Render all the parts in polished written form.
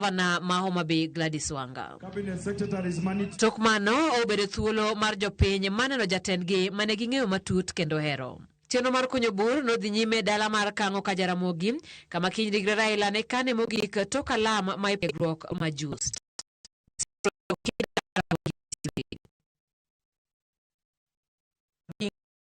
Gavana ma Homa Bay Gladys Wanga. Tokmano obedo thuolo mar jopiny maneno jatendgi mane ging'eyo matut kendo hero. Chenro mar kunyo bur nodhi nyime dala mar Kang'o ka Jaramogi, kama kiny rigre Raila ne kane mogik tok alam ma ipegruok majus.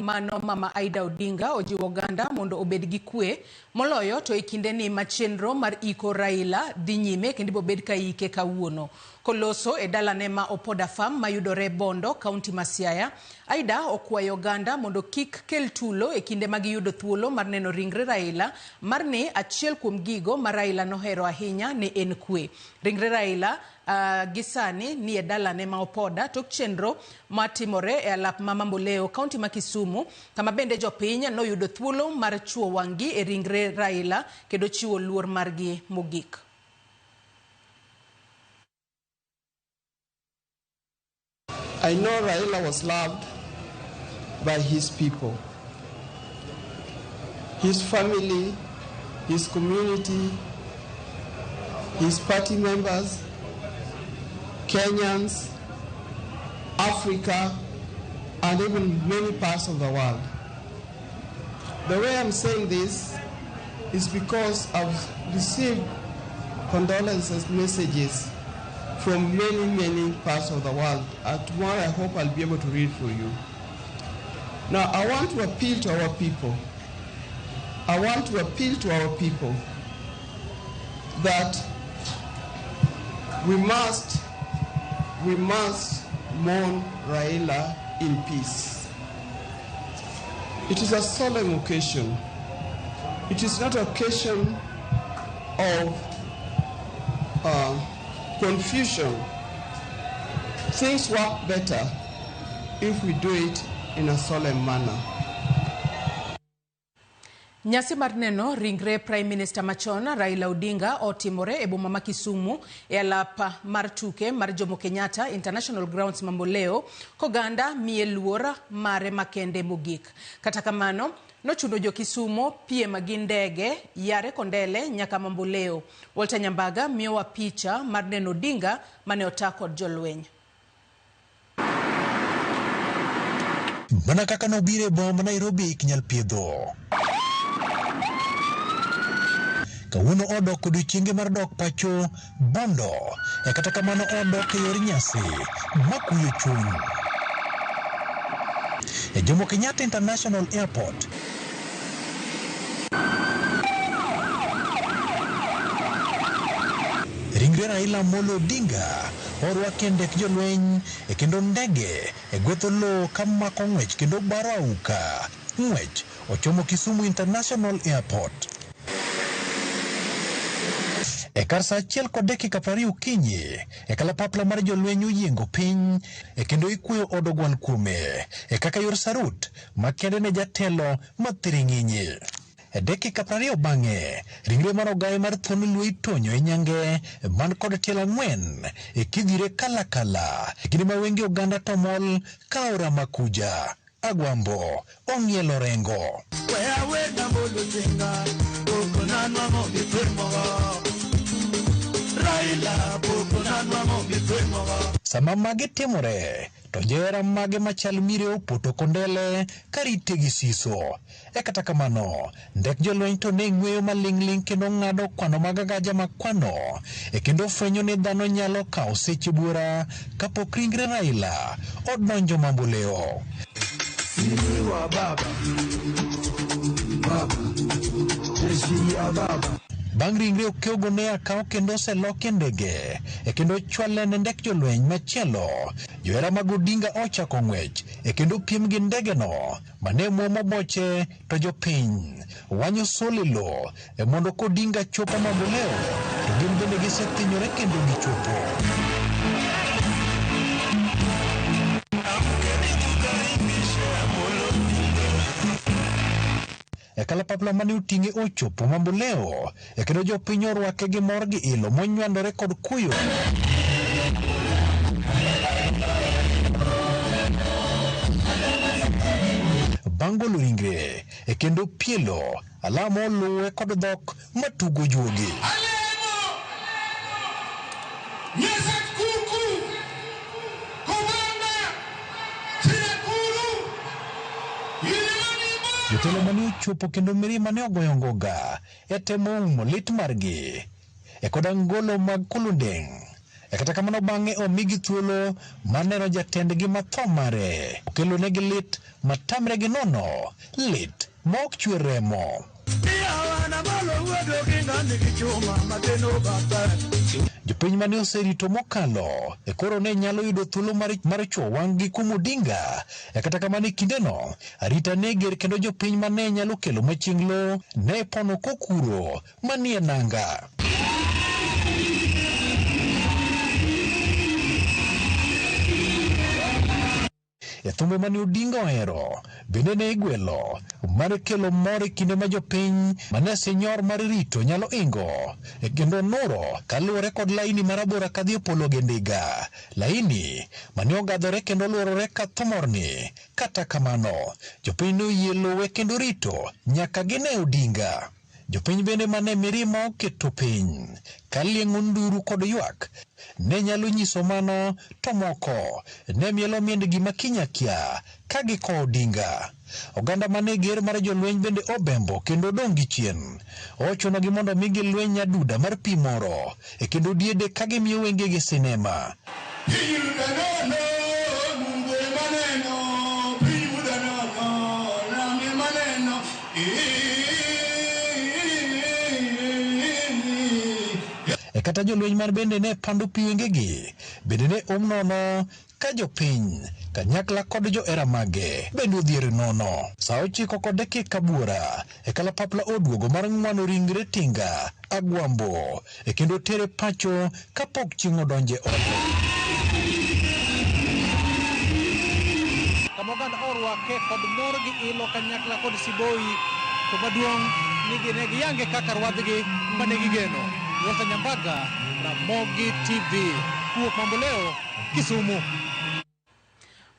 Mano Mama Aida Odinga ojiwo oganda mondo obed gi kwe moloyo to e kinde ni machenro mar iko Raila dhi nyime kendo bobed ka ike kawuono. Koloso e dala ne ma Opoda Farm mayudore Bondo, kaunti ma Siaya, Aida okwayo oganda mondo kik kel tulo e kinde ma giyudo thuolo mar neno ringre Raila, mar ni achiel kuom gigo ma Raila nohero ahinya ne en kwe. Ringre Raila gisani ni e dala ne ma Opoda tok chenro matimore e alap ma Mamboleo, kaunti ma Kisumu, kama bende jopiny noyudo thuolo mar chuo wangi e ringre Raila kendo chiwo luor margi mogik. I know Raila was loved by his people, his family, his community, his party members, Kenyans, Africa, and even many parts of the world. The way I'm saying this is because I've received condolences messages from many parts of the world. Tomorrow I hope I'll be able to read for you. Now I want to appeal to our people. I want to appeal to our people that we must mourn Raila in peace. It is a solemn occasion. It is not an occasion of confusion. Things work better if we do it in a solemn manner. Nyasi mar neno ringre Prime Minister machon Raila Odinga otimore e boma ma Kisumu e alap mar tuke mar Jomo Kenyatta International Grounds Mamboleo, koganda miye luor mare makende mogik. Kata kamano nochuno jo Kisumu piem gi ndege yare kondele nyaka Mamboleo. Walter Nyambaga miyowa picha mar neno Odinga mane otak kod jolweny. Mana kaka nobire bomba Nairobi kinyal piedho. Kawuono odok odiochienge mar dok pacho Bondo, e kata kamano odok e yor nyasi makuyo chuny. E Jomo Kenyatta International Airport, ringre Raila Molo Odinga orwake ndek jolweny e kendo ndege e gwetho lo kamako ng'wech kendo baro auka. Ng'wech ochomo Kisumu International Airport. E kar sa 1:20 okinyi, e kalapapla mar jolweny oyiengo piny, e kendo ikuyo odogwal kuome, e kaka yor sarut, makende ne jatelo mathiring'inyi. E dakika 20 bang'e, ringre mar ogaye mar thuon luo itonyo e nyange, man kod tielo 4, e kidhire kala, e kinde ma wenge oganda tomol ka ora makuja. Agwambo, ong'ielo rengo. Sama mage timore, to jera mage machal mire opoto kondele karite gi siso. E kata kamano, ndek jolweny to ne ng'weyo maling'ling kendo ng'ado kwano mag agaja makwano, e kendo fwenyo ni dhano nyalo kawo seche buora kapok ringre Raila odonjo Mamboleo. Bang' ringre okiogo ne akaw kendo oseloke ndege, e kendo chwale ne ndek jolweny machielo. Johera mag Odinga ochako ng'wech, e kendo piem gi ndege no, mane muomo boche to jopiny wanyo solilo e mondo Odinga chopo Mamboleo, to gin bende gisethinyore kendo gichopo. E kalapapla mane uting'e ochopo Mamboleo, e kendo jopiny orwake gi mor gi ilo monywandore kod kuyo. Bangolo ringre, e kendo pielo, alamo luwe kod dhok matugo juogi. Jotelo mane ochopo kendo mirima ne ogoyo ngoga e temo umo lit margi e kod angolo mag Kulundeng. Kata kamano bang'e omigi thuolo maneno jatendgi matho mare okelo negi lit matamre gi nono, lit ma ok chwer remo. Jopiny mane oserito mokalo e koro ne nyalo yudo thuolo mar chwo wang'gi kuom Odinga. Kata kamano e kindeno arita ne ger kendo jopiny mane nyalo kelo machieglo ne pono kokuro manie nanga. E thumbe mane Odinga ohero bende ne igwelo mar kelo mor e kinde ma jopiny mane senyor mar rito nyalo ingo kendo nuro kaluwore kod laini marabora kadhi e polo gi ndiga, laini mane ogadhore kendo luorore ka thomorni. Kata kamano jopiny ne oyie luwe kendo rito nyaka gine Odinga. Jopiny bende mane mirima oketo piny kalieng'o nduru kod ywak ne nyalo nyiso mano, to moko ne mielo miendgi makinyakia ka giko Odinga. Oganda mane ger mar jolweny bende obembo kendo dong' gi chien. Ochunogi mondo migi lweny nyaduda mar pi moro kendo diede ka gimiyo wengegi sinema. Kata jolweny mar bende ne pando pi wengegi bende ne nono ka jopiny kanyakla kod johera mage bende odhier nono. Sa 9:10 e kalapapla oduogo mar ng'wano ringre tinga Agwambo kendo tere pacho kapok chieng' odonje ode. Kamoganda orwake kod mor gi ilo kanyakla kod Siboi, to maduong' ni giyange kaka rwadhgi mane gigeno. Walter Nyambaga, Ramogi TV, kuok Mamboleo, Kisumu.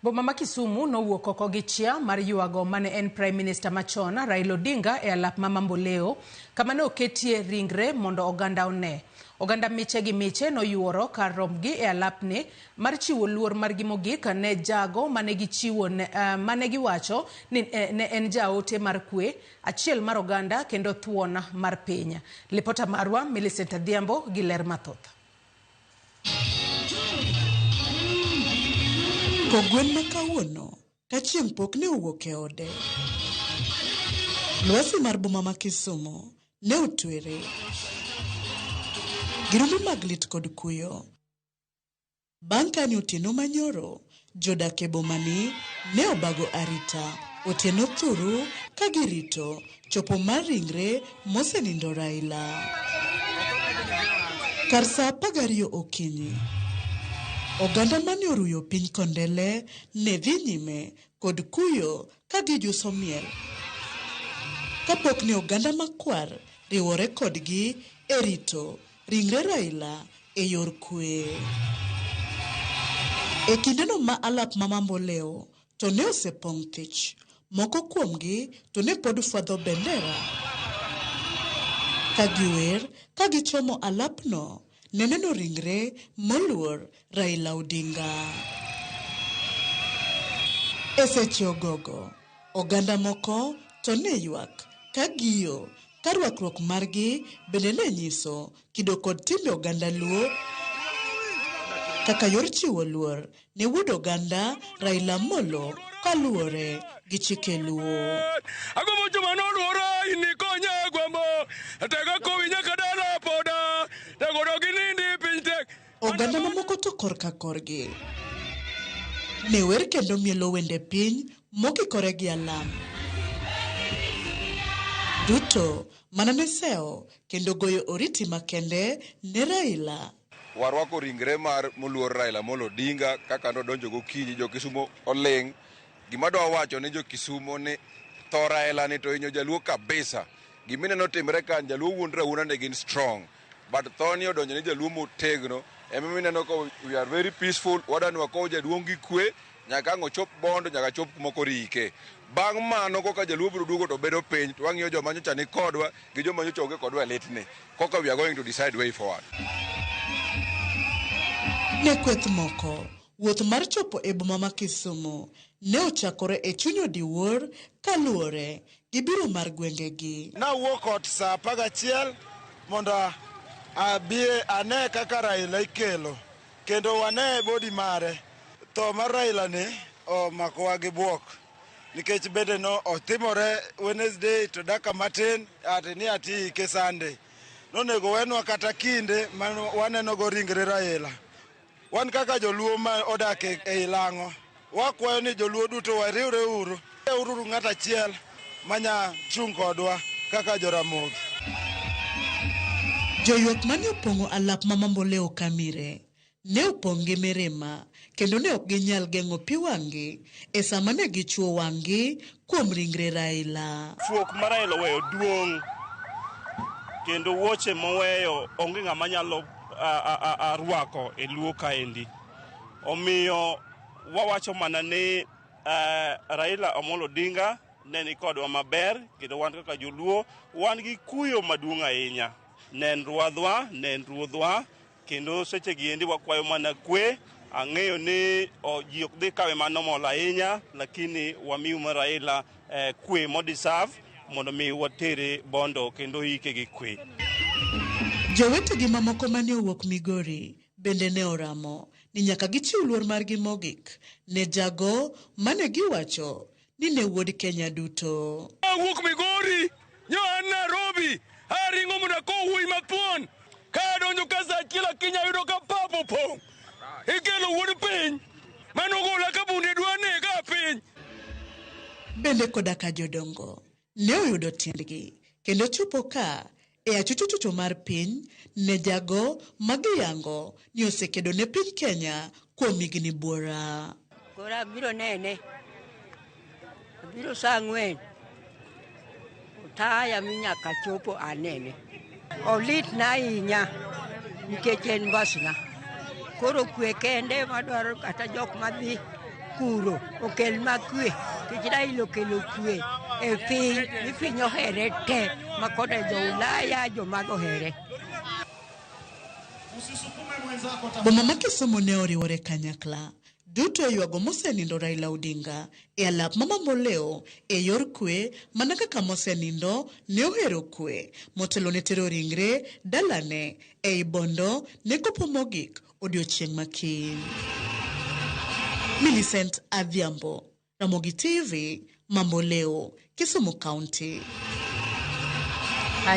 Boma ma Kisumu nowuok oko gi chia mar yuago mane en Prime Minister machon Raila Odinga e alap ma Mamboleo, kama ne oketie ringre mondo oganda one. Oganda miche gi miche noyuoro kar romgi e alapni mar chiwo luor margi mogik ne jago mane gichiwo mane giwacho ni ne en jaote mar kwe, achiel mar oganda kendo thuon mar piny. Lipota marwa Millicent Adhiambo gi ler mathoth. Kogwen ma kawuono ka chieng' pok ne owuok e ode. Lwasi mar boma ma Kisumu ne otwere girumbi mag lit kod kuyo. Bang' kane otieno manyoro, jodak e bomani ne obago arita otieno thuru ka girito chopo mar ringre mosenindo Raila. Kar sa 12 okinyi, oganda mane oruyo piny Kondele ne dhi nyime kod kuyo ka gijuso miel, kapok ne oganda makwar riwore kodgi e rito ringre Raila e yor kwe. E kindeno ma alap ma Mamboleo to ne osepong' thich, moko kuomgi to ne pod fwadho bendera ka giwer ka gichomo alapno ne neno ringre moluor Raila Odinga. E seche ogogo, oganda moko to ne ywak ka giyo ka rwakruok margi bende ne nyiso kido kod timbe oganda Luo kaka yor chiwo luor ne wuod oganda Raila Molo kaluwore gi chike Luo. Oganda mamoko to korka korgi ne wer kendo mielo wende piny mokikore gi alam. Duto mana ne sewo kendo goyo oriti makende ne Raila. Warwako ringre mar moluor Raila Molo Odinga kaka nodonjo gokinyi. Jo Kisumu oling'. Gima dwa wacho ni jo Kisumu ni tho Raila ni to inyo jaluo kabisa. Gimine notimre kan jaluo wuondre awuona ne gin strong. But tho ni odonjo ni jaluo motegno. Emimine no ko we are very peaceful. Wadani wako jaduong' gi kwe. Nyaka ngochop bondo nyaka chop moko rike. Bang' mano koka jaluo biro duogo to bedo piny to wang'iyo joma nyocha ni kodwa gi joma nyocha onge kodwa litni. Koka we are going to decide way forward. Ne kweth moko, wuoth mar chopo e boma ma Kisumu ne ochakore e chuny Odiwuor kaluwore gi biro mar gwengegi. Nawuok ot sa 11 mondo abi ane kaka Raila ikelo kendo wane bodi mare. Tho mar Raila ni omakowa gi buok nikech bende no otimore Wednesday to daka matin ati ke Sunday. Nonego wenwa kata kinde man waneno go ringre Raila. Wan kaka joluo ma odak e Ilang'o, wakwayo ni joluo duto wariwre uru ng'at achiel manya chung' kodwa kaka Joramogi. Joywak mane opong'o alap ma Mamboleo Kamire ne opong' gi mirima kendo ne ok ginyal geng'o pi wang'gi e sama ne gichuo wang'gi kuom ringre Raila. Fuok mar Raila oweyo duong' kendo wuoche moweyo onge ng'ama nyalo rwako e luo kaendi. Omiyo wawacho mana ni Raila Amolo Odinga ne ni kodwa maber kendo wan kaka joluo wan gi kuyo maduong' ahinya. Nen ruodhwa kendo seche giendi wakwayo mana kwe. Ang'eyo ni ji ok dhi kawe manomol ahinya lakini wamiyo ma Raila kwe modiserve mondo mi watere bondo kendo ike gi kwe. Jowetegi mamoko mane owuok Migori bende ne oramo ni nyaka gichiw luor margi mogik ne jago mane giwacho ni ne wuod Kenya duto. Awuok Migori, nyoan Nairobi, aringo mondo kowuoyi mathuon, ka donjo ka sa kila Kenya yudo ka papo pong'. Ikelo wuod piny, manogola ka bunde dwane ka piny. Bende koda ka jodongo ne oyudo tiendgi kendo chopo ka e achuchucho mar piny ne jago magiyango ni osekedo ne piny Kenya kuom higni buora. Kora biro nene, biro sa 4, otaya mi nyaka chopo anene. Olit na ahinya nikech en mbasna. Koro kwe kende madwaro kata jok madhi kuro okel makwe nikech Raila okelo kwe e piny mi piny ohere te makoda jo Ulaya joma ohere. Boma ma Kisumu ne oriwore kanyakla duto e ywago mosenindo Raila Odinga e alap ma Mamboleo e yor kwe mana kaka mosenindo ne ohero kwe motelo ne tero ringre dalane e bondo ne kopo mogik odiochieng' makin. Millicent Adhiambo, Ramogi TV, Mamboleo, Kisumu County.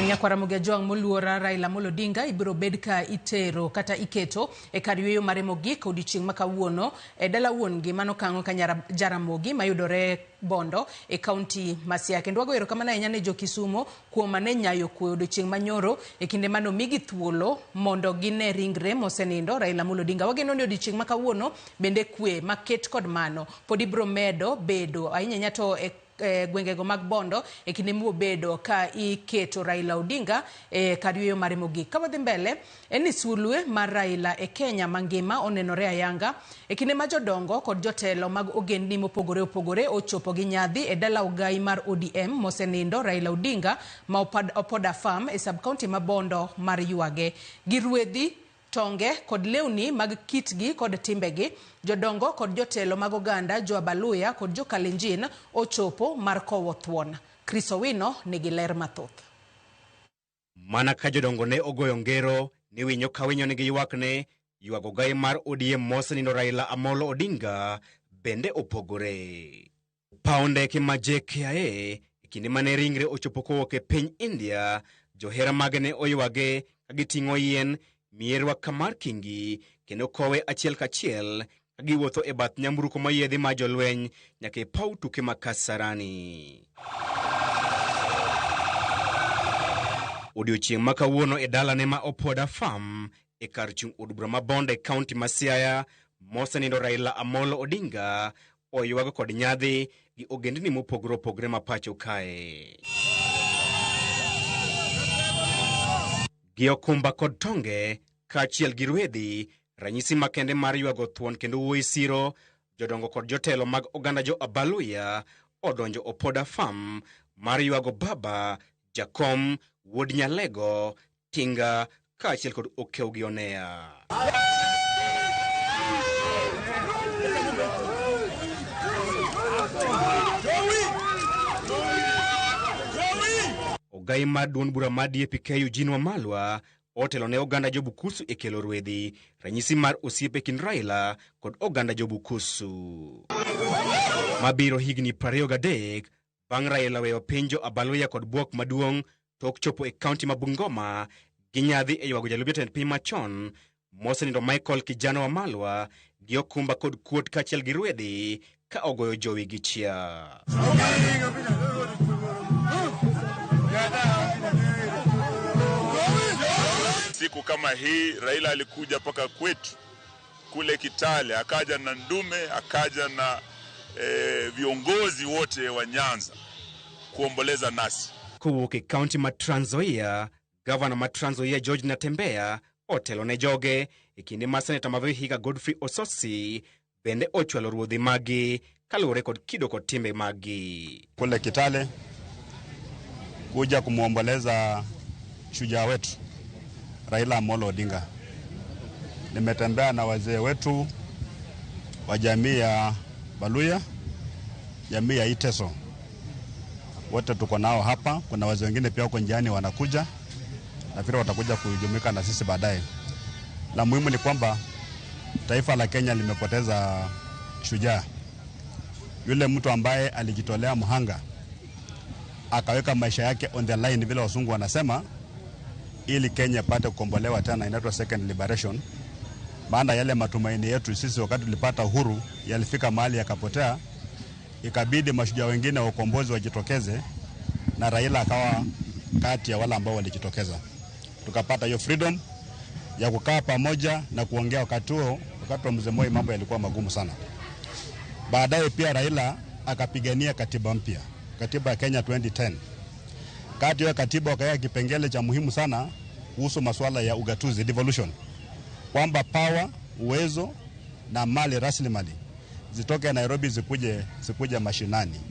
Nyakwara Mugiajwang' moluora Raila Amolo Odinga ibiro bed ka itero kata iketo e kar yweyo mare mogik odiochieng' ma kawuono e dala wuon gi mano kang'o ka Jaramogi mayudore Bondo e kaunti ma Siaya. Kendo wago erokamano ahinya ne jo Kisumo kuom mane nyayo kwe odiochieng' manyoro e kinde mano migi thuolo mondo gine ringre mosenindo Raila Amolo Odinga. Wageno ni odiochieng' ma kawuono bende kwe maket kod mano pod ibiro medo bedo ahinya nyato gwengego mag Bondo e kinde mobedo ka iketo Raila Odinga e kar yweyo mare mogik. Ka wadhi mbele en ni sulwe mar Raila e Kenya mangima onenore ayanga e kinde ma jodongo kod jotelo mag ogendni mopogore opogore ochopo gi nyadhi e dala ogai mar ODM mosenindo Raila Odinga ma opoda farm e sub county ma Bondo mar ywage gi ruedhi tonge kod lewni mag kitgi kod timbegi. Jodongo kod jotelo mag oganda jo Abaluya kod jo Kalenjin ochopo mar kowo thuon. Chris Owino nigi ler mathoth. Mana ka jodongo ne ogoyo ngero ni winyo ka winyo nigi ywakne, ywago gai mar ODM mosenindo Raila Amolo Odinga bende opogore. Paonde ma JKIA kinde mane ringre ochopo kowuok e piny India, johera mage ne oywage ka giting'o yien mierwa kamar Kingi kendo kowe achiel kachiel ka giwuotho e bath nyamburko mayiedhi ma jolweny nyaka e paw tuke ma Kasarani. Odiochieng' ma kawuono e dalane ma Opoda Farm e kar chung' od bura ma Bondo e kaunti ma Siaya, mosenindo Raila Amolo Odinga oywago kod nyadhi gi ogendni mopogore opogore ma pacho kae. Gi okumba kod tonge kaachiel gi rwedhi, ranyisi makende mar ywago thuon kendo wuoyi siro, jodongo kod jotelo mag oganda jo Abaluya odonjo Opoda Farm mar ywago Baba, Jakom, wuod Nyalego, Tinga kaachiel kod Okeugi Onea. Ogai mar duond bura mar DAP Eugene Wamalwa otelo ne oganda Jobukusu e kelo rwedhi ranyisi mar osiepe kind Raila kod oganda Jobukusu. Mabiro higni 23 bang' Raila weyo pinjo Abaluya kod buok maduong' tok chopo e kaunti ma Bungoma gi nyadhi e ywago jalup jatend piny machon mosenindo Michael Kijana Wamalwa gi okumba kod kuot kachiel gi rwedhi ka ogoyo jowi gi chia. Siku kama hii Raila alikuja paka kwetu kule Kitale, akaja na Ndume, akaja na viongozi wote wa Nyanza kuomboleza nasi. Kuwuok e kaunti ma Trans Nzoia, Gavana ma Trans Nzoia George Natembeya otelo ne joge e kinde ma Seneta ma Vihiga Godfrey Ososi bende ochwalo ruodhi magi kaluwore kod kido kod timbe magi. Kule Kitale kuja kumuomboleza shujaa wetu Raila Amolo Odinga. Nimetembea na wazee wetu wa jamii ya Baluya, jamii ya Iteso. Wote tuko nao hapa. Kuna wazee wengine pia huko njiani wanakuja. Nafikiri watakuja kujumuika na sisi baadaye. La muhimu ni kwamba taifa la Kenya limepoteza shujaa. Yule mtu ambaye alijitolea mhanga, akaweka maisha yake on the line vile wasungu wanasema, ili Kenya pate kukombolewa tena, inaitwa second liberation. Baada yale matumaini yetu sisi wakati tulipata uhuru yalifika mahali yakapotea, ikabidi mashujaa wengine wa ukombozi wajitokeze na Raila akawa kati ya wale ambao walijitokeza. Tukapata hiyo freedom ya kukaa pamoja na kuongea. Wakati huo, wakati wa Mzee Moi, mambo yalikuwa magumu sana. Baadaye pia Raila akapigania katiba mpya, katiba ya Kenya 2010. Kati ya katiba wakaweka kipengele cha muhimu sana kuhusu masuala ya ugatuzi, devolution, kwamba power, uwezo na mali rasilimali zitoke Nairobi zikuje mashinani.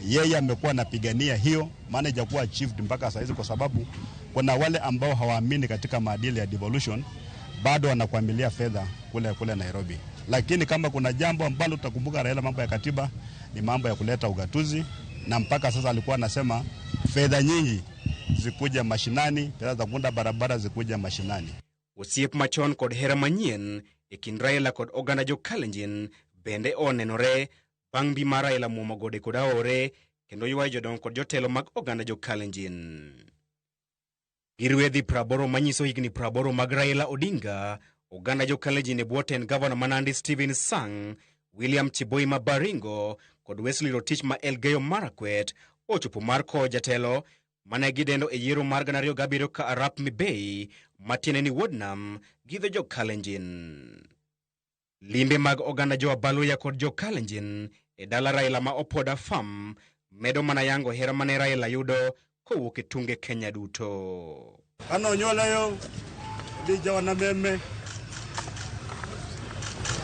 Yeye amekuwa anapigania hiyo, maana hajakuwa achieved mpaka sasa hizi, kwa sababu kuna wale ambao hawaamini katika maadili ya devolution bado wanakuamilia fedha kule Nairobi. Lakini kama kuna jambo ambalo tutakumbuka Raila mambo ya katiba ni mambo ya kuleta ugatuzi, na mpaka sasa alikuwa anasema fedha nyingi zikuja mashinani, fedha za kuunda barabara zikuja mashinani. Osiep machon kod hera manyien e kind Raila kod oganda Jo-Kalenjin bende onenore bang' bi mar Raila muomo gode kod aore kendo ywayo jodongo kod jotelo mag oganda Jo-Kalenjin. Girwedhi 80 manyiso higni 80 mag Raila Odinga, oganda Jo-Kalenjin e bwo tend Gavana ma Nandi Stephen Sang, William Chiboi ma Baringo kod Wesley Rotich ma Elgeyo Marakwet ochopo mar kowo jatelo mane gidendo e yiero mar 2007 ka Arap Mibei matiende ni Wuod Nam gi dho Jo-Kalenjin. Limbe mag oganda Jo-Abaluya kod Jo-Kalenjin e dala Raila ma Opoda Farm medo mana yango hera mane Raila yudo kowuok e tunge Kenya duto. Kano nyoleyo di jawana meme.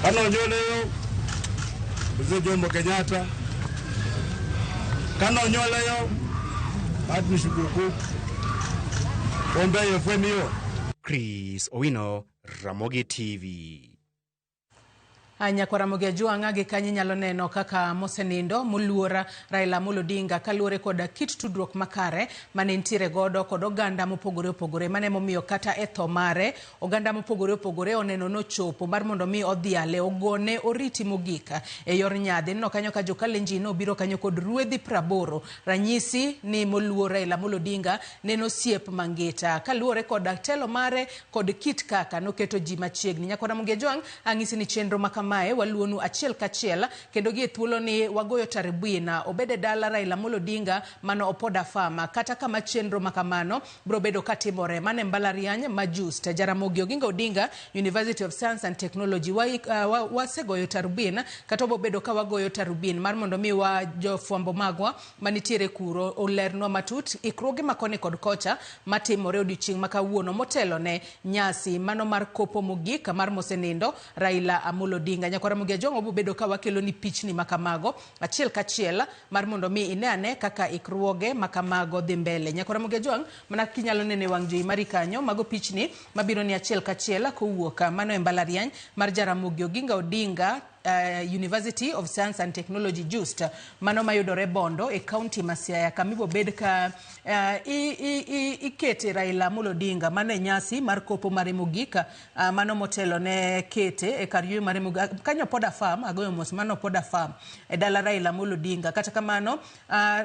Kano nyoleyo Mzee Jomo Kenyatta. Kano nyoleyo Adu Shukuku. Ombe yefemio. Chris Owino, Ramogi TV. Nyakwa Ramogi Ajwang' agi kanyi nyalo neno kaka mosenindo moluora Raila Amolo Odinga kaluwore kod kit tudruok makare mane ntiere godo kod oganda mopogore opogore, mane momiyo kata e tho mare oganda mopogore opogore oneno nochopo mar mondo mi odhiale ogone oriti mogika e yor nyadhi. No kanyo ka Jo-Kalenjin obiro kanyo kod ruedhi 80 ranyisi ni moluora Raila Amolo Odinga neno siep mangita kaluwore kod telo mare kod kit kaka noketo ji machiegni. Nyakwa Ramogi Ajwang' ang'isi ni chenro makamae waluonu achiel kachiel kendo gi thuolo ni wagoyo taribina obede dala Raila Amolo Odinga mano Opoda Farm kata kama chenro makamano bro bedo katimore mane mbalariany Majust Jaramogi Oginga Odinga University of Science and Technology wasegoyo taribina kata bobedo ka wagoyo taribin mar mondo mi wa jofwambo magwa manitiere kuro olerno matut ikruoge makoni kod kocha matimore odiochieng' makawuono motelo ne nyasi mano mar kopo mogika mar mosenindo Raila Amolo Odinga. Nyakwa Ramogi Ajwang' obobedo ka wakelo ni pichni makamago achiel kachiel mar mondo mi ine kaka ikruoge makamago dhi mbele. Nyakwa Ramogi Ajwang' mana kinyalo nene wang' jowi mari kanyo mago pichni mabiro ni achiel kachiel kowuok mano e mbalariany mar Jaramogi Oginga Odinga University of Science and Technology JUST mano mayudore Bondo e county ma Siaya kamibo bed ka ikete Raila Amolo Odinga mane nyasi mar kopo mare mogika mano motelo ne kete e kar yweyo mare mogika kanyo Poda Farm agoyo mos mano Poda Farm e dala Raila Amolo Odinga kata kamano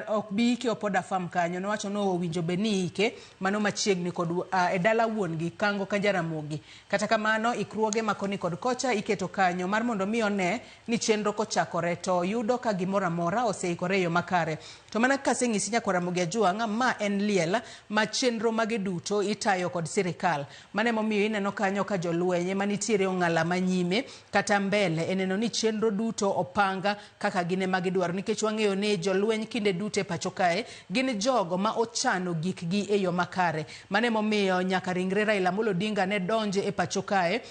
ok bi ike Poda Farm kanyo nowacho no winjo beni ike mano machiegni kod e dala wuon gi Kango ka Jaramogi kata kamano ikruoge makoni kod kocha iketo kanyo mar mondo mi one ni chenro kochakore to yudo ka gimoro amora oseikore yo makare to mana ka seng'isi nyakwara Mogi Ajuanga ma en liel ma chenro mage duto itayo kod sirikal mane momiyo ineno kanyo ka jolwenye manitiere ong'ala manyime kata mbele eneno ni chenro duto opanga kaka gine magi dwaro nikech wang'eyo ne jolweny kinde duto e pacho kae gin jogo ma ochano gikgi e yo makare mane momiyo nyaka ringre Raila Amolo Odinga ne donje e pacho kae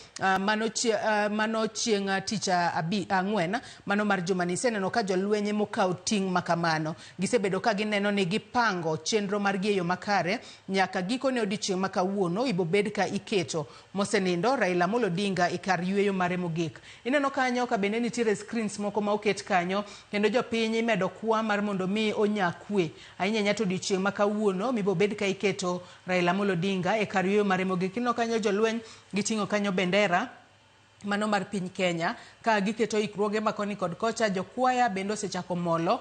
mano chieng' tich ang'wen mano mar jumani seneno ka jolwenye mokaw ting' makamano gisebedo ka gineno ni gipango chenro mar gi e yo makare nyaka gikone odiochieng' ma kawuono ibo bed ka iketo mosenindo Raila Amolo Odinga e kar yweyo mare mogik ineno kanyo ka bende nitiere screens moko ma oket kanyo kendo jopiny imedo kwa mar mondo mi onyakwe ahinya nyato odiochieng' ma kawuono mibo bed ka iketo Raila Amolo Odinga e kar yweyo mare mogik ineno kanyo jolweny giting'o kanyo bendera mano mar piny Kenya ka giketo ikruoge makoni kod kocha jokwaya bendo osechako molo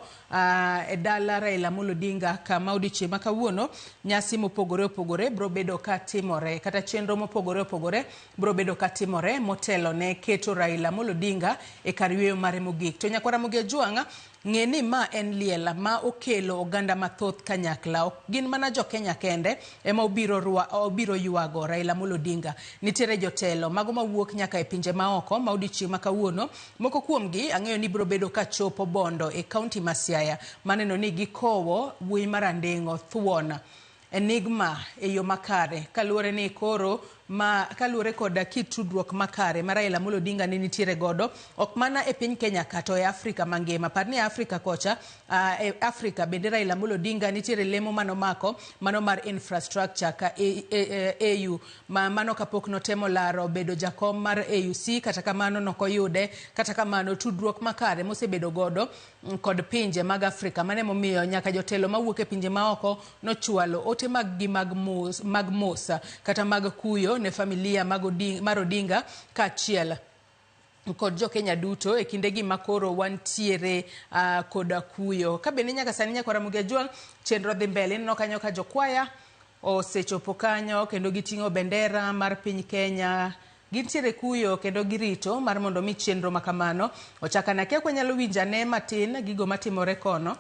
e dala Raila Amolo Odinga kama odiochieng' ma kawuono nyasi mopogore opogore bro bedo ka timore kata chenro mopogore opogore bro bedo ka timore motelo ne keto Raila Amolo Odinga e kar yweyo mare mogik to nyakwara Mogi Ajuanga ng'eni ma en liel ma okelo oganda mathoth kanyakla ok gin mana jo Kenya kende ema obiro yuago Raila Amolo Odinga nitiere jotelo mago mawuok nyaka e pinje maoko ma odiochieng' ma kawuono moko kuomgi ang'eyo ni bro bedo ka chopo Bondo e county ma Siaya maneno ni gikowo wuoyi marandeng'o Thuon Enigma e yo makare kaluore ni koro kaluore kod kitudruok makare ma Raila Amolo Odinga ne nitiere godo ok mana e piny Kenya kato e Afrika mangima par ni Afrika kocha e Afrika bende Raila Amolo Odinga nitiere lemo mano mako mano mar infrastructure ka AU mano kapok notemo laro bedo jakom mar AUC kata kamano nokoyude kata kamano tudruok makare mosebedo godo kod pinje mag Afrika mane momiyo nyaka jotelo mawuok e pinje maoko nochwalo ote mag mosa kata mag kuyo ne familia mar Odinga kachiel kod jo Kenya duto e kindegi makoro wantiere kod kuyo ka bende nyaka sani nyakwara Mogi Ajuanga chenro dhi mbele no kanyo ka jokwaya osechopo kanyo kendo giting'o bendera mar piny Kenya gintiere kuyo kendo girito mar mondo mi chenro makamano ochakana kia kwa nyalo winjane matin gigo matimore kono.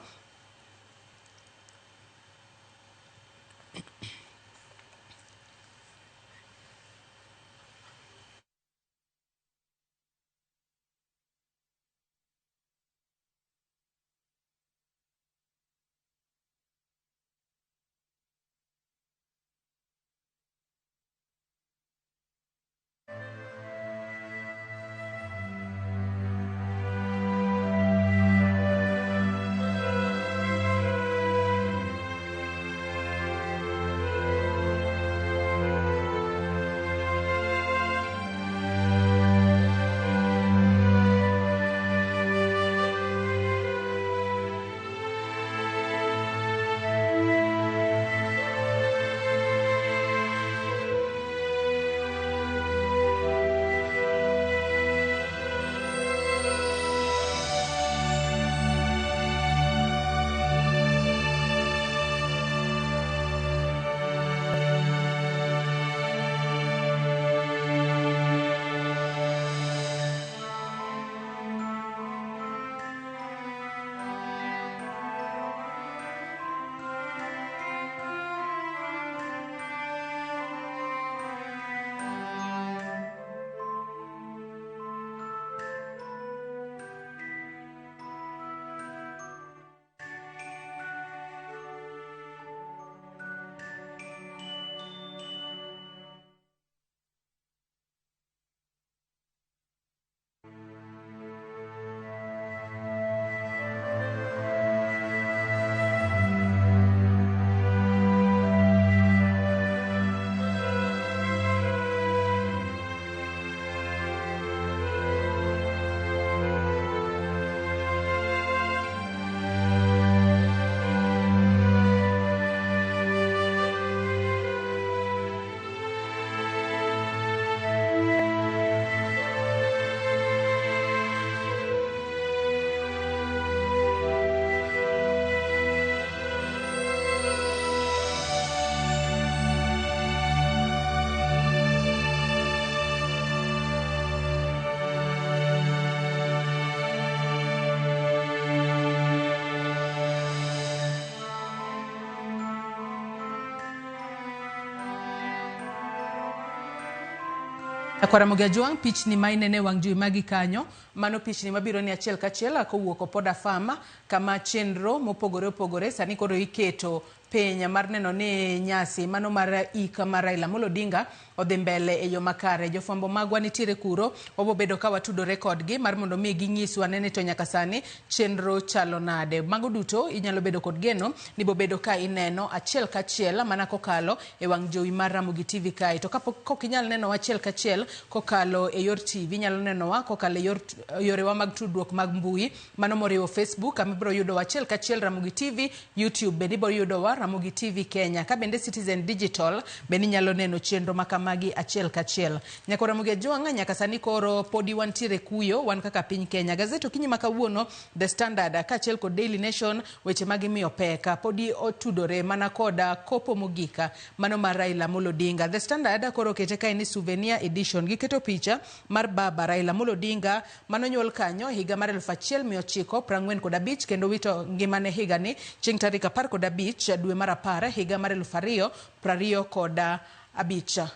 Nyakwaramo Gajuang pichni ma inene wang' jowi magi kanyo, mano pichni mabiro ni achiel kachiel kowuok Opoda Farm kama chenro mopogore opogore sani koro iketo piny mar neno ni nyasi mano mar ika mar Raila Amolo Odinga odhi mbele e yo makare. Jofwambo magwa nitiere kuro, obo bedo ka watudore kodgi mar mondo mi ginyiswa nene to nyaka sani chenro chalo nade. Mago duto inyalo bedo kod geno ni bo bedo ka ineno achiel kachiel mana kokalo e wang' jowi mar Ramogi TV kae. To kapok kok inyal neno achiel kachiel kokalo e yor TV, inyalo nenowa kokalo e yorewa mag tudruok mag mbui, mano moriwo Facebook, kama ibiro yudo achiel kachiel Ramogi TV, YouTube bende ibiro yudowa Ramogi TV Kenya, ka bende Citizen Digital bende nyalo neno chenro makamagi achiel kachiel. Nyako Ramogi Gajuang nyaka sani koro podi wantiere kuyo wan kaka piny Kenya. Gazeto kinyi makawuono The Standard kachiel kod Daily Nation weche magimiyo peka podi otudore mana koda kopo mogika mano mar Raila Amolo Odinga. The Standard koro kete kae ni souvenir edition, giketo picha mar baba Raila Amolo Odinga manonyuol kanyo higa mar 1945 kendo wito ngimane higa ni chieng' tarik 15 dwe mar 10 higa mar 2025.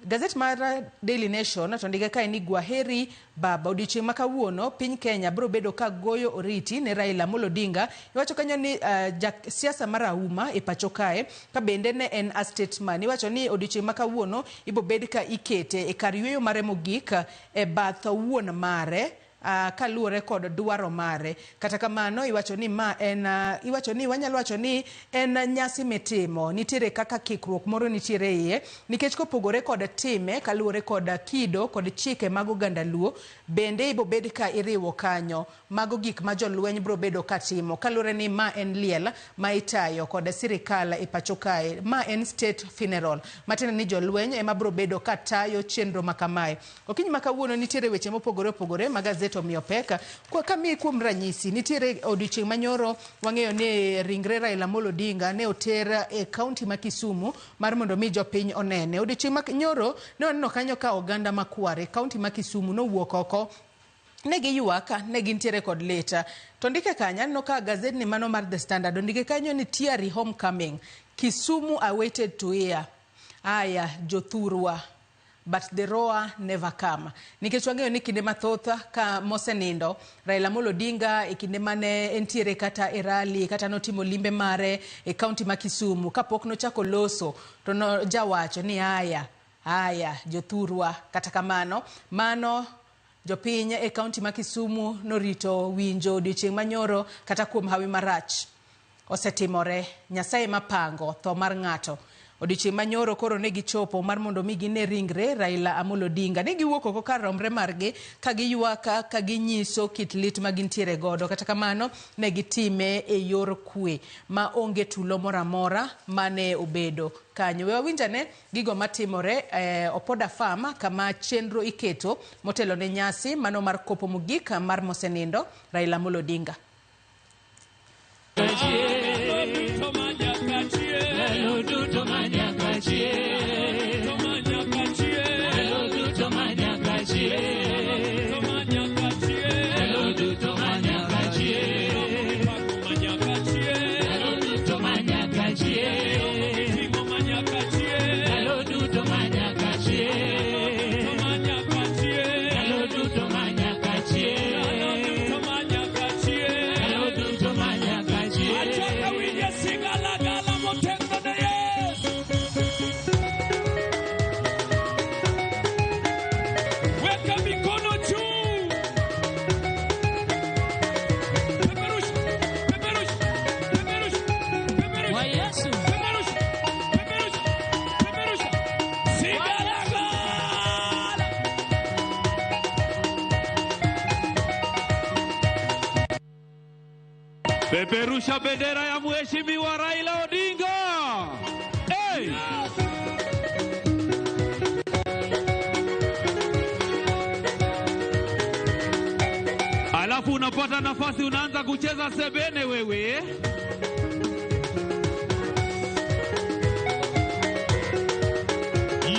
Gazet mar Daily Nation to ndike kae ni Gwaheri baba. Odiochieng' makawuono piny Kenya biro bedo ka goyo oriti ne Raila Amolo Odinga. Iwacho kanyo ni siasa mar auma e pacho kae ka bende ne en a statement. Iwacho ni odiochieng' makawuono ibo bed ka ikete e kar yweyo mare mogik e bath wuon mare kaluore kod dwaro mare. Kata kamano iwacho ni ma en iwacho ni wanyalo wacho ni en nyasi mitimo, nitiere kaka kikruok moro nitiere iye nikech kopogore kod time kaluore kod kido kod chike mag oganda Luo bende ibo bed ka iriwo kanyo. Mago gik ma jolweny biro bedo ka timo kaluore ni ma en liel ma itayo kod sirikal e pacho kae. Ma en state funeral matene ni jolweny ema biro bedo ka tayo chenro makamae. Okinyi makawuono nitiere weche mopogore opogore magazeto miyo peka kwa kami kuom ranyisi nitiere odiochieng' manyoro wang'eyo ni ringre Raila Amolo Odinga ne oter e kaunti ma Kisumu mar mondo mi jopiny onene. Odiochieng' manyoro ne waneno kanyo ka oganda makware kaunti ma Kisumu nowuok oko negi yuaka negi ntiere kod leta. To ndike kanya no ka gazet ni mano mar The Standard ndike kanyo ni Tiari homecoming Kisumu awaited to hear. Aya jothurwa but the roar never come. Nikech wang'eyo ni kinde mathoth ka mosenindo Raila Amolo Odinga e kinde mane entiere kata e rally kata notimo limbe mare e kaunti ma Kisumu kapok nochako loso to no jawacho ni aya jothurwa. Kata kamano mano jopiny e kaunti ma Kisumu norito winjo odiochieng' manyoro kata kuom hawi marach osetimore. Nyasaye mapango tho mar ng'ato. Odiochieng' manyoro koro ne gichopo mar mondo mi gine ringre Raila Amolo Odinga. Ne giwuok oko kar romre margi ka giyuaka ka ginyiso kit lit ma gintiere godo. Kata kamano ne gitime e yor kwe ma onge tulo moramora mane obedo kanyo. Wewa winjane gigo matimore Opoda Farm kama chenro iketo motelo ne nyasi mano mar kopo mogika mar mosenindo Raila Amolo Odinga. Peperusha bendera ya Mheshimiwa Raila Odinga. Hey! Alafu unapata nafasi unaanza kucheza sebene wewe.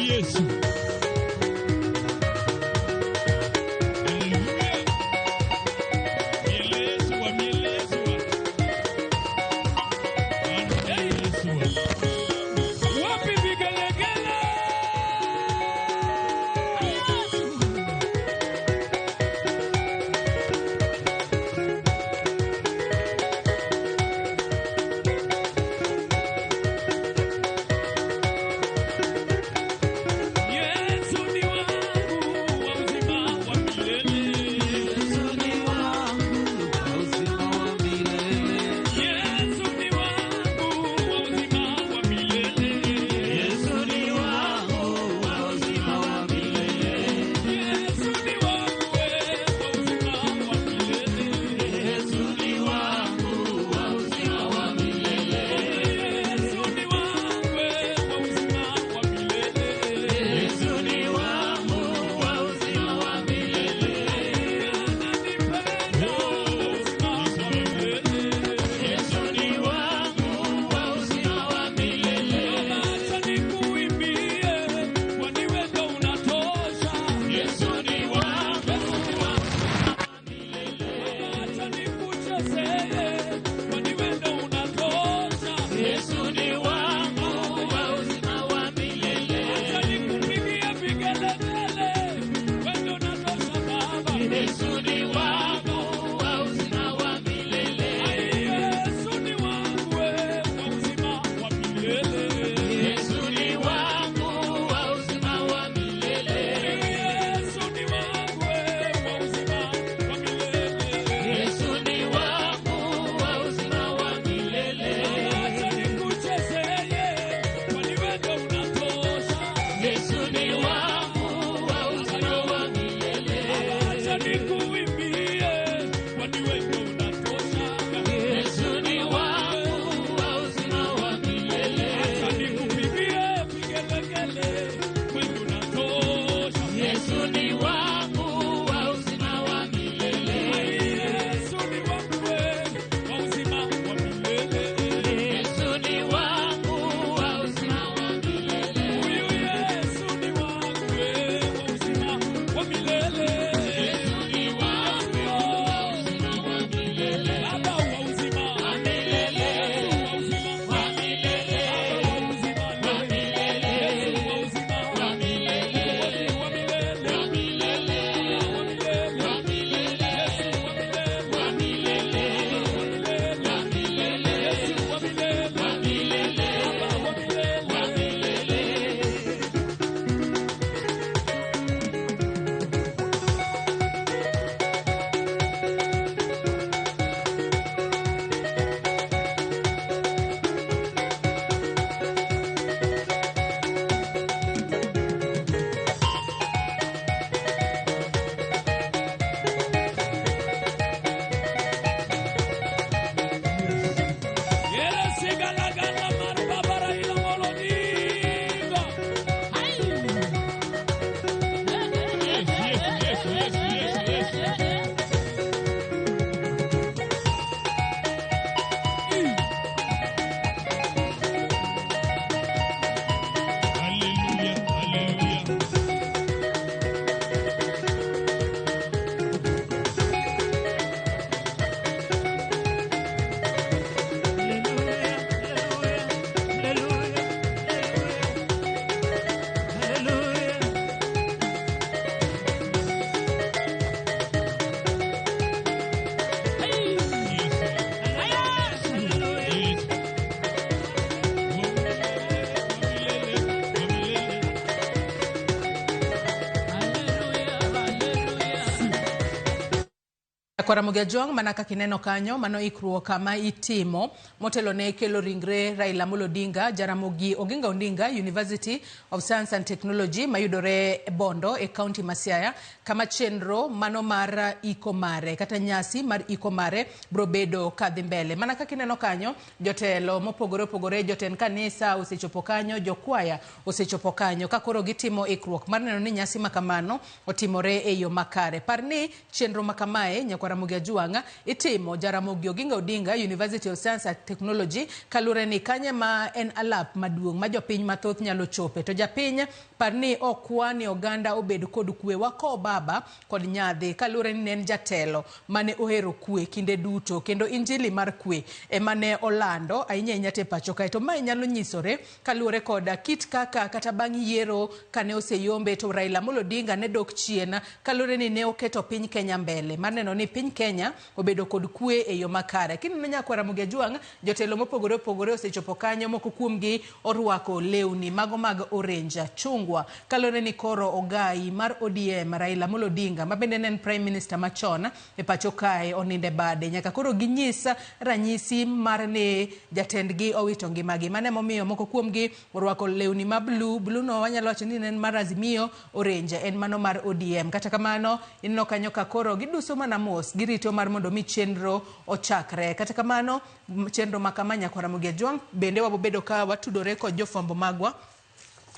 Yesu. Wapi vigelegele? Nyakwara Mugiajong manaka kineno kanyo mano ikruo kama itimo motelo ne kelo ringre Raila Amolo Odinga Jaramogi Oginga Odinga University of Science and Technology mayudore Bondo e county ma Siaya kama chenro mano mar iko mare kata nyasi mar iko mare brobedo kadhi mbele. Manaka kineno kanyo jotelo mopogore joten kanisa osechopo kanyo, jokwaya osechopo kanyo kakoro gitimo ikruok mar neno ni nyasi makamano otimore e yo makare. Parni chenro makamae Nyakwara Mugiajong itimo Jaramogi Oginga Odinga University of Science and Technology kalure ni kanye ma en alap maduong' ma jopiny mathoth nyalo chope to japiny parni okwani oganda obed kod kwe wako baba kod nyadhi kalure ni en jatelo mane ohero kwe kinde duto kendo injili mar kwe emane olando ahinya te pacho kae to mai nyalo nyisore kalure kod kit kaka kata bang' yiero kane oseyombe to Raila Amolo Odinga ne dok chien kalure ni ne oketo piny Kenya mbele maneno ni piny Kenya obedo kod kwe e yo makare. Kineno Nyakwara Mugiajong jotelo mopogore osechopo kanyo, moko kuomgi orwako lewni mago mag orange chungwa kalore ni koro ogai mar ODM Raila Amolo Odinga mabende en prime minister machon e pacho kae oninde bade nyaka koro ginyisa ranyisi mar ne jatendgi owito ngimagi mane momiyo moko kuomgi orwako lewni ma blue no wanyalo wacho ni en mar Azimio, orange en mano mar ODM. Kata kamano inno kanyo ka koro giduso mana mos girito mar mondo mi chenro ochakre. Kata kamano chenro makama Nyakwara Mugiajong bende wabobedo ka watudore kod jofwambo magwa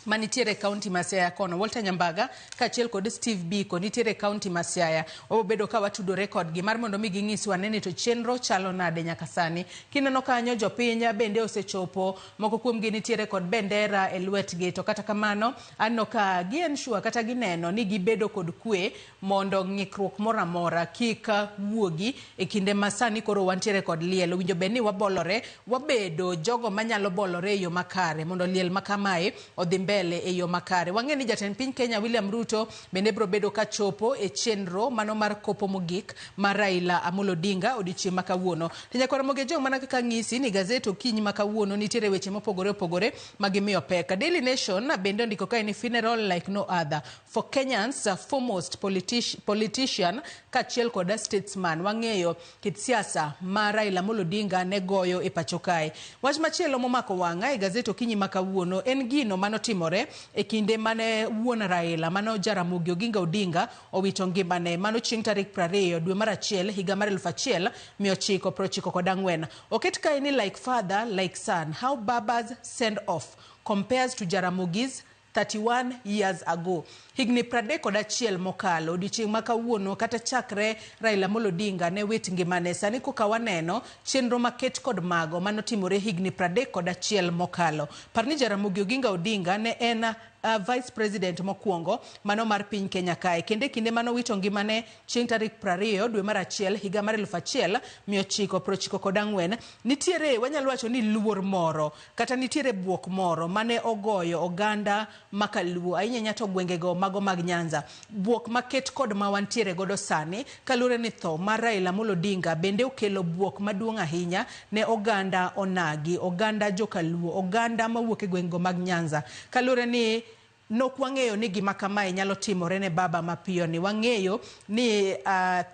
manitiere county ma Siaya kono. Walter Nyambaga kachiel kod Steve Biko nitiere county ma Siaya wabobedo ka watudore kod gi mar mondo mi ging'iswa nene to chenro chalo nade nyaka sani. Kineno kanyo jopiny bende osechopo, moko kuomgi nitiere kod bendera e lwetgi to kata kamano anno ka gien sure kata gineno ni gibedo kod kwe mondo ng'ikruok moro amora kik wuogi e kinde ma sani koro wantiere kod liel. Winjo be ni wabolore wabedo jogo manyalo bolore e yo makare mondo liel makamae odhi mbele e yo makare. Wang'eni jatend piny Kenya William Ruto bende brobedo ka chopo e chenro mano mar kopo mogik mar Raila Amolo Odinga odiochieng' ma kawuono. Nyakwara Mugiajong mana kaka ng'isi ni gazeto kiny ma kawuono nitiere weche mopogore magimiyo peka. Daily Nation bende ndiko kae ni funeral like no other for Kenyan's foremost politician kachiel kod statesman. Wang'eyo kit siasa mar Raila Amolo Odinga ne goyo e pacho kae. Wach machielo momako wang'a e gazeto kiny ma kawuono en gino manotimore e kinde mane wuon Raila mano Jaramogi Oginga Odinga owito ngimane mano chieng' tarik 20 dwe mar achiel higa mar 1994. Oket kae ni like father like son, how Baba's send off compares to Jaramogi's 31 years ago. Higni 31 mokalo odiochieng' ma kawuono kata chakre Raila Amolo Odinga ne wit ngimane sani koka waneno chenro maket kod mago manotimore higni 31 mokalo. Parni Jaramogi Oginga Odinga ne en vice president mokwongo mano mar piny Kenya kae kinde mano wito ngimane chieng' tarik 20 dwe mar achiel higa mar 1994. Nitiere wanyalo wacho ni luor moro kata nitiere buok moro mane ogoyo oganda makaluo ahinya to gwengego mago mag Nyanza, buok maket kod mawantiere godo sani kalure ni tho mar Raila Amolo Odinga bende okelo buok maduong' ahinya ne oganda onagi, oganda jokaluo, oganda mawuok e gwengego mag Nyanza kalure ni nok wang'eyo ni gima kamae nyalo timore ne baba mapiyo ni. Wang'eyo ni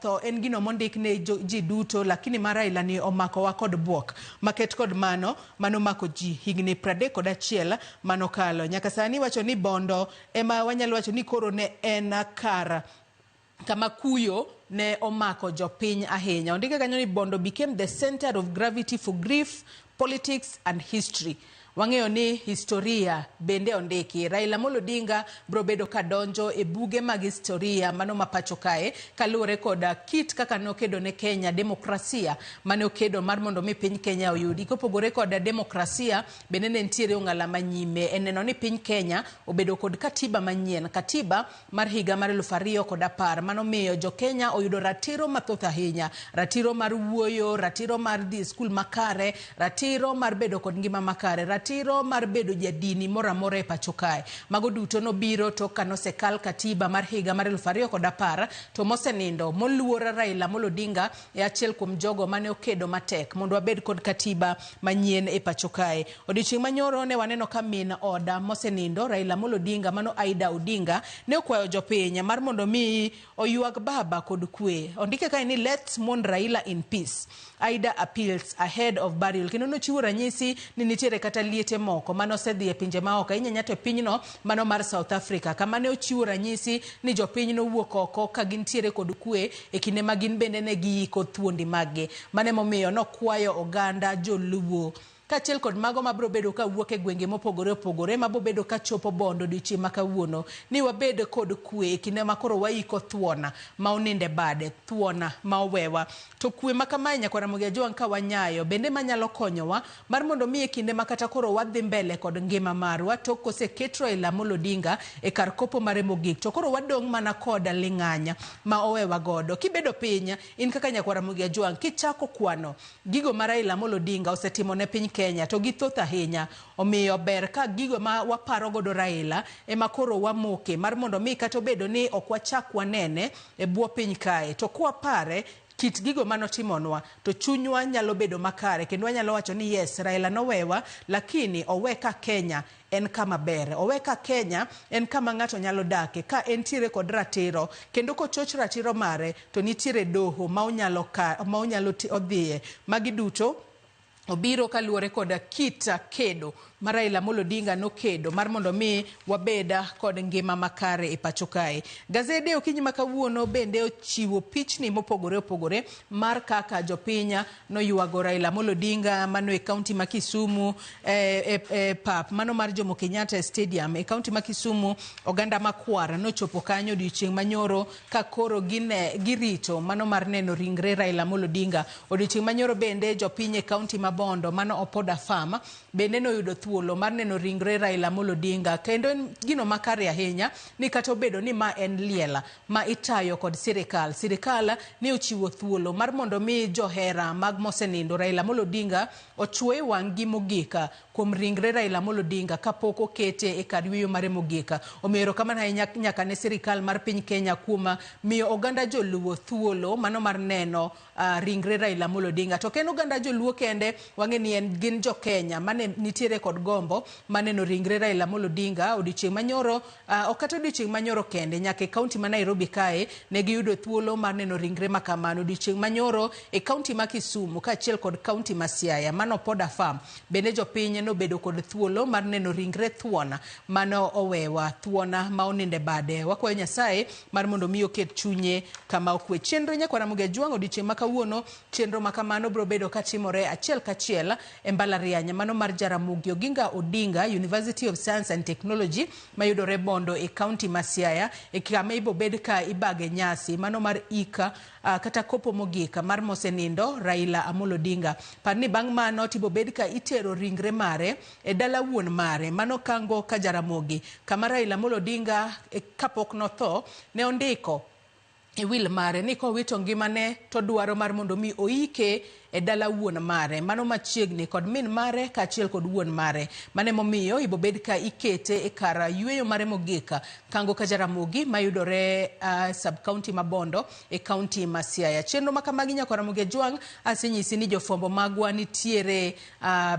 tho en gino mondik ne ji duto lakini mar Raila ni omako wa kod buok maket kod mano mako ji higni 31 mano kalo. Nyaka sani wacho ni Bondo ema wanyalo wacho ni koro ne en kar kama kuyo ne omako jopiny ahinya. Ondike kanyo ni Bondo became the center of gravity for grief, politics and history. Wang'eyo ni historia bende ondiki. Raila Amolo Odinga brobedo kadonjo e buge mag historia mano mapacho kae kalure koda kit kaka nokedo ne Kenya demokrasia mane okedo mar mondo mi piny Kenya oyudi. Kopogore koda demokrasia bende ne ntiere ong'ala manyime eneno ni piny Kenya obedo kod katiba manyien, katiba mar higa mar 2010 mano miyo jo Kenya oyudo ratiro mathoth ahinya, ratiro mar wuoyo, ratiro mar dhi skul makare, ratiro mar bedo kod ngima makare, ratiro mar bedo jadini moramora e pacho kae. Mago duto nobiro tok kanosekal katiba mar higa mar 2010 to mosenindo moluor Raila Amolo Odinga e achiel kuom jogo mane okedo matek mondo wabed kod katiba manyien e pacho kae. Odiochieng' manyoro ne waneno ka min oda mosenindo Raila Amolo Odinga mano Aida Odinga ne okwayo jopiny mar mondo mi oyuag baba kod kwe. Ondike kae ni let's mourn Raila in peace. Aida appeals ahead of burial. Kendo nochiwo ranyisi ni nitiere kata liete moko mano sedhi e pinje maoko inyanyato e pinyno mano mar South Africa kama ne ochiwo ranyisi ni jopiny no wuok oko ka gintiere kod kwe e kinde ma gin bende ne giiko thuondi maggi. Mane momiyo nokwayo oganda joluo kachiel kod mago mabro bedo ka wuok e gwenge mopogore opogore mabo bedo ka chopo bondo dichi makawuono ni wabed kod kwe kinde makoro waiko thuona ma oninde bade thuona ma owewa to kwe makamae nyakwara Mugia Jwang ka wanyayo bende manyalo konyowa mar mondo mi e kinde makata koro wadhi mbele kod ngima marwa to koseket Raila Amolo Odinga e kar kopo mare mogik to koro wadong mana koda linganya ma owewa godo kibedo pinya in kaka nyakwara Mugia Jwang kichako kwano gigo ma Raila Amolo Odinga osetimo ne piny Kenya to githoth ahinya omiyo ber ka gigo ma waparo godo Raila e makoro wamoke mar mondo mi kata obedo ni ok wachak wanene e bwo piny kae to kwa pare kit gigo manotimonwa to chunywa nyalo bedo makare kendo wanyalo wacho ni yes Raila nowewa lakini oweka Kenya en kama ber oweka Kenya en kama ng'ato nyalo dake ka entiere kod ratiro kendo kochoch ratiro mare to nitiere doho ma onyalo odhiye magi duto obiro kaluore koda kita kedo mar Raila Amolo Odinga no kedo mar mondo mi wabeda kod ngima makare e pacho kae. Gazede okinyi makawuono bende ochiwo pichni mopogore opogore mar kaka jopinya no yuago Raila Amolo Odinga mano e kaunti ma Kisumu pap mano mar Jomo Kenyatta Stadium e kaunti ma Kisumu oganda makwara no chopo kanyo odiochieng' manyoro ka koro girito mano mar neno ringre Raila Amolo Odinga. Odiochieng' manyoro bende jopiny e kaunti ma Bondo mano Opoda Farm bende no yudo thuolo mar neno ringre Raila Amolo Odinga kendo gino makare ahinya ni kata obedo ni ma en liela ma itayo kod sirikal ni ochiwo thuolo mar mondo mi johera mag mosenindo Raila Amolo Odinga ochwe wang'i mogika kuom ringre Raila Amolo Odinga kapok okete e kar yweyo mare mogika. Omero kama na nyaka ne sirikal mar piny Kenya kuoma miyo oganda joluo thuolo mano mar neno ringre Raila Amolo Odinga to kendo oganda joluo kende wang'e ni gin jo Kenya mane nitiere kod gombo maneno ringre Raila Amolo Odinga odiochieng' manyoro okata odiochieng' manyoro kende nyaka e kaunti ma Nairobi kae ne giyudo thuolo mar neno ringre makamano odiochieng' manyoro e kaunti ma Kisumu kaachiel kod kaunti ma Siaya mano Poda Farm bende jopiny nobedo kod thuolo mar neno ringre thuona mano owewa thuona ma oninde bade. Wakwayo Nyasaye mar mondo mi oket chunye kama okwe. Chenro nyakwara Mugia Jwang odiochieng' makawuono chenro makamano bro bedo katimore achiel kachiel e mbalariany mano mar Jaramogi Oginga Odinga University of Science and Technology mayudore Bondo e kaunti ma Siaya e kama ibo bed ka ibage nyasi mano mar ika kata kopo mogika mar mosenindo Raila Amolo Odinga. Parni bang' mano tibo bed ka itero ringre mare e dala wuon mare mano Kango ka Jaramogi kama Raila Amolo Odinga kapok no tho ne ondiko e will mare ni kowito ngimane to dwaro mar mondo mi oike e dala wuon mare mano machiegni kod min mare kaachiel kod wuon mare mane momiyo ibo bed ka ikete e kar yweyo mare mogika Kango ka Jaramogi mayudore sub county ma Bondo e county ma Siaya. Chenro makamagi nyakwara Mugia Jwang asenyisi ni jofombo magwa nitiere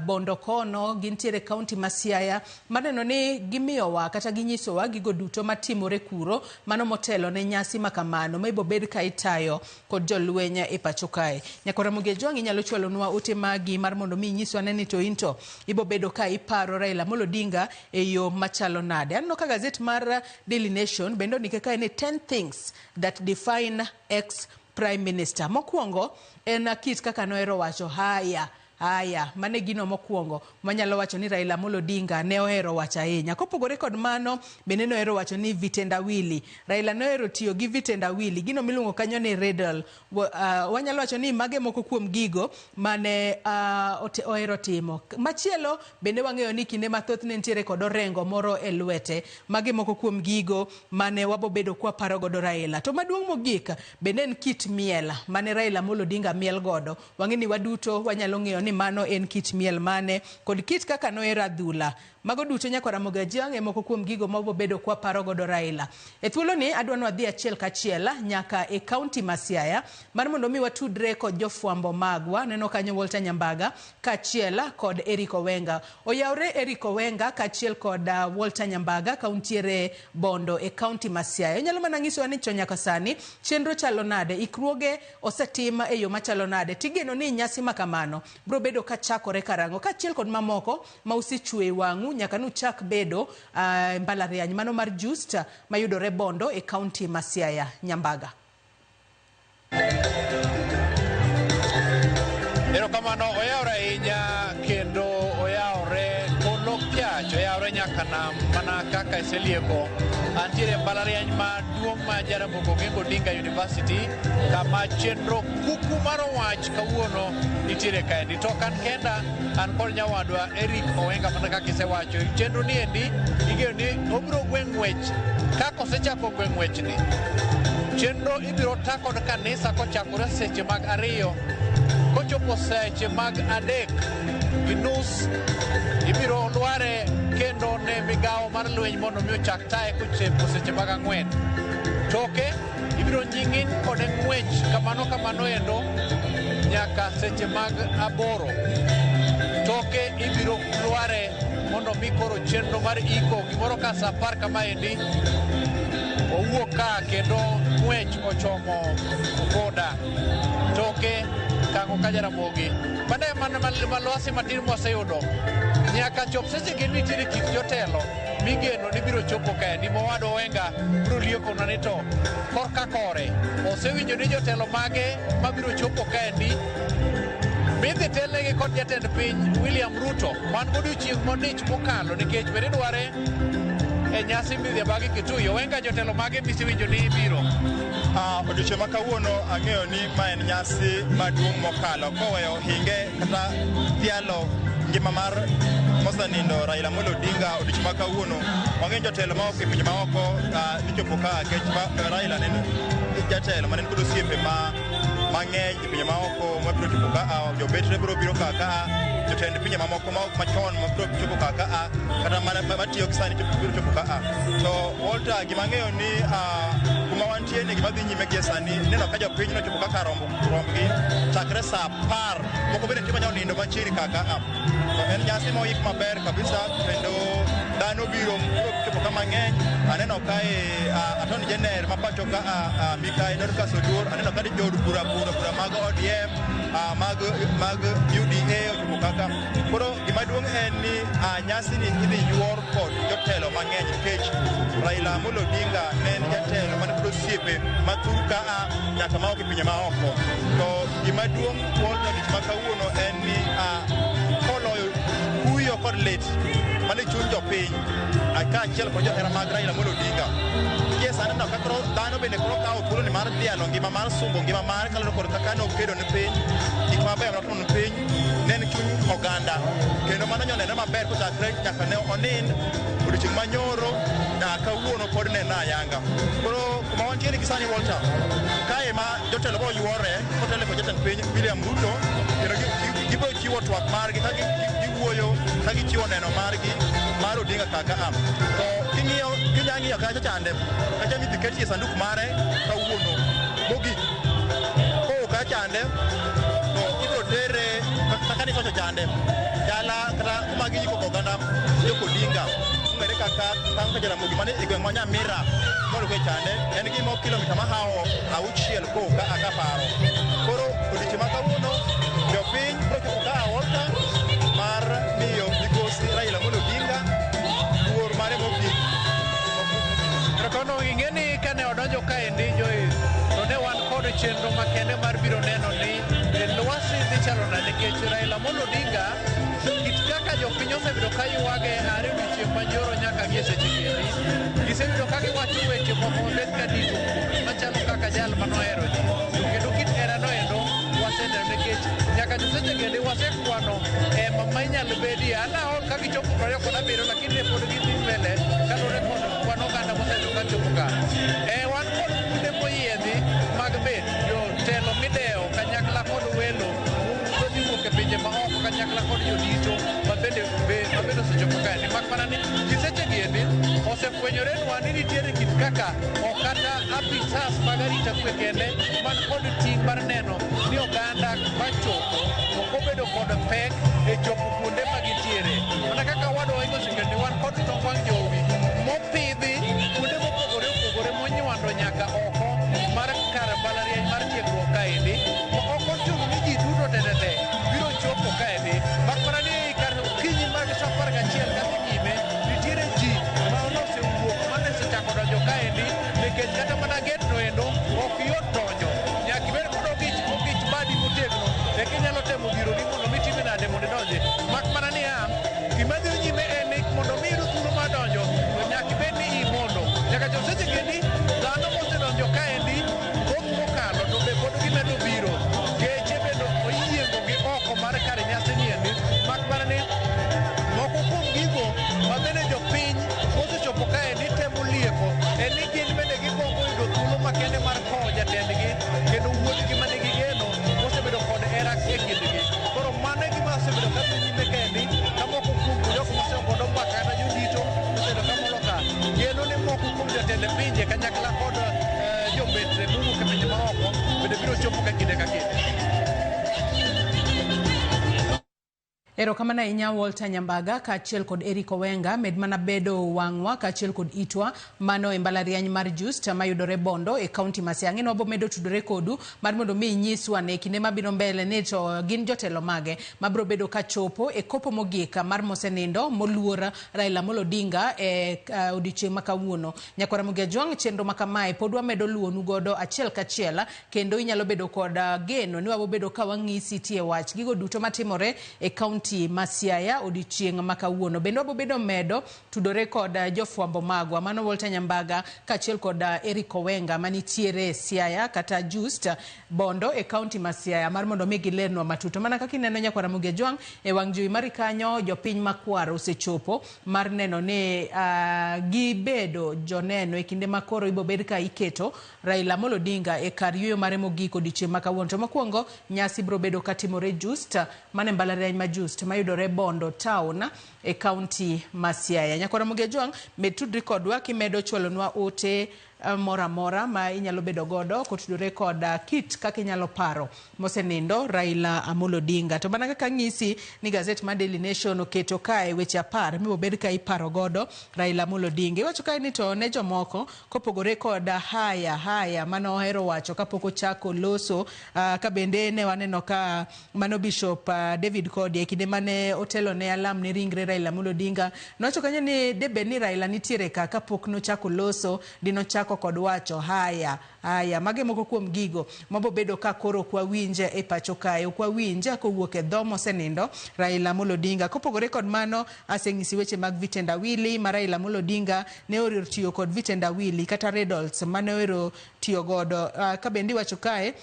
Bondo kono gintiere county ma Siaya maneno ni gimiyowa kata ginyisowa gigo duto matimore kuro mano motelo ne nyasi makamano ma ibo bed ka itayo kod jolwenya e pacho kae. Nyakwara Mugia Jwang inyalo chwalo nwa ote magi mar mondo mi nyiswa neni to into ibo bedo ka iparo Raila Amolo Odinga e yo machalo nade. Anno ka gazet mar Daily Nation bendo nikeka ni 10 things that define ex Prime Minister. Mokwongo en kit kaka noero wacho haya mane gino mokwongo manyalo wacho ni Raila Amolo Odinga ne ohero wacho ahinya. Kopogore kod mano bende noero wacho ni vitendawili. Raila noero tiyo gi vitendawili gino miluongo kanyo ni riddle. Wanyalo wacho ni mage moko kuom gigo mane ohero timo. Machielo bende wang'eyo ni kinde mathoth ne ntiere kod orengo moro e lwete. Mage moko kuom gigo mane wabo bedo kwa paro godo Raila. To maduong' mogik bende en kit miel mane Raila Amolo Odinga miel godo. Wang'e ni waduto wanyalo ng'eyo ni mano en kit miel mane kod kit kaka noero adhula. Mago duto nyaka Ramogi Ajiang' moko kuom gigo ma bedo kwa paro godo Raila. E thuolo ni adwa no adhi achiel kachiel nyaka e kaunti ma Siaya mar mondo mi watudre kod jofwambo magwa. Neno kanyo Walter Nyambaga kachiel kod Eric Owenga. Oyawre Eric Owenga kachiel kod Walter Nyambaga kauntiere Bondo e kaunti ma Siaya. Nyalo mana nyiso ni nyaka sani chenro chalo nade, ikruoge osetim e yo machalo nade, tigeno ni nyasi makamano bro bedo ka chakore karango kachiel kod mamoko ma usichwe wangu nyaka nuchak bedo mbalariany mano mar Just mayudore Bondo e kaunti ma Siaya. Nyambaga. Erokamano oyawre ahinya kendo oyawre kolokpiach oyawre nyaka nam mana kaka iselieko antiere mbalariany maduong' ma Jaramogi Oginga Odinga University kama chenro kuku mar wach kawuono nitiere kaendi. To kan kenda an kod nyawadwa Eric Owenga mana kaka isewacho chenro ni endi igeno ni obiro gweng' wech kaka osechako gweng' wech ni. Chenro ibiro ta kod kanisa kochakore seche mag 2 kochopo seche mag 3:30 ibiro lware kendo ne migawo mar lweny mondo mi ochak tae kochopo seche mag 4. Toke ibiro nying'in kod ng'wech kamano endo nyaka seche mag 8. Toke ibiro lware mondo mi koro chenro mar iko gimoro ka sa 10 kamaendi owuok ka kendo ng'wech ochomo boda. Toke kango ka Jaramogi bende malwasi matin mwaseyudo nyaka chop seche gi nitiere kit jotelo migeno ni biro chopo kaendi. Mowado Owenga biro lieko na ni to korka kore osewinjo ni jotelo mage mabiro chopo kaendi midhi telnegi kod jatend piny William Ruto man godiochieng' modich mokalo nikech bende dware e nyasi midhiambagi Kitui. Owenga jotelo mage misewinjo ni biro? Odiochieng' ma kawuono ang'eyo ni ma en nyasi maduong' mokalo koweyo hinge kata thialo ngima mar mosenindo Raila Amolo Odinga. Odiochieng' ma kawuono wang'eyo jotelo ma ok e pinje maoko nichopo ka kech Raila ne jatelo ma ne kod osiepe mang'eny e pinje maoko mabiro chopo ka jobetre biro ka jotend pinje mamoko machon mabiro chopo ka kata matiyo kisani biro chopo ka. To Walter gimang'eyo ni kuma wantie ni gima dhi nyime gi sani neno ka jopiny nochopo kaka rombgi chakre sa 10 moko bende timo nyonindo machiegni kaka en nyasi moik maber kabisa kendo dhano biro chopo ka mang'eny. Aneno kae Attorney General ma pacho ka Mikayi Dorcas Oduor, aneno ka jod bura mag ODM mag UDA ochopo kaka. Koro gimaduong' en ni nyasi ni idhi yuor kod jotelo mang'eny nikech Raila Amolo Odinga ne en jatelo mane kod osiepe mathur ka nyaka maok e pinje maoko. To gimaduong' Walter odiochieng' ma kawuono en ni koloyo kuyo kod lit mane chuny jopiny kaachiel kod johera mag Raila Amolo Odinga. Yes, aneno ka koro dhano bende koro kawo thuolo ni mar dhialo ngima mar sumbo ngima mar kaloro kod kaka nokedo ni piny gik maber notimo ni piny ne en chuny oganda kendo mano nyonene maber kochakre nyaka ne onind odiochieng' manyoro kawuono pod ne ayanga. Koro kuma wantiere gi sani Walter kae ma jotelo bo yuore kotelo kod jatend piny William Ruto kendo gibiro chiwo twak margi ka giwuoyo ka gichiwo neno margi mar Odinga kaka to king'iyo kacha chande kacha midhi ket e sanduk mare kawuono mogik kowo kacha chande to ibiro tere kaka ni kocha chande dala kata kuma giyiko oganda joko Odinga ong'ere kaka Jaramogi mane e gweng' ma Nyamira mondo kwe chande en gi mo kilomita mahawo 6 kowo ka paro. Koro odiochieng' ma kawuono jopiny biro chopo ka Walter mar miyo migosi Raila Amolo Odinga luor mare mogik. Kono ing'eni kane odonjo kaendi Joyce to ne wan kod chenro makende mar biro neno ni lwasi dhi chalo nade nikech Raila Amolo Odinga kit kaka jopiny osebedo ka ywage are odiochieng' manyoro nyaka gi seche kiendi gisebedo ka giwacho weche moko bet ka dito machalo kaka jal manohero ji kendo kit herano endo waseneno nikech nyaka seche kiendi wasekwano ma inyalo bedie anaol ka gichopo 27 lakini ne pod gidhi mbele kalore kod kwan oganda mosebedo ka chopo ka. Wan kod kuonde moyiedhi mag bet jotelo midewo kanyakla kod welo mowuok e pinje maoko kod jodito mabende osechopo kae ni mak mana ni giseche giendi osefwenyorenwa ni nitiere kit kaka okata apisas mag arita kwe kende man kod ting' mar neno ni oganda machopo okobedo kod pek e chopo kuonde ma gintiere. Mana kaka wadwa igosikendi wan kod tong wang' jowi mopidhi kuonde mopogore opogore monywando nyaka oko mar kar mbalariany mar tiegruok kaendi ma ok ochuno ni ji duto tete biro chopo kaendi mak mana ni kar okinyi mag saa 11 kadhi nyime nitiere ji ma osewuok mane sechako donjo kaendi nikech kata mana gedno endo ok yot donjo, nyaka ibed kod ogich badi motegno eka inyalo temo biro ni mondo mi time nade mondo idonje. Mak mana ni gima dhi nyime en ni mondo mi iyud thuolo mar donjo to nyaka ibed ni imondo nyaka chop seche kendi dhano mosedonjo kaendi thoth mokalo to be pod gimedo biro, geche bende oyiengo gi oko mar kar nyasi niendi. Mak mana ni moko kuom gigo ma bende jopiny mosechopo kaendi temo lieko en ni gin bende gigombo yudo thuolo makende mar kowo jatendgi kendo wuodhgi mane gigeno mosebedo kod hera e kindgi. Koro mano e gima osebedo ka dhi nyime kendi ka moko kuom jok mosegodo mbaka kata jodito osebedo ka molo ka geno ni moko kuom jotend pinje kanyakla kod jobetre mowuok e pinje maoko bende biro chopo ka kinde ka kinde. Erokamano ahinya Walter Nyambaga kaachiel kod Eric Owenga med mana bedo wang'wa kaachiel kod itwa mano e mbalariany mar Just mayudore Bondo e kaunti ma Siaya. Ng'eno wabo medo tudore kodu mar mondo mi nyiswa ne kinde mabiro mbele ni to gin jotelo mage mabiro bedo ka chopo e kopo mogik mar mosenindo moluor Raila Amolo Odinga e odiochieng' ma kawuono. Nyakwara Mugejwang' chenro makamae pod wamedo luonu godo achiel kachiel kendo inyalo bedo kod geno ni wabo bedo ka wang'isi tie wach gigo duto matimore e kaunti ma Siaya odiochieng' ma kawuono. Bende wabo bedo medo tudore kod jofwambo magwa mano Walter Nyambaga kaachiel kod Eric Owenga manitiere Siaya kata Just Bondo e kaunti ma Siaya mar mondo mi gilernwa matuto. Mana kaka ineno Nyakwara Mugejwang' e wang' jowi mari kanyo jopiny makwar osechopo mar neno ni gibedo joneno e kinde makoro ibo bed ka iketo Raila Amolo Odinga e kar yueyo mare mogik odiochieng' ma kawuono. To mokwongo nyasi biro bedo katimore Just mane mbalariany ma Just mayudore Bondo town e kaunti ma Siaya. Nyakwara Mugejwang' med tudri kodwa kimedo chwalonwa ote mora mora ma inyalo bedo godo kotudore kod kit kaka inyalo paro mosenindo Raila Amolo Odinga. To bana kaka ng'isi ni gazet ma Daily Nation oketo kae weche 10 mibo bed ka iparo godo Raila Amolo Odinga. Iwacho kae ni to ne jomoko kopogore kod haya mano ohero wacho kapok ochako loso ka bende ne waneno ka mano Bishop David Kodie kinde mane otelo ne alam ni ringre Raila Amolo Odinga nowacho kanyo ni debe ni Raila nitiere ka kapok nochako loso dino chako kod wacho haya mage moko kuom gigo mabo bedo ka koro kwa winje e pacho kae kwa winje kowuok e dhomo senindo Raila Amolo Odinga. Kopogore kod mano aseng'isi weche mag vitendawili ma Raila Amolo Odinga ne oriro tiyo kod vitendawili kata redolts mane oriro tiyo godo ka bendi wacho kae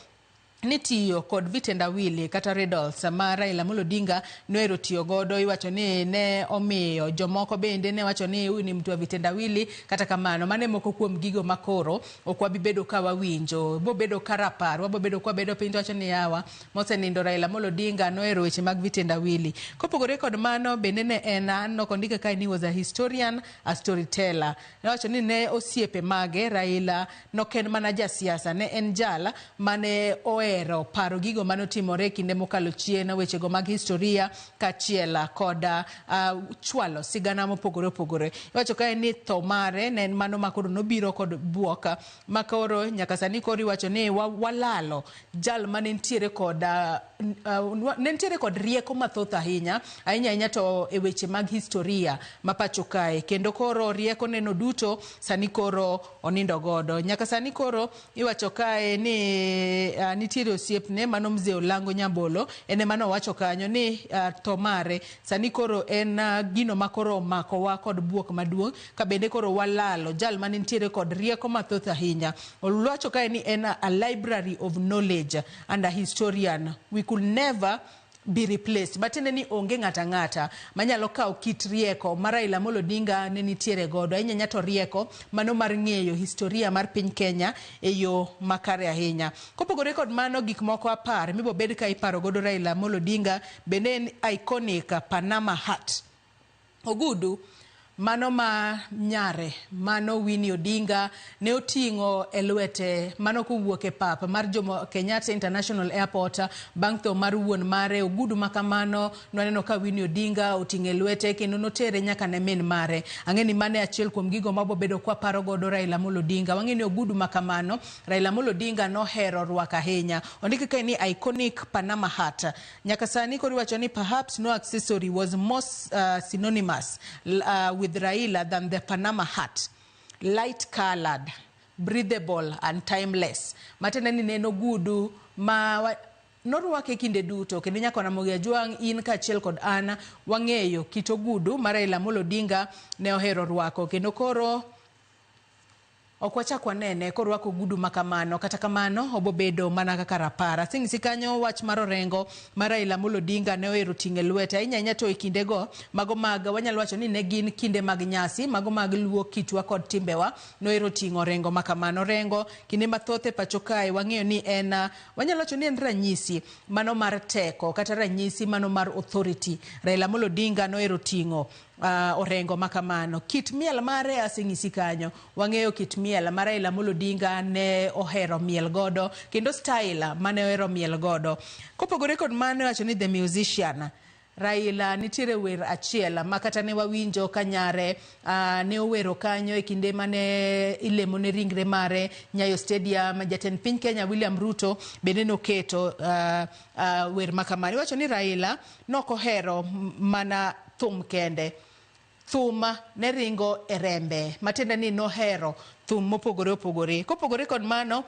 ni tiyo kod vitendawili kata redolls ma Raila Amolo Odinga noero tiyo godo. Iwacho ni ne omiyo jomoko bende ne wacho ni huyu ni mtu wa vitendawili kata kamano mane moko kuom gigo makoro okwa bibedo ka wawinjo bo bedo karapar wabo bedo kwa bedo piny wacho ni yawa mosenindo Raila Amolo Odinga noero weche mag vitendawili. Kopogore kod mano bende ne en nokondika kai ni was a historian, a storyteller. Ne wacho ni ne osiepe mage Raila noken mana jasiasa, ne en jala mane paro gigo manotimore kinde mokalo chien weche go mag historia kachiela koda chwalo sigana mopogore opogore. Iwacho kae ni tho mare ne en mano makoro nobiro kod buoka makoro nyaka sani koro iwacho ni walalo jal mane ntiere kod rieko mathoth ahinya to e weche mag historia mapacho kae kendo koro rieko neno duto sani koro onindo godo. Nyaka sani koro iwacho kae ni nitiere osiepne mano Mzee Olango Nyambolo ene mano wacho kanyo ni to mare sani koro en gino makoro makowa kod buok maduong' ka bende koro walalo jal mane ntiere kod rieko mathoth ahinya. Oluwacho kae ni en a library of knowledge and a historian. We could never be replaced. Batende ni onge ng'ata manyalo kawo kit rieko mar Raila Amolo Odinga ne nitiere godo. Inyanya to rieko mano mar ng'eyo historia mar piny Kenya e yo makare ahinya. Kopogore kod mano, gik moko apar mibo bed ka iparo godo Raila Amolo Odinga bende en iconic Panama hat. Ogudu mano ma nyare, mano Winnie Odinga ne oting'o e lwete, mano kowuok e pap mar Jomo Kenyatta International Airport bang' tho mar wuon mare. Ogudu makamano nwaneno ka Winnie Odinga oting'o e lwete kendo notere nyaka ne min mare. Ang'eni mane achiel kuom gigo mabo bedo kwa paro godo Raila Amolo Odinga. Wang'eni ogudu makamano Raila Amolo Odinga nohero rwako ahinya. Ondiki ka ni iconic Panama hat. Nyaka sani koro iwacho ni perhaps no accessory was more synonymous with Raila than the Panama hat. Light colored, breathable and timeless. Matene ni neno gudu ma norwake kinde duto kendo nyaka Ramogi Ajwang' in kaachiel kod an wang'eyo kit ogudu mar Raila Amolo Odinga ne ohero rwako kendo koro ok wachak wanene korwako ogudu makamano. Kata kamano obobedo mana kaka rapara. Sing'isi kanyo wach mar orengo mar Raila Amolo Odinga ne ohero ting'e lwete ahinya to e kindego mago mag wanyalo wacho ni ne gin kinde mag nyasi, mago mag luo kitwa kod timbewa. Nohero ting'o rengo makamano. Rengo kinde mathoth e pacho kae wang'eyo ni en wanyalo wacho ni en ranyisi mano mar teko kata ranyisi mano mar authority. Raila Amolo Odinga nohero ting'o orengo makamano. Kit miel mare asing'isi kanyo wang'eyo kit miel mar Raila Amolo Odinga ne ohero miel godo kendo style mane ohero miel godo. Kopogore kod mano wacho ni the musician Raila nitiere wer achiel makata ne wawinjo kanyare ne owero kanyo e kinde mane ilemo ne ringre mare Nyayo Stadium. Jatend piny Kenya William Ruto bende noketo wer makamano. Wacho ni Raila nokohero mana thum kende, thum ne ringo e rembe, matende ni nohero thum mopogore opogore. Kopogore kod mano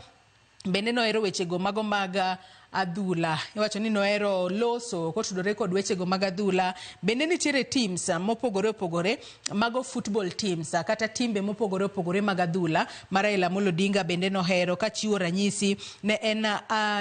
bende nohero wechego mago mag adhula. Iwacho ni nohero loso kotudore kod wechego mag adhula. Bende nitiere teams mopogore opogore mago football teams kata timbe mopogore opogore mag adhula mar Raila Amolo Odinga bende nohero kachiwo ranyisi ne en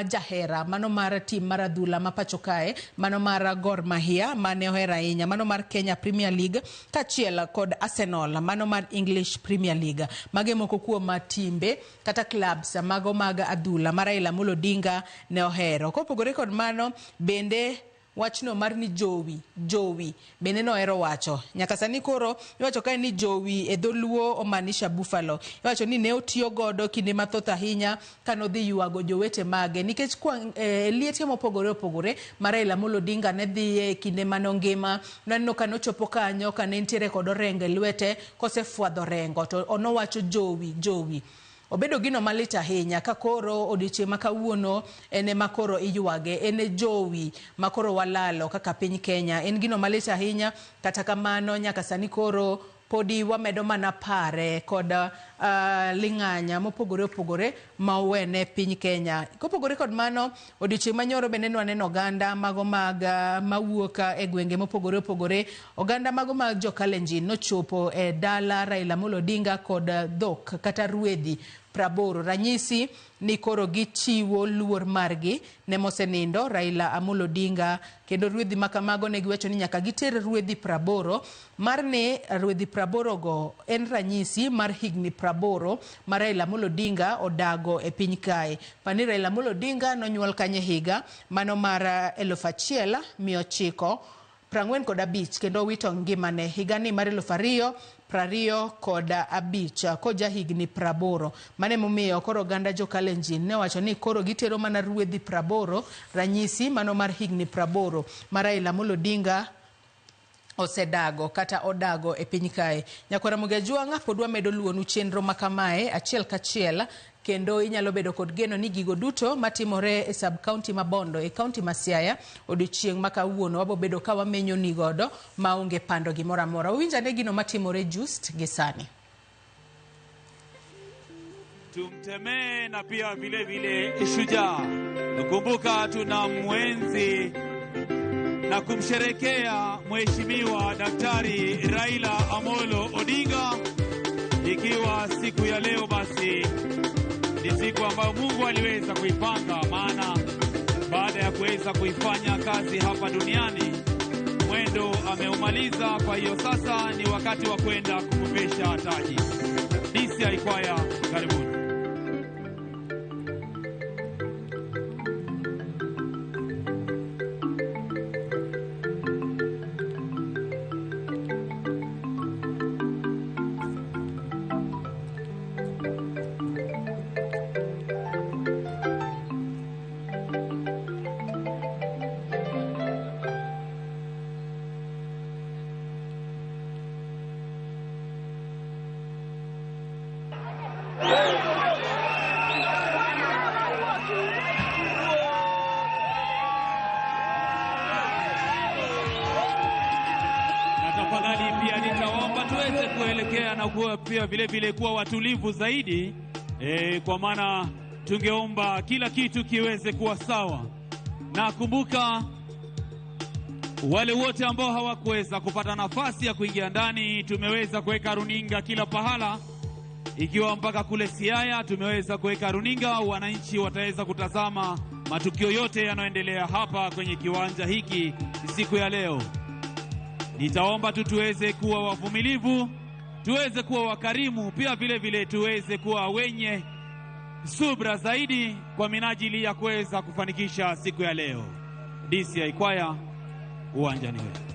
jahera mano mar tim mar adhula ma pacho kae, mano mar Gor Mahia mane ohero ahinya, mano mar Kenya Premier League kachiel kod Arsenal mano mar English Premier League. Mage moko kuom timbe kata clubs mago mag adhula mar Raila Amolo Odinga ne ohero. Kopogore kod mano bende wachno mar ni jowi bende nohero wacho. Nyaka sani koro iwacho kae ni jowi e dholuo omanisha buffalo. Iwacho ni ne otiyo godo kinde mathoth ahinya kanodhi yuago jowete mage nikech liete mopogore opogore mar Raila Amolo Odinga ne dhi kinde manongima. Naneno kanochopo kanyo kane nitiere kod orengo e lwete kosefwadho rengo to onowacho jowi. Obedo gino malit ahinya ka koro odiochieng' makawuono ene makoro iyuage, ene jowi makoro walalo kaka piny Kenya. En gino malit ahinya, kata kamano nyaka sani koro podi wamedo mana pare kod ling'anya mopogore opogore ma owene piny Kenya. Kopogore kod mano odiochieng' manyoro bende nwaneno oganda mago mag mawuok e gwenge mopogore opogore. Oganda mago mag Jo-Kalenjin nochopo e dala Raila Amolo Odinga kod dhok kata rwedhi 80. Ranyisi ni koro gichiwo luor margi ne mosenindo Raila Amolo Odinga kendo rwedhi makamago ne giwacho ni nyaka giter rwedhi 80 mar ne rwedhi 80 go en ranyisi mar higni 80 mar Raila Amolo Odinga odago e piny kae. Pani Raila Amolo Odinga nonyuol kanye higa mano mar 1945 kendo wito ngimane higani mar 2025 koja higni 80. Mane momiyo koro oganda Jo-Kalenjin ne wacho ni koro gitero mana rwedhi 80 ranyisi mano mar higni 80 mar Raila Amolo Odinga osedago kata odago e piny kae. Nyakwara Ramogi Ajwang' podwa medo luonu chenro makamae achiel kachiel kendo inyalo bedo kod geno ni gigo duto matimore e sub county ma Bondo e county ma Siaya odiochieng' makawuono wabo bedo ka wamenyo ni godo maonge pando gimoro amora. Uwinjane gino matimore just gisani. Tumtemee na pia vile vile shujaa. Nakumbuka tuna mwenzi na kumsherekea Mheshimiwa Daktari Raila Amolo Odinga, ikiwa siku ya leo basi ni siku ambayo Mungu aliweza kuipanga, maana baada ya kuweza kuifanya kazi hapa duniani. Mwendo ameumaliza, kwa hiyo sasa ni wakati wa kwenda kupepesha taji. DCI Kwaya, karibuni. Pia nitaomba tuweze kuelekea na kuwa pia vile kuwa watulivu zaidi, kwa maana tungeomba kila kitu kiweze kuwa sawa. Na kumbuka wale wote ambao hawakuweza kupata nafasi ya kuingia ndani, tumeweza kuweka runinga kila pahala, ikiwa mpaka kule Siaya tumeweza kuweka runinga. Wananchi wataweza kutazama matukio yote yanayoendelea hapa kwenye kiwanja hiki siku ya leo. Nitaomba tu tuweze kuwa wavumilivu, tuweze kuwa wakarimu, pia vile tuweze kuwa wenye subra zaidi kwa minajili ya kuweza kufanikisha siku ya leo. DCI Kwaya, uwanjani wewe.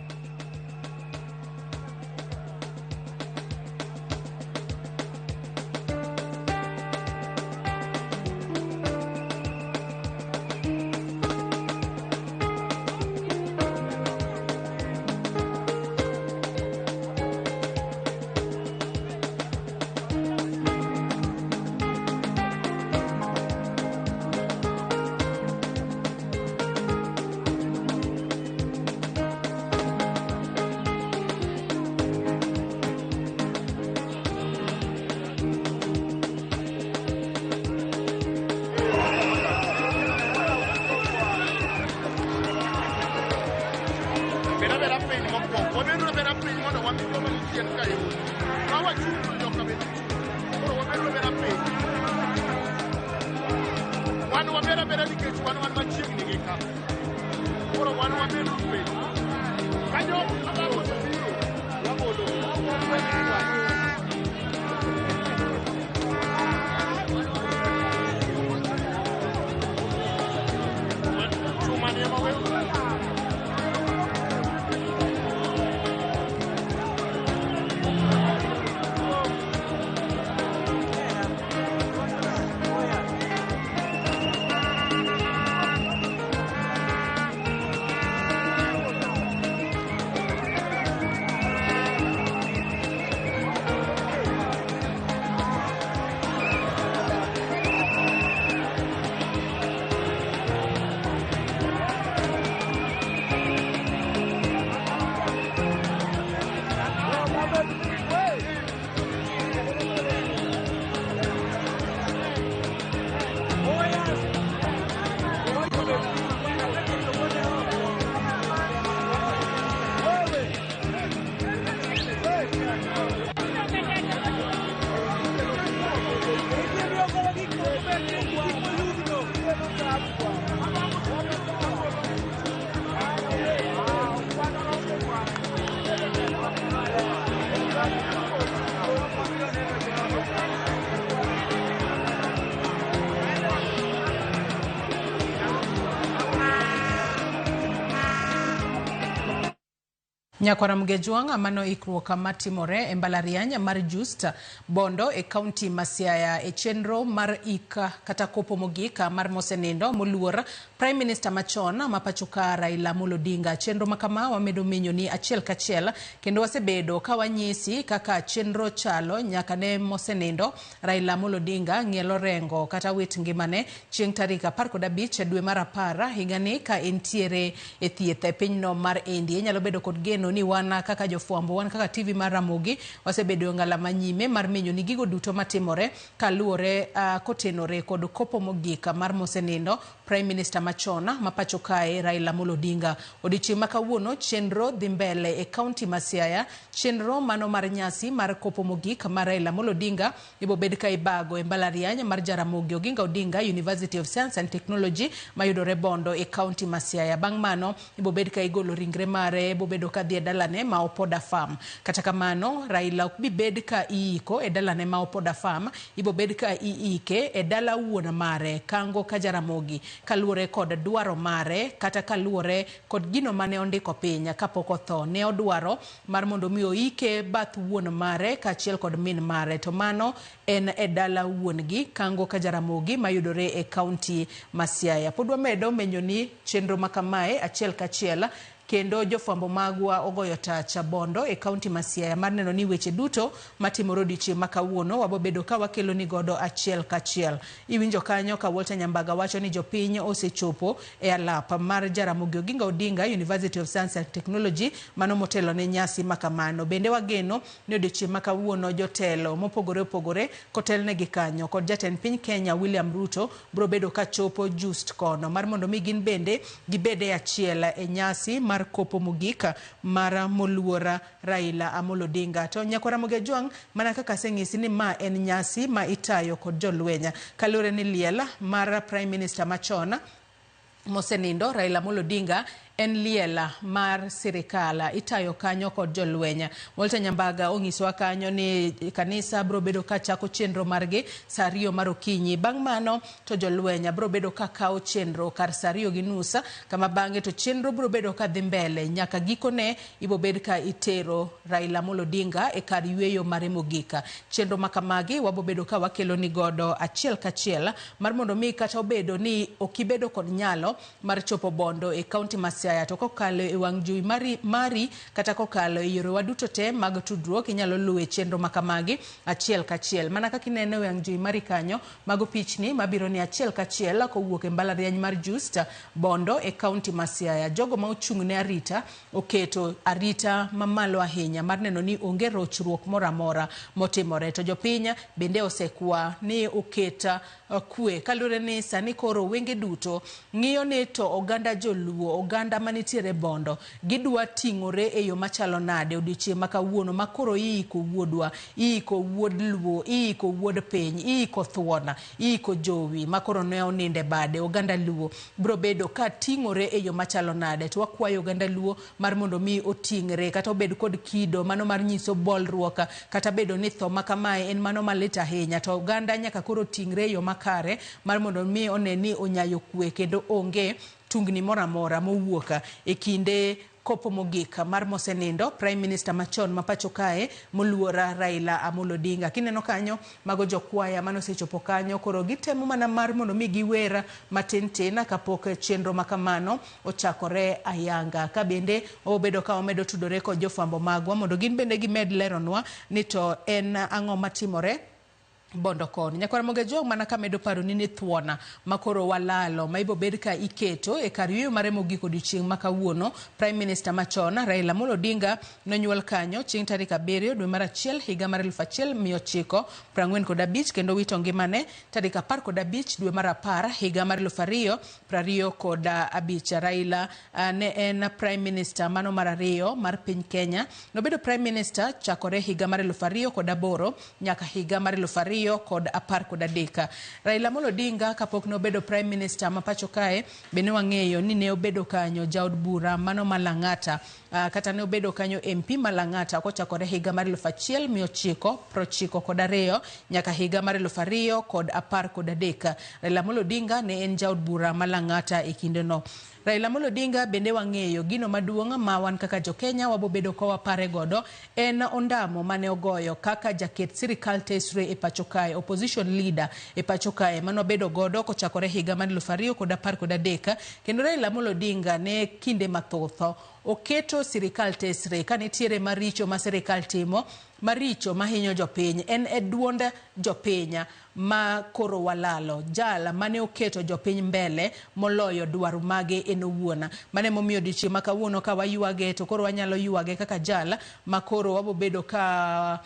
Nyakwara Mgejuang amano ikruok matimore e mbalariany mar Just Bondo e kaunti ma Siaya e chenro mar kata kopo mogik mar mosenindo moluor Prime Minister machon ma pachoka Raila Amolo Odinga. Chenro makama wamedo menyo ni achiel kachiel kendo wasebedo ka wanyisi kaka chenro chalo nyaka ne mosenindo Raila Amolo Odinga ng'ielo rengo kata wit ngimane chieng' tarik 15 dwe mar 10 higani ka entiere e thieth e pinyno mar India. Nyalo bedo kod geno waneno ni wan kaka jofuambo, wan kaka TV mar Ramogi wasebedo ngala manyime mar menyo ni gigo duto matimore kaluore kotenore kod kopo mogika mar mosenindo Prime Minister machona mapacho kae Raila Amolo Odinga. Odiochieng' makawuono chenro dhi mbele e kaunti ma Siaya. Chenro mano mar nyasi mar kopo mogik mar Raila Amolo Odinga ibo bed ka ibago e mbalariany mar Jaramogi Oginga Odinga University of Science and Technology mayudore Bondo e kaunti ma Siaya. Bang' mano ibo bed ka igolo ringre mare, ibo bedo ka dhi e dalane ma Opoda Farm. Kata kamano Raila ok bi bed ka iiko e dalane ma Opoda Farm, ibo bed ka iike e dala wuon mare Kango ka Jaramogi kaluore kod dwaro mare kata kaluore kod gino mane ondiko piny kapok otho. Ne odwaro mar mondo mi oike bath wuon mare kaachiel kod min mare, to mano en e dala wuon gi Kango ka Jaramogi mayudore e kaunti ma Siaya. Pod wamedo menyo ni chenro makamae achiel kachiel kendo jofwambo magwa ogoyo tacha Bondo e kaunti ma Siaya mar neno ni weche duto matimore odiochieng' makawuono wabobedo ka wakelo ni godo achiel kachiel. Iwinjo kanyo ka Walter Nyambaga wacho ni jopiny osechopo e alap mar Jaramogi Oginga Odinga University of Science and Technology mano motelo ne nyasi makamano. Bende wageno ni odiochieng' makawuono jotelo mopogore opogore kotelne gi kanyo kod jatend piny Kenya William Ruto bro bedo ka chopo just kono mar mondo mi gin bende gibede achiel e nyasi mar kopo mogika mar moluora Raila Amolo Odinga. To nyakora Mogi Ajwang' mana kaka seng'isi ni ma en nyasi ma itayo kod jolwenya kalure ni liel mar Prime Minister machona mosenindo Raila Amolo Odinga en liela mar sirikala itayo kanyo kod jolwenya. Walter Nyambaga onyisowa kanyo ni kanisa bro bedo ka chako chenro margi saa 2 mar okinyi. Bang' mano to jolwenya bro bedo ka kao chenro kar saa 2:30 kama bang'e to chenro bro bedo ka dhi mbele nyaka gikone ibo bed ka itero Raila Amolo Odinga e kar yweyo mare mogika. Chenro makamagi wabo bedo ka wakelo ni godo achiel kachiel mar mondo mi kata obedo ni okibedo kod nyalo mar chopo Bondo e kaunti ma Siaya to kokalo e wang' jowi mari kata kokalo e yore waduto te mag tudruok inyalo luwe chenro makamagi achiel kachiel. Mana kaka ineno e wang' jowi mari kanyo mago pichni mabiro ni achiel kachiel kowuok e mbalariany mar Just Bondo e kaunti ma Siaya. Jogo ma ochung' ne arita oketo arita mamalo ahinya mar neno ni onge rochruok moramora motimore. To jopiny bende osekwa ni oketa kwe kalure ni sani koro wenge duto ng'iyo ni to oganda joluo oganda manitiere Bondo gidwa ting'ore e yo machalo nade odiochieng' makawuono makoro iiko wuodwa, iiko wuod luo, iiko wuod piny, iiko thuona, iiko jowi makoro ne oninde bade. Oganda luo bro bedo ka ting'ore e yo machalo nade, to wakwayo oganda luo mar mondo mi oting're kata obed kod kido mano mar nyiso bolruok kata bedo ni tho makamae en mano malit ahinya, to oganda nyaka koro ting're e yo makare mar mondo mi oneni onyayo kwe kendo onge tungni moramora mowuoka e kinde kopo mogika mar mosenindo Prime Minister machon mapacho kae moluora Raila Amolo Odinga. Kineno kanyo mago jokwaya mano sechopo kanyo koro gitemo mana mar mondo mi giwera matin kapok chenro makamano ochakore ayanga. Ka bende obedo ka omedo tudore kod jofwambo magwa mondo gin bende gimed leronwa ni to en ang'o matimore Bondo koni. Nyakora Mogi Ajwang' mana kamedo paro ni thuona makoro walalo maibo bed ka iketo e kar yweyo mare mogik odiochieng' makawuono. Prime Minister machona Raila Amolo Odinga nonyuol kanyo chieng' tarik 7 dwe mar 1 higa mar 1945 kendo wito ngimane tarik 15 dwe mar 10 higa mar 2025. Raila ne en Prime Minister mano mar 2 mar piny Kenya. Nobedo Prime Minister chakore higa mar 2008 nyaka higa mar 2013. Raila Amolo Odinga kapok nobedo Prime Minister mapacho kae bende wang'eyo ni ne obedo kanyo jaod bura mano Malang'ata kata ne obedo kanyo MP Malang'ata kochakore higa mar 1992 nyaka higa mar 2013. Raila Amolo Odinga ne en jaod bura Malang'ata e kindeno. Raila Amolo Odinga bende wang'eyo gino maduong' ma wan kaka jo Kenya wabo bedo ko wapare godo en ondamo mane ogoyo kaka jaket sirikal tesre e pacho kae, opposition leader e pacho kae mano bedo godo kochakore higa mar 2013 kendo Raila Amolo Odinga ne kinde mathotho oketo sirikal tesre kanitiere maricho ma sirikal timo maricho mahinyo jopiny en eduonda jopiny ma koro walalo jala mane oketo jopiny mbele moloyo dwaro mage en owuona mane momiyo dichieng' ma kawuono ka wayuage to koro wanyalo yuage kaka jala ma koro wabobedo ka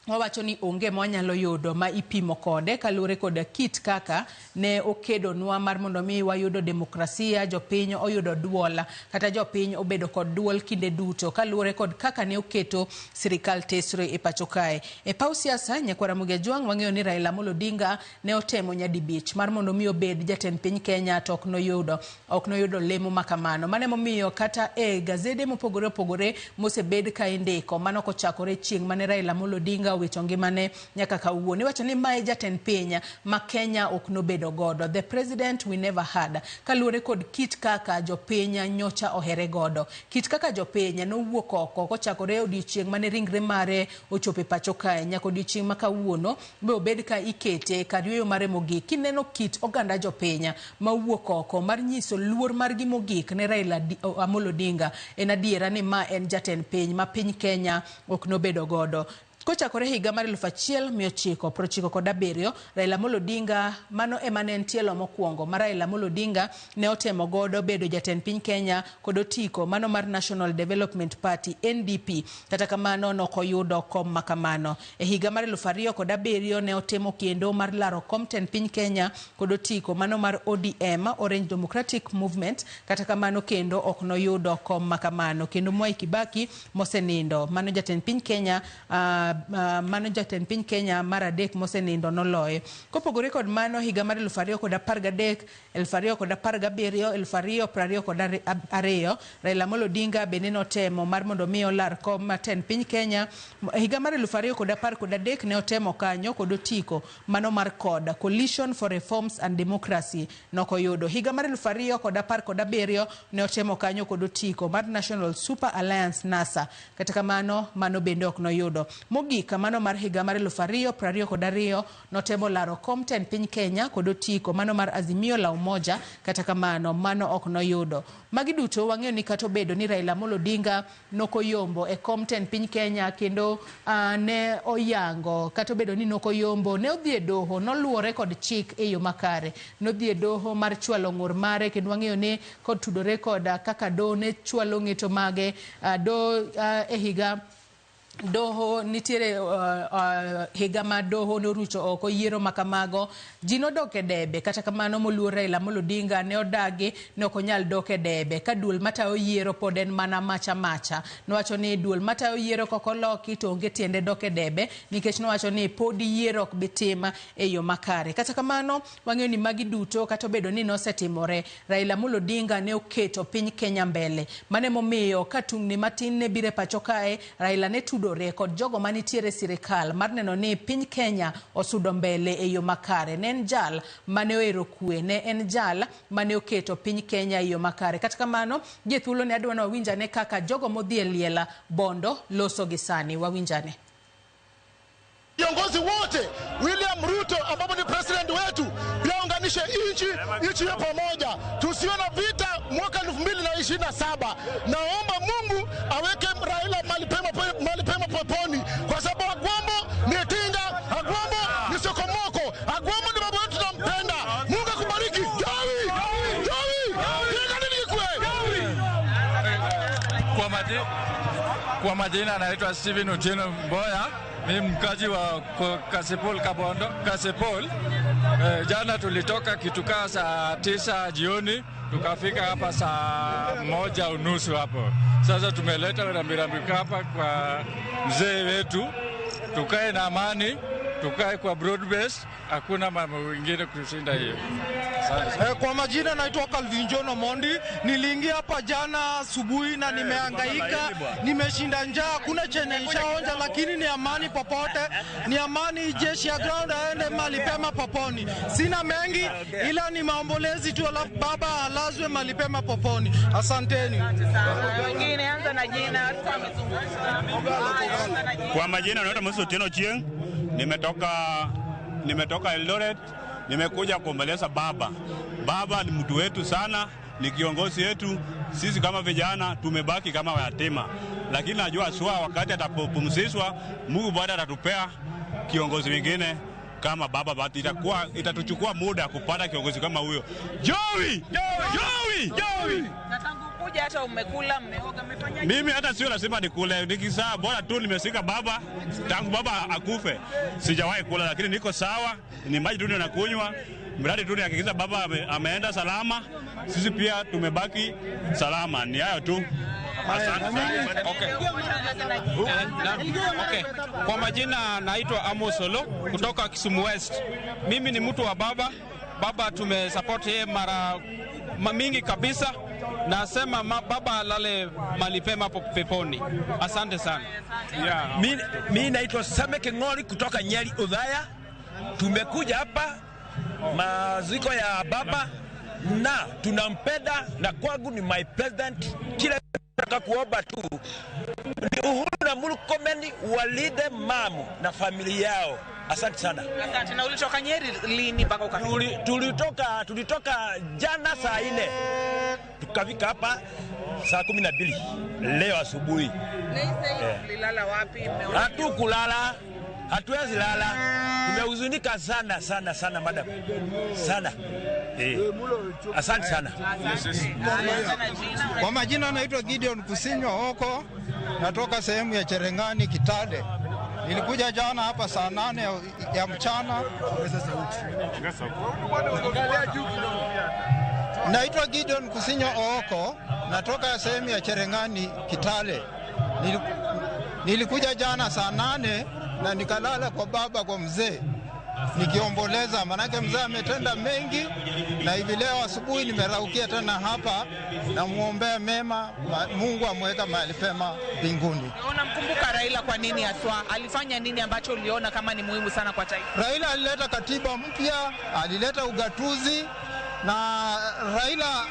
wawacho ni onge mwanyalo yudo ma ipimo kode kalure kod kit kaka ne okedo nwa mar mondo mi wayudo demokrasia jopiny oyudo duola kata jopiny obedo kod duol kinde duto kalure kod kaka ne oketo sirikal tesre e pacho kae e pau siasa nyakwara Muge Jwang wang'eyo ni Raila Amolo Odinga ne otemo nyadibich mar mondo mi obed jatend piny Kenya to ok noyudo lemo makamano mane momiyo kata e gazede mopogore opogore mosebed ka indiko mano kochakore chieng' mane Raila Amolo Odinga wito ngimane nyaka kawuono iwacho ni mae jatend piny ma Kenya ok nobedo godo the president we never had kalure kod kit kaka jopiny nyocha ohere godo kit kaka jopiny nowuok oko kochakore odiochieng' mane ringre mare ochope pacho kae nyaka odiochieng' ma kawuono be obed ka ikete kar yweyo mare mogik kineno kit oganda jopiny ma wuok oko mar nyiso luor margi mogik ne Raila Amolo Odinga en adiera ni ma en jatend piny ma piny Kenya ok nobedo godo kochakore higa mar 1997 Raila Amolo Odinga mano emane en tielo mokwongo mar Raila Amolo Odinga ne otemo godo bedo jatend piny Kenya kod otiko mano mar National Development Party NDP kata kamano nokoyudo kom makamano e higa mar 2007 ne otemo kendo mar laro kom ten piny Kenya kod otiko mano mar ODM Orange Democratic Movement kata kamano kendo ok noyudo kom makamano kendo Mwai Kibaki mosenindo mano jatend piny Kenya mano jatend piny Kenya mar adek mosenindo noloye kopogore kod mano higa mar 2013 2017 2022 Raila Amolo Odinga bende notemo mar mondo mi olar kom ten piny Kenya higa mar 2013 ne otemo kanyo kod otiko mano mar CORD Coalition for Reforms and Democracy nokoyudo higa mar 2017 ne otemo kanyo kod otiko mar National Super Alliance NASA kata kamano mano bende ok noyudo mogik mano mar higa mar 2022 notemo laro kom ten piny Kenya kod otiko mano mar Azimio la Umoja kata kamano mano ok noyudo magi duto wang'eyo ni kata obedo ni Raila Amolo Odinga nokoyombo e kom ten piny Kenya kendo ne oyango kata obedo ni nokoyombo ne odhi e doho noluore kod chik e yo makare nodhi e doho mar chwalo ng'ur mare kendo wang'eyo ni kod tudore kod kaka do ne chwalo ng'eto mage do e higa doho nitiere higa ma doho norucho oko yiero makamago ji nodok e debe kata kamano moluor Raila Amolo Odinga ne odagi ne ok onyal dok e debe ka duol matayo yiero pod en mana macha nowacho ni duol matayo yiero kokoloki to onge tiende dok e debe nikech nowacho ni pod yiero ok bitima e yo makare kata kamano wang'eyo ni magi duto kata obedo ni nosetimore Raila Amolo Odinga ne oketo piny Kenya mbele mane momiyo ka tungni matin ne bire pacho kae Raila ne tudore kod jogo manitiere sirikal mar neno ni piny Kenya osudo mbele e yo makare ne en jal mane oero kwe ne en jal mane oketo piny Kenya e yo makare kata kamano je thuolo ne adwa na wawinjane kaka jogo modhi e liela bondo loso gisani wawinjane viongozi wote William Ruto ambapo ni president wetu pia unganishe nchi ya pamoja tusiwe na vita mwaka 2027 naomba Mungu aweke Raila mahali pema peponi kwa sababu Agwambo ni tinga Agwambo ni sokomoko Agwambo ni baba yetu tunampenda Mungu akubariki Jawi kwa majina anaitwa Steven Otieno Mboya ni mkazi wa Kasipol Kabondo Kasipol. Jana tulitoka kitukaa saa 9 jioni tukafika hapa saa 1:30 hapo. Sasa tumeleta rambirambi hapa kwa mzee wetu tukae na amani, tukae kwa broad base, hakuna mambo mengine kushinda hiyo. Kwa majina naitwa Calvin John Omondi, niliingia hapa jana asubuhi na nimehangaika, nimeshinda njaa, kuna chenye nishaonja lakini ni amani popote, ni amani jeshi ya ground aende mahali pema poponi. Sina mengi ila ni maombolezi tu alafu baba alazwe mahali pema poponi. Asanteni. Wengine anza na jina. Kwa majina naitwa Moses Otieno Chieng, nimetoka nimetoka Eldoret, nimekuja kuombeleza baba. Baba ni mtu wetu sana, ni kiongozi wetu. Sisi kama vijana tumebaki kama yatima, lakini najua sua wakati atapumzishwa, Mungu bado atatupea kiongozi mwingine kama baba. Bati itatuchukua muda kupata kiongozi kama huyo. Joey! Tangu kuja hata umekula, mmeoga, mmefanya nini? Mimi hata sio lazima nikule, nikisaa bora tu nimesika baba. Tangu baba akufe sijawahi kula, lakini niko sawa, ni maji tu nakunywa. Mradi tu nihakikisha baba ameenda salama, sisi pia tumebaki salama. Ni hayo tu. Okay. Kwa majina naitwa Amos Solo kutoka Kisumu West. Mimi ni mtu wa baba. Baba tumesupport yeye mara mingi kabisa. Nasema baba alale mahali pema hapo peponi. Asante sana. Yeah. Mimi naitwa Sameke Ngori kutoka Nyeri Udhaya. Tumekuja hapa maziko ya baba na tunampenda, na kwangu ni my president. Kila nataka kuomba tu ni Uhuru na Murkomen walinde mamu na familia yao. Asante sana. Asante. Na ulitoka Nyeri lini mpaka ukafika? Tulitoka jana saa 4. Tukafika hapa saa 12 leo asubuhi. Mlilala wapi? Hatukulala. Hatuwezi lala. Tumehuzunika sana madam. Sana. Asante sana. Kwa majina anaitwa Gideon Kusinywa Oko. Natoka sehemu ya Cherengani Kitale. Nilikuja jana hapa saa 8 ya mchana. Naitwa Gideon Kusinywa Oko. Natoka sehemu ya Cherengani Kitale. Nilikuja jana saa 8 na nikalala kwa baba, kwa mzee, nikiomboleza, manake mzee ametenda mengi, na hivi leo asubuhi nimeraukia tena hapa na muombea mema, Mungu amweka mahali pema mbinguni. Unamkumbuka Raila kwa nini haswa? Alifanya nini ambacho uliona kama ni muhimu sana kwa taifa? Raila alileta katiba mpya, alileta ugatuzi, na Raila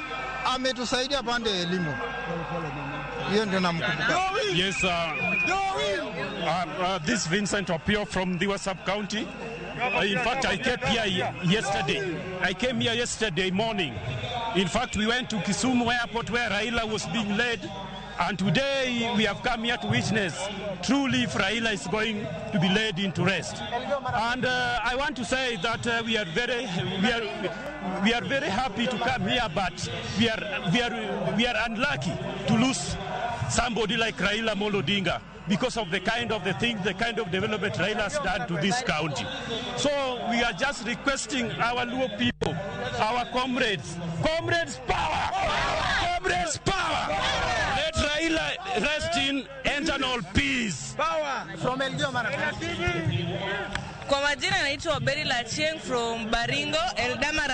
ametusaidia pande elimu. Hiyo ndio namkumbuka. Yes, this Vincent Opio from Diwa Sub-County. In fact, I came here yesterday morning. In fact, we went to Kisumu Airport where Raila was being led. And today we have come here to witness truly if Raila is going to be laid into rest. And I want to say that we are very happy to come here, but we are unlucky to lose somebody like Raila Amolo Odinga because of the kind of development Raila has done to this county. So we are just requesting our Luo people, our comrades power! Comrades power! Let Raila rest in eternal peace. Power from Elgeyo Marakwet. Kwa majina naitwa Berry Lachieng from Baringo, Eldama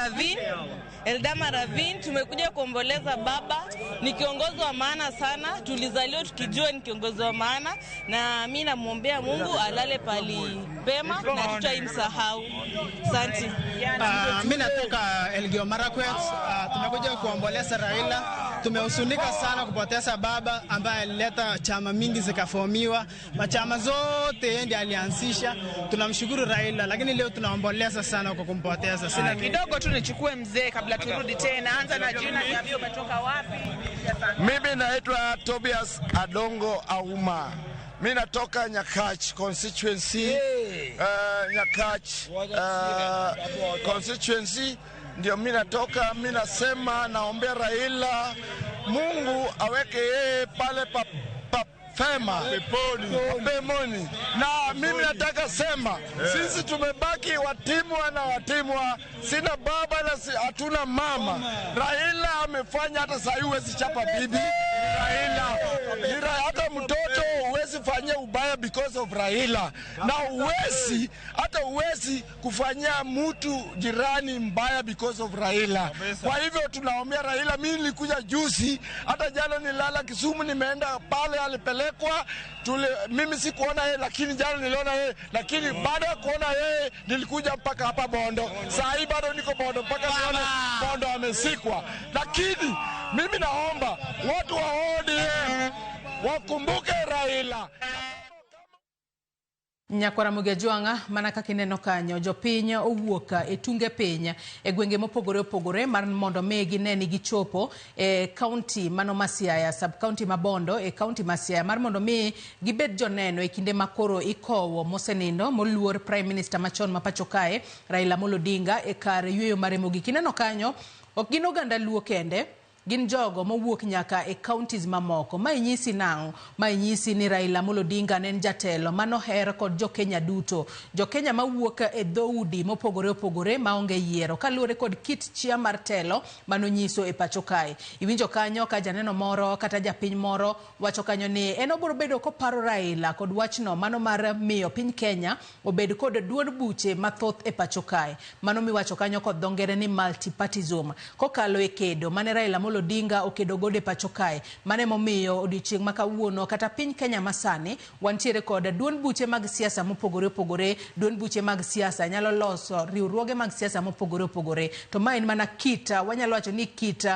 Ravine. Tumekuja kuomboleza baba, ni kiongozi wa maana sana, tulizaliwa tukijua ni kiongozi wa maana, na mimi namuombea Mungu alale pali pema na tutaimsahau. Asante. Mimi natoka Elgeyo Marakwet. Tumekuja kuomboleza Raila. Tumehuzunika sana kupoteza baba ambaye alileta chama mingi zikafomiwa, machama zote ndiye alianzisha. Tunamshukuru Raila, lakini leo tunaomboleza sana kwa kumpoteza. Sina kidogo tu nichukue mzee kabla turudi tena. Anza na jina, niambie umetoka wapi? Mimi naitwa Tobias Adongo Auma. Mimi natoka Nyakach constituency. Nyakach constituency ndio mimi natoka. Mimi nasema naombea Raila, Mungu aweke yeye pale fema peponi. Na mimi nataka sema sisi tumebaki watimwa, sina baba na hatuna mama. Raila amefanya, hata sasa huwezi chapa bibi Raila. Hata mtoto huwezi fanyia ubaya because of Raila, na huwezi kufanyia mtu jirani mbaya because of Raila. Kwa hivyo tunaombea Raila. Mimi nilikuja juzi, hata jana nilala Kisumu, nimeenda pale alipelekwa. Mimi sikuona yeye, lakini jana niliona yeye, lakini baada ya kuona yeye nilikuja mpaka hapa Bondo. Saa hii bado niko Bondo mpaka nione Bondo amesikwa. Lakini mimi naomba watu wa ODM wakumbuke Raila. Nyakwara Mugejuanga mana kaka ineno kanyo jopiny owuok e tunge piny e gwenge mopogore opogore mar mondo gineni gichopo e kaunti mano ma Siaya, sub county ma Bondo e kaunti ma Siaya mar mondo gibed joneno e kinde makoro ikowo mosenindo moluor Prime Minister machon ma pacho kae Raila Amolo Odinga e kar yweyo mare mogik. Ineno kanyo ok gin oganda Luo kende, gin jogo mowuok nyaka e counties mamoko. Ma inyisi nang'o? Ma inyisi ni Raila Amolo Odinga ne en jatelo manoher kod jo Kenya duto. Jo Kenya mawuok e dhoudi mopogore opogore maonge yiero kaluwore kod kit chia mar telo manonyiso e pacho kae. Iwinjo kanyo ka janeno moro kata japiny moro wacho kanyo ni en obiro bedo koparo Raila kod wachno mano mar miyo piny Kenya obed kod duond buche mathoth e pacho kae. Mano miwacho kanyo kod dho ngere ni multipartyism kokalo e kedo mane Raila Amolo Odinga okedo gode pacho kae. Mane momiyo odiochieng' ma kawuono kata piny Kenya masani wantiere kod duond buche mag siasa mopogore opogore. Duond buche mag siasa nyalo loso riwruoge mag siasa mopogore opogore. To ma en mana kit wanyalo wacho ni kit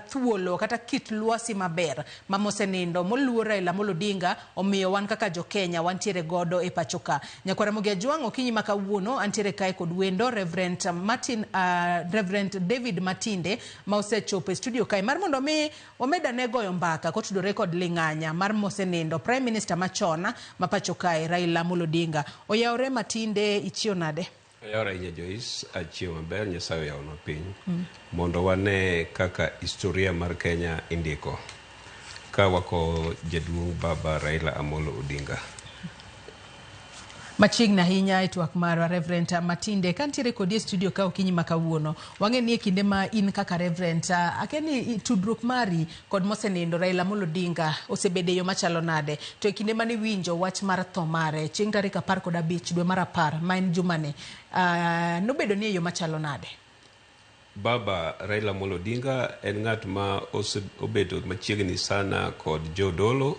thuolo kata kit lwasi maber ma mosenindo moluor Raila Amolo Odinga omiyo wan kaka jo Kenya wantiere godo e pacho ka. Nyakwara Mugejuanga okinyi ma kawuono antiere kae kod wendo Reverend David Matinde ma osechopo e studio kae mar mondo omeda ne goyo mbaka kotudore kod ling'anya mar mosenindo Prime Minister machon ma pacho kae Raila Amolo Odinga. Oyawre Matinde, ichio nade? Oyawre inya Joyce, achio maber, Nyasaye oyawno piny mondo wane kaka historia mar Kenya indiko ka wako jaduong' baba Raila Amolo Odinga. Machiegni ahinya e twak mar Reverend Matinde kantiere kod e studio ka okinyi ma kawuono. Wang'e ni e kinde ma in kaka Reverend akeni tudruok mari kod mosenindo Raila Amolo Odinga osebede yo machalo nade. To e kinde mane winjo wach mar tho mare chieng' tarik 15 dwe mar 10 ma en jumane nobedo ni e yo machalo nade? Baba Raila Amolo Odinga en ng'at ma obedo machiegni sana kod jodolo,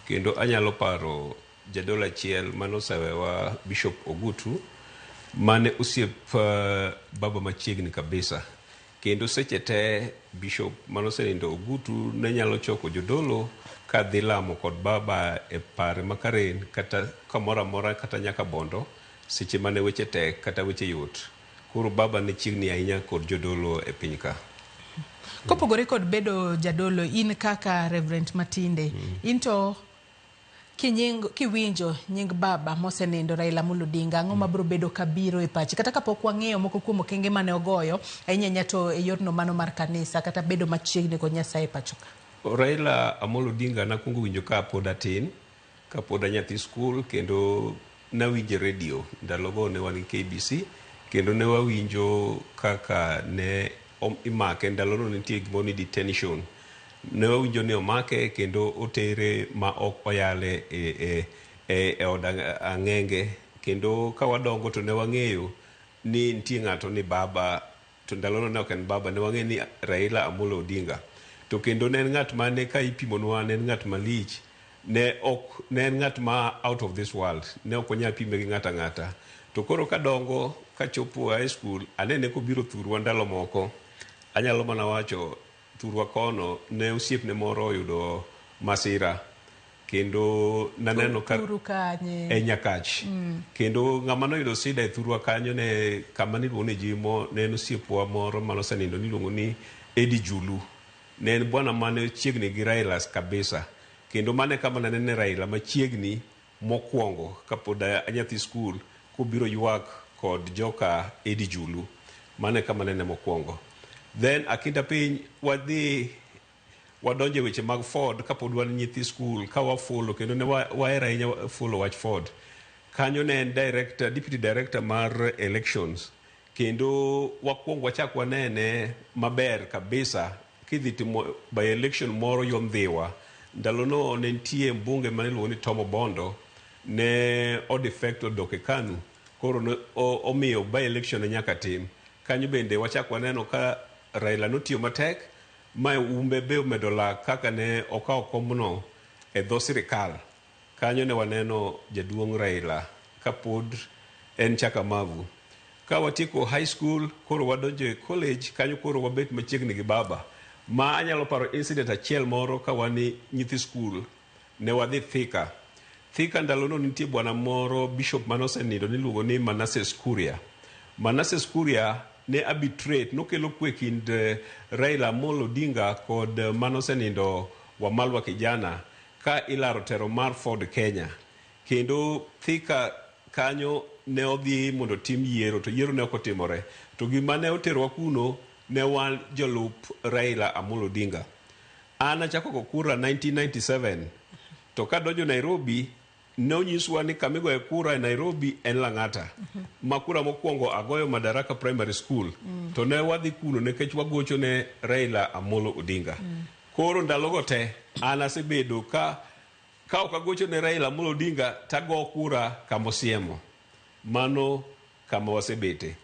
kendo anyalo paro jadolo achiel manosewewa Bishop Ogutu mane osiep baba machiegni kabisa, kendo seche te Bishop manosenindo Ogutu ne nyalo choko jodolo ka dhi lamo kod baba e pare makaren kata kamoro amora kata nyaka Bondo seche mane weche tek kata weche yot. Koro baba ne chiegni ahinya kod jodolo e piny ka. Kopogore kod bedo jadolo, in kaka Reverend Matinde into kiwinjo nying baba mosenindo Raila Amolo Odinga, ang'o mabiro bedo kabiro e pachi kata kapok wang'eyo moko kuom okenge mane ogoyo ahinya to e yorno mano mar kanisa kata bedo machiegni kod Nyasaye pacho ka? Raila Amolo Odinga nakwongo winjo ka pod atin, ka pod anyathi skul, kendo nawinjo radio ndalogo ne wan gi KBC, kendo ne wawinjo kaka ne imake ndalono nitie gimo ni detention. Ne wawinjo ni omake kendo otere ma ok oyale e od ang'enge, kendo ka wadongo to ne wang'eyo ni nitie ng'ato ni baba, to ndalono ne ok en baba, ne wang'eyo ni Raila Amolo Odinga. To kendo ne en ng'at mane ka ipimonwa ne en ng'at malich, ne en ng'at ma out of this world, ne ok onyal pime gi ng'ata ng'ata. To koro kadongo kachopo high school anene kobiro thurwa ndalo moko, anyalo mana wacho thurwa kono ne osiepne moro oyudo masira, kendo naneno ka e Nyakach. Kendo ng'ama noyudo sida e thurwa kanyo ne kama niluongo ni Jimo, ne en osiepwa moro manosenindo niluongo ni Eddie Julu. Ne en bwana mane chiegni gi Raila kabisa, kendo mane kama nanene Raila machiegni mokwongo kapod anyathi skul kobiro ywak kod joka Eddie Julu, mane kama nene mokwongo. Then akinda piny wadonje weche mag Ford kapod wan nyithi skul ka wafulo, kendo ne wahera ahinya fulo wach Ford. Kanyo ne en deputy director mar elections, kendo wakwongo wachak wanene maber kabisa kidhi timo by election moro yo Ndhiwa. Ndalono ne nitie mbunge mane iluongo ni Tom Obondo ne odefect odok e KANU, koro omiyo by election nyaka tim. Kanyo bende wachak waneno ka Raila notiyo matek ma umbe be omedo lak kaka ne okawo komno e dho sirikal. Kanyo ne waneno jaduong' Raila kapod en chaka mavu. Ka watieko high school koro wadonjo e college, kanyo koro wabet machiegni gi baba. Ma anyalo paro incident achiel moro ka wani nyithi skul ne wadhi Thika Thika ndalono nitie bwana moro bishop manosenindo niluongo ni Manasseh Kuria. Manasseh Kuria ne arbitrate nokelo kwe kind Raila Amolo Odinga kod manosenindo Wamalwa Kijana ka ilaro tero mar Ford Kenya. Kendo Thika kanyo ne odhi mondo tim yiero, to yiero ne ok otimore. To gima ne oterwa kuno ne wan jolup Raila Amolo Odinga. An achako go kura 1997, to kadonjo Nairobi ne onyiswa ni kamigoye kura e Nairobi en Lang'ata. Ma kura mokwongo agoyo Madaraka Primary School. To ne wadhi kuno nikech wagocho ne Raila Amolo Odinga. Koro ndalogo te an asebedo ka ok agocho ne Raila Amolo Odinga tago kura kamosiemo. Mano kama wasebete.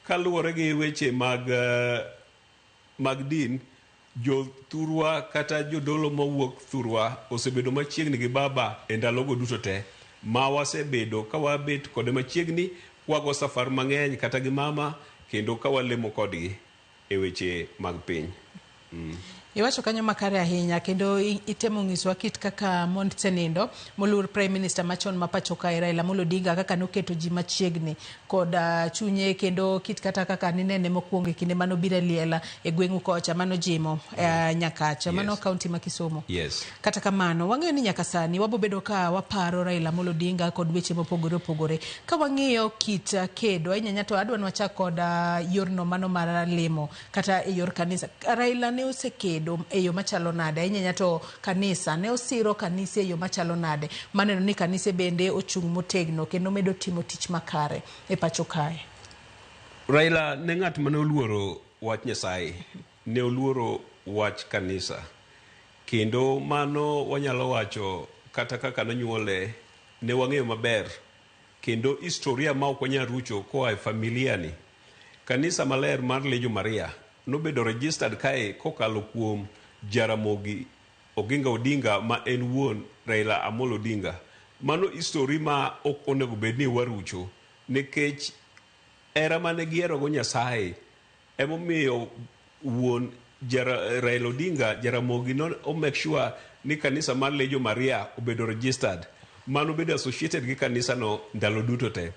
Kaluwore gi weche mag din, jo Thurwa kata jodolo mawuok Thurwa osebedo machiegni gi baba e ndalogo duto te. Ma wasebedo ka wabet kode machiegni, wago safar mang'eny kata gi mama, kendo ka walemo kodgi e weche mag piny. Iwacho kanyo makare ahinya, kendo itemo ng'iswa kit kaka Montenindo molur Prime Minister machon ma pacho kae Raila Amolo Odinga kaka noketo ji machiegni kod chunye, kendo kit kata kaka ninene mokwongo kinde mano bira liela e gweng'u kocha mano jimo Nyakacha, mano kaunti ma Kisumu. Yes. Kata kamano wang'eyo ni nyaka sani wabobedo ka waparo Raila Amolo Odinga kod weche mopogore opogore. Ka wang'iyo kit kedo inyanya to adwa nwachak kod yorno mano mar lemo kata e yor kanisa. Raila ne osekedo e yo machalo nade, inyanya to kanisa ne osiro kanisa e yo machalo nade, maneno ni kanisa bende ochung' motegno kendo medo timo tich makare e pacho kae. Raila ne ng'at mane oluoro wach Nyasaye, ne oluoro wach kanisa, kendo mano wanyalo wacho kata kaka nonyuole ne wang'eyo maber, kendo historia ma ok wanyal rucho koa e familia ni. Kanisa maler mar Legion Maria nobedo registered kae kokalo kuom Jaramogi Oginga Odinga ma en wuon Raila Amolo Odinga. Mano histori ma ok onego bed ni warucho, nikech era mane gierogo Nyasaye emomiyo wuon Raila Odinga, Jaramogi, no o make sure ni kanisa mar Legion Maria obedo registered, mano bedo associated gi kanisa no ndalo duto te.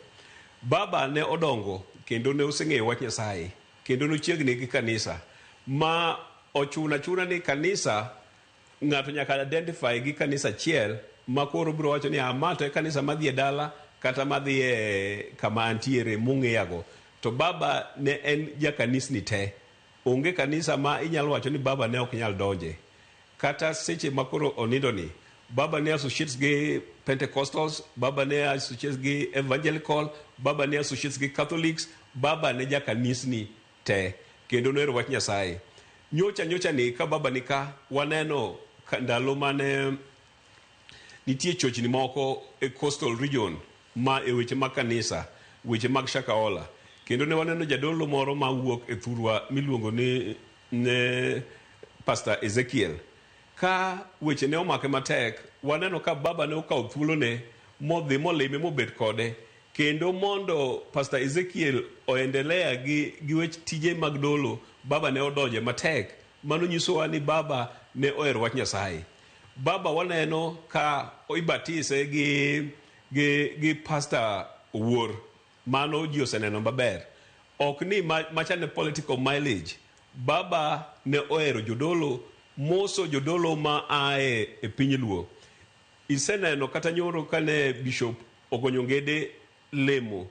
Baba ne odongo kendo ne oseng'eyo wach Nyasaye, kendo nochiegni gi kanisa, ma ochuna ni kanisa ng'ato nyaka identify gi kanisa achiel, ma koro biro wacho ni amato e kanisa madhi e dala kata madhi e kama antiere mong'eyago. To baba ne en jakanisni te. Onge kanisa ma inyalo wacho ni baba ne ok nyal donje. Kata seche ma koro onindo ni, baba ne associates gi Pentecostals, baba ne associates gi Evangelical, baba ne associates gi Catholics, baba ne jakanisni te, kendo noero wach Nyasaye. Nyocha ni ka baba ni ka waneno ndalo mane nitie chochni moko e coastal region ma e weche mag kanisa, weche mag Shakahola, kendo ne waneno jadolo moro ma wuok e Thurwa miluongo ni Pastor Ezekiel. Ka weche ne omake matek, waneno ka baba ne okawo thuolo ne modhi molime mobet kode, kendo mondo Pastor Ezekiel oendelea gi wech tije mag dolo, baba ne odonje matek. Mano nyisowa ni baba ne ohero wach Nyasaye. Baba waneno ka ibatise gi Pastor Owuor, mano ji oseneno maber. Ok ni machane political mileage. Baba ne ohero jodolo, moso jodolo ma ae e piny luo. Iseneno kata nyoro kane Bishop Ogonyongede lemo,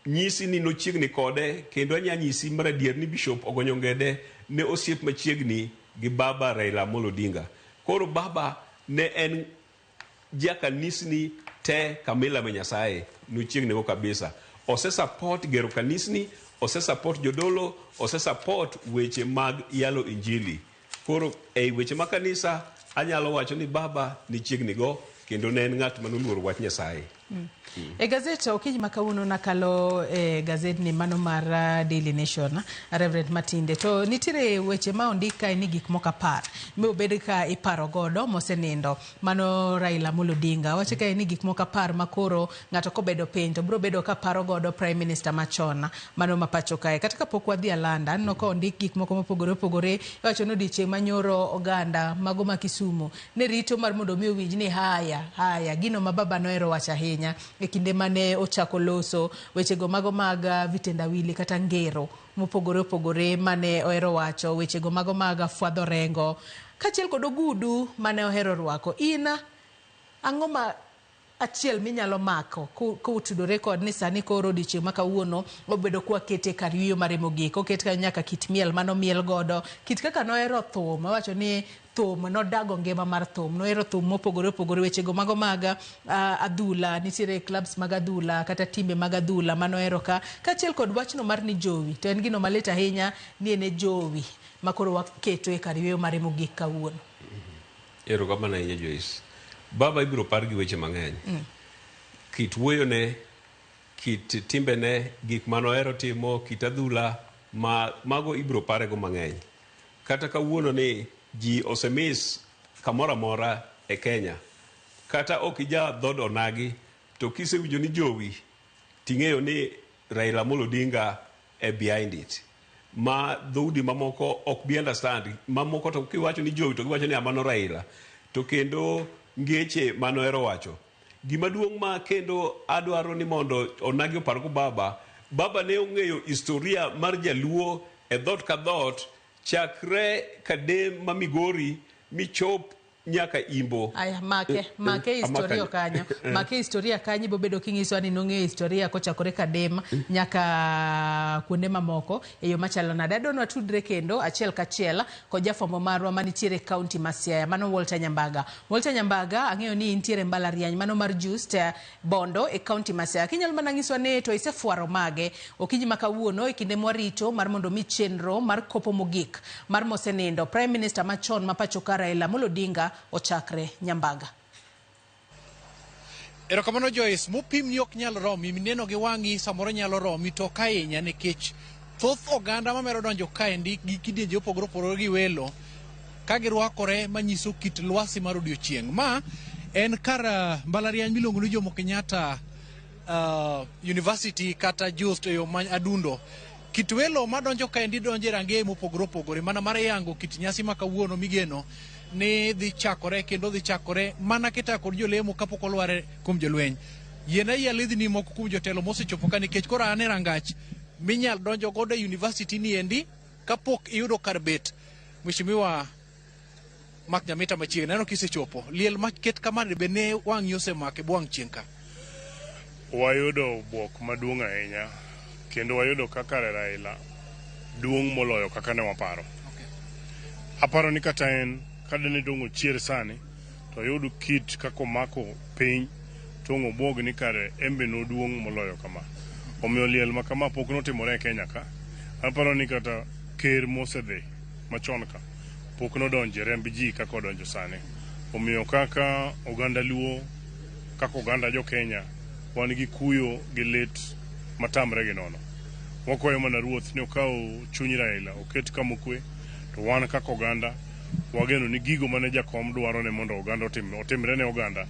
nyisi ni nochiegni kode, kendo anya nyisi maradier ni Bishop Ogonyongede ne osiep machiegni gi baba Raila Amolo Odinga. Koro baba ne en jakanisni te kamila me Nyasaye, nochiegni go kabisa. Ose support gero kanisni, ose support jodolo, ose support weche mag yalo injili. Koro ei weche mag kanisa anyalo wacho ni baba ni chiegni go, kendo ne en ng'at manoluoro wach Nyasaye. E gazet okiny makawuono nakalo gazet ni mano mar Daily Nation, Reverend Matinde, to nitire weche ma ondika ni gik moko 10 mi obed ka iparo godo mosenindo mano Raila Amolo Odinga. Wacho ka ni gik moko 10 makoro ng'ato kobedo piny to bro bedo ka paro godo Prime Minister machon mano mapacho kae. Kata kapok wadhi alanda no ko ondik gik moko mopogore wacho no dichieng' manyoro oganda mago ma Kisumu ne rito mar mondo mi owinj ni haya gino ma baba noero wacho ahinya e kinde mane ochako loso wechego mago mag vitendawili kata ngero mopogore mane ohero wacho, wechego mago mag fwadho rengo kachiel kod ogudu mane ohero rwako. Ina ang'o ma achiel minyalo mako kutudore kod ni sani koro odiochieng' makawuono obedo kwa kete kar yweyo mare mogik, oket ka nyaka kit miel mano miel godo, kit kaka nohero thum, wacho ni thum nodago ngima mar thum, nohero thum mopogore wechego mago mag adhula, nitiere clubs mag adhula kata timbe mag adhula mano hero kachiel kod wachno mar ni jowi, to en gino malit ahinya ni ene jowi makoro waketo e kar yweyo mare mogik kawuono. Ero kama na iye Joyce. Baba ibiro par gi weche mang'eny. Kit wuoyone, kit timbene, gik manohero timo, kit adhula, mago ibiro parego mang'eny. Kata kawuono ni ji osemis kamoro amora e Kenya. Kata ok ija dhod onagi, to kisewinjo ni jowi, ting'eyo ni Raila Amolo Odinga e behind it. Ma dhoudi mamoko ok bi understand. Mamoko to kiwacho ni jowi to kiwacho ni amano Raila. To kendo ngeche manohero wacho. Gima duong' ma kendo adwaro ni mondo onagi opargo baba ne ong'eyo historia mar jaluo e dhot ka dhot chakre kadem ma Migori michop nyaka Imbo. Aya make historia kanyo. Make historia kanyo bobedo kingiso ni nong'eyo historia kochakore kadem nyaka kuonde mamoko e yo machalo nade. Adonwa tudre kendo achiel kachiel ko jafombo marwa manitiere county ma Siaya mano Walter Nyambaga. Walter Nyambaga ang'eyo ni intiere mbalariany mano mar Just Bondo e county ma Siaya. Kinyal mana ngiswa ne to isefuaro mage okinyi makawuono e kinde mwarito mar mondo mi chenro mar kopo mogik mar mosenindo Prime Minister machon mapacho ka Raila Amolo Odinga ochakre. Nyambaga. Erokamano Joyce, mopim ni ok nyal romi, mineno gi wang'i samoro nyalo romi to kainya nikech thoth oganda mamero donjo kaendi gi kidienje opogore gi welo ka girwakore manyiso kit lwasi mar odiochieng'. Ma en kar mbalariany miluongo ni Jomo Kenyatta University kata Just e yo ma adundo. Kit welo madonjo kaendi donjo e rangeye mopogore mana mar yango kit nyasi makawuono migeno ni dhi chakore mana kita kod jolemo kapok olware kuom jolweny. Yiena yalidhni moko kuom jotelo mosechopo ka nikech koro ane rangach minyal donjo godo e university ni endi kapok iyudo kar bet. Mheshimiwa Mark Nyamita machiegni neno kisechopo. Liel maket kamane be ne wang'i osemake bwang' chieng' ka. Wayudo buok maduong' ahinya kendo wayudo kaka Raila duong' moloyo kaka ne waparo. Aparo ni kata en kadene dongo chier sani to yudo kit kako mako piny tongo bog ni kare embe no duong' moloyo kama. Omiyo liel makama pok notimore e Kenya ka. Aparo ni kata ker mosedhi machon ka pok nodonje remb ji kako donjo sani. Omiyo kaka oganda luo, kaka oganda jo Kenya wan gi kuyo gi lit matamre gi nono. Wakwayo mana ruoth ni okaw chuny Raila oket kamokwe to wan kaka oganda wageno ni gigo mane jakom dwaro ne mondo oganda otimre ne oganda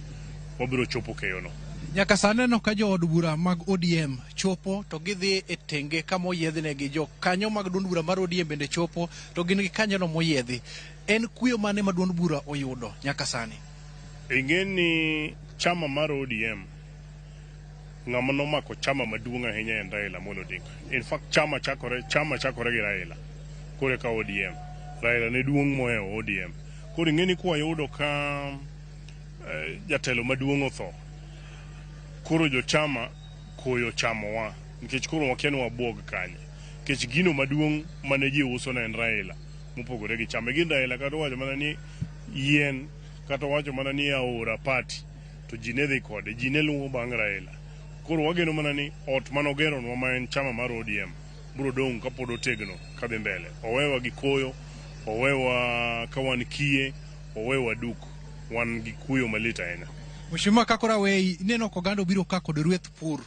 wabiro chopo keyono. Nyaka saneno ka jo od bura mag ODM chopo to gidhi e tenge kama oyiedhnegi, jo kanyo mag duond bura mar ODM bende chopo to gin gi kanyono moyiedhi. En kuyo mane ma duond bura oyudo nyaka sani? Ingeni chama mar ODM ng'ama nomako chama maduong' ahinya en Raila Amolo Odinga. In fact chama chakore gi Raila kore ka ODM. Raila ne duong' mohewo ODM. Koro ing'eni kwa yudo ka jatelo maduong' otho. Koro jo chama koyo chamowa nikech koro wakiano wabuog kanye. Nikech gino maduong' mane ji uso na en Raila mopogore gi chama. Gin Raila kata wacho mana ni yien kata wacho mana ni aora party to ji ne dhi kode, ji ne luwo bang' Raila. Koro wageno mana ni ot manogero nwa ma en chama mar ODM biro dong' kapod otegno kadhi mbele. Owewa gi koyo, owewa ka wan kiye, owewa duk, wan gi kuyo malit ahinya. Mheshimiwa Kakora Wei, neno kogando biro kako de rueth pur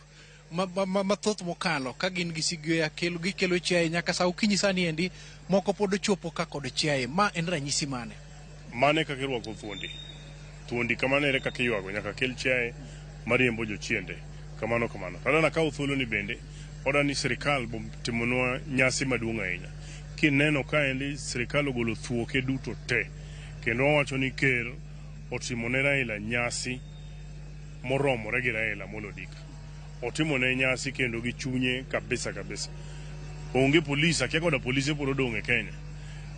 mathoth mokalo ka gin gi sigwe gikelo chiaye nyaka sa ukinyi sani endi moko pod chopo kako de chiaye ma en ranyisi mane? Mane kaka irwako thuondi kamano ere kaka iywago nyaka kel chiaye mariembo jochiende kamano. Tadana kawo thuolo ni bende oda ni sirikal timonwa nyasi maduong' ahinya. Kineno ka endi sirikal ogolo thuoke duto te kendo wawacho ni ker otimone Raila nyasi moromore gi Raila Amolo Odinga. Otimone nyasi kendo gi chunye kabisa. Onge polisi, akia koda polisi pod odong' e Kenya.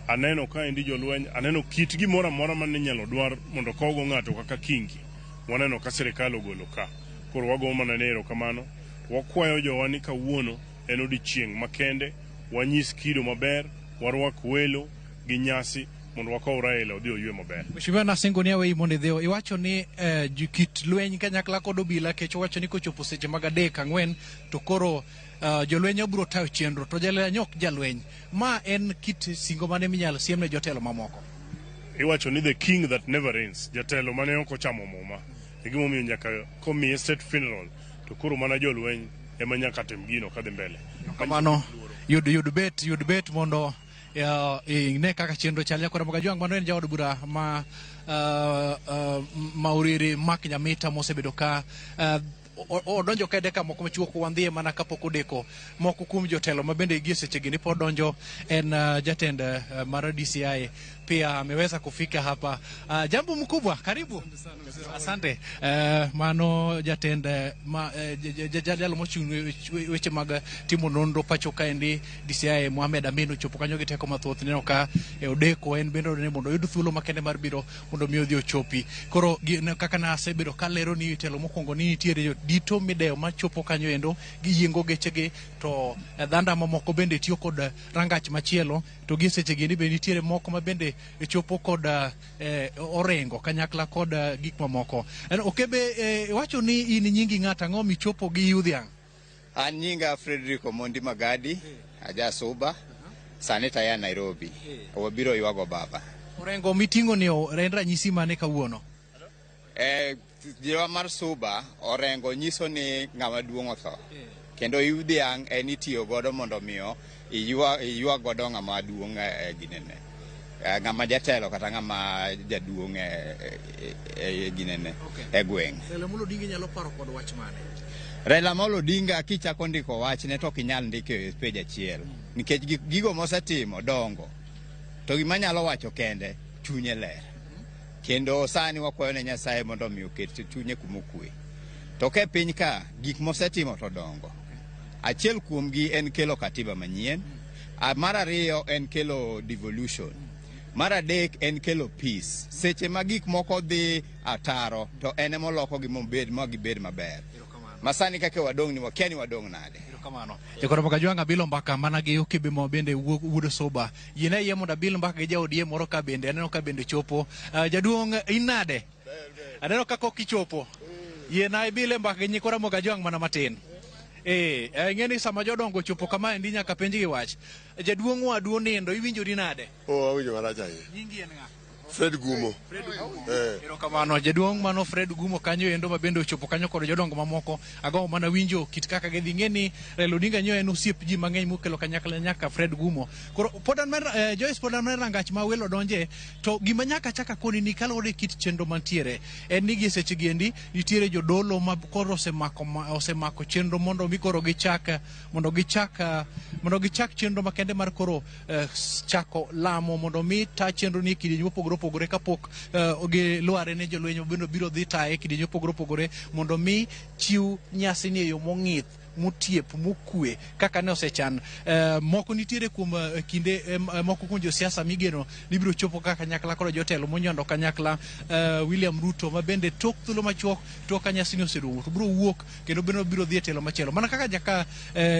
Aneno ka endi jolweny, aneno kit gimoro amora man inyalo dwar mondo kowgo ng'ato kaka Kingi. Waneno ka sirikal ogolo ka. Koro wago mana nero kamano. Wakwayo jowa ni kawuono en odiochieng' makende, wanyis kido maber, warwak welo gi nyasi mondo wakow Raila odhi oywe maber. Mheshimiwa Nasengo ni Wei mondo dheo iwacho ni kit lweny kanyakla kod obila kech wacho ni kochopo seche mag 3-4 to koro jolweny obiro tayo chenro to jalweny ok jalweny. Ma en kit singo mane minyalo siem ne jotelo mamoko? Iwacho ni the king that never reigns, jatelo mane ok ochamo muma. Gimomiyo nyaka komi state funeral to koro mana jolweny ema nyaka tim gino kadhi mbele. Kamano yud bet mondo ne kaka chenro chal Nyakora Mogajwang' mano en jaod bura ma Mauriri Mark Nyamita mosebedo ka odonjo kede ka moko machuok wandhiye mana kapok odeko moko kuom jotelo ma bende gie sechegi ni pod donjo en jatend mara DCI pia ameweza kufika hapa. Jambo mkubwa, karibu. Asante. Mano jatend jadalo mochung' weche mag timo nonro pacho ka endi DCI Mohamed Aminu chopo kanyo gi teko mathoth neno ka odeko en bende ne mondo oyud thuolo makende mar biro mondo mi odhi ochopi. Koro kaka na asebedo kalero ni telo mokwongo ni nitiere dito mideo machopo kanyo endo gi yiengo gechegi to dhanda mamoko bende tiyo kod rangach machielo to gi sechegi ni bende nitiere moko ma bende chopo kod orengo kanyakla kod gik mamoko. Okebe wacho ni in nyingi ng'ata ang'o michopo gi Yudhiang'? An nyinga Frederick Omondi Magadi, aja Suba, sani taya Nairobi. Wabiro ywago baba. Orengo miting'o ni en ranyisi mane kawuono? Jiwa mar Suba orengo nyiso ni ng'ama duong' otho. Kendo Yudhiang' en itiyo godo mondo miyo iywa godo ng'ama duong' ginene. Ng'ama jatelo kata ng'ama jaduong' ginene e gweng'. Raila Amolo Odinga nyalo paro kod wach mane? Raila Amolo Odinga kichako ndiko wach ne to kinyal ndiko e page achiel nikech gigo mosetimo dongo. To gima nyalo wacho kende chunye ler. Kendo sani wakwayo ne Nyasaye mondo mi oket chunye kumokwe. To ke piny ka gik mosetimo to dongo. Achiel kuomgi en kelo katiba manyien. Mar ariyo en kelo devolution. Mar adek en kelo peace. Seche ma gik moko dhi ataro to en ema oloko gi gibed maber. Masani kaka wadong' ni wakia ni wadong' nade. Kamano. Nyakora Mogajwang' abilo mbaka mana gi okebe mo bende wuod Suba. Yine yie mondo abilo mbaka gi jaodie moro ka bende aneno ka bende chopo. Jaduong' inade? Aneno ka kok ichopo. Yie na ibile mbaka gi Nyakora Mogajwang' mana matin. Ng'eni sama jodongo chopo kama endi nyaka penj gi wach. Jaduong' wadu nindo iwinjori nade? Awinjo marach ahinya. Nyingi en ng'a? Fred Gumo. Erokamano jaduong' mano Fred Gumo kanyo endo ma bende ochopo kanyo kod jodongo mamoko. Agombo mana winjo kit kaka gidhi ng'eni Raila Odinga nyo en osiep ji mang'eny mokelo kanyakla nyaka Fred Gumo. Koro podan mer Joyce podan mer rangach ma welo donje to gima nyaka chaka koni ni kalore kit chenro mantiere en ni gi seche giendi nitiere jodolo ma koro osemako chenro mondo mi koro gichak chenro makende mar koro chako lamo mondo mi ta chenro ni kidi opogore kapok lware ne jolweny biro dhi taye kidienje opogore mondo mi chiw nyasi ni e yo mong'ith mutiep mokwe kaka ne osechan. Moko nitiere kuom kinde moko kuom josiasa migeno libiro chopo kaka kanyakla kod jotelo monyondo kanyakla William Ruto ma bende tok thuolo machuok tok nyasi ni oserumo to biro wuok kendo biro dhi e telo machielo mana kaka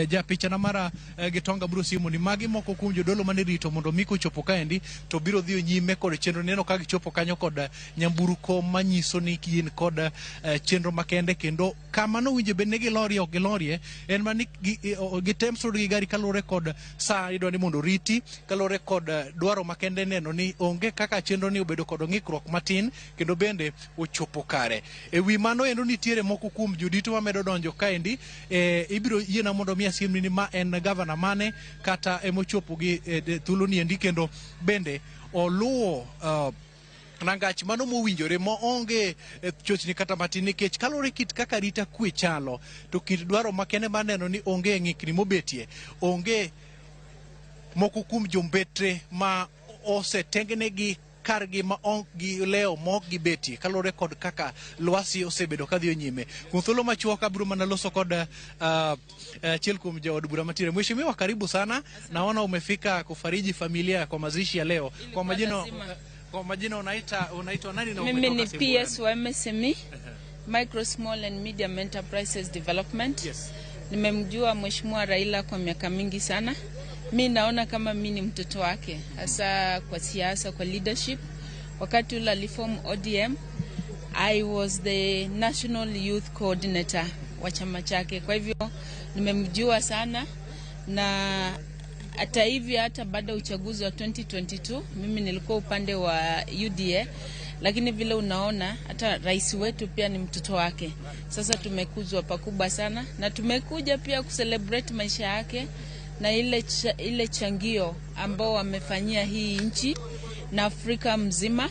ja pichana mara Gitonga biro siemo ni magi moko kuom jodolo mane rito mondo miko chopo kaendi to biro dhi nyime kod chenro neno ka gichopo kanyo kod nyamburko manyiso ni kien kod chenro makende kendo kama no winje bende gilorie en mani gitem sud gi gari kalore kod sa idwa ni mondo riti kalore kod dwaro makende neno ni onge kaka chenro ni obedo kod ng'ikruok matin kendo bende ochopo kare. Ewi mano endo nitiere moko kuom jodito mamedo donjo kaendi ibiro yiena mondo mi asimni ni ma en gavana mane kata emochopo gi thuolo ni endi kendo bende oluwo rangach mano mowinjore mo onge chochni kata matin nikech kalore kit kaka rita kwe chalo to kit dwaro makene maneno ni onge ng'ikni mobetie onge moko kuom jombetre ma osetengnegi kargi ma ok gi leo mok gi beti kalore kod kaka lwasi osebedo kadhi nyime. Kuom thuolo machuok abiro mana loso kod achiel kuom jaod bura matire. Mheshimiwa, karibu sana. Naona umefika kufariji familia kwa mazishi ya leo. Kwa majina unaitwa nani na mimi ni PS wa MSME Micro Small and Medium Enterprises Development. Yes. Nimemjua Mheshimiwa Raila kwa miaka mingi sana. Mi naona kama mi ni mtoto wake hasa kwa siasa, kwa leadership. Wakati ule aliform ODM, I was the National Youth Coordinator wa chama chake. Kwa hivyo nimemjua sana, na hata hivi hata baada uchaguzi wa 2022 mimi nilikuwa upande wa UDA, lakini vile unaona hata rais wetu pia ni mtoto wake. Sasa tumekuzwa pakubwa sana na tumekuja pia kucelebrate maisha yake na ile changio ambao wamefanyia hii nchi na Afrika mzima.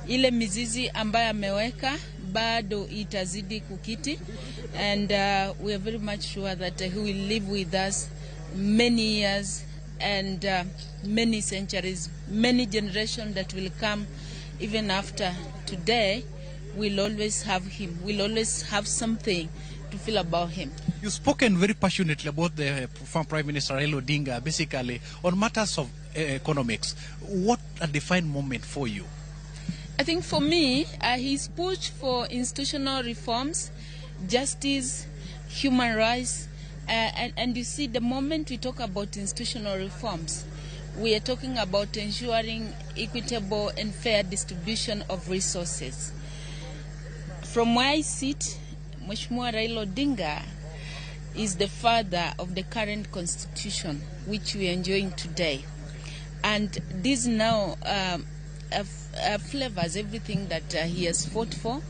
Ile mizizi ambayo ameweka bado itazidi kukiti, and we are very much sure that he will live with us many years and many centuries, many generations that will come even after today. We'll always have him. We'll always have something to feel about him. You've spoken very passionately about the former Prime Minister Raila Odinga, basically on matters of economics. What a defined moment for you? I think for me, he's pushed for institutional reforms, justice, human rights, and you see, the moment we talk about institutional reforms, we are talking about ensuring equitable and fair distribution of resources. From where I sit, Mheshimiwa Raila Odinga is the father of the current constitution, which we are enjoying today. And this now flavors everything that he has fought for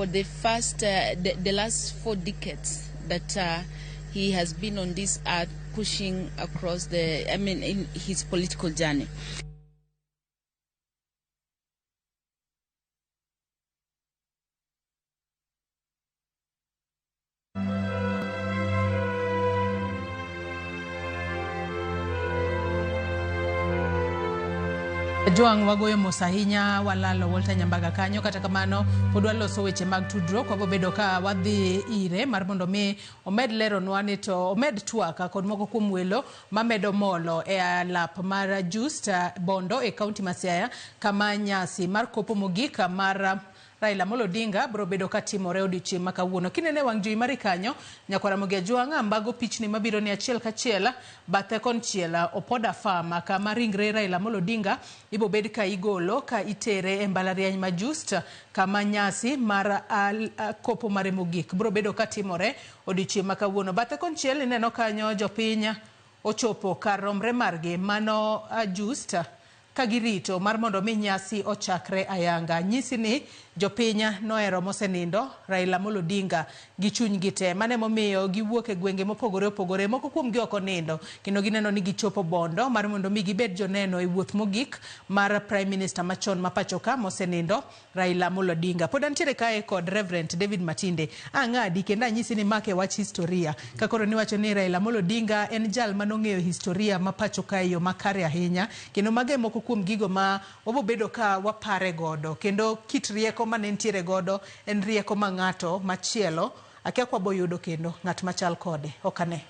the last 4 decades that he has been on this earth pushing across in his political journey. Joang wagoyo mos ahinya walalo Walter Nyambaga kanyo, kata kamano pod waloso weche mag tudruok kwa bedo ka wadhi ire mar mondo mi omed lero nwa to omed twaka kod moko kuom welo mamedo molo e alap mar Just Bondo e kaunti ma Siaya kama nyasi mar kopo mogika mar Raila Amolo Odinga bro bedo katimore odiochieng' ma kawuono. Kinene wang' jowi mari kanyo nyakwara Mugia Juanga mbago pichni mabiro ni achiel kachiel bathe konchiel Opoda Farm kama ringre Raila Amolo Odinga ibo bed ka igolo ka itere e mbalariany ma Just kama nyasi mar kopo mare mogik bro bedo katimore odiochieng' ma kawuono. Bathe konchiel ineno kanyo jopiny ochopo kar romre margi mano Just kagirito mar mondo mi nyasi ochakre ayanga. Nyisi ni jopiny noero mosenindo Raila Amolo Odinga gi chuny gite mane momiyo giwuok e gwenge mopogore opogore, moko kuom gi oko nindo kendo gineno ni gichopo Bondo mar mondo mi gibed joneno e wuoth mogik mar Prime Minister machon ma pachoka mosenindo Raila Amolo Odinga. Pod antiere kae kod Reverend David Matinde ang'adi kendo nyisi ni make wach historia kakoro ni wacho ni Raila Amolo Odinga en jal manong'eyo historia ma pachoka yo makare ahinya kendo mage moko kuom gigo ma wabobedo ka wapare godo kendo kit rieko mane ntiere godo en rieko ma ng'ato machielo akia kwa boyudo kendo ng'at machal kode okane.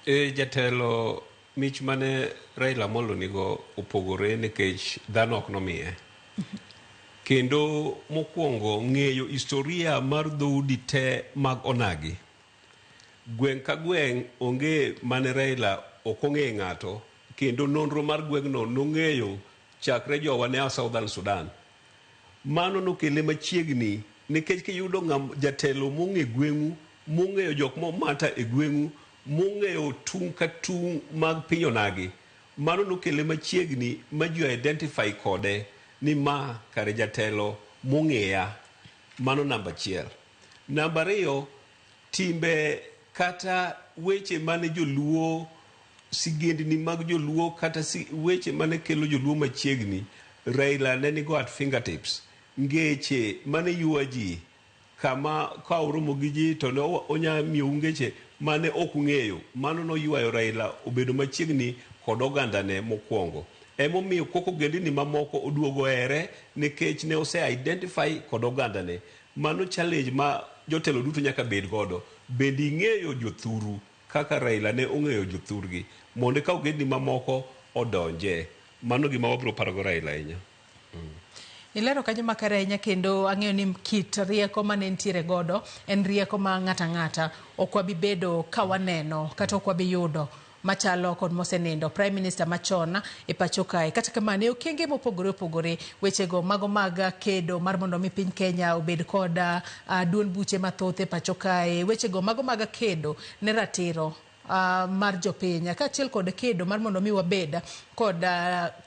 Jatelo mich mane Raila Amolo nigo opogore nikech dhano ok nomiye. Kendo mokwongo ng'eyo historia mar dhoudi te mag onagi. Gweng' ka gweng' onge mane Raila okong'e ng'ato kendo nonro mar gweng'no nong'eyo chakre jowa ne Southern Sudan. Mano nokele machiegni nikech kiyudo jatelo mong'e gweng'u mung'eyo jok momata e gweng'u, mung'eyo tung' ka tung' mag piny onagi. Mano nokele machiegni ma ji identify kode ni ma kare jatelo mung'eya. Mano namba achiel. Namba ariyo, timbe kata weche mane joluo, sigendni mag joluo kata weche mane kelo joluo machiegni, Raila ne nigo at fingertips. Ngeche mane yuwa ji, kama ka oromo gi ji to ne onya miyo ngeche mane ok ung'eyo. Mano no yuayo Raila obedo machiegni kod ogandane mokwongo. Emomiyo koko gendini mamoko oduogo ere nikech ne ose identify kod ogandane. Mano challenge ma jotelo duto nyaka bed godo. Bende ing'eyo jothuru kaka Raila ne ong'eyo jothurgi mondo ka gendini mamoko odonje. Mano gima wabiro parogo Raila ahinya. Ilero kanyo makare ahinya kendo ang'eyo ni kit rieko mane ntiere godo en rieko ma ng'ata ng'ata ok wabi bedo ka waneno kata ok wabi yudo machalo kod mosenindo Prime Minister machon e pacho kae. Kata kamano okenge mopogore opogore wechego mago mag kedo mar mondo mi piny Kenya obed kod duond buche mathoth e pacho kae, wechego mago mag kedo ne ratiro mar jopiny kaachiel kod kedo mar mondo mi wabed kod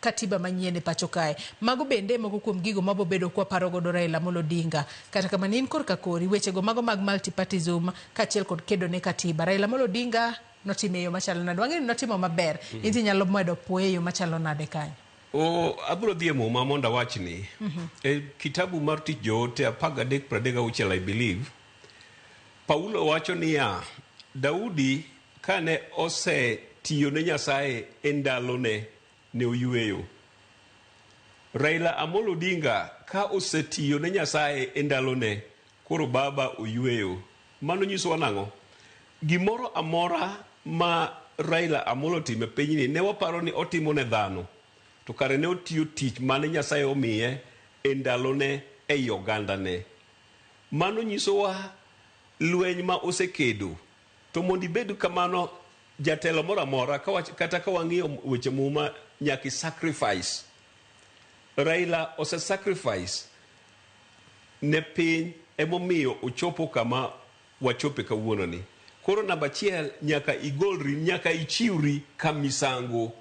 katiba manyien e pacho kae. Mago bende moko kuom gigo mabo bedo kwa paro godo Raila Amolo Odinga. Kata kamano in korka kori wechego mago mag multipartyism kaachiel kod kedo ne katiba. Raila Amolo Odinga notimo yo machalo nade? Wang'eni notimo maber. Inti nyalo medo puoyo machalo nade kanyo? Abro dhie muma mondo awachni. E kitabu mar tich joote 13:36 I believe, Paulo wacho niya, Daudi kane ose tiyo ne Nyasaye e ndalone ne oyueyo. Raila Amolo Odinga ka ose tiyo ne Nyasaye e ndalone koro baba oyueyo. Mano nyiso nang'o? Gimoro amora ma Raila Amolo timo e pinyni ne waparo ni otimo ne dhano, to kare ne otiyo tich mane Nyasaye omiye e ndalone e ogandane. Mano nyisowa lweny ma osekedo. To mondo ibed kamano jatelo moro amora kata ka wang'iyo weche muma nyaki sacrifice. Raila ose sacrifice ne piny emomiyo ochopo kama wachope kawuononi. Koro namba achiel nyaka igolri, nyaka ichiwri ka misango.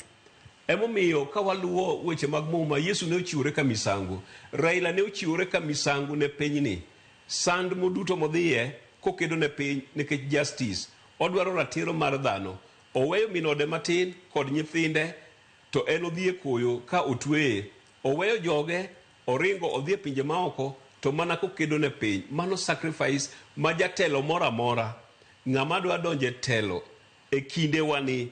Emomiyo ka waluwo weche mag muma, Yesu ne ochiwore ka misango. Raila ne ochiwore ka misango ne pinyni. Sand moduto modhiye kokedo ne piny nikech justice. Odwaro ratiro mar dhano. Oweyo minode matin kod nyithinde to en odhie koyo ka otweye. Oweyo joge, oringo odhie pinje maoko to mana kokedo ne piny. Mano sacrifice ma jatelo mora mora. Ng'ama dwa donje telo e kinde wani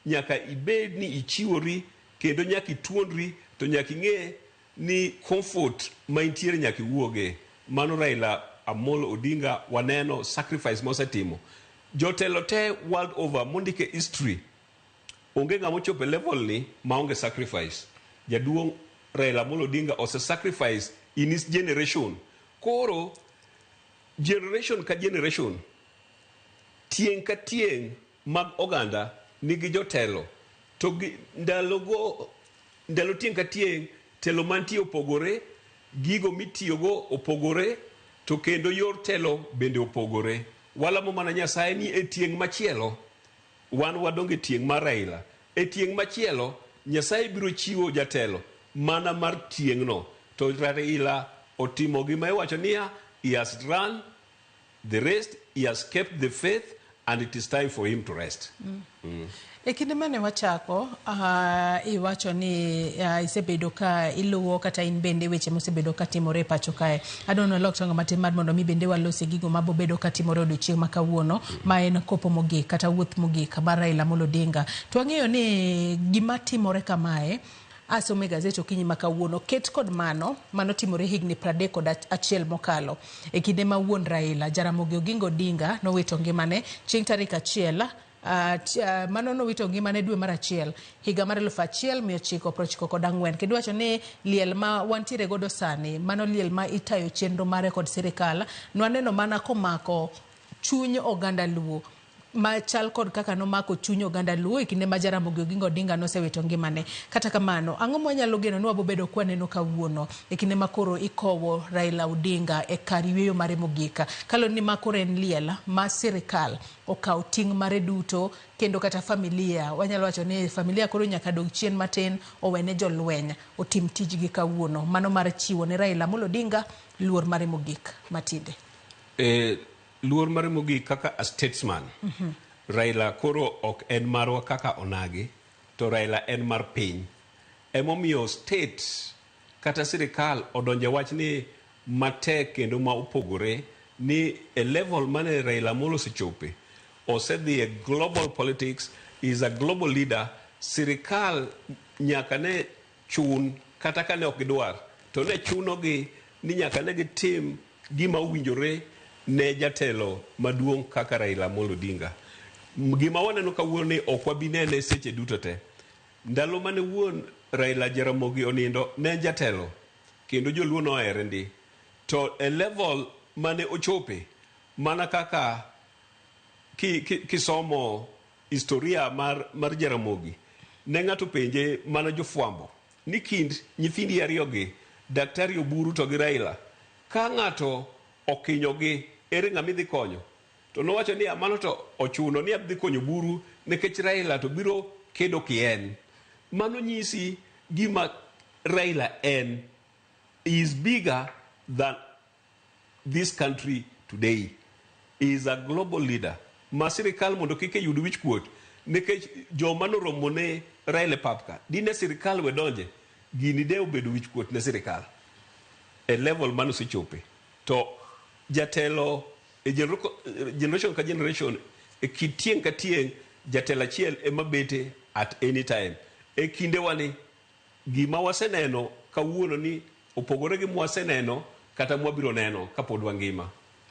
nyaka ibed ni ichiwori kendo nyaka ituonri to nyaka ing'e ni comfort ma intiere nyaka iwuoge. Mano Raila Amolo Odinga waneno sacrifice mosetimo. Jotelo te world over mondike history onge ng'ama ochopo level ni maonge sacrifice. Jaduong' Raila Amolo Odinga ose sacrifice in his generation. Koro generation ka generation, tieng' ka tieng' mag oganda nigi jotelo. To ndalo tieng' ka tieng' telo mantie opogore, gigo mitiyogo opogore, to kendo yor telo bende opogore. Walamo mana Nyasaye ni e tieng' machielo wan wadonge tieng' mar Raila. E tieng' machielo Nyasaye biro chiwo jatelo mana mar tieng' no. To Raila otimo gima iwacho niya, he has run the rest, he has kept the faith, and it is time for him to rest. E kinde mane wachako, iwacho ni isebedo ka iluwo kata in bende weche mosebedo ka timore pacho kae. Adono lok tonga matin mar mondo mi bende walose gigo mabo bedo ka timore odiochieng' ma kawuono ma en kopo mogik kata wuoth mogik mar Raila Amolo Odinga. To ang'eyo ni gima timore kamae asome gazeto kinyi makawuono ket kod mano timore higni 31 mokalo e kinde ma wuon Raila Jaramogi Oginga Odinga nowito ngimane chieng' tarik 1 mano nowito ngimane dwe mar 1 higa mar 1994 kendo wacho ni liel ma wantiere godo sani mano liel ma itayo chenro mare kod sirikal nwaneno mana komako chuny oganda Luo machal kod kaka nomako chuny oganda Luo e kinde ma Jaramogi Oginga Odinga nosewito ngimane. Kata kamano, ang'o mwanyalo geno ni wabobedo kwaneno kawuono e kinde ma koro ikowo Raila Odinga e kar yweyo mare mogik, kalo ni ma koro en liel ma sirikal okaw ting' mare duto, kendo kata familia, wanyalo wacho ni familia koro nyaka dog chien matin owene jolweny otim tijgi kawuono, mano mar chiwo ne Raila Amolo Odinga luor mare mogik. Matinde luor mare mogik kaka a statesman. Raila koro ok en marwa kaka onagi, to Raila en mar piny. Emomiyo state kata sirikal odonje wach ni matek kendo ma opogore ni a level mane Raila Amolo sechope osedhi e global politics, is a global leader. Sirikal nyaka ne chun kata ka ne ok gidwar, to ne chunogi ni nyaka ne gitim gima owinjore ne jatelo maduong' kaka Raila Amolo Odinga. Gima waneno kawuono ni ok wabinene seche duto te. Ndalo mane wuon Raila Jaramogi onindo ne jatelo kendo joluo nohere ndi, to a level mane ochope mana kaka kisomo historia mar Jaramogi, ne ng'ato penje mana jofwambo ni kind nyithindi ariyogi, Daktari Oburu to gi Raila, ka ng'ato okinyogi ere ng'ama idhi konyo? To nowacho ni mano to ochuno ni abdhi konyo Oburu nikech Raila to biro kedo kien. Mano nyisi gima Raila en is bigger than this country today. He is a global leader. Ma sirikal mondo kike yud wich kuot nikech joma noromo ne Raila papka dine sirikal wedonje gini de obedo wich kuot ne sirikal e level mano sechope. To jatelo e generation ka generation e kitien ka tien jatelo achiel ema bete at any time. E kinde wani gima waseneno kawuono ni opogore gi mwaseneno kata mwabiro neno kapod wangima.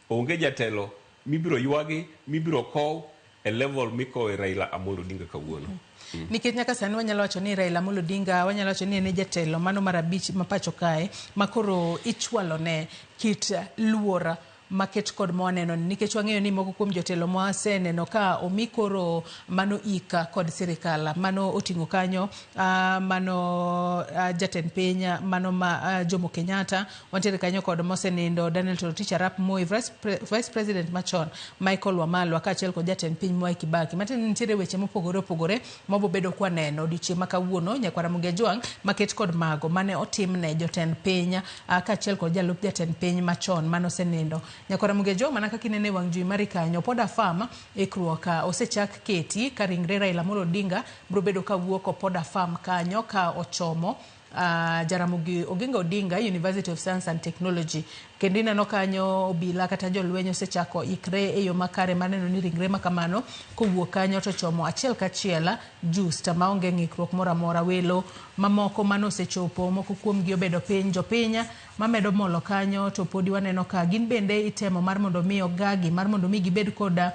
Onge jatelo mibiro ywagi, mibiro kow e level mikowe Raila Amolo Odinga kawuono. Nikech nyaka sani wanyalo wacho ni Raila Amolo Odinga, wanyalo wacho ni ene jatelo mano mar abich mapacho kae makoro ichwalo ne kit luora maket kod mwaneno, nikech wang'eyo ni moko kuom jotelo mwaseneno ka omikoro mano ika kod sirikal, mano oting'o kanyo mano jatend piny, mano Jomo Kenyatta, wantiere kanyo kod mosenindo Daniel Toroitich Arap Moi, Vice President machon Michael Wamalwa, kaachiel kod jatend piny Mwai Kibaki. Matinde nitiere weche mopogore opogore mabobedo kwaneno odiochieng' ma kawuono, Nyakwar Ramogi Ajwang' maket kod mago mane otimne jotend piny kaachiel kod jalup jatend piny machon mano senindo. Nyakwar Ramogi Ajwang' mana kaka inene wang' jui mari kanyo pod afam ikruok osechak keti ka ringre Raila Amolo Odinga biro bedo kawuok pod afam kanyo ka ochomo Jaramogi Oginga Odinga University of Science and Technology. Kendo ineno kanyo obila kata jolweny osechako ikre e yo makare maneno ni ringre makamano kowuok kanyo to chomo achiel kachiel just maonge ng'ikruok moro amora. Welo mamoko mano osechopo, moko kuomgi obedo piny, jopiny mamedo molo kanyo to podi waneno ka gin bende itemo mar mondo mi ogagi, mar mondo mi gibed koda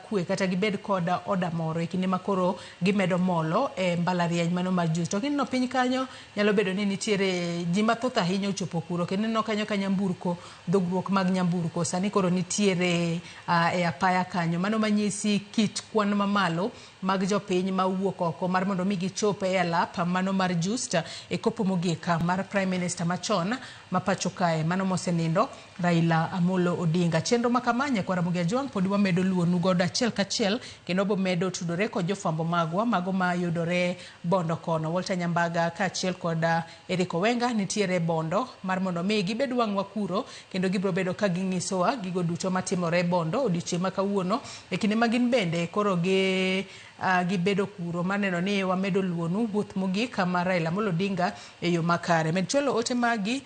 kwe kata gibed koda oda moro e kinde makoro gimedo molo e mbalariany mano mar just. To gineno piny kanyo nyalo bedo ni nitiere ji mathoth ahinya ochopo kuro, kendo ineno kanyo ka nyamburko, dhogruok mag nyamburko sani koro nitiere e apaya kanyo, mano manyisi kit kwan mamalo mag jopiny ma wuok oko mar mondo mi gichop e alap mano mar just e kopo mogik mar Prime Minister machon mapacho kae mano mosenindo Raila Amolo Odinga. Chenro makama Nyakwar Ramogi Ajwang' pod wamedo luonu godo achiel kachiel, kendo bomedo tudore kod jofwambo magwa mago mayudore Bondo kono. Walter Nyambaga kaachiel kod Eric Owenga nitiere Bondo mar mondo mi gibed wang'wa kuro, kendo gibiro bedo ka ging'isowa gigo duto matimore Bondo odiochieng' ma kawuono e kinde ma gin bende koro gibedo kuro. Maneno ni wamedo luonu wuoth mogik mar Raila Amolo Odinga e yo makare. Med cholo ote magi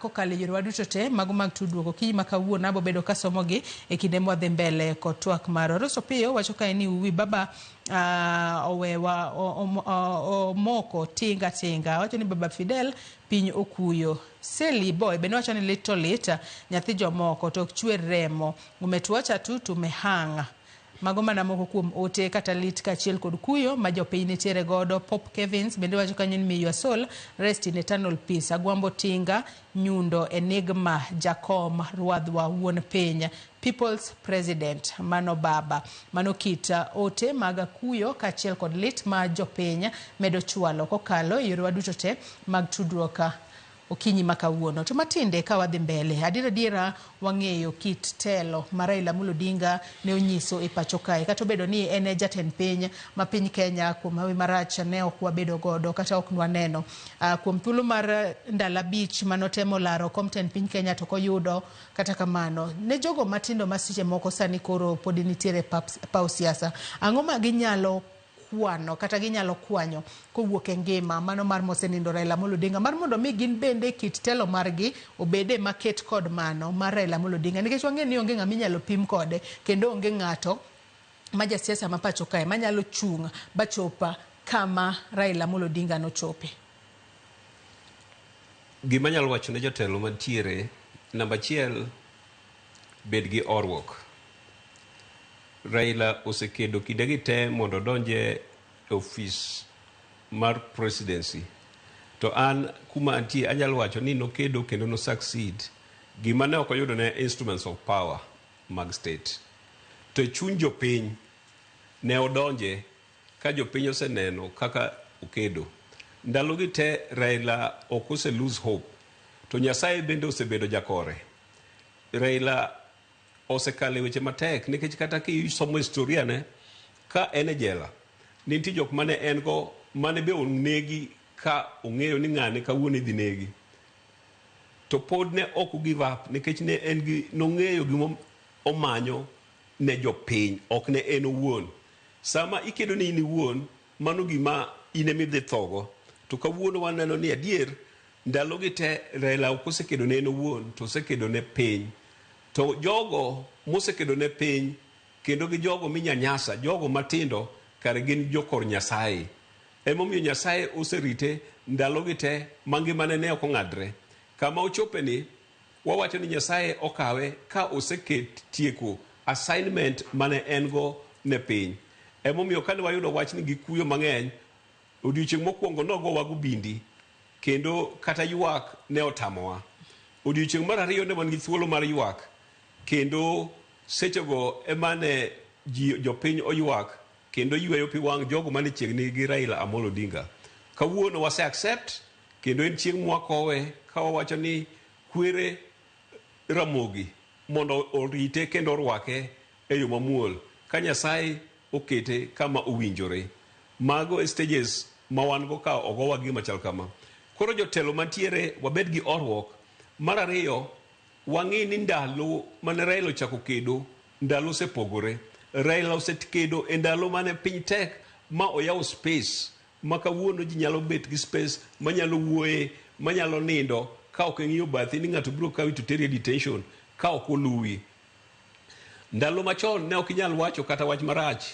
kokale yorwa duto te mago mag tudruok kiny ma kawuono abo bedo kasomogi e kinde mwadhi mbele kod twak mar Rosso Piyo wacho kae ni uwi baba owewa omoko tinga tinga, wacho ni baba Fidel piny okuyo. Seli boy bende wacho ni lit to lit nyathi jomoko to ok chwer remo, umetuacha tu tumehanga. Mago mana moko kuom ote kata lit kachiel kod kuyo ma jopiny nitiere godo. Pop Kevins bende wacho kanyo ni may your soul rest in eternal peace. Agwambo Tinga, Nyundo, Enigma, Jacom, Ruadhwa, Wuon Piny, People's President, Mano Baba. Mano kita ote maga kuyo kachiel kod lit ma jopiny medo chwalo kokalo yore waduto te mag tudruok okinyi makawuono. To matinde ka wadhi mbele, adiera wang'eyo kit telo ma Raila Amolo Odinga ne onyiso e pacho kae. Kata obedo ni en jatend piny ma piny Kenya kuom hawi marach ne ok wabedo godo kata ok nwaneno. Kuom thuolo mar ndalo 5 manotemo laro kom tend piny Kenya to koyudo. Kata kamano ne jogo matindo masiche moko sani koro pod nitiere paw siasa. Ang'o ma ginyalo kwano kata ginyalo kwanyo kowuok e ngima mano mar mosenindo Raila Amolo Odinga mar mondo mi gin bende kit telo margi obede maket kod mano mar Raila Amolo Odinga, nikech wang'e ni onge ng'ama inyalo pim kode kendo onge ng'ato ma jasiasa ma pacho kae manyalo chung' bachopa kama Raila Amolo Odinga nochope. Gima nyalo wacho ne jotelo mantiere, namba 1, bed gi orruok. Raila osekedo kidegi te mondo donje ofis mar presidency. To an kuma antie anyalo wacho ni nokedo kendo no succeed. Gima ne ok oyudo ne instruments of power mag state. To chuny jopiny ne odonje ka jopiny oseneno kaka okedo. Ndalo gi te Raila ok ose lose hope. To Nyasaye bende osebedo jakore. Raila osekale weche matek nikech kata kisomo historia ne ka en e jela nitie jok mane en go mane be onegi ka ong'eyo ni ng'ane kawuono dhi negi, to pod ne ok give up nikech ne en gi nong'eyo gima omanyo ne jopiny, ok ne en owuon. Sama ikedo ni in iwuon, mano gima ine midhi thogo. To kawuono waneno ni adier ndalo gi te Raila ok osekedo ne en owuon, to osekedo ne piny. To jogo mosekedo ne piny kendo gi jogo minyanyasa, jogo matindo kare gin jokor Nyasaye. Emomiyo Nyasaye oserite ndalo gi te mangimane ne ok ong'adre. Kama ochope ni wawacho ni Nyasaye okawe ka oseket tieko assignment mane en go ne piny. Emomiyo kane wayudo wach ni gikuyo mang'eny, odiochieng' mokwongo nogo wago bindi kendo kata ywak ne otamowa. Odiochieng' mar ariyo ne wan gi thuolo mar ywak kendo sechego emane jopiny oywak kendo yweyo pi wang' jogo mane chiegni gi Raila Amolo Odinga. Kawuono wase accept kendo en chieng' mwakowe ka wawacho ni kwere Ramogi mondo orite kendo orwake e yo mamuol ka Nyasaye okete kama owinjore. Mago stages ma wan go ka ogowa gima chal kama. Koro jotelo mantiere wabed gi orruok. Mar ariyo, wang'i ni ndalo mane Raila ochako kedo, ndalo osepogore. Raila osekedo e ndalo mane piny tek ma oyawo space ma kawuono ji nyalo bet gi space manyalo wuoye, manyalo nindo ka ok ng'iyo bathi ni ng'ato biro kawi to teri detention ka ok oluwi. Ndalo machon ne ok inyal wacho kata wach marach.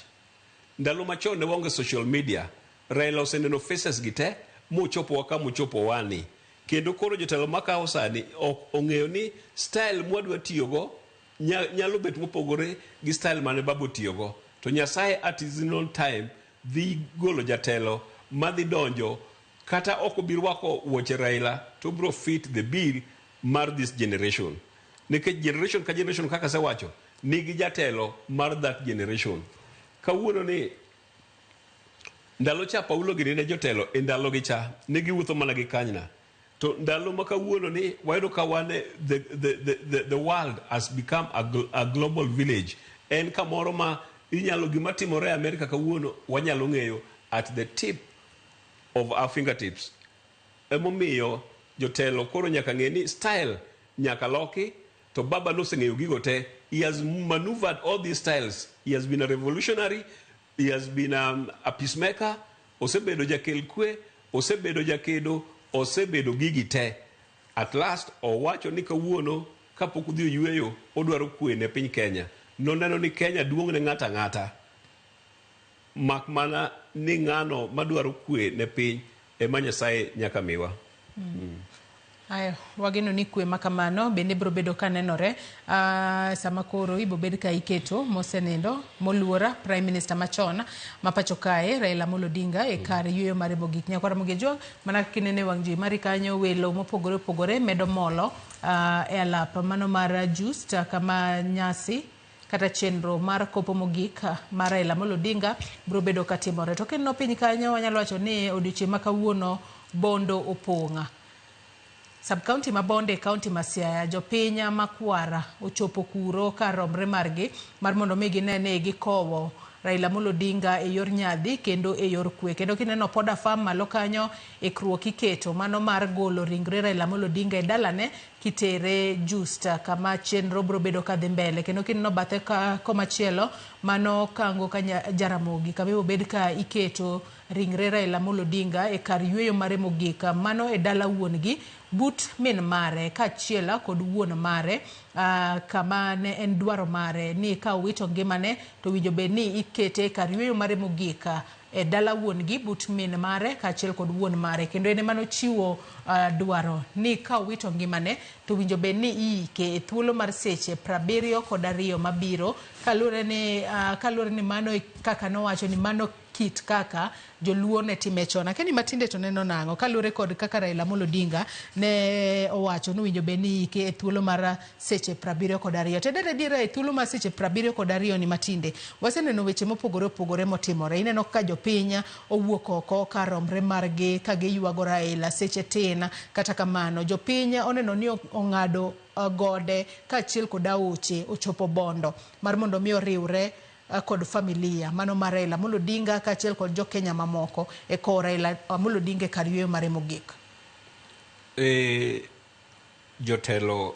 Ndalo machon ne waonge social media. Raila oseneno faces gi te mochopo ka mochopo wani. Kendo koro jotelo makawo sani ong'eyo ni style mwadwa tiyogo nyalo bet mopogore gi style mane Babu tiyogo. To Nyasaye at his own time dhi golo jatelo madhi donjo kata ok obiro wako wuoche Raila to biro fit the bill mar this generation. Nikech generation ka generation kaka se wacho nigi jatelo mar that generation. Kawuono ni ndalo cha Paulo gi ne jotelo e ndalo gi cha ne giwuotho mana gi kanyna. To ndalo makawuono ni wayudo ka wane the world has become a global village. En kamoro ma inyalo gima timore America kawuono wanyalo ng'eyo at the tip of our fingertips. Emomiyo jotelo koro nyaka ng'e ni style nyaka loki. To Baba noseng'eyo gigo te. He has maneuvered all these styles. He has been a revolutionary. He has been a peacemaker. Osebedo jakel kwe. Osebedo jakedo. Osebedo gigi te. At last owacho ni kawuono kapok udhi yweyo odwaro kwe ne piny Kenya. Noneno ni Kenya duong' ne ng'ata ng'ata. Mak mana ni ng'ano madwaro kwe ne piny ema Nyasaye nyaka miwa. Ayo, wageno ni kwe makamano, bende bro bedo kanenore, sama koro ibo bed ka iketo mosenendo, moluora, Prime Minister machon, mapacho kae, Raila Amolo Odinga, e kar yueyo mare mogik. Nyakwara Mugejo, mana kinene wangji, mari kanyo welo mopogore medo molo, e alap, mano mar just, kama nyasi, kata chenro mar kopo mogik mar Raila Amolo Odinga, bro bedo katimore. To kendo piny kanyo, wanyalo wacho ni odiochieng' ma kawuono bondo opong'a. Sub-county ma Bonde, county ma Siaya, jopiny makwara ochopo kuro ka romre margi mar mondo mi ginene gikowo Raila Amolo Odinga e yor nyadhi kendo e yor kwe. Kendo kineno Poda Farm malo kanyo ikruok iketo mano mar golo ringre Raila Amolo Odinga e dalane kitere just kama chenro bro bedo kadhi mbele. Kendo kineno bathe komachielo mano kango ka Jaramogi kama bed ka iketo ringre Raila Amolo Odinga e kar yueyo mare mogik mano e dala wuongi but min mare kachiela kod wuon mare kama ne en dwaro mare ni ka wito ngimane to winjo be ni ikete kar yueyo mare mogik e dala wuongi but min mare kachiel kod wuon mare. Kendo ene mano chiwo dwaro ni ka wito ngimane to winjo be ni iike e thuolo mar seche 72 mabiro kalure ni mano kaka nowacho ni mano kit kaka joluo ne time chona. Keni matinde to neno nango kalure kod kaka Raila Amolo Odinga ne owacho no winjo be ni ike e thuolo mar seche 72. Tedere dira e thuolo mar seche 72 ni matinde waseneno weche mopogore motimore. Ineno ka jopiny owuok oko ka romre margi ka giywago Raila seche tin. Kata kamano jopiny oneno ni ong'ado gode kachiel kod aoche ochopo Bondo mar mondo mi oriwre kod familia mano mar Raila Amolo Odinga kachiel kod jo Kenya mamoko e ko Raila Amolo Odinga kar yueyo mare mogik. Jotelo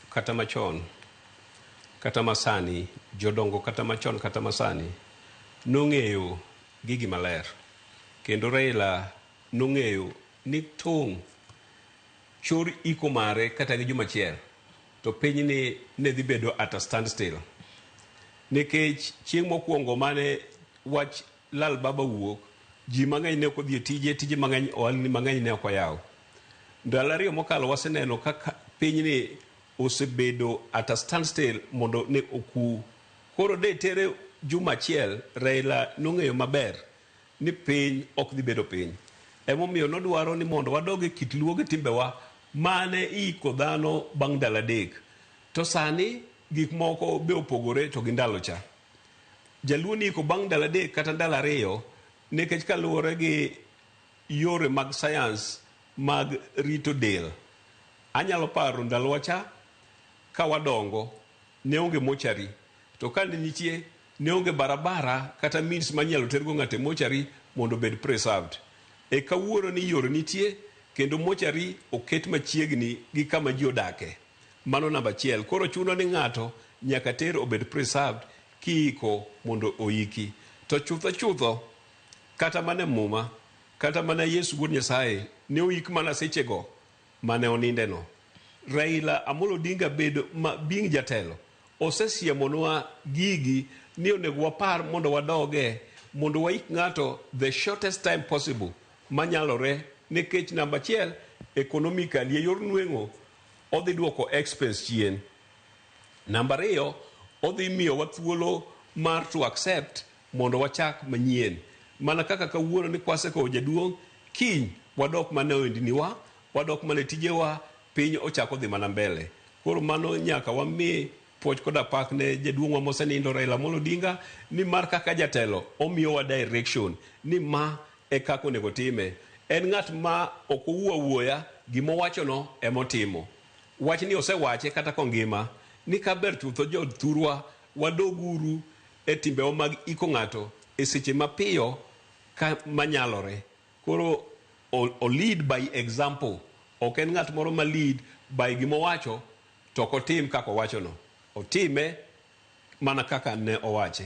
kata machon kata masani, jodongo kata machon kata masani nong'eyo gigi maler. Kendo Raila nong'eyo ni tong' chor iko mare kata gi jumachiel to piny ni ne dhi bedo at a standstill. Nekech chieng' mokwongo mane wach Lal Baba wuok, ji mang'eny ne ok odhi tije mang'eny ohalni mang'eny ne ok oyaw. Ndalo ariyo mokalo waseneno kaka piny ni osebedo at a standstill mondo ne oku. Koro de tere juma achiel Raila nong'eyo maber ni piny ok dhi bedo piny. Emomiyo nodwaro ni mondo wadog e kit luo gi timbewa mane iko dhano bang' ndalo adek. To sani gik moko be opogore to gi ndalo cha. Jaluo ni iko bang' ndalo adek kata ndalo ariyo nikech kaluwore gi yore mag science mag rito del. Anyalo paro ndalo wacha ka wadongo ne onge mochari to ka nitie ne onge barabara kata means manyalo tergo ng'ate mochari mondo bed preserved. E kawuono ni yore nitie kendo mochari oket machiegni gi kama ji odake. Mano namba achiel. Koro chuno ni ng'ato nyaka ter obed preserved kiiko mondo oiki. To chutho kata mane muma kata mana Yesu Wuod Nyasaye ne oik mana sechego mane onindeno. Raila Amolo Odinga bedo being jatelo osesiemonwa gigi ni onego wapar mondo wadoge mondo waik ng'ato the shortest time possible manyalore nikech namba achiel economically e yor nweng'o odhi duoko expense chien. Namba ariyo odhi miyo wa thuolo mar to accept mondo wachak manyien. Mana kaka kawuono ni kwaseko jaduong' kiny wadok mane oendniwa wadok mane tijewa piny ochako dhi mana mbele. Koro mano nyaka wami puoch koda pak ne jaduong'wa mosenindo Raila Amolo Odinga ni mar kaka jatelo omiyowa direction ni ma e kako onego time. En ng'at ma ok owuoya gimowachono emotimo. Wach ni osewache kata kongima ni kaber chutho jo thurwa wadoguru e timbewa mag iko ng'ato e seche mapiyo ka manyalore. Koro o lead by example. Ok en ng'at moro ma lead by gimowacho to kotim kako wachono. Otime mana kaka ne owache.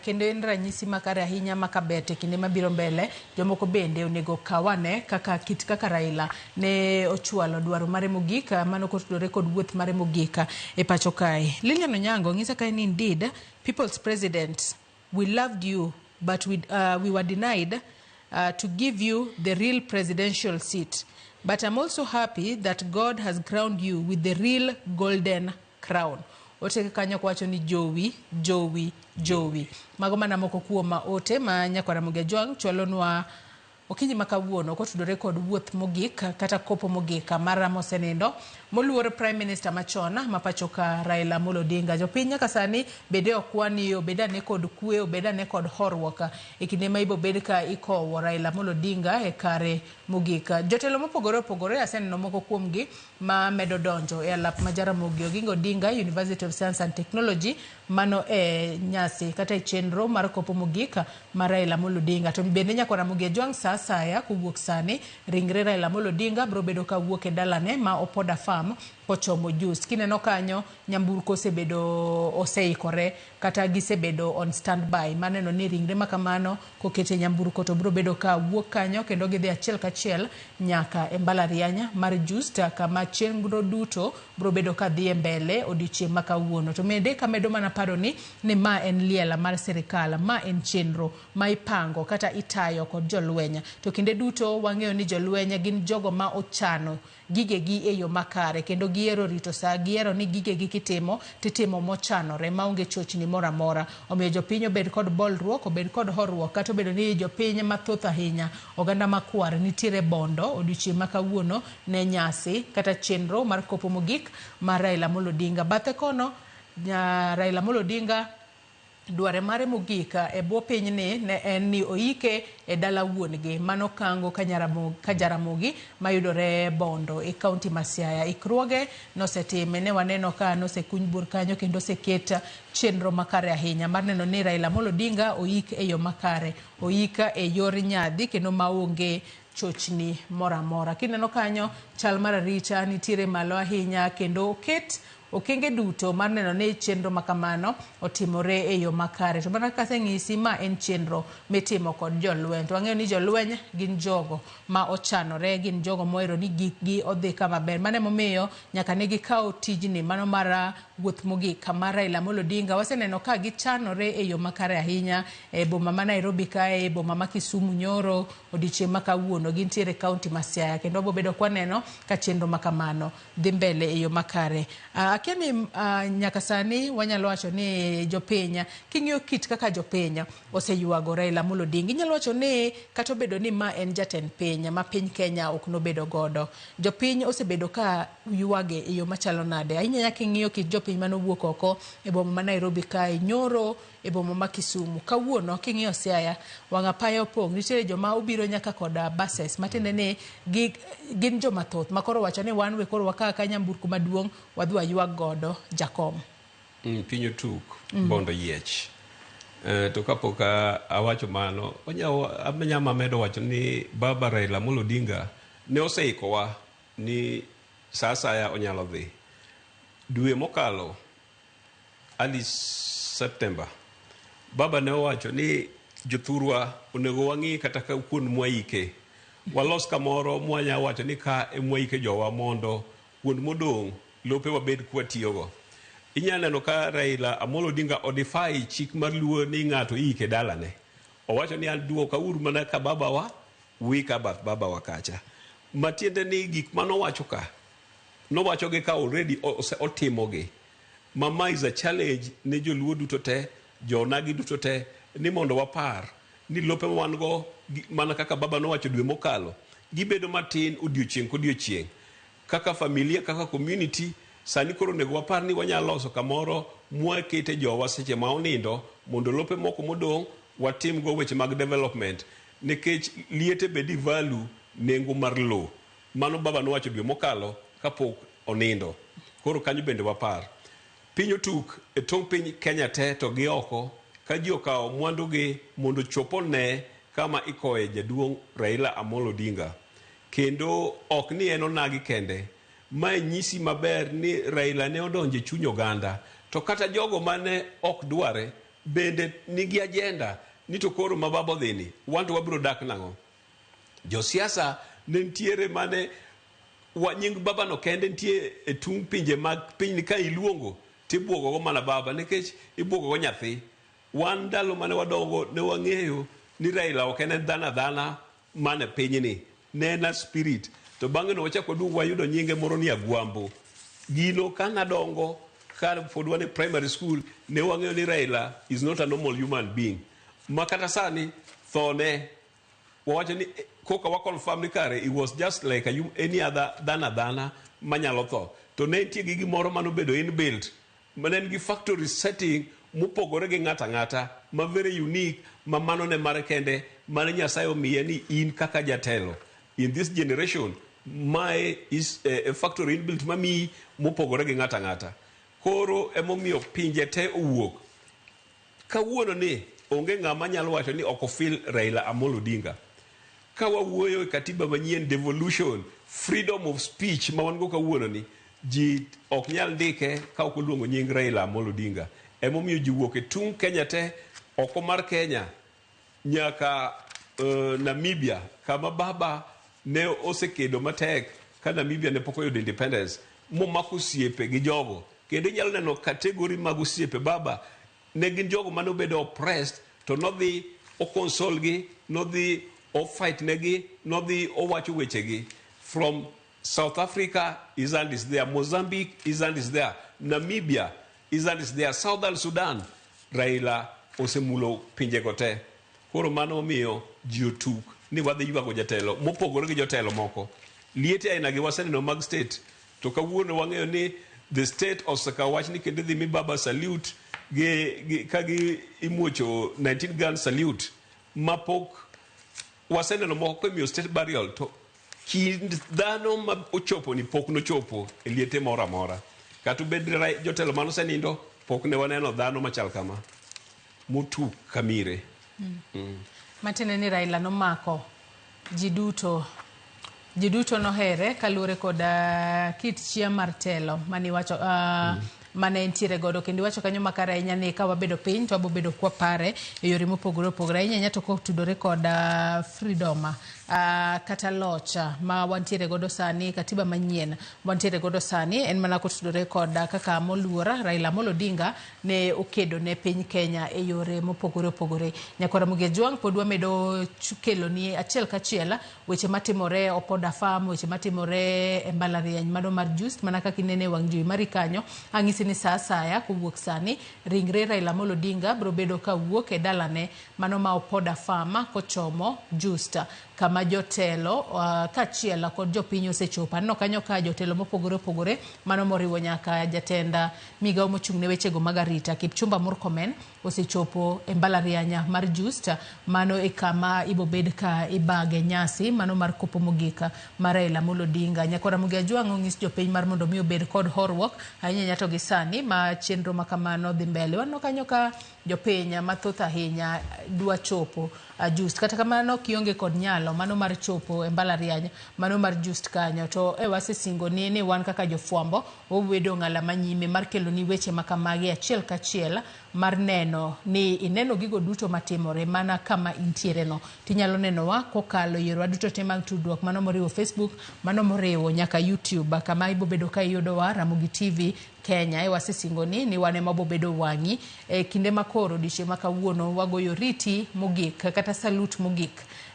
Kendo en ranyisi makare ahinya makabete kinde mabiro mbele jomoko bende onego kawane kaka kit kaka Raila ne ochwalo dwaro mare mogik mano kotudore kod wuoth mare mogik e pacho kae. Lilian Onyango ngisa kae ni indeed people's president, we loved you but we were denied to give you the real presidential seat. but I'm also happy that God has crowned you with the real golden crown. Ote kanyo kwacho ni Jowi. Mago mana moko kuoma ote ma nyakwara Mugejwang chwalonwa okinyi makawuono kotudore kod wuoth mogik kata kopo mogik mara mosenindo moluor Prime Minister machona mapachoka Raila Amolo Odinga. Jopiny nyaka sani bede okwani obeda ne kod kwe obeda ne kod horruok e kinde ma ibo bed ka ikowo Raila Amolo Odinga e kare mogik. Jotelo mopogore aseneno moko kuomgi ma medo donjo e alap ma Jaramogi Oginga Odinga University of Science and Technology mano e nyasi kata e chenro mar kopo mogik mar Raila Amolo Odinga. To bende nyakwara Mugejwang saya kuwuok sani ringre Raila Amolo Odinga bro bedo ka wuok e dalane ma Opoda Farm kochomo Juice. Kineno kanyo nyamburko oseikore kata gisebedo on standby. Maneno ni ringre makamano kokete nyamburko to bro bedo ka wuok kanyo kendo gidhi achiel kachiel nyaka e mbalariany mar Juice kama chenro duto bro bedo ka dhi mbele odiochieng' makawuono. To mende kamedo mana paro ni ma en liela mar sirikal, ma en chenro ma ipango kata itayo kod jolwenya. To kinde duto wang'eyo ni jolwenya gin jogo ma ochano gigegi e yo makare kendo giero rito sa, giero ni gigegi kitimo titimo mochanore maonge chochni mora mora. Omiyo jopiny obed kod bolruok, obed kod horruok kata obedo ni jopiny mathoth ahinya oganda makwar nitiere bondo odiochieng' makawuono ne nyasi kata chenro mar kopo mogik mar Raila Amolo Odinga. Bathe kono Raila Amolo Odinga dware mare mogik e bwo pinyni ne en ni oike e dala wuongi mano kango ka Jaramogi mayudore Bondo e kaunti ma Siaya. Ikruoge nosetime, ne waneno ka nosekuny bur kanyo kendo seketa chenro makare ahinya mar neno ni Raila Amolo Odinga oik e yo makare, oika e yor nyadhi kendo maonge chochni mora mora. Kineno kanyo chal mar arita nitiere malo ahinya kendo okenge duto mar neno ni chenro makamano otimore e yo makare. To mana kaseng'isi ma en chenro mitimo kod jolweny. To wang'eyo ni jolweny gin jogo ma ochanore, gin jogo mohero ni gikgi odhi kama ber. Mane momiyo nyaka ne gikawo tijni mano mar wuoth mogik mar Raila Amolo Odinga. Waseneno ka gichanore e yo makare ahinya e boma ma Nairobi kae, boma ma Kisumu nyoro, odiochieng' makawuono gintiere kaunti ma Siaya kendo wabo bedo kwaneno ka chenro makamano dhi mbele e yo makare. Akiani nyaka sani wanyalo wacho ni jopiny king'iyo kit kaka jopiny oseyuago Raila Amolo Odinga, inyalo wacho ni kata obedo ni ma en jatend piny ma piny Kenya ok nobedo godo, jopiny osebedo ka yuage e yo machalo nade. Ahinya king'iyo kit jopiny manowuok oko e boma ma Nairobi kae, nyoro e boma ma Kisumu, kawuono king'iyo Siaya wang'apaya opong', nitiere joma obiro nyaka kod buses matende ni gin joma thoth makoro wacho ni wan we koro waka ka nyamburko maduong' wadhi wayuag godo jakom. Piny otuk Bondo yiech. To kapok awacho mano, anyama medo wacho ni baba Raila Amolo Odinga ne oseikowa ni sa asaya onyalo dhi. Dwe mokalo ali September, baba ne owacho ni jothurwa onego wang'i kata ka kuon mwaike. Walos kamoro mwanya wacho ni ka mwaike jowa mondo kuon modong' lope wabed kwatiyogo. Inyalo neno ka Raila Amolo Odinga odify chik mar luo ni ng'ato ike dalane. Owacho ni an duoka uru mana ka babawa, wika bath babawa kacha. Matiende ni gik manowacho ka, nowachoge ka already otimoge. Mama is a challenge ne joluo duto te, jonagi duto te, ni mondo wapar ni lope wan go mana kaka baba nowacho dwe mokalo gibedo matin odiochieng' kodiochieng'. Kaka familia, kaka community, sani koro nego wapar ni wanyalo loso kamoro mwakete jowa seche ma onindo mondo lope moko modong' watim go weche mag development, nikech liete bedi value nengo mar lo. Mano baba nowacho dwe mokalo kapok onindo. Koro kanyo bende wapar. Piny otuk e tong' piny Kenya te to gi oko ka ji okawo mwandugi mondo chopo ne kama ikoe jaduong' Raila Amolo Odinga. Kendo ok ni en onagi kende. Ma nyisi maber ni Raila ne odonje chuny oganda. To kata jogo mane ok dware bende nigi agenda ni to koro mababo dhini wanto wabiro dak nang'o. Josiasa ne ntiere mane nying baba no kende ntie e tung pinje mag piny ni ka iluongo tibuogo go mana baba nikech ibuogo go nyathi. Wan dalo mane wadongo ne wang'eyo ni Raila ok en dhana mane piny ni, ne na spirit to bang'e no wachako duogo wayudo nyinge moro ni Agwambo. Gino ka nadongo ka pod wan e primary school ne wang'eyo ni Raila is not a normal human being. Makata sani thone wawacho ni koka wa confirm ni kare it was just like any other dhana manyalo tho. To ne nitie gi gimoro manobedo inbuilt manen gi factory setting mopogore gi ng'ata ma very unique ma mano ne mare kende mane Nyasaye omiye ni in kaka jatelo in this generation mae is a factory inbuilt mami mopogore gi ng'ata. Koro emomiyo pinje te owuok kawuono ni onge ng'ama nyalo wacho ni ok ofil Raila Amolo Odinga. Ka wawuoyo e katiba manyien devolution freedom of speech ma wan go kawuono ni ji ok nyal ndike ka ok oluongo nying Raila Amolo Odinga. Emomiyo ji wuok e tung Kenya te oko mar Kenya nyaka Namibia kama baba ne osekedo matek ka Namibia ne pok oyudo independence momako osiepe gi jogo kendo nyalo neno kategori mag osiepe baba ne gin jogo mane obedo oppressed to nodhi okonsol gi nodhi fight negi nodhi owacho weche gi from South Africa Island is there, Mozambique Island is there, Namibia Island is there, Southern Sudan Raila osemulo pinje gote. Koro mano omiyo ji otuk ni wadhi ywago jatelo mopogore gi jotelo moko liete aina gi waseneno mag state to kawuono wang'eyo ni the state osekawo wach ni kendo dhi mi baba salute kagi imuocho 19 gun salute mapok waseneno moko kemiyo state burial to kind dhano ma ochopo ni pok nochopo e liete moro amora kata bedre jotelo mano senindo pok ne waneno dhano machal kama mutuk kamire. Matine ni Raila nomako ji duto nohere kaluwore kod kit chia mar telo mani wacho mane entiere godo kendo wacho kanyo makare ahinya ni ka wabedo piny to wabobedo kwa pare e yore mopogore opogore ahinya to kotudore kod freedom kata locha ma wantiere godo sani katiba manyien wantiere godo sani en mana kotudore kod kaka moluora Raila Amolo Odinga ne okedo ne piny Kenya e yore mopogore opogore. Nyakora Muge Jwang pod wamedo kelo ni achiel kachiel weche matimore Opoda Farm, weche matimore e mbalariany mano mar Just mana kaka inene wang' jowi mari kanyo ang'isi ni saa asaya kowuok sani ringre Raila Amolo Odinga bro bedo ka wuok e dalane mano ma Opoda Farm kochomo Just kama jotelo kachiel kod jopiny osechopo no kanyo ka jotelo mopogore opogore mano moriwo nyaka jatenda migawo mochung'ne wechego mag arita Kipchumba Murkomen osechopo e mbalarianya mar Just mano e kama ibobed ka ibage nyasi mano mar kopo mogika mar Raila Amolo Odinga. Nyakora Muge Jwang' ong'is jopiny mar mondo mi obed kod horruok ahinya nyato gi sani ma chenro makamano dhi mbele wano kanyo ka jopiny mathoth ahinya dwa chopo Just kata kamano kionge kod nyalo mano mar chopo e mbalariany mano mar Just kanyo to e wasesingo ni wan kaka jofwambo owedo ng'ala manyime mar kelo ni weche makamagi achiel kachiel mar neno ni ineno gigo duto matimore mana kama intiere no tinyalo neno wa kokalo yero duto te mag tudruok mano moriwo Facebook mano moriwo nyaka YouTube kama ibobedo ka yudo wa Ramogi TV Kenya e wasesingo ni wane mabobedo wangi e kinde makoro diche makawuono wagoyo riti mogik kata salute mogik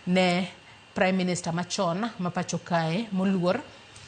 ne Prime Minister machon mapacho kae moluor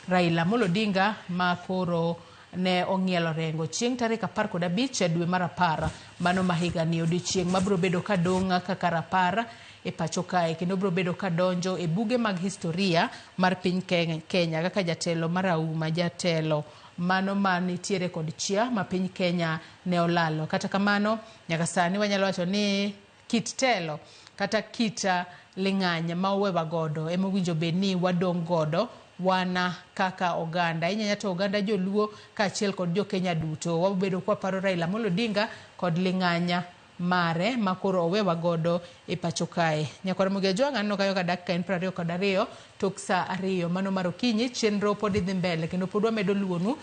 Raila Amolo Odinga makoro ne ong'ielo rengo chieng' tarik 15 dwe mar 10 mano mahiga ni odiochieng' mabro bedo ka dong' kaka rapar e pacho kae kendo bro bedo ka donjo e buge mag historia mar piny Kenya kaka jatelo marauma jatelo mano manitiere kod chia ma piny Kenya ne olalo. Kata kamano nyaka sani wanyalo wacho ni kit telo kata kita ling'anya ma owewa godo emowinjo bed ni wadong' godo wana kaka oganda inyanya to oganda joluo kaachiel kod jo Kenya duto wabedo kwa paro Raila Amolo Odinga kod ling'anya mare makoro owewa godo e pacho kae. Nyakora Muge Jwang' anno kayo ka dakika en 22 tok saa 2 mano mar okinyi chenro pod dhi mbele kendo pod wamedo luonu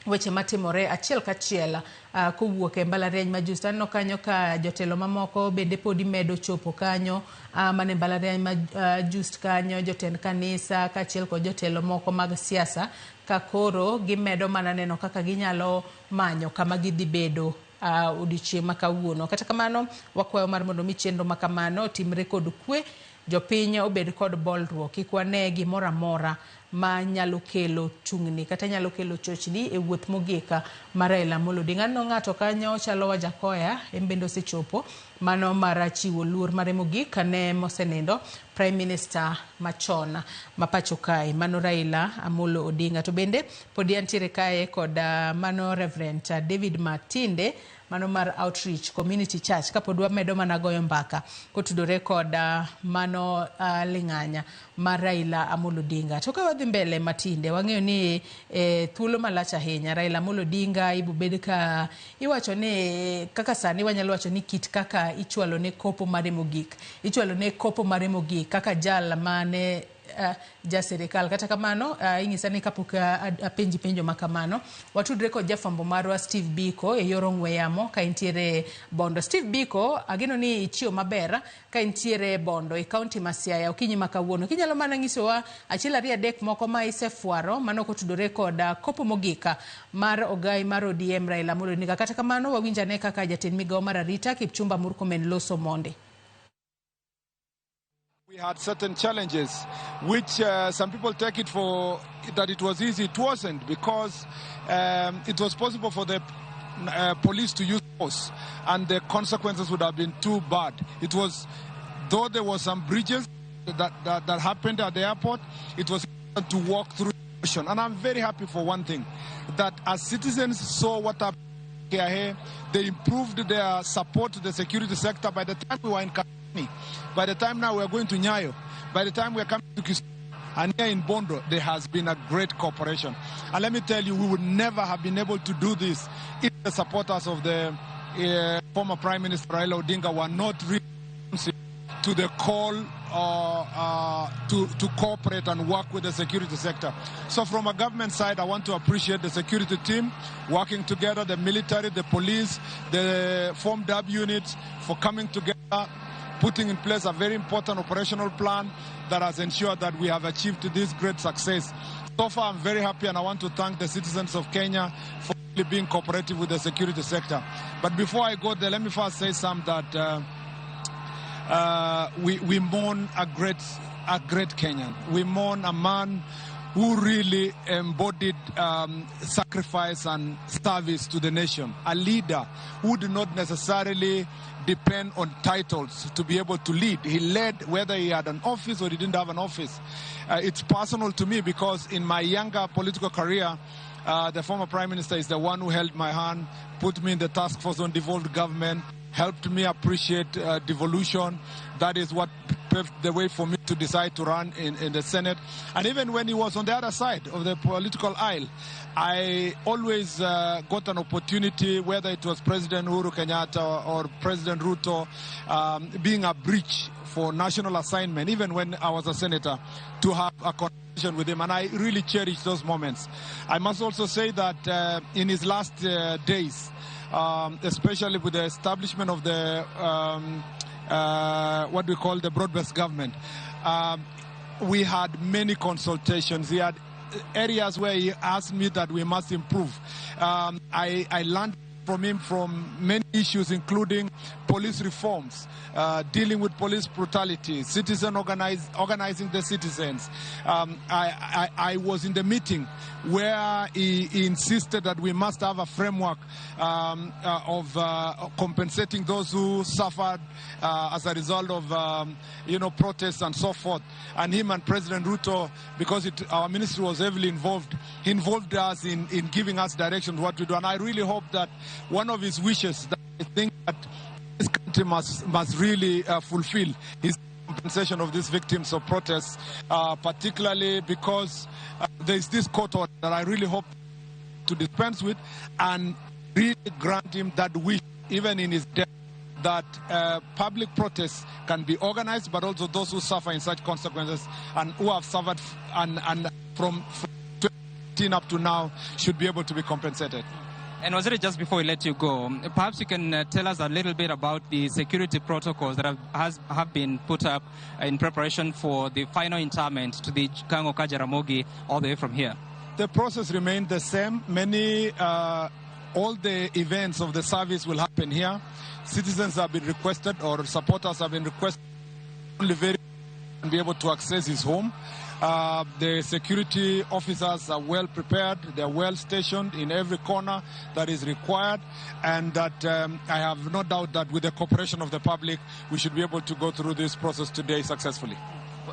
weche matimore achiel kachiel kowuok e mbalariany ma Just anno kanyo ka jotelo mamoko bende pod medo chopo kanyo mane mbalariany ma Just kanyo jotend kanisa kaachiel kod jotelo moko mag siasa ka koro gimedo mana neno kaka ginyalo manyo kama gidhi bedo odiochieng' makawuono. Kata kamano wakwayo mar mondo mi chenro makamano timre kod kwe jopiny obed kod bolruok kik wane gimoro amora ma nyalo kelo tungni kata nyalo kelo chochni e wuoth mogika mar Raila Amolo Odinga. No ng'ato kanyo chalo Wajakoya embendo sechopo mano mara chiwo luor mare mogik kane mosenindo Prime Minister machon mapacho kae mano Raila Amolo Odinga. To bende podi antiere kae kod mano Reverend David Matinde mano mar Outreach Community Church kapodwa medo mana goyo mbaka kotudore kod mano ling'anya mar Raila Amolo Odinga. To ka wadhi mbele Matinde wang'eyo ni thuolo malach ahinya Raila Amolo Odinga ibobed ka iwacho ni kaka sani wanyalo wacho ni kit kaka ichwalo ne kopo mare mogik kaka jal mane ja serikal kata kamano ing'isa ni kapok apenji penjo makamano watudre kod jafambo marwa Steve Biko e yor ong'we yamo ka intiere Bondo. Steve Biko ageno ni ichiyo maber ka intiere Bondo e kaunti ma Siaya okinyi makawuono. Kinyalo mana ng'isowa achiel ariyo adek moko ma isefuaro mano kotudore kod kopo mogika mar ogai mar ODM Raila Amolo Odinga. Kata kamano wawinjane kaka jatend migawo mar arita Kipchumba Murkomen loso monde. We had certain challenges, which some people take it for that it was easy. It wasn't, because it was possible for the police to use force, and the consequences would have been too bad. It was, though there was some bridges that happened at the airport, it was to walk through the ocean. And I'm very happy for one thing, that as citizens saw what happened here, they improved their support to the security sector. By the time we were in Kasarani, by the time now we are going to Nyayo, by the time we are coming to Kisumu, and here in Bondo, there has been a great cooperation. And let me tell you, we would never have been able to do this if the supporters of the former Prime Minister Raila Odinga were not responsive to the call to cooperate and work with the security sector. So from a government side, I want to appreciate the security team working together, the military, the police, the Form W units for coming together, putting in place a very important operational plan that has ensured that we have achieved this great success. So far, I'm very happy, and I want to thank the citizens of Kenya for being cooperative with the security sector. But before I go there, let me first say something that we mourn a great Kenyan. We mourn a man who really embodied sacrifice and service to the nation. A leader who did not necessarily depend on titles to be able to lead. He led whether he had an office or he didn't have an office. It's personal to me because in my younger political career, the former Prime Minister is the one who held my hand, put me in the task force on devolved government, helped me appreciate devolution. That is what paved the way for me to decide to run in the Senate. And even when he was on the other side of the political aisle, I always got an opportunity, whether it was President Uhuru Kenyatta or President Ruto, being a bridge for national assignment, even when I was a senator, to have a conversation with him. And I really cherish those moments. I must also say that in his last days, especially with the establishment of the what we call the broad-based government, we had many consultations. He had areas where he asked me that we must improve. I learned from him from many issues, including police reforms, dealing with police brutality, organizing the citizens. I was in the meeting where he insisted that we must have a framework of compensating those who suffered as a result of protests and so forth. And him and President Ruto, because our ministry was heavily involved, he involved us in giving us directions what to do. And I really hope that one of his wishes, that I think that this country must really fulfill, is compensation of these victims of protests, particularly because there is this court order that I really hope to dispense with and really grant him that wish, even in his death, that public protests can be organized, but also those who suffer in such consequences and who have suffered and from 2018 up to now should be able to be compensated. And Waziri, just before we let you go, perhaps you can tell us a little bit about the security protocols that have been put up in preparation for the final interment to the Kango Jaramogi all the way from here. The process remained the same. All the events of the service will happen here. Citizens have been requested, or supporters have been requested, only very be able to access his home. The security officers are well prepared. They are well stationed in every corner that is required. And that I have no doubt that with the cooperation of the public, we should be able to go through this process today successfully.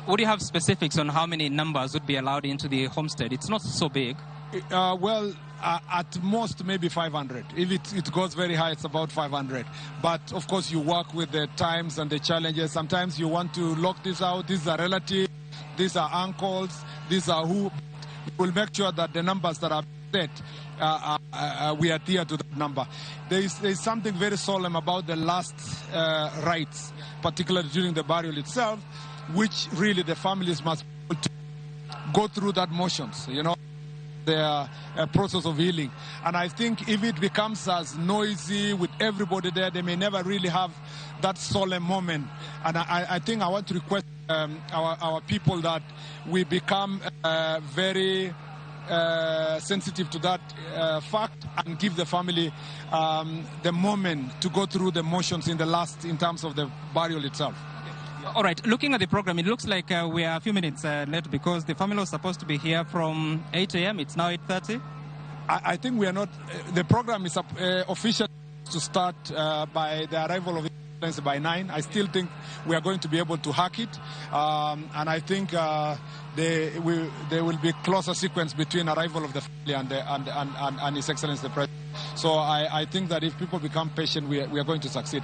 Would you have specifics on how many numbers would be allowed into the homestead? It's not so big. At most, maybe 500. If it goes very high, it's about 500. But, of course, you work with the times and the challenges. Sometimes you want to lock this out. These are relatives. These are uncles. These are who. We'll make sure that the numbers that are set, we adhere to that number. There is something very solemn about the last rites, particularly during the burial itself, which really the families must go through that motions, the process of healing. And I think if it becomes as noisy with everybody there, they may never really have that solemn moment. And I think I want to request our people that we become very sensitive to that fact and give the family the moment to go through the motions in terms of the burial itself. All right, looking at the program, it looks like we are a few minutes late because the family was supposed to be here from 8 a.m. It's now 8:30. I think we are not. The program is official to start by the arrival of by 9. I still think we are going to be able to hack it. And I think there will be closer sequence between arrival of the family and His Excellency the President. So I think that if people become patient, we are going to succeed.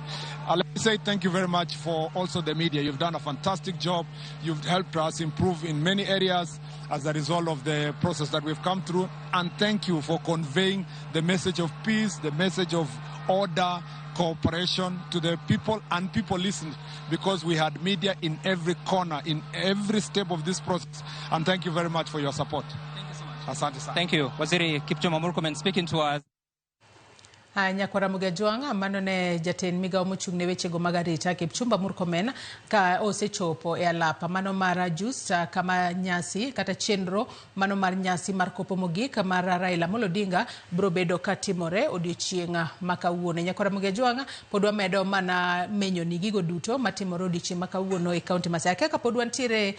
Let me say thank you very much for also the media. You've done a fantastic job. You've helped us improve in many areas as a result of the process that we've come through. And thank you for conveying the message of peace, the message of order, cooperation to the people, and people listened because we had media in every corner, in every step of this process. And thank you very much for your support. Thank you so much. Asante sana. Thank you. Waziri Kipchumba Murkomen speaking to us. Nyakwara Mugejuanga mano ne jaten migao mochung ne wechego mag arita Kipchumba Murkomen ka osechopo e alapa mano mar just kama nyasi kata chenro mano mar nyasi mar kopo mogik mar Raila Amolo Odinga bro bedo katimore odiochieng' makawuono. Nyakwara Mugejuanga pod wamedo mana menyo ni gigo duto matimore odiochieng' makawuono e kaunti ma Siaya. Kaka pod wantiere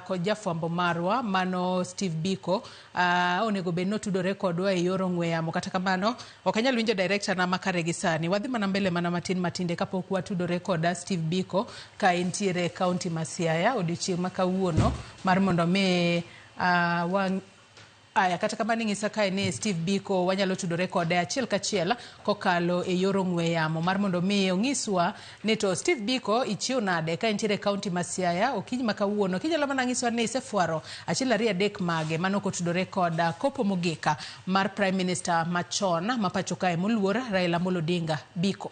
kod jafwambo marwa mano Steve Biko onego bedno tudore kodwa e yor ong'we yamo, kata kamano ok anyal winjo director na makare gi sani. Wadhi mana mbele mana matinde kapok watudore koda Steve Biko ka entiere kaunti ma Siaya odiochieng' makawuono mar mondo mi kata kamano ng'isa kae ni Steve Biko wanyalo tudore kode achiel kachiel kokalo e yor ong'we yamo mar mondo mi ong'iswa ni to Steve Biko ichiwo nade ka entiere kaunti ma Siaya okinyi makawuono. Kinyalo mana ng'iswa ni isefuaro achiel ariyo adek mage mano kotudore koda kopo mogika mar Prime Minister machon ma pacho kae moluor Raila Amolo Odinga. Biko.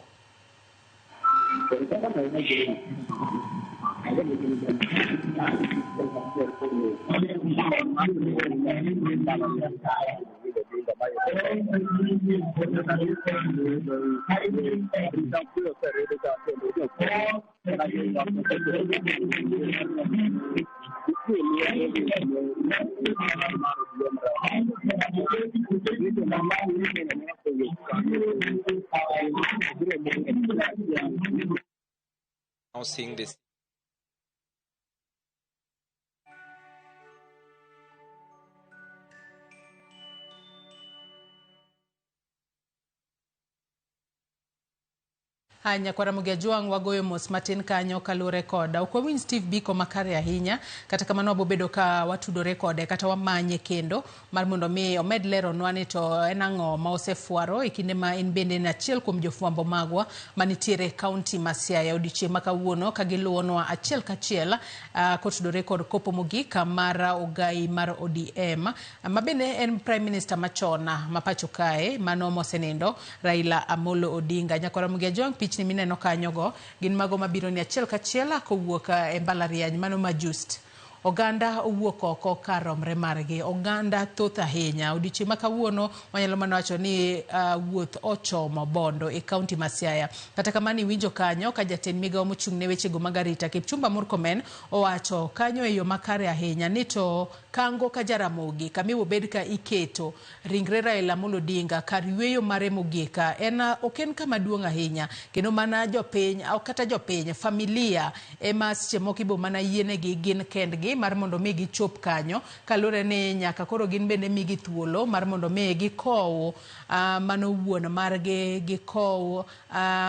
Now seeing this. Nyakwara Mugejuang wagoyo mos matin kanyo kalure koda ukwawin Steve Biko makare ahinya kata kamano wabobedo ka watudore kode kata wamanye kendo mar mondo mi omed lero nwani to enang'o ma osefuaro e kinde ma en bende na achiel kuom jofwambo magwa manitiere kaunti ma Siaya odiochieng' makawuono ka giluonwa achiel kachiel kotudore kod kopo mogik mar ogai mar ODM mabende en Prime Minister machona mapacho kae mano mosenindo Raila Amolo Odinga. Nyakwara Mugejuang ni mineno kanyogo gin mago mabiro ni achiel kachiel kowuok e mbalariany mano ma just oganda owuok oko karomre margi oganda thoth ahinya odiochieng' makawuono wanyalo mana wacho ni wuoth ochomo Bondo e kaunti ma Siaya. Kata kamano winjo kanyo ka jatend migao mochung' ne wechego mag arita Kipchumba Murkomen owacho kanyo e yo makare ahinya ni to kango ka Jaramogi kamiwo bed ka iketo ringre Raila Amolo Odinga kar yweyo mare mogika oken kama duong' ahinya kendo mana jopiny au kata jopiny familia ema seche moko ibo mana yienegi gin kendgi gi mar mondo mi gichop kanyo kalure ni nyaka koro gin bende migi thuolo mar mondo mi gikow mano wuon margi gikow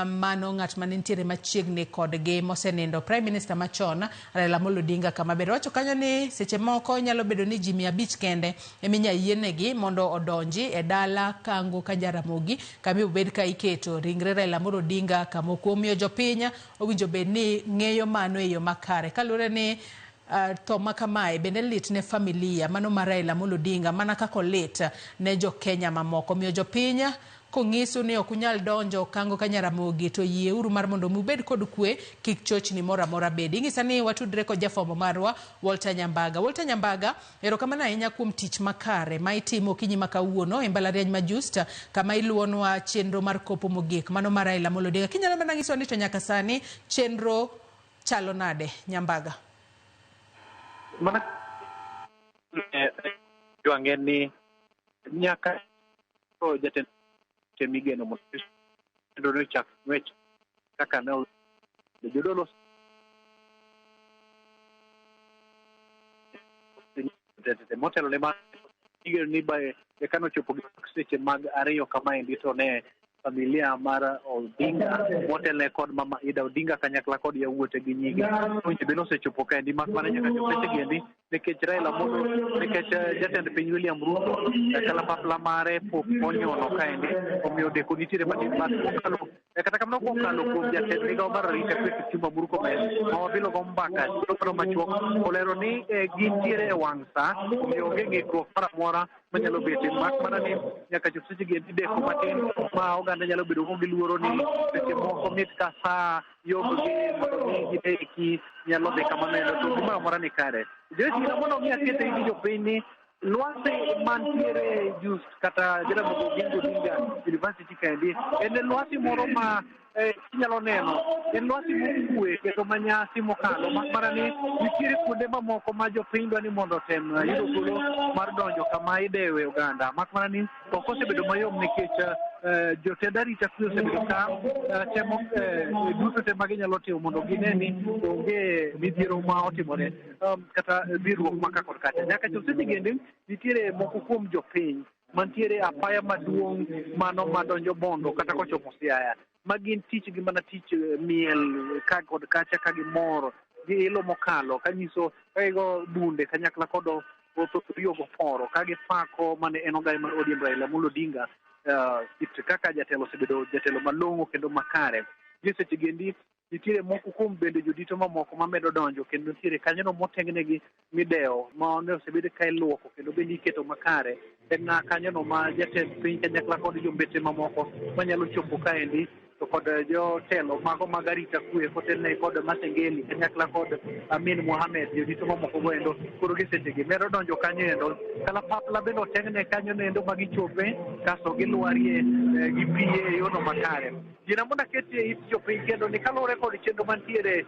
mano ng'at manitiere machiegni kodgi mosenindo Prime Minister machon Raila Amolo Odinga kama bero wacho kanyo ni seche moko nyalo bedo ni ji 500 kende eminya yienegi mondo odonji e dala Kango ka Jaramogi kami obed ka iketo ringre Raila Amolo Odinga kama okuomiyo jopiny owinjo bed ni ng'eyo mano e yo makare kalure ni to makamae bende lit ne familia mano mar Raila Amolo Odinga mana kako lit ne jo Kenya mamoko miyo jopiny kong'iso ni ok unyal donjo Kango ka Jaramogi to yie uru mar mondo mubed kod kwe kik chochni mora mora bed. Ing'isa ni watudre kod jafwambo marwa Walter Nyambaga. Walter Nyambaga, erokamano ahinya kuom tich makare ma itimo kinyi ma kawuono e mbalariany ma Justa kama iluonwa chenro mar kopo mogik mano mar Raila Amolo Odinga. Kinyalo mana ng'iso ni to nyaka sani chenro chalo nade Nyambaga? Mana joangeni nyaka to jatend temigeno mostis ndo no chak wech kaka no jodolo de motelo le ma igeno ni ba e kano chopo seche mag ariyo kama indito ne familia mar Odinga motele kod mama Ida Odinga kanyakla kod yawuote gi nyige winjo beno sechopo kendi mak mana nyaka chopo sechegendi nikech Raila Amolo nikech jatend piny William Ruto kala papla mare pok onyono kaendi omiyo deko nitiere matin mar kokalo kata kamano kokalo kuom jatend migawo mar rita kwe Kipchumba Murkomen ma wabilo go mbaka chokro machuok olero ni gintiere e wang' sa omiyo onge ng'ikruok moro amora manyalo bete mak mana ni nyaka chop sechegendi deko matin ma oganda nyalo bedo gi luoro ni seche moko mit ka sa yogi mondo gideki nyalo dhi kamano to gimoro amora ni kare jechina mondo mi akete gi jopiny ni lwasi mantiere just kata Jaramogi Odinga University kaendi en lwasi moro ma inyalo neno en lwasi mokue kendo manyasi mokalo mara ni nitiere kuonde mamoko ma jopiny dwa ni mondo tem yudo thuolo mar donjo kama idewe oganda mak mana ni ok osebedo mayom nikech jotend arita kwe osebedo ka temo duto te maginyalo timo mondo gine ni onge midhiero ma otimore kata birruok maka kod kacha nyaka chop sechegendi nitiere moko kuom jopiny mantiere apaya maduong' mano madonjo Bondo kata kochopo Siaya magin tich gi mana tich miel ka kod kacha ka gimoro gi ilo mokalo kanyiso kago bunde kanyakla kod yogo foro ka gipako mane en ogai mar ODM Raila Amolo Odinga kit kaka jatelo osebedo jatelo malong'o kendo makare gi sechegendi nitiere moko kuom bende jodito mamoko mamedo donjo kendo nitiere kanyono motengnegi mideo ma ne osebed ka iluoko kendo bende iketo makare en kanyono ma jatend piny kanyakla kod jombete mamoko manyalo chopo kaendi to kod jotelo mago mag arita kwe kotelne kod Masengeli kanyakla kod Amin Mohamed jodito mamoko goendo koro gisechegi medo donjo kanyo endo kala papla bende otengne kanyo endo magichope kaso gilwarie gi pie e yono makare jina mondo akete it jopiny kendo ni kalore kod chenro mantiere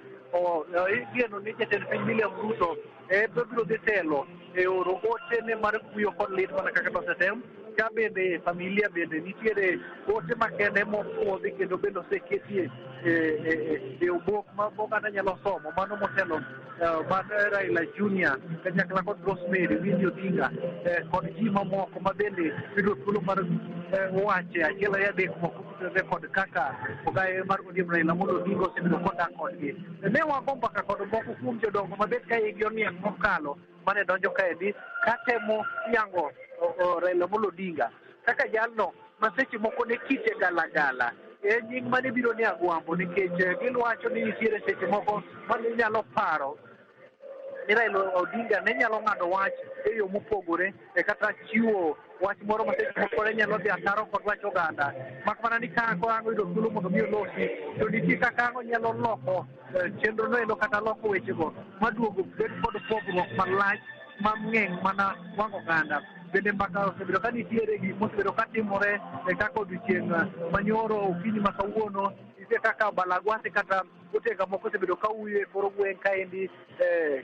igeno ni jatend piny William Ruto biro dhi telo e oro ote ne mar kuyo kod lit mana kaka tosetem ka bende familia bende nitiere ote makende mopuodhi kendo bende oseketie e obok ma oganda nyalo somo mano motelo man Raila Junior kanyakla kod Rosemary Winnie Odinga kod ji mamoko ma bende yudo thuolo mar wache achiel adek moko kod kaka ogai mar ODM Raila Amolo Odinga osebedo kodak kodgi ne wago mbaka kod moko kuom jodongo mabet ka igi oniang' mokalo mane donjo kaendi katemo yango Raila Amolo Odinga kaka jalno ma seche moko ne kite galagala nying mane biro ni agwambo nikech giwacho ni nitiere seche moko mane nyalo paro ni Raila Odinga ne nyalo ng'ado wach e yo mopogore kata chiwo wach moro ma seche moko ne nyalo dhi ataro kod wach oganda mak mana ni kako ang'o yudo thuolo mondo mi olosi to nitie kaka ang'o nyalo loko chenro no endo kata loko wechego maduogo bed kod pogruok malach mang'eng mana wang' oganda bende mbaka osebedo ka nitiere gik mosebedo ka timore kaka odiochieng' manyoro okinyi ma kawuono nitie kaka balagwase kata otega moko osebedo ka wuyo e kor gweng' kaendi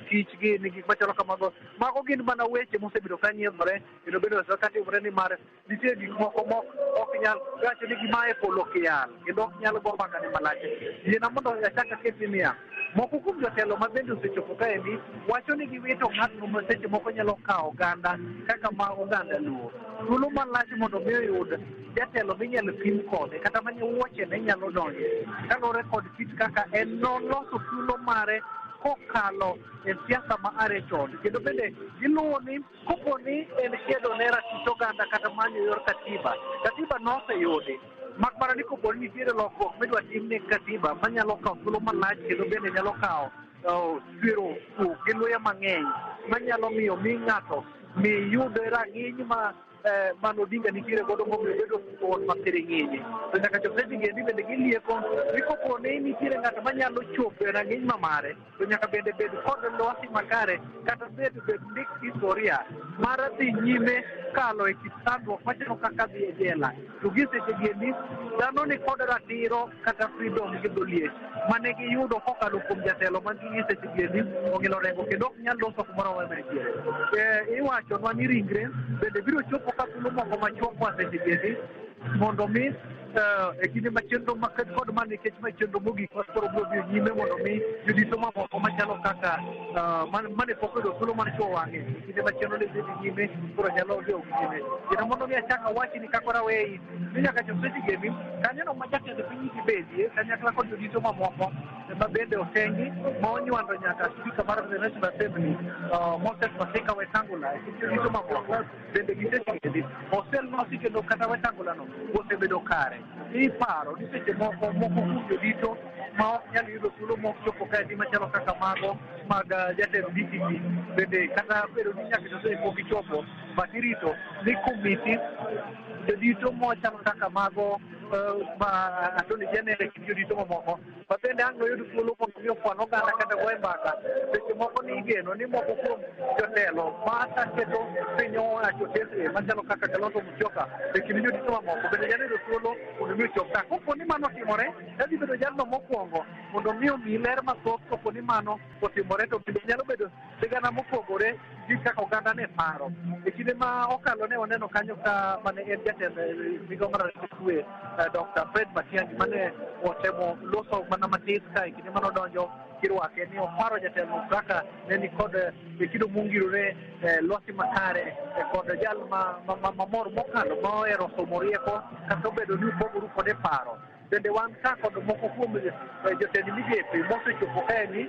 kich gini gik machalo kamago. Mago gin mana weche mosebedo ka nyiedhore kendo bedo ka timore ni mar nitie gik moko ok nyal wacho ni gima e polo kial kendo ok nyal go mbaka ne malach. Yiena mondo achak aketi niya, moko kuom jotelo ma bende osechopo kaendi wacho ni giwito ng'atno ma seche moko nyalo kawo oganda kaka ma oganda luo. Thuolo malach mondo mi oyud jatelo minyalo pim kode kata manye wuoche ne nyalo donje kaluwore kod kit kaka en noloso thuolo mare kokalo e siasa ma are chon kendo bende giluwo ni kopo ni en kedo ne ratich oganda kata manyo yor katiba noseyudi mak mana ni kopo ni nitiere lokruok midwa tim ne katiba manyalo kawo thuolo malach kendo bende nyalo kawo swiro gi luya mang'eny manyalo miyo mi ng'ato mi yud rang'iny mano Odinga nitiere godo momiyo bedo thuon mathiring'inyi. To nyaka chop seche gi bende gilieko ni kopo ni nitiere ng'ato manyalo chopo e rang'iny mamare to nyaka bende bed kod lwasi makare kata bed ndik historia mar dhi nyime kalo e kit sandruok machalo kaka dhi e jela. To gi seche gi dhano ni kod ratiro kata freedom gi dholiech mane giyudo kokalo kuom jatelo man gi seche gi ong'elo rengo kendo ok nyal loso kumoro manitiere. Iwachonwa ni ringre bende biro chopo ka thuolo moko machuok kwa seche gi mondo mi e kinde machenro maked kod mane kech machenro mogik koro biro dhi nyime mondo mi jodito mamoko machalo kaka mane pok oyudo thuolo mar chuo wang'e e kinde machenro ne dhi nyime koro nyalo dhi nyime. Kendo mondo mi achak awachi ni kaka rawei ni nyaka chop seche gi kanyono ma jatend piny bedie kanyakla kod jodito mamoko ma bende otengi ma onywando nyaka spika mar the National Assembly Moses Masika Wetangula e jodito mamoko bende gi seche gi oselosi kendo kata Wetangula no osebedo kare. Iparo ni seche moko kuom jodito ma ok nyal yudo thuolo mok chopo kaendi machalo kaka mago mag jatend DCP bende kata bedo ni nyaka to pok ichopo but irito ni komiti jodito mochalo kaka mago ma Attorney General jodito mamoko ma bende ang' noyud thuolo mondo mi okwan oganda kata goye mbaka seche moko ni igeno ni moko kuom jotelo ma keto piny owacho tesre machalo kaka Kalonzo Musyoka e kind jodito mamoko bende nyalo yudo thuolo mondo mi ochop ka. Kopo ni mano otimore adhi bedo jalno mokwongo mondo mi omi ler mathoth kopo ni mano otimore to bende nyalo bedo sigana mopogore gi kaka oganda ne paro. E kinde ma okalo ne waneno kanyo ka mane en jatend migawo mar kwe Dr. Fred Matiang'i mane otemo loso mana matis ka e kinde mane odonjo kirwake ni oparo jatelo kaka ne ni kod kido mungirore losi makare kod jal mamor mokalo ma ohero somo rieko kata obedo ni upogoru kode paro. Bende wan ka kod moko kuom jotend migepe mosechopo kaendi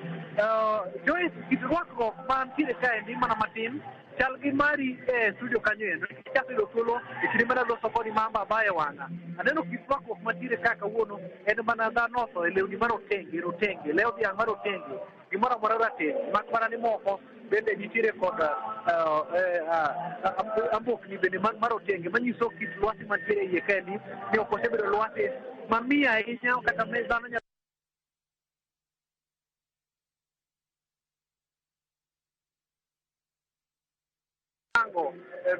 Joyce kit rwakruok mantiere kaendi mana matin chal gi mari e studio kanyo endo chako yudo thuolo e kinde mana loso kodi mamba baye wang'a. Aneno kit rwakruok mantiere ka kawuono en mana dhano otho e lewni marotenge lew dhiang' marotenge gimoro amora rateng' mak mana ni moko bende nitiere kod ambokni bende marotenge manyiso kit lwasi mantiere iye kaendi ni ok osebedo lwasi mamia ahinya kata dhano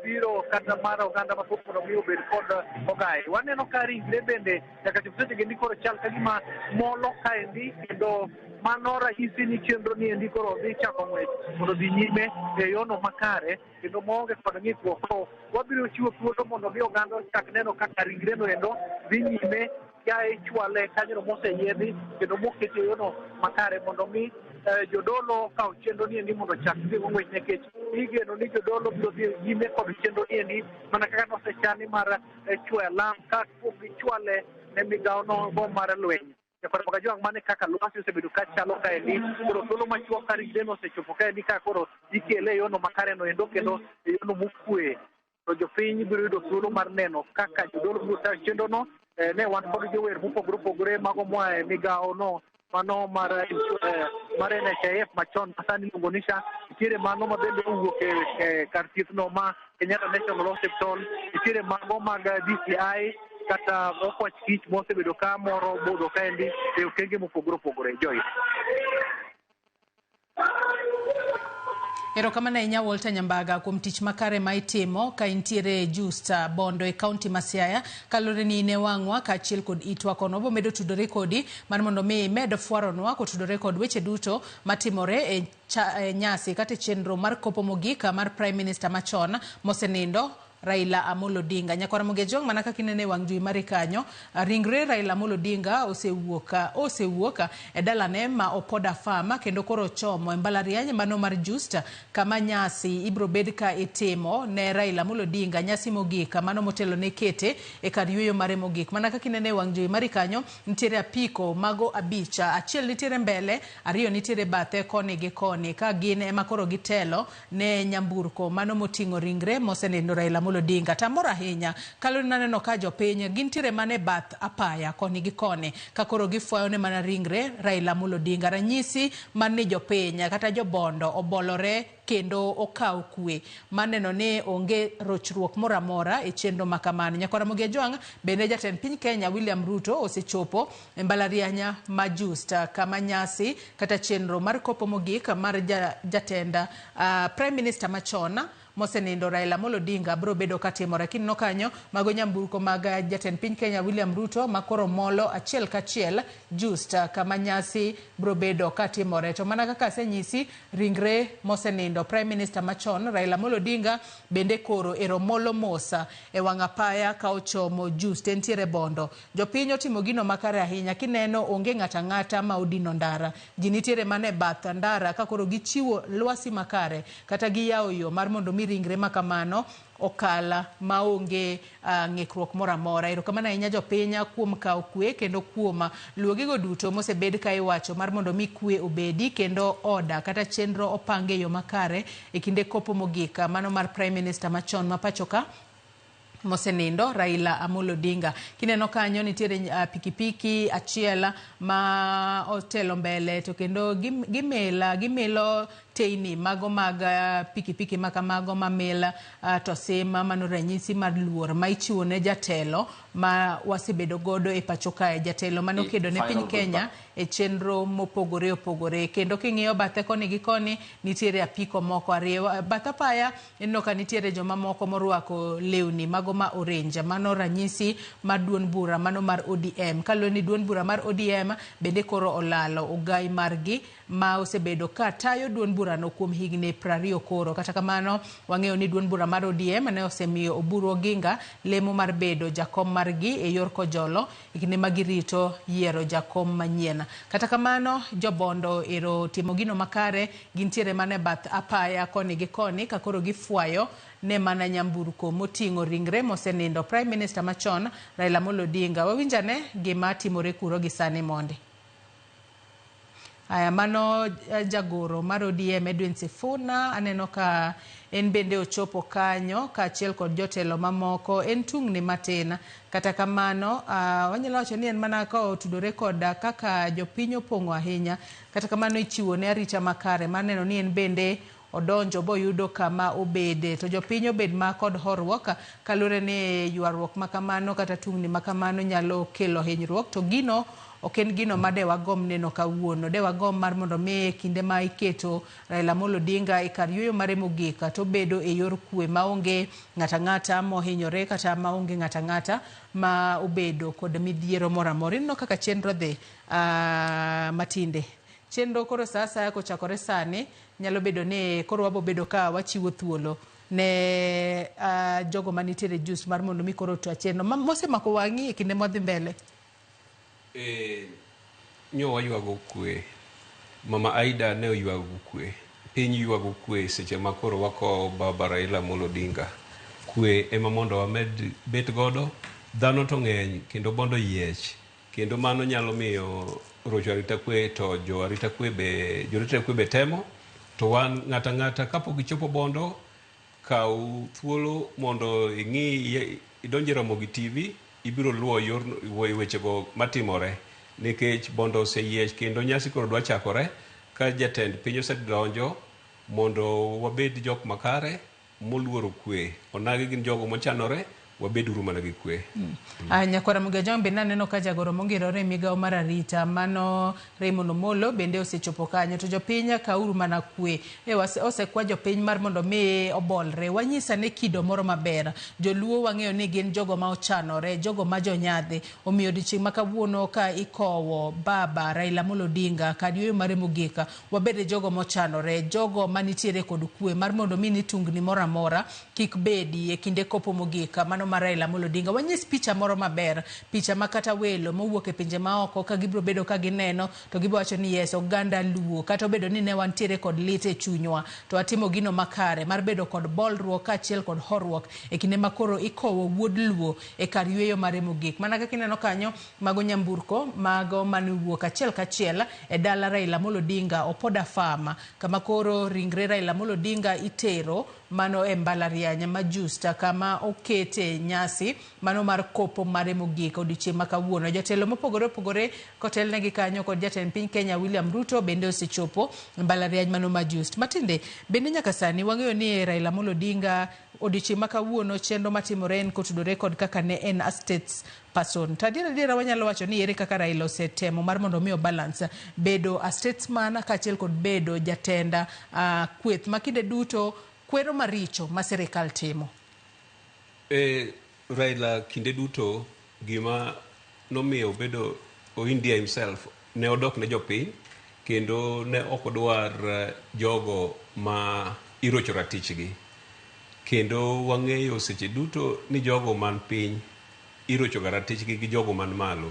biro kata mar oganda mathoth mondo mi obed kod ogai. Waneno ka ringre bende nyaka chop seche gi koro chal ka gima molo kaendi kendo mano ranyisi ni chenro ni endi koro dhi chako ng'wech mondo dhi nyime e yono makare kendo maonge kod ng'ikruok. Wabiro chiwo thuolo mondo mi oganda chak neno kaka ringre no endo dhi nyime ka ichwale kanyo moseyiedhi kendo mokete yono makare mondo mi jodolo kaw chenro ni endi mondo chak dhi ng'wech nikech igeno ni jodolo biro dhi nyime kod chenro ni endi mana kaka nosechani mar chwe alam ka gichwale ne migawo no mar lweny. Kod Magajwang' mane kaka lwasi osebedo ka chalo kaendi koro thuolo machuok ka ringre no osechopo kaendi ka koro ikele yono makare no endo kendo yono mokwe. To jopiny biro yudo thuolo mar neno kaka jodolo biro tayo chenro no. Ne wan kod jower mopogore opogore mago moa e migawo no mano mar NHIF machon masani iluongo ni SHA. Nitiere mano ma bende owuok e kar thieth no ma Kenyatta National Hospital. Nitiere mago mag DCI kata okwach kich mosebedo ka moro budho kaendi e okenge mopogore opogore. Joyce. Erokamano ahinya Walter Nyambaga kuom tich makare ma itimo ka intiere just Bondo e kaunti ma Siaya kalore ni ne wang'wa kaachiel kod itwa kono bo medo tudore kodi mar mondo mi medo fwaronwa kotudore kod weche duto matimore e nyasi kata chenro mar kopo mogika mar Prime Minister machon mosenindo Raila Amolo Odinga. Nyakwara Mogejong manaka kinene wangjui mari kanyo ringre Raila Amolo Odinga osewuoka e dalane ma Opoda Farm kendo koro chomo mbalariany mano mar Justa kama nyasi ibro bed ka itimo ne Raila Amolo Odinga nyasi mogika mano motelo ne kete e kar yueyo mare mogik. Manaka kinene wangjui mari kanyo nitiere apiko mago abicha, achiel nitiere mbele, ariyo nitiere bathe koni gi koni ka gin ema koro gitelo ne nyamburko mano moting'o ringre mosenindo Raila Amolo Odinga. Tamora ahinya kalore naneno ka jopiny gintiere mane bath apaya koni gi koni ka koro gifwayo ne mana ringre Raila Amolo Odinga. Ranyisi mani jopiny kata jobondo obolore kendo okaw kwe maneno ne onge rochruok moramora e chenro makamano. Nyakwara Mogejong bende jatend piny Kenya William Ruto osechopo e mbalarianya ma Justa kama nyasi kata chenro mar kopo mogik mar jatenda Prime Minister machon mosenindo Raila Amolo Odinga bro bedo katimore kinno kanyo mago nyamburko mag jatend piny Kenya William Ruto makoro molo achiel kachiel Justa kama nyasi bro bedo katimore. To mana kaka senyisi ringre mosenindo Prime Minister machon Raila Amolo Odinga bende koro ero molo mosa e wang'apaya ka ochomo Justa entiere Bondo. Jopiny otimo gino makare ahinya kineno onge ng'ata ma odino ndara. Ji nitiere mane bath ndara ka koro gichiwo lwasi makare kata giyawo yo mar mondo mi ringre makamano okala maonge ng'ikruok moramora. Erokamano ahinya jopiny kuom kawo kwe kendo kuom luogigo duto mosebed ka iwacho mar mondo mi kwe obedi kendo oda kata chenro opange yo makare e kinde kopo mogika mano mar Prime Minister machon ma pachoka mosenindo Raila Amolo Odinga. Kineno kanyo nitiere pikipiki achiel ma otelo mbele to kendo gimelo teini mago mag pikipiki makamago mamela to sema mano ranyisi mar luor ma ichiwo ne jatelo ma wasebedo godo e pachoka e jatelo mano kedo ne piny Kenya e chenro mopogore opogore. Kendo king'iyo bathe koni gi koni nitiere apiko moko ariyo. Bathe apaya ineno ka nitiere joma moko morwako lewni mago ma orange mano ranyisi mar duond bura mano mar ODM. Kaloni ni duond bura mar ODM bende koro olalo ogai margi ma osebedo ka tayo duond bura no kuom higni 20 koro. Kata kamano wang'eyo ni duond bura mar ODM ne osemiyo Oburu Oginga lemo mar bedo jakom margi e yor kojolo ikine magirito yiero jakom manyien. Kata kamano jobondo ero timo gino makare gintiere mane bath apaya koni gi koni ka koro gifwayo ne mana nyamburko moting'o ringre mosenindo Prime Minister machon Raila Amolo Odinga. Wawinjane gima timore kuro gi sani mondi. Aya mano jagoro mar ODM Edwin Sifuna aneno ka en bende ochopo kanyo kaachiel kod jotelo mamoko en tungni matin. Kata kamano wanyalo wacho ni en mana ka otudore kod kaka jopiny opong'o ahinya. Kata kamano ichiwo ne arita makare maneno ni en bende odonjo boyudo kama obede to jopiny obed ma kod horruok kalure ni ywaruok makamano kata tungni makamano nyalo kelo hinyruok to gino ok en gino ma dewa gom neno kawuono. Dewa gom mar mondo mi kinde ma iketo Raila Amolo Odinga e kar yueyo mare mogika to bedo e yor kwe maonge ng'ata mohinyore kata maonge ng'ata ma obedo kod midhiero moramora. Ineno kaka chenro dhi matinde. Chenro koro sasa kochakore sani nyalo bedo ni koro wabo bedo ka wachiwo thuolo ne jogo manitiere jus mar mondo mi koro to chenro mosemako wang'i e kinde modhi mbele. Nyo waywago kwe. Mama Aida ne oywago kwe. Piny ywago kwe seche makoro wako baba Raila Amolo Odinga. Kwe ema mondo wamed bet godo. Dhano to ng'eny kendo bondo yiech. Kendo mano nyalo miyo rocho arita kwe to jo arita kwe be temo. To wan ng'ata kapok ichopo Bondo kaw thuolo mondo ing'i idonje Ramogi TV ibiro luwo yor wechego matimore nikech Bondo oseyiech kendo nyasi koro dwa chakore ka jatend piny osedonjo mondo wabed jok makare moluoro kwe. Onagi gin jogo mochanore wabeduru mana gi kwe. Nyakwara Mugajong bende aneno ka jagoro mongirore migawo mar arita mano Raymond Omolo bende osechopo kanyo, to jopiny kauru mana kwe. Osekwa jopiny mar mondo mi obolre. Wanyisa ne kido moro maber. Joluo wang'eyo ni gin jogo ma ochanore, jogo ma jonyadhi. Omiyo odiochieng' ma kawuono ka ikowo baba Raila Amolo Odinga kadiyo mare mogika, wabede jogo mochanore, jogo manitiere kod kwe mar mondo mi ni tungni moro amora kik bedi e kinde kopo mogika mano mar Raila Amolo Odinga. Wanyis picha moro maber, picha makata welo mowuok e pinje maoko ka gibro bedo ka gineno to gibro wacho ni yes, oganda luo kata obedo ni ne wantiere kod lit e chunywa to atimo gino makare mar bedo kod bolruok kaachiel kod horruok e kinde makoro ikowo wuod luo e kar yweyo mare mogik. Mana kaka ineno kanyo mago nyamburko mago manuwuok achiel kachiel e dala Raila Amolo Odinga Opoda Farm kama koro ringre Raila Amolo Odinga itero mano e mbalariany ma Justa kama okete nyasi mano mar kopo mare mogik odiochieng' ma kawuono. Jotelo mopogore opogore kotelnegi kanyo kod jatend piny Kenya William Ruto bende osechopo mbalariany mano ma Just. Matinde bende nyaka sani wang'eyo ni Raila Amolo Odinga odiochieng' ma kawuono chenro matimore en kotudore kod kaka ne en a states person. Tadiera wanyalo wacho ni ere kaka Raila osetemo mar mondo mi balance bedo a statesman kaachiel kod bedo jatenda kweth makinde duto kwero maricho ma sirikal timo. Raila kinde duto gima nomiyo bedo India himself ne odok ne jopiny kendo ne okodwar jogo ma irocho ratichgi. Kendo wang'eyo seche duto ni jogo man piny irocho ratichgi gi jogo man malo.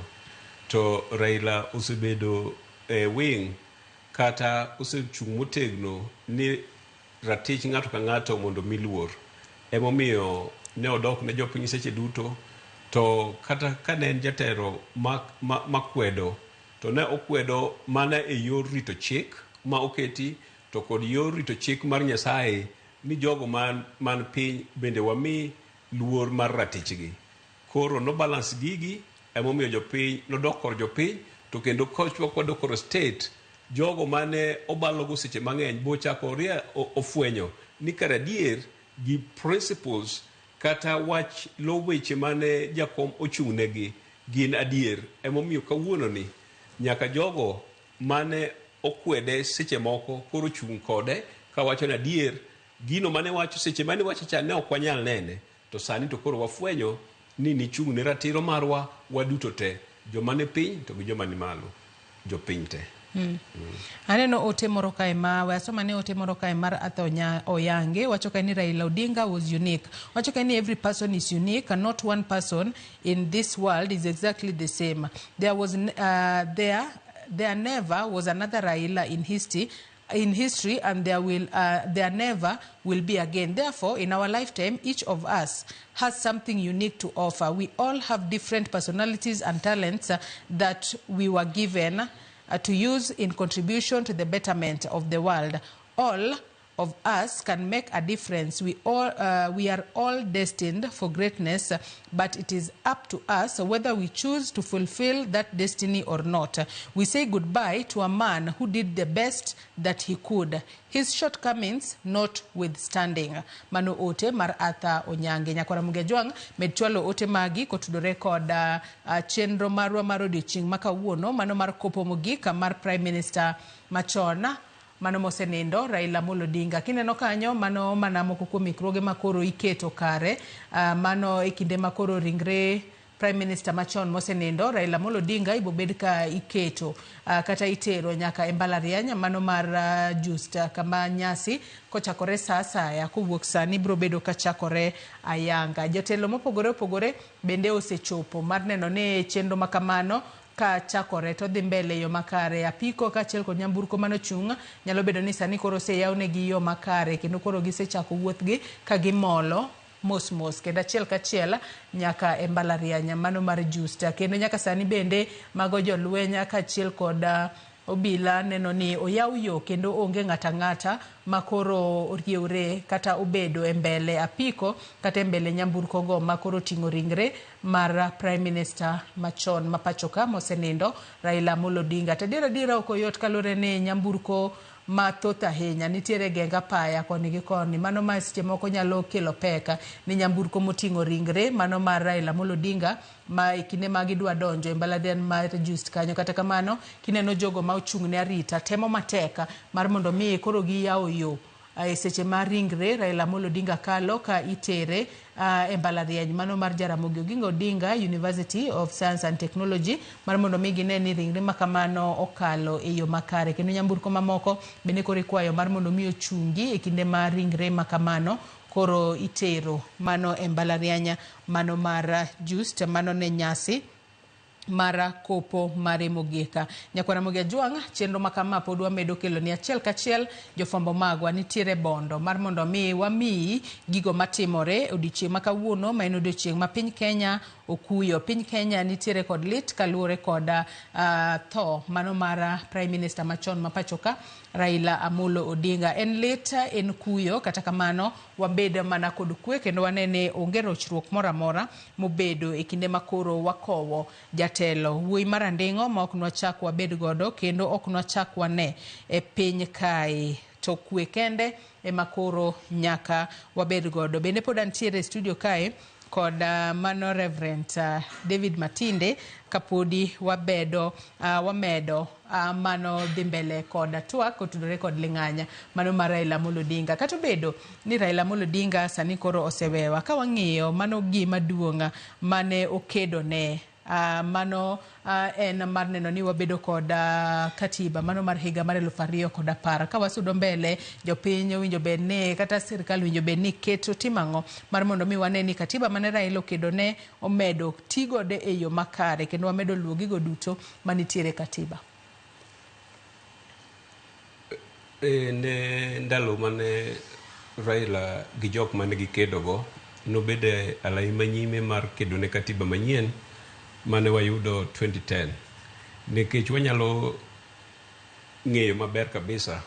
To Raila osebedo wing kata osechung' motegno ni ratich ng'ato ka ng'ato mondo miluor. Emomiyo ne odok ne jopiny seche duto, to kata ka ne en jatero makwedo to ne okwedo mana e yor rito chik ma oketi to kod yor rito chik mar Nyasaye ni jogo man piny bende wami luor mar ratichgi. Koro no balance gigi emomiyo jopiny nodok kor jopiny to kendo kochwakwa kor state jogo mane obalogo seche mang'eny bochakoria ofwenyo ni karadier gi principles kata wach lo weche mane jakom ochung'negi gin adier. Emomiyo kawuono ni nyaka jogo mane okwede seche moko koro chung' kode kawacho na adier gino mane wacho seche mane wacho cha ne ok wanyal nene, to sani to koro wafwenyo ni nichung' ne ratiro marwa waduto te, joma ne piny to gi joma ni malo, jopiny te. Aneno ote moro kae ma wasoma ne ote moro kae mar Athonya Oyange wacho ka ni Raila Odinga was unique. Wacho ka ni every person is unique and not one person in this world is exactly the same. There never was another Raila in history and there never will be again. Therefore, in our lifetime, each of us has something unique to offer. We all have different personalities and talents that we were given to use in contribution to the betterment of the world. All of us can make a difference. We are all destined for greatness, but it is up to us whether we choose to fulfill that destiny or not. We say goodbye to a man who did the best that he could, his shortcomings notwithstanding. Mano ote mar Atha Onyange. Nyakwara Mugajong medchwalo ote magi kotudore kod chenro marwa mar odiochieng' ma kawuono mano mar kopo mogik mar Prime Minister machon mano mosenindo Raila Amolo Odinga. Kineno kanyo mano mana moko kuom ikruoge makoro iketo kare mano e kinde makoro ringre Prime Minister machon mosenindo Raila Amolo Odinga ibobed ka iketo kata itero nyaka e mbalariany mano mar Justa kama nyasi kochakore saa asaya kowuok sani biro bedo kachakore ayanga. Jotelo mopogore opogore bende osechopo mar neno ne chenro makamano ka chakore to dhi mbele yo makare. Apiko kaachiel kod nyamburko manochung' nyalo bedo ni sani koro oseyawnegi yo makare kendo koro gisechako wuothgi ka gimolo mos kendo achiel kachiel nyaka e mbalariany mano mar Justa. Kendo nyaka sani bende mago jolweny kaachiel kod obila neno ni oyaw yo kendo onge ng'ata makoro oriewre kata obedo e mbele apiko kata e mbele nyamburko go makoro ting'o ringre mar Prime Minister machon mapachoka mosenindo Raila Amolo Odinga. Tadiera ok oyot kalore ne nyamburko mathoth ahinya. Nitiere genga paya koni gi koni, mano ma seche moko nyalo kelo peka ni nyamburko moting'o ringre mano mar Raila Amolo Odinga ma kinde ma gidwa donjo e mbalariany mar Just kanyo. Kata kamano kineno jogo ma ochung' ne arita temo mateka mar mondo mi koro giyawo yo seche mar ringre Raila Amolo Odinga kalo ka itere e mbalariany mano mar Jaramogi Oginga Odinga University of Science and Technology mar mondo mi gine ni ringre makamano okalo e yo makare. Kendo nyamburko mamoko bende koro ikwayo mar mondo mi ochungi e kinde mar ringre makamano koro itero mano e mbalariany mano mar Just, mano ne nyasi mara kopo mare mogeka. Nyakwara Mogi Ajwang' chenro makama pod wamedo kelo ni achiel kachiel jofambo magwa nitiere bondo mar mondo mi wami gigo matimore odiochieng' makawuono ma en odiochieng' ma piny Kenya okuyo. Piny Kenya nitiere kod lit kaluwore kod tho mano mar Prime Minister machon ma pachoka Raila Amolo Odinga. En lit, en kuyo, kata kamano wabedo mana kod kwe kendo wanene onge rochruok moro amora mobedo e kinde makoro wakowo jatelo wuoyi marandingo ma ok nwachak wabed godo kendo ok nwachak wane e piny kae. To kwe kende e makoro nyaka wabed godo. Bende pod antiere studio kae kod mano Reverend David Matinde kapodi wamedo mano dhi mbele kod twak kotudore kod ling'anya mano mar Raila Amolo Odinga. Kata bedo ni Raila Amolo Odinga sani koro osewewa, ka wang'iyo mano gima duonga mane okedo ne mano en mar neno ni wabedo kod katiba mano mar higa mar 2010. Ka wasudo mbele jopiny winjo bed ni kata sirkal winjo bed ni keto timang'o mar mondo mi wane ni katiba mane Raila okedo ne omedo tigode e yo makare kendo wamedo luwo gigo duto manitiere katiba. Ne ndalo mane Raila gi jok mane gikedogo nobede alai manyime mar kedo ne katiba manyien mane wayudo 2010. Nikech wanyalo ng'eyo maber kabisa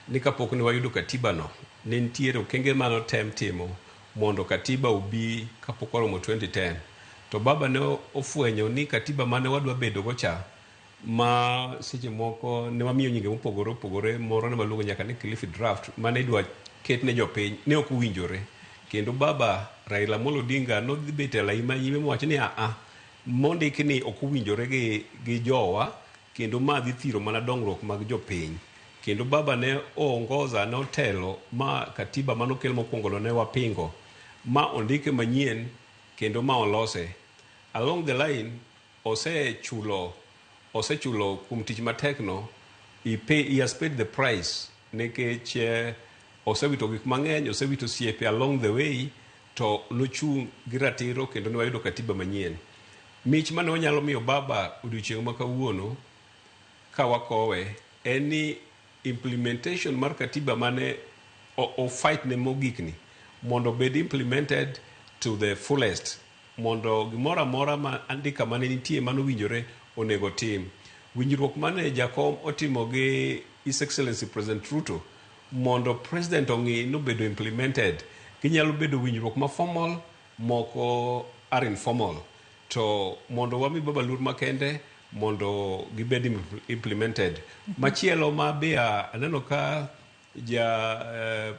ni kapok ne wayudo katiba no, ne nitiere okenge mano tem timo mondo katiba obi kapok oromo 2010. To baba ne ofwenyo ni katiba mane wadwa bedo go cha ma seche moko ne wamiyo nyinge mopogore opogore, moro ne waluongo nyaka ni Kilifi draft mane idwa ket ne jopiny, ne ok owinjore. Kendo baba Raila Amolo Odinga nodhi bet e lai manyime mowacho ni mondiki ni ok owinjore gi jowa kendo ma dhi thiro mana dongruok mag jopiny. Kendo baba ne oongoza, ne otelo ma katiba manokel mokwongo ne wapingo ma ondike manyien kendo ma olose. Along the line osechulo kuom tich matekno. He has paid the price nikech osewito gik mang'eny, osewito siepe along the way, to nochung' gi ratiro kendo ne wayudo katiba manyien. Mich mane wanyalo miyo baba odiochieng' ma kawuono ka wakowe en ni implementation mar katiba mane o fight ne mogikni mondo bed implemented to the fullest, mondo gimoro amora ma andika mane nitie mano winjore onego tim. Winjruok mane jakom otimo gi His Excellency President Ruto mondo president ong'i nobedo implemented, ginyalo bedo winjruok ma formal, moko are informal. To mondo wami baba lur makende mondo gibed implemented. Machielo ma be aneno ka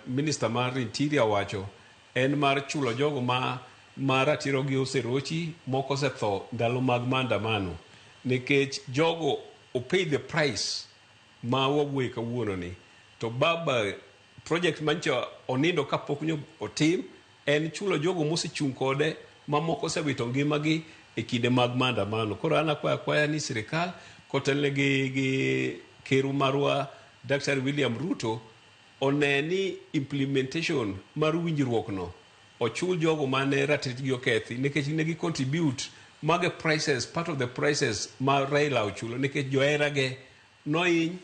minister mar interior wacho en mar chulo jogo ma ratiro gi oserochi, moko osetho ndalo mag maandamano, nikech jogo o pay the price ma wawuoye kawuono ni. To baba project mancha onindo kapok otim en chulo jogo mosechung' kode ma moko osewito ngimagi e kinde mag maandamano. Koro an akwaya ni sirikal kotelne gi keru marwa Dr. William Ruto oneni implementation mar winjruok no ochul jogo mane ratitgi okethi, nikech ne gi contribute mage prices, part of the prices ma Raila ochulo, nikech joherage noiny,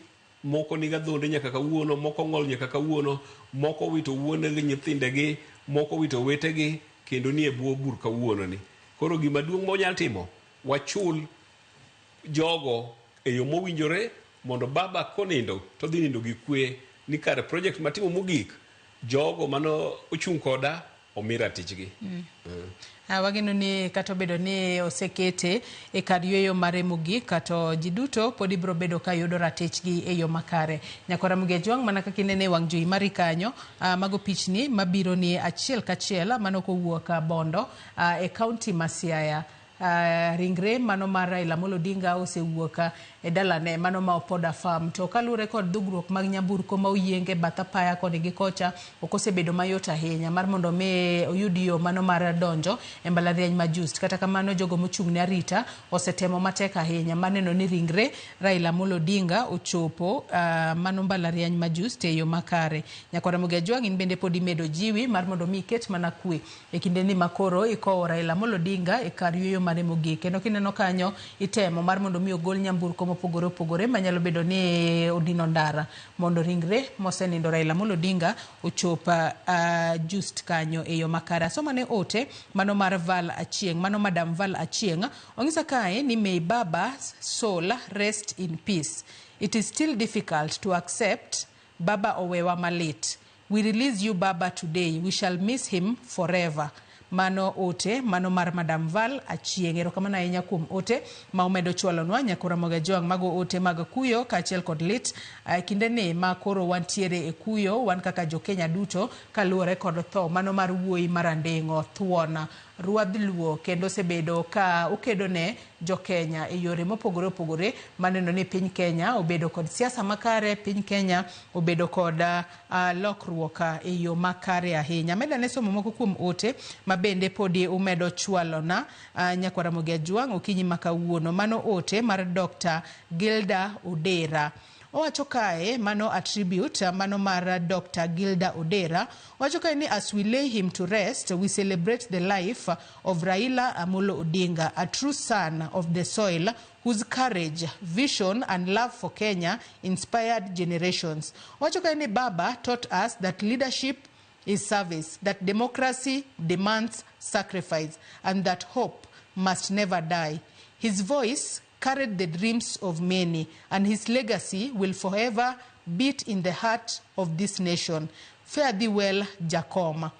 moko niga dhonde nyaka kawuono, moko ng'ol nyaka kawuono, moko wito wuone gi nyithindegi, moko wito wetegi kendo nie bwo bur kawuono ni. Koro gima duong' monyal timo, wachul jogo e yo mowinjore mondo baba konindo to dhi nindo gi kwe, ni kare project matimo mogik jogo mano ochung' koda omira tichgi. Wageno ni kato bedo ni osekete e kar yweyo mare mogik kato ji duto podi biro bedo ka yudo ratechgi e yo makare. Nyakora Muge Jwang mana kaka inene wang' jowi mari kanyo, mago pichni mabiro ni achiel kachiel mano kowuok Bondo e kaunti ma Siaya. Ringre mano mar Raila Amolo Odinga osewuok e dalane mano ma Opoda Farm, to kalure kod dhugruok mag nyamburko ma oyienge bath apaya koni gi kocha ok osebedo mayot ahinya mar mondo mi oyud yo mano mar donjo e mbalariany ma Just. Kata kamano jogo mochung' ne arita osetemo matek ahinya maneno ni ringre Raila Amolo Odinga ochopo mano mbalariany ma Just e yo makare. Nyakora Muge Jwang in bende podi medo jiwi mar mondo mi ket mana kwe e kinde ni makoro ikowo Raila Amolo Odinga e kar yweyo mare mogik. Kendo kineno kanyo itemo mar mondo mi ogol nyamburko mopogore opogore manyalo bedo ni odino ndara mondo ringre mosenindo Raila Amolo Odinga ochopa Just kanyo e yo makare. Somane ote mano mar Val Achieng', mano Madam Val Achieng', ong'isa kae ni may Baba's soul rest in peace. It is still difficult to accept Baba owewa malit. We release you Baba today. We shall miss him forever. Mano ote mano mar Madam Val Achieng'. Erokamano ahinya kuom ote ma umedo chwalonwa Nyakora Muge Jwang. Mago ote mag kuyo kaachiel kod lit kinde ni ma koro wantiere e kuyo wan kaka jo Kenya duto kaluwore kod tho mano mar wuoyi marandeng'o Thuon Ruadh Luo, kendo sebedo ka okedo ne jo Kenya e yore mopogore opogore maneno ni piny Kenya obedo kod siasa makare, piny Kenya obedo kod lokruok e yo makare ahinya. Meda ne somo moko kuom ote mabende podi umedo chwalona Nyakora Muge Jwang okinyi makawuono. Mano ote mar Dr. Gilda Odera. Owacho kae mano attribute mano mar Dr. Gilda Odera. Owacho kae ni as we lay him to rest, we celebrate the life of Raila Amolo Odinga, a true son of the soil whose courage, vision and love for Kenya inspired generations. Owacho kae ni Baba taught us that leadership is service, that democracy demands sacrifice, and that hope must never die. His voice carried the dreams of many, and his legacy will forever beat in the heart of this nation. Fare thee well, Jacoma.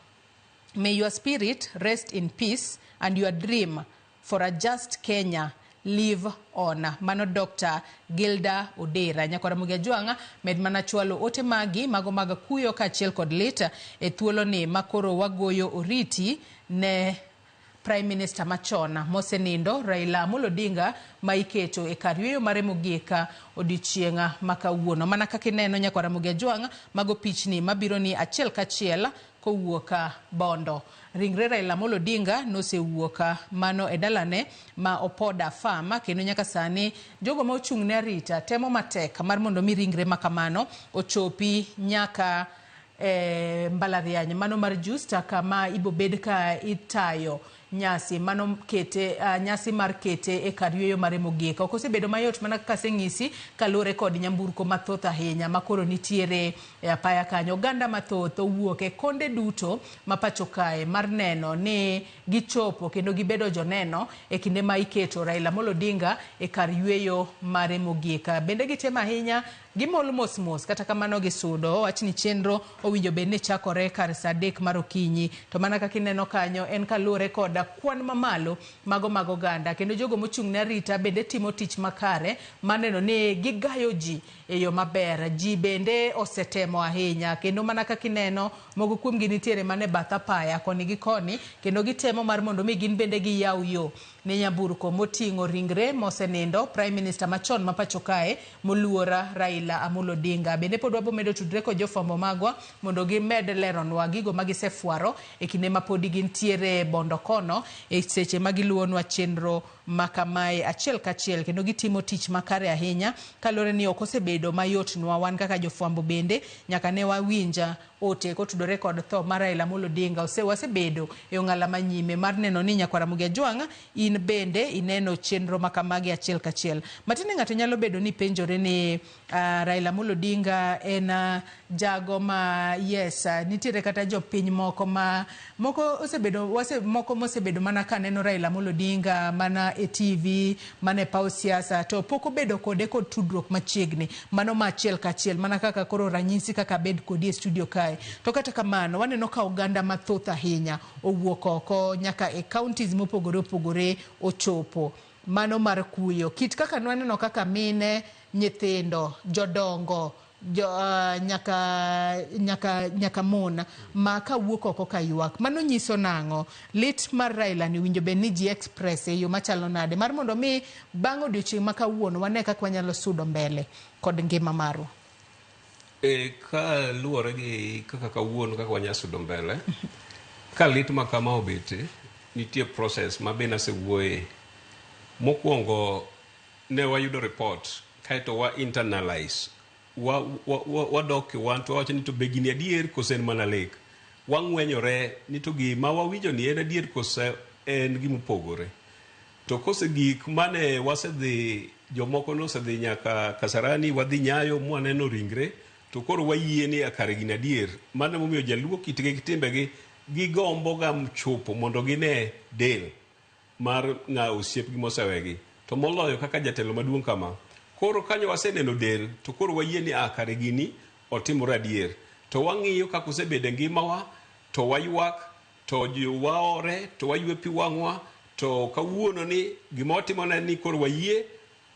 May your spirit rest in peace, and your dream for a just Kenya live on. Mano Dr. Gilda Odera. Nyakora Muge Jwang med mana chwalo ote magi mago maga kuyo kaachiel kod lit e thuolo ni makoro wagoyo oriti ne Prime Minister machon mosenindo Raila Amolo Odinga ma iketo e kar yweyo mare mogik odiochieng' makawuono. Mana kaka ineno Nyakora Muge Jwang, mago pichni mabiro ni achiel kachiel kowuok Bondo. Ringre Raila Amolo Odinga nosewuok mano e dalane ma Opoda Farm, kendo nyaka sani jogo ma ochung' ne arita temo matek mar mondo mi ringre makamano ochopi nyaka mbalariany mano mar Just kama ibobed ka itayo nyasi mano kete nyasi mar kete e kar yweyo mare mogik. Ok osebedo mayot mana kaka seng'isi kalure kod nyamburko mathoth ahinya makoro nitiere e apaya kanyo. Oganda mathoth owuok e konde duto mapacho kae mar neno ni gichopo kendo gibedo joneno e kinde ma iketo Raila Amolo Odinga e kar yweyo mare mogik. Bende gitema ahinya gimol mos kata kamano gisudo. Wachni chenro owinjo bed ni chakore kar saa 3 mar okinyi, to mana kaka ineno kanyo en kalure kod kwan mamalo mago oganda, kendo jogo mochung' ne arita bende timo tich makare maneno ni gigayo ji e yo maber. Ji bende osetemo ahinya, kendo mana kaka ineno mogo kuom gi nitiere mane bath apaya koni gi koni, kendo gitemo mar mondo mi gin bende giyaw yo ne nyamburko moting'o ringre mosenindo Prime Minister machon mapacho kae moluora Raila Amolo Odinga. Bende pod wabomedo tudre kod jofwambo magwa mondo gimed leronwa gigo magisefuaro e kinde ma podi gintiere Bondo kono e seche magiluonwa chenro makamae achiel kachiel, kendo gitimo tich makare ahinya kalore ni ok osebedo mayot nwa wan kaka jofwambo. Bende nyaka ne wawinja ote kotudore kod tho mar Raila Amolo Odinga wasebedo e ong'ala manyime mar neno ni Nyakora Muge Jwang in bende ineno chenro makamagi achiel kachiel. Matine ng'ato nyalo bedo ni penjore ni Raila Amolo Odinga en jago ma yes nitiere kata jopiny moko ma moko osebedo moko mosebedo mana ka neno Raila Amolo Odinga mana mana e TV, mana e paw siasa, to poko bedo kode kod tudruok machiegni, mano machiel kachiel, mana kaka koro ranyisi kaka bed kodi e studio kae. To kata kamano, waneno ka oganda mathoth ahinya owuok oko nyaka e counties mopogore opogore ochopo. Mano mar kuyo. Kit kaka nwaneno kaka mine, nyithindo, jodongo, nyaka mon ma ka wuok oko ka ywak. Mano nyiso nang'o? Lit mar Raila ni winjo ben ni ji express e yo machalo nade mar mondo mi bang' odiochieng' ma kawuono wane kaka wanyalo sudo mbele kod ngima marwa. Ka luwore gi kaka kawuono kaka wanyalo sudo mbele ka lit ma kama obete nitie process ma be nasewuoye. Mokwongo ne wayudo report kaeto wa internalize wadok kiwanto wawacho ni to be gini adier kose en mana lek. Wang'wenyore ni to gima wawinjo ni en adier kose en gimopogore. To kose gik mane wasedhi jomoko nosedhi nyaka Kasarani wadhi Nyayo mwaneno ringre to koro wayie ni akare gini adier. Mane momiyo jaluo kitgi gi timbegi gigombo ga chopo mondo gine del mar ng'a osiepgi mosewegi. To moloyo kaka jatelo maduong' kama. Koro kanyo waseneno del to koro wayie ni kare gini otimore adier. To wang'iyo kaka osebede ngimawa, to waywak, to waore, to waywe pi wang'wa, to kawuono ni gima watimone ni koro wayie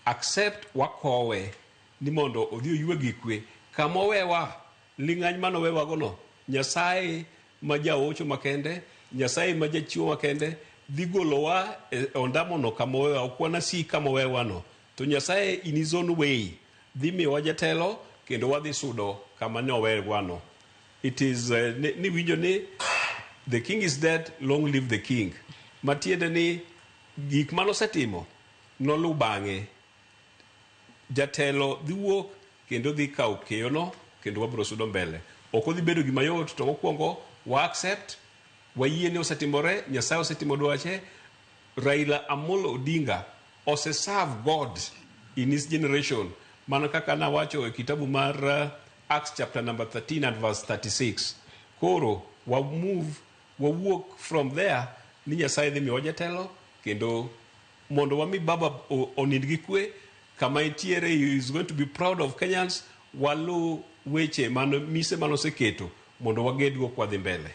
accept wakowe ni mondo odhi oywe gi kwe. Kama owewa ling'any mano wewagono, Nyasaye ma jaocho makende, Nyasaye ma jachiwo makende dhi golowa ondamono kama owewa, okwana si kama owewano. To Nyasaye in his own way dhi miyowa jatelo kendo wadhi sudo kama ne owewano. It is ni winjo ni the king is dead, long live the king. Matiende ni gik manosetimo nolu bang'e. Jatelo dhi wuok kendo dhi kawo keyono kendo wabiro sudo mbele. Ok odhi bedo gima yot, to mokwongo wa accept wayie ni osetimore, Nyasaye osetimo dwache. Raila Amolo Odinga serve God in his generation. Mana kaka nawacho e kitabu mar Acts chapter number 13 and verse 36. Koro wawuok from there ni Nyasaye dhi miyowa jatelo kendo mondo wami baba onind gi kwe kama entiere. He is going to be proud of Kenyans. Walu weche mano mise manoseketo mondo wagedgo kwa dhi mbele.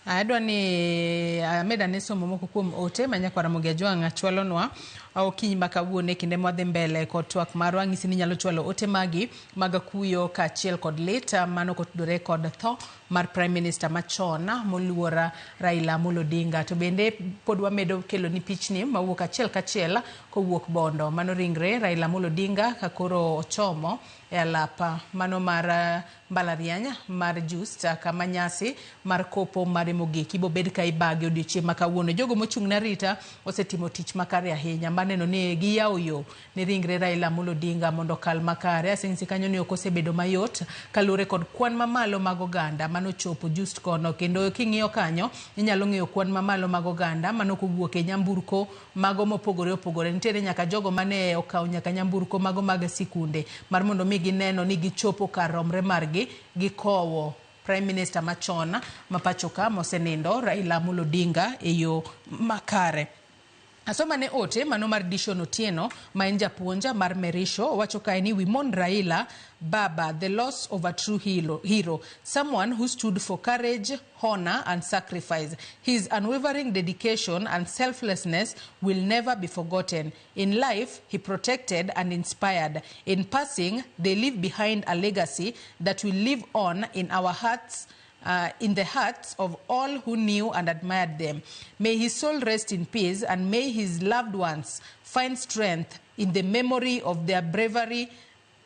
Adwa ni ameda ne somo moko kuom ote manyakwara Mogi Ajwang' chwalonwa okinyi makawuone kinde mwadhi mbele kod twak marwa. Ng'isi ni nyalo chwalo ote magi mag kuyo kaachiel kod lit mano kotudore kod tho mar Prime Minister machon moluora Raila Amolo Odinga. To bende pod wamedo kelo ni pichni mawuok achiel kachiel kowuok Bondo. Mano ringre Raila Amolo Odinga kakoro ochomo e alapa mano mar mbalariany mar Just kama nyasi mar kopo mar mogik ibo bed ka ibage odiochieng' makawuono. Jogo mochung' na rita osetimo tich makare ahinya maneno ni giyawo yo ni ringre Raila Amolo Odinga mondo kal makare. Aseng'isi kanyo ni ok osebedo mayot kalure kod kwan mamalo mag oganda mano chopo Just kono, kendo king'iyo kanyo inyalo ng'eyo kwan mamalo mag oganda mano kowuok e nyamburko mago mopogore opogore. Nitiere nyaka jogo mane okawo nyaka nyamburko mago mag sikunde mar mondo mi gineno ni gichopo kar romre margi gi kowo Prime Minister machon mapachoka mosenindo Raila Amolo Odinga e yo makare. Asoma ne ote mano mar Dishon Otieno ma en japuonja mar Merisho wacho kae ni we mourn Raila Baba, the loss of a true hero, someone who stood for courage, honor and sacrifice. His unwavering dedication and selflessness will never be forgotten. In life, he protected and inspired. In passing, they leave behind a legacy that will live on in our hearts, in the hearts of all who knew and admired them. May his soul rest in peace, and may his loved ones find strength in the memory of their bravery,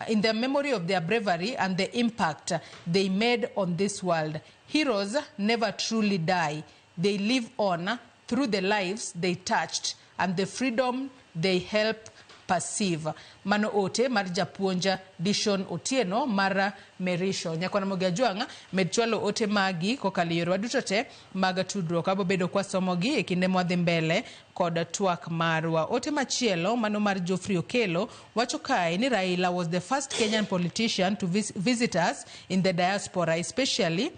and the impact they made on this world. Heroes never truly die. They live on through the lives they touched and the freedom they helped perceive. Mano ote mar japuonja Dishon Otieno mar Merisho. Nyakwana Mogi Ajwang' med chwalo ote magi kokalo yorwa duto te mag tudruok. Abo bedo kwa somogi e kinde mwadhi mbele kod twak marwa. Ote machielo mano mar Geoffrey Okelo wacho kae ni Raila was the first Kenyan politician to visit us in the diaspora, especially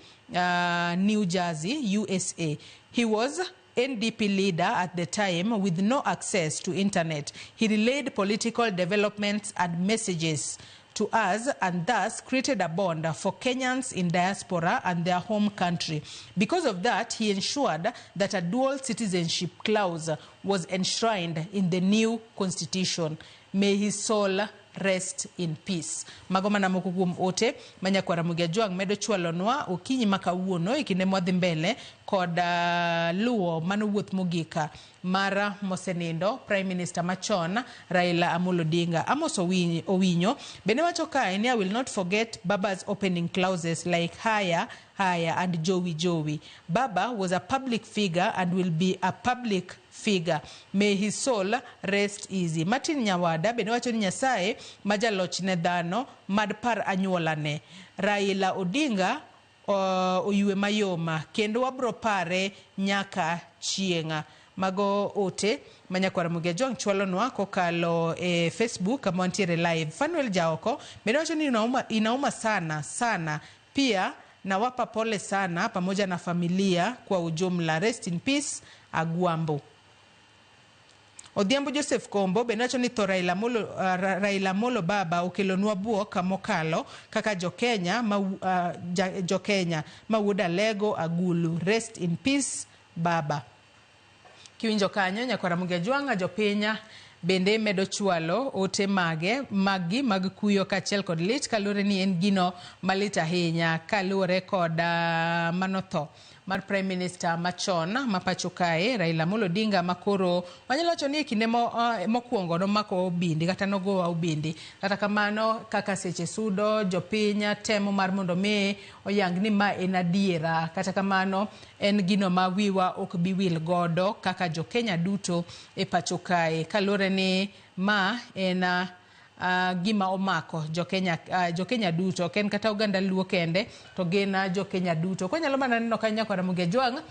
New Jersey, USA. He was NDP leader at the time with no access to internet. He relayed political developments and messages to us and thus created a bond for Kenyans in diaspora and their home country. Because of that, he ensured that a dual citizenship clause was enshrined in the new constitution. May his soul rest in peace. Magoma na mukugum ote manyakwara Mugiajuang medo chwalonwa okinyi makawuono ikinde mwadhi mbele koda luo manuwuoth mogika mara mosenindo Prime Minister machon Raila Amolo Odinga. Amos Owinyo bende wacho kae ni I will not forget Baba's opening clauses like higher and jowi. Baba was a public figure and will be a public figure. May his soul rest easy. Martin Nyawada bende wacho ni Nyasaye majaloch ne dhano madpar anyuolane. Raila Odinga oyue mayoma kendo wabro pare nyaka chienga. Mago ote manyakwara Mugiajuang chwalonwa kokalo Facebook kama ntiere live. Fanuel Jaoko bende wacho ni inauma sana. Pia nawapa pole sana pamoja na familia kwa ujumla. Rest in peace Agwambo. Odhiambo Joseph Kombo benacho ni to Raila Amolo Baba okelonwa buok mokalo kaka Jokenya mawuoda lego agulu. Rest in peace Baba. Kiwinjo kanyo nyakwara Mugiajuang jopenya bende medo chwalo ote magi mag kuyo kachiel kod lit kalure ni en gino malit ahinya kalure kod manotho mar Prime Minister machon mapacho kae Raila Amolo Odinga makoro wanyalocho ni kinde mokwongo no mako obindi kata nogo obindi kata kamano kaka seche sudo jopinya temo mar mondo me oyang ni ma en adiera kata kamano en gino ma wiwa ok biwil godo kaka Jokenya duto e pacho kae kalure ni ma en gima omako Jokenya duto ken kata oganda luo kende to gina Jokenya duto ko nyalo mana neno kanya kwa Mugiajuang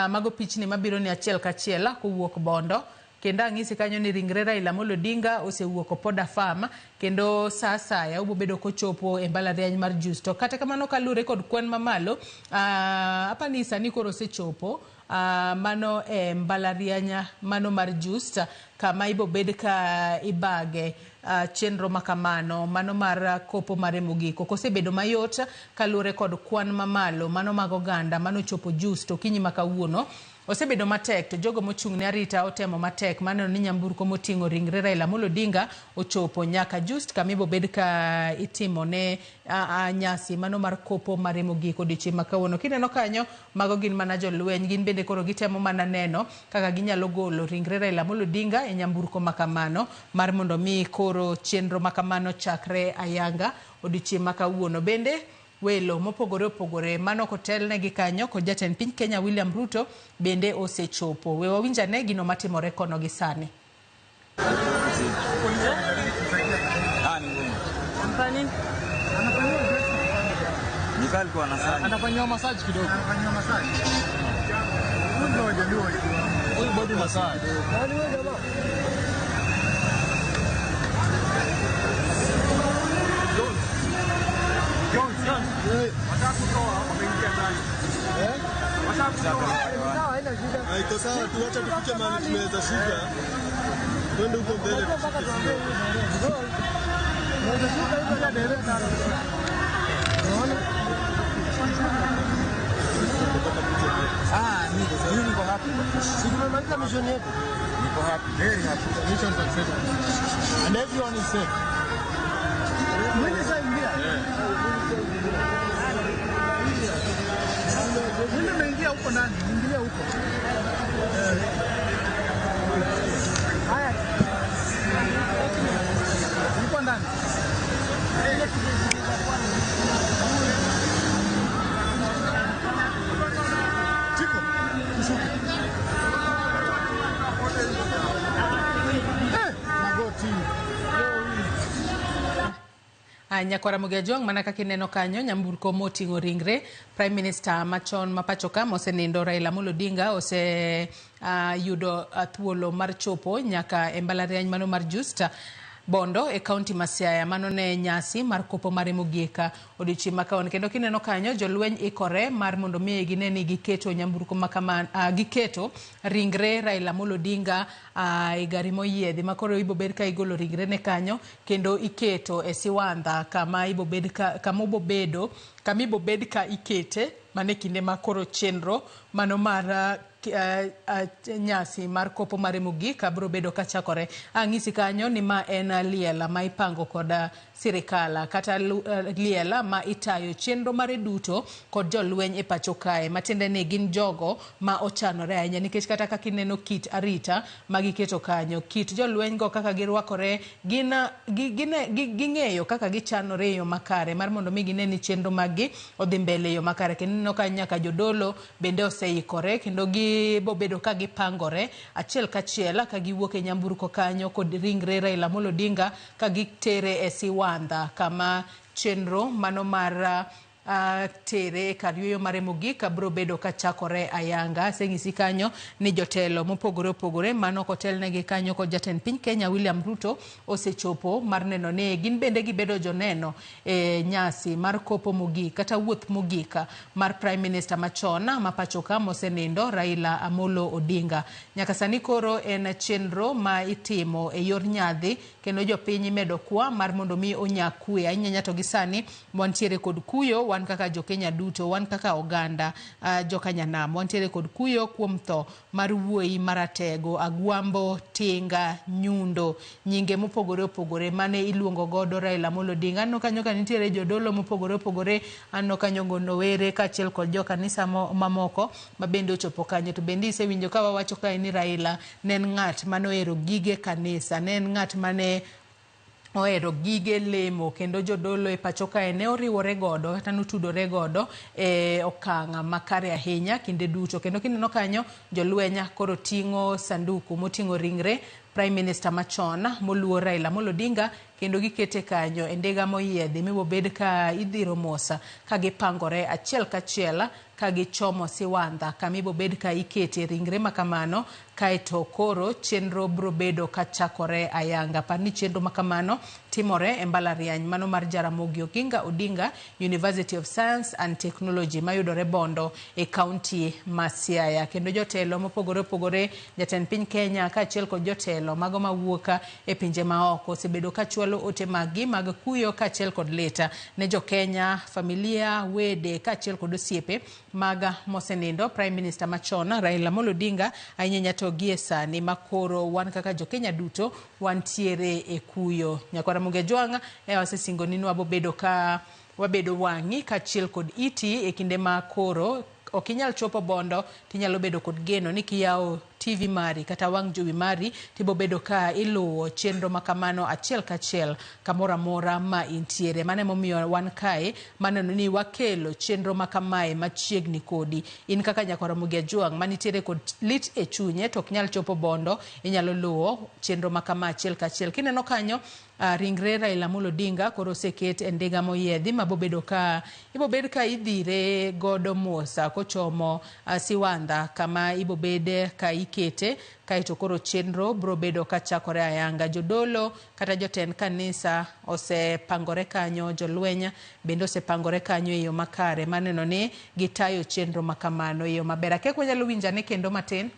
mago pichni mabiro ni achiel kachiel kowuok bondo kendo ang'isi kanyo ni ringre Raila Amolo Odinga osewuok poda fama kendo sasa ya ubo bedo kochopo e mbalariany mar Justo kata kamano kalure kod kwan mamalo apa ni sani koro sechopo mano mbalarianya mano mar Justo kama ibo bed ka ibage chenro makamano mano mar kopo mare mogiko kosebedo mayot kalure kod kwan mamalo mano mag oganda mano chopo Justo kinyi makawuono osebedo matek to jogo mochung' ne arita otemo matek maneno ni nyamburko moting'o ringre Raila Amolo Odinga ochopo nyaka Just kamibo bed ka itimo ne nyasi mano mar kopo mare mogiko odiochieng' makawuono. Kineno kanyo mago gin mana jolweny gin bende koro gitemo mana neno kaka ginyalo golo ringre Raila Amolo Odinga e nyamburko makamano mar mondo mi koro chenro makamano chakre ayanga odiochieng' makawuono. Bende welo mopogore mano kotelne gi kanyo ko jatend piny Kenya William Ruto bende osechopo. We wawinjane gino matimore kono gi sani. Anafanywa massage kidogo. Huyu body massage. Iko sawa, tuache tufike mahali tunaweza shika. Twende huko mbele. Niko happy. Tumemaliza mission yetu. Niko happy, very happy. Mission successful. And everyone is safe. Mwenye saingia. Mwenye mengia huko nani? Ingilia huko. Haya. Uko ndani. Chiko, kushuka. Magoti. Nyakwara Mugiajuang manaka kineno kanyo nyamburko moting'o ringre Prime Minister machon mapacho ka mosenindo Raila Amolo Odinga yudo thuolo mar chopo nyaka e mbalariany mano mar Justo Bondo e kaunti ma Siaya mano ne nyasi mar kopo mare mogika odiochieng' makaon kendo kineno kanyo jolweny ikore mar mondo mi gineni giketo nyamburko makaman giketo ringre Raila Amolo Odinga e gari moyiedhi makoro ibo bed ka igolo ringre ne kanyo kendo iketo e siwandha kama ibo bed ka ikete mane kinde makoro chenro mano mar nyasi mar kopo mare mogika biro bedo ka chakore. Ang'isi kanyo ni ma en liela ma ipango kod sirikala kata liela ma itayo chenro mare duto kod jolweny e pacho kae matiende ni gin jogo ma ochanore ahinya nikech kata kaka ineno kit arita ma giketo kanyo, kit jolweny go kaka girwakore ging'eyo kaka gichanore e yo makare mar mondo mi gineni chenro magi odhi mbele yo makare kendo ka nyaka jodolo bende oseikore kendo gibo bedo ka gipangore achiel kachiel ka giwuok e nyamburko kanyo kod ringre Raila Amolo Odinga ka gitere e siwandha kama chenro mano mar tere kar yueyo mare mogika biro bedo ka chakore ayanga. Seng'isi kanyo ni jotelo mopogore opogore mano kotelnegi kanyo kod jatend piny Kenya William Ruto osechopo mar neno ni gin bende gibedo joneno e nyasi mar kopo mogika kata wuoth mogika mar Prime Minister machon ma pacho ka mosenindo Raila Amolo Odinga. Nyaka sani koro en chenro ma itimo e yor nyadhi kendo jopiny medo kwa mar mondo mi onyakue ahinya to gisani wantiere kod kuyo wan kaka jo Kenya duto, wan kaka oganda joka nyanam wantiere kod kuyo kuom tho mar wuoyi maratego Agwambo Tinga Nyundo nyinge mopogore opogore mane iluongo godo Raila Amolo Odinga. Anno kanyo ka nitiere jodolo mopogore opogore, anno kanyo Ngonowere kaachiel kod jo kanisa mamoko ma bende ochopo kanyo. To bende isewinjo ka wawacho ka ni Raila ne en ng'at mane ohero gige kanisa, ne en ng'at mane ohero gige lemo kendo jodolo e pacho kae ne oriwore godo kata notudore godo e okanga makare ahinya kinde duto. Kendo kineno kanyo jolwenya koro ting'o sanduku moting'o ringre Prime Minister machon moluor Raila Amolo Odinga kendo gikete kanyo e ndiga moyiedhi mibo bed ka idhiro mosa ka gipangore achiel kachiel ka gichomo siwandha kama ibo bed ka ikete ringre makamano kaeto koro chenro biro bedo ka chakore ayanga. Parni chenro makamano timore e mbalariany mano mar Jaramogi Oginga Odinga University of Science and Technology mayudore Bondo e kaunti ma Siaya. Kendo jotelo mopogore opogore, jatend piny Kenya kaachiel kod jotelo mago mawuoka e pinje maoko osebedo ka chwalo ote magi mag kuyo kaachiel kod leta ne jo Kenya, familia, wede kaachiel kod osiepe maga mosenindo Prime Minister machon Raila Amolo Odinga ahinya to gie sani makoro wan kaka jo Kenya duto wantiere e kuyo. Nyakwara Muge Jwanga wasesingo nini wabedo wang'i kaachiel kod iti e kinde ma koro okinyal chopo Bondo tinyalo bedo kod geno ni kiyawo TV mari kata wang' jowi mari tibo bedo ka iluwo chenro makamano achiel kachiel kamora mora ma intiere. Mane momiyo wan kae maneno ni wakelo chenro makamae machiegni kodi in kaka Nyakwara Muge Jwang' manitiere kod lit e chunye to oknyal chopo Bondo inyalo luwo chenro makama achiel kachiel. Kineno kanyo ringre Raila Amolo Odinga koro seket e ndiga moyiedhi ibo bed ka idhire godo mosa kochomo siwandha kama ibo bed ka ikete kaeto koro chenro biro bedo ka chakore ayanga. Jodolo kata jotend kanisa osepangore kanyo, jolwenya bende osepangore kanyo e yo makare maneno ni gitayo chenro makamano e yo maber. Akek wanyalo winjane kendo matin.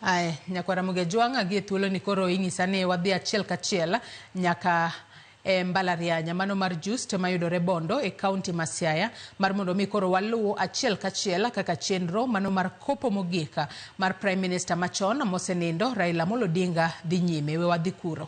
Ay, Nyakwara Muge Jwang' gie thuolo ni koro ing'isa ni wadhi achiel kachiel nyaka mbalariany mano mar Just mayudore Bondo e kaunti ma Siaya mar mondo mi koro waluwo achiel kachiel kaka chenro mano mar kopo mogika mar Prime Minister machon mosenindo Raila Amolo Odinga dhi nyime. We wadhi kuro.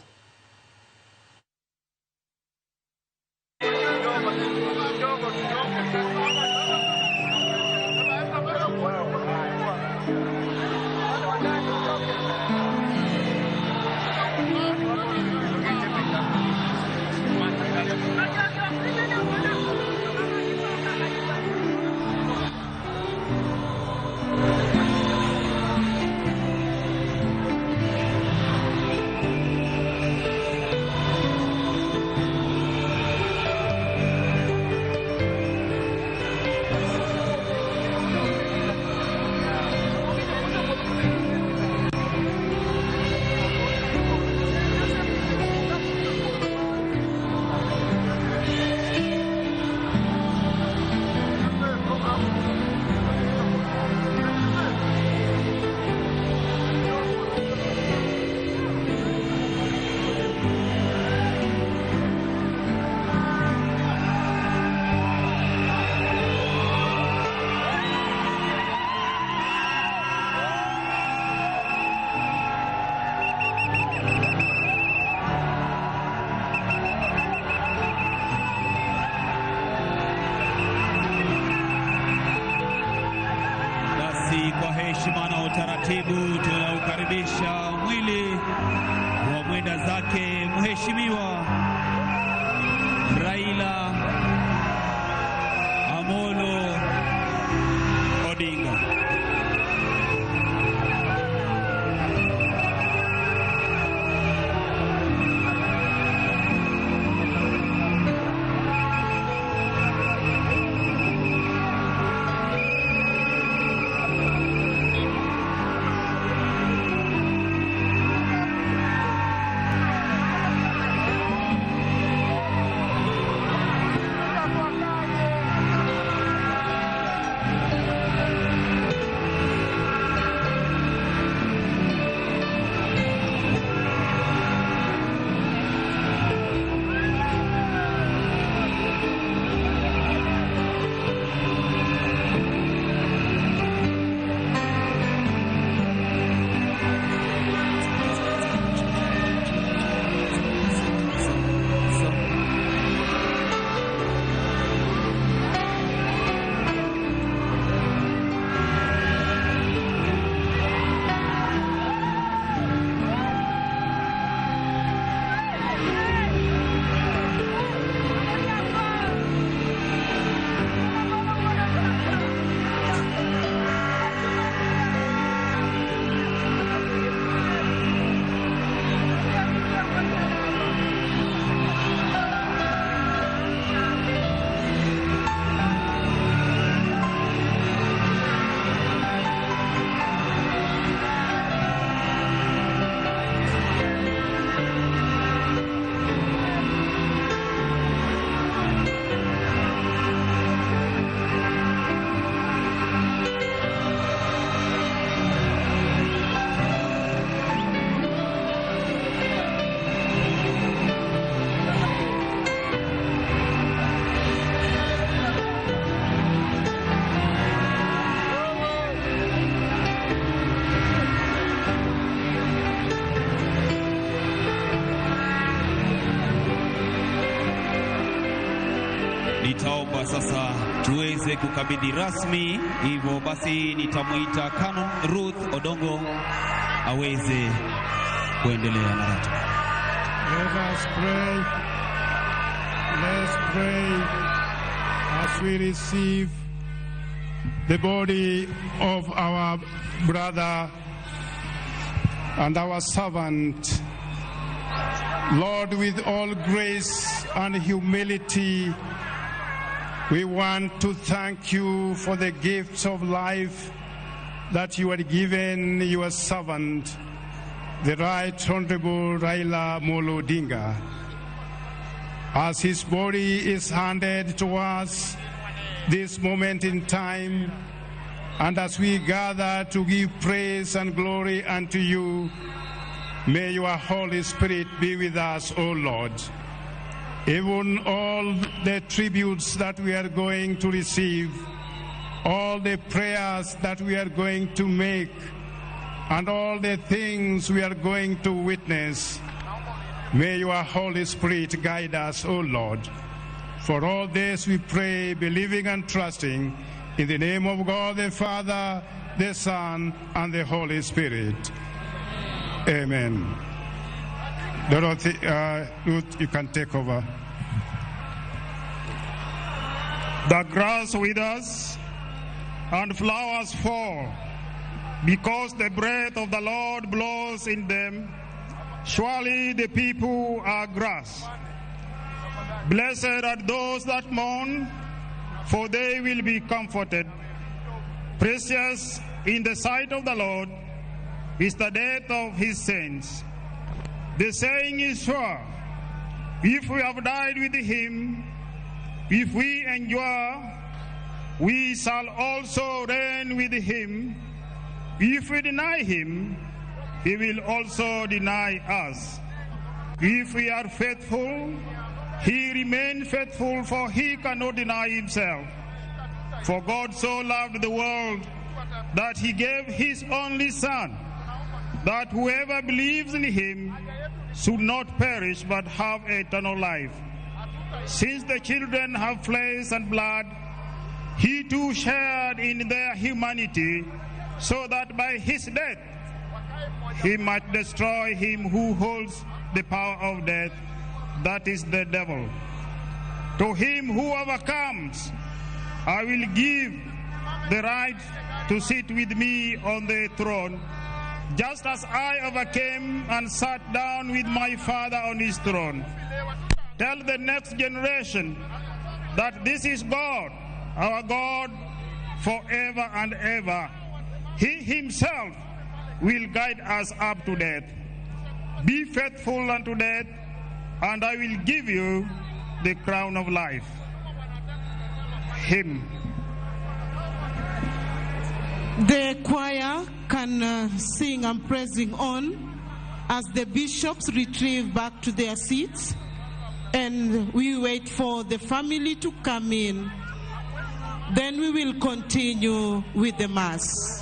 Basi kwa heshima na utaratibu tunaukaribisha mwili wa mwenda zake Mheshimiwa Raila Amolo Odinga. Nitaomba sasa tuweze kukabidhi rasmi, hivyo basi nitamuita Canon Ruth Odongo aweze kuendelea na ratiba. Let us pray. Let's pray as we receive the body of our brother and our servant. Lord, with all grace and humility, we want to thank you for the gifts of life that you had given your servant, the Right Honorable Raila Amolo Odinga. As his body is handed to us this moment in time, and as we gather to give praise and glory unto you, may your Holy Spirit be with us, O Lord. Even all the tributes that we are going to receive, all the prayers that we are going to make, and all the things we are going to witness, may your Holy Spirit guide us, O Lord. For all this we pray, believing and trusting, in the name of God the Father, the Son, and the Holy Spirit. Amen. Dorothy, Ruth, you can take over. The grass withers and flowers fall, because the breath of the Lord blows in them. Surely the people are grass. Blessed are those that mourn, for they will be comforted. Precious in the sight of the Lord is the death of his saints. The saying is sure, if we have died with him, if we endure, we shall also reign with him. If we deny him, he will also deny us. If we are faithful, he remains faithful, for he cannot deny himself. For God so loved the world that he gave his only Son, that whoever believes in him should not perish but have eternal life. Since the children have flesh and blood, he too shared in their humanity, so that by his death he might destroy him who holds the power of death, that is the devil. To him who overcomes, I will give the right to sit with me on the throne, just as I overcame and sat down with my Father on his throne. Tell the next generation that this is God, our God, forever and ever. He himself will guide us up to death. Be faithful unto death, and I will give you the crown of life. Hymn. The choir can sing and praising on as the bishops retrieve back to their seats, and we wait for the family to come in. Then we will continue with the Mass.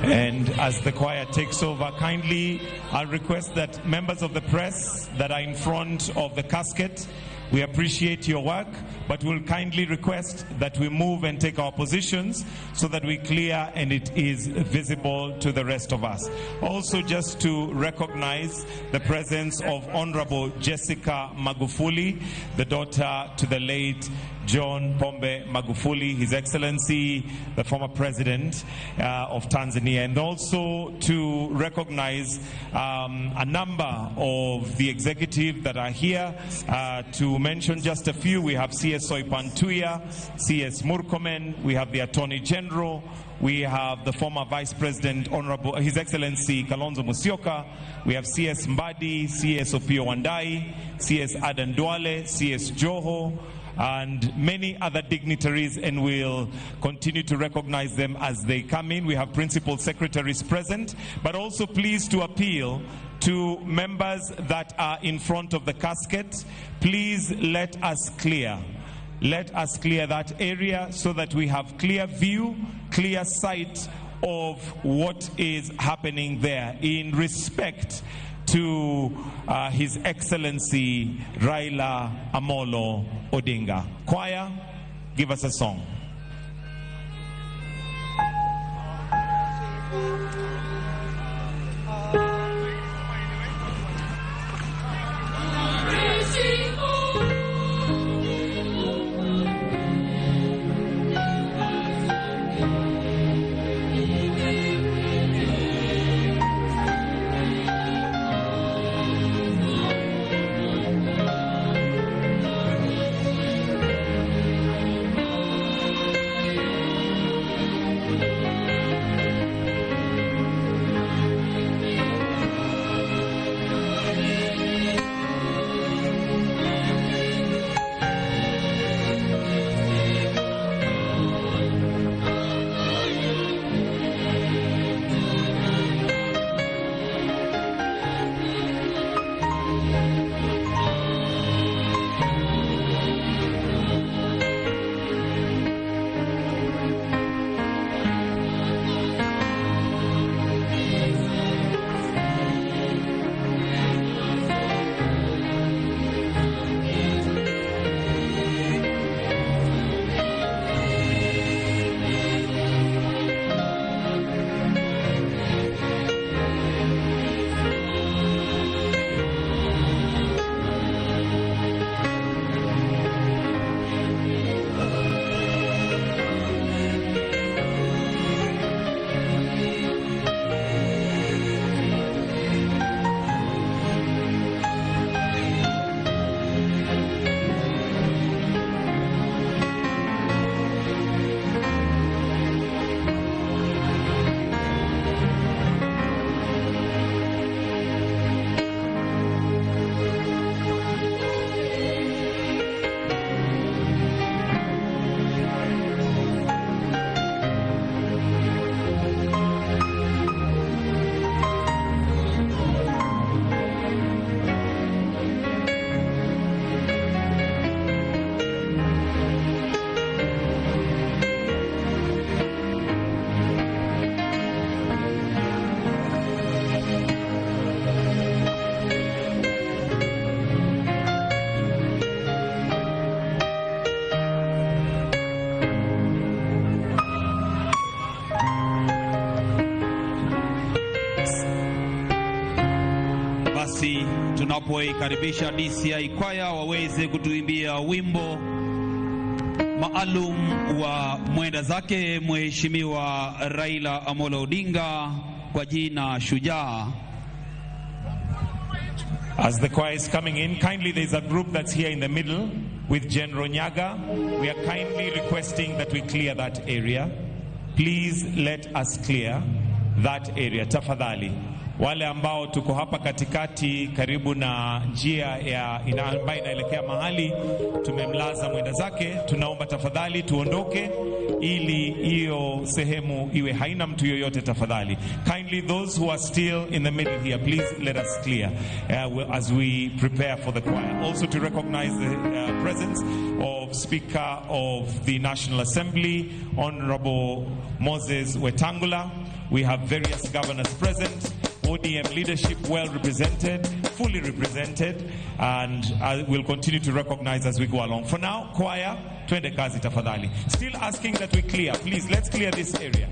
And as the choir takes over, kindly, I'll request that members of the press that are in front of the casket, we appreciate your work, but we'll kindly request that we move and take our positions so that we clear and it is visible to the rest of us. Also, just to recognize the presence of Honorable Jessica Magufuli, the daughter to the late John Pombe Magufuli, His Excellency, the former president of Tanzania, and also to recognize a number of the executive that are here. To mention just a few, we have CS Soipantuya, CS Murkomen, we have the Attorney General, we have the former Vice President, Honorable His Excellency Kalonzo Musyoka, we have CS Mbadi, CS Opio Wandai, CS Adan Duale, CS Joho, and many other dignitaries, and we'll continue to recognize them as they come in. We have principal secretaries present, but also pleased to appeal to members that are in front of the casket. Please let us clear that area so that we have clear view, clear sight of what is happening there in respect to His Excellency Raila Amolo Odinga. Choir, give us a song. tunapoikaribisha DCI kwaya waweze kutuimbia wimbo maalum wa mwenda zake Mheshimiwa Raila Amolo Odinga kwa jina Shujaa. As the choir is coming in, kindly there's a group that's here in the middle with General Nyaga. We are kindly requesting that we clear that area. Please let us clear that area. Tafadhali. Wale ambao tuko hapa katikati karibu na njia ya ambayo inaelekea mahali tumemlaza mwenda zake, tunaomba tafadhali tuondoke ili hiyo sehemu iwe haina mtu yoyote tafadhali. Kindly those who are still in the middle here, please let us clear as we prepare for the choir. Also to recognize the presence of Speaker of the National Assembly, Honorable Moses Wetangula. We have various governors present. ODM leadership well represented, fully represented, and I will continue to recognize as we go along. For now, choir, twende kazi tafadhali. Still asking that we clear. Please, let's clear this area.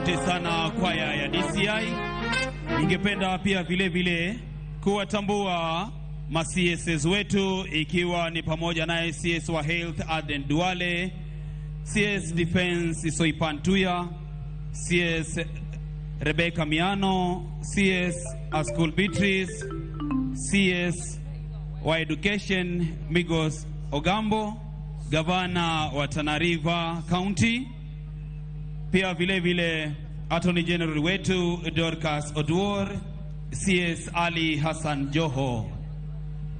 Asante sana kwaya ya DCI. Ningependa pia vile vile kuwatambua ma-CSs wetu, ikiwa ni pamoja naye CS wa Health Aden Duale, CS Defense Soipantuya, CS Rebecca Miano, CS Askul Beatrice, CS wa Education Migos Ogambo, Gavana wa Tana River County, pia vile vile Attorney General wetu Dorcas Oduor, CS Ali Hassan Joho.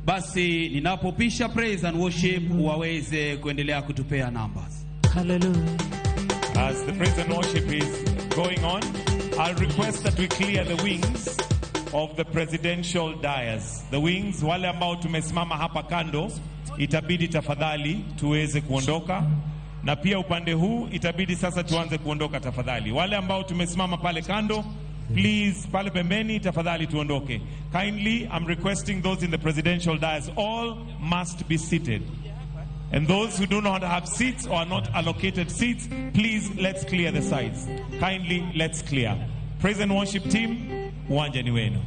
Basi ninapopisha praise and worship waweze kuendelea kutupea numbers. Hallelujah. As the praise and worship is going on, I'll request that we clear the wings of the presidential dais. The wings, wale ambao tumesimama hapa kando, itabidi tafadhali tuweze kuondoka. Na pia upande huu itabidi sasa tuanze kuondoka tafadhali. Wale ambao tumesimama pale kando, please, pale pembeni tafadhali tuondoke. Kindly, I'm requesting those in the presidential dais, all must be seated. And those who do not have seats or are not allocated seats, please, let's clear the sides. Kindly, let's clear. Praise and worship team, uwanja ni wenu.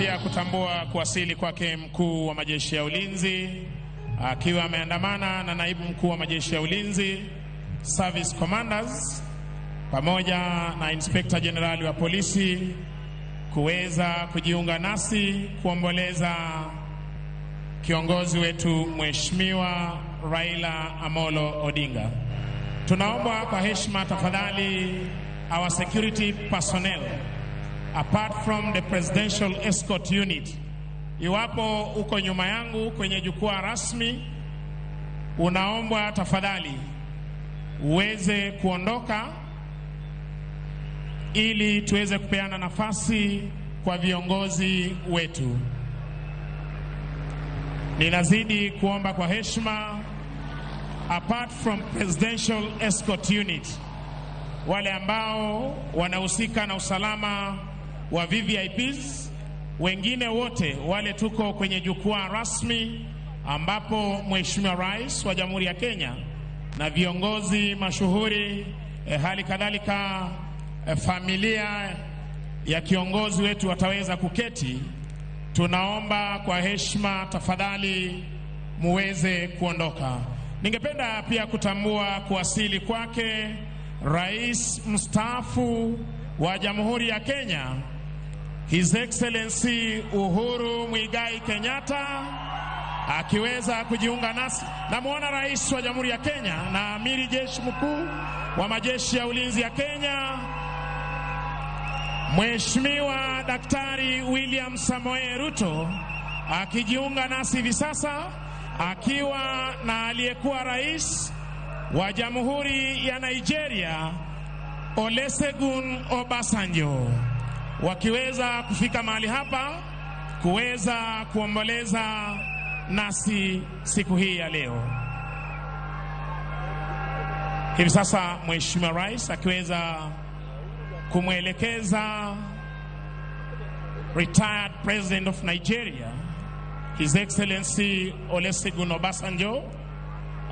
pia kutambua kuwasili kwake mkuu wa majeshi ya ulinzi akiwa ameandamana na naibu mkuu wa majeshi ya ulinzi, service commanders, pamoja na inspector generali wa polisi kuweza kujiunga nasi kuomboleza kiongozi wetu Mheshimiwa Raila Amolo Odinga. Tunaomba kwa heshima tafadhali our security personnel apart from the presidential escort unit, iwapo uko nyuma yangu kwenye jukwaa rasmi, unaombwa tafadhali uweze kuondoka ili tuweze kupeana nafasi kwa viongozi wetu. Ninazidi kuomba kwa heshima, apart from presidential escort unit, wale ambao wanahusika na usalama wa VVIPs, wengine wote wale tuko kwenye jukwaa rasmi ambapo Mheshimiwa Rais wa Jamhuri ya Kenya na viongozi mashuhuri hali kadhalika familia ya kiongozi wetu wataweza kuketi. Tunaomba kwa heshima tafadhali muweze kuondoka. Ningependa pia kutambua kuwasili kwake Rais mstaafu wa Jamhuri ya Kenya, His Excellency Uhuru Muigai Kenyatta, akiweza kujiunga nasi. Namuona Rais wa Jamhuri ya Kenya na Amiri Jeshi Mkuu wa majeshi ya ulinzi ya Kenya, Mheshimiwa Daktari William Samoei Ruto, akijiunga nasi hivi sasa, akiwa na aliyekuwa rais wa Jamhuri ya Nigeria Olusegun Obasanjo, wakiweza kufika mahali hapa kuweza kuomboleza nasi siku hii ya leo. Hivi sasa Mheshimiwa Rais akiweza kumwelekeza retired President of Nigeria, His Excellency Olusegun Obasanjo,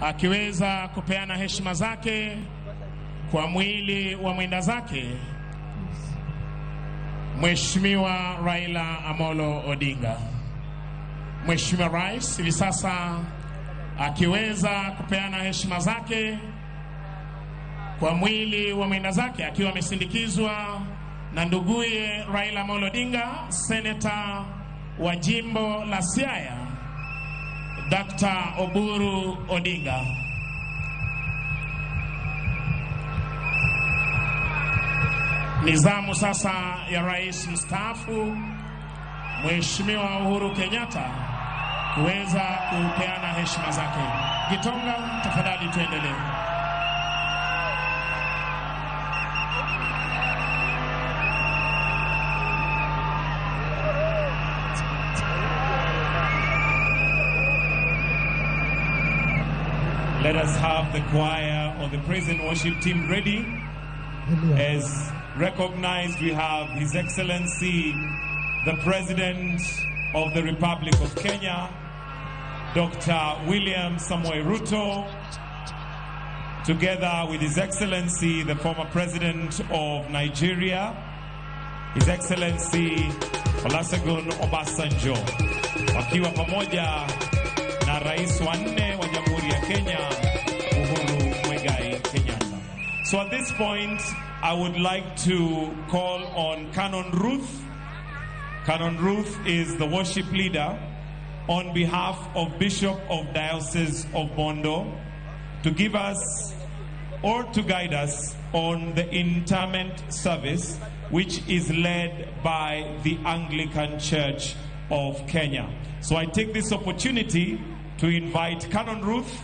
akiweza kupeana heshima zake kwa mwili wa mwenda zake Mheshimiwa Raila Amolo Odinga. Mheshimiwa Rais hivi sasa akiweza kupeana heshima zake kwa mwili wa mwenda zake, akiwa amesindikizwa na nduguye Raila Amolo Odinga, Senator wa jimbo la Siaya, Dr. Oburu Odinga. Nizamu sasa ya Rais mstaafu Mheshimiwa Uhuru Kenyatta kuweza kupeana heshima zake. Gitonga, tafadhali tuendelee. Let us have the choir or the praise and worship team ready. As recognized, we have His Excellency, the President of the Republic of Kenya, Dr. William Samoei Ruto, together with His Excellency, the former President of Nigeria, His Excellency Olusegun Obasanjo, wakiwa pamoja na Rais wa 4 wa Jamhuri ya Kenya, Uhuru Muigai Kenyatta. So at this point, I would like to call on Canon Ruth. Canon Ruth is the worship leader on behalf of Bishop of Diocese of Bondo to give us or to guide us on the interment service, which is led by the Anglican Church of Kenya. So I take this opportunity to invite Canon Ruth,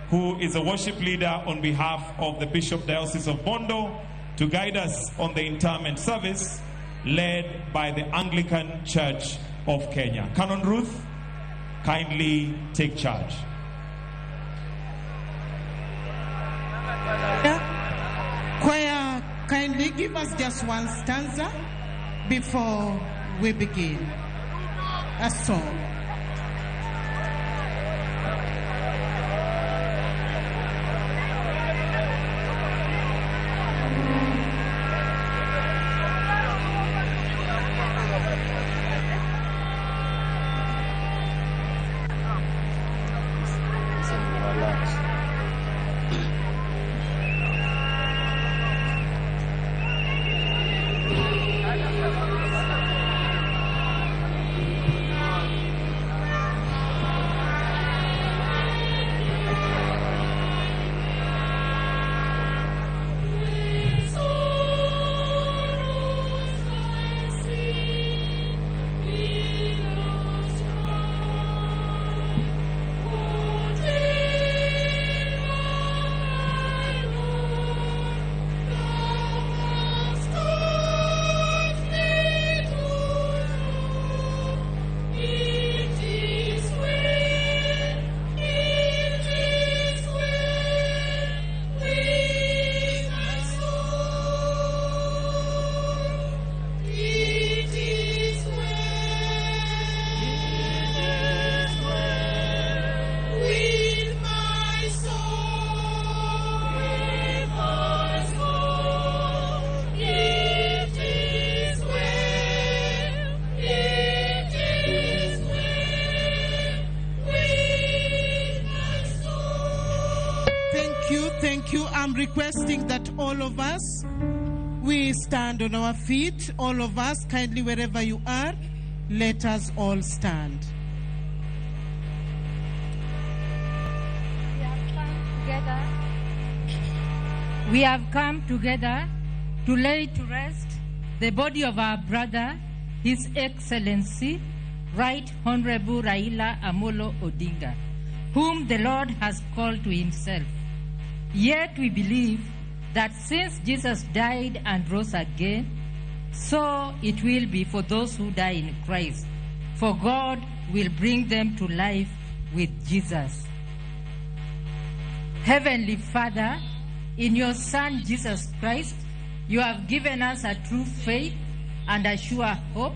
who is a worship leader on behalf of the Bishop Diocese of Bondo, to guide us on the interment service led by the Anglican Church of Kenya. Canon Ruth, kindly take charge. Choir, kindly give us just one stanza before we begin a song. requesting that all of us, we stand on our feet. All of us, kindly wherever you are, let us all stand. We have come together to lay to rest the body of our brother, His Excellency, Right Honorable Raila Amolo Odinga, whom the Lord has called to himself. Yet we believe that since Jesus died and rose again, so it will be for those who die in Christ, for God will bring them to life with Jesus. Heavenly Father, in your Son Jesus Christ, you have given us a true faith and a sure hope.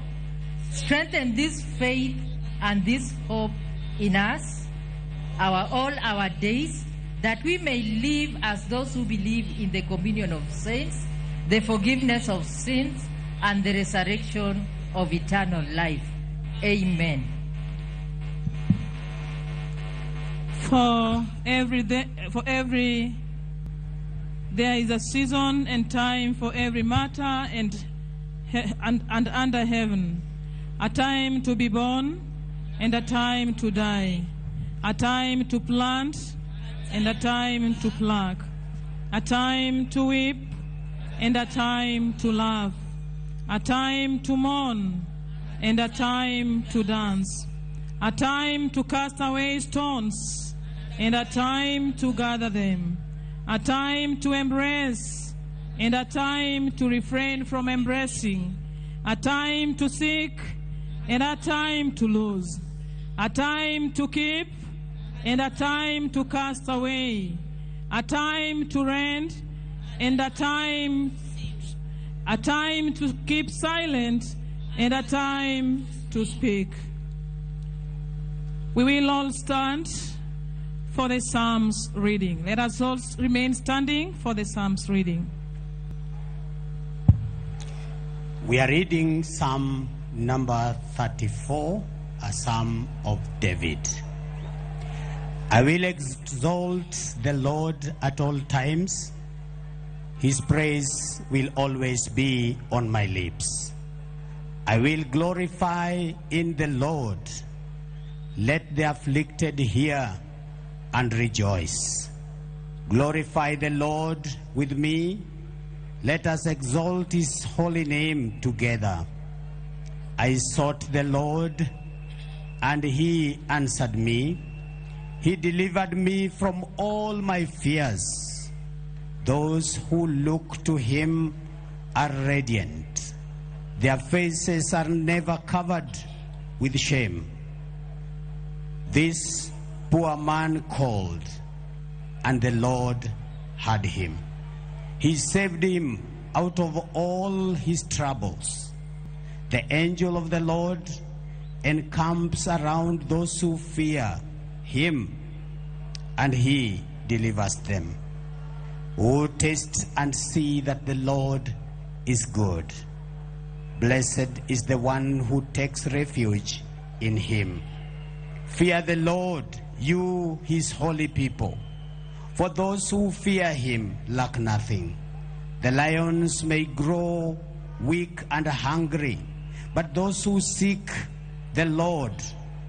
Strengthen this faith and this hope in us all our days, that we may live as those who believe in the communion of saints, the forgiveness of sins, and the resurrection of eternal life. Amen. For every there is a season and time for every matter and under heaven, a time to be born and a time to die, a time to plant and a time to pluck, a time to weep and a time to laugh, a time to mourn and a time to dance, a time to cast away stones and a time to gather them, a time to embrace and a time to refrain from embracing, a time to seek and a time to lose, a time to keep and a time to cast away, a time to rend and a time to keep silent and a time to speak. We will all stand for the Psalms reading. Let us all remain standing for the Psalms reading. We are reading Psalm number 34, a Psalm of David. I will exalt the Lord at all times. His praise will always be on my lips. I will glorify in the Lord. Let the afflicted hear and rejoice. Glorify the Lord with me. Let us exalt his holy name together. I sought the Lord, and he answered me. He delivered me from all my fears. Those who look to him are radiant. Their faces are never covered with shame. This poor man called, and the Lord heard him. He saved him out of all his troubles. The angel of the Lord encamps around those who fear him, and he delivers them. Oh, taste and see that the Lord is good. Blessed is the one who takes refuge in him. Fear the Lord, you his holy people, for those who fear him lack nothing. The lions may grow weak and hungry, but those who seek the Lord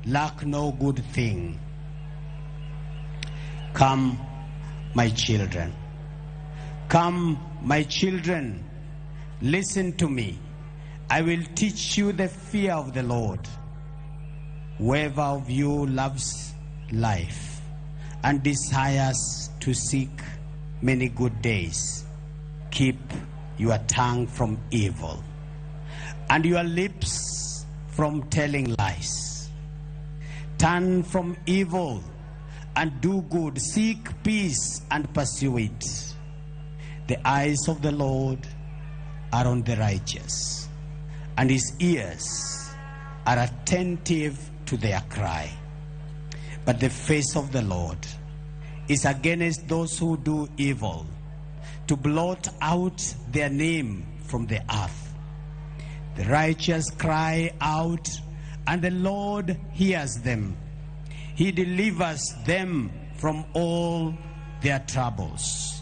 lack no good thing. Come, my children. Come, my children, listen to me. I will teach you the fear of the Lord. Whoever of you loves life and desires to seek many good days, keep your tongue from evil and your lips from telling lies. Turn from evil and do good. Seek peace and pursue it. The eyes of the Lord are on the righteous, and his ears are attentive to their cry. But the face of the Lord is against those who do evil, to blot out their name from the earth. The righteous cry out, and the Lord hears them. He delivers them from all their troubles.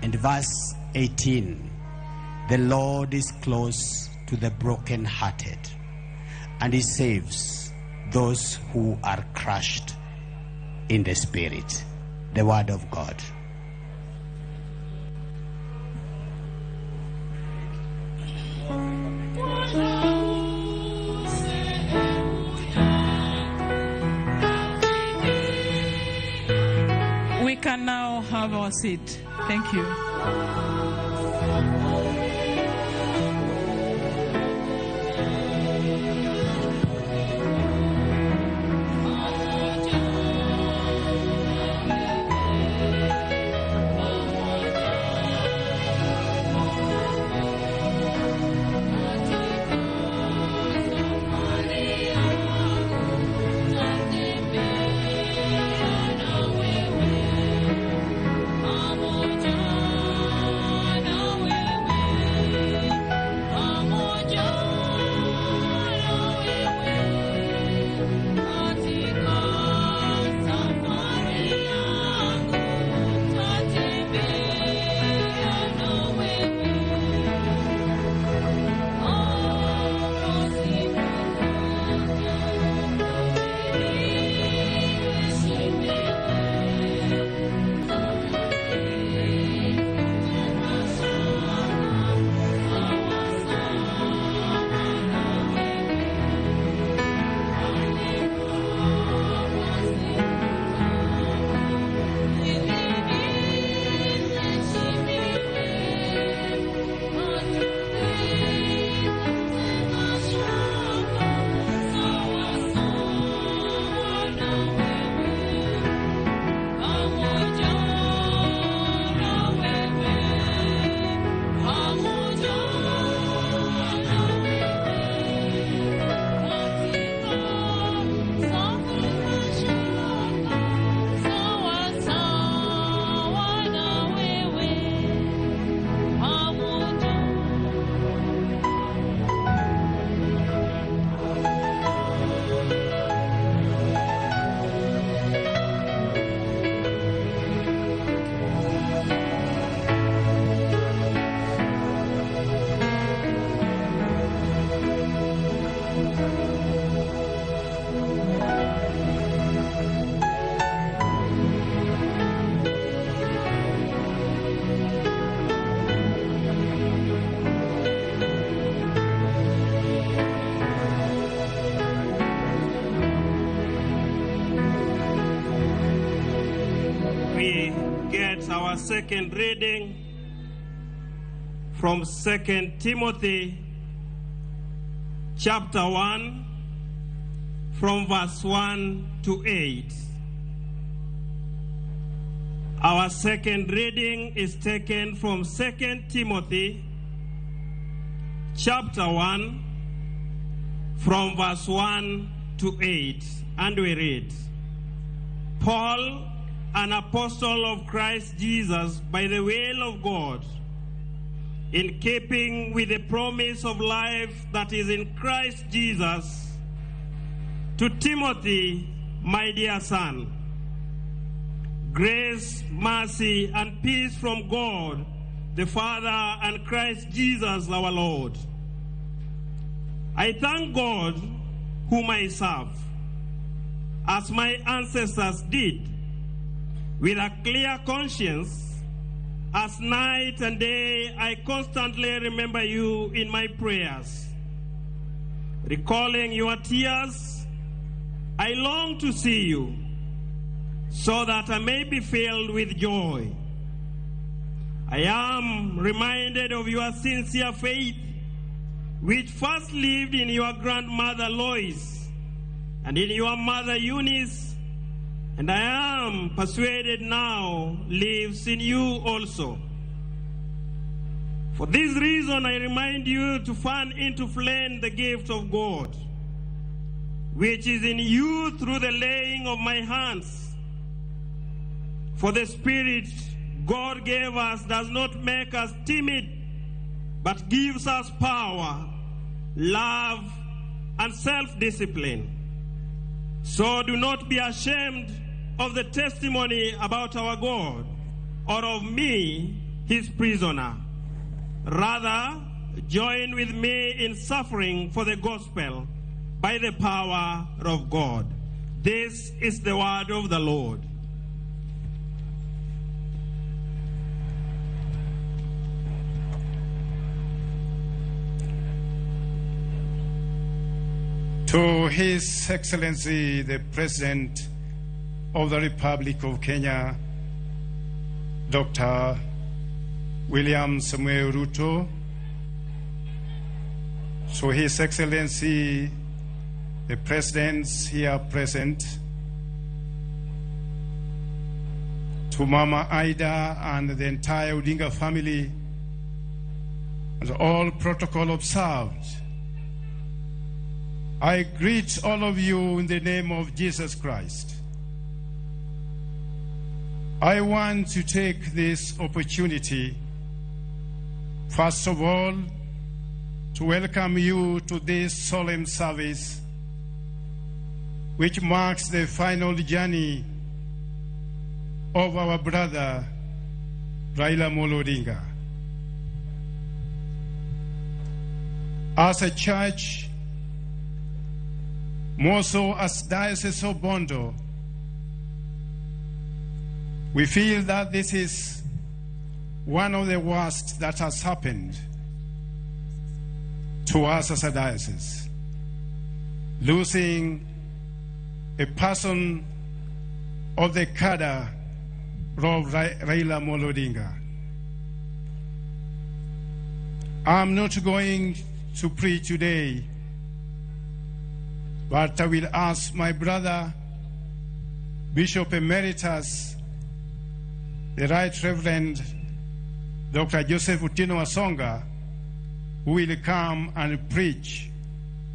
And verse 18, the Lord is close to the brokenhearted, and he saves those who are crushed in the spirit. The word of God. We can now have our seat. Thank you. Our second reading from 2 Timothy chapter 1 from verse 1 to 8. Our second reading is taken from 2 Timothy chapter 1 from verse 1 to 8, and we read, Paul, an apostle of Christ Jesus by the will of God, in keeping with the promise of life that is in Christ Jesus, to Timothy, my dear son, grace, mercy, and peace from God, the Father, and Christ Jesus our Lord. I thank God, whom I serve, as my ancestors did, with a clear conscience, as night and day I constantly remember you in my prayers. Recalling your tears, I long to see you, so that I may be filled with joy. I am reminded of your sincere faith, which first lived in your grandmother Lois and in your mother Eunice, and I am persuaded now lives in you also. For this reason, I remind you to fan into flame the gift of God, which is in you through the laying of my hands. For the Spirit God gave us does not make us timid, but gives us power, love, and self-discipline. So do not be ashamed of the testimony about our God, or of me, his prisoner. Rather, join with me in suffering for the gospel by the power of God. This is the word of the Lord. To His Excellency, the President of the Republic of Kenya, Dr. William Samuel Ruto, to His Excellency, the Presidents here present, to Mama Ida and the entire Odinga family, and all protocol observed, I greet all of you in the name of Jesus Christ. I want to take this opportunity, first of all, to welcome you to this solemn service, which marks the final journey of our brother, Raila Amolo Odinga. As a church, more so as Diocese of Bondo, we feel that this is one of the worst that has happened to us as a diocese. Losing a person of the cadre of Raila Amolo Odinga. I'm not going to preach today, but I will ask my brother, Bishop Emeritus, the Right Reverend Dr. Joseph Utino Asonga, who will come and preach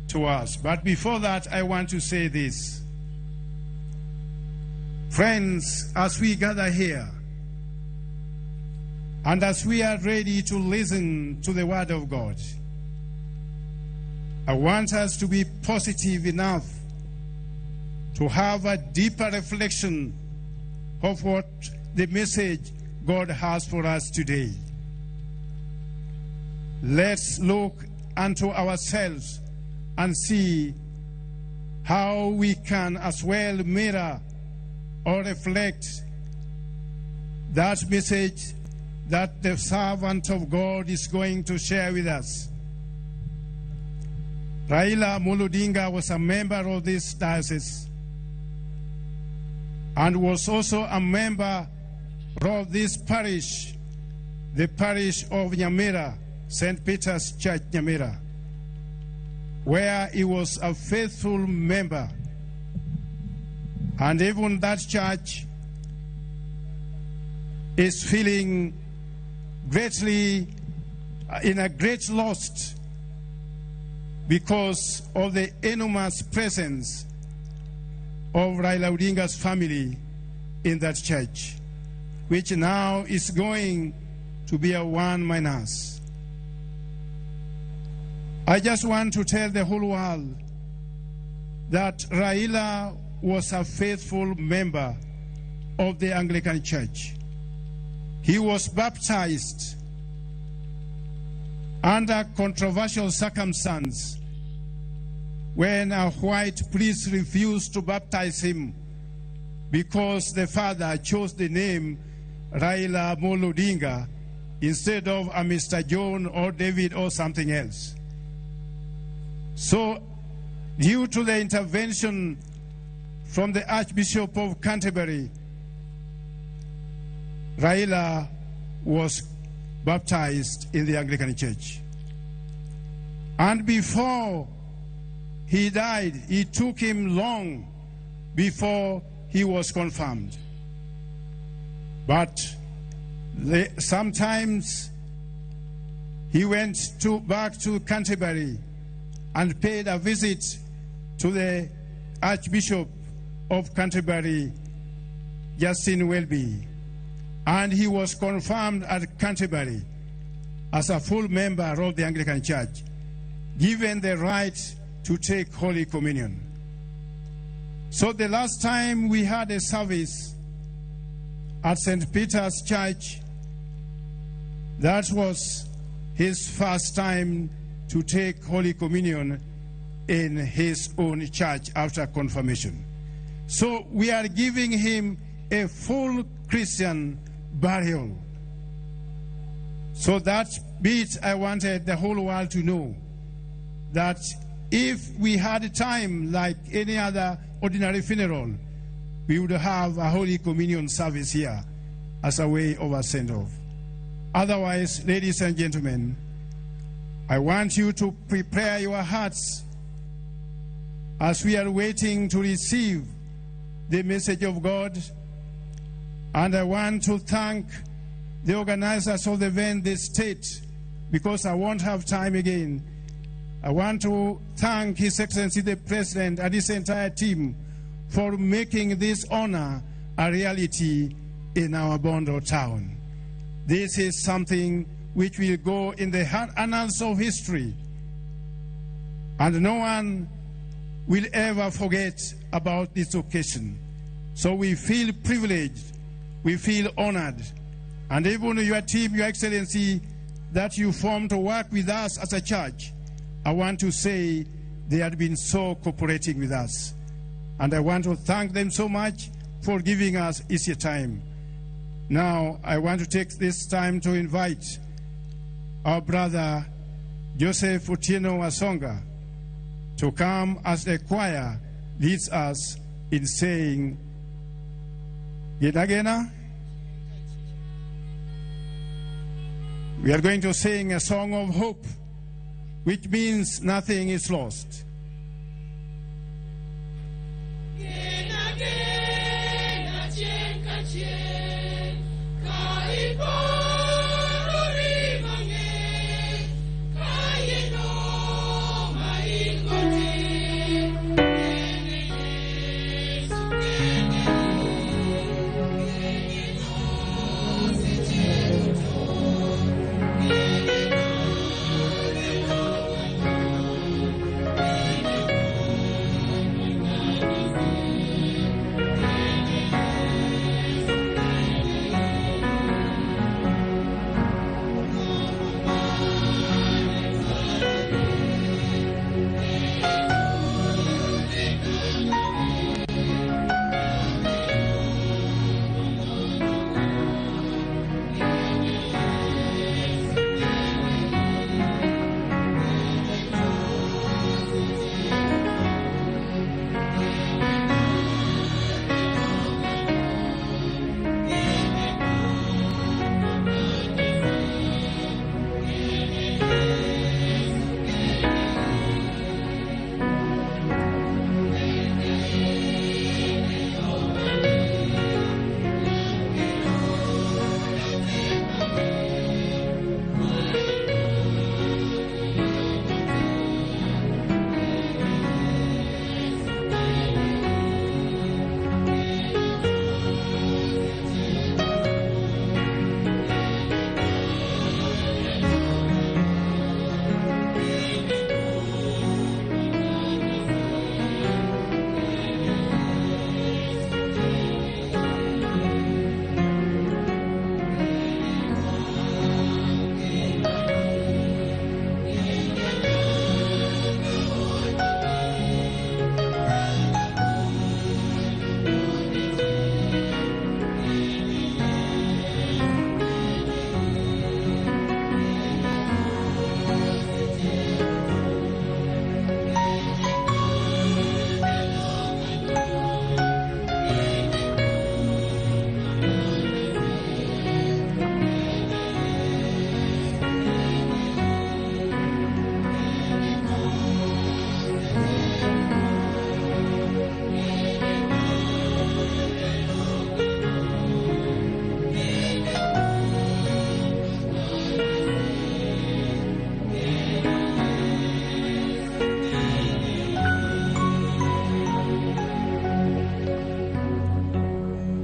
to us. But before that, I want to say this. Friends, as we gather here, and as we are ready to listen to the Word of God, I want us to be positive enough to have a deeper reflection of what the message God has for us today. Let's look unto ourselves and see how we can as well mirror or reflect that message that the servant of God is going to share with us. Raila Amolo Odinga was a member of this diocese and was also a member of this parish, the parish of Nyamira, St. Peter's Church, Nyamira, where he was a faithful member. And even that church is feeling greatly in a great loss because of the enormous presence of Raila Odinga's family in that church, which now is going to be a one minus. I just want to tell the whole world that Raila was a faithful member of the Anglican Church. He was baptized under controversial circumstances when a white priest refused to baptize him because the father chose the name Raila Amolo Odinga instead of a Mr. John or David or something else. So, due to the intervention from the Archbishop of Canterbury, Raila was baptized in the Anglican Church. And before he died, it took him long before he was confirmed. But sometimes he went back to Canterbury and paid a visit to the Archbishop of Canterbury, Justin Welby, and he was confirmed at Canterbury as a full member of the Anglican Church, given the right to take Holy Communion. So the last time we had a service at St. Peter's Church, That was his first time to take Holy Communion in his own church after confirmation. So we are giving him a full Christian burial. So that bit I wanted the whole world to know, that if we had time like any other ordinary funeral, we would have a Holy Communion service here as a way of a send-off. Otherwise, ladies and gentlemen, I want you to prepare your hearts as we are waiting to receive the message of God. And I want to thank the organizers of the event, the state, because I won't have time again. I want to thank His Excellency the President and his entire team for making this honor a reality in our Bondo town. This is something which will go in the annals of history, and no one will ever forget about this occasion. So we feel privileged, we feel honored, and even your team, Your Excellency, that you formed to work with us as a church, I want to say they have been so cooperating with us. And I want to thank them so much for giving us easier time. Now, I want to take this time to invite our brother Joseph Otieno Asonga to come as the choir leads us in saying, Gedagena. We are going to sing a song of hope, which means nothing is lost.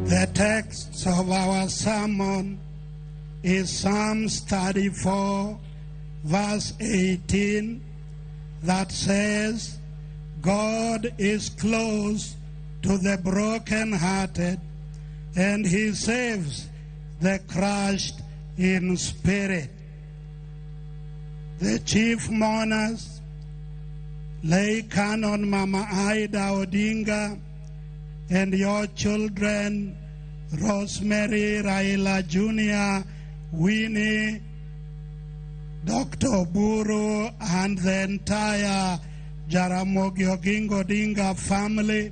The text of our sermon is Psalms 34, verse 18, that says, God is close to the brokenhearted, and He saves the crushed in spirit. The chief mourners, Lay Canon Mama Ida Odinga, and your children, Rosemary Raila Jr., Winnie, Dr. Oburu, and the entire Jaramogi Oginga Odinga family,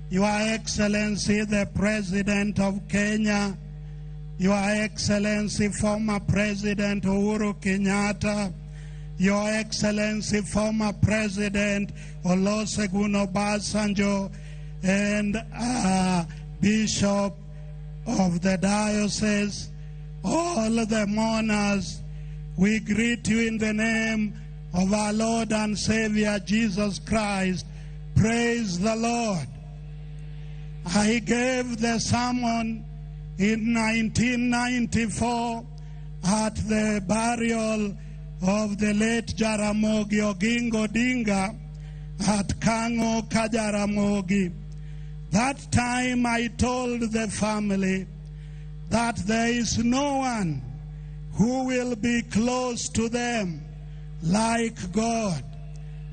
Your Excellency, the President of Kenya, Your Excellency, former President Uhuru Kenyatta, Your Excellency, former President Olusegun Obasanjo, and Bishop of the Diocese, all the mourners, we greet you in the name of our Lord and Savior Jesus Christ. Praise the Lord. I gave the sermon in 1994 at the burial of the late Jaramogi Oginga Odinga at Kango Kajaramogi. That time I told the family that there is no one who will be close to them like God.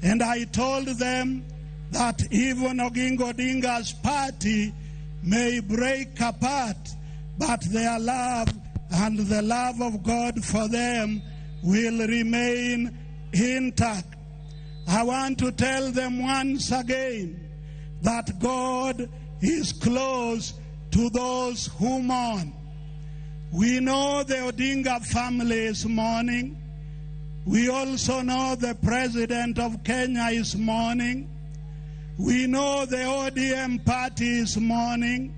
And I told them that even Oginga Odinga's party may break apart, but their love and the love of God for them will remain intact. I want to tell them once again that God is close to those who mourn. We know the Odinga family is mourning. We also know the President of Kenya is mourning. We know the ODM party is mourning.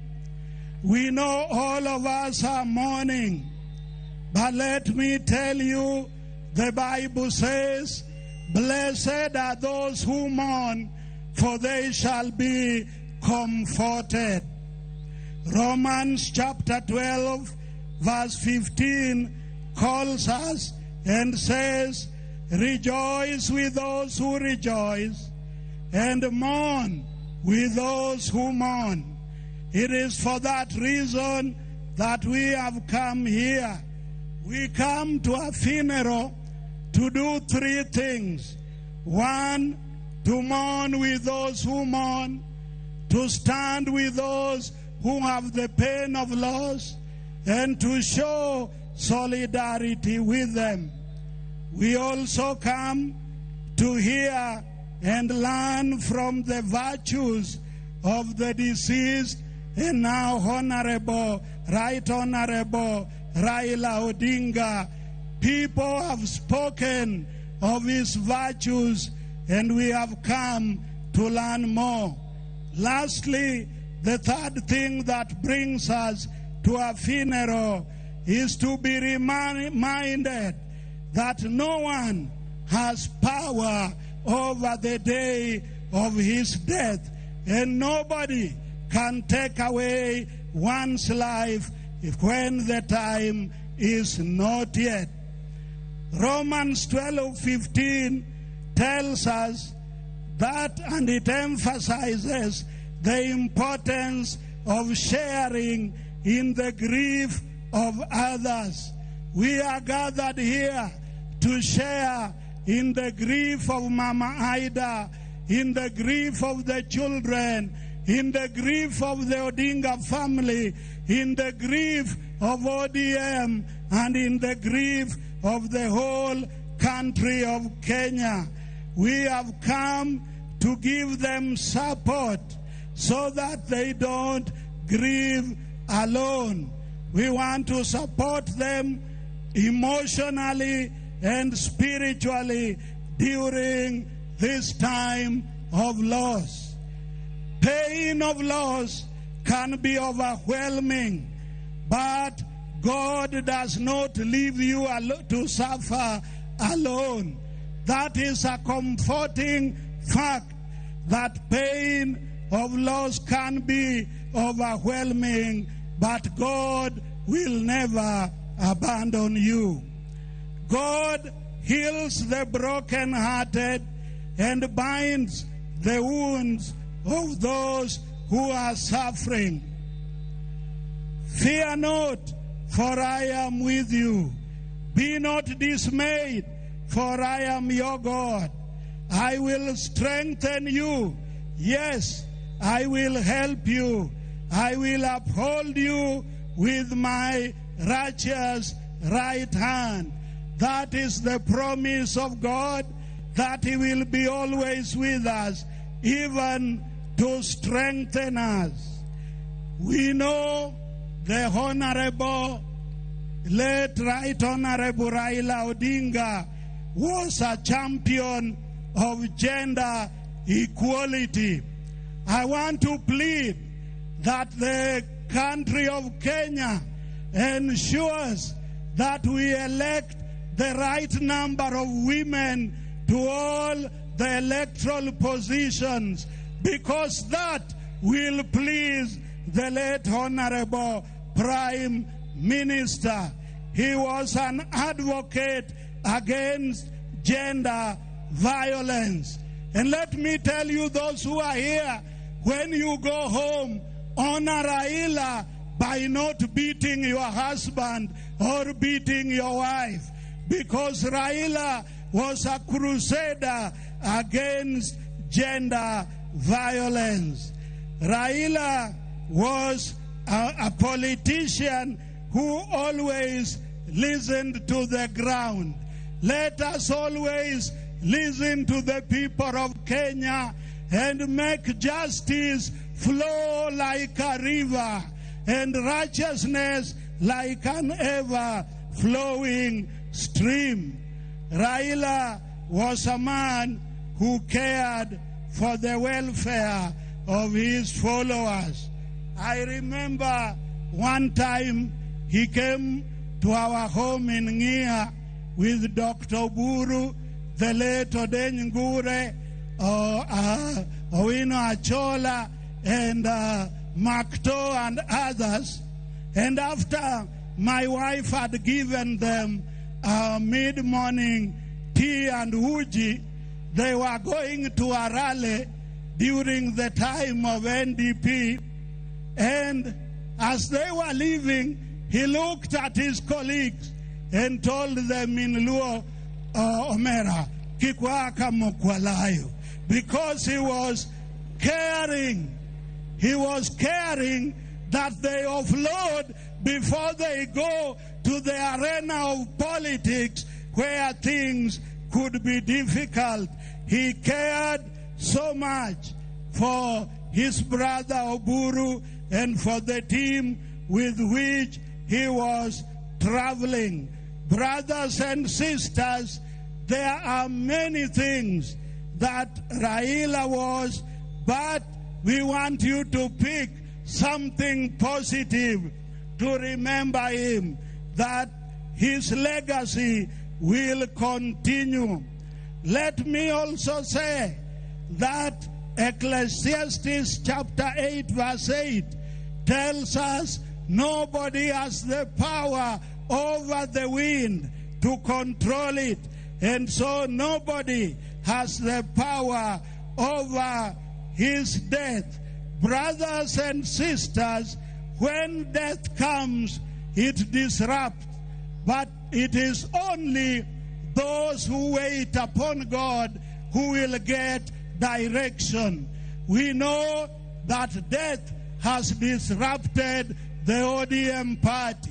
We know all of us are mourning. But let me tell you, the Bible says, blessed are those who mourn, for they shall be comforted. Romans chapter 12, verse 15 calls us and says, rejoice with those who rejoice, and mourn with those who mourn. It is for that reason that we have come here. We come to a funeral to do three things. One, to mourn with those who mourn, to stand with those who have the pain of loss, and to show solidarity with them. We also come to hear and learn from the virtues of the deceased and now Honorable, Right Honorable Raila Odinga. People have spoken of his virtues, and we have come to learn more. Lastly, the third thing that brings us to a funeral is to be reminded that no one has power over the day of his death, and nobody can take away one's life when the time is not yet. Romans 12:15 tells us that, and it emphasizes the importance of sharing in the grief of others. We are gathered here to share in the grief of Mama Ida, in the grief of the children, in the grief of the Odinga family, in the grief of ODM, and in the grief of the whole country of Kenya. We have come to give them support so that they don't grieve alone. We want to support them emotionally and spiritually during this time of loss. Pain of loss can be overwhelming, but God does not leave you to suffer alone. That is a comforting fact, that pain of loss can be overwhelming, but God will never abandon you. God heals the brokenhearted and binds the wounds of those who are suffering. Fear not, for I am with you. Be not dismayed, for I am your God. I will strengthen you. Yes, I will help you. I will uphold you with my righteous right hand. That is the promise of God, that he will be always with us, even to strengthen us. We know the Honorable, late Right Honorable Raila Odinga was a champion of gender equality. I want to plead that the country of Kenya ensures that we elect the right number of women to all the electoral positions, because that will please the late Honorable Prime Minister. He was an advocate against gender violence. And let me tell you, those who are here, when you go home, honor Raila by not beating your husband or beating your wife, because Raila was a crusader against gender violence. Raila was a politician who always listened to the ground. Let us always listen to the people of Kenya and make justice flow like a river and righteousness like an ever-flowing stream. Raila was a man who cared for the welfare of his followers. I remember one time he came to our home in Ngia with Dr. Oburu, the late Oden Ngure, Owino Achola, and Makto and others. And after my wife had given them mid-morning tea and uji, they were going to a rally during the time of NDP. And as they were leaving, he looked at his colleagues and told them in Luo Omera, Kikwaka Mokwalayo, because he was caring. He was caring that they offload before they go to the arena of politics where things could be difficult. He cared so much for his brother Oburu and for the team with which he was traveling. Brothers and sisters, there are many things that Raila was, but we want you to pick something positive to remember him, that his legacy will continue. Let me also say that Ecclesiastes chapter 8 verse 8 tells us nobody has the power over the wind to control it, and so nobody has the power over his death. Brothers and sisters, when death comes, it disrupts, but it is only those who wait upon God who will get direction. We know that death has disrupted the ODM party.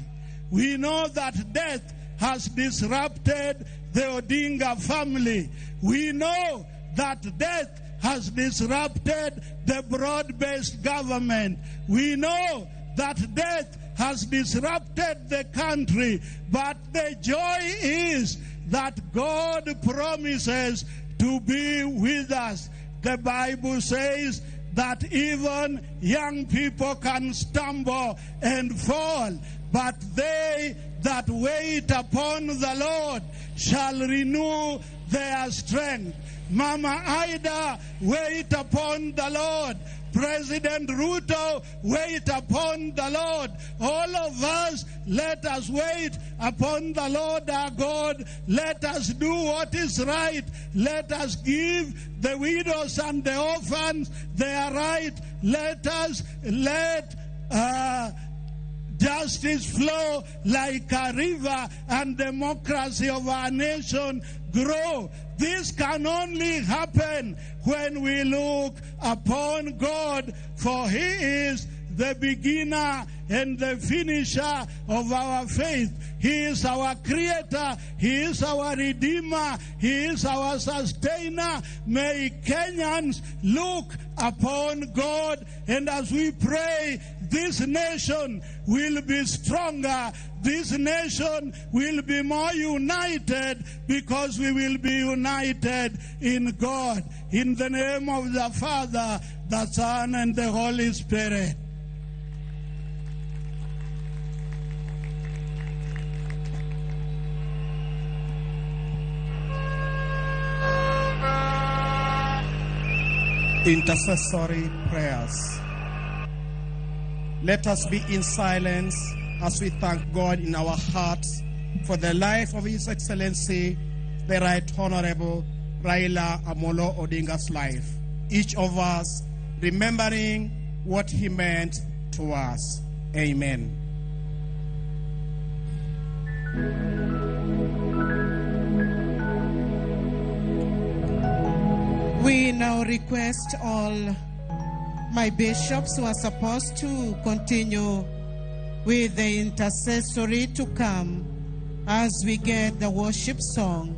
We know that death has disrupted the Odinga family. We know that death has disrupted the broad-based government. We know that death has disrupted the country. But the joy is that God promises to be with us. The Bible says that even young people can stumble and fall, but they that wait upon the Lord shall renew their strength. Mama Ida, wait upon the Lord. President Ruto, wait upon the Lord. All of us, let us wait upon the Lord our God. Let us do what is right. Let us give the widows and the orphans their right. Let justice flow like a river, and democracy of our nation grow. This can only happen when we look upon God, for He is the beginner and the finisher of our faith. He is our creator. He is our redeemer. He is our sustainer. May Kenyans look upon God, and as we pray, this nation will be stronger. This nation will be more united, because we will be united in God. In the name of the Father, the Son, and the Holy Spirit. Intercessory prayers. Let us be in silence as we thank God in our hearts for the life of His Excellency, the Right Honorable Raila Amolo Odinga's life. Each of us remembering what he meant to us. Amen. We now request all my bishops who are supposed to continue with the intercessory to come as we get the worship song.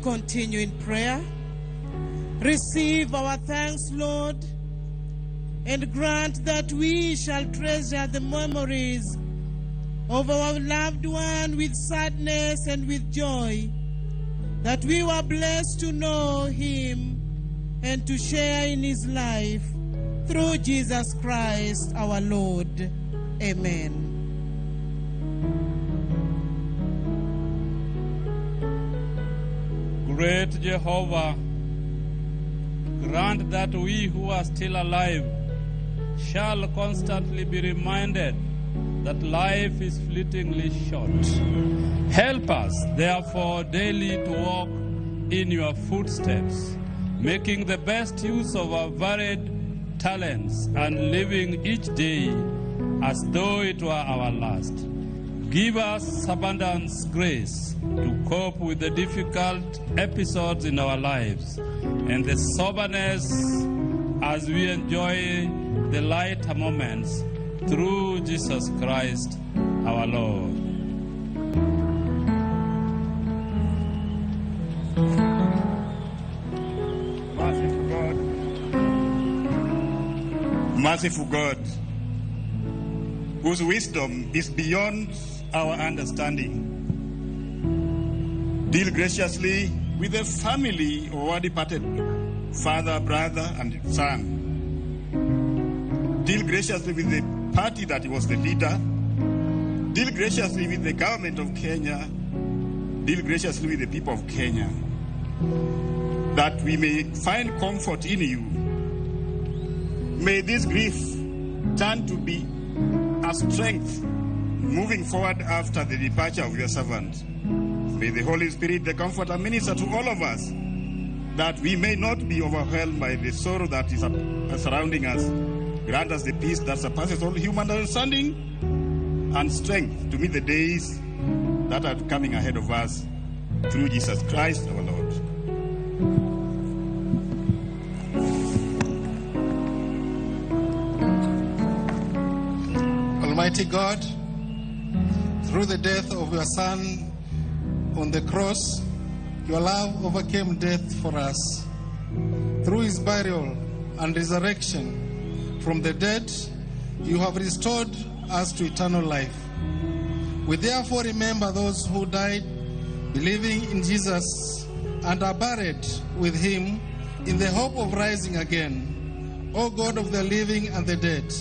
Continue in prayer. Receive our thanks, Lord, and grant that we shall treasure the memories of our loved one with sadness and with joy, that we were blessed to know him and to share in his life through Jesus Christ our Lord. Amen. Great Jehovah, grant that we who are still alive shall constantly be reminded that life is fleetingly short. Help us, therefore, daily to walk in your footsteps, making the best use of our varied talents and living each day as though it were our last. Give us abundant grace to cope with the difficult episodes in our lives and the soberness as we enjoy the lighter moments through Jesus Christ our Lord. Merciful God, whose wisdom is beyond our understanding. Deal graciously with the family of our departed father, brother, and son. Deal graciously with the party that was the leader. Deal graciously with the government of Kenya. Deal graciously with the people of Kenya, that we may find comfort in you. May this grief turn to be a strength moving forward after the departure of your servant. May the Holy Spirit, the Comforter, minister to all of us, that we may not be overwhelmed by the sorrow that is surrounding us. Grant us the peace that surpasses all human understanding and strength to meet the days that are coming ahead of us, through Jesus Christ our Lord. Almighty God, through the death of your Son on the cross, your love overcame death for us. Through his burial and resurrection from the dead, you have restored us to eternal life. We therefore remember those who died believing in Jesus and are buried with him in the hope of rising again. O God of the living and the dead,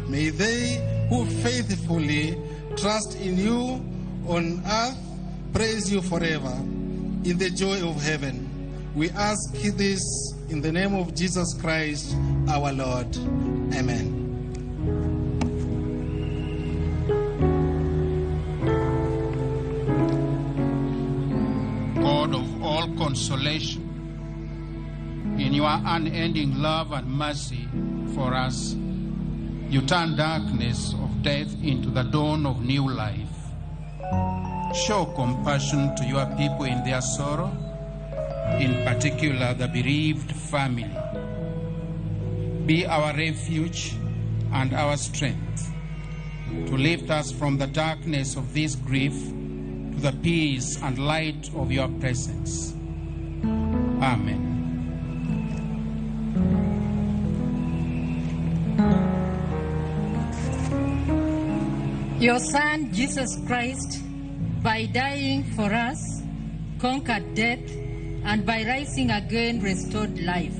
may they who faithfully trust in you on earth praise you forever in the joy of heaven. We ask this in the name of Jesus Christ our Lord. Amen. God of all consolation, in your unending love and mercy for us, you turn darkness of death into the dawn of new life. Show compassion to your people in their sorrow, in particular the bereaved family. Be our refuge and our strength, to lift us from the darkness of this grief to the peace and light of your presence. Amen. Your Son, Jesus Christ, by dying for us, conquered death, and by rising again, restored life.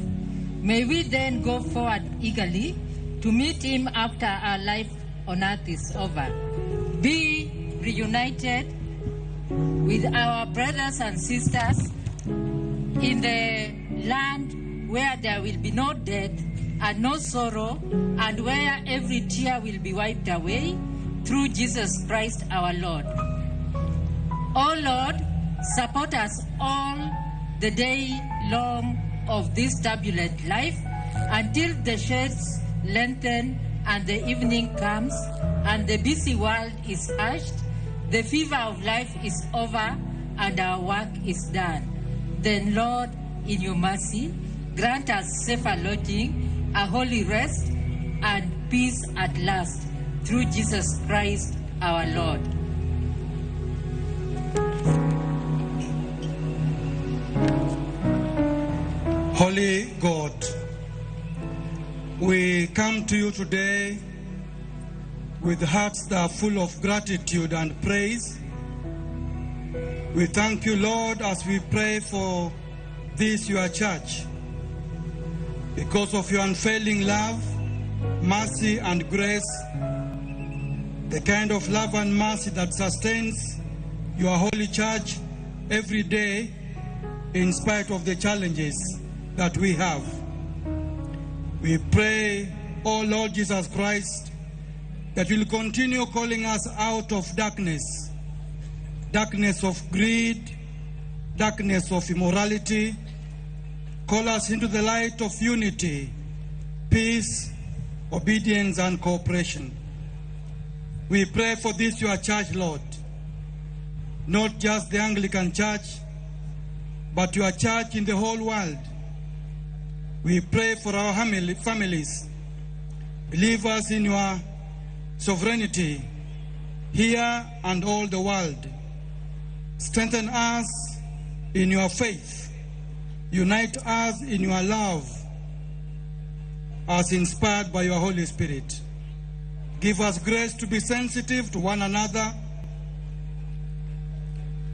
May we then go forward eagerly to meet him after our life on earth is over. Be reunited with our brothers and sisters in the land where there will be no death and no sorrow, and where every tear will be wiped away, through Jesus Christ our Lord. O Lord, support us all the day long of this turbulent life, until the shades lengthen and the evening comes and the busy world is hushed, the fever of life is over and our work is done. Then, Lord, in your mercy, grant us safer lodging, a holy rest, and peace at last, through Jesus Christ our Lord. Holy God, we come to you today with hearts that are full of gratitude and praise. We thank you, Lord, as we pray for this, your church, because of your unfailing love, mercy, and grace, the kind of love and mercy that sustains your holy church every day in spite of the challenges that we have. We pray, oh Lord Jesus Christ, that you'll continue calling us out of darkness, darkness of greed, darkness of immorality. Call us into the light of unity, peace, obedience, and cooperation. We pray for this, your church, Lord, not just the Anglican Church, but your church in the whole world. We pray for our families. Believe us in your sovereignty here and all the world. Strengthen us in your faith. Unite us in your love, as inspired by your Holy Spirit. Give us grace to be sensitive to one another,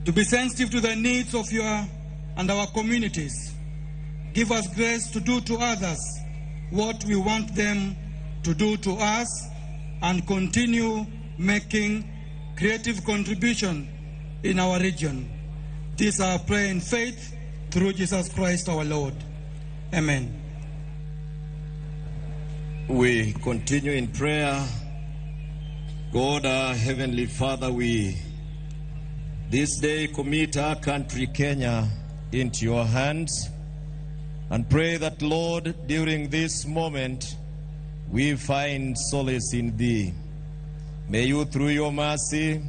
to be sensitive to the needs of your and our communities. Give us grace to do to others what we want them to do to us, and continue making creative contribution in our region. This our prayer in faith through Jesus Christ our Lord. Amen. We continue in prayer. God, our Heavenly Father, we this day commit our country, Kenya, into your hands and pray that, Lord, during this moment, we find solace in thee. May you, through your mercy,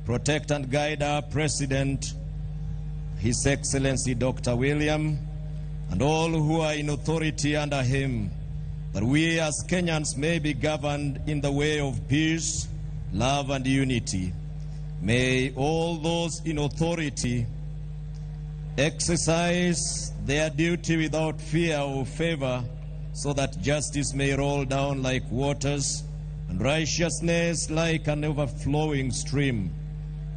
protect and guide our President, His Excellency Dr. William, and all who are in authority under him, that we as Kenyans may be governed in the way of peace, love, and unity. May all those in authority exercise their duty without fear or favor, so that justice may roll down like waters and righteousness like an overflowing stream.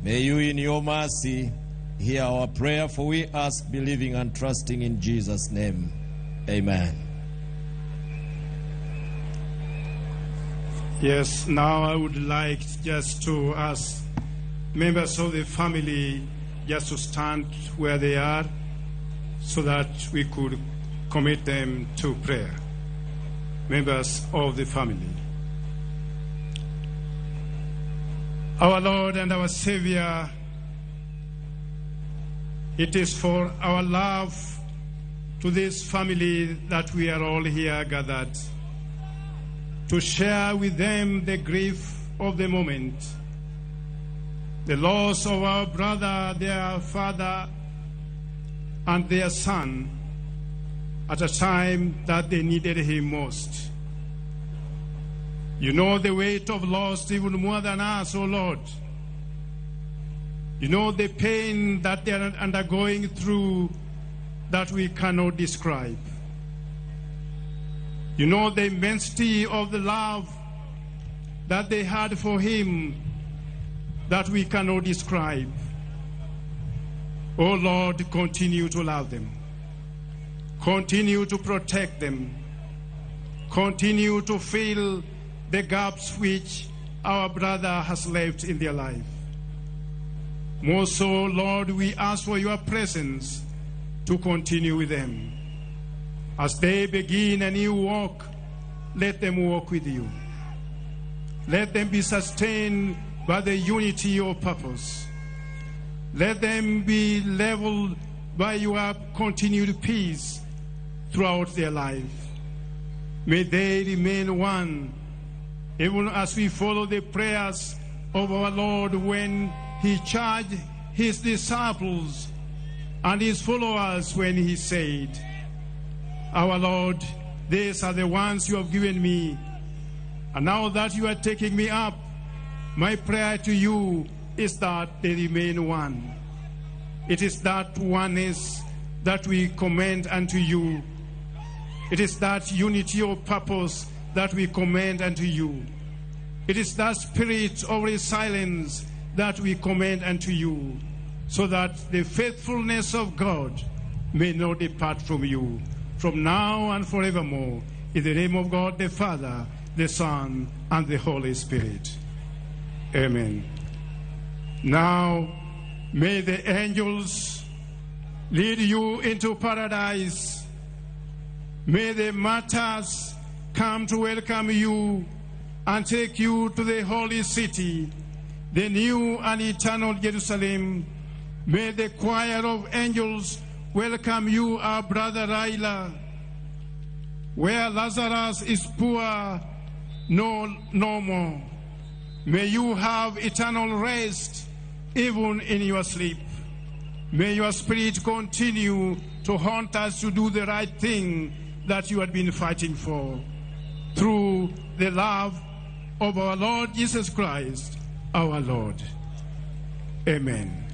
May you in your mercy hear our prayer, for we ask, believing and trusting in Jesus' name. Amen. Yes, now I would like just to ask members of the family just to stand where they are so that we could commit them to prayer. Members of the family. Our Lord and our Savior, it is for our love to this family that we are all here gathered, to share with them the grief of the moment, the loss of our brother, their father, and their son at a time that they needed him most. You know the weight of loss even more than us, O Lord. You know the pain that they are undergoing through that we cannot describe. You know the immensity of the love that they had for him that we cannot describe. Oh Lord, continue to love them. Continue to protect them. Continue to fill the gaps which our brother has left in their life. More so, Lord, we ask for your presence to continue with them. As they begin a new walk, let them walk with you. Let them be sustained by the unity of purpose. Let them be leveled by your continued peace throughout their life. May they remain one, even as we follow the prayers of our Lord when he charged his disciples and his followers when he said, our Lord, these are the ones you have given me, and now that you are taking me up, my prayer to you is that they remain one. It is that oneness that we commend unto you. It is that unity of purpose that we commend unto you. It is that spirit of resilience that we commend unto you, so that the faithfulness of God may not depart from you, from now and forevermore. In the name of God the Father, the Son, and the Holy Spirit. Amen. Now, may the angels lead you into paradise. May the martyrs come to welcome you and take you to the holy city, the new and eternal Jerusalem. May the choir of angels welcome you, our brother Raila. Where Lazarus is poor, no more. May you have eternal rest even in your sleep. May your spirit continue to haunt us to do the right thing that you had been fighting for. Through the love of our Lord Jesus Christ, our Lord. Amen.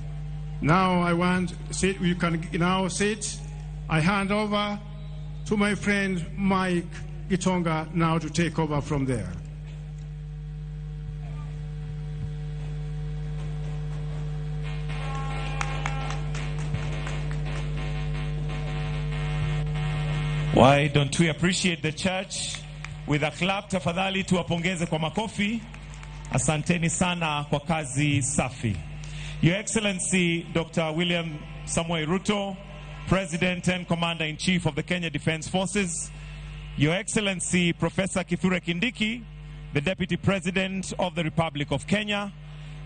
Now I want, you can now sit. I hand over to my friend Mike Gitonga now to take over from there. Why don't we appreciate the church with a clap? Tafadhali tuwapongeze kwa makofi. Asanteni sana kwa kazi safi. Your Excellency Dr. William Samoei Ruto, President and Commander-in-Chief of the Kenya Defence Forces. Your Excellency Professor Kithure Kindiki, the Deputy President of the Republic of Kenya.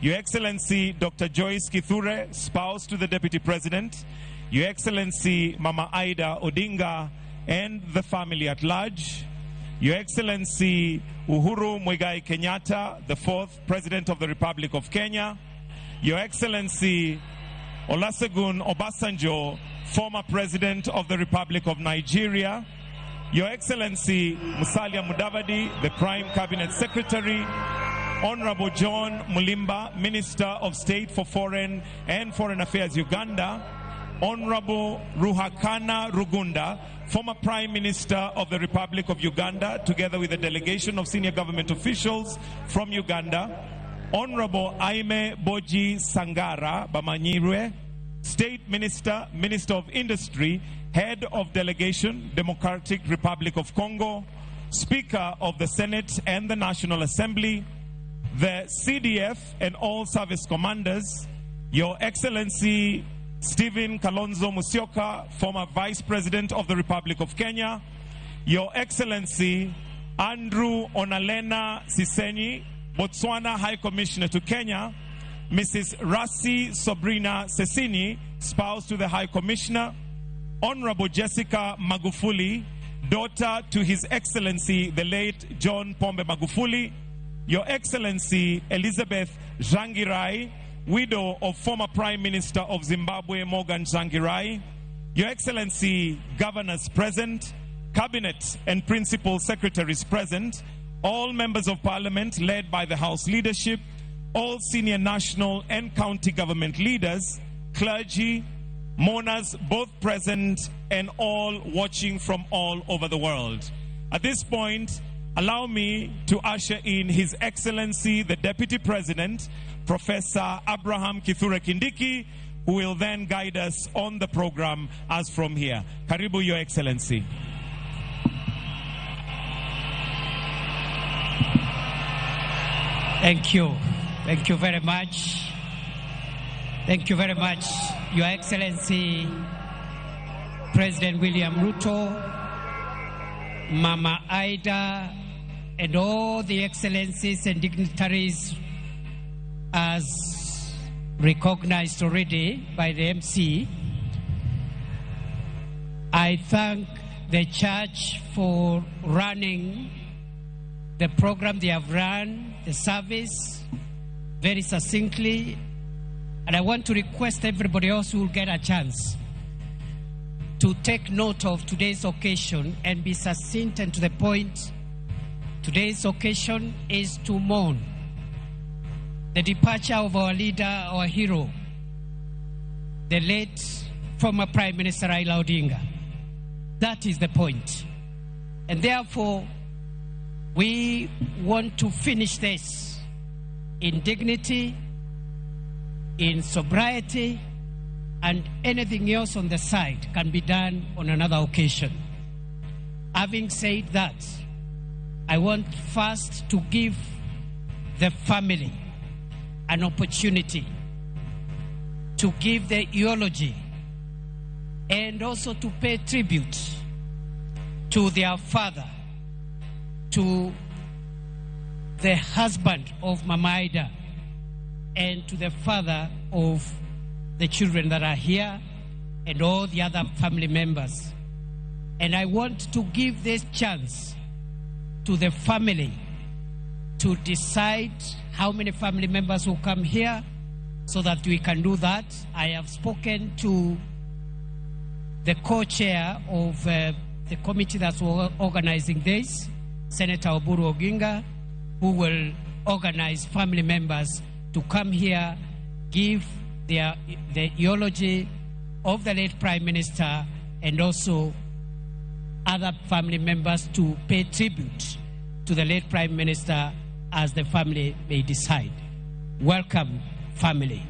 Your Excellency Dr. Joyce Kithure, spouse to the Deputy President. Your Excellency Mama Aida Odinga and the family at large. Your Excellency Uhuru Muigai Kenyatta, the 4th President of the Republic of Kenya. Your Excellency Olusegun Obasanjo, former President of the Republic of Nigeria. Your Excellency Musalia Mudavadi, the Prime Cabinet Secretary. Honorable John Mulimba, Minister of State for Foreign and Foreign Affairs, Uganda. Honorable Ruhakana Rugunda, former Prime Minister of the Republic of Uganda, together with a delegation of senior government officials from Uganda. Honorable Aime Boji Sangara Bamanyirwe, State Minister, Minister of Industry, Head of Delegation, Democratic Republic of Congo, Speaker of the Senate and the National Assembly, the CDF and all service commanders, Your Excellency Stephen Kalonzo Musyoka, former Vice President of the Republic of Kenya, Your Excellency Andrew Onalena Sisenyi, Botswana High Commissioner to Kenya, Mrs. Rasi Sobrina Sesini, spouse to the High Commissioner, Honorable Jessica Magufuli, daughter to His Excellency the late John Pombe Magufuli, Your Excellency Elizabeth Zangirai, widow of former Prime Minister of Zimbabwe Morgan Zangirai, Your Excellency Governors present, Cabinet and Principal Secretaries present, all members of Parliament led by the House leadership, all senior national and county government leaders, clergy, mourners both present, and all watching from all over the world. At this point, allow me to usher in His Excellency the Deputy President, Professor Abraham Kithure Kindiki, who will then guide us on the program as from here. Karibu, Your Excellency. Thank you. Thank you very much. Thank you very much, Your Excellency President William Ruto, Mama Aida, and all the excellencies and dignitaries as recognized already by the MC. I thank the church for running the program they have run, the service, very succinctly. And I want to request everybody else who will get a chance to take note of today's occasion and be succinct and to the point. Today's occasion is to mourn the departure of our leader, our hero, the late former Prime Minister Raila Odinga. That is the point. And therefore, we want to finish this in dignity, in sobriety, and anything else on the side can be done on another occasion. Having said that, I want first to give the family an opportunity to give the eulogy and also to pay tribute to their father, to the husband of Mama Aida, and to the father of the children that are here and all the other family members. And I want to give this chance to the family to decide how many family members will come here so that we can do that. I have spoken to the co-chair of the committee that's organizing this, Senator Oburu Oginga, who will organize family members to come here, give the eulogy of the late Prime Minister, and also other family members to pay tribute to the late Prime Minister as the family may decide. Welcome, family.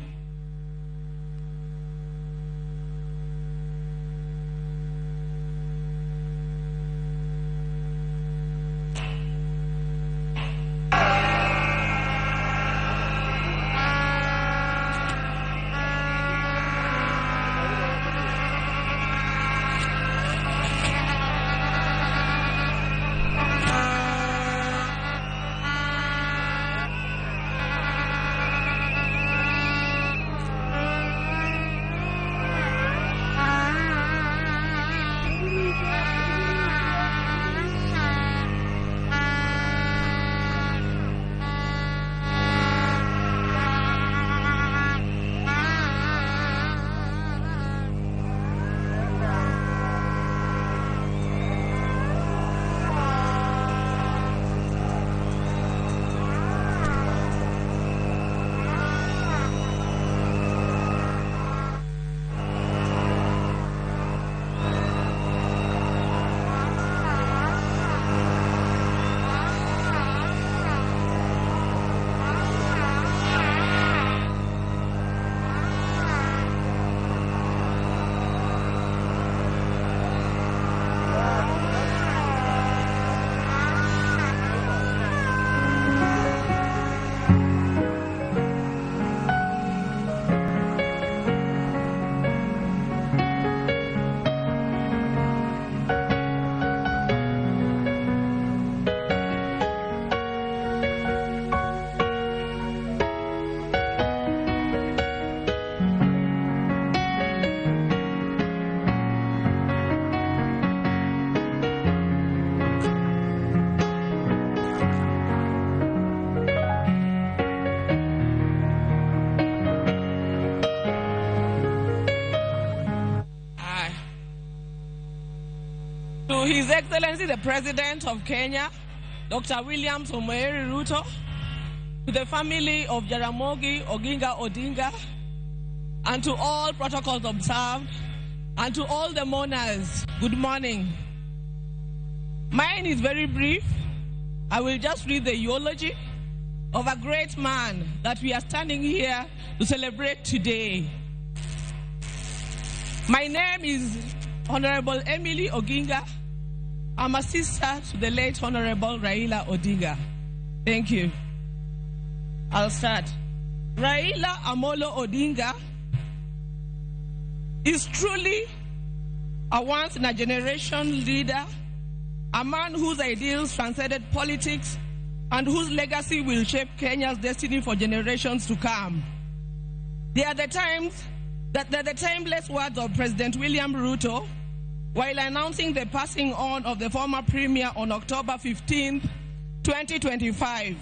His Excellency the President of Kenya, Dr. William Samoei Ruto, to the family of Jaramogi Oginga Odinga, and to all protocols observed, and to all the mourners, good morning. Mine is very brief. I will just read the eulogy of a great man that we are standing here to celebrate today. My name is Honorable Emily Oginga. I'm a sister to the late Honorable Raila Odinga. Thank you. I'll start. Raila Amolo Odinga is truly a once-in-a-generation leader, a man whose ideals transcended politics and whose legacy will shape Kenya's destiny for generations to come. They are the timeless words of President William Ruto while announcing the passing on of the former premier on October 15th, 2025.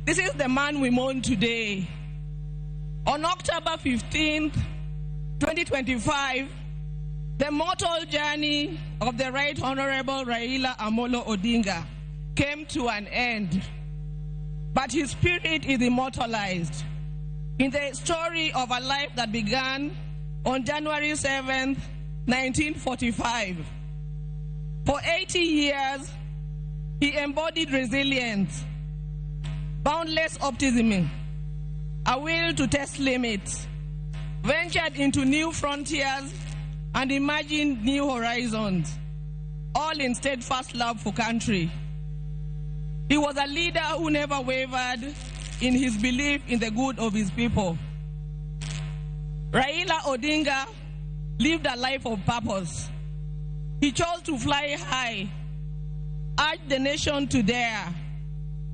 This is the man we mourn today. On October 15th, 2025, the mortal journey of the Right Honorable Raila Amolo Odinga came to an end, but his spirit is immortalized in the story of a life that began on January 7th, 1945. For 80 years, he embodied resilience, boundless optimism, a will to test limits, ventured into new frontiers, and imagined new horizons, all in steadfast love for country. He was a leader who never wavered in his belief in the good of his people. Raila Odinga lived a life of purpose. He chose to fly high, urged the nation to dare,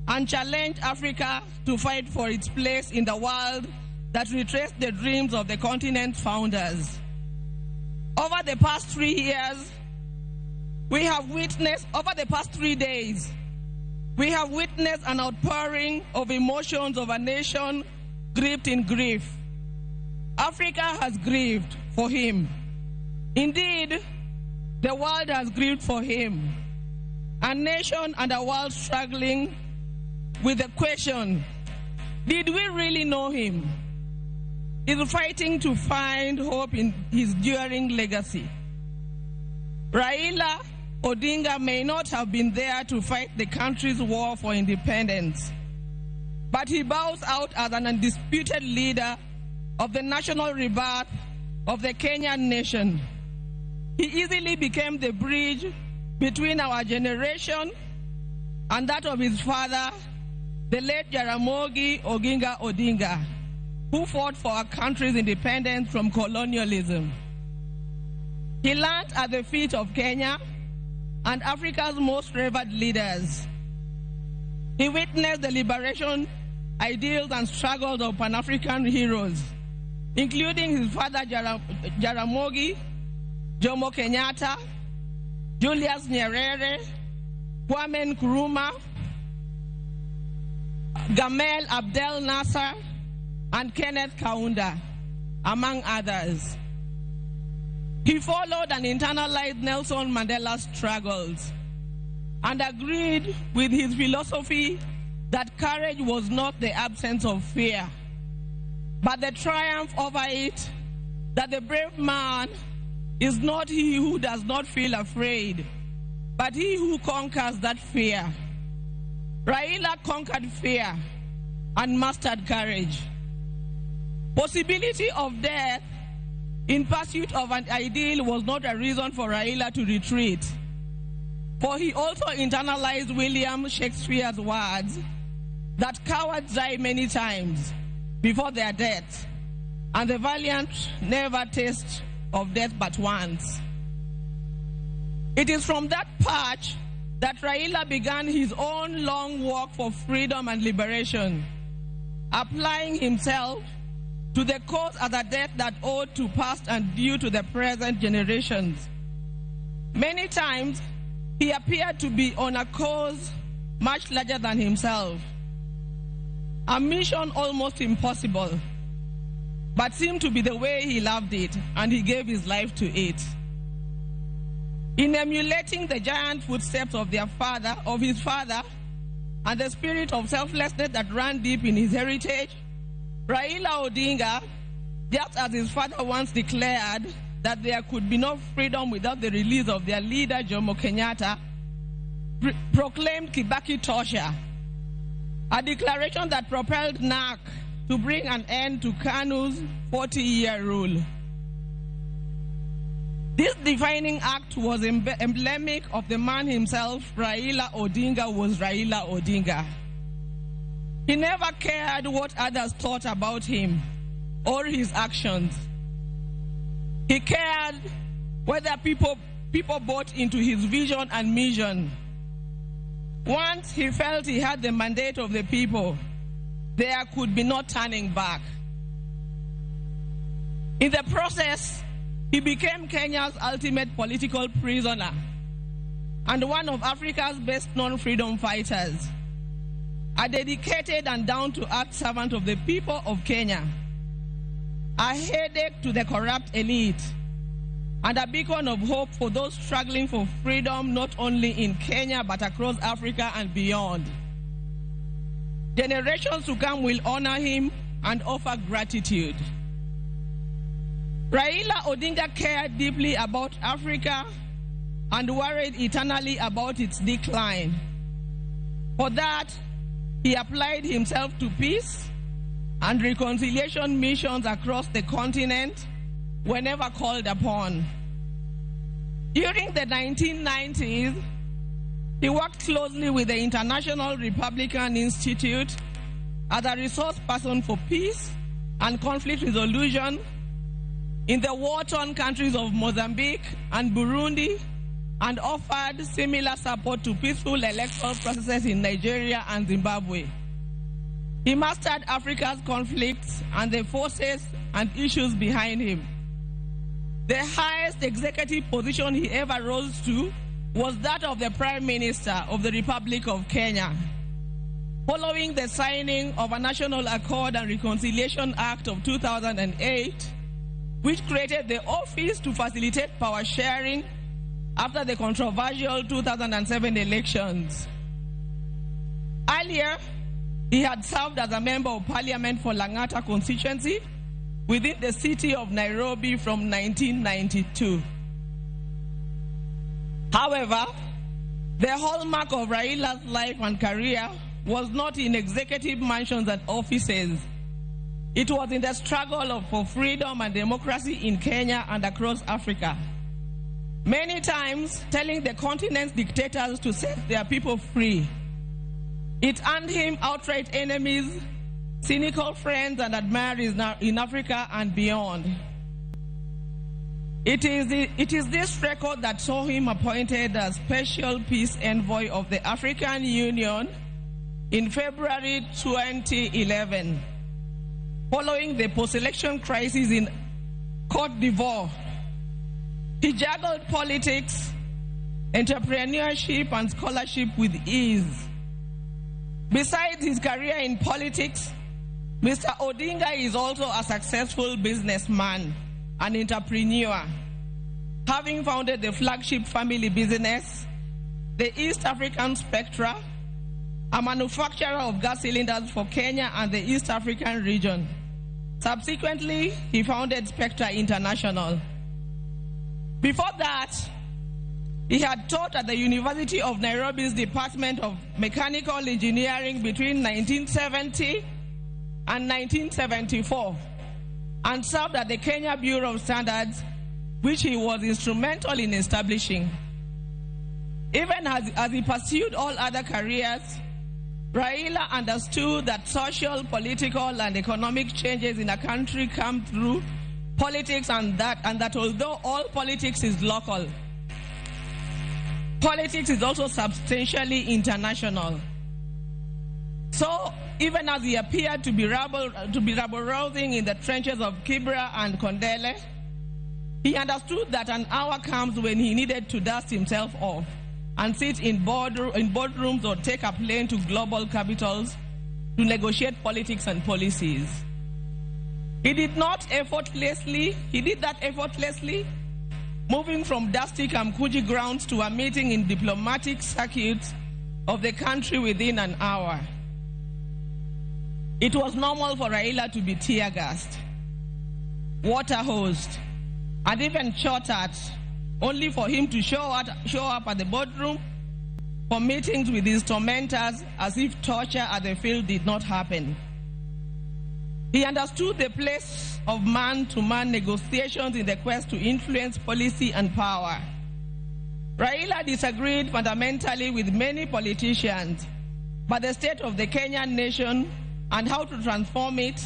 and challenged Africa to fight for its place in the world that retraced the dreams of the continent's founders. Over the past 3 days, we have witnessed an outpouring of emotions of a nation gripped in grief. Africa has grieved for him. Indeed, the world has grieved for him. A nation and a world struggling with the question, did we really know him? Is fighting to find hope in his enduring legacy. Raila Odinga may not have been there to fight the country's war for independence, but he bows out as an undisputed leader of the national rebirth of the Kenyan nation. He easily became the bridge between our generation and that of his father, the late Jaramogi Oginga Odinga, who fought for our country's independence from colonialism. He learned at the feet of Kenya and Africa's most revered leaders. He witnessed the liberation ideals and struggles of Pan-African heroes, including his father Jaramogi, Jomo Kenyatta, Julius Nyerere, Kwame Nkrumah, Gamal Abdel Nasser, and Kenneth Kaunda, among others. He followed and internalized Nelson Mandela's struggles and agreed with his philosophy that courage was not the absence of fear, but the triumph over it, that the brave man is not he who does not feel afraid, but he who conquers that fear. Raila conquered fear and mastered courage. Possibility of death in pursuit of an ideal was not a reason for Raila to retreat, for he also internalized William Shakespeare's words that cowards die many times before their death, and the valiant never taste of death but once. It is from that patch that Raila began his own long walk for freedom and liberation, applying himself to the cause as a debt that owed to past and due to the present generations. Many times, he appeared to be on a cause much larger than himself, a mission almost impossible, but seemed to be the way he loved it, and he gave his life to it. In emulating the giant footsteps of his father, and the spirit of selflessness that ran deep in his heritage, Raila Odinga, just as his father once declared that there could be no freedom without the release of their leader, Jomo Kenyatta, proclaimed Kibaki Tosha, a declaration that propelled NARC to bring an end to KANU's 40-year rule. This defining act was emblematic of the man himself. Raila Odinga was Raila Odinga. He never cared what others thought about him or his actions. He cared whether people bought into his vision and mission. Once he felt he had the mandate of the people, there could be no turning back. In the process, he became Kenya's ultimate political prisoner and one of Africa's best-known freedom fighters, a dedicated and down-to-earth servant of the people of Kenya, a headache to the corrupt elite, and a beacon of hope for those struggling for freedom not only in Kenya but across Africa and beyond. Generations to come will honor him and offer gratitude. Raila Odinga cared deeply about Africa and worried eternally about its decline. For that, he applied himself to peace and reconciliation missions across the continent whenever called upon. During the 1990s, he worked closely with the International Republican Institute as a resource person for peace and conflict resolution in the war-torn countries of Mozambique and Burundi, and offered similar support to peaceful electoral processes in Nigeria and Zimbabwe. He mastered Africa's conflicts and the forces and issues behind him. The highest executive position he ever rose to was that of the Prime Minister of the Republic of Kenya. Following the signing of a National Accord and Reconciliation Act of 2008, which created the office to facilitate power sharing after the controversial 2007 elections. Earlier, he had served as a member of parliament for Lang'ata constituency within the city of Nairobi from 1992. However, the hallmark of Raila's life and career was not in executive mansions and offices. It was in the struggle for freedom and democracy in Kenya and across Africa. Many times telling the continent's dictators to set their people free. It earned him outright enemies, cynical friends and admirers in Africa and beyond. It is this record that saw him appointed as Special Peace Envoy of the African Union in February 2011. Following the post-election crisis in Cote d'Ivoire, he juggled politics, entrepreneurship, and scholarship with ease. Besides his career in politics, Mr. Odinga is also a successful businessman and entrepreneur, having founded the flagship family business, the East African Spectra, a manufacturer of gas cylinders for Kenya and the East African region. Subsequently, he founded Spectra International. Before that, he had taught at the University of Nairobi's Department of Mechanical Engineering between 1970 and 1974, and served at the Kenya Bureau of Standards, which he was instrumental in establishing. Even as he pursued all other careers, Raila understood that social, political, and economic changes in a country come through politics, and that although all politics is local, politics is also substantially international. So, even as he appeared to be rabble-rousing in the trenches of Kibra and Kondele, he understood that an hour comes when he needed to dust himself off and sit in boardrooms or take a plane to global capitals to negotiate politics and policies. He did that effortlessly, moving from dusty Kamkuji grounds to a meeting in diplomatic circuits of the country within an hour. It was normal for Raila to be tear-gassed, water-hosed, and even shot at, only for him to show up at the boardroom for meetings with his tormentors as if torture at the field did not happen. He understood the place of man-to-man negotiations in the quest to influence policy and power. Raila disagreed fundamentally with many politicians, but the state of the Kenyan nation and how to transform it.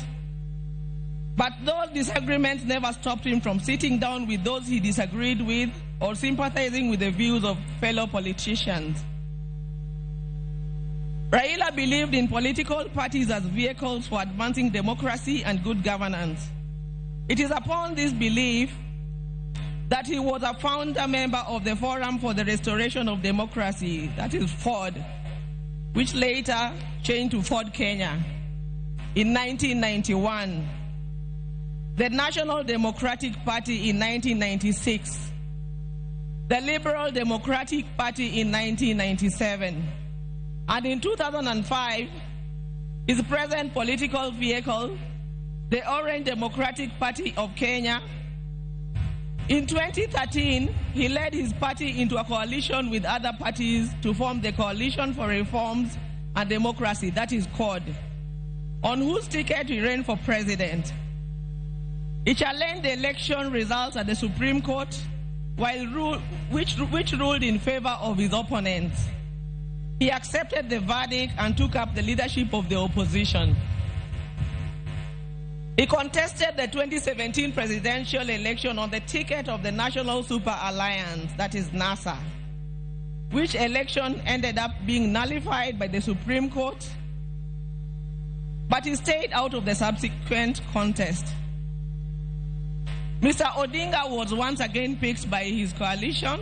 But those disagreements never stopped him from sitting down with those he disagreed with or sympathizing with the views of fellow politicians. Raila believed in political parties as vehicles for advancing democracy and good governance. It is upon this belief that he was a founder member of the Forum for the Restoration of Democracy, that is FORD, which later changed to FORD Kenya in 1991, the National Democratic Party in 1996, the Liberal Democratic Party in 1997, and in 2005, his present political vehicle, the Orange Democratic Party of Kenya. In 2013, he led his party into a coalition with other parties to form the Coalition for Reforms and Democracy, that is CORD, on whose ticket he ran for president. He challenged the election results at the Supreme Court, which ruled in favor of his opponents. He accepted the verdict and took up the leadership of the opposition. He contested the 2017 presidential election on the ticket of the National Super Alliance, that is NASA, which election ended up being nullified by the Supreme Court, but he stayed out of the subsequent contest. Mr. Odinga was once again picked by his coalition,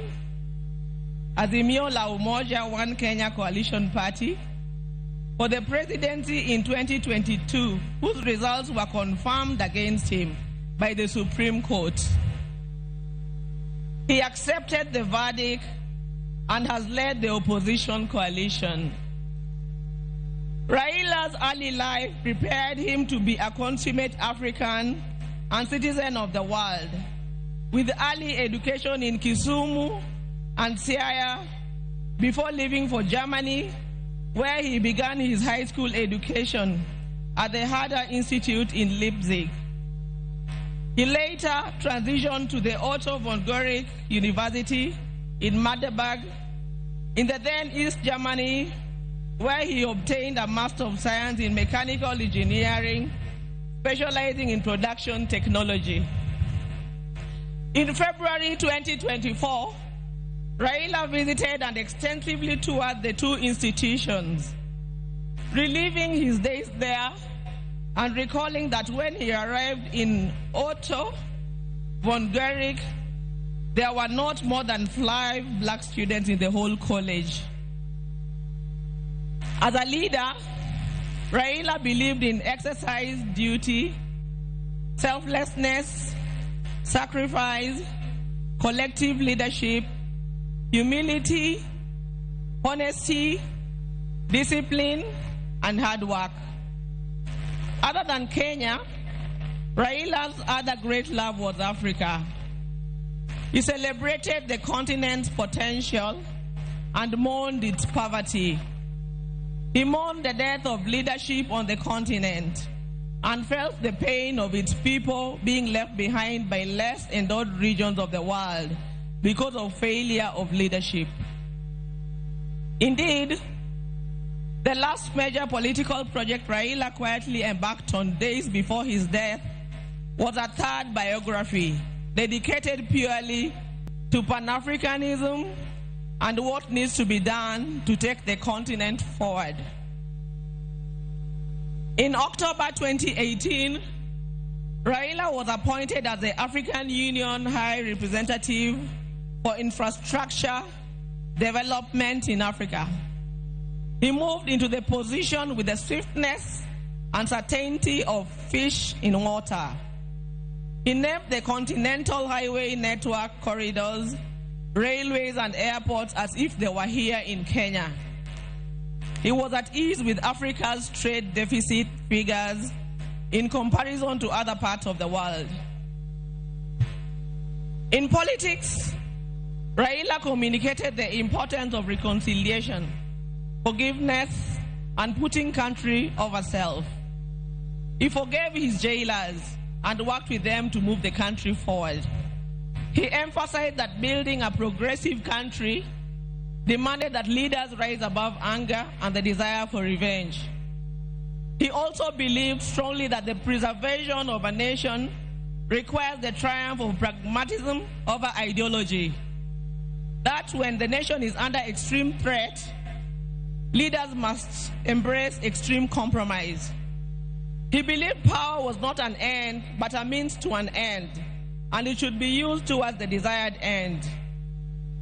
Azimio la Umoja One Kenya Coalition Party, for the presidency in 2022, whose results were confirmed against him by the Supreme Court. He accepted the verdict and has led the opposition coalition. Raila's early life prepared him to be a consummate African and citizen of the world, with early education in Kisumu and Siaya before leaving for Germany, where he began his high school education at the Herder Institute in Leipzig. He later transitioned to the Otto von Guericke University in Magdeburg in the then East Germany, where he obtained a Master of Science in Mechanical Engineering, specializing in production technology. In February 2024, Raila visited and extensively toured the two institutions, reliving his days there and recalling that when he arrived in Otto von Guericke, there were not more than 5 black students in the whole college. As a leader, Raila believed in exercise, duty, selflessness, sacrifice, collective leadership, humility, honesty, discipline, and hard work. Other than Kenya, Raila's other great love was Africa. He celebrated the continent's potential and mourned its poverty. He mourned the death of leadership on the continent and felt the pain of its people being left behind by less endowed regions of the world because of failure of leadership. Indeed, the last major political project Raila quietly embarked on days before his death was a third biography dedicated purely to Pan-Africanism and what needs to be done to take the continent forward. In October 2018, Raila was appointed as the African Union High Representative for Infrastructure Development in Africa. He moved into the position with the swiftness and certainty of fish in water. He named the continental highway network corridors, railways and airports as if they were here in Kenya. He was at ease with Africa's trade deficit figures in comparison to other parts of the world. In politics, Raila communicated the importance of reconciliation, forgiveness, and putting country over self. He forgave his jailers and worked with them to move the country forward. He emphasized that building a progressive country demanded that leaders rise above anger and the desire for revenge. He also believed strongly that the preservation of a nation requires the triumph of pragmatism over ideology. That when the nation is under extreme threat, leaders must embrace extreme compromise. He believed power was not an end, but a means to an end, and it should be used towards the desired end.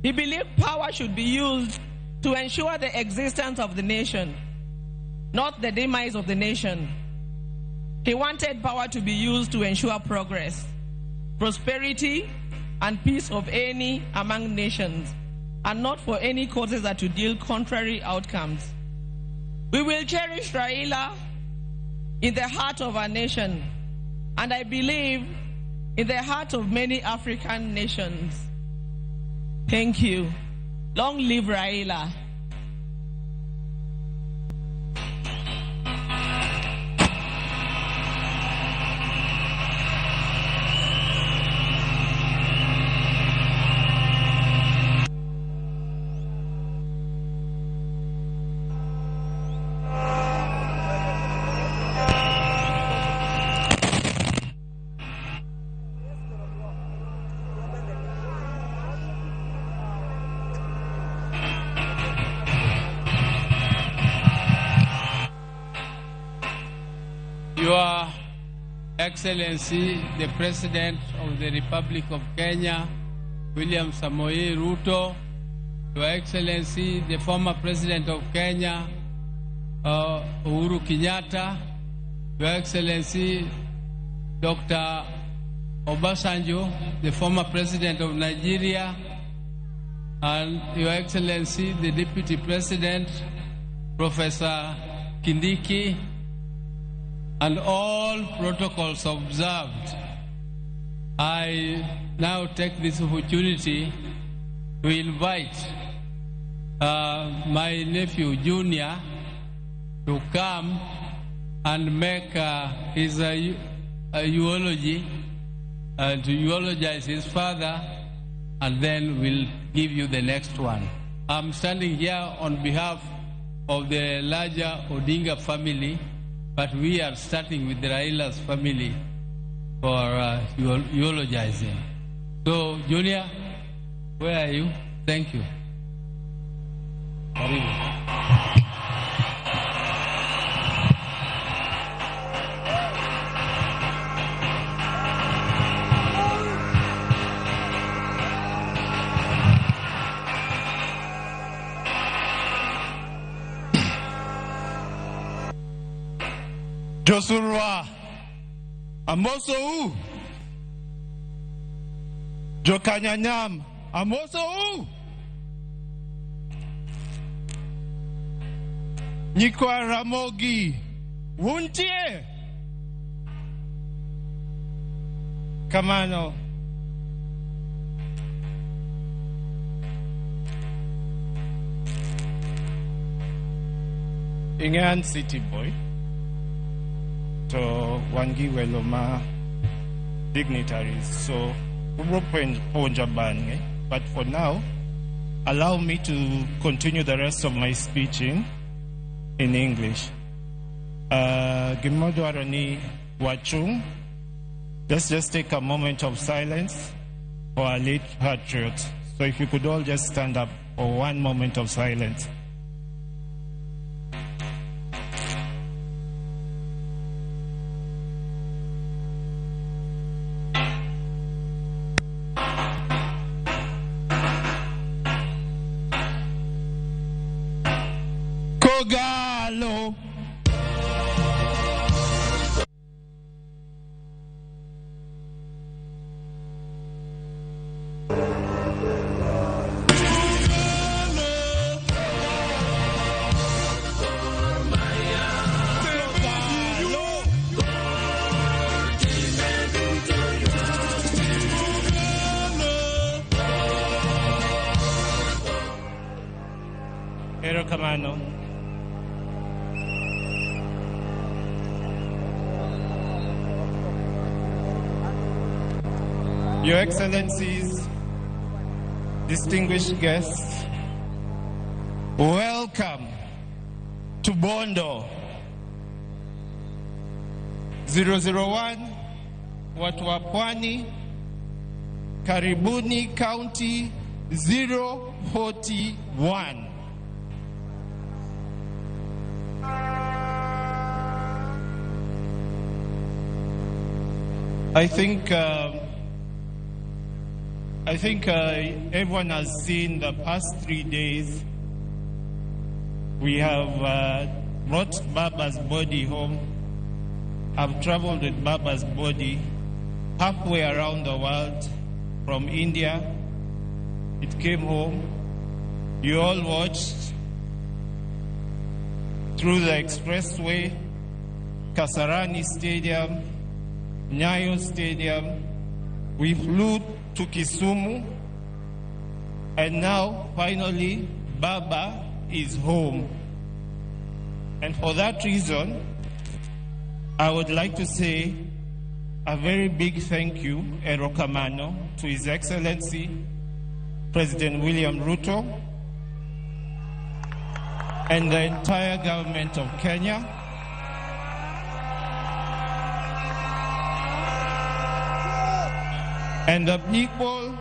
He believed power should be used to ensure the existence of the nation, not the demise of the nation. He wanted power to be used to ensure progress, prosperity, and peace of any among nations, and not for any causes that would yield contrary outcomes. We will cherish Raila in the heart of our nation, and I believe in the heart of many African nations. Thank you. Long live Raila. Your Excellency, the President of the Republic of Kenya, William Samoei Ruto, Your Excellency, the former President of Kenya, Uhuru Kenyatta, Your Excellency, Dr. Obasanjo, the former President of Nigeria, and Your Excellency, the Deputy President, Professor Kindiki, and all protocols observed. I now take this opportunity to invite my nephew Junior to come and make his eulogy, to eulogize his father, and then we'll give you the next one. I'm standing here on behalf of the larger Odinga family, but we are starting with the Raila's family for eulogizing. So, Junior, where are you? Thank you. Josurwa Amoso Jokanyanyam Amoso Nyikwa Ramogi Wuntie Kamano Ingan City Boy to Wangi Weloma dignitaries. So, but for now, allow me to continue the rest of my speech in English. Gimodwarani Wachung, let's just take a moment of silence for our late patriots. So if you could all just stand up for one moment of silence. Kogalo. Your Excellencies, distinguished guests, welcome to Bondo. 001, watu wa Pwani, karibuni County 041. I think everyone has seen the past 3 days. We have brought Baba's body home. I've traveled with Baba's body halfway around the world from India. It came home. You all watched through the expressway, Kasarani Stadium, Nyayo Stadium. We flew to Kisumu, and now finally Baba is home. And for that reason, I would like to say a very big thank you, Erokamano, to His Excellency President William Ruto and the entire government of Kenya. And the people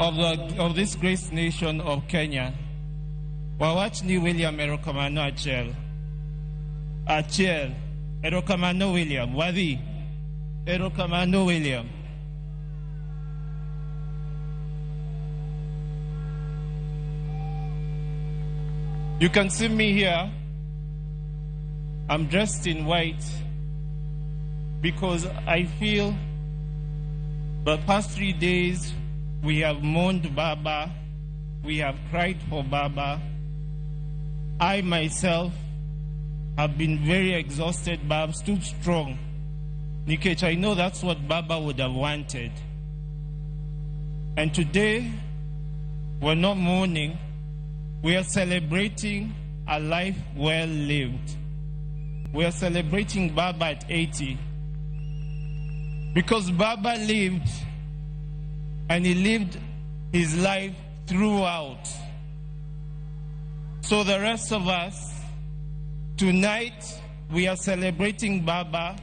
of this great nation of Kenya. Wawachni William Erokamano Achiel. Erokamano William. Wadi. Erokamano William. You can see me here. I'm dressed in white because I feel the past 3 days we have mourned Baba, we have cried for Baba. I myself have been very exhausted, but I've stood strong. Nikech, I know that's what Baba would have wanted. And today, we're not mourning, we are celebrating a life well lived. We are celebrating Baba at 80. Because Baba lived, and he lived his life throughout. So the rest of us, tonight, we are celebrating Baba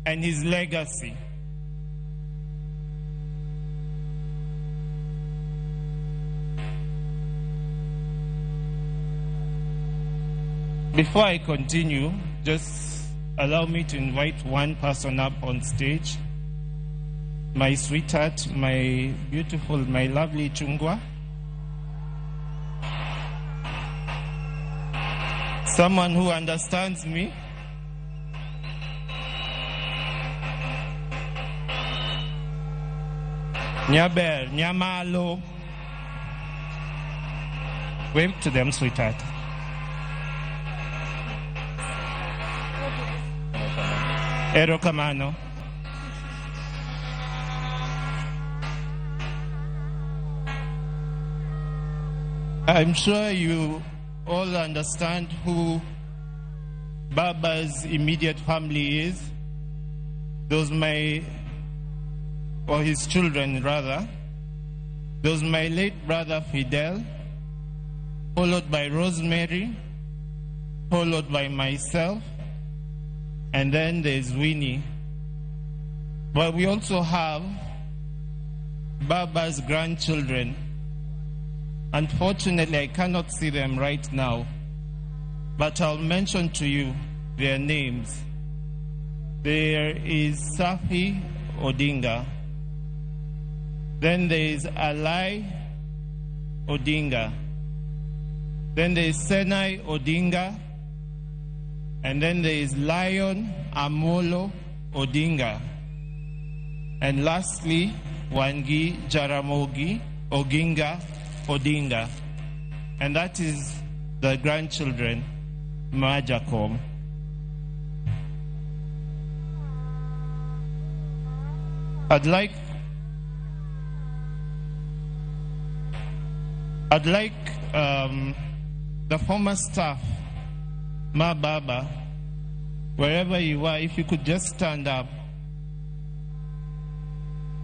and his legacy. Before I continue, just allow me to invite one person up on stage. My sweetheart, my beautiful, my lovely Chungwa. Someone who understands me. Nyaber, Nyamalo. Wave to them, sweetheart. Erokamano. I'm sure you all understand who Baba's immediate family is. Those or his children rather. Those my late brother Fidel, followed by Rosemary, followed by myself, and then there's Winnie. But we also have Baba's grandchildren. Unfortunately, I cannot see them right now, but I'll mention to you their names. There is Safi Odinga. Then there is Alai Odinga. Then there is Senai Odinga. And then there is Lion Amolo Odinga. And lastly, Wangi Jaramogi Oginga Odinga. And that is the grandchildren, Majakom. I'd like the former staff, Ma Baba, wherever you are, if you could just stand up.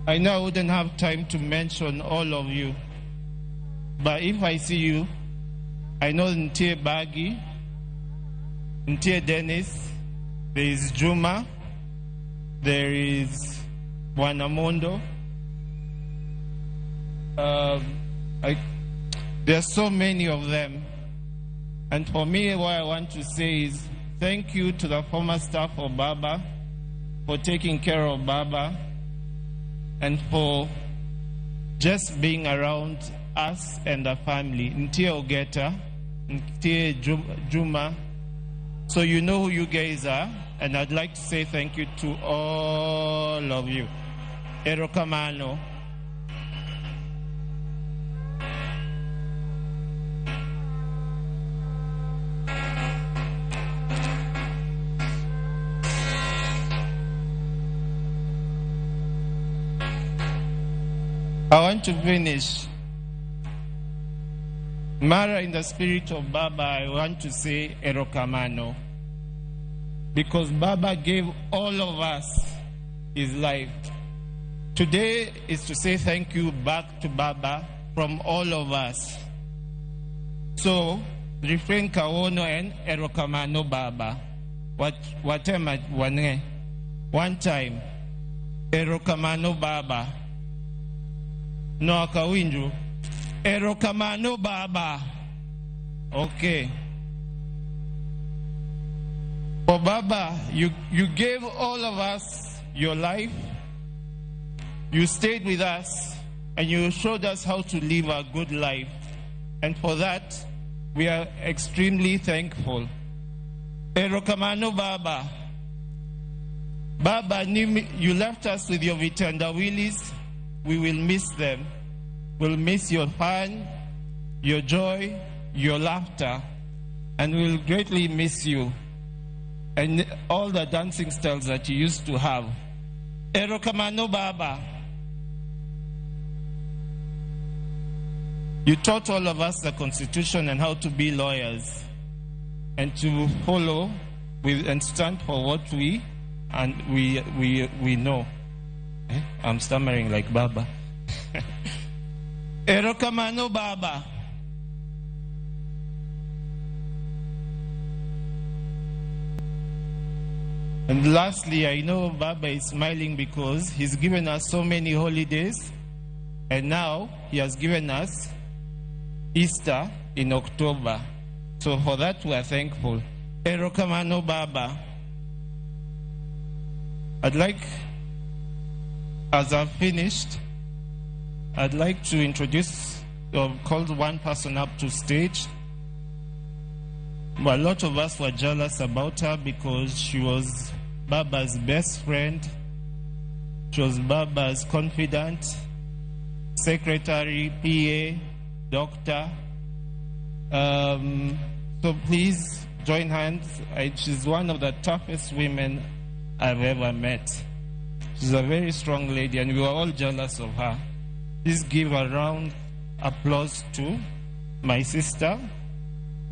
I know I wouldn't have time to mention all of you, but if I see you, I know Ntie Bagi, Ntie Dennis, there is Juma, there is Wanamondo. There are so many of them. And for me, what I want to say is thank you to the former staff of Baba for taking care of Baba and for just being around us and the family. Ntie Ogeta, Ntie Juma. So you know who you guys are, and I'd like to say thank you to all of you. Erokamano. I want to finish. Mara, in the spirit of Baba, I want to say Erokamano. Because Baba gave all of us his life. Today is to say thank you back to Baba from all of us. So, refrain kawono and Erokamano Baba. Whatever one time. Erokamano Baba. No akawinju. Erokamano Baba. Okay. For Baba, you gave all of us your life. You stayed with us and you showed us how to live a good life. And for that, we are extremely thankful. Erokamano Baba. Baba, you left us with your Vitandawilis. We will miss them. We'll miss your fun, your joy, your laughter, and we'll greatly miss you and all the dancing styles that you used to have. Erokamano Baba. You taught all of us the Constitution and how to be lawyers and to follow and stand for what we know. I'm stammering like Baba. Erokamano Baba. And lastly, I know Baba is smiling because he's given us so many holidays, and now he has given us Easter in October. So for that we are thankful. Erokamano Baba. I'd like, as I've finished, I'd like to introduce or call one person up to stage. Well, a lot of us were jealous about her because she was Baba's best friend. She was Baba's confidant, secretary, PA, doctor. So please join hands. She's one of the toughest women I've ever met. She's a very strong lady and we were all jealous of her. Please give a round applause to my sister,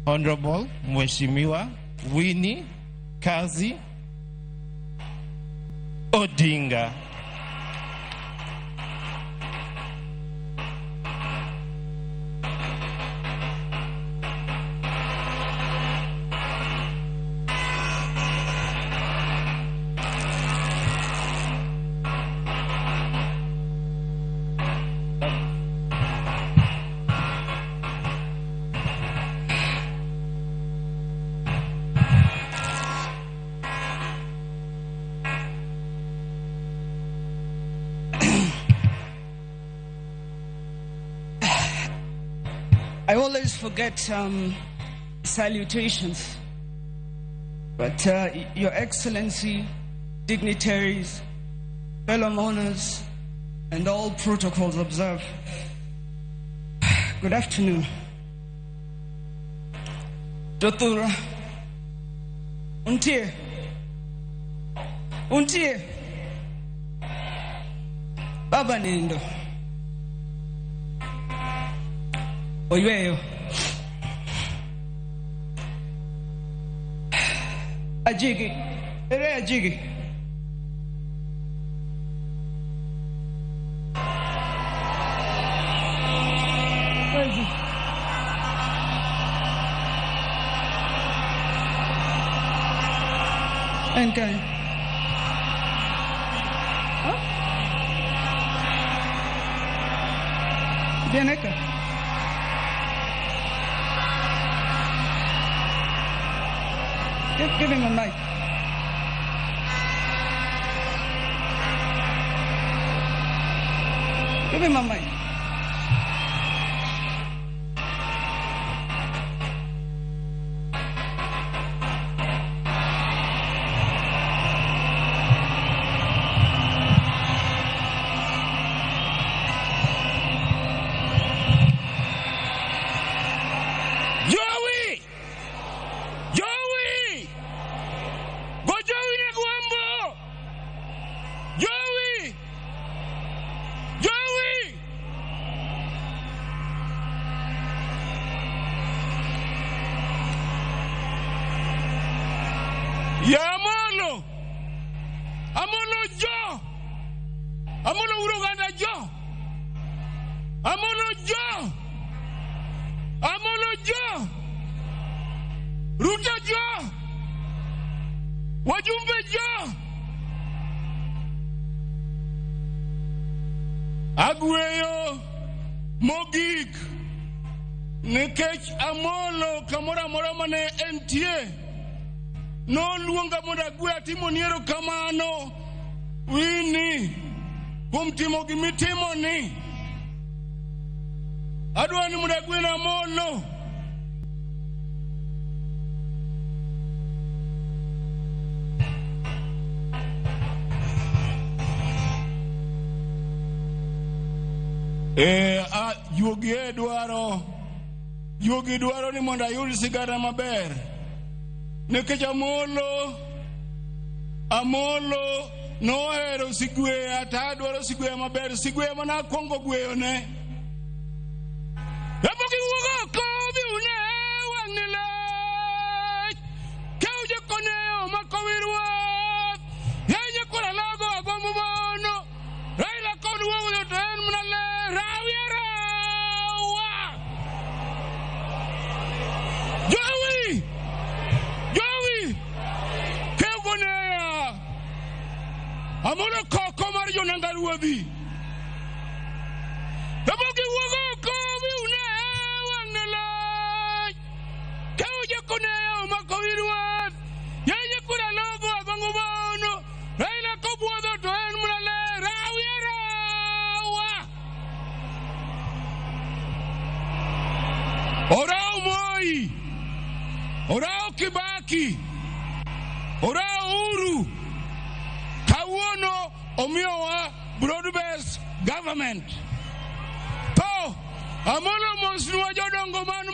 Honorable Mheshimiwa Winnie Kazi Odinga. I always forget salutations, but Your Excellency, dignitaries, fellow mourners, and all protocols observed. Good afternoon. Dotura, Untie, Baba Nindo. Oyweyo Ajigi Ere Ajigi Okay. Viene acá. Give him a mic. Give him a mic. Agweyo mogik nikech Amolo kamora mora mane entie no luonga mondo agwe atimo niero kamano wini kuom timo gimitimo ni adwa ni mondo agwe na Amolo. Yugi dwaro ni mondo ayud sigara maber nikech Amolo nohero sigweya to adwaro sigweya maber, sigweya mana akwongo gweyone. Epoki wuogo oko biune wang'ni lech keuje koneo makowirwa yenye kora lago agombo mono Raila kod wuogo to en mana le rawiera Jowi Kegonea Amolo koko mar jonanga ruodhi Epoki wuogo oko biune wang'ne lech keuje koneo makowirwa yenye kura logo agong'o mono Raila kobuodho to en mana le rawiera Orao Moi, Orao Kibaki, Orao Uhuru, kawuono omiyowa broad-based government. To Amolo mosnwa jodongo man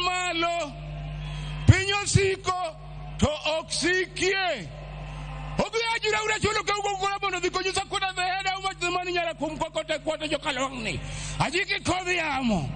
malo, piny osiko to oksikie. Ogiajira ura chulo ka ugo kula mondo dhi konyo sakuda the head how much the money nyara kum kokote kwote jo kalongni ajiki kodhi amo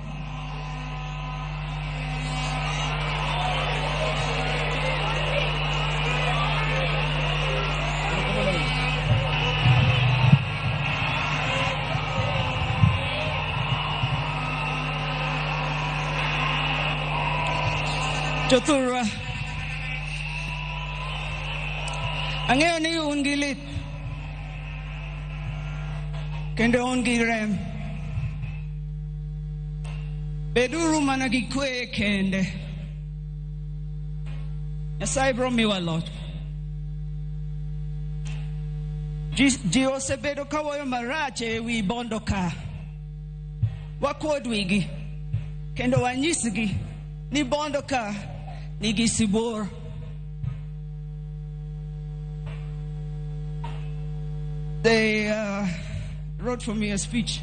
Jothurwa ang'eyo ni un gi lit kendo un gi rem. Beduru mana gi kwe kende. Nyasaye biro miwa loch. Ji osebedo kawoyo marach e wi bondo ka. Wakuod wigi kendo wanyisgi ni bondo ka nigi sibor. They wrote for me a speech,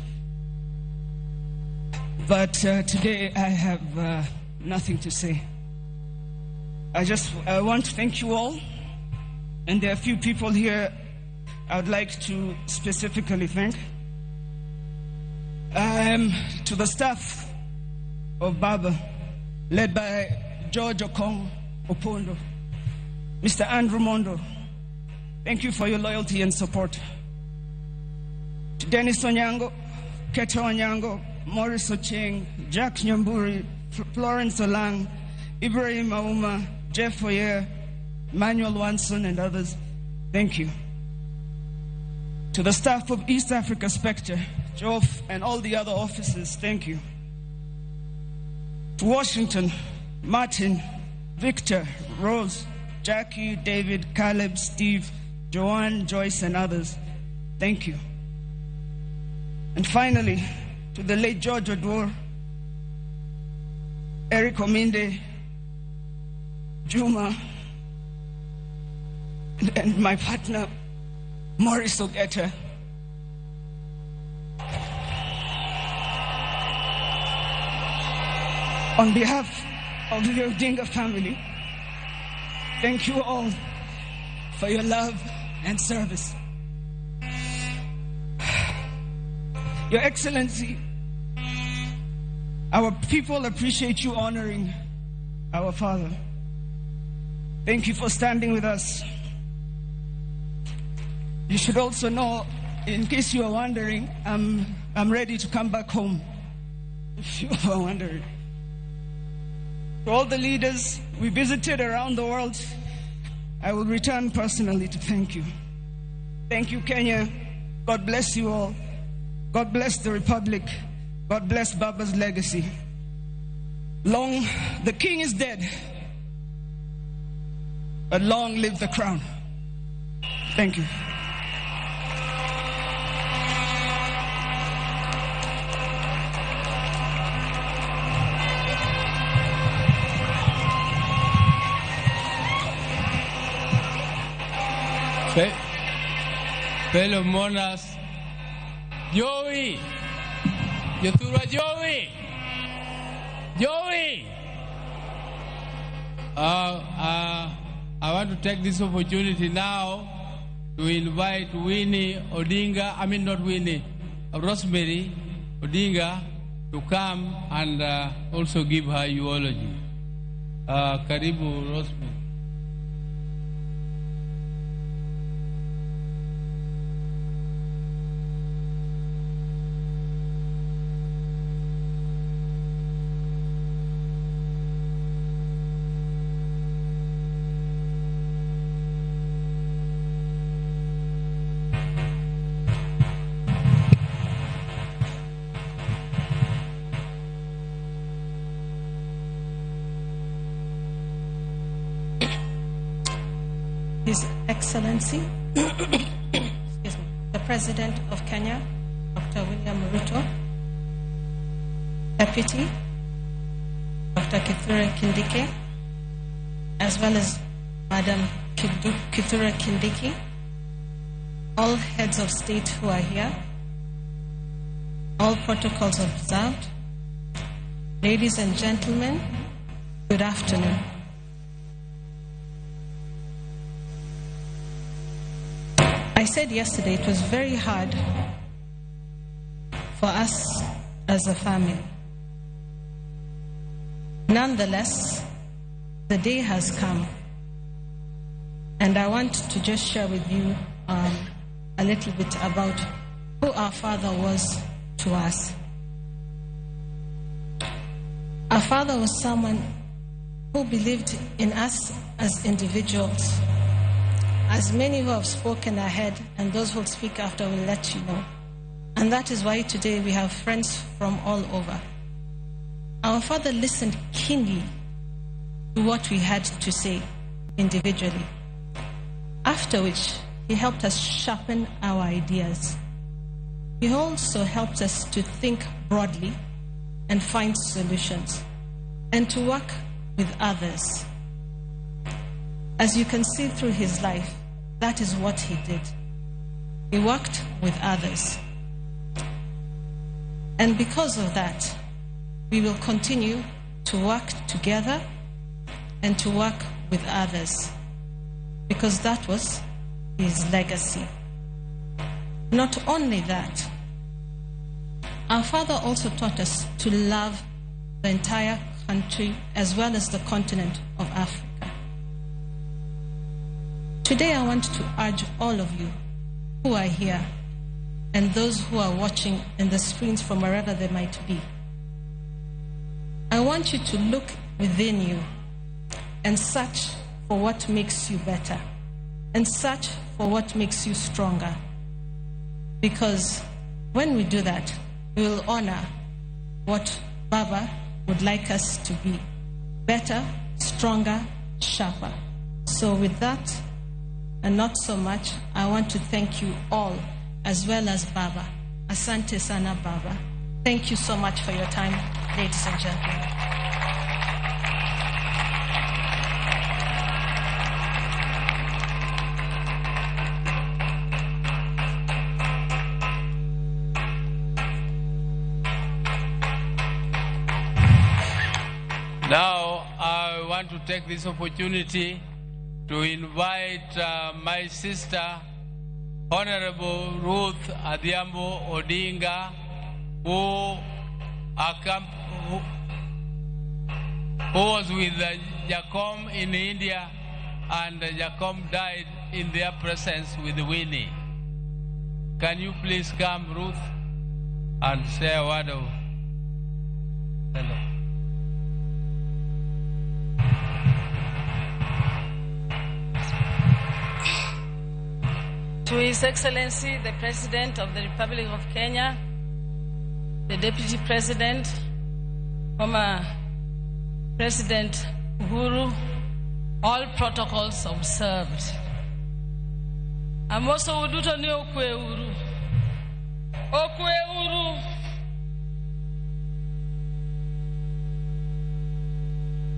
but today I have nothing to say. I want to thank you all, and there are a few people here I would like to specifically thank. To the staff of Baba, led by George Okong Opondo, Mr. Andrew Mondo, thank you for your loyalty and support. To Dennis Onyango, Keto Onyango, Morris Ocheng, Jack Nyamburi, Florence Olang, Ibrahim Auma, Jeff Foyer, Manuel Wanson, and others, thank you. To the staff of East Africa Spectre, Joff, and all the other officers, thank you. To Washington, Martin, Victor, Rose, Jackie, David, Caleb, Steve, Joanne, Joyce, and others, thank you. And finally, to the late George Odwor, Eric Ominde, Juma, and my partner, Morris Ogeta. On behalf of the Odinga family, thank you all for your love and service. Your Excellency, our people appreciate you honoring our father. Thank you for standing with us. You should also know, in case you are wondering, I'm ready to come back home, if you are wondering. To all the leaders we visited around the world, I will return personally to thank you. Thank you, Kenya. God bless you all. God bless the Republic. God bless Baba's legacy. Long, the king is dead, but long live the crown. Thank you. Fellow monarchs, Joey, Yatura Joey, Joey. I want to take this opportunity now to invite Winnie Odinga, not Winnie, Rosemary Odinga, to come and also give her eulogy. Karibu, Rosemary. His Excellency, excuse me, the President of Kenya, Dr. William Ruto, Deputy, Dr. Kithure Kindiki, as well as Madam Kithure Kindiki, all heads of state who are here, all protocols observed, ladies and gentlemen, good afternoon. I said yesterday it was very hard for us as a family. Nonetheless, the day has come, and I want to just share with you a little bit about who our father was to us. Our father was someone who believed in us as individuals. As many who have spoken ahead and those who will speak after will let you know. And that is why today we have friends from all over. Our father listened keenly to what we had to say individually, after which he helped us sharpen our ideas. He also helped us to think broadly and find solutions, and to work with others. As you can see through his life, that is what he did. He worked with others. And because of that, we will continue to work together and to work with others, because that was his legacy. Not only that, our father also taught us to love the entire country as well as the continent of Africa. Today I want to urge all of you who are here and those who are watching in the screens from wherever they might be. I want you to look within you and search for what makes you better, and search for what makes you stronger. Because when we do that, we will honor what Baba would like us to be: better, stronger, sharper. So with that, and not so much, I want to thank you all, as well as Baba. Asante sana, Baba. Thank you so much for your time, ladies and gentlemen. Now, I want to take this opportunity to invite my sister, Honorable Ruth Adhiambo Odinga, who was with Jacom in India, and Jacom died in their presence with Winnie. Can you please come, Ruth, and say a word of hello? To His Excellency, the President of the Republic of Kenya, the Deputy President, former President Uhuru, all protocols observed. Amoso uduto ni okwe uru. Okwe uru.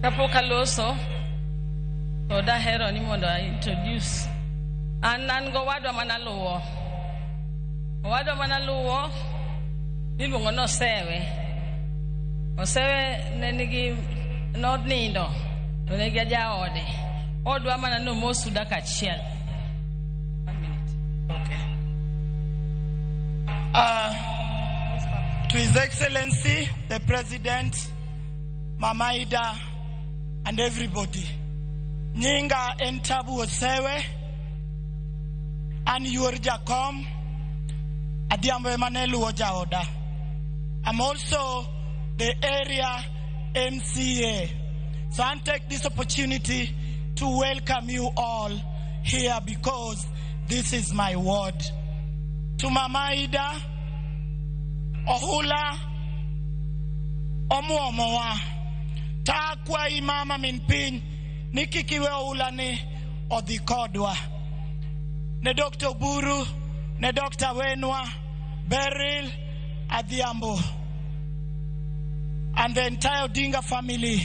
Kapoka loso, Oda Hero ni mondo I introduce. Anan go wadwa manaluwo. Wadwa manaluwo iluongo no sewe. Osewe nenigi nodnindo to ne ga jaode. Odwa mana no mosu daka achiel. 1 minute. Okay. To His Excellency the President, Mama Ida, and everybody. Nyinga Entabu Osewe and your Jacom Adhiambo Emanelu Ojaoda. I'm also the area MCA. So I'll take this opportunity to welcome you all here because this is my ward. To Mama Ida, Ohula, Omuomoa, Takwa Imama Minpin, Nikikiwe Ohulani, Odhikodwa. Ne Dr. Buru, ne Dr. Wenwa, Beryl Adhiambo, and the entire Odinga family.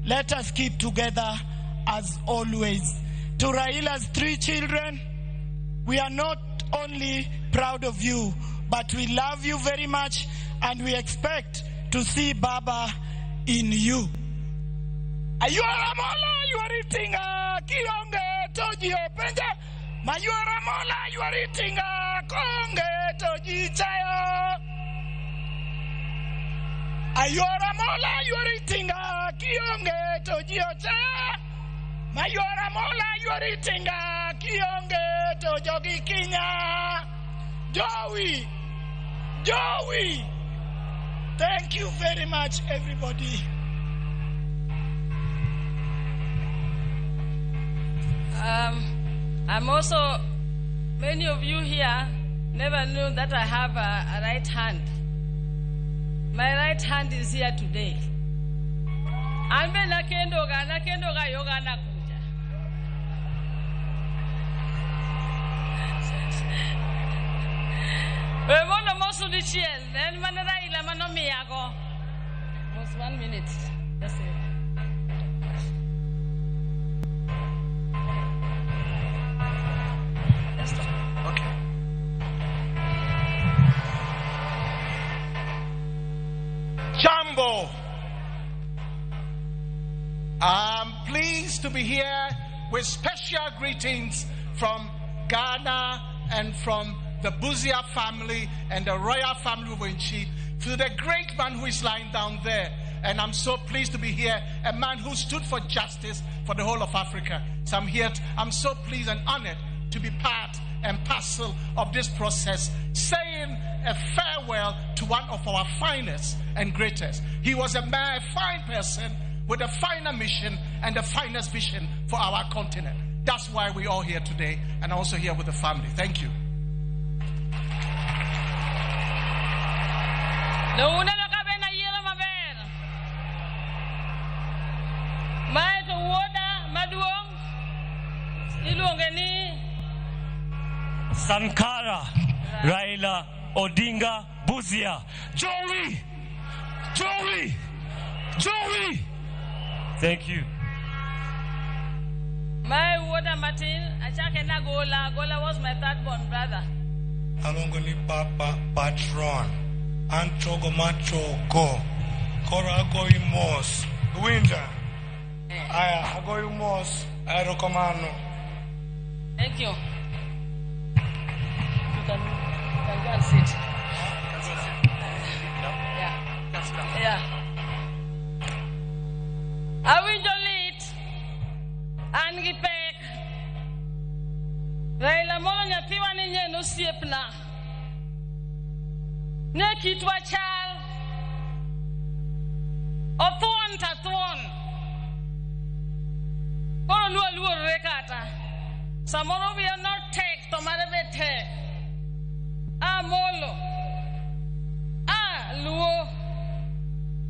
Let us keep together as always. To Raila's 3 children, we are not only proud of you, but we love you very much and we expect to see Baba in you. Ayuara Mola, you are eating Kionge Toji Openja. Mayuara Mola, you are eating Konge Toji Chayo. Ayuara Mola, you are eating Kionge Toji Ocha. Mayuara Mola, you are eating Kionge Tojogi Kinya. Joey. Thank you very much, everybody. I'm also, many of you here never knew that I have a right hand. My right hand is here today. Ambe nakendoga yoga nakuja. Wemono mosu di chiel, then manera ila manomi yako. Just 1 minute. That's it. Okay. Jambo. I'm pleased to be here with special greetings from Ghana and from the Buzia family and the royal family in chief to the great man who is lying down there. And I'm so pleased to be here, a man who stood for justice for the whole of Africa. So I'm so pleased and honored to be part and parcel of this process, saying a farewell to one of our finest and greatest. He was a fine person with a finer mission and the finest vision for our continent. That's why we're all here today, and also here with the family. Thank you. Sankara, Raila, Odinga, Busia. Joey! Joey! Joey! Thank you. My water Martin, Achakena Gola. Gola was my third born brother. Alongoni Papa Patron, Antrogo Macho Go, Kora Goimos, Winter. I Goimos, Aerocommando. Thank you. You can go and sit. Yeah. I will delete and Gipek. Raila Molonya Tiwani no siepna. Nekitwa chal. Othon tathon. Kono luo rekata. Samoro we are not take tomare take. Molo. Luo.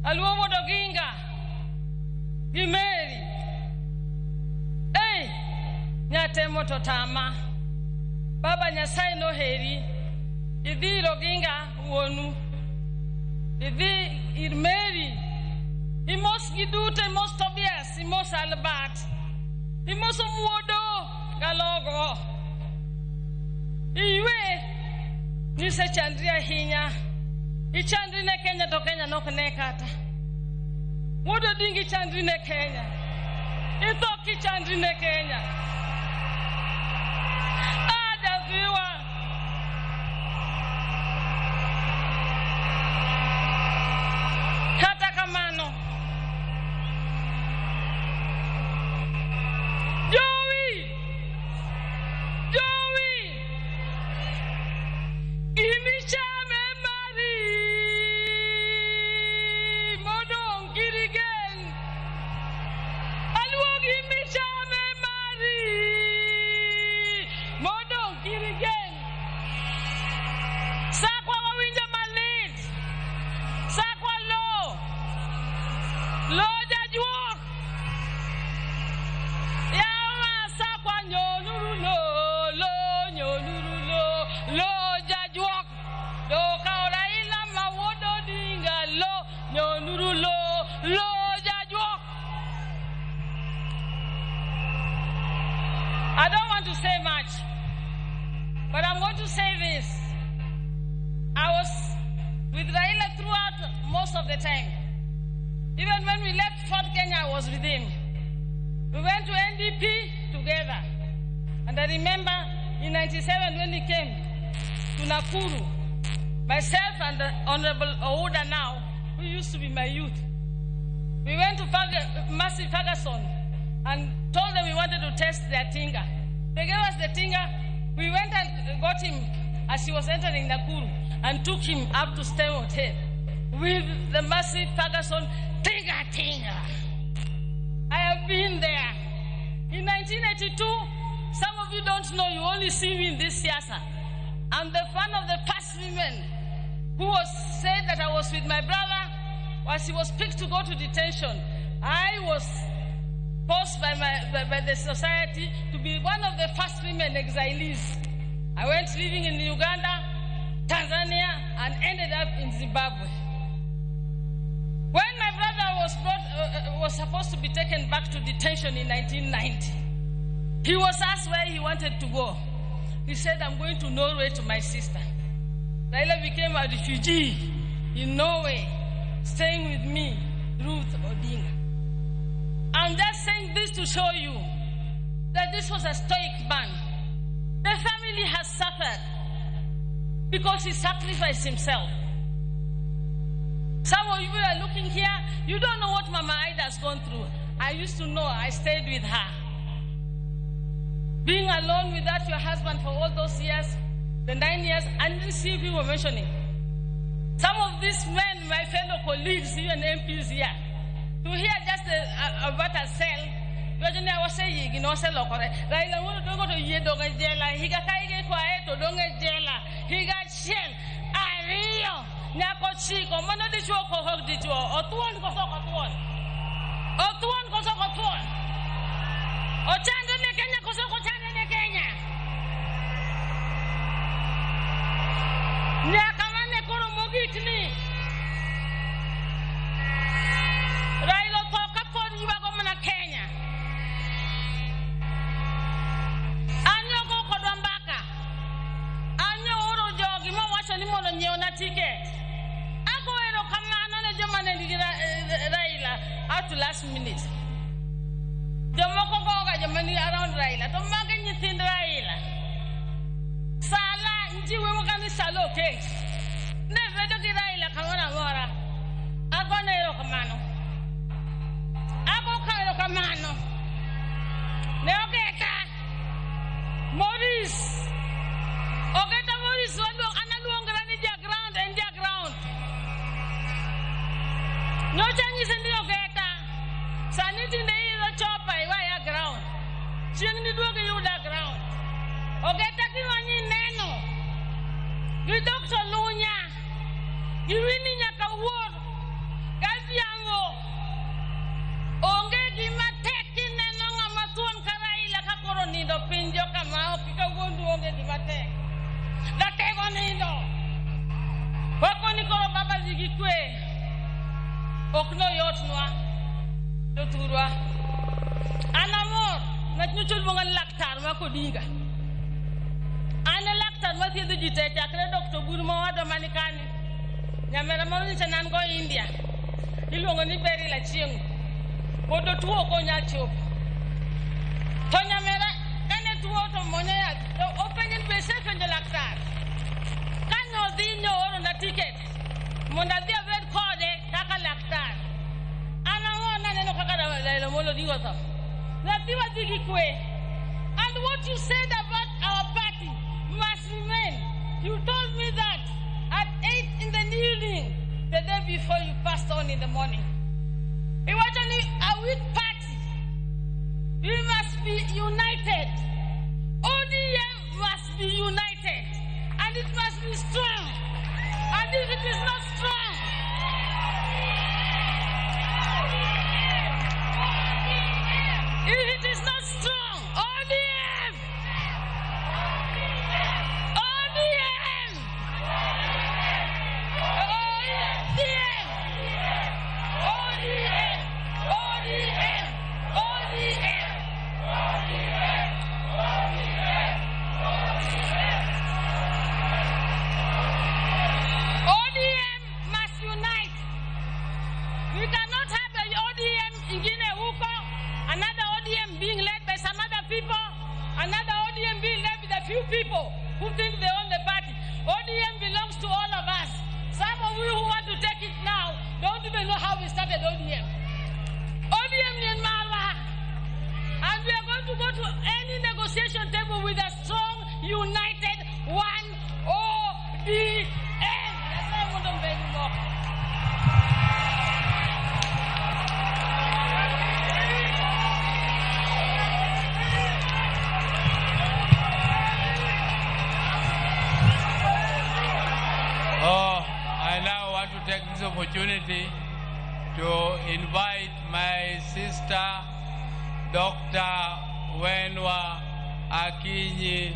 Aluo Wodoginga. Gimeri. Hey. Nyatemo totama. Baba Nyasai no heri. Idi Roginga wonu. Idi Irmeri. Imos Gidute, Imos Tobias, Imos Albat. Imos Mwodo Galogo. Iwe. Nise Chandria Hinya. Ichandri ne Kenya to Kenya no Kenekata. Wodo dingi Chandri ne Kenya. Itoki Chandri ne Kenya. Adaziwa. Kata kamano. Joey. Joey. Imichame Mari. Modong Girigen. Alwog imichame Mari. Modong Girigen. Sakwa wawinja malit. Sakwa lo. Lo jajuok. Yawa sakwa nyolurulo. Lo nyolurulo. Lo jajuok. Do kauraila mawodo dinga lo nyolurulo. Lo jajuok. I don't want to say much, but I'm going to say this. I was with Raila throughout most of the time. Even when we left Fort Kenya, I was with him. We went to NDP together. And I remember in 97 when he came to Nakuru, myself and the Honorable Ouda now, who used to be my youth, we went to Mercy Ferguson and told them we wanted to test their Tinga. They gave us the Tinga. We went and got him as he was entering Nakuru and took him up to Stay Hotel with the Mercy Ferguson Tinga. I have been there. In 1982, some of you don't know, you only see me in this siyasa. I'm the one of the first women who was said that I was with my brother as he was picked to go to detention. I was forced by the society to be one of the first women exilees. I went living in Uganda, Tanzania, and ended up in Zimbabwe. When my brother was supposed to be taken back to detention in 1990, he was asked where he wanted to go. He said, I'm going to Norway to my sister. Raila became a refugee in Norway, staying with me, Ruth Odinga. I'm just saying this to show you that this was a stoic man. The family has suffered because he sacrificed himself. Some of you are looking here, you don't know what Mama Ida has gone through. I used to know, I stayed with her. Being alone without your husband for all those years, the 9 years, I didn't see people mentioning. Some of these men, my fellow colleagues, even MPs here, to hear just ngose lokore Raila wono dongo to yie dongo jela higa kaige kwa eto dongo jela higa shel ario nyako chiko mono dichuo ko hok dichuo otuon ko soko tuon ochando ne Kenya ko soko chando ne Kenya nyaka mane koro mogik ni Raila toka pod yuago mana Kenya anyo go kodwa mbaka anyo oro jogi mo wacho ni mondo nyiew na ticket ago ero kamano ne joma ne nigi Raila at last minute jomoko goga joma ni around Raila to mage nyithind Raila sala njiwe mo kan salo ke ne vedo gi Raila kamora ngora ago ne ero kamano ne ogeta Maurice analuongra ni dia ground no changi sendi ogeta sani tinde iro chopa iwa ya ground chiengni duoge yuda ground ogeta kiwanyi neno gi Dr. Lunya giwini nyaka wuor gaziango onge gima teki neno ngama tuon Raila ka koro nindo pinjo kama okika wondu onge gima tek gatego nindo wako ni koro baba zigi kwe okno yotnwa to turwa anamor na nyuchul bonga laktar mako dinga ane laktar ma thiedho ji te chakre Dr. Burma wado manikani nyamera moro ni chanan go India iluongo ni Beri la chieng podo tuo ko nya chop to nyamera kane tuo to monya ya to openyen pese kenjo laktar kanyo dhinyo oro na ticket monda dia ved kode kaka laktar ana ngona neno kaka Raila molo dingo to na tiwa digi kwe and what you said about our party must remain. You told me that at 8 in the evening the day before you passed on in the morning. It was only a weak party. We must be united. ODM must be united. And it must be strong. And if it is not strong, if it is not strong, ODM! ODM! ODM! ODM! ODM! ODM must unite. We cannot have an ODM in Guinea-Huko, another ODM being led by some other people, another ODM being led by a few people who think they own the party. ODM belongs to all of us. Some of you who want to take it now don't even know how we started ODM. ODM in Marwa. And we are going to go to any negotiation table with a strong, united, one ODM. That's why I want to beg you more. I now want to take this opportunity to invite my sister, Dr. Wenwa Akinyi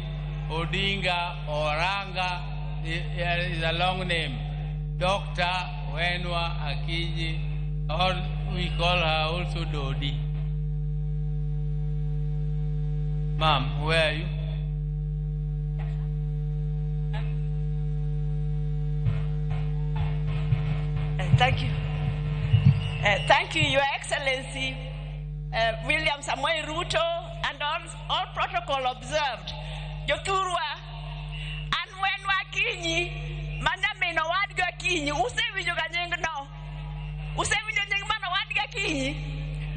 Odinga Oranga, is a long name. Dr. Wenwa Akinyi, or we call her also Dodi. Ma'am, where are you? Thank you. Thank you, Your Excellency, William Samoei Ruto, and all protocol observed. Joturwa, and when Wakinyi, Mandamino Wadga Kinyi, Usevi Joganyang no, Usevi Joganyang Wadga Kinyi,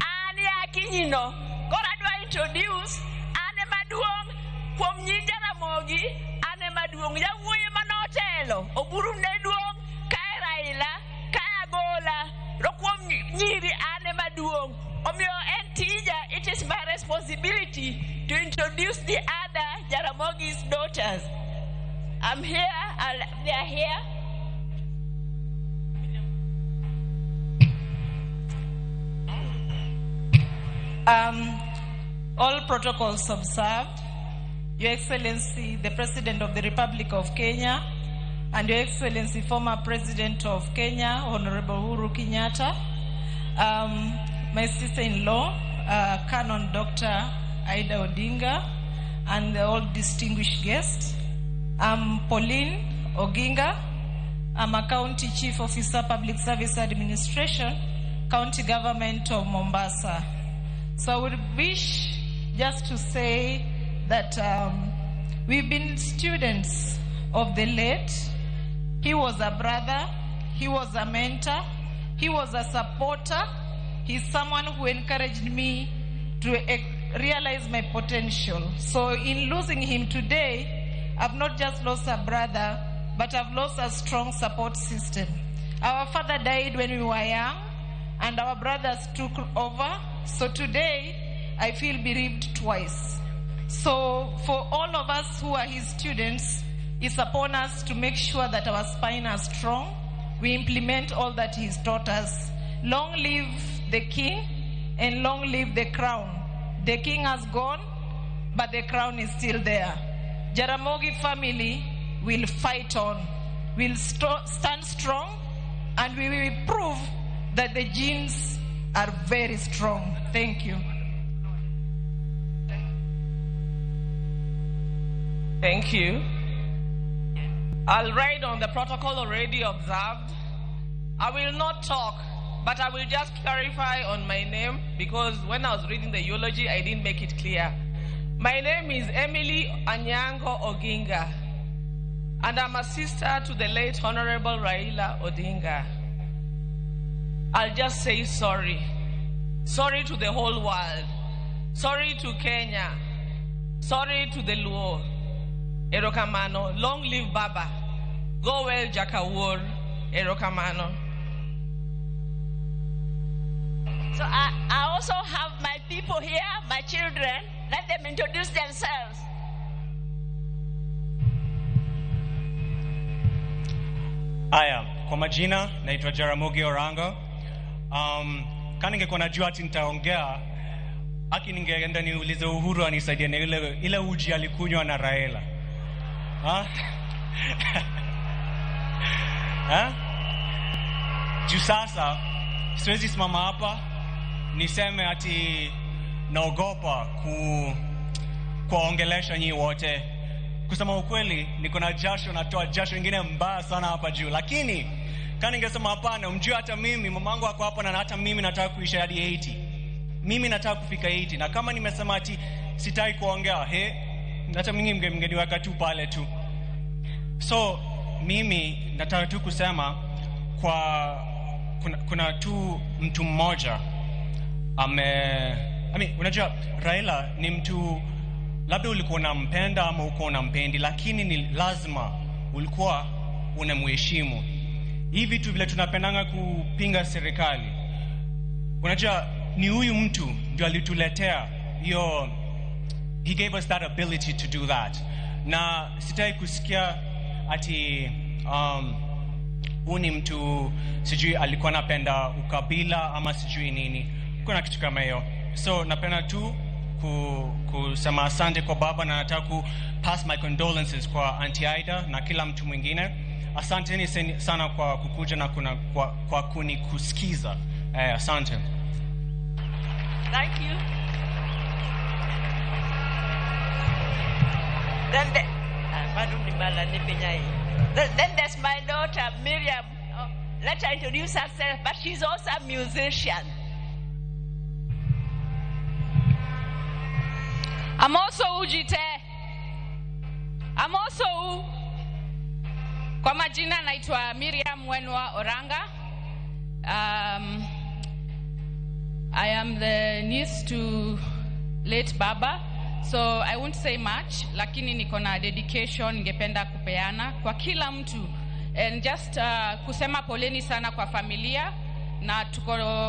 and Yakinyi no, Goradwa introduce, Anne Maduong, from Ninjaramogi, Anne Maduong, Yawu Manotelo, Oburum Neduong, Kairaila. Bola, Rokwom Niri Ane Maduong, Omio Entija, it is my responsibility. responsibility to introduce the other Jaramogi's daughters. I'm here, they are here. All protocols observed. Your Excellency, the President of the Republic of Kenya, and Your Excellency, former President of Kenya, Honorable Uhuru Kenyatta, my sister-in-law, Canon Dr. Aida Odinga, and all distinguished guests. I'm Pauline Oginga. I'm a County Chief Officer, Public Service Administration, County Government of Mombasa. So I would wish just to say that we've been students of the late. He was a brother, he was a mentor, he was a supporter. He's someone who encouraged me to realize my potential. So in losing him today, I've not just lost a brother, but I've lost a strong support system. Our father died when we were young, and our brothers took over. So today, I feel bereaved twice. So for all of us who are his students, it's upon us to make sure that our spine are strong. We implement all that he's taught us. Long live the king and long live the crown. The king has gone, but the crown is still there. Jaramogi family will fight on. We'll stand strong, and we will prove that the genes are very strong. Thank you. Thank you. I'll ride on the protocol already observed. I will not talk, but I will just clarify on my name, because when I was reading the eulogy, I didn't make it clear. My name is Emily Anyango Oginga, and I'm a sister to the late Honorable Raila Odinga. I'll just say sorry. Sorry to the whole world. Sorry to Kenya. Sorry to the Luo. Erokamano. Long live Baba. Go well, Jakawur. Erokamano. So I also have my people here, my children. Let them introduce themselves. Aya, kwa majina naitwa Jaramogi Orango. Kama ningekuwa najua ati nitaongea, haki ningeenda niulize Uhuru anisaidie na ile uji alikunywa na Raila. Juu sasa siwezi simama hapa niseme ati naogopa kuongelesha nyinyi wote. Kusema ukweli, niko na jasho, natoa jasho ingine mbaya sana hapa juu. Lakini kama ningesema hapana, mjue hata mimi mamangu ako hapa, na hata mimi nataka kuishi hadi 80. Mimi nataka kufika 80, na kama nimesema ati sitaki kuongea, hata mimi mngeniweka tu pale tu. So mimi nataka tu kusema kuna tu mtu mmoja unajua Raila ni mtu, labda ulikuwa unampenda ama uko unampendi, lakini ni lazima ulikuwa unamheshimu. Hivi tu vile tunapendanga kupinga serikali, unajua ni huyu mtu ndio alituletea hiyo, he gave us that ability to do that. Na sitaki kusikia ati ni mtu sijui alikuwa anapenda ukabila ama sijui nini. Kuna kitu kama hiyo. So napenda tu kusema asante kwa baba, na nataka ku pass my condolences kwa Auntie Aida na kila mtu mwingine. Asanteni sana kwa kukuja na kwa kunikusikiza. Asante. Thank you. Then there's my daughter Miriam. Let her introduce herself, but she's also a musician. I'm also Ujite. I'm also kwa majina naitwa Miriam Wenwa Oranga. I am the niece to late Baba, so I won't say much, lakini niko na dedication ningependa kupeana kwa kila mtu, and just kusema poleni sana kwa familia, na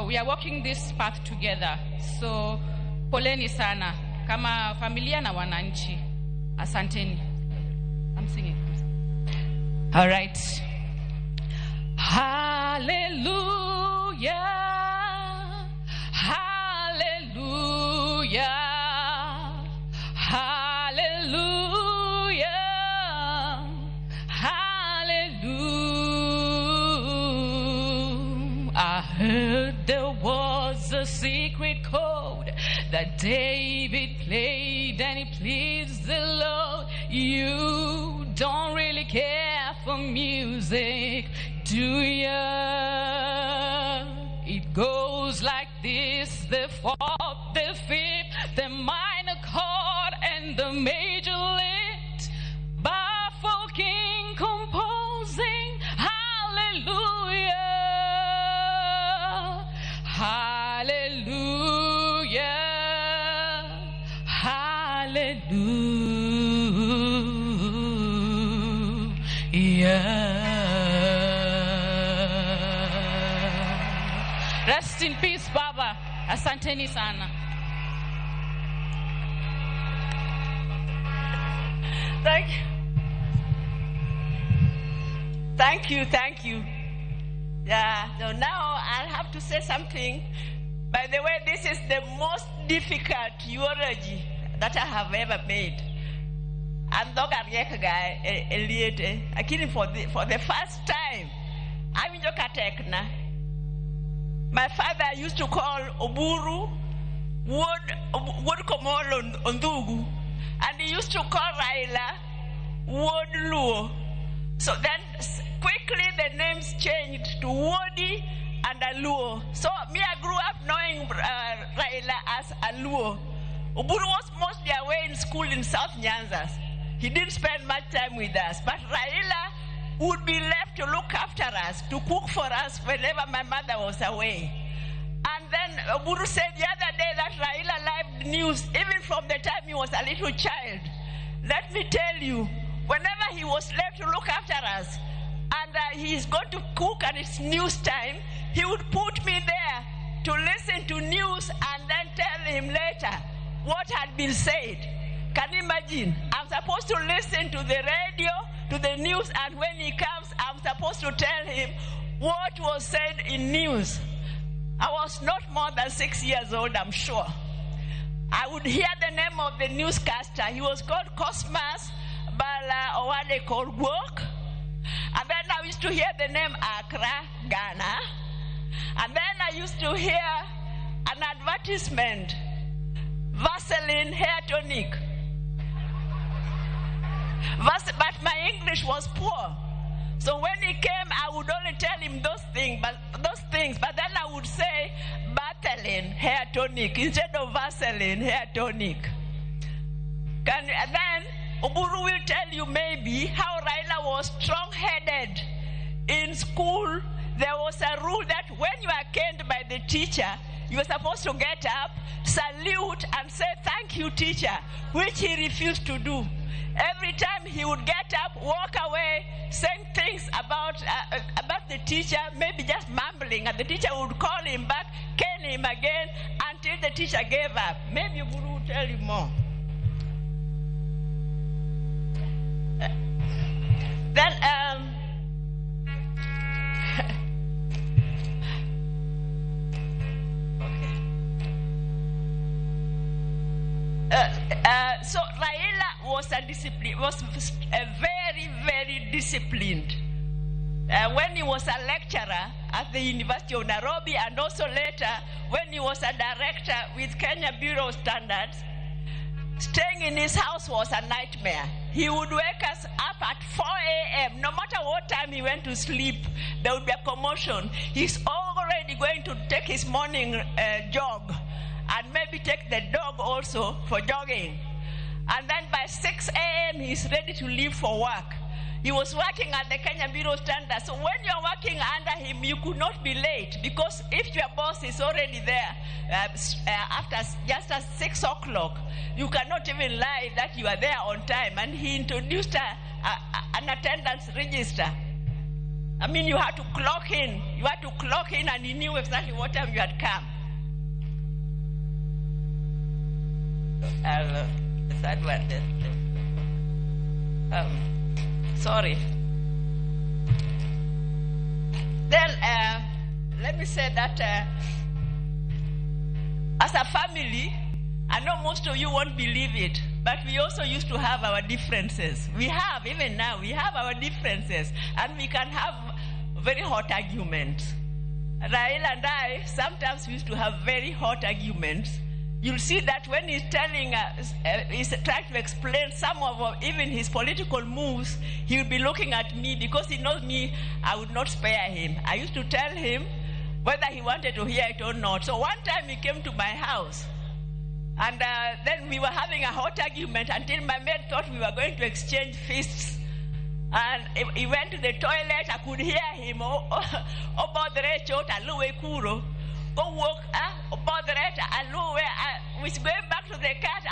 we are walking this path together. So poleni sana kama familia na wananchi. Asanteni. I'm singing. All right. Hallelujah. Hallelujah. Hallelujah. Hallelujah. I heard there was a secret chord that David played and it pleased the Lord. You don't really care for music, do ya? It goes like this: the fourth, the fifth, the minor chord, and the major lift. Baffled king composing hallelujah, hallelujah, hallelujah. Rest in peace, Baba. Asanteni sana. Thank you. Yeah, so now I'll have to say something. By the way, this is the most difficult eulogy that I have ever made. I'm not a guy, Lakini for the first time, I'm in Jokatekna. My father used to call Oburu Wod Komolo Ondugu, and he used to call Raila Wod Luo. So then quickly the names changed to Wodi and Aluo. So me, I grew up knowing Raila as Aluo. Oburu was mostly away in school in South Nyanza. He didn't spend much time with us. But Raila would be left to look after us, to cook for us whenever my mother was away. And then Oburu said the other day that Raila liked news even from the time he was a little child. Let me tell you, whenever he was left to look after us, and he's going to cook and it's news time, he would put me there to listen to news and then tell him later what had been said. Can you imagine? I'm supposed to listen to the radio, to the news, and when he comes, I'm supposed to tell him what was said in news. I was not more than 6 years old, I'm sure. I would hear the name of the newscaster. He was called Cosmas Bala, or what they call Work. And then I used to hear the name Accra, Ghana. And then I used to hear an advertisement, Vaseline hair tonic. But my English was poor. So when he came, I would only tell him those things, but then I would say Vaseline hair tonic instead of Vaseline hair tonic. And then Oburu will tell you maybe how Raila was strong-headed. In school, there was a rule that when you are caned by the teacher, you were supposed to get up, salute, and say, "Thank you, teacher," which he refused to do. Every time he would get up, walk away, saying things about the teacher, maybe just mumbling, and the teacher would call him back, cane him again, until the teacher gave up. Maybe Oburu will tell you more. Then, so Raila was very, very disciplined. When he was a lecturer at the University of Nairobi, and also later when he was a director with Kenya Bureau of Standards, staying in his house was a nightmare. He would wake us up at 4 a.m. No matter what time he went to sleep, there would be a commotion. He's already going to take his morning jog, and maybe take the dog also for jogging. And then by 6 a.m. he's ready to leave for work. He was working at the Kenya Bureau of Standards. So when you're working under him, you could not be late, because if your boss is already there after just at 6 o'clock, you cannot even lie that you are there on time. And he introduced an attendance register. I mean, you had to clock in. You had to clock in, and he knew exactly what time you had come. the third one. Sorry. Then let me say that as a family, I know most of you won't believe it, but we also used to have our differences. We have, even now, we have our differences, and we can have very hot arguments. Raila and I, sometimes we used to have very hot arguments. You'll see that when he's telling us, he's trying to explain some of even his political moves, he'll be looking at me because he knows me, I would not spare him. I used to tell him whether he wanted to hear it or not. So one time he came to my house, and then we were having a hot argument until my maid thought we were going to exchange fists. And he went to the toilet. I could hear him. Go walk, was going back to the cat.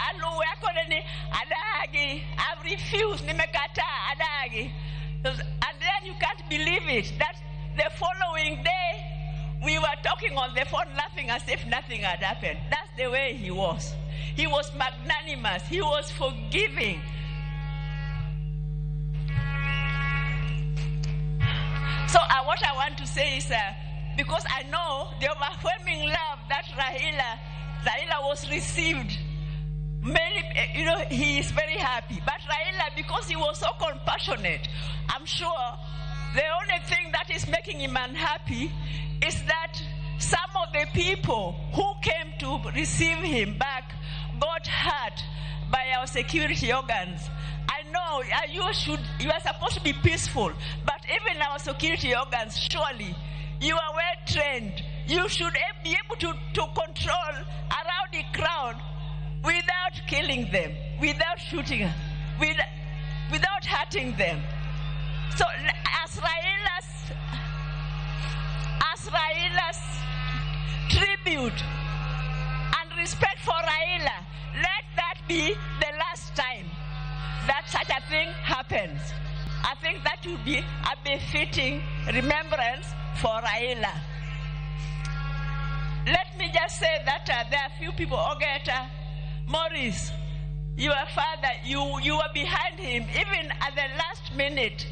I've refused. And then you can't believe it. That the following day, we were talking on the phone, laughing as if nothing had happened. That's the way he was. He was magnanimous. He was forgiving. So what I want to say is, because I know the overwhelming love that Raila was received, he is very happy. But Raila, because he was so compassionate, I'm sure the only thing that is making him unhappy is that some of the people who came to receive him back got hurt by our security organs. I know you are supposed to be peaceful, but even our security organs, surely you are well trained. You should be able to control around the crowd without killing them, without shooting them, without hurting them. So as Raila's tribute and respect for Raila, let that be the last time that such a thing happens. I think that would be a befitting remembrance for Raila. Let me just say that there are few people. Ogeta, Morris, your father, you were behind him even at the last minute.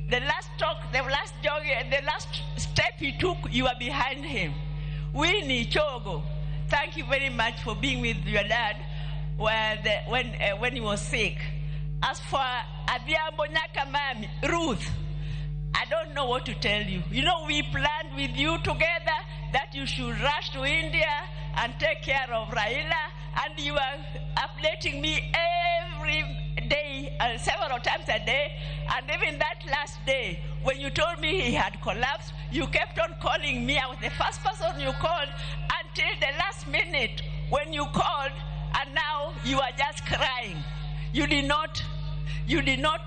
The last talk, the last jog, the last step he took, you were behind him. Winnie Chogo, thank you very much for being with your dad when he was sick. As for Adhiambo Nyakamami, Ruth, I don't know what to tell you. You know, we planned with you together that you should rush to India and take care of Raila, and you are updating me every day, several times a day. And even that last day, when you told me he had collapsed, you kept on calling me. I was the first person you called until the last minute when you called, and now you are just crying. You did not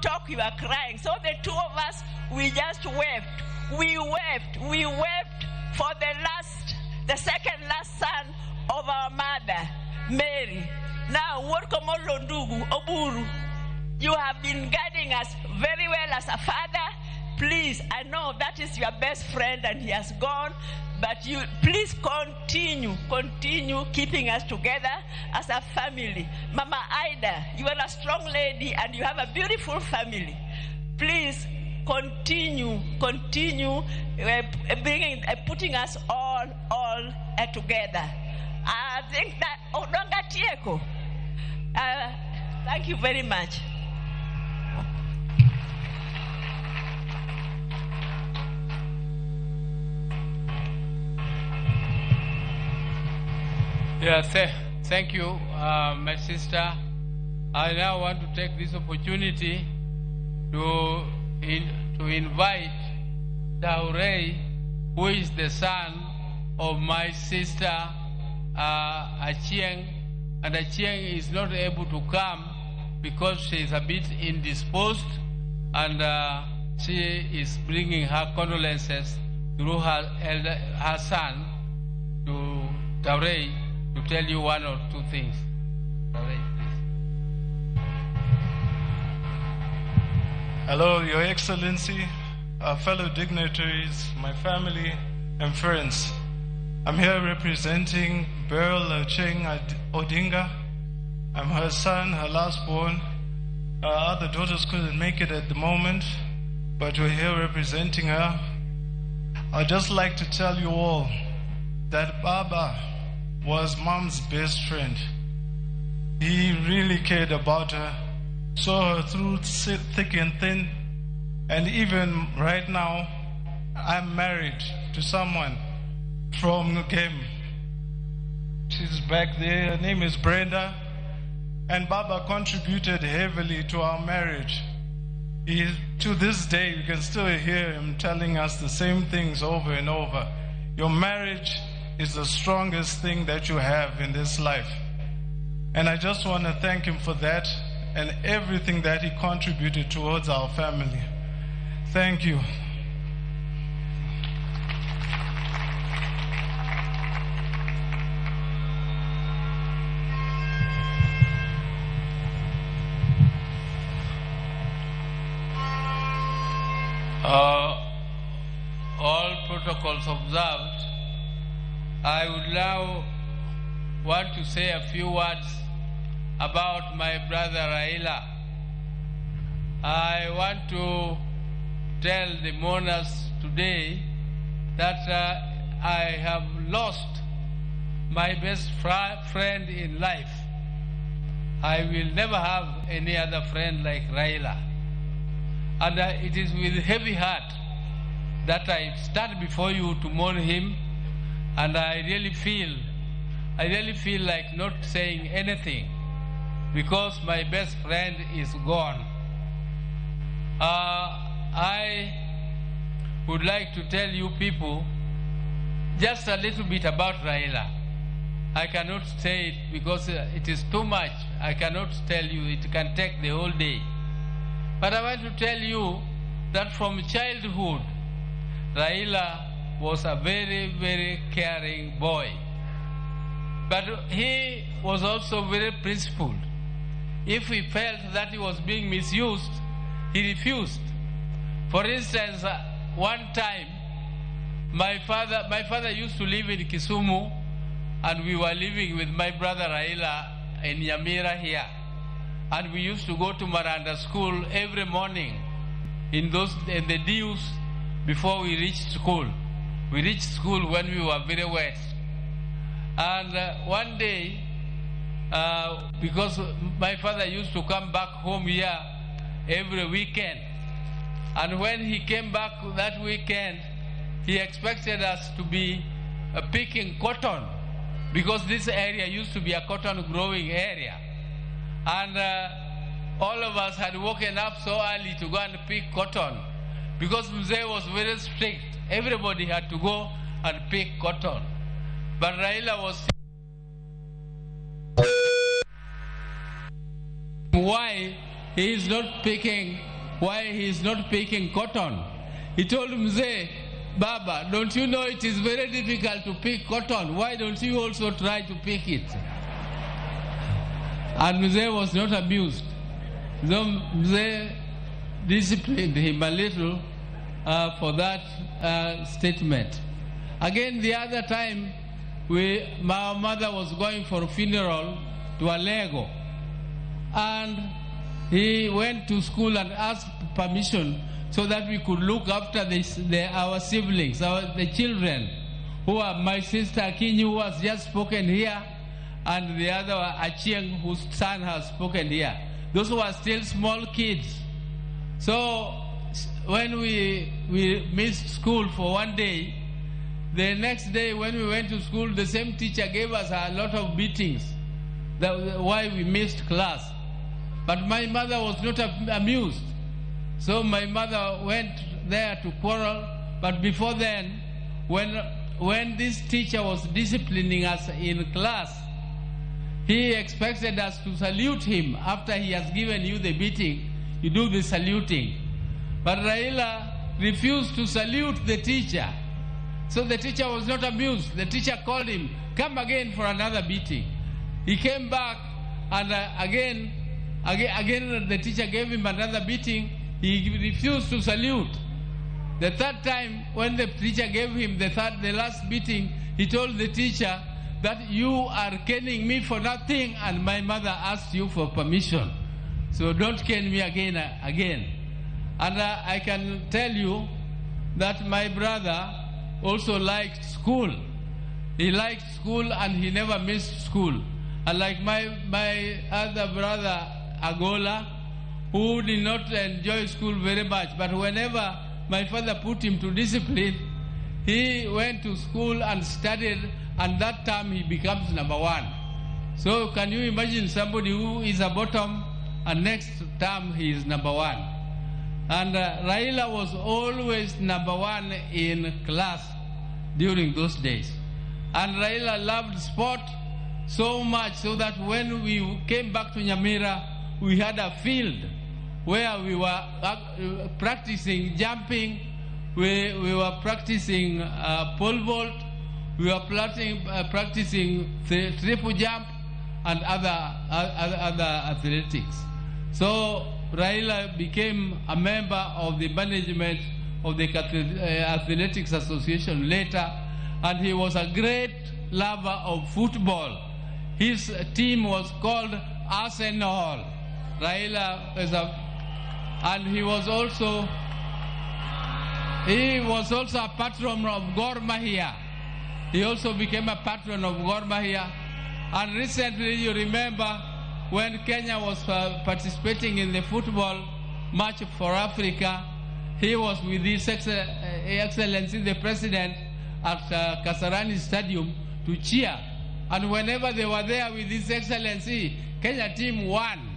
talk, you were crying. So the two of us, we just wept. We wept for the second last son of our mother, Mary. Now, Oburu, you have been guiding us very well as a father. Please, I know that is your best friend and he has gone, but you please continue keeping us together as a family. Mama Ida, you are a strong lady and you have a beautiful family. Please continue putting us all together. I think that thank you very much. Yeah, thank you, my sister. I now want to take this opportunity to invite Daurei, who is the son of my sister Achieng, and Achieng is not able to come because she is a bit indisposed, and she is bringing her condolences through her son to Daurei to tell you one or two things. Daurei, please. Hello, Your Excellency, our fellow dignitaries, my family and friends. I'm here representing Beryl Ocheng Odinga, I'm her son, her last born. Other daughters couldn't make it at the moment, but we're here representing her. I'd just like to tell you all that Baba was Mom's best friend. He really cared about her, saw her through thick and thin, and even right now, I'm married to someone from Ngem. She's back there. Her name is Brenda. And Baba contributed heavily to our marriage. To this day, you can still hear him telling us the same things over and over. Your marriage is the strongest thing that you have in this life. And I just want to thank him for that and everything that he contributed towards our family. Thank you. All protocols observed, I would now want to say a few words about my brother Raila. I want to tell the mourners today that I have lost my best friend in life. I will never have any other friend like Raila. And it is with heavy heart that I stand before you to mourn him, and I really feel like not saying anything because my best friend is gone. I would like to tell you people just a little bit about Raila. I cannot say it because it is too much. I cannot tell you. It can take the whole day. But I want to tell you that from childhood, Raila was a very, very caring boy. But he was also very principled. If he felt that he was being misused, he refused. For instance, one time, my father used to live in Kisumu, and we were living with my brother Raila in Nyamira here. And we used to go to Maranda school every morning in the dews before we reached school. We reached school when we were very wet. And one day, because my father used to come back home here every weekend, and when he came back that weekend, he expected us to be picking cotton, because this area used to be a cotton growing area. And all of us had woken up so early to go and pick cotton, because Mzee was very strict. Everybody had to go and pick cotton. But Raila was why he is not picking cotton. He told Mzee, Baba, don't you know it is very difficult to pick cotton? Why don't you also try to pick it? And Mzee was not amused. So Mzee disciplined him a little for that statement. Again, the other time, my mother was going for a funeral to Alego, and he went to school and asked permission so that we could look after our siblings, the children, who are my sister Akinyi, who has just spoken here, and the other Achieng, whose son has spoken here. Those who are still small kids. So when we missed school for one day, the next day when we went to school, the same teacher gave us a lot of beatings, why we missed class. But my mother was not amused. So my mother went there to quarrel. But before then, when this teacher was disciplining us in class, he expected us to salute him. After he has given you the beating, you do the saluting. But Raila refused to salute the teacher. So the teacher was not amused. The teacher called him, come again for another beating. He came back, and again the teacher gave him another beating. He refused to salute. The third time, when the teacher gave him the last beating, he told the teacher that you are caning me for nothing and my mother asked you for permission. So don't cane me again. And I can tell you that my brother also liked school. He liked school and he never missed school. Unlike my other brother, Agola, who did not enjoy school very much, but whenever my father put him to discipline, he went to school and studied, and that time he becomes number one. So can you imagine somebody who is a bottom and next term he is number one? And Raila was always number one in class during those days. And Raila loved sport so much so that when we came back to Nyamira, we had a field where we were practicing jumping, we were practicing pole vault, we were practicing triple jump and other athletics. So Raila became a member of the management of the Athletics Association later, and he was a great lover of football. His team was called Arsenal. Raila is and he was also a patron of Gor Mahia. He also became a patron of Gor Mahia. And recently, you remember, when Kenya was participating in the football match for Africa, he was with His Excellency the President at Kasarani Stadium to cheer. And whenever they were there with His Excellency, Kenya team won.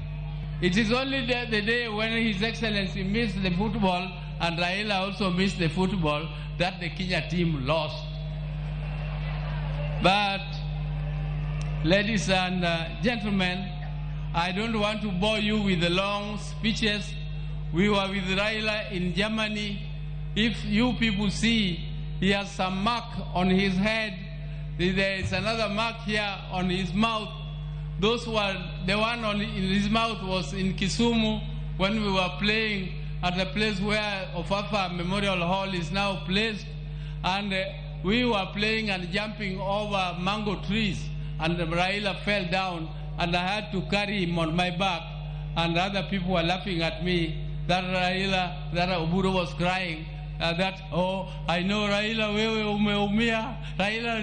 It is only the day when His Excellency missed the football and Raila also missed the football that the Kenya team lost. But, ladies and gentlemen, I don't want to bore you with the long speeches. We were with Raila in Germany. If you people see, he has some mark on his head. There is another mark here on his mouth. Those were, the one in his mouth was in Kisumu when we were playing at the place where Ofafa Memorial Hall is now placed. And we were playing and jumping over mango trees. And Raila fell down and I had to carry him on my back. And other people were laughing at me that Raila, that Oburu was crying. That, oh, I know Raila, wewe umeumia. Raila,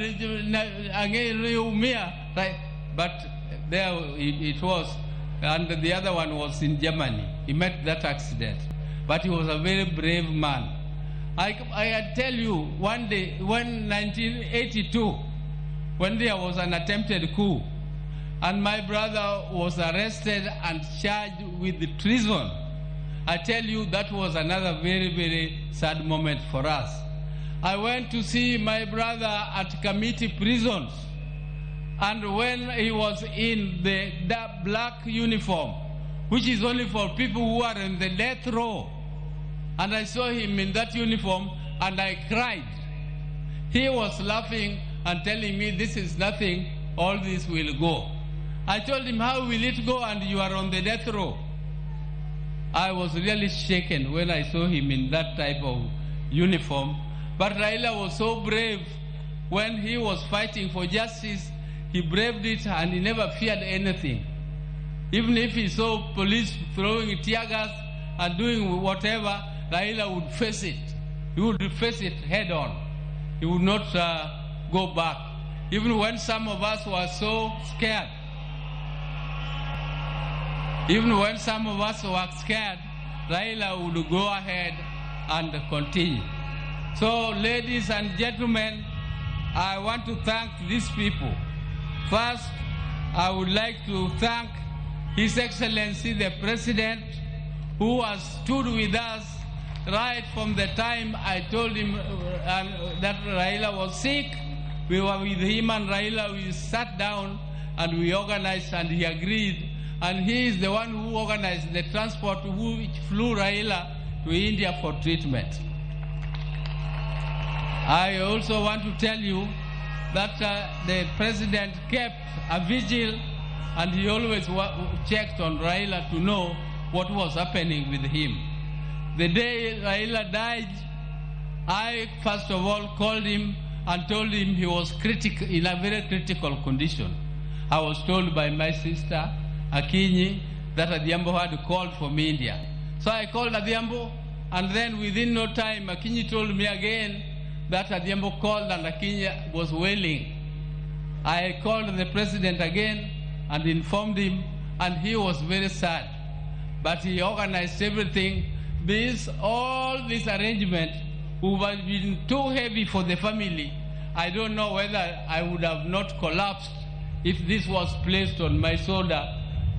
umeumia. Right? But there it was. And the other one was in Germany. He met that accident. But he was a very brave man. I tell you, one day, when 1982, when there was an attempted coup, and my brother was arrested and charged with treason, I tell you, that was another very, very sad moment for us. I went to see my brother at committee prisons, and when he was in the black uniform, which is only for people who are in the death row, and I saw him in that uniform, and I cried. He was laughing and telling me, this is nothing, all this will go. I told him, how will it go and you are on the death row? I was really shaken when I saw him in that type of uniform. But Raila was so brave. When he was fighting for justice, he braved it and he never feared anything. Even if he saw police throwing tear gas and doing whatever, Raila would face it. He would face it head on. He would not go back. Even when some of us were so scared, Raila would go ahead and continue. So, ladies and gentlemen, I want to thank these people. First, I would like to thank His Excellency the President, who has stood with us right from the time I told him that Raila was sick. We were with him and Raila, we sat down and we organized and he agreed. And he is the one who organized the transport which flew Raila to India for treatment. I also want to tell you that the president kept a vigil and he always checked on Raila to know what was happening with him. The day Raila died, I first of all called him and told him he was in a very critical condition. I was told by my sister, Akinyi, that Adhiambo had called from India. So I called Adhiambo, and then within no time, Akinyi told me again that Adhiambo called and Akinyi was wailing. I called the president again and informed him, and he was very sad. But he organized everything. All this arrangement would have been too heavy for the family. I don't know whether I would have not collapsed if this was placed on my shoulder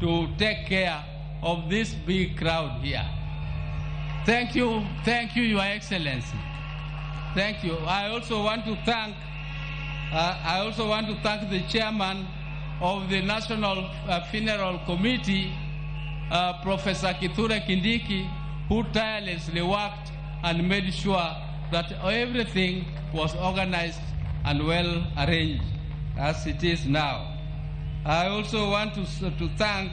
to take care of this big crowd here. Thank you, Your Excellency. Thank you. I also want to thank the chairman of the National Funeral Committee, Professor Kithure Kindiki, who tirelessly worked and made sure that everything was organized and well arranged as it is now. I also want to thank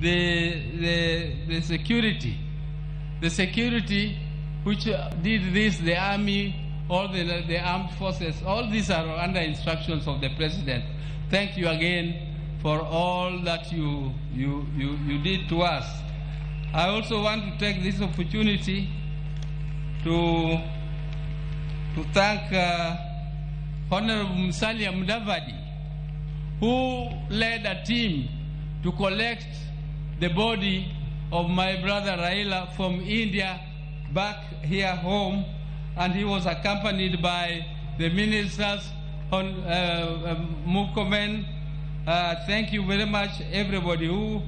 the security. The security which did this, the army, all the armed forces, all these are under instructions of the president. Thank you again for all that you did to us. I also want to take this opportunity to thank Honorable Musalia Mudavadi, who led a team to collect the body of my brother Raila from India back here home, and he was accompanied by the ministers on Murkomen. Thank you very much, everybody who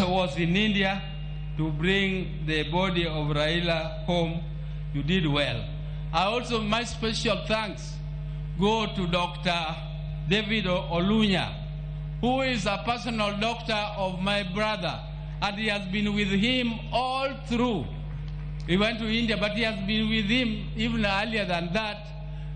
was in India to bring the body of Raila home. You did well. My special thanks go to Dr. David Olunya, who is a personal doctor of my brother, and he has been with him all through. He went to India, but he has been with him even earlier than that.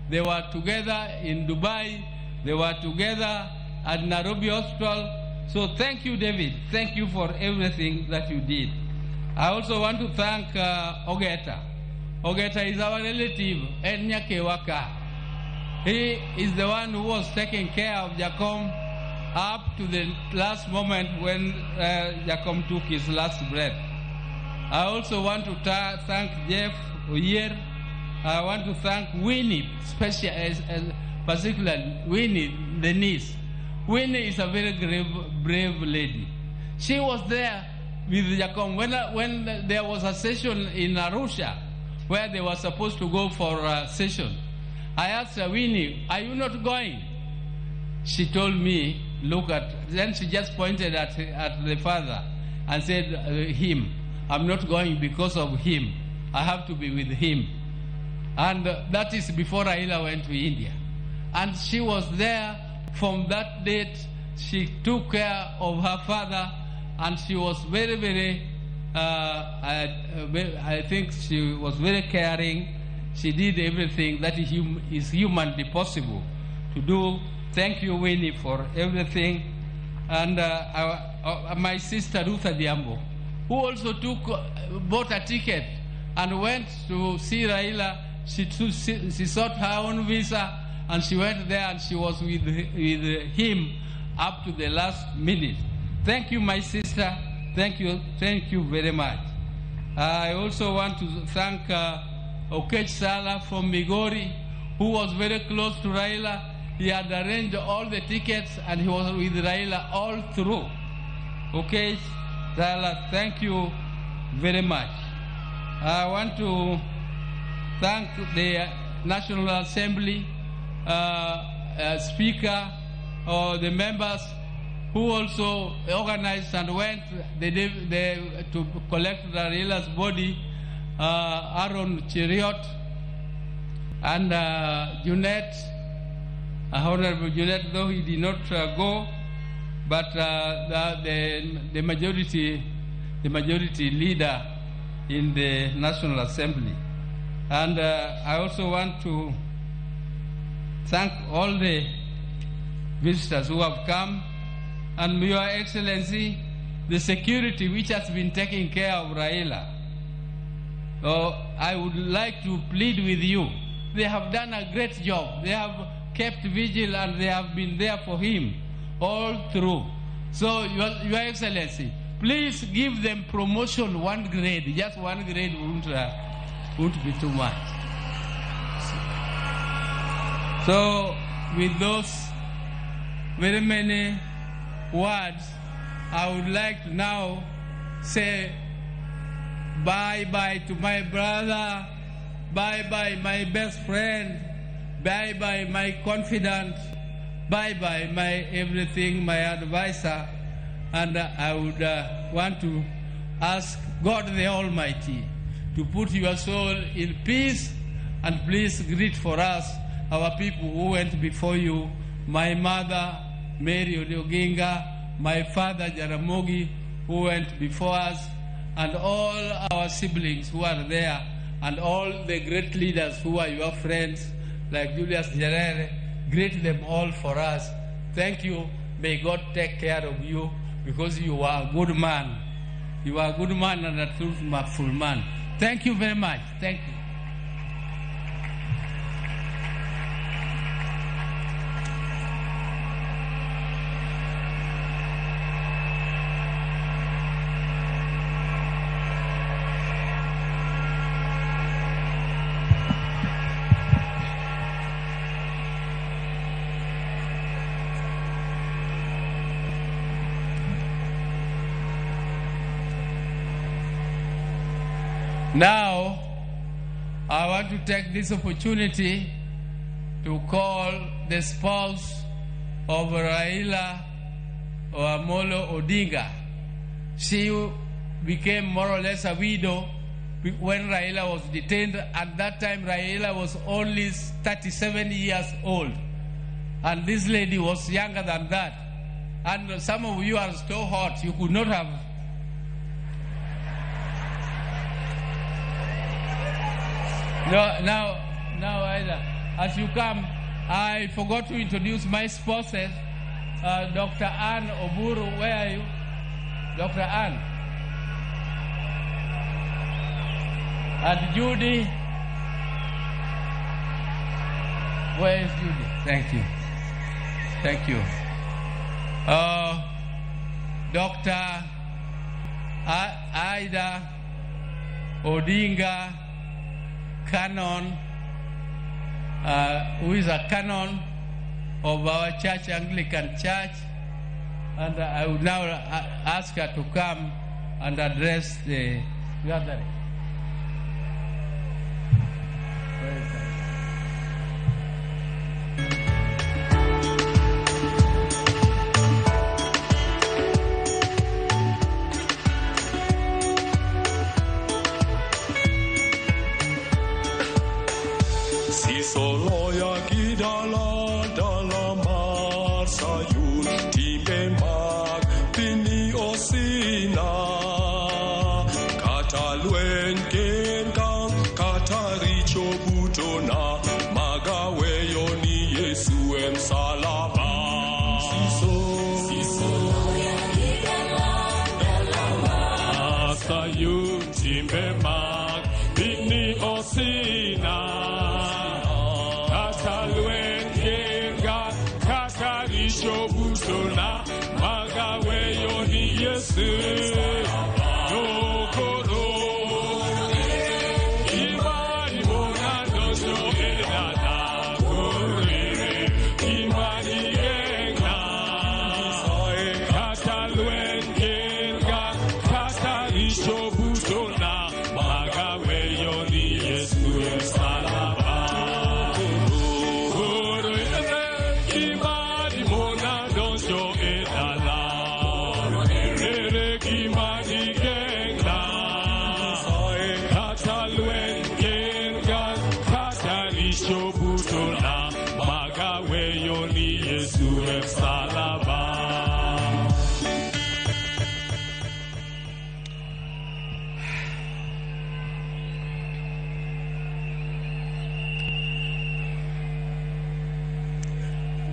They were together in Dubai. They were together at Nairobi Hospital. So thank you, David. Thank you for everything that you did. I also want to thank Ogeta. Ogeta is our relative, Enya Kewaka. He is the one who was taking care of Jacom up to the last moment when Jacom took his last breath. I also want to thank Jeff Oyer. I want to thank Winnie, particularly Winnie, the niece. Winnie is a very brave lady. She was there with Jacom when there was a session in Arusha where they were supposed to go for a session. I asked her, Winnie, are you not going? She told me, then she just pointed at the father and said, him. I'm not going because of him. I have to be with him. And that is before Raila went to India. And she was there from that date. She took care of her father, and she was very, very, I think she was very caring. She did everything that is humanly possible to do. Thank you, Winnie, for everything. And my sister, Ruth Adhiambo, who also bought a ticket and went to see Raila. She sought her own visa, and she went there, and she was with him up to the last minute. Thank you, my sister. Thank you very much. I also want to thank Okech Sala from Migori, who was very close to Raila. He had arranged all the tickets, and he was with Raila all through. Okech Sala, thank you very much. I want to thank the National Assembly Speaker, the members who also organized and went to collect Raila's body, Aaron Cheriot and Junet, Honorable Junet, though he did not go, but the majority leader in the National Assembly. And I also want to thank all the visitors who have come, and Your Excellency, the security which has been taking care of Raila. I would like to plead with you they have done a great job. They have kept vigil and they have been there for him all through. So, Your Excellency, please give them promotion 1 grade. Just 1 grade won't be too much. So, with those very many words, I would like to now say bye-bye to my brother, bye-bye my best friend, bye-bye my confidant, bye-bye my everything, my advisor. And I would want to ask God the Almighty to put your soul in peace, and please greet for us our people who went before you, my mother, Mary Odioginga, my father, Jaramogi, who went before us, and all our siblings who are there, and all the great leaders who are your friends, like Julius Nyerere. Greet them all for us. Thank you. May God take care of you, because you are a good man. You are a good man and a truthful man. Thank you very much. Thank you. Now, I want to take this opportunity to call the spouse of Raila Amolo Odinga. She became more or less a widow when Raila was detained. At that time, Raila was only 37 years old. And this lady was younger than that. And some of you are so hot, you could not have. Now, as you come, I forgot to introduce my spouses. Dr. Ann Oburu, where are you? Dr. Ann. And Judy. Where is Judy? Thank you. Thank you. Dr. Ida Odinga Canon, who is a canon of our church, Anglican Church, and I would now ask her to come and address the gathering.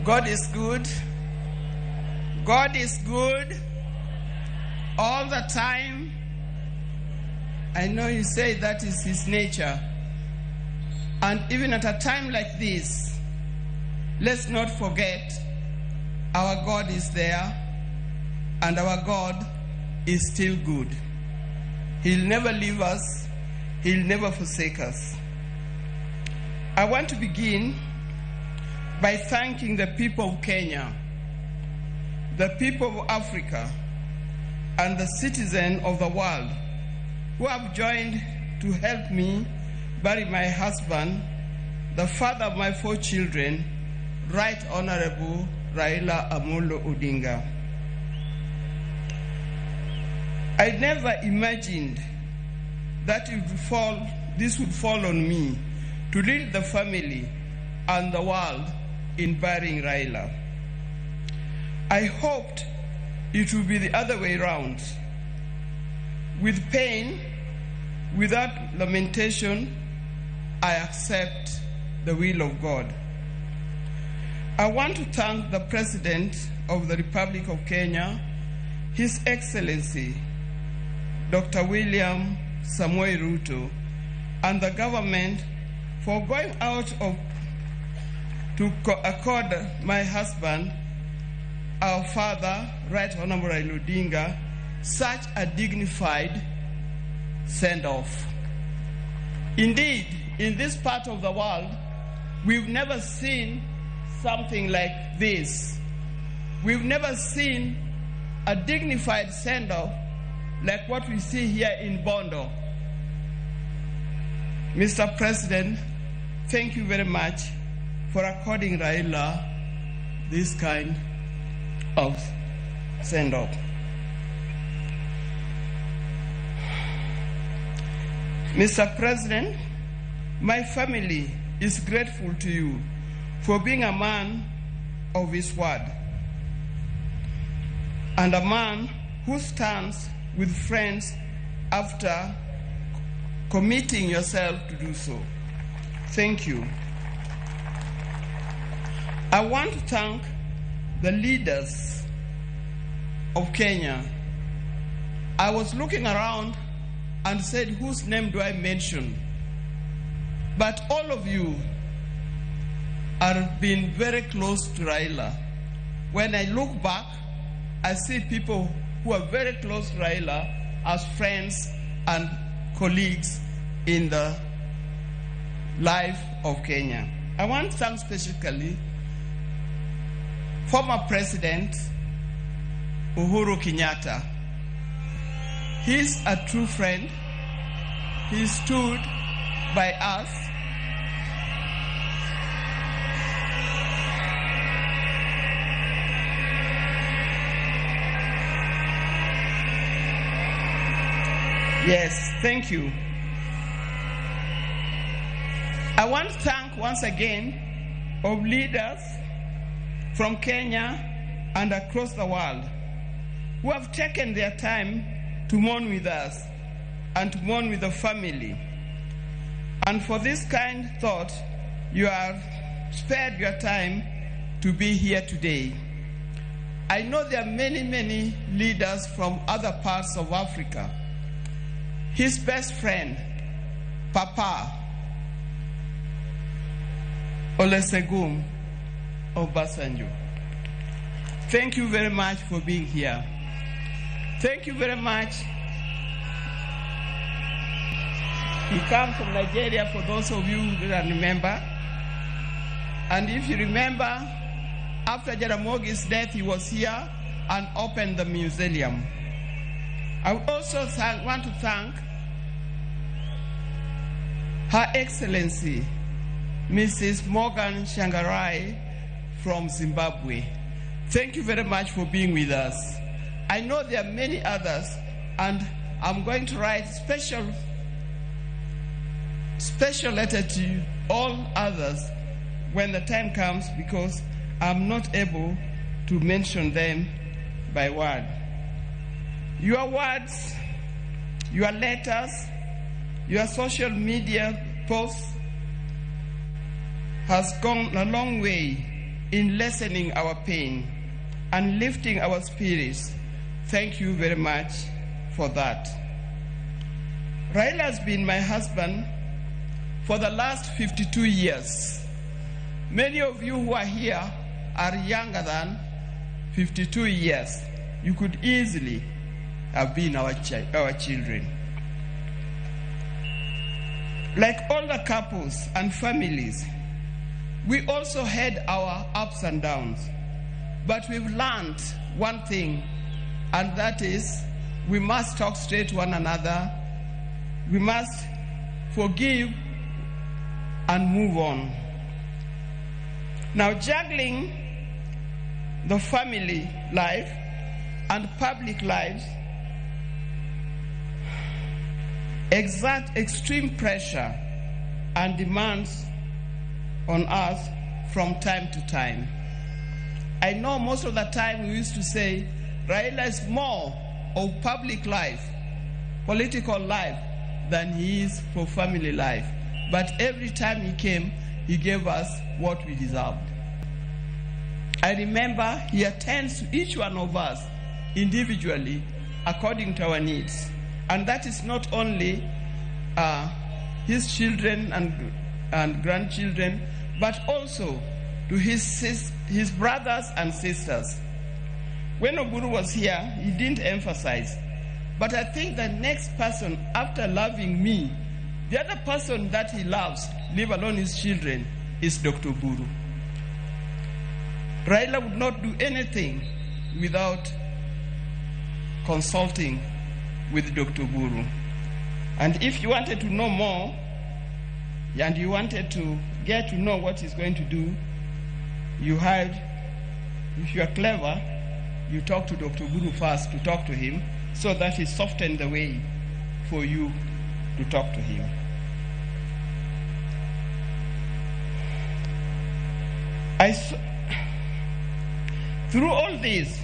God is good. God is good all the time. I know you say that is his nature. And even at a time like this, let's not forget our God is there, and our God is still good. He'll never leave us. He'll never forsake us. I want to begin by thanking the people of Kenya, the people of Africa, and the citizens of the world who have joined to help me bury my husband, the father of my 4 children, Right Honorable Raila Amolo Odinga. I never imagined that this would fall on me to lead the family and the world in burying Raila. I hoped it would be the other way around. With pain, without lamentation, I accept the will of God. I want to thank the President of the Republic of Kenya, His Excellency, Dr. William Samoei Ruto, and the government for going out to accord my husband, our father, Right Honorable Raila Odinga, such a dignified send-off. Indeed, in this part of the world, we've never seen something like this. We've never seen a dignified send-off like what we see here in Bondo. Mr. President, thank you very much for according Raila this kind of send-off. Mr. President, my family is grateful to you for being a man of his word and a man who stands with friends after committing yourself to do so. Thank you. I want to thank the leaders of Kenya. I was looking around and said, whose name do I mention? But all of you are being very close to Raila. When I look back, I see people who are very close to Raila as friends and colleagues in the life of Kenya. I want to thank specifically former President Uhuru Kenyatta. He's a true friend. He stood by us. Yes, thank you. I want to thank once again of leaders from Kenya and across the world who have taken their time to mourn with us and to mourn with the family. And for this kind thought, you have spared your time to be here today. I know there are many, many leaders from other parts of Africa. His best friend, Papa Olusegun Obasanjo. Thank you very much for being here. Thank you very much. He comes from Nigeria, for those of you who don't remember. And if you remember, after Jaramogi's death, he was here and opened the museum. I would also want to thank Her Excellency, Mrs. Morgan Shangarai from Zimbabwe. Thank you very much for being with us. I know there are many others, and I'm going to write special letter to all others when the time comes, because I'm not able to mention them by word. Your words, your letters, your social media posts has gone a long way in lessening our pain and lifting our spirits. Thank you very much for that. Raila has been my husband for the last 52 years. Many of you who are here are younger than 52 years. You could easily have been our children. Like all the couples and families, we also had our ups and downs. But we've learned one thing, and that is we must talk straight to one another. We must forgive and move on. Now, juggling the family life and public lives exert extreme pressure and demands on us from time to time. I know most of the time we used to say Raila is more of public life, political life, than he is for family life. But every time he came, he gave us what we deserved. I remember he attends to each one of us individually according to our needs. And that is not only his children and grandchildren, but also to his brothers and sisters. When Oburu was here, he didn't emphasize. But I think the next person, after loving me, the other person that he loves, leave alone his children, is Dr. Oburu. Raila would not do anything without consulting with Dr. Oburu. And if you wanted to know more, and you wanted to get to know what he's going to do, you had, if you are clever, you talk to Dr. Oburu first to talk to him, so that he softened the way for you to talk to him. Through all this,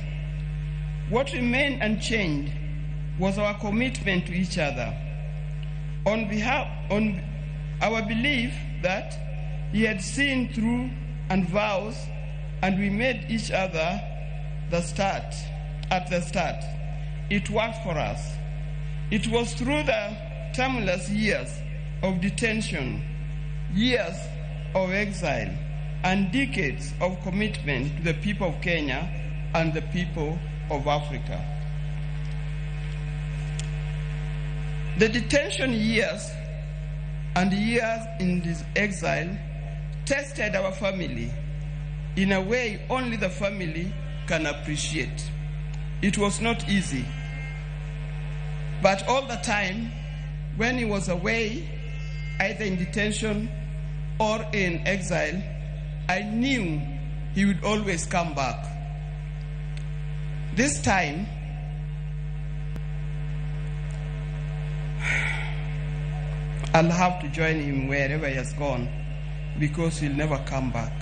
what remained unchanged was our commitment to each other. On our belief that he had seen through and vows, and we made each other at the start. It worked for us. It was through the tumultuous years of detention, years of exile, and decades of commitment to the people of Kenya and the people of Africa. The detention years and years in this exile tested our family in a way only the family can appreciate. It was not easy. But all the time, when he was away, either in detention or in exile, I knew he would always come back. This time, I'll have to join him wherever he has gone, because he'll never come back.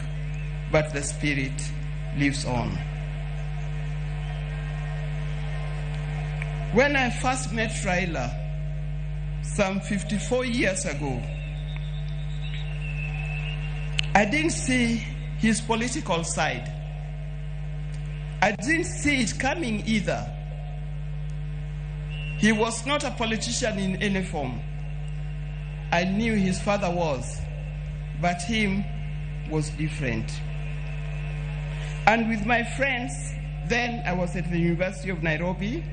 But the spirit lives on. When I first met Raila, some 54 years ago, I didn't see his political side. I didn't see it coming either. He was not a politician in any form. I knew his father was, but him was different. And with my friends, then I was at the University of Nairobi,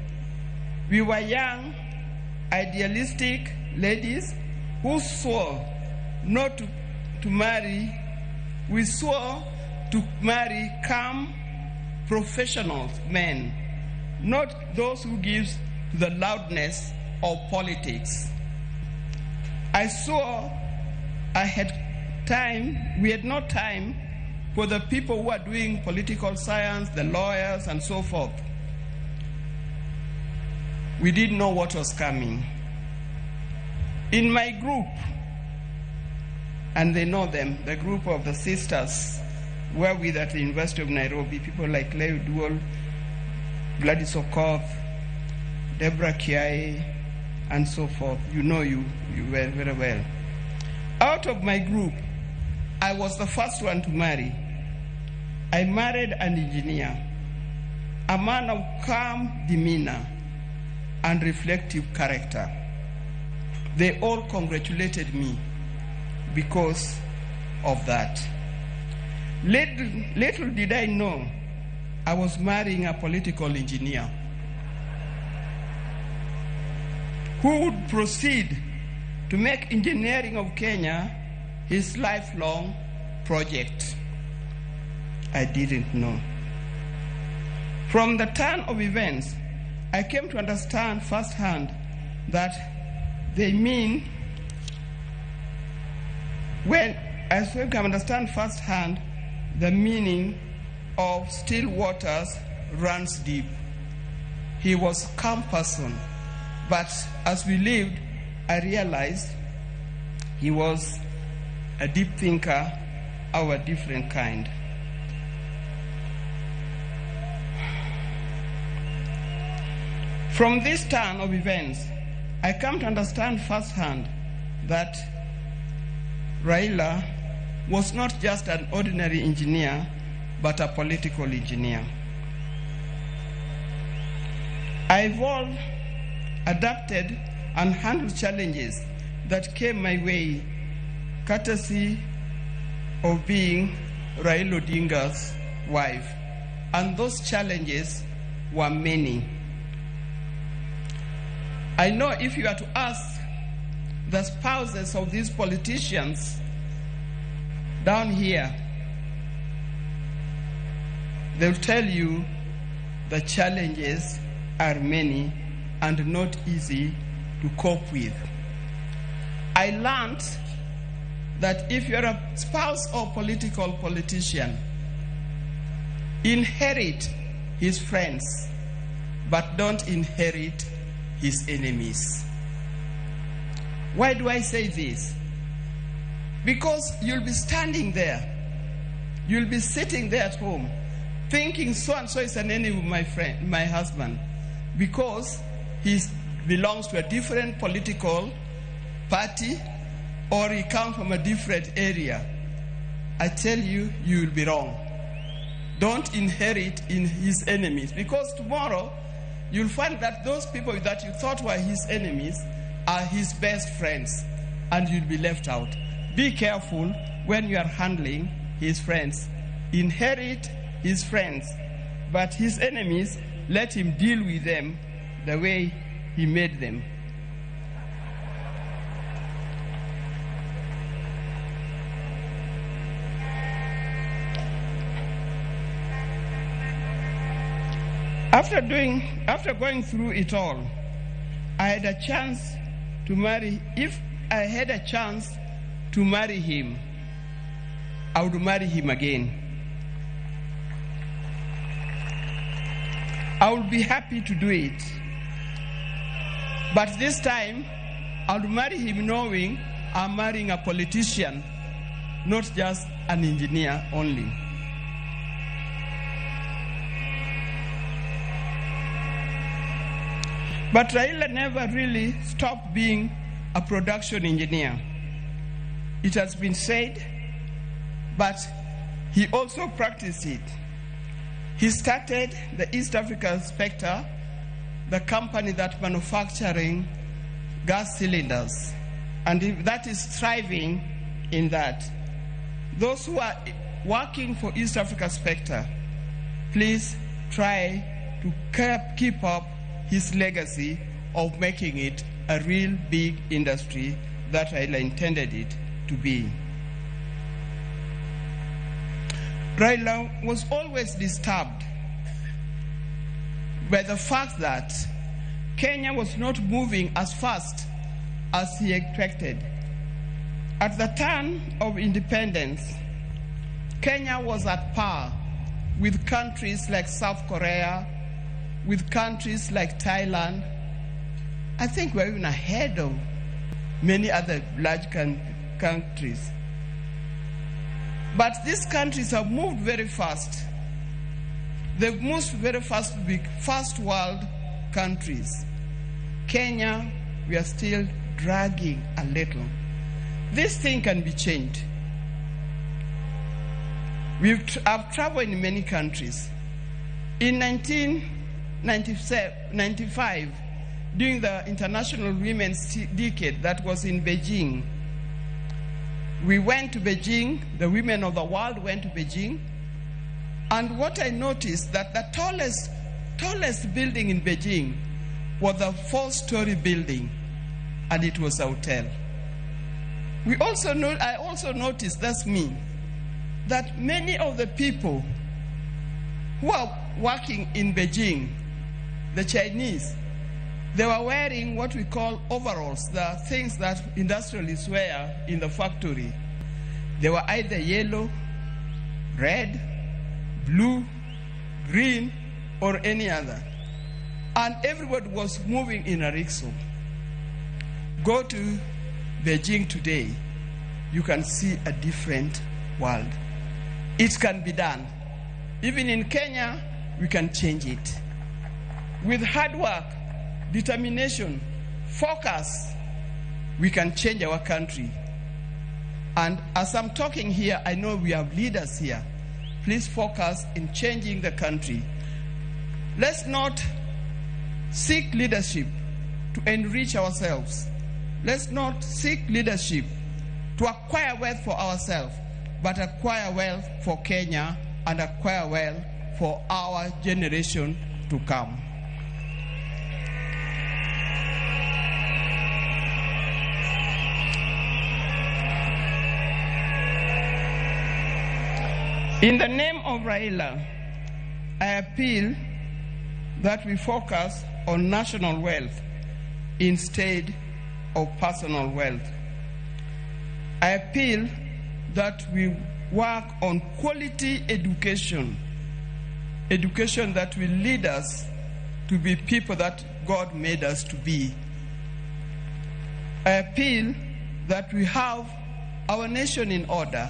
we were young, idealistic ladies who swore not to marry. We swore to marry calm, professional men, not those who give to the loudness of politics. I swore we had no time for the people who are doing political science, the lawyers, and so forth. We didn't know what was coming. In my group, and they know them, the group of the sisters were with at the University of Nairobi, people like Leo Duol, Gladys Okoth, Deborah Kiai, and so forth. You know you well, very well. Out of my group, I was the first one to marry. I married an engineer, a man of calm demeanor and reflective character. They all congratulated me. because of that. Little did I know I was marrying a political engineer who would proceed to make engineering of Kenya his lifelong project. I didn't know. From the turn of events, I came to understand firsthand that they mean I came to understand firsthand the meaning of still waters runs deep. He was a calm person, but as we lived, I realized he was a deep thinker of a different kind. From this turn of events, I come to understand firsthand that Raila was not just an ordinary engineer, but a political engineer. I evolved, adapted, and handled challenges that came my way, courtesy of being Raila Odinga's wife. And those challenges were many. I know if you are to ask the spouses of these politicians down here, they'll tell you the challenges are many and not easy to cope with. I learned that if you're a spouse or politician, inherit his friends, but don't inherit his enemies. Why do I say this? Because you'll be standing there, you'll be sitting there at home, thinking so and so is an enemy of my husband, because he belongs to a different political party or he comes from a different area. I tell you, you will be wrong. Don't inherit in his enemies, because tomorrow you'll find that those people that you thought were his enemies are his best friends, and you'll be left out. Be careful when you are handling his friends. Inherit his friends, but his enemies, let him deal with them the way he made them. After going through it all, I had a chance to marry. If I had a chance to marry him, I would marry him again. I would be happy to do it. But this time, I would marry him knowing I'm marrying a politician, not just an engineer only. But Raila never really stopped being a production engineer. It has been said, but he also practiced it. He started the East Africa Spectre, the company that manufacturing gas cylinders, and that is thriving in that. Those who are working for East Africa Spectre, please try to keep up his legacy of making it a real big industry that Raila intended it to be. Raila was always disturbed by the fact that Kenya was not moving as fast as he expected. At the turn of independence, Kenya was at par with countries like South Korea, with countries like Thailand. I think we're even ahead of many other large countries. But these countries have moved very fast. They've moved very fast to be first world countries. Kenya, we are still dragging a little. This thing can be changed. I've traveled in many countries. In 1995, during the International Women's Decade that was in Beijing, We went to Beijing, the women of the world went to Beijing, and what I noticed that the tallest building in Beijing was a 4-story building, and it was a hotel. I also noticed, that's me, that many of the people who are working in Beijing, the Chinese, they were wearing what we call overalls, the things that industrialists wear in the factory. They were either yellow, red, blue, green, or any other. And everybody was moving in a rickshaw. Go to Beijing today, you can see a different world. It can be done. Even in Kenya, we can change it. With hard work, determination, focus, we can change our country. And as I'm talking here, I know we have leaders here. Please focus in changing the country. Let's not seek leadership to enrich ourselves. Let's not seek leadership to acquire wealth for ourselves, but acquire wealth for Kenya and acquire wealth for our generation to come. In the name of Raila, I appeal that we focus on national wealth instead of personal wealth. I appeal that we work on quality education, education that will lead us to be people that God made us to be. I appeal that we have our nation in order,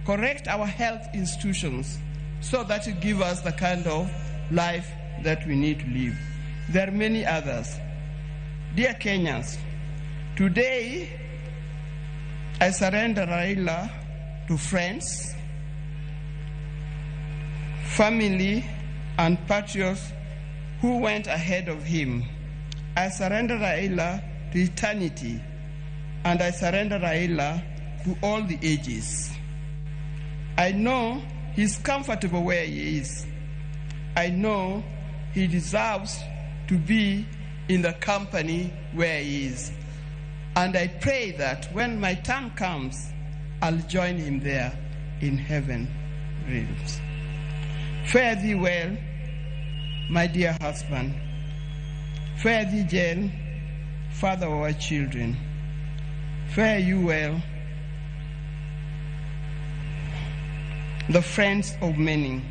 correct our health institutions so that it gives us the kind of life that we need to live. There are many others. Dear Kenyans, today I surrender Raila to friends, family, and patriots who went ahead of him. I surrender Raila to eternity, and I surrender Raila to all the ages. I know he's comfortable where he is. I know he deserves to be in the company where he is. And I pray that when my time comes, I'll join him there in heaven realms. Fare thee well, my dear husband. Fare thee well, father of our children. Fare you well, the friends of many.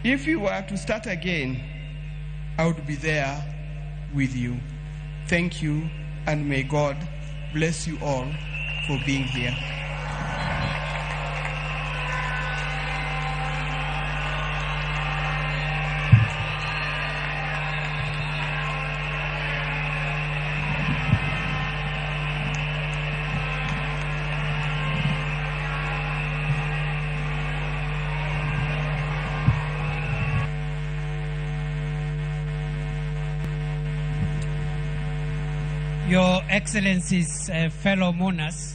If you were to start again, I would be there with you. Thank you, and may God bless you all for being here. Your Excellencies, fellow mourners,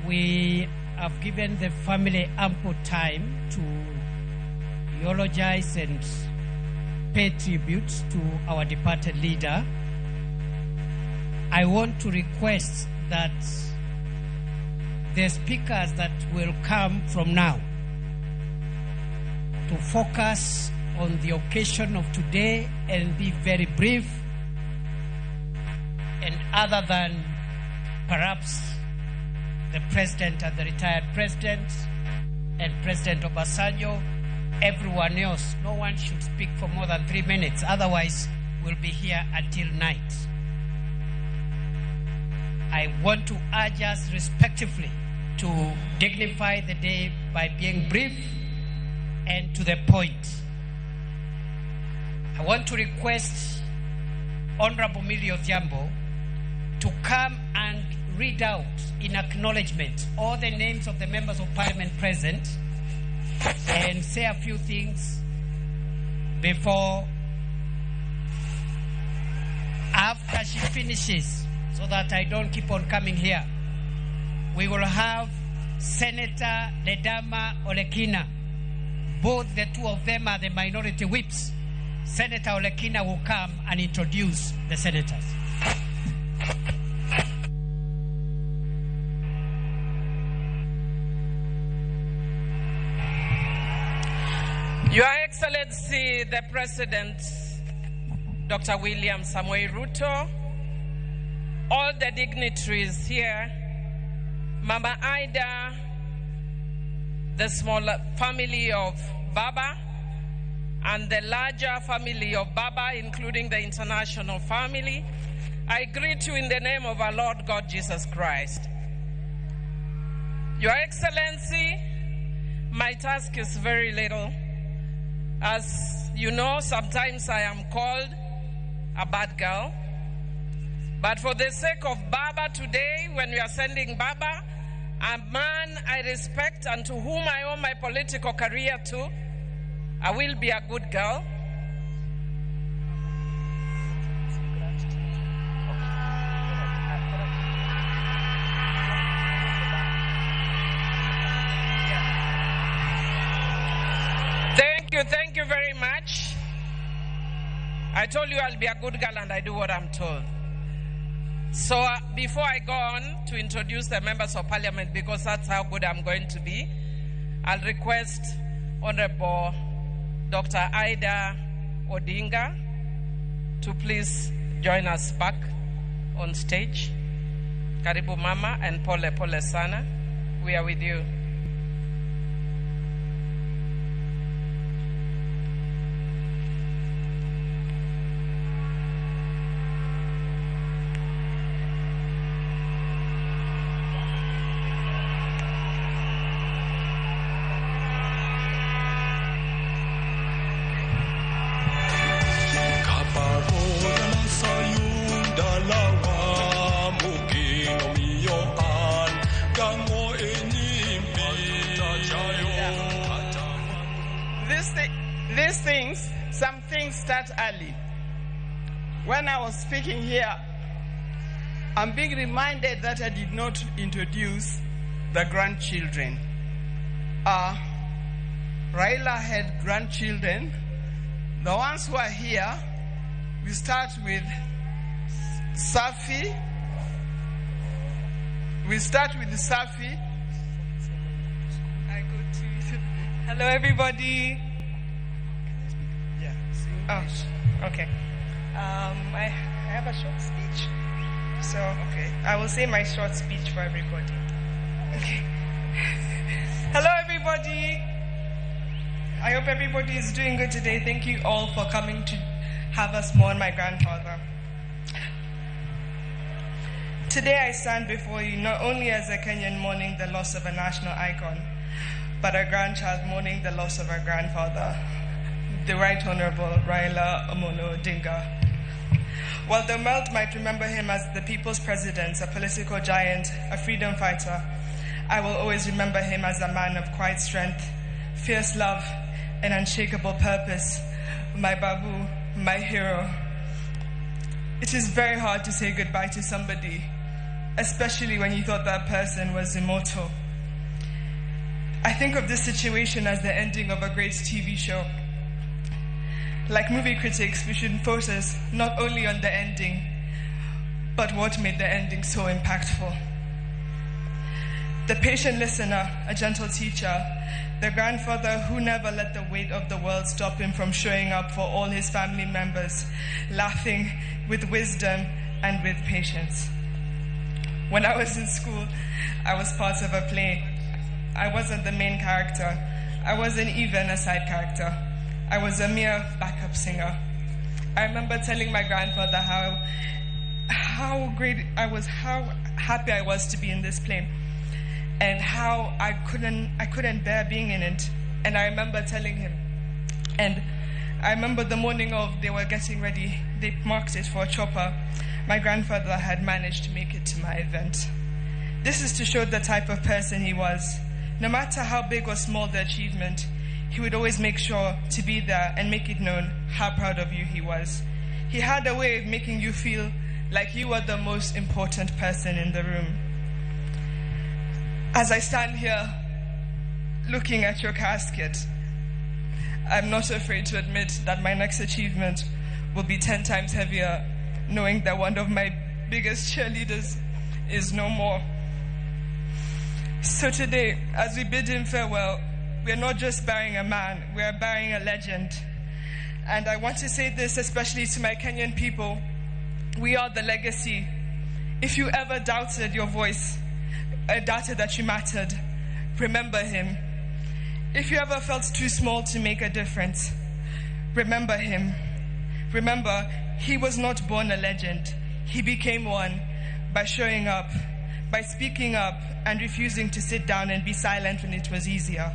we have given the family ample time to eulogize and pay tribute to our departed leader. I want to request that the speakers that will come from now to focus on the occasion of today and be very brief, and other than perhaps the president and the retired president and President Obasanjo, everyone else, no one should speak for more than 3 minutes. Otherwise, we'll be here until night. I want to urge us respectively to dignify the day by being brief and to the point. I want to request Honorable Millie Odhiambo to come and read out in acknowledgement all the names of the members of parliament present and say a few things before, after she finishes, so that I don't keep on coming here. we will have Senator Ledama Olekina. Both the two of them are the minority whips. Senator Olekina will come and introduce the senators. Your Excellency, the President, Dr. William Samoei Ruto, all the dignitaries here, Mama Ida, the small family of Baba, and the larger family of Baba, including the international family, I greet you in the name of our Lord God Jesus Christ. Your Excellency, my task is very little. As you know, sometimes I am called a bad girl. But for the sake of Baba today, when we are sending Baba, a man I respect and to whom I owe my political career to, I will be a good girl. Thank you very much. I told you I'll be a good girl and I do what I'm told. So before I go on to introduce the members of parliament, because that's how good I'm going to be, I'll request Honorable Dr. Ida Odinga to please join us back on stage. Karibu Mama and Pole Sana. We are with you. Some things start early. When I was speaking here, I'm being reminded that I did not introduce the grandchildren. Raila had grandchildren. The ones who are here, we start with Safi. I go to... Hello, everybody. Oh, okay. I have a short speech, so I will say my short speech for everybody. Okay. Hello, everybody. I hope everybody is doing good today. Thank you all for coming to have us mourn my grandfather. Today I stand before you not only as a Kenyan mourning the loss of a national icon, but a grandchild mourning the loss of our grandfather, the Right Honorable Raila Amolo Odinga. While the world might remember him as the people's president, a political giant, a freedom fighter, I will always remember him as a man of quiet strength, fierce love, and unshakable purpose. My Babu, my hero. It is very hard to say goodbye to somebody, especially when you thought that person was immortal. I think of this situation as the ending of a great TV show. Like movie critics, we should focus not only on the ending, but what made the ending so impactful. The patient listener, a gentle teacher, the grandfather who never let the weight of the world stop him from showing up for all his family members, laughing with wisdom and with patience. When I was in school, I was part of a play. I wasn't the main character. I wasn't even a side character. I was a mere backup singer. I remember telling my grandfather how great I was, how happy I was to be in this play, and how I couldn't bear being in it. And I remember telling him, and I remember the morning of they were getting ready, they marked it for a chopper. My grandfather had managed to make it to my event. This is to show the type of person he was. No matter how big or small the achievement, he would always make sure to be there and make it known how proud of you he was. He had a way of making you feel like you were the most important person in the room. As I stand here looking at your casket, I'm not afraid to admit that my next achievement will be 10 times heavier, knowing that one of my biggest cheerleaders is no more. So today, as we bid him farewell, we're not just burying a man, we're burying a legend. And I want to say this especially to my Kenyan people. We are the legacy. If you ever doubted your voice, doubted that you mattered, remember him. If you ever felt too small to make a difference, remember him. Remember, he was not born a legend. He became one by showing up, by speaking up and refusing to sit down and be silent when it was easier.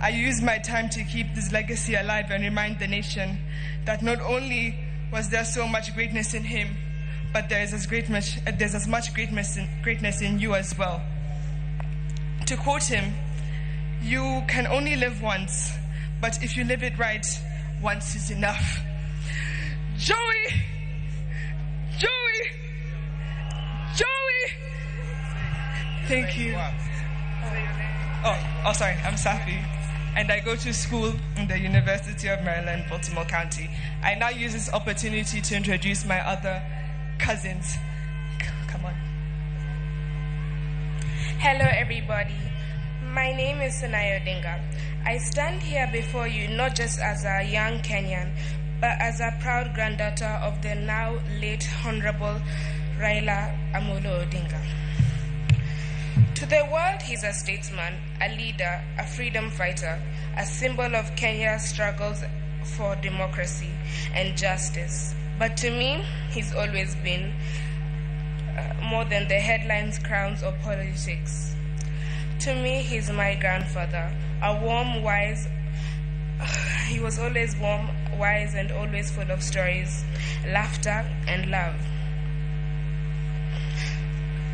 I used my time to keep this legacy alive and remind the nation that not only was there so much greatness in him, but there's as much greatness in you as well. To quote him, you can only live once, but if you live it right, once is enough. Joey! Joey! Joey! Thank you. Oh, sorry, I'm Safi. And I go to school in the University of Maryland, Baltimore County. I now use this opportunity to introduce my other cousins. Come on. Hello, everybody. My name is Sanaya Odinga. I stand here before you not just as a young Kenyan, but as a proud granddaughter of the now late Honorable Raila Amolo Odinga. To the world, he's a statesman, a leader, a freedom fighter, a symbol of Kenya's struggles for democracy and justice. But to me, he's always been more than the headlines, crowns, or politics. To me, he's my grandfather, a warm, wise. He was always warm, wise, and always full of stories, laughter, and love.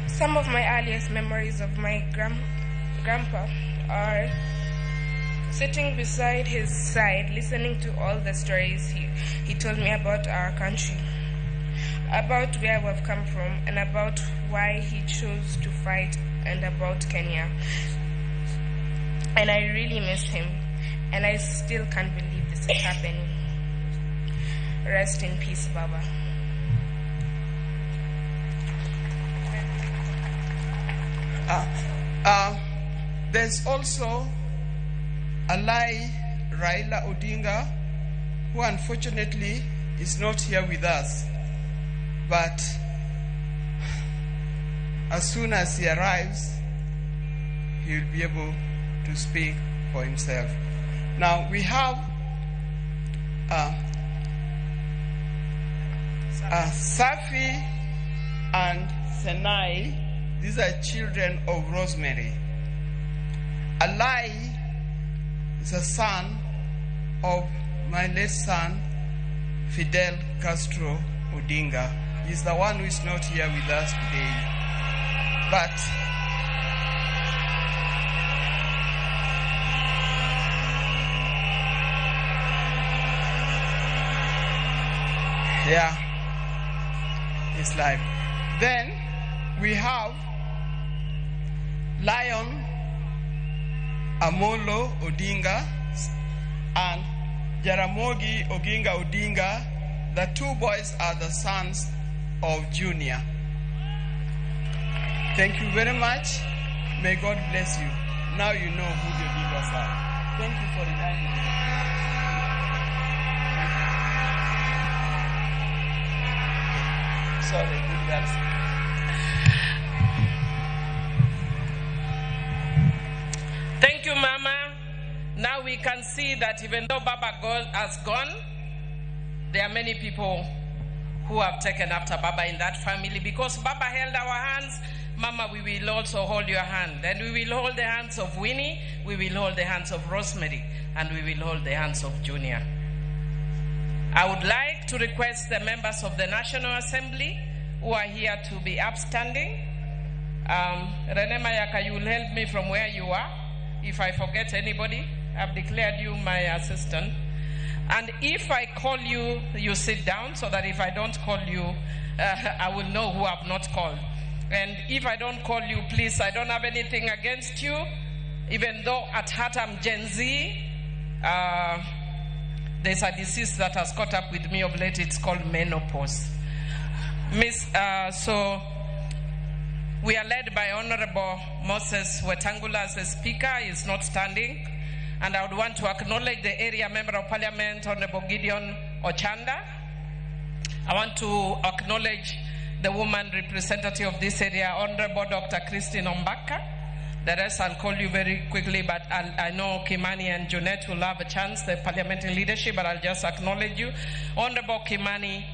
Some of my earliest memories of my grandpa are sitting beside his side, listening to all the stories he told me about our country, about where we've come from, and about why he chose to fight, and about Kenya. And I really miss him, and I still can't believe this is happening. Rest in peace, Baba. There's also Alai Raila Odinga, who unfortunately is not here with us. But as soon as he arrives, he will be able to speak for himself. Now we have Safi and Senai. These are children of Rosemary. Alai is a son of my late son, Fidel Castro Odinga. He's the one who is not here with us today. But yeah, it's life. Then we have Lion Amolo Odinga and Jaramogi Oginga Odinga. The two boys are the sons of Junior. Thank you very much. May God bless you. Now you know who the Odingas are. Thank you for reminding me. Sorry, good guys. Thank you, Mama. Now we can see that even though Baba has gone, there are many people who have taken after Baba in that family. Because Baba held our hands, Mama, we will also hold your hand. And we will hold the hands of Winnie, we will hold the hands of Rosemary, and we will hold the hands of Junior. I would like to request the members of the National Assembly who are here to be upstanding. Rene Mayaka, you will help me from where you are. If I forget anybody, I've declared you my assistant. And if I call you, you sit down so that if I don't call you, I will know who I've not called. And if I don't call you, please, I don't have anything against you. Even though at heart I'm Gen Z, there's a disease that has caught up with me of late. It's called menopause. So we are led by Honorable Moses Wetangula as a speaker. He is not standing. And I would want to acknowledge the area member of parliament, Honorable Gideon Ochanda. I want to acknowledge the woman representative of this area, Honorable Dr. Christine Ombaka. The rest I'll call you very quickly, but I know Kimani and Junet will have a chance, the parliamentary leadership, but I'll just acknowledge you. Honorable Kimani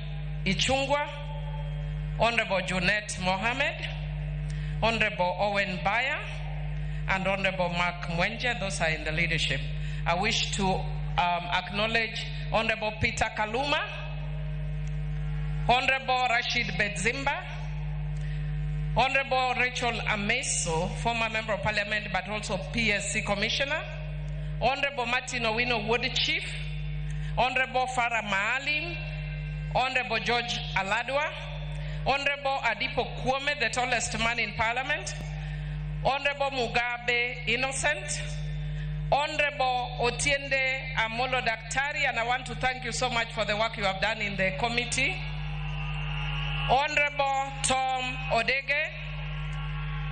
Ichungwa, Honorable Junet Mohammed, Honorable Owen Baya, and Honorable Mark Mwenje. Those are in the leadership. I wish to acknowledge Honorable Peter Kaluma, Honorable Rashid Bedzimba, Honorable Rachel Ameso, former member of parliament but also PSC commissioner, Honorable Martin Owino Wood Chief, Honorable Farah Maalim, Honorable George Aladwa, Honorable Adipo Kwame, the tallest man in parliament, Honorable Mugabe Innocent, Honorable Otiende Amolo Daktari, and I want to thank you so much for the work you have done in the committee. Honorable Tom Odege,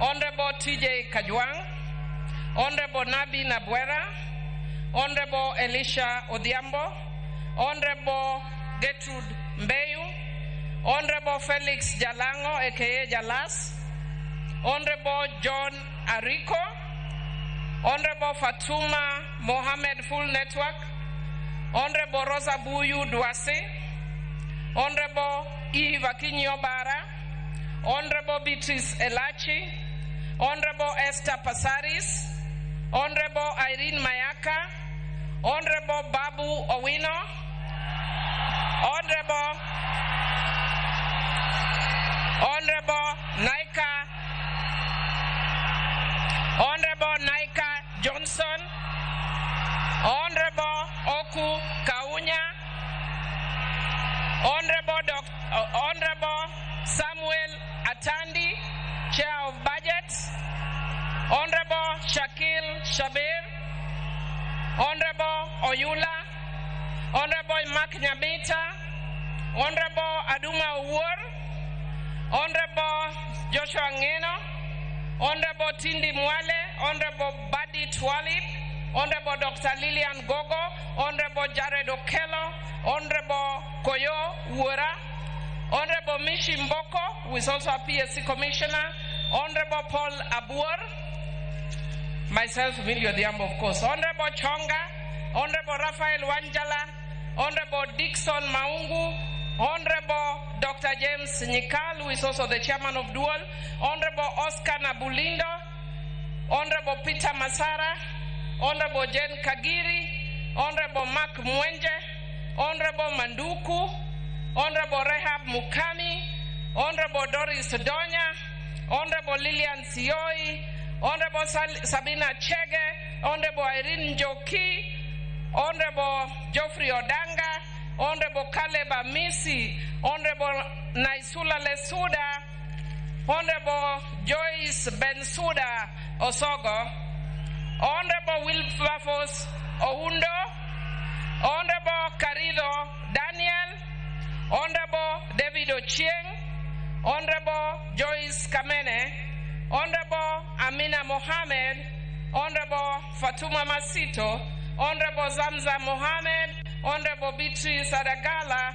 Honorable TJ Kajwang, Honorable Nabi Nabwera, Honorable Elisha Odhiambo, Honorable Gertrude Mbeyu, Honorable Felix Jalango, aka Jalas, Honorable John Ariko, Honorable Fatuma Mohammed Full Network, Honorable Rosa Buyu Dwase, Honorable Eve Akinyo Bara, Honorable Beatrice Elachi, Honorable Esther Pasaris, Honorable Irene Mayaka, Honorable Babu Owino, Honorable Naika Johnson, Honorable Oku Kaunya, Honorable Samuel Atandi, Chair of Budget, Honorable Shakil Shabir, Honorable Oyula, Honorable Mark Nyamita, Honorable Aduma Uwar, Honorable Joshua Ngeno, Honorable Tindi Mwale, Honorable Badi Twalib, Honorable Dr. Lillian Gogo, Honorable Jared Okello, Honorable Koyo Uwara, Honorable Mishi Mboko, who is also a PSC Commissioner, Honorable Paul Abuor, myself, Emilio Diambo, of course, Honorable Chonga, Honorable Raphael Wanjala, Honorable Dixon Maungu, Honorable Dr. James Nyikal, who is also the chairman of Dual, Honorable Oscar Nabulindo, Honorable Peter Masara, Honorable Jen Kagiri, Honorable Mark Mwenje, Honorable Manduku, Honorable Rehab Mukami, Honorable Doris Donya, Honorable Lillian Sioi, Honorable Sabina Chege, Honorable Irene Njoki, Honorable Geoffrey Odanga, Honorable Caleb Amisi, Honorable Naisula Lesuda, Honorable Joyce Bensuda Osogo, Honorable Wilberforce Oundo, Honorable Carido Daniel, Honorable David Ochieng, Honorable Joyce Kamene, Honorable Amina Mohammed, Honorable Fatuma Masito, Honorable Zamza Mohammed, Honorable Beatrice Adagala,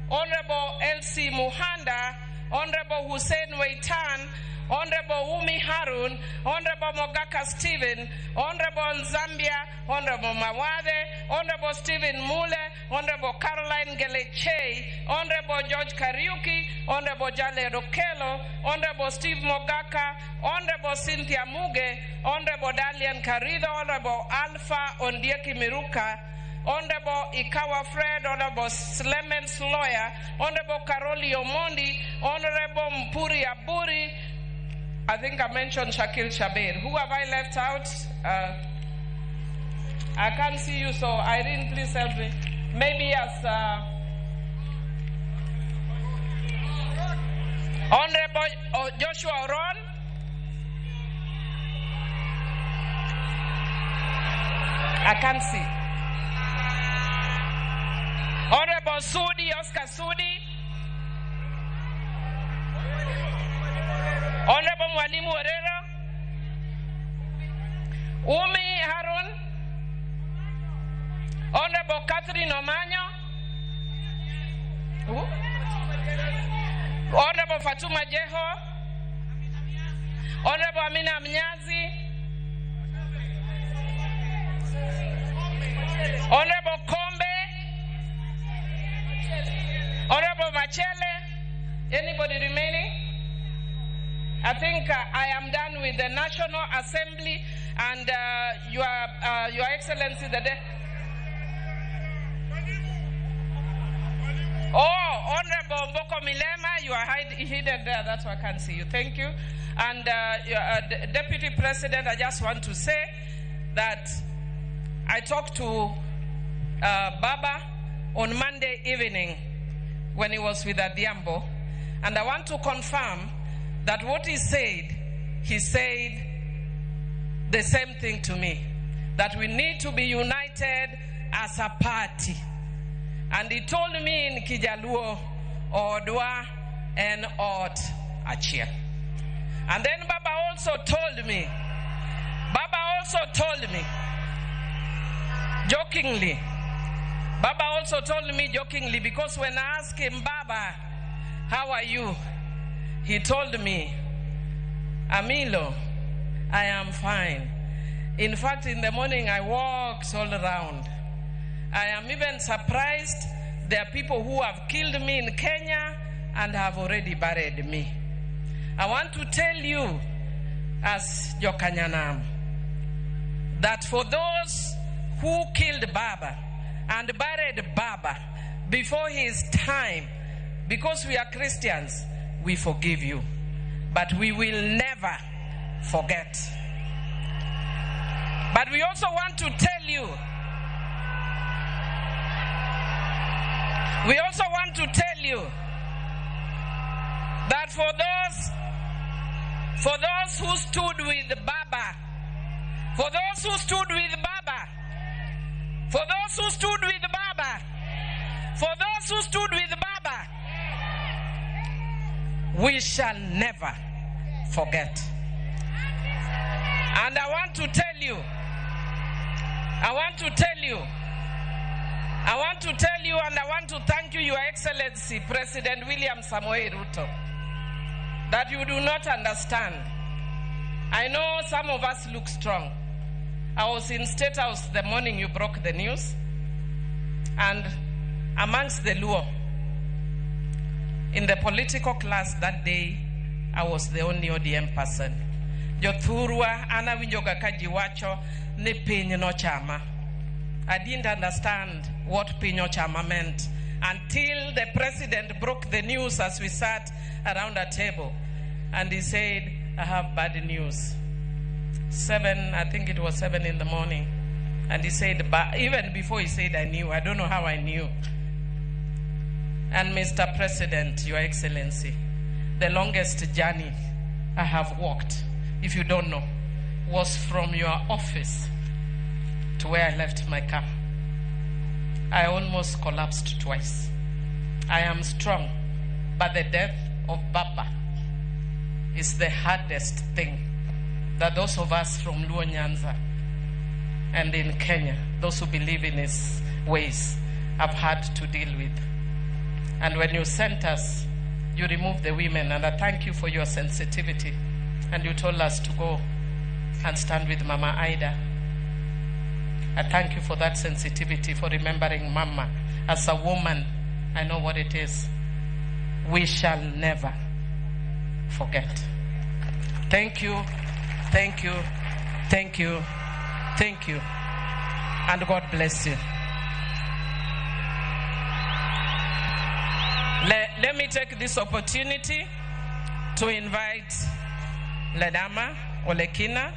Honorable Elsie Muhanda, Honorable Hussein Weitan, Honorable Umi Harun, Honorable Mogaka Stephen, Honorable Zambia, Honorable Mawade, Honorable Stephen Mule, Honorable Caroline Geleche, Honorable George Kariuki, Honorable Jale Rokelo, Honorable Steve Mogaka, Honorable Cynthia Muge, Honorable Dalian Karido, Honorable Alpha Ondieki Miruka, Honorable Ikawa Fred, Honorable Clemens Lawyer, Honorable Karoli Omondi, Honorable Mpuri Aburi. I think I mentioned Shakil Shabir. Who have I left out? I can't see you, so Irene, please help me. Maybe as Honorable Joshua Oron. I can't see. Honorable Sudi, Oscar Sudi. Honorable Mwalimu Warera. Umi Harun. Honorable Catherine Omanyo. Honorable Fatuma Jeho. Honorable Amina Mnyazi. Honorable Kombe. Honorable Machele. Anybody remaining? I think I am done with the National Assembly and Your Excellency the day. Oh, Honorable Mboko Milema, you are hidden there. That's why I can't see you. Thank you. And Deputy President, I just want to say that I talked to Baba on Monday evening when he was with Adhiambo, and I want to confirm that what he said the same thing to me, that we need to be united as a party. And he told me in Kijaluo, Odwa, and Ot Achia. And then Baba also told me, jokingly, because when I asked him, Baba, how are you? He told me, Amilo, I am fine. In fact, in the morning I walked all around. I am even surprised there are people who have killed me in Kenya and have already buried me. I want to tell you, as Jokanyanam, that for those who killed Baba and buried Baba before his time, because we are Christians, we forgive you. But we will never forget. But we also want to tell you, that for those who stood with Baba, we shall never forget. And I want to tell you, and I want to thank you, Your Excellency, President William Samoei Ruto, that you do not understand. I know some of us look strong. I was in State House the morning you broke the news, and amongst the Luo, in the political class that day, I was the only ODM person. Jothurwa ana winjoga kajiwacho ni piny no chama. I didn't understand what Pinyo Chama meant until the president broke the news as we sat around a table. And he said, I have bad news. I think it was 7 in the morning. And he said, but even before he said, I knew. I don't know how I knew. And Mr. President, Your Excellency, the longest journey I have walked, if you don't know, was from your office to where I left my car. I almost collapsed twice. I am strong, but the death of Baba is the hardest thing that those of us from Luo Nyanza and in Kenya, those who believe in his ways, have had to deal with. And when you sent us, you removed the women, and I thank you for your sensitivity. And you told us to go and stand with Mama Ida. I thank you for that sensitivity, for remembering Mama. As a woman, I know what it is. We shall never forget. Thank you, thank you, thank you, thank you, and God bless you. Let me take this opportunity to invite Ledama Olekina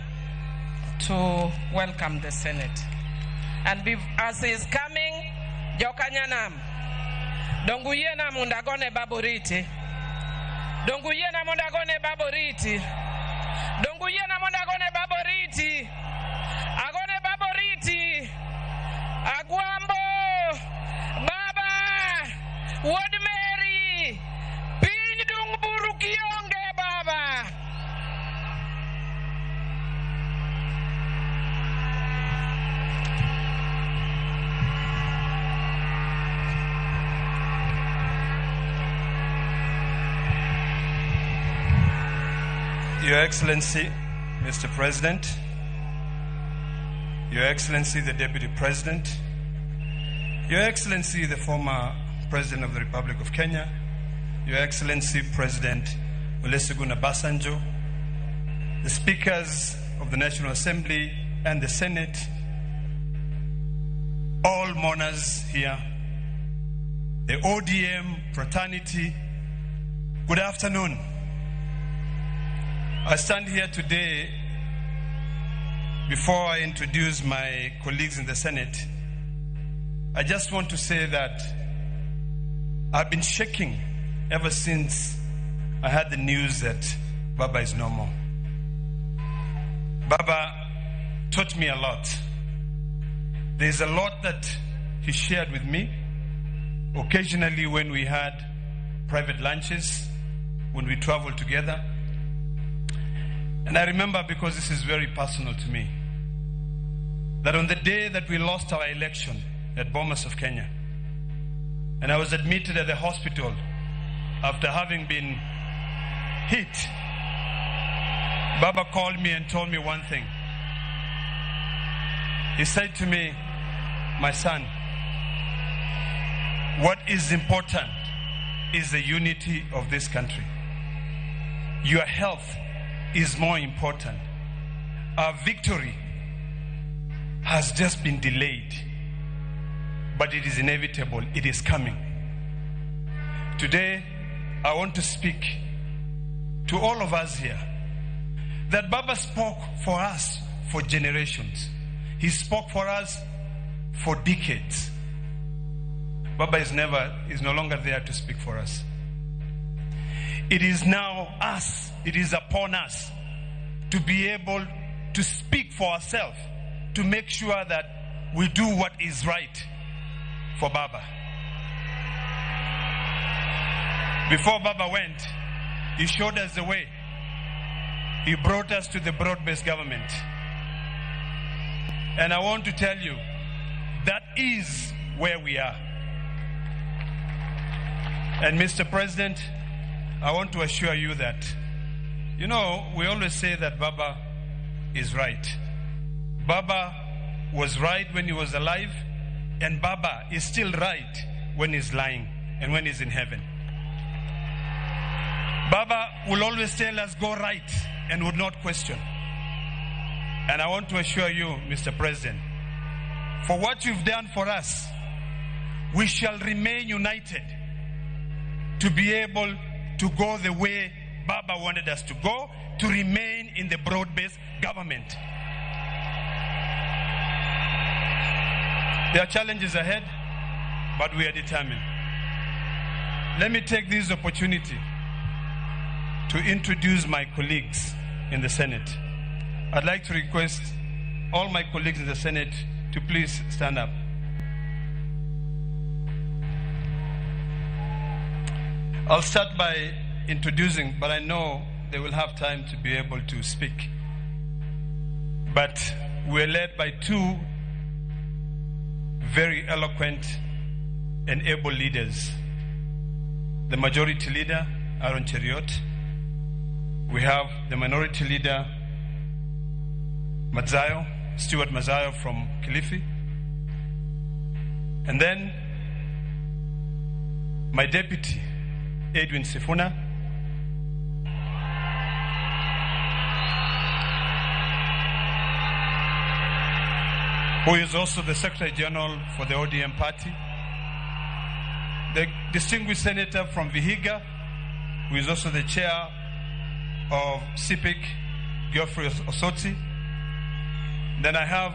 to welcome the Senate. And as he is coming, Jokanyanam, Donguyena Mundagone Baburiti, Dongu yena monda gone baboriti. Dongu yena monda gone baboriti. Agone baboriti. Agwambo. Baba. Wod Mary. Piny dung buru kionge baba. Your Excellency, Mr. President, Your Excellency, the Deputy President, Your Excellency, the former President of the Republic of Kenya, Your Excellency, President Olusegun Obasanjo, the Speakers of the National Assembly and the Senate, all mourners here, the ODM fraternity, good afternoon. I stand here today before I introduce my colleagues in the Senate. I just want to say that I've been shaking ever since I had the news that Baba is no more. Baba taught me a lot. There's a lot that he shared with me. Occasionally when we had private lunches, when we traveled together. And I remember, because this is very personal to me, that on the day that we lost our election at Bomas of Kenya, and I was admitted at the hospital after having been hit, Baba called me and told me one thing. He said to me, my son, what is important is the unity of this country. Your health is more important. Our victory has just been delayed, but it is inevitable. It is coming. Today, I want to speak to all of us here that Baba spoke for us for generations. He spoke for us for decades. Baba is no longer there to speak for us. It is now us, it is upon us to be able to speak for ourselves, to make sure that we do what is right for Baba. Before Baba went, he showed us the way. He brought us to the broad-based government. And I want to tell you, that is where we are. And Mr. President, I want to assure you that, we always say that Baba is right. Baba was right when he was alive, and Baba is still right when he's lying and when he's in heaven. Baba will always tell us, go right, and would not question. And I want to assure you, Mr. President, for what you've done for us, we shall remain united to be able to go the way Baba wanted us to go, to remain in the broad-based government. There are challenges ahead, but we are determined. Let me take this opportunity to introduce my colleagues in the Senate. I'd like to request all my colleagues in the Senate to please stand up. I'll start by introducing, but I know they will have time to be able to speak. But we're led by two very eloquent and able leaders. The majority leader, Aaron Cheriot. We have the minority leader, Stuart Mazayo from Kilifi. And then my deputy, Edwin Sifuna. Who is also the Secretary General for the ODM party. The distinguished senator from Vihiga, who is also the chair of CIPIC, Geoffrey Osotsi. Then I have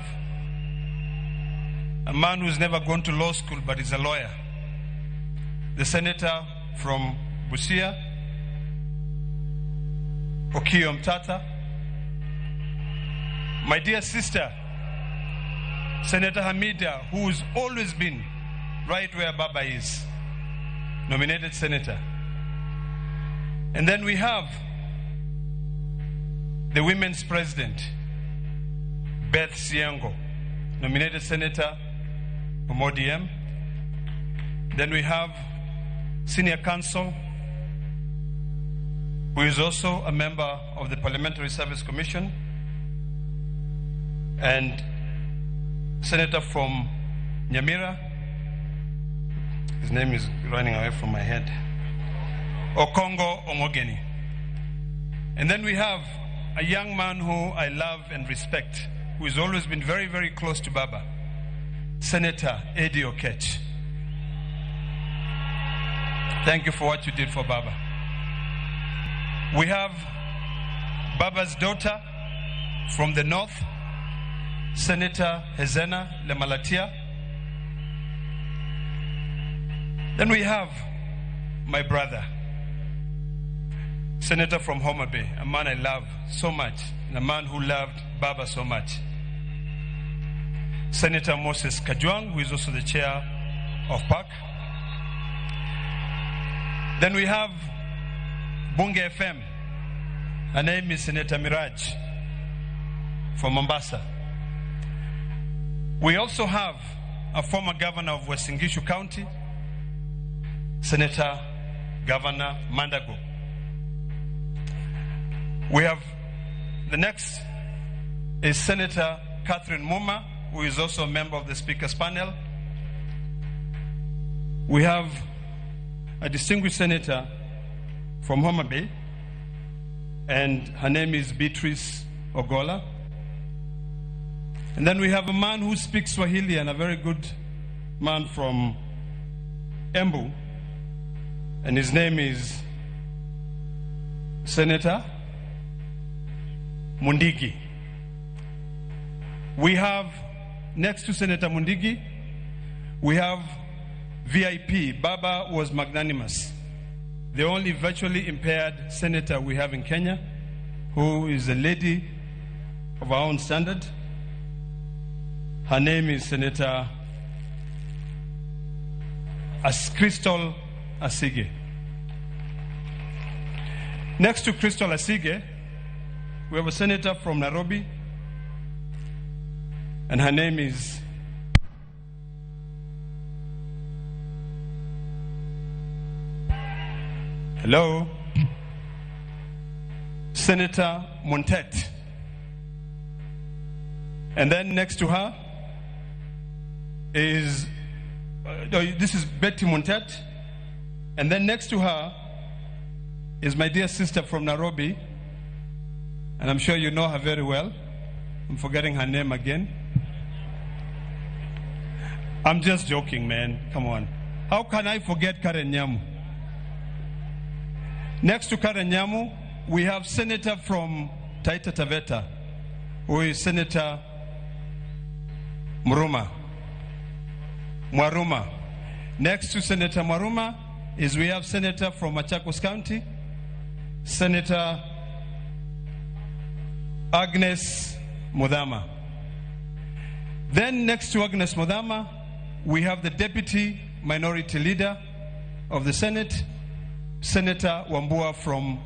a man who's never gone to law school but is a lawyer. The senator from Busia, Okiya Omtata, my dear sister, Senator Hamida, who's always been right where Baba is, nominated senator. And then we have the women's president, Beth Siango, nominated senator from ODM. Then we have senior counsel, who is also a member of the Parliamentary Service Commission, and senator from Nyamira. His name is running away from my head. Okongo Omogeni. And then we have a young man who I love and respect, who has always been very, very close to Baba, Senator Eddie Oketch. Thank you for what you did for Baba. We have Baba's daughter from the north, Senator Hezena Lemalatia. Then we have my brother, Senator from Homa Bay, a man I love so much, and a man who loved Baba so much. Senator Moses Kajwang, who is also the chair of PAC. Then we have Bunge FM. Her name is Senator Miraj from Mombasa. We also have a former governor of Uasin Gishu County, Senator Governor Mandago. We have the next is Senator Catherine Muma, who is also a member of the Speaker's panel. We have a distinguished senator from Homa Bay, and her name is Beatrice Ogola. And then we have a man who speaks Swahili, and a very good man from Embu, and his name is Senator Mundigi. We have, next to Senator Mundigi, we have VIP. Baba was magnanimous. The only virtually impaired senator we have in Kenya, who is a lady of our own standard. Her name is Senator Crystal Asige. Next to Crystal Asige, we have a senator from Nairobi, and her name is Senator Montet. And then next to her is this is Betty Montet, and then next to her is my dear sister from Nairobi, and I'm sure you know her very well. I'm forgetting her name again. I'm just joking, man. Come on. How can I forget Karen Nyamu? Next to Karen Nyamu, we have Senator from Taita Taveta, who is Senator Mwaruma. Next to Senator Mwaruma is we have Senator from Machakos County, Senator Agnes Mudhama. Then next to Agnes Mudhama, we have the Deputy Minority Leader of the Senate, Senator Wambua from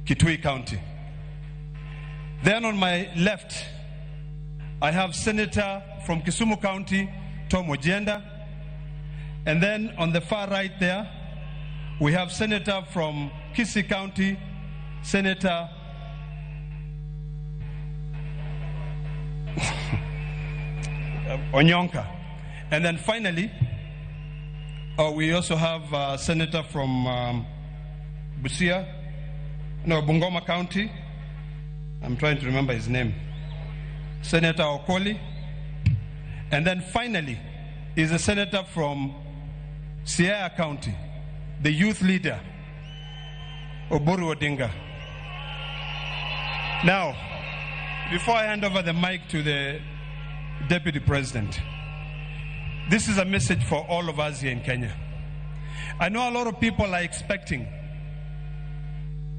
Kitui County. Then on my left, I have Senator from Kisumu County, Tom Ojenda. And then on the far right there, we have Senator from Kisii County, Senator Onyonka. And then finally, we also have a senator from Bungoma County. I'm trying to remember his name. Senator Okoli. And then finally is a senator from Siaya County, the youth leader, Oburu Odinga. Now, before I hand over the mic to the Deputy President, this is a message for all of us here in Kenya. I know a lot of people are expecting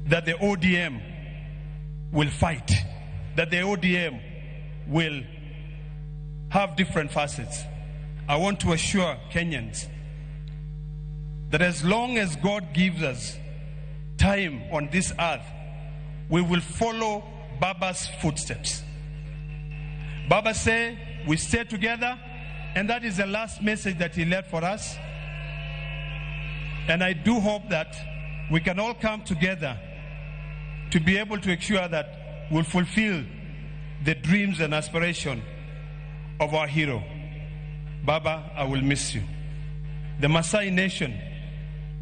that the ODM will fight, that the ODM will have different facets. I want to assure Kenyans that as long as God gives us time on this earth, we will follow Baba's footsteps. Baba said, we stay together, and that is the last message that he left for us. And I do hope that we can all come together to be able to ensure that we'll fulfill the dreams and aspirations of our hero. Baba, I will miss you. The Maasai nation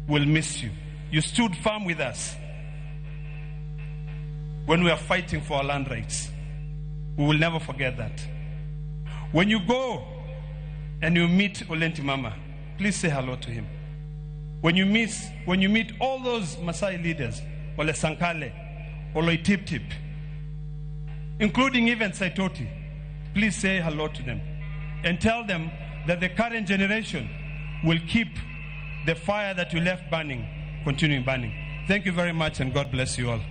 will miss you. You stood firm with us when we are fighting for our land rights. We will never forget that. When you go and you meet Olenti Mama, please say hello to him. When you meet all those Maasai leaders, Ole Sankale, Ole Tip, including even Saitoti, please say hello to them and tell them that the current generation will keep the fire that you left burning, continuing burning. Thank you very much, and God bless you all.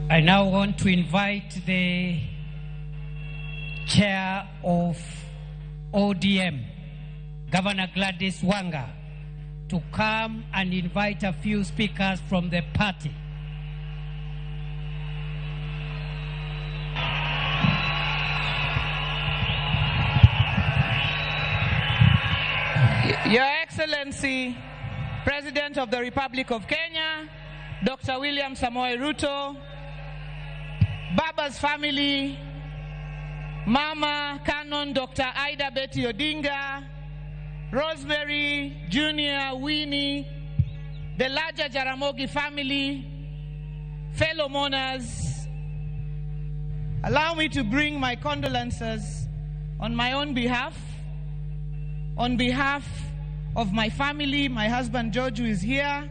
I now want to invite the chair of ODM, Governor Gladys Wanga, to come and invite a few speakers from the party. Your Excellency, President of the Republic of Kenya, Dr. William Samoei Ruto, Baba's family, Mama Canon Dr. Ida Betty Odinga, Rosemary, Junior, Winnie, the larger Jaramogi family, fellow mourners, allow me to bring my condolences on my own behalf, on behalf of my family, my husband George, who is here,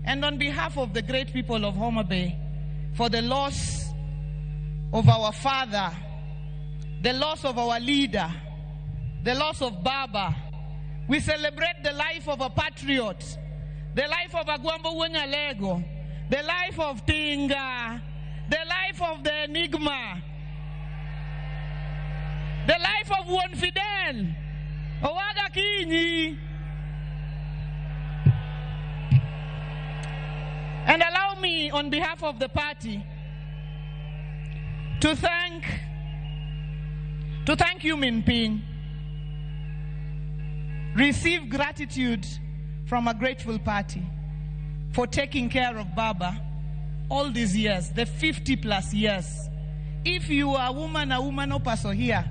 and on behalf of the great people of Homa Bay, for the loss of our father, the loss of our leader, the loss of Baba. We celebrate the life of a patriot, the life of Agwambo Wunyalego, the life of Tinga, the life of the Enigma, the life of Juan Fidel, Owaga Kinyi. And allow me, on behalf of the party, to thank you, Min Ping. Receive gratitude from a grateful party for taking care of Baba all these years, the 50 plus years. If you are a woman or person here,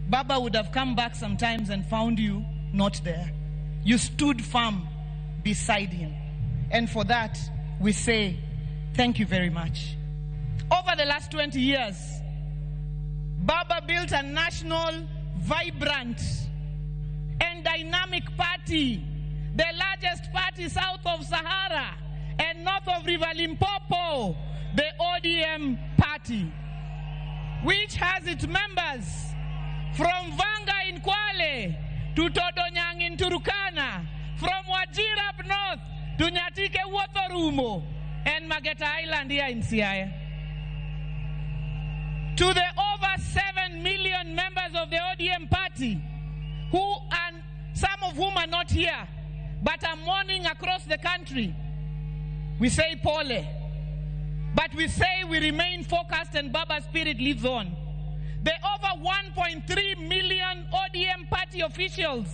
Baba would have come back sometimes and found you not there. You stood firm beside him. And for that, we say thank you very much. Over the last 20 years, Baba built a national, vibrant, and dynamic party, the largest party south of Sahara and north of River Limpopo, the ODM party, which has its members from Vanga in Kwale to Todonyang in Turkana, from Wajir up north to Nyatike Wotorumo and Mageta Island here in Siaya. To the over 7 million members of the ODM party, who, and some of whom are not here, but are mourning across the country, we say pole. But we say we remain focused and Baba's spirit lives on. The over 1.3 million ODM party officials,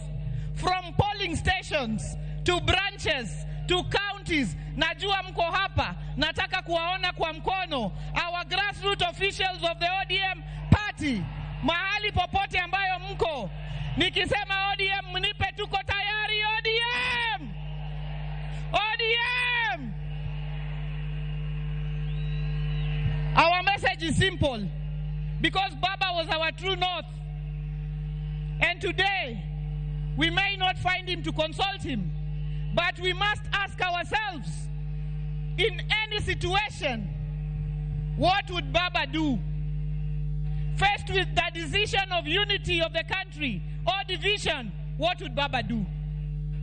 from polling stations to branches to counties, najua mko hapa, nataka kuwaona kwa mkono, our grassroots officials of the ODM party, mahali popote ambayo mko, nikisema ODM mnipe tuko tayari. ODM! ODM! Our message is simple, because Baba was our true north. And today, we may not find him to consult him, but we must ask ourselves, in any situation, what would Baba do? Faced with the decision of unity of the country or division, what would Baba do?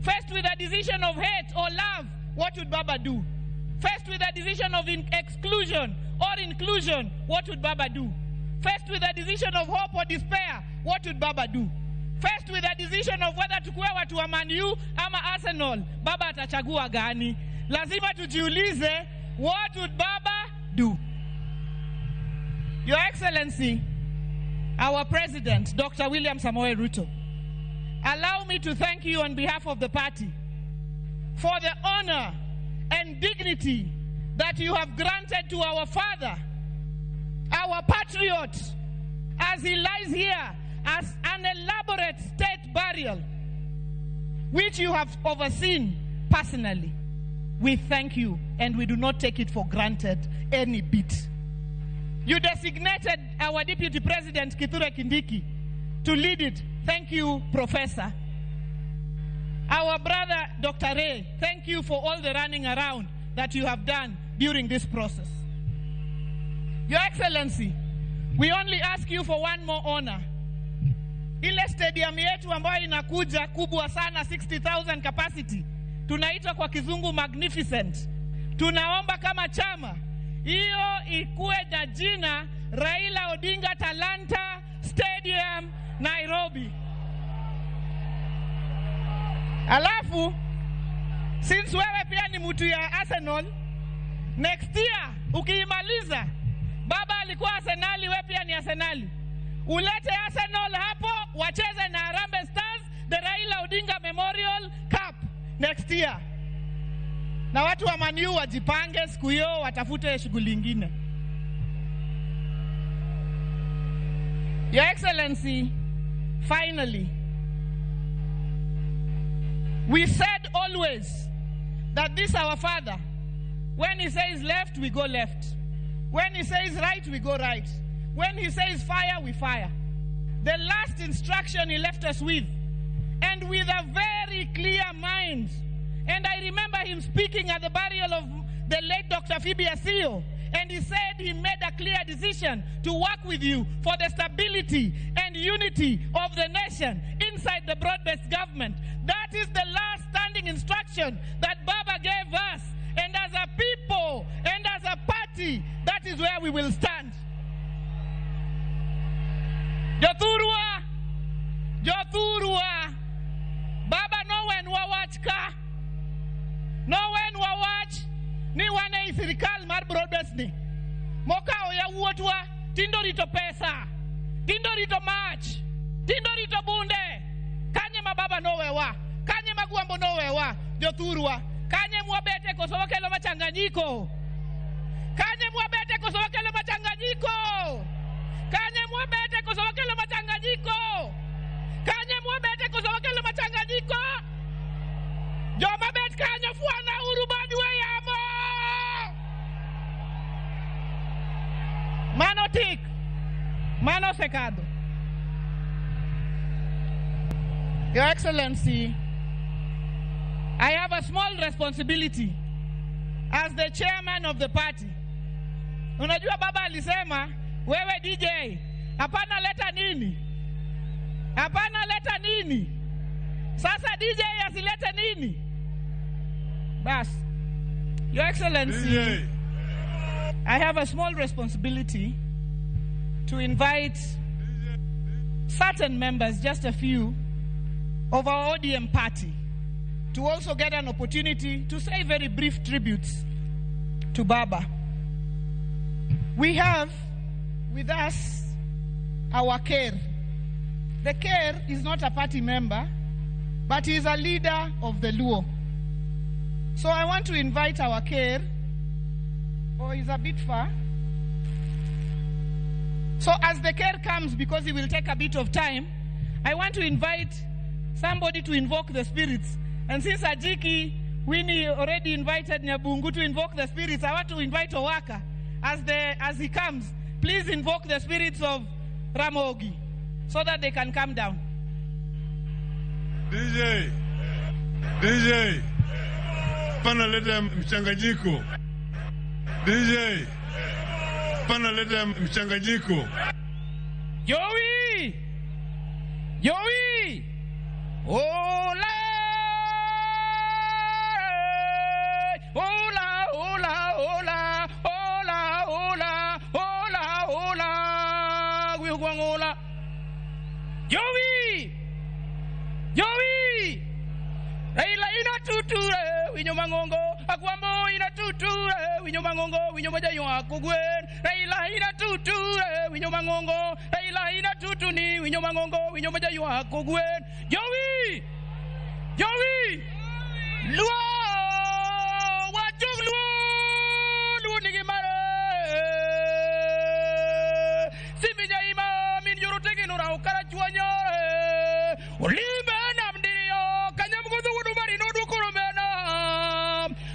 Faced with a decision of hate or love, what would Baba do? Faced with a decision of exclusion or inclusion, what would Baba do? Faced with a decision of hope or despair, what would Baba do? Faced with a decision of whether tukue watu wa Man U ama Arsenal, Baba atachagua gani? Lazima tujiulize, what would Baba do? Your Excellency, our President, Dr. William Samoei Ruto, allow me to thank you on behalf of the party for the honor and dignity that you have granted to our father, our patriot, as he lies here as an elaborate state burial, which you have overseen personally. We thank you, and we do not take it for granted any bit. You designated our Deputy President, Kithure Kindiki, to lead it. Thank you, Professor. Our brother, Dr. Ray, thank you for all the running around that you have done during this process. Your Excellency, we only ask you for one more honor. Ile stadium yetu ambayo inakuja kubwa sana, 60,000 capacity, tunaitwa kwa kizungu magnificent. Tunaomba kama chama, hiyo ikuwe na jina Raila Odinga Talanta Stadium, Nairobi. Alafu, since wewe pia ni mtu ya Arsenal, next year, ukiimaliza, Baba alikuwa Arsenali, wewe pia ni Arsenali. Ulete Arsenal hapo, wacheze na Harambee Stars, the Raila Odinga Memorial Cup next year. Na watu wa Man U wajipange siku hiyo, watafute shughuli nyingine. Your Excellency, finally, we said always that this our father, when he says left, we go left. When he says right, we go right. When he says fire, we fire. The last instruction he left us with, and with a very clear mind. And I remember him speaking at the burial of the late Dr. Phoebe Asio, and he said he made a clear decision to work with you for the stability and unity of the nation inside the broad-based government. That is the last standing instruction that Baba gave us. And as a people and as a party, that is where we will stand. Jothurwa, Jothurwa, Baba no wen wawach ka, no wen wawach, ni wane isirikal mar broadbased ni. Moka oya wuotwa, tindo rito pesa, tindo rito mach, tindo rito bunde. Kanye mababa no wewa, kanye magwambo no wewa, Jothurwa. Kanye mwabete kosowa kelo machanganyiko. Kanye mwabete kosowa kelo machanganyiko. Kanye mwabete kosowa kelo machanganyiko. Kanye mwabete kosowa kelo machanganyiko. Joma bet kanye fuana urubadi we yamo. Mano tik. Mano secado. Your Excellency, I have a small responsibility as the chairman of the party. Unajua Baba alisema, wewe DJ, hapana leta nini? Hapana leta nini? Sasa DJ asilete nini? Bas. Your Excellency, DJ, I have a small responsibility to invite certain members, just a few, of our ODM party, to also get an opportunity to say very brief tributes to Baba. We have with us our Ker. The Ker is not a party member, but he is a leader of the Luo. So I want to invite our Ker, he's a bit far. So as the Ker comes, because he will take a bit of time, I want to invite somebody to invoke the spirits. And since Ajiki, Winnie already invited Nyabungu to invoke the spirits, I want to invite Owaka as he comes. Please invoke the spirits of Ramogi so that they can come down. DJ, panaleta mchanganyiko. DJ, panaleta mchanganyiko. Joey! Joey! Hola! Hola, hola, hola, hola, hola, hola, hola, hola. Joey! Joey! Raila ina tuture, winyo mangongo, akwambo ina tuture, winyo mangongo, winyo majayo akugwen. Raila ina tuture, winyo mangongo, Raila ina tutuni, winyo mangongo, winyo majayo akugwen. Joey! Joey! Luo! Wajug luo! Luo nigi mare! Simi jaima, min yoro tegi nora ukara chuanyo. Olibe namdirio, kanyam kudu kudu mari no du kurumena.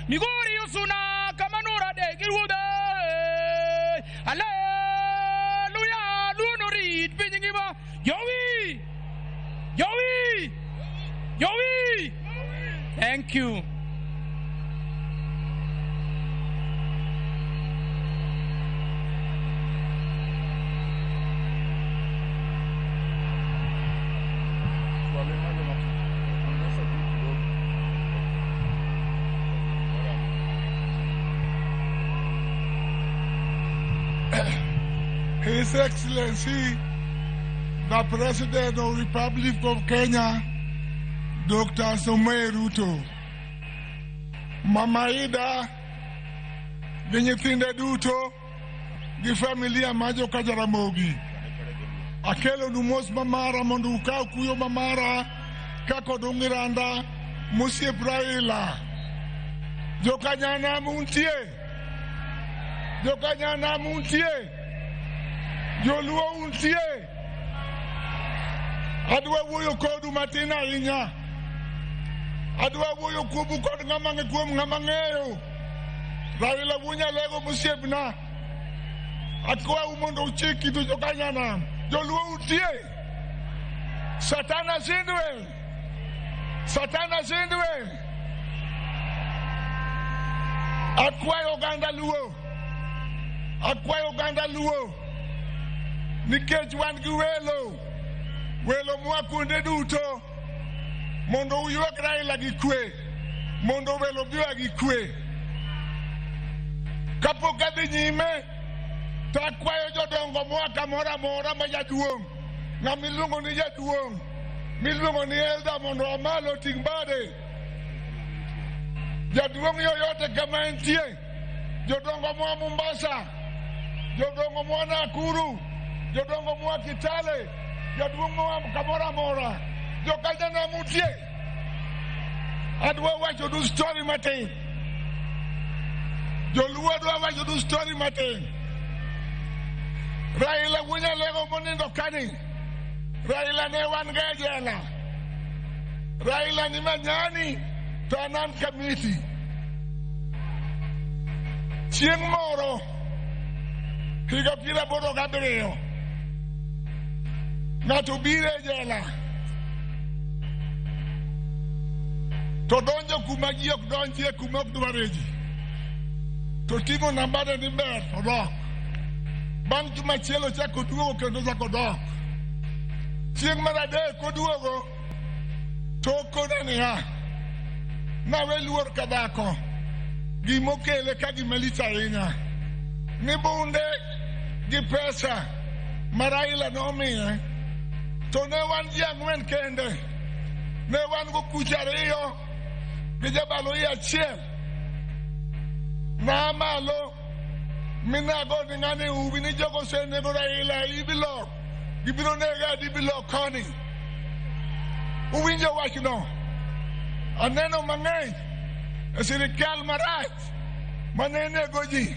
Migori usuna, kamanora de girude. Hallelujah, luo no read, binyingiba. Joey! Joey! Joey! Thank you. His Excellency, the President of the Republic of Kenya, Dr. Samoei Ruto, Mama Ida, the nyithinde duto, the familia majo Kajaramogi. Akelo numos mamara mondo ukau kuyo mamara, kako dungiranda, musie Raila. Jokanyana muntie. Jokanyana muntie. Joluo untie. Adwa wuyo kodu matina inya. Adwa wuyo kubu kod ngamange kuom ngamangeyo. Raila wunya lego musiebna. Akwa umondo uchiki tu jokanyana. Joluo untie. Satana zindwe. Satana zindwe. Akwa Uganda luo. Akwa Uganda luo. Nikech wan gi welo mwakunde duto mondo uyuak Raila gi kwe, mondo welo biwa gi kwe. Kapok adhi nyime to akwayo jodongo mwaka mora mora ma jaduong', ng'ama iluongo ni jaduong', miluongo ni Elda mondo amalo ting' bade. Jaduong' yoyote kama entie, jodongo mwa Mombasa, jodongo mwa Nakuru, jodongo mwa Kitale, jodongo mwa kamora mora, jokanyana mutie. Adwa wacho du story matin. Joluo adwa wacho du story matin. Raila wunya lego monindo kani. Raila ne wan ga jela. Raila ni manyani to anan kamiti. Chieng' moro higa 87 ng'ato bire jela to donjo kuma ji ok donjie, kuma ok dware ji, to ting'o nambane ni ber to dok. Bang' juma chielo chako duogo kendo chako dok. Chieng' mar adek koduogo to okone niya, nawe luor ka dhako, gimokele ka gimalich ahinya ni bunde gi pesa ma Raila nomiye, to ne wan ji ang'wen kende, ne wan go kucha ariyo gi jabalo achiel. Na malo minago ni ng'ani ubi ni jogo senego Raila ibilo, gibiro nega dibilo koni. Uwinjo wachno, aneno mang'eny e sirikal marach manenego ji.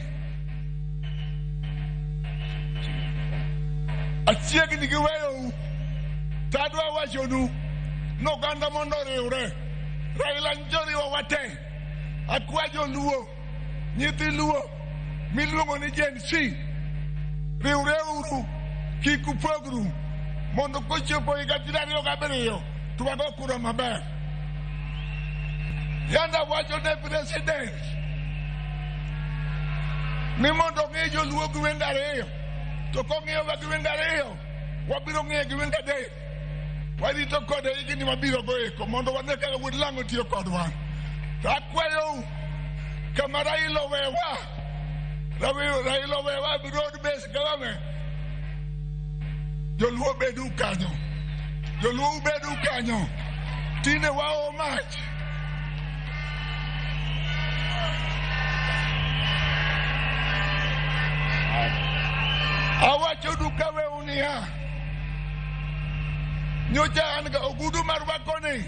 Achiegni gi weyo to adwa wachonu noganda mondo oriwre. Raila njoriwo wate. Akwa joluo, nyithi luo miluongo ni Gen Z, riwre uru, kik upogru, mondo kochopo higa 2027 to wago kura maber. Yanda wacho ne president ni mondo ng'e joluo gi wende ariyo, to kong'iyo gi wende ariyo wabiro ng'e gi wenge adek warito kode higni mabiro goeko mondo wane kaka wuod Lang'o tiyo kodwa. To akwayou kama Raila owewa broad based government, joluo bedu kanyo, tinde wao mach. Awacho duka we unia nyocha an ga ogudu mar wakoni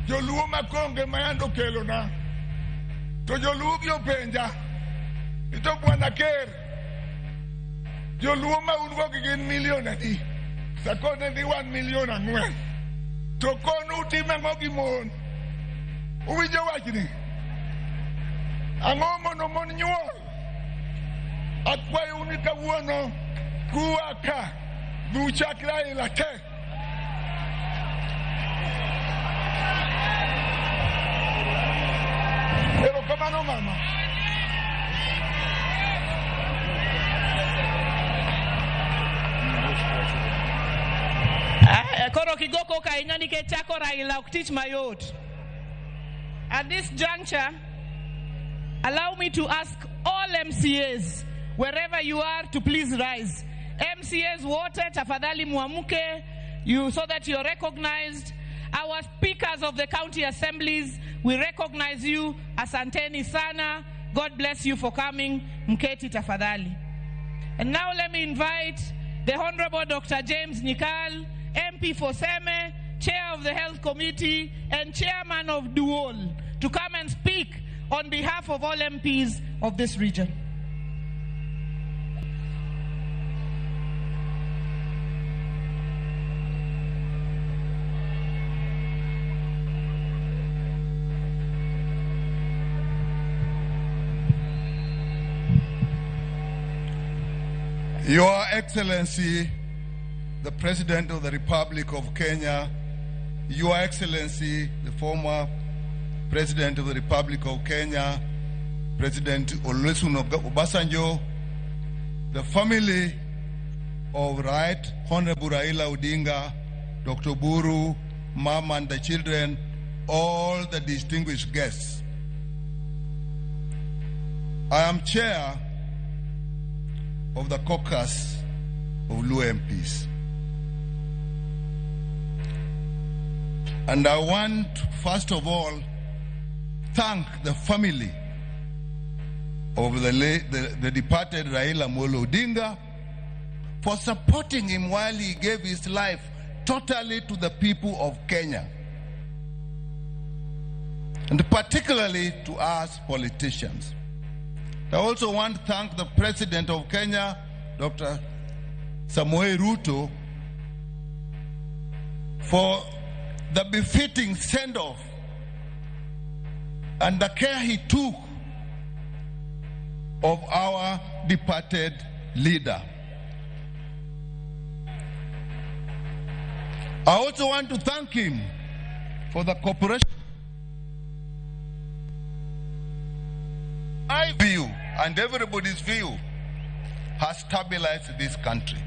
joluo makonge mayando kelo na to joluo gi openja ito bwana ker joluo ma un go gin milion adi sakone di 1 million ang'wen to konu time ngo gi mon uwinjo wachni ang'o mono mon nyuol akwayo ni kawuono kuaka duchakra ilate pero kamano mama koro kigoko ka inyani ke chako Raila ok tich mayot. At this juncture, allow me to ask all MCAs, wherever you are, to please rise. MCAs wote tafadhali muamuke, so that you're recognized. Our speakers of the county assemblies, we recognize you. Asanteni sana. God bless you for coming. Mketi tafadhali. And now let me invite the Honorable Dr. James Nyikal, MP for Seme, Chair of the Health Committee, and Chairman of Duol, to come and speak on behalf of all MPs of this region. Your Excellency, the President of the Republic of Kenya, Your Excellency, the former President of the Republic of Kenya, President Olusegun Obasanjo, the family of Right Honorable Raila Odinga, Dr. Buru, Mama and the children, all the distinguished guests. I am chair of the caucus of Luo MPs. And I want, first of all, thank the family of the departed Raila Amolo Odinga for supporting him while he gave his life totally to the people of Kenya, and particularly to us politicians. I also want to thank the President of Kenya, Dr. Samoei Ruto, for the befitting send-off and the care he took of our departed leader. I also want to thank him for the cooperation. My view and everybody's view has stabilized this country.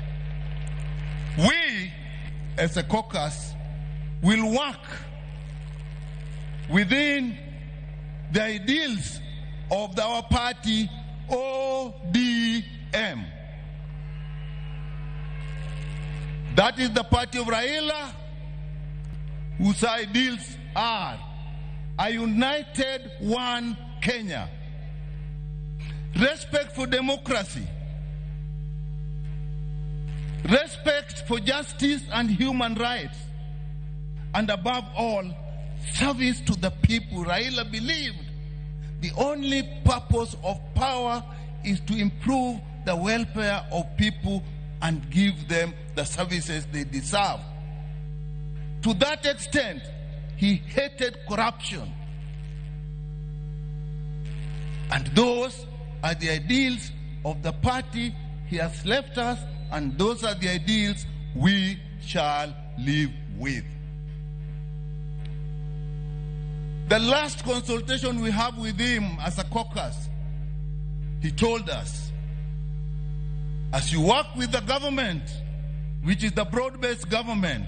We, as a caucus, will work within the ideals of our party, ODM. That is the party of Raila, whose ideals are a united one Kenya, respect for democracy, respect for justice and human rights, and above all, service to the people. Raila believed the only purpose of power is to improve the welfare of people and give them the services they deserve. To that extent, he hated corruption. And those are the ideals of the party he has left us, and those are the ideals we shall live with. The last consultation we have with him as a caucus, he told us, as you work with the government, which is the broad-based government,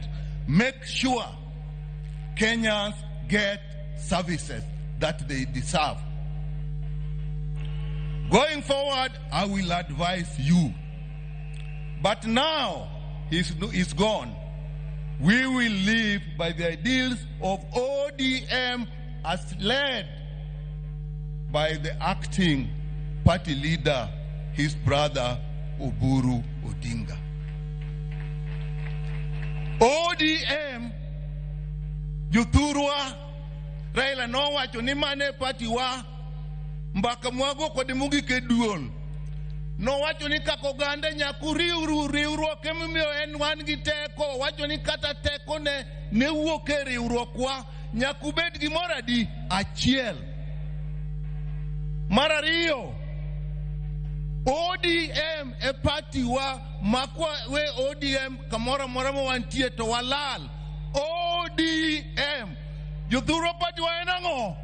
make sure Kenyans get services that they deserve. Going forward, I will advise you. But now he's gone. We will live by the ideals of ODM as led by the acting party leader, his brother Oburu Odinga. ODM Juthurwa Raila no wacho ni mane party wa mbaka mwago kod mugi keduol no wacho ni kako gande nyaku riwruok emimiyo en wan gi teko wacho ni kata teko ne wuok e riwruok wa nyaku bed gi moradi achiel. Mar ariyo, ODM e party wa makwa we ODM kamora mora mo wantie to walal. ODM Juthurwa party wa enango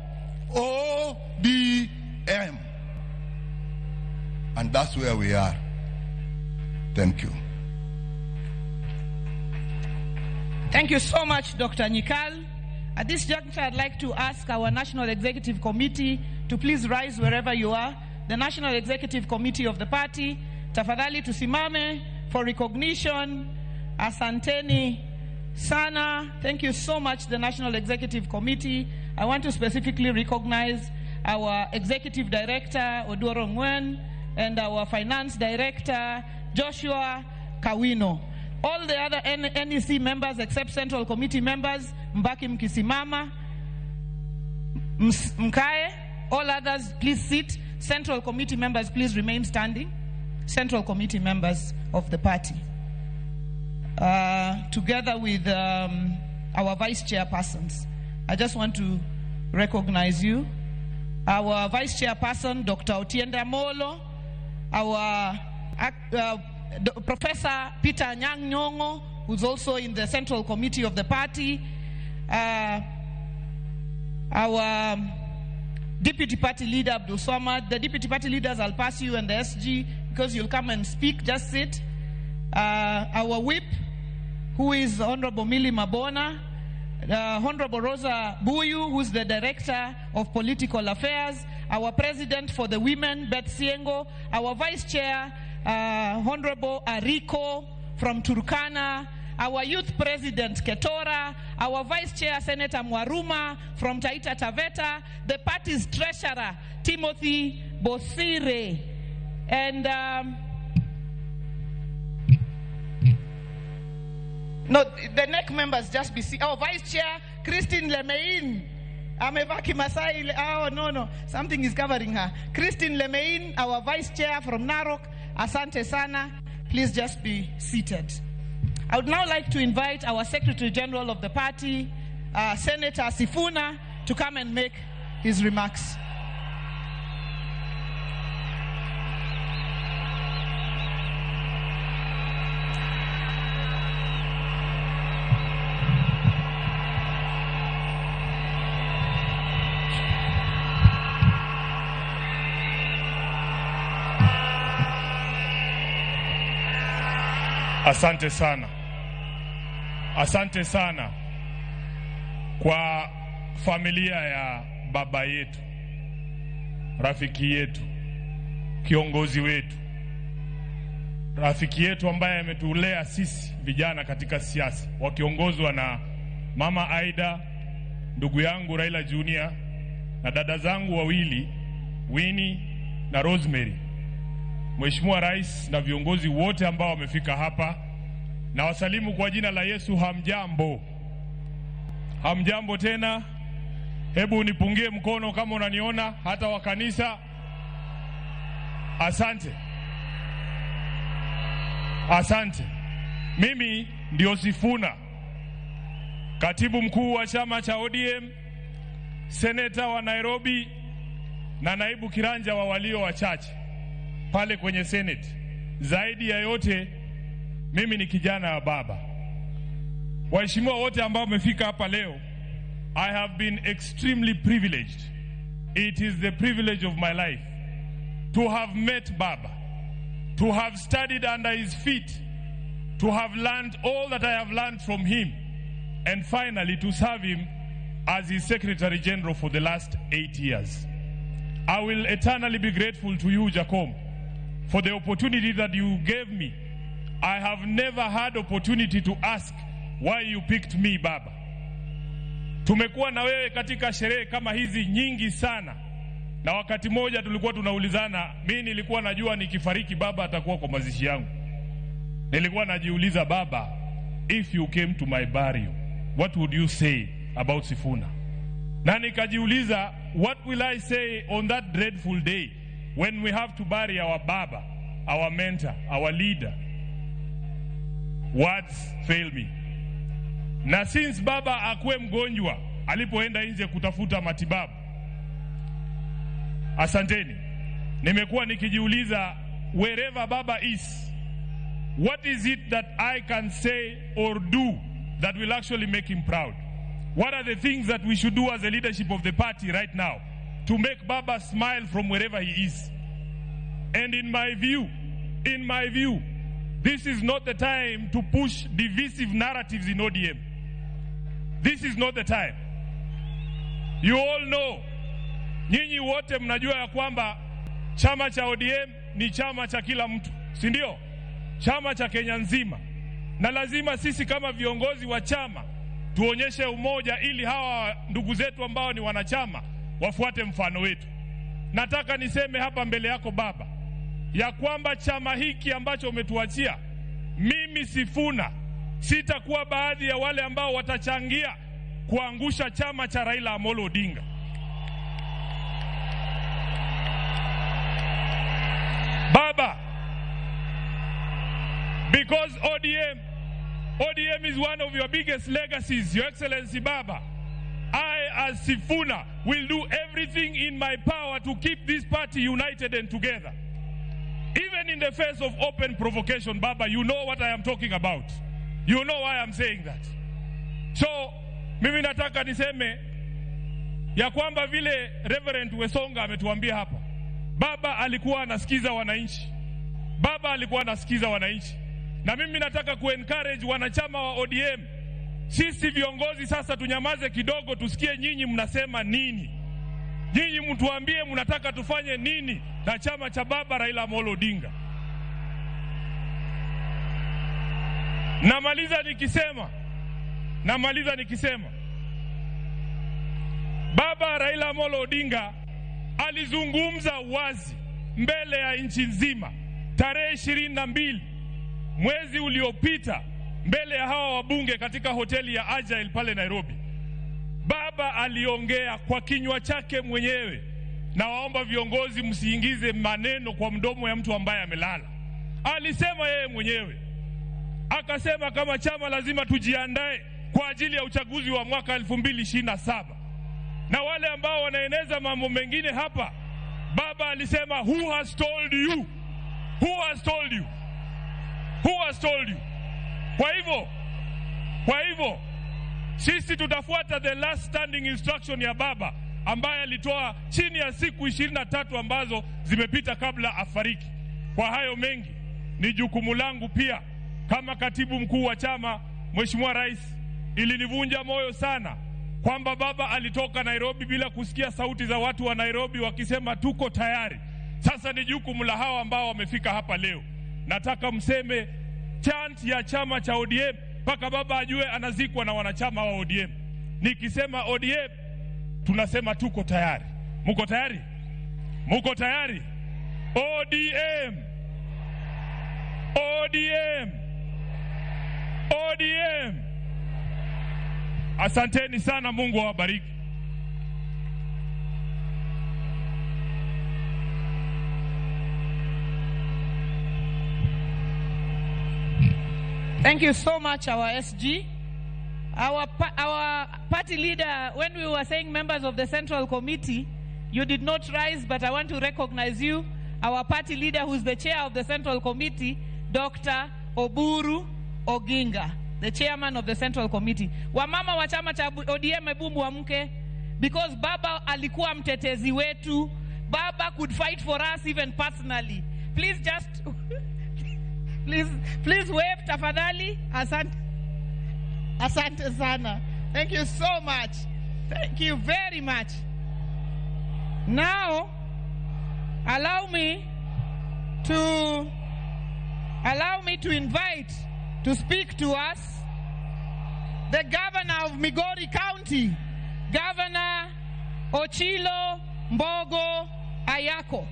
ODM, and that's where we are. Thank you. Thank you so much, Dr. Nyikal. At this juncture, I'd like to ask our National Executive Committee to please rise wherever you are. The National Executive Committee of the party, tafadhali tusimame for recognition. Asanteni sana. Thank you so much, the National Executive Committee. I want to specifically recognize our Executive Director, Oduoro Ngwen, and our Finance Director, Joshua Kawino. All the other NEC members except Central Committee members, mbaki mkisimama, mkae. All others, please sit. Central Committee members, please remain standing. Central Committee members of the party. Together with our Vice Chairpersons, I just want to recognize you. Our Vice Chairperson, Dr. Otiende Amollo, our Professor Peter Anyang' Nyong'o, who's also in the Central Committee of the party, our Deputy Party Leader, Abdul Swamad. The Deputy Party Leaders, I'll pass you, and the SG, because you'll come and speak, just sit. Our Whip, who is Honorable Millie Mabona, Honorable Rosa Buyu, who's the Director of Political Affairs, our President for the Women, Beth Siengo, our Vice Chair, Honorable Ariko from Turkana, our Youth President Ketora, our Vice Chair Senator Mwaruma from Taita Taveta, the party's Treasurer Timothy Bosire, and no, the NEC members just be our Vice Chair Christine Lemein. Amevaki Masai. Oh no, something is covering her. Christine Lemein, our Vice Chair from Narok. Asante sana. Please just be seated. I would now like to invite our Secretary General of the party, Senator Sifuna, to come and make his remarks. Asante sana. Asante sana kwa familia ya baba yetu, rafiki yetu, kiongozi wetu, rafiki yetu ambaye ametulea sisi vijana katika siasa, wakiongozwa na Mama Aida, ndugu yangu Raila Junior, na dada zangu wawili Winnie na Rosemary. Mheshimiwa Rais na viongozi wote ambao wamefika hapa, na wasalimu kwa jina la Yesu. Hamjambo? Hamjambo tena? Hebu nipungie mkono kama unaniona, hata wa kanisa. Asante. Asante. Mimi ndio Sifuna, katibu mkuu wa chama cha ODM, seneta wa Nairobi na naibu kiranja wa walio wachache pale kwenye Senate. Zaidi ya yote, mimi ni kijana wa baba. Waheshimiwa wote ambao wamefika hapa leo, I have been extremely privileged. It is the privilege of my life to have met Baba, to have studied under his feet, to have learned all that I have learned from him, and finally to serve him as his Secretary General for the last 8 years. I will eternally be grateful to you, Jacom, for the opportunity that you gave me. I have never had opportunity to ask why you picked me, Baba. Tumekuwa na wewe katika sherehe kama hizi nyingi sana, na wakati moja tulikuwa tunaulizana, mimi nilikuwa najua nikifariki baba atakuwa kwa mazishi yangu. Nilikuwa najiuliza, Baba, if you came to my burial, what would you say about Sifuna? Na nikajiuliza, what will I say on that dreadful day when we have to bury our Baba, our mentor, our leader? Words fail me. Na since Baba akuwe mgonjwa alipoenda nje kutafuta matibabu, asanteni, nimekuwa nikijiuliza, wherever Baba is, what is it that I can say or do that will actually make him proud? What are the things that we should do as a leadership of the party right now to make Baba smile from wherever he is? And in my view, this is not the time to push divisive narratives in ODM. This is not the time. You all know, nyinyi wote mnajua ya kwamba chama cha ODM ni chama cha kila mtu, si ndio? Chama cha Kenya nzima. Na lazima sisi kama viongozi wa chama tuonyeshe umoja ili hawa ndugu zetu ambao ni wanachama wafuate mfano wetu. Nataka niseme hapa mbele yako Baba, ya kwamba chama hiki ambacho umetuachia, mimi Sifuna sitakuwa baadhi ya wale ambao watachangia kuangusha chama cha Raila Amolo Odinga. Baba, because ODM is one of your biggest legacies, Your Excellency Baba. I, as Sifuna, will do everything in my power to keep this party united and together. Even in the face of open provocation, Baba, you know what I am talking about. You know why I'm saying that. So, mimi nataka niseme ya kwamba vile Reverend Wesonga ametuambia hapa, Baba alikuwa anasikiza wananchi. Baba alikuwa anasikiza wananchi. Na mimi nataka kuencourage wanachama wa ODM. Sisi viongozi sasa tunyamaze kidogo, tusikie nyinyi mnasema nini. Nyinyi mtuambie mnataka tufanye nini na chama cha Baba Raila Amolo Odinga. Namaliza nikisema Baba Raila Amolo Odinga alizungumza wazi mbele ya nchi nzima tarehe 22 mwezi uliopita mbele ya hawa wabunge katika hoteli ya Agile pale Nairobi. Baba aliongea kwa kinywa chake mwenyewe, na waomba viongozi msiingize maneno kwa mdomo ya mtu ambaye amelala. Alisema yeye mwenyewe, akasema kama chama lazima tujiandae kwa ajili ya uchaguzi wa mwaka 2027. Na wale ambao wanaeneza mambo mengine hapa, Baba alisema, who has told you? Who has told you? Who has told you? Kwa hivyo sisi tutafuata the last standing instruction ya Baba ambaye alitoa chini ya siku 23 ambazo zimepita kabla afariki. Kwa hayo mengi, ni jukumu langu pia kama katibu mkuu wa chama, Mheshimiwa Rais, ilinivunja moyo sana kwamba Baba alitoka Nairobi bila kusikia sauti za watu wa Nairobi wakisema tuko tayari. Sasa ni jukumu la hawa ambao wamefika hapa leo. Nataka mseme chant ya chama cha ODM mpaka Baba ajue anazikwa na wanachama wa ODM. Nikisema ODM, tunasema tuko tayari. Muko tayari? Muko tayari? ODM! ODM! ODM! Asanteni sana, Mungu awabariki. Thank you so much, our SG. Our party leader, when we were saying members of the Central Committee, you did not rise, but I want to recognize you. Our party leader, who is the chair of the Central Committee, Dr. Oburu Oginga, the chairman of the Central Committee. Wamama wa chama cha ODM ebu muamke, because Baba alikuwa mtetezi wetu. Baba could fight for us even personally. Please just Please wave tafadhali. Asante sana. Thank you so much. Thank you very much. Now, allow me to invite to speak to us the governor of Migori County, Governor Ochilo Mbogo Ayako.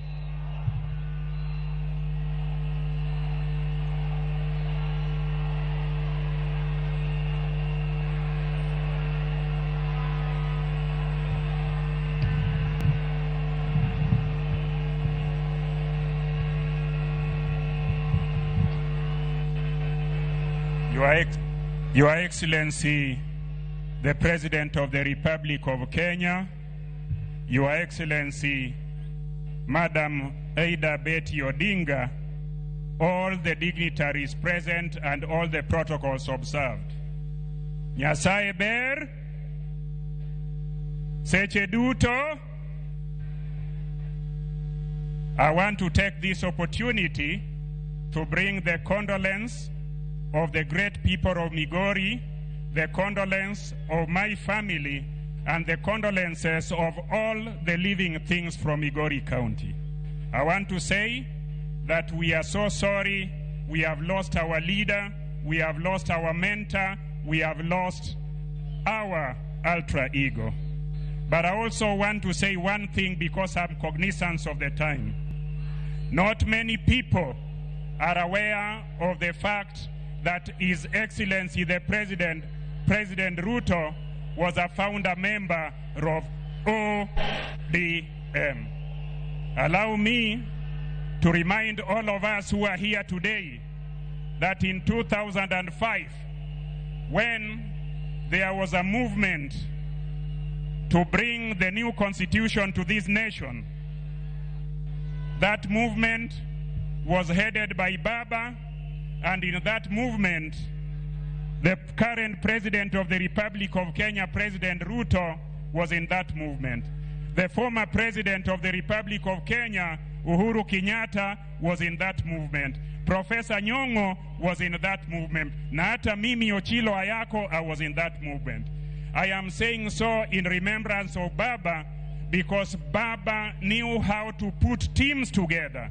Your Excellency, the President of the Republic of Kenya, Your Excellency, Madam Aida Betty Odinga, all the dignitaries present and all the protocols observed. Nyasaye ber, seche duto. I want to take this opportunity to bring the condolence of the great people of Migori, the condolence of my family, and the condolences of all the living things from Migori County. I want to say that we are so sorry. We have lost our leader, we have lost our mentor, we have lost our alter ego. But I also want to say one thing because I'm cognizant of the time. Not many people are aware of the fact that His Excellency the President Ruto was a founder member of ODM. Allow me to remind all of us who are here today that in 2005, when there was a movement to bring the new constitution to this nation, that movement was headed by Baba, and in that movement, the current President of the Republic of Kenya, President Ruto, was in that movement. The former President of the Republic of Kenya, Uhuru Kenyatta, was in that movement. Professor Nyong'o was in that movement. Na hata mimi Ochilo Ayako, I was in that movement. I am saying so in remembrance of Baba because Baba knew how to put teams together.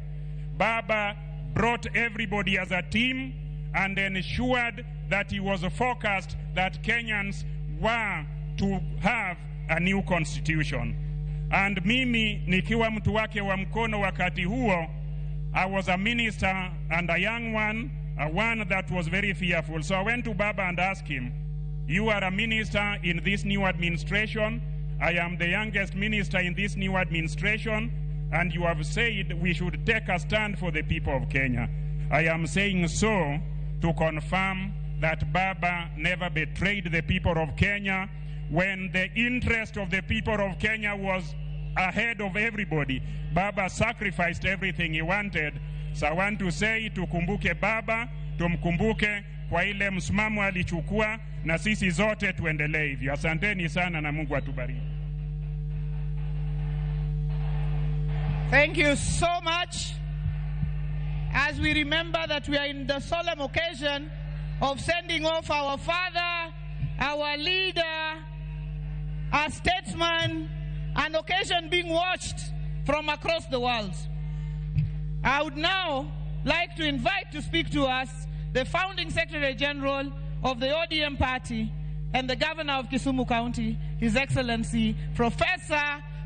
Baba brought everybody as a team and ensured that he was focused that Kenyans were to have a new constitution. And mimi nikiwa mtu wake wa mkono wakati huo, I was a minister and a young one, a one that was very fearful. So I went to Baba and asked him, you are a minister in this new administration. I am the youngest minister in this new administration. And you have said we should take a stand for the people of Kenya. I am saying so to confirm that Baba never betrayed the people of Kenya when the interest of the people of Kenya was ahead of everybody. Baba sacrificed everything he wanted. So I want to say tukumbuke Baba, tumkumbuke kwa ile msimamo alichukua na sisi zote tuendelee hivyo. Asanteni sana na Mungu atubariki. Thank you so much. As we remember that we are in the solemn occasion of sending off our father, our leader, our statesman, an occasion being watched from across the world. I would now like to invite to speak to us the founding Secretary General of the ODM party and the Governor of Kisumu County, His Excellency Professor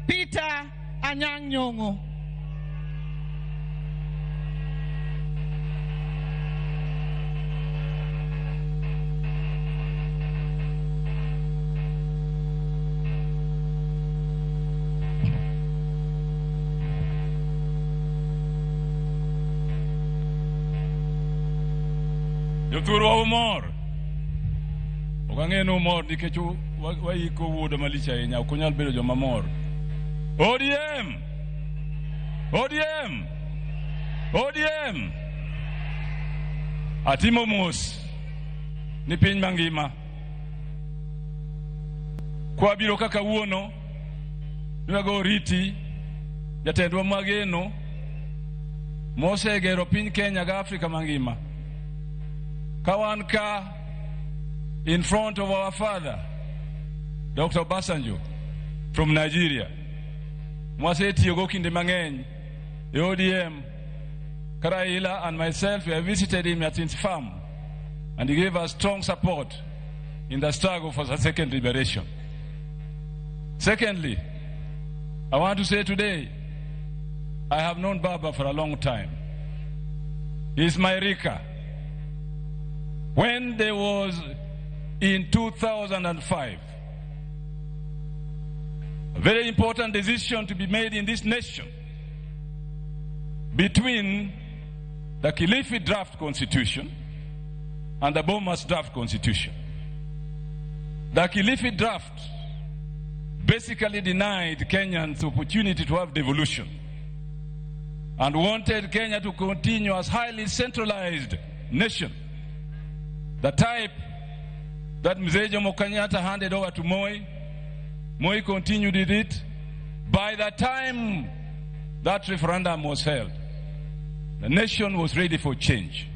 Peter Anyang' Nyong'o. Jothurwa umor. Okang'eno umor nikech waiko wuodo malich ahinya, ok onyal bedo joma mor. ODM! ODM! ODM! Atimo mos ni piny mangima. Kwa biro kaka wuono, nwago riti, jatendwa mageno, mose gero piny Kenya ga Afrika mangima. Kawanka in front of our father, Dr. Obasanjo, from Nigeria. Mwaseti Yogokinde Mangeny, the ODM, Karaila and myself, we have visited him at his farm, and he gave us strong support in the struggle for the second liberation. Secondly, I want to say today, I have known Baba for a long time. He's my Rika. When there was in 2005, a very important decision to be made in this nation between the Kilifi draft constitution and the Bomas draft constitution. The Kilifi draft basically denied Kenyans the opportunity to have devolution and wanted Kenya to continue as highly centralized nation, the type that Mzee Jomo Kenyatta handed over to Moi. Moi continued with it. By the time that referendum was held, the nation was ready for change.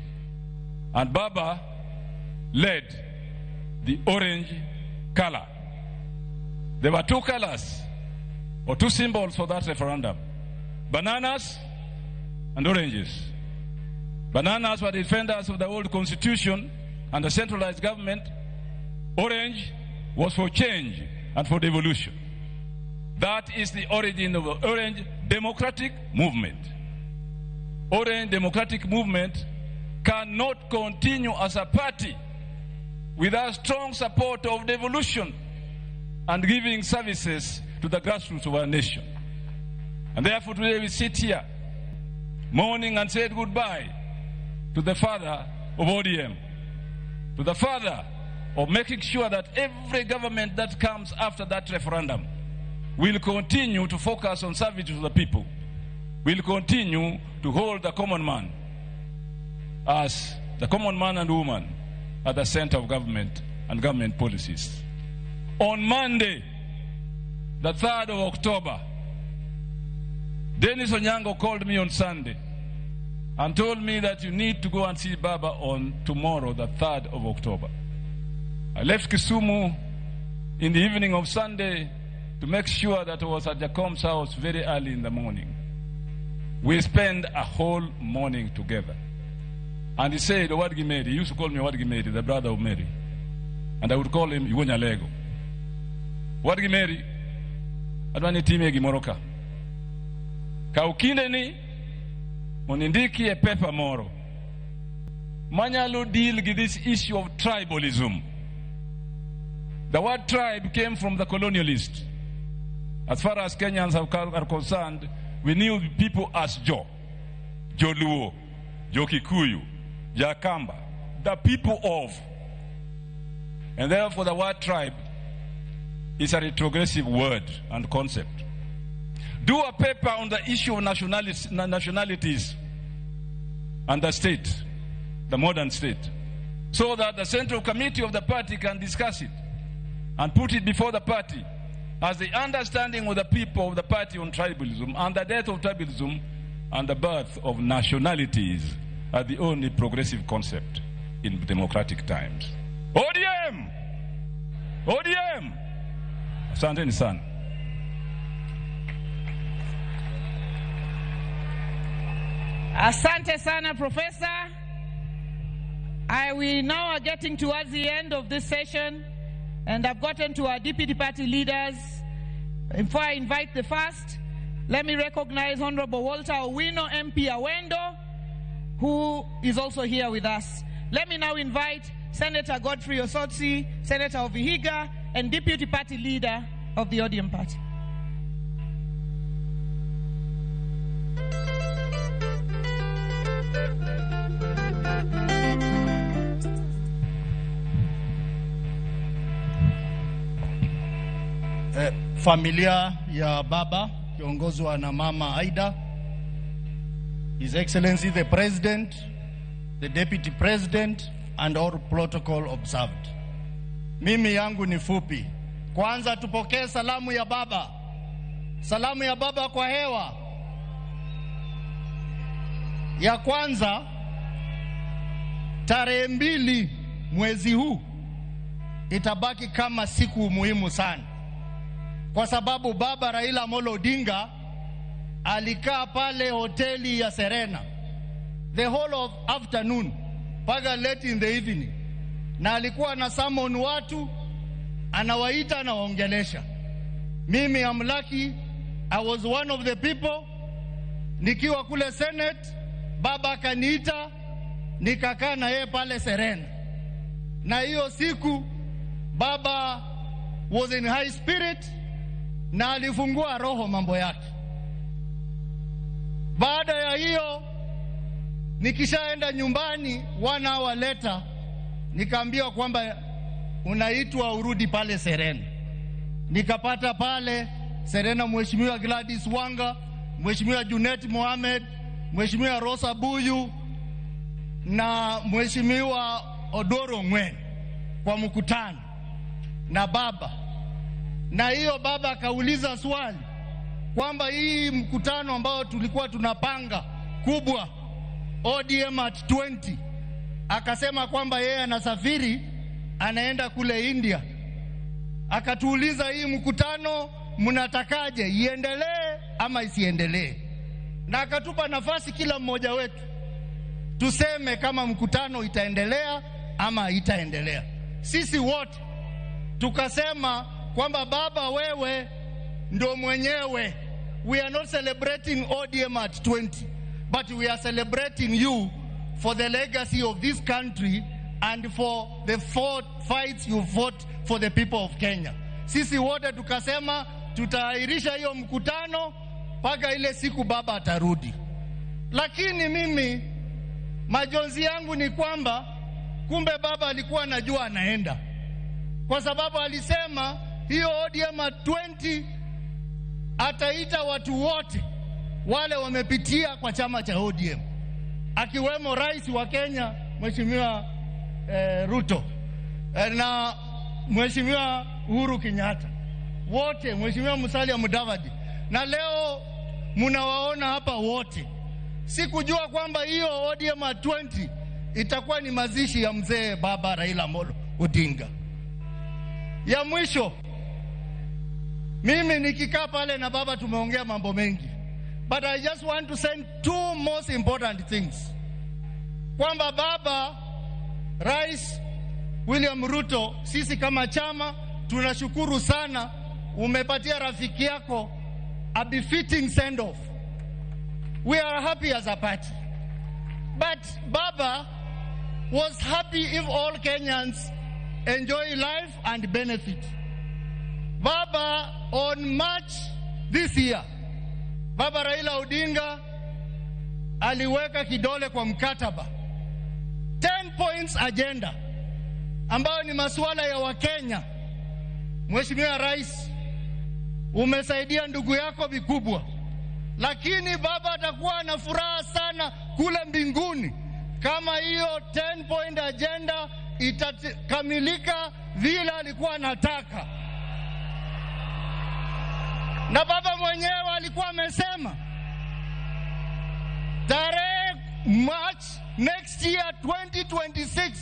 And Baba led the orange color. There were two colors, or two symbols for that referendum: bananas and oranges. Bananas were defenders of the old constitution and the centralized government. Orange was for change and for devolution. That is the origin of the Orange Democratic Movement. Orange Democratic Movement cannot continue as a party without strong support of devolution and giving services to the grassroots of our nation. And therefore today we sit here mourning and said goodbye to the father of ODM, to the father of making sure that every government that comes after that referendum will continue to focus on service to the people, will continue to hold the common man as the common man and woman at the center of government and government policies. On Monday, the 3rd of October, Dennis Onyango called me on Sunday and told me that you need to go and see Baba on tomorrow, the 3rd of October. I left Kisumu in the evening of Sunday to make sure that I was at Jacom's house very early in the morning. We spent a whole morning together. And he said, Owadgi Mary, he used to call me Owadgi Mary, the brother of Mary. And I would call him Iwonya Lego. Owadgi Mary, adwani time gimoroka. Kaukinde ni, monindiki e pepa moro. Manyalo deal with this issue of tribalism. The word tribe came from the colonialists. As far as Kenyans are concerned, we knew people as Jo, Jo Luo, Jo Kikuyu, Jakamba, the people of. And therefore the word tribe is a retrogressive word and concept. Do a paper on the issue of nationalities and the state, the modern state, so that the Central Committee of the party can discuss it and put it before the party as the understanding of the people of the party on tribalism and the death of tribalism and the birth of nationalities are the only progressive concept in democratic times. ODM! ODM! Asante sana. Asante sana, Professor. We now are getting towards the end of this session, and I've gotten to our deputy party leaders. Before I invite the first, let me recognize Honorable Walter Owino, MP Awendo, who is also here with us. Let me now invite Senator Godfrey Osotsi, Senator of Vihiga, and deputy party leader of the ODM party. Familia ya baba kiongozwa na mama Aida, His Excellency the President, the Deputy President, and all protocol observed. Mimi yangu ni fupi. Kwanza tupokee salamu ya baba. Salamu ya baba kwa hewa. Ya kwanza, tarehe 2 mwezi huu itabaki kama siku muhimu sana, kwa sababu baba Raila Amolo Odinga alikaa pale hoteli ya Serena the whole of afternoon mpaka late in the evening, na alikuwa na summon watu, anawaita na waongelesha. Mimi am lucky, I was one of the people. Nikiwa kule Senate, baba akaniita, nikakaa na yeye pale Serena, na hiyo siku baba was in high spirit na alifungua roho mambo yake. Baada ya hiyo, nikishaenda nyumbani 1 hour later, nikaambiwa kwamba unaitwa urudi pale Serena. Nikapata pale Serena Mheshimiwa Gladys Wanga, Mheshimiwa Junet Mohamed, Mheshimiwa Rosa Buyu na Mheshimiwa Odoro Ngwen kwa mkutano na baba. Na hiyo baba akauliza swali kwamba hii mkutano ambao tulikuwa tunapanga kubwa ODM at 20, akasema kwamba yeye anasafiri anaenda kule India. Akatuuliza hii mkutano mnatakaje, iendelee ama isiendelee? Na akatupa nafasi kila mmoja wetu tuseme kama mkutano itaendelea ama haitaendelea. Sisi wote tukasema kwamba baba, wewe ndo mwenyewe. We are not celebrating ODM at 20, but we are celebrating you for the legacy of this country and for the fights you fought for the people of Kenya. Sisi wote tukasema tutaahirisha hiyo mkutano mpaka ile siku baba atarudi. Lakini mimi majonzi yangu ni kwamba kumbe baba alikuwa anajua anaenda, kwa sababu alisema hiyo ODM at 20 ataita watu wote wale wamepitia kwa chama cha ODM, akiwemo rais wa Kenya Mheshimiwa Ruto na Mheshimiwa Uhuru Kenyatta, wote, Mheshimiwa Musalia Mudavadi, na leo mnawaona hapa wote. Sikujua kwamba hiyo ODM at 20 itakuwa ni mazishi ya mzee baba Raila Amolo Odinga. Ya mwisho, mimi nikikaa pale na baba tumeongea mambo mengi, but I just want to say 2 most important things. Kwamba baba Rais William Ruto, sisi kama chama tunashukuru sana umepatia rafiki yako a befitting send off. We are happy as a party, but baba was happy if all Kenyans enjoy life and benefit. Baba, on March this year, baba Raila Odinga aliweka kidole kwa mkataba 10 points agenda ambayo ni masuala ya Wakenya. Mheshimiwa Rais, umesaidia ndugu yako vikubwa, lakini baba atakuwa na furaha sana kule mbinguni kama hiyo 10 point agenda itakamilika vile alikuwa anataka. Na baba mwenyewe alikuwa amesema tarehe March next year 2026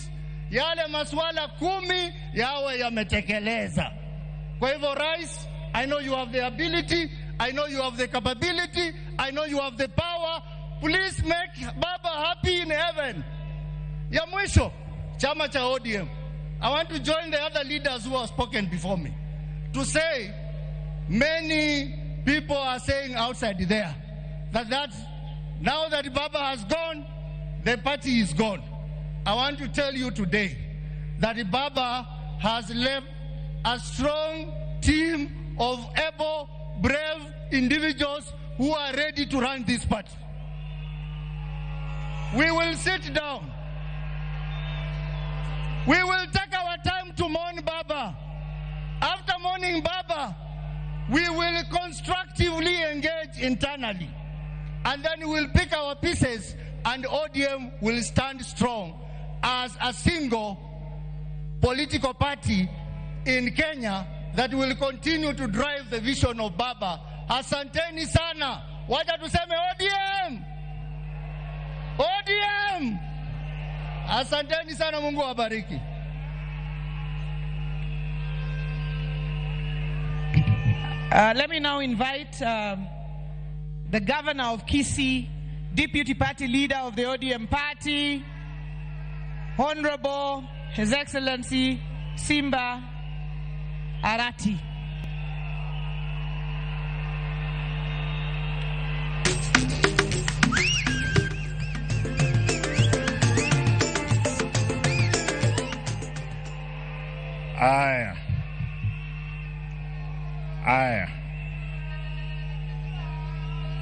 yale masuala 10 yawe yametekeleza. Kwa hivyo Rais, I know you have the ability, I know you have the capability, I know you have the power. Please make baba happy in heaven. Ya mwisho, chama cha ODM, I want to join the other leaders who have spoken before me to say many people are saying outside there that now that baba has gone, the party is gone. I want to tell you today that baba has left a strong team of able, brave individuals who are ready to run this party. We will sit down. We will take our time to mourn baba. After mourning baba, we will constructively engage internally. And then we will pick our pieces and ODM will stand strong as a single political party in Kenya that will continue to drive the vision of baba. Asanteni sana. Wacha tuseme ODM. ODM. Asanteni sana, Mungu awabariki. Let me now invite the governor of Kisii, deputy party leader of the ODM party, Honorable His Excellency Simba Arati.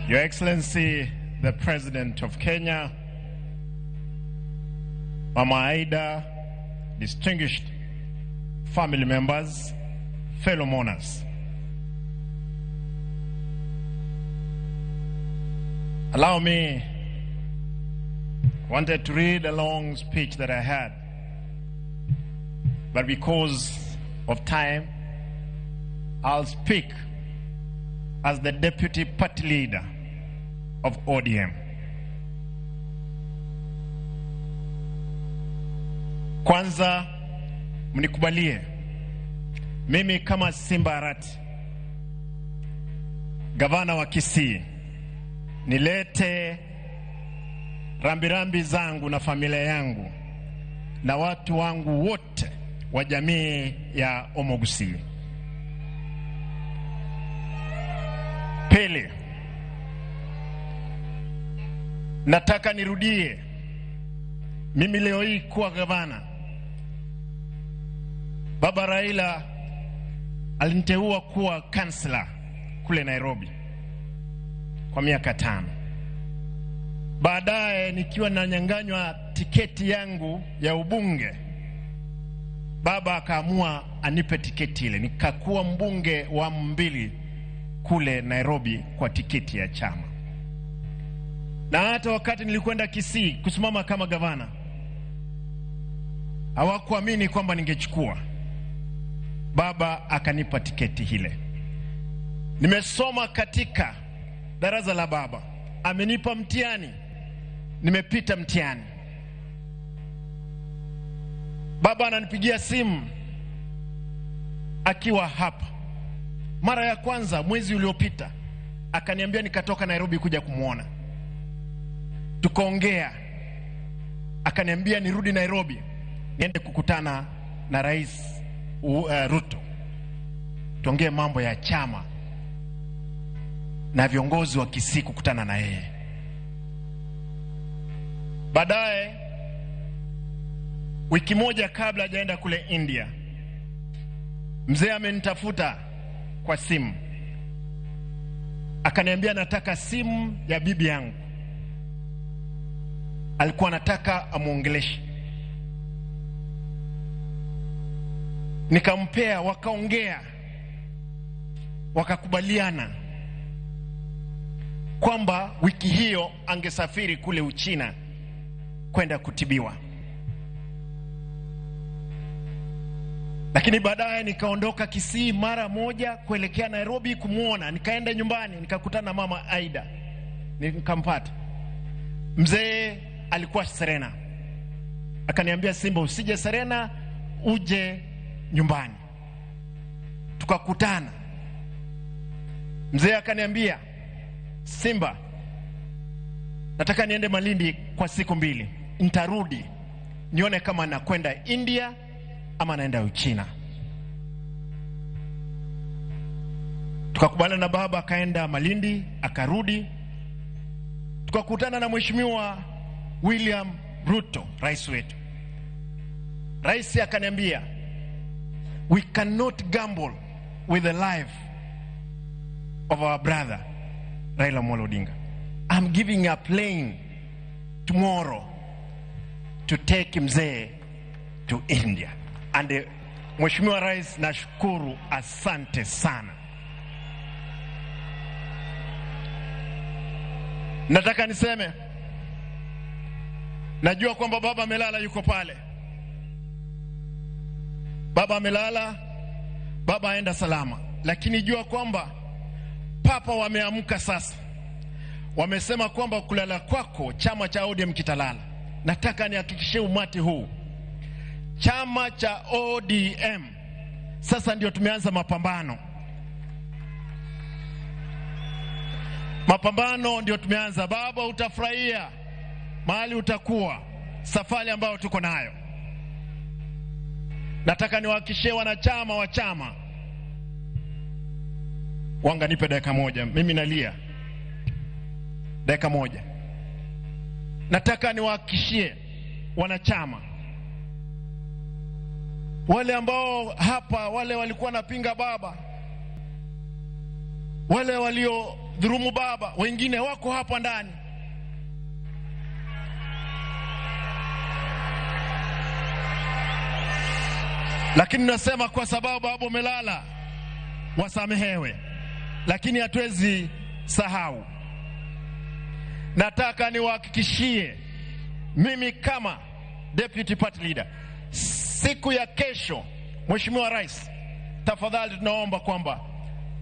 Your Excellency, the President of Kenya, Mama Aida, distinguished family members, fellow mourners. Allow me, I wanted to read a long speech that I had, but because of time, I'll speak as the deputy party leader of ODM. Kwanza mnikubalie mimi kama Simba Arati, gavana wa Kisii, nilete rambirambi zangu na familia yangu na watu wangu wote wa jamii ya Omogusi. Pili, nataka nirudie, mimi leo hii kuwa gavana, Baba Raila aliniteua kuwa kansela kule Nairobi kwa miaka 5. Baadaye nikiwa nanyang'anywa tiketi yangu ya ubunge, Baba akaamua anipe tiketi ile, nikakuwa mbunge wa 2 kule Nairobi kwa tiketi ya chama. Na hata wakati nilikwenda Kisii kusimama kama gavana, hawakuamini kwamba ningechukua. Baba akanipa tiketi ile. Nimesoma katika darasa la Baba, amenipa mtihani, nimepita mtihani. Baba ananipigia simu akiwa hapa. Mara ya kwanza mwezi uliopita akaniambia nikatoka Nairobi kuja kumuona. Tukaongea, akaniambia nirudi Nairobi niende kukutana na Rais Ruto, tuongee mambo ya chama na viongozi wa Kisii, kukutana na yeye. Baadaye wiki moja kabla hajaenda kule India, mzee amenitafuta kwa simu, akaniambia nataka simu ya bibi yangu. Alikuwa anataka amuongeleshe. Nikampea, wakaongea, wakakubaliana kwamba wiki hiyo angesafiri kule Uchina kwenda kutibiwa. Lakini baadaye nikaondoka Kisii mara moja kuelekea Nairobi kumuona. Nikaenda nyumbani, nikakutana na Mama Aida, nikampata. Mzee alikuwa Serena, akaniambia Simba, usije Serena, uje nyumbani. Tukakutana. Mzee akaniambia, Simba, nataka niende Malindi kwa siku 2. Nitarudi nione kama nakwenda India ama naenda Uchina. Tukakubaliana na Baba, akaenda Malindi, akarudi. Tukakutana na Mheshimiwa William Ruto, rais wetu. Rais akaniambia, we cannot gamble with the life of our brother Raila Amolo Odinga. I'm giving a plane tomorrow to take mzee to India. And Mheshimiwa Rais, nashukuru, asante sana. Nataka niseme, najua kwamba Baba amelala, yuko pale. Baba amelala, Baba aenda salama. Lakini jua kwamba Papa wameamka sasa. Wamesema kwamba kulala kwako chama cha ODM kitalala. nataka nihakikishie umati huu, chama cha ODM sasa ndio tumeanza mapambano. Mapambano ndio tumeanza. Baba, utafurahia mahali utakuwa, safari ambayo tuko nayo. Nataka niwahakikishie wanachama wa chama. Wanga, nipe dakika moja, mimi nalia. Dakika moja. Nataka niwahakikishie wanachama, wale ambao hapa, wale walikuwa napinga baba, wale walio dhurumu baba, wengine wako hapa ndani. Lakini nasema kwa sababu baba umelala, wasamehewe. Lakini hatuwezi sahau. Nataka niwahakikishie, mimi kama deputy party leader, siku ya kesho, Mheshimiwa Rais, tafadhali tunaomba kwamba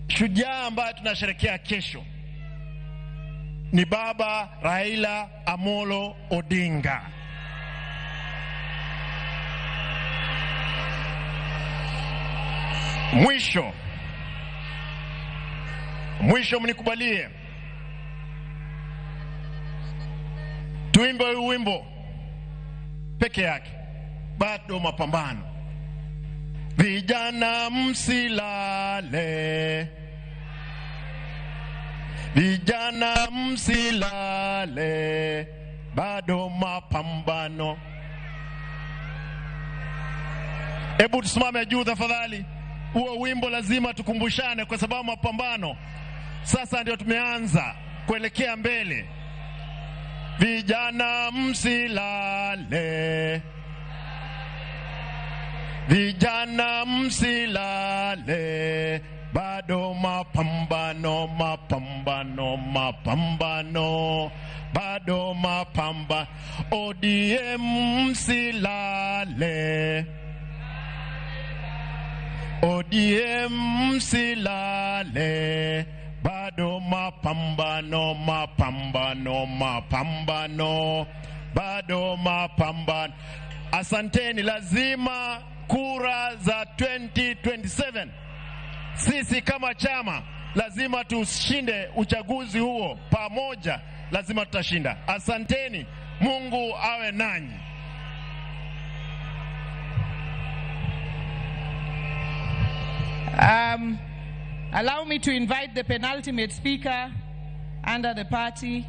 shujaa ambaye tunasherehekea kesho ni Baba Raila Amolo Odinga. Mwisho mnikubalie tuimbe wimbo peke yake, bado mapambano. Vijana msilale, vijana msilale, bado mapambano. Hebu tusimame juu tafadhali. Huo wimbo lazima tukumbushane, kwa sababu mapambano sasa ndio tumeanza kuelekea mbele. Vijana msilale, vijana msilale, bado mapambano, mapambano, mapambano, bado mapambano. ODM msilale, ODM msilale, bado mapambano, mapambano, mapambano, bado mapambano. Asanteni. Lazima kura za 2027, sisi kama chama lazima tushinde uchaguzi huo pamoja, lazima tutashinda. Asanteni. Mungu awe nanyi. Allow me to invite the penultimate speaker under the party.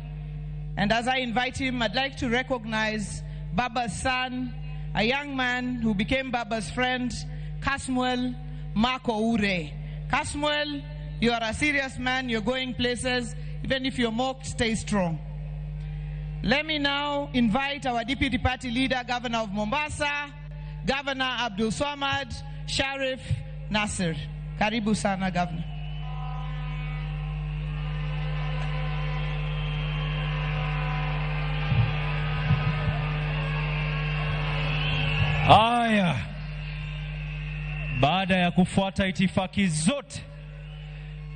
And as I invite him, I'd like to recognize Baba's son, a young man who became Baba's friend, Kasmuel Marco Ure. Kasmuel, you are a serious man. You're going places. Even if you're mocked, stay strong. Let me now invite our deputy party leader, Governor of Mombasa, Governor Abdul Swamad Sharif Nasir. Karibu sana, Governor. Haya, baada ya kufuata itifaki zote,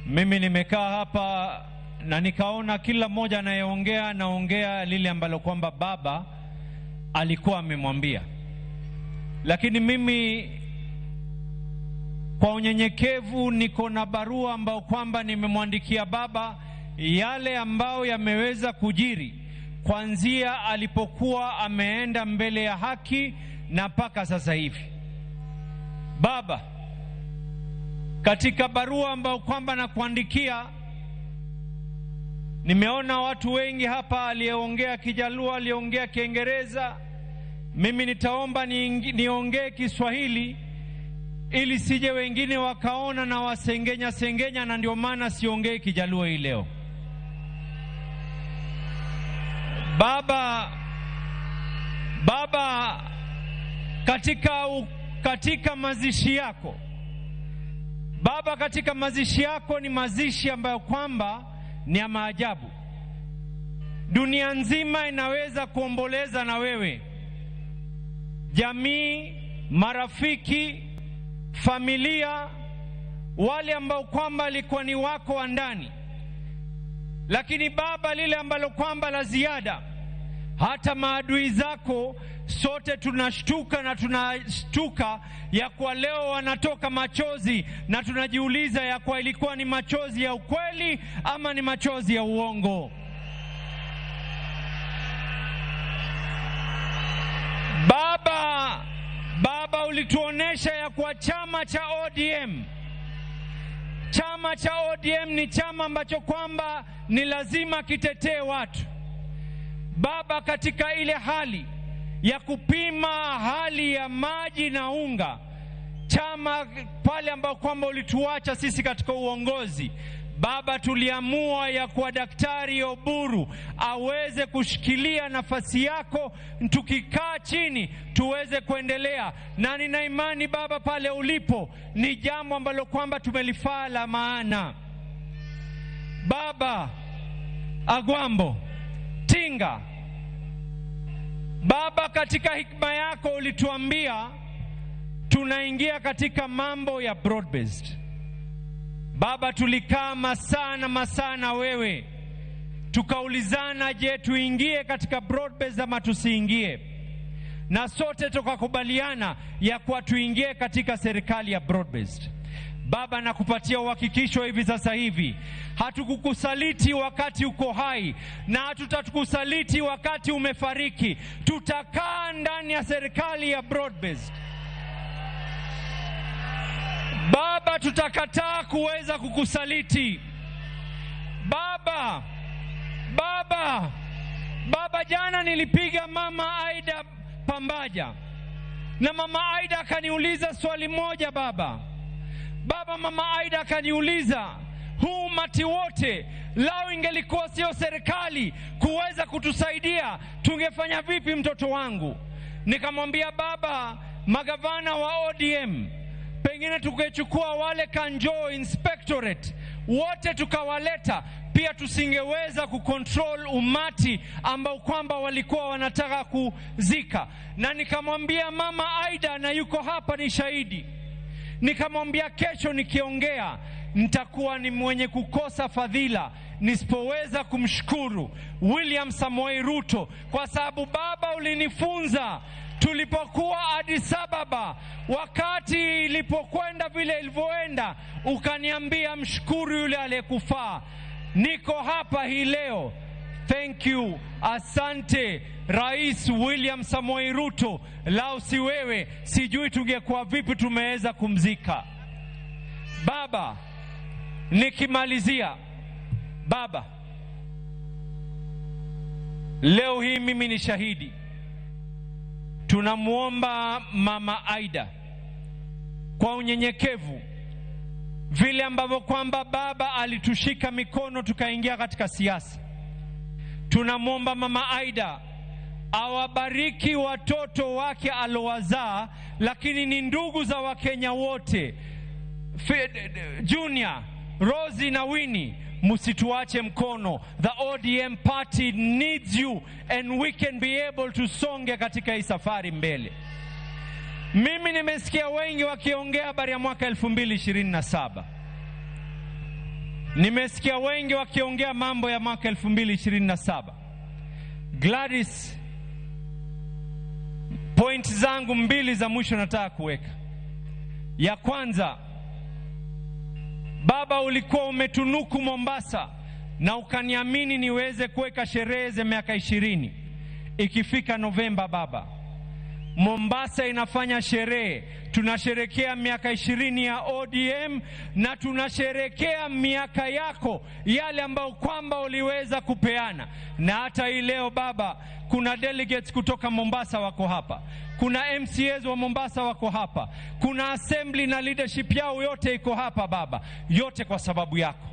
mimi nimekaa hapa na nikaona kila mmoja anaongea lile ambalo kwamba baba alikuwa amemwambia. Lakini mimi kwa unyenyekevu niko na barua ambao kwamba nimemwandikia baba, yale ambao yameweza kujiri kuanzia alipokuwa ameenda mbele ya haki na mpaka sasa hivi. Baba, katika barua ambao kwamba nakuandikia, nimeona watu wengi hapa, aliyeongea Kijaluo, aliyeongea Kiingereza. Mimi nitaomba niongee Kiswahili ili sije wengine wakaona na wasengenya, na ndio maana siongee Kijaluo hii leo. Baba, katika mazishi yako baba, katika mazishi yako ni mazishi ambayo kwamba ni ya maajabu. Dunia nzima inaweza kuomboleza na wewe, jamii, marafiki, familia, wale ambao kwamba alikuwa ni wako wa ndani. Lakini baba, lile ambalo kwamba la ziada, hata maadui zako, sote tunashtuka na tunashtuka ya kwa leo wanatoka machozi, na tunajiuliza ya kwa ilikuwa ni machozi ya ukweli ama ni machozi ya uongo. Baba ulituonesha ya kwa chama cha ODM ni chama ambacho kwamba ni lazima kitetee watu. Baba, katika ile hali ya kupima hali ya maji na unga, chama pale ambao kwamba ulituacha sisi katika uongozi, Baba, tuliamua ya kwa Daktari Oburu aweze kushikilia nafasi yako, tukikaa chini tuweze kuendelea. Na nina imani Baba, pale ulipo ni jambo ambalo kwamba tumelifaa la maana. Baba Agwambo Tinga, Baba, katika hikma yako ulituambia tunaingia katika mambo ya broad based. Baba, tulikaa masaa na wewe tukaulizana, je, tuingie katika broad based ama tusiingie? Na sote tukakubaliana ya kuwa tuingie katika serikali ya broad based. Baba, nakupatia uhakikisho hivi sasa hivi, hatukukusaliti wakati uko hai na hatutakusaliti wakati umefariki. Tutakaa ndani ya serikali ya broad based. Baba, tutakataa kuweza kukusaliti. Baba, jana nilipiga Mama Aida Pambaja na Mama Aida akaniuliza swali moja. Baba, Mama Aida akaniuliza, huu umati wote lao ingelikuwa sio serikali kuweza kutusaidia, tungefanya vipi mtoto wangu? Nikamwambia Baba, magavana wa ODM pengine tukachukua wale Kanjo Inspectorate wote tukawaleta, pia tusingeweza kucontrol umati ambao kwamba walikuwa wanataka kuzika. Na nikamwambia Mama Aida, na yuko hapa ni shahidi, nikamwambia kesho nikiongea nitakuwa ni mwenye kukosa fadhila nisipoweza kumshukuru William Samoei Ruto, kwa sababu Baba ulinifunza tulipokuwa Addis Ababa, wakati ilipokwenda vile ilivyoenda, ukaniambia mshukuru yule aliyekufaa. Niko hapa hii leo. Thank you, asante Rais William Samoei Ruto. Lao si wewe, sijui tungekuwa vipi tumeweza kumzika. Baba, nikimalizia, Baba, leo hii mimi ni shahidi. Tunamuomba Mama Aida kwa unyenyekevu, vile ambavyo kwamba Baba alitushika mikono tukaingia katika siasa. Tunamuomba Mama Aida awabariki watoto wake alowazaa, lakini ni ndugu za Wakenya wote, Junior, Rosie na Winnie. Musituache mkono. The ODM party needs you and we can be able to songe katika hii safari mbele. Mimi nimesikia wengi wakiongea habari ya mwaka 2027. Nimesikia wengi wakiongea mambo ya mwaka 2027. Gladys, point zangu mbili za mwisho nataka kuweka. Ya kwanza, Baba, ulikuwa umetunuku Mombasa na ukaniamini niweze kuweka sherehe za miaka 20. Ikifika Novemba, Baba, Mombasa inafanya sherehe. Tunasherekea miaka 20 ya ODM na tunasherekea miaka yako yale ambayo kwamba uliweza kupeana. Na hata hii leo Baba, kuna delegates kutoka Mombasa wako hapa, kuna MCAs wa Mombasa wako hapa, kuna assembly na leadership yao yote iko hapa Baba, yote kwa sababu yako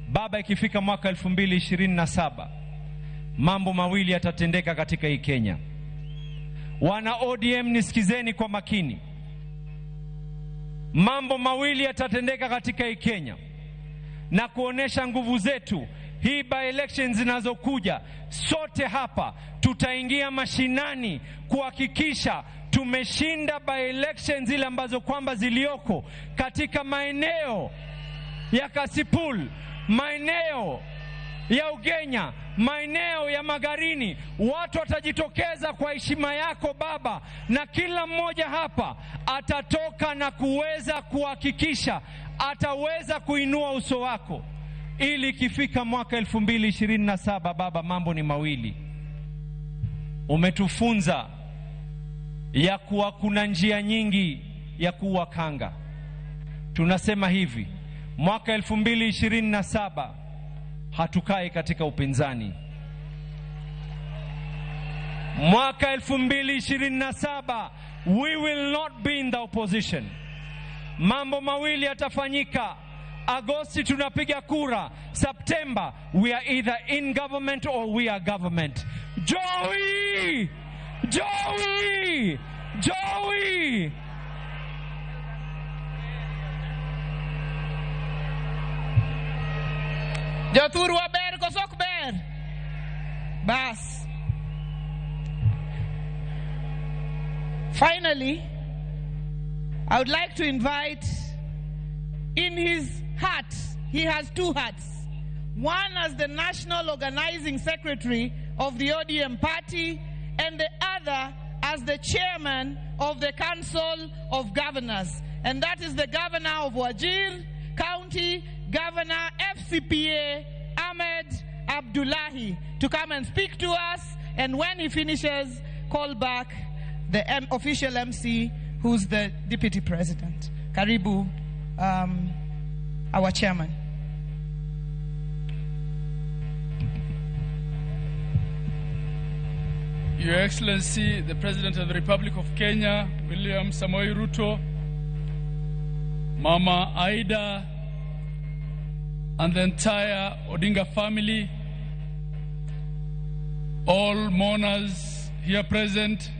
Baba. Ikifika mwaka 2027 mambo mawili yatatendeka katika hii Kenya. Wana ODM nisikizeni kwa makini. Mambo mawili yatatendeka katika hii Kenya na kuonesha nguvu zetu. Hii by elections zinazokuja, sote hapa tutaingia mashinani kuhakikisha tumeshinda by elections zile ambazo kwamba zilioko katika maeneo ya Kasipul, maeneo ya Ugenya, maeneo ya Magarini, watu watajitokeza kwa heshima yako Baba, na kila mmoja hapa atatoka na kuweza kuhakikisha ataweza kuinua uso wako, ili ikifika mwaka 2027 Baba, mambo ni mawili. Umetufunza ya kuwa kuna njia nyingi ya kuwa kanga. Tunasema hivi, mwaka 2027 hatukai katika upinzani. Mwaka 2027 we will not be in the opposition. Mambo mawili yatafanyika. Agosti tunapiga kura, September we are either in government or we are government. Joey! Joey! Joey! Jothuru ber kosok ber. Bas. Finally, I would like to invite, in his hat, he has two hats. One as the National Organizing Secretary of the ODM party, and the other as the Chairman of the Council of Governors. And that is the Governor of Wajir County, Governor FCPA Ahmed Abdullahi, to come and speak to us. And when he finishes, call back the official MC, who's the Deputy President. Karibu, our Chairman. Your Excellency, the President of the Republic of Kenya, William Samoei Ruto, Mama Aida, and the entire Odinga family, all mourners here present,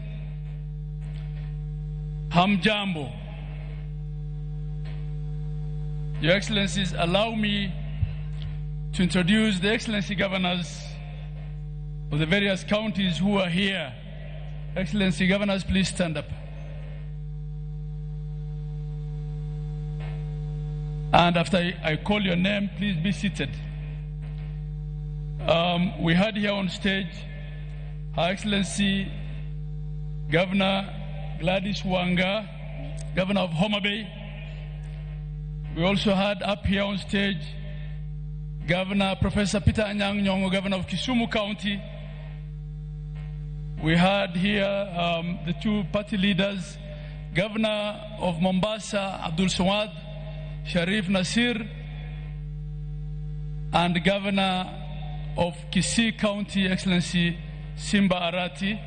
Hamjambo. Your Excellencies, allow me to introduce the Excellency Governors of the various counties who are here. Excellency Governors, please stand up. And after I call your name, please be seated. We had here on stage Her Excellency Governor Gladys Wanga, Governor of Homa Bay. We also had up here on stage Governor Professor Peter Anyang' Nyong'o, Governor of Kisumu County. We had here the two party leaders, Governor of Mombasa, Abdul Swad Sharif Nasir, and Governor of Kisii County, Excellency Simba Arati.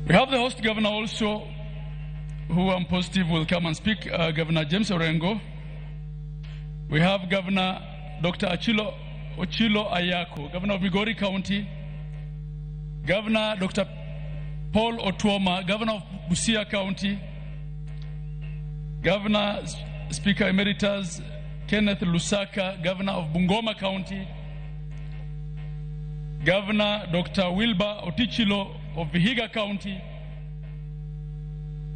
We have the host governor also, who I'm positive will come and speak, Governor James Orengo. We have Governor Dr. Ochilo Ayako, Governor of Migori County. Governor Dr. Paul Otuoma, Governor of Busia County. Governor Speaker Emeritus Kenneth Lusaka, Governor of Bungoma County. Governor Dr. Wilbur Otichilo of Vihiga County.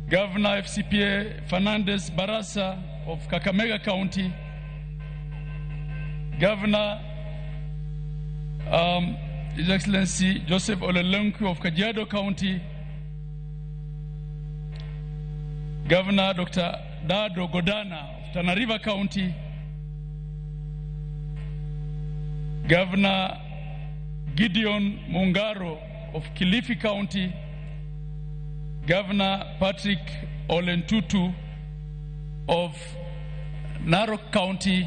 Governor FCPA Fernandez Barasa of Kakamega County. Governor His Excellency Joseph Olelenku of Kajiado County. Governor Dr. Dado Godana of Tana River County. Governor Gideon Mungaro of Kilifi County. Governor Patrick Olentutu of Narok County.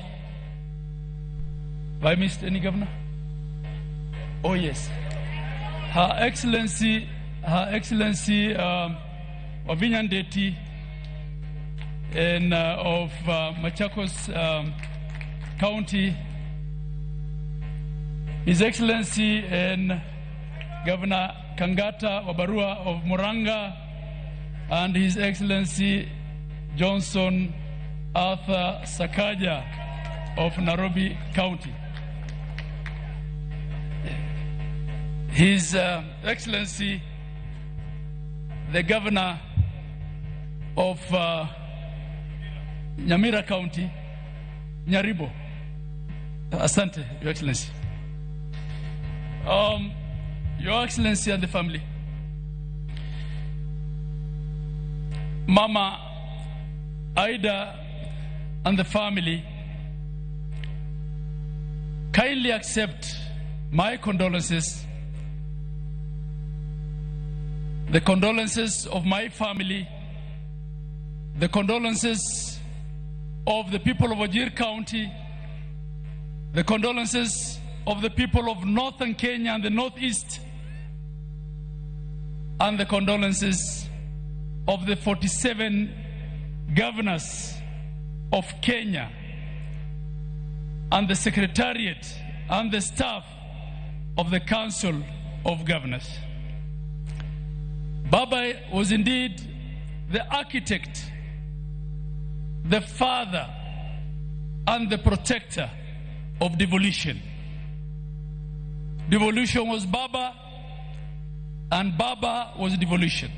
Have I missed any governor? Oh yes. Her Excellency Wavinya Ndeti of Machakos County. His Excellency and Governor Kangata Wabarua of Muranga, and His Excellency Johnson Arthur Sakaja of Nairobi County. His Excellency the Governor of Nyamira County, Nyaribo, Asante, Your Excellency. Your Excellency and the family. Mama Aida and the family, kindly accept my condolences, the condolences of my family, the condolences of the people of Wajir County, the condolences of the people of northern Kenya and the northeast, and the condolences of the 47 governors of Kenya and the secretariat and the staff of the Council of Governors. Baba was indeed the architect, the father, and the protector of devolution. Devolution was Baba, and Baba was devolution.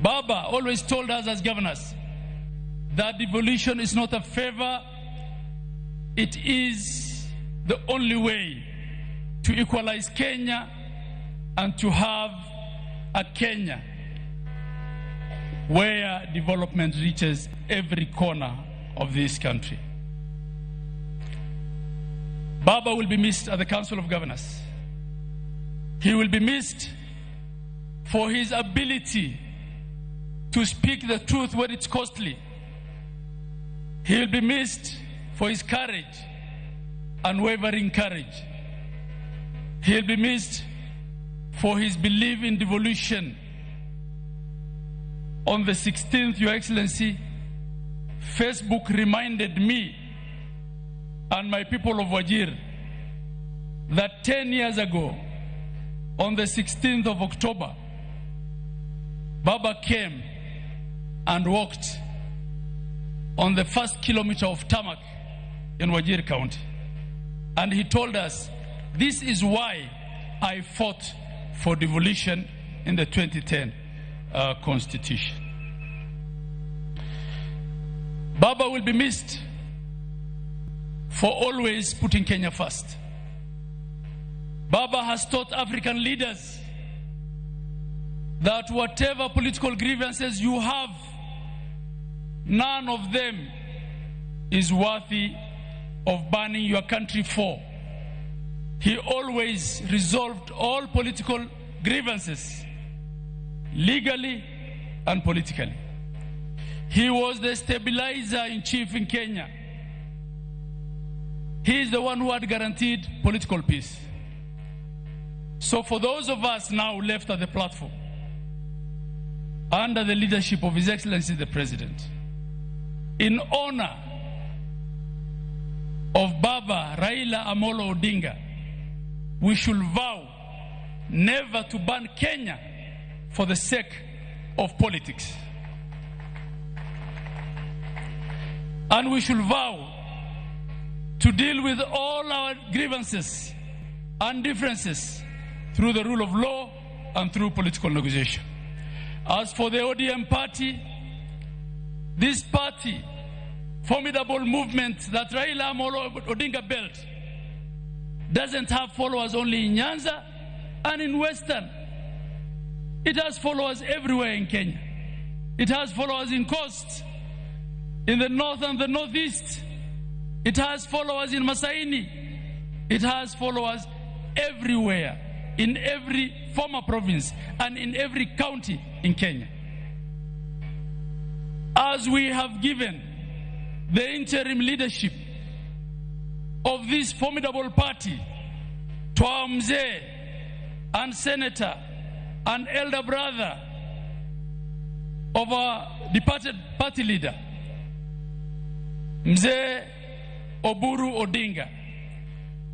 Baba always told us as governors that devolution is not a favor, it is the only way to equalize Kenya and to have a Kenya where development reaches every corner of this country. Baba will be missed at the Council of Governors. He will be missed for his ability to speak the truth when it's costly. He will be missed for his courage, unwavering courage. He will be missed for his belief in devolution. On the 16th, Your Excellency, Facebook reminded me and my people of Wajir that 10 years ago, on the 16th of October, Baba came and walked on the first kilometer of tarmac in Wajir County. And he told us, this is why I fought for devolution in the 2010 Constitution. Baba will be missed for always putting Kenya first. Baba has taught African leaders that whatever political grievances you have, none of them is worthy of burning your country for. He always resolved all political grievances legally and politically. He was the stabilizer in chief in Kenya. He is the one who had guaranteed political peace. So for those of us now left at the platform, under the leadership of His Excellency the President, in honor of Baba Raila Amolo Odinga, we should vow never to burn Kenya for the sake of politics. And we should vow to deal with all our grievances and differences through the rule of law and through political negotiation. As for the ODM party, this party, formidable movement that Raila Amolo Odinga built, doesn't have followers only in Nyanza and in Western. It has followers everywhere in Kenya. It has followers in Coast, in the north and the northeast. It has followers in Masaini. It has followers everywhere, in every former province and in every county in Kenya. As we have given the interim leadership of this formidable party to our Mzee and Senator and elder brother of our departed party leader, Mzee Oburu Odinga,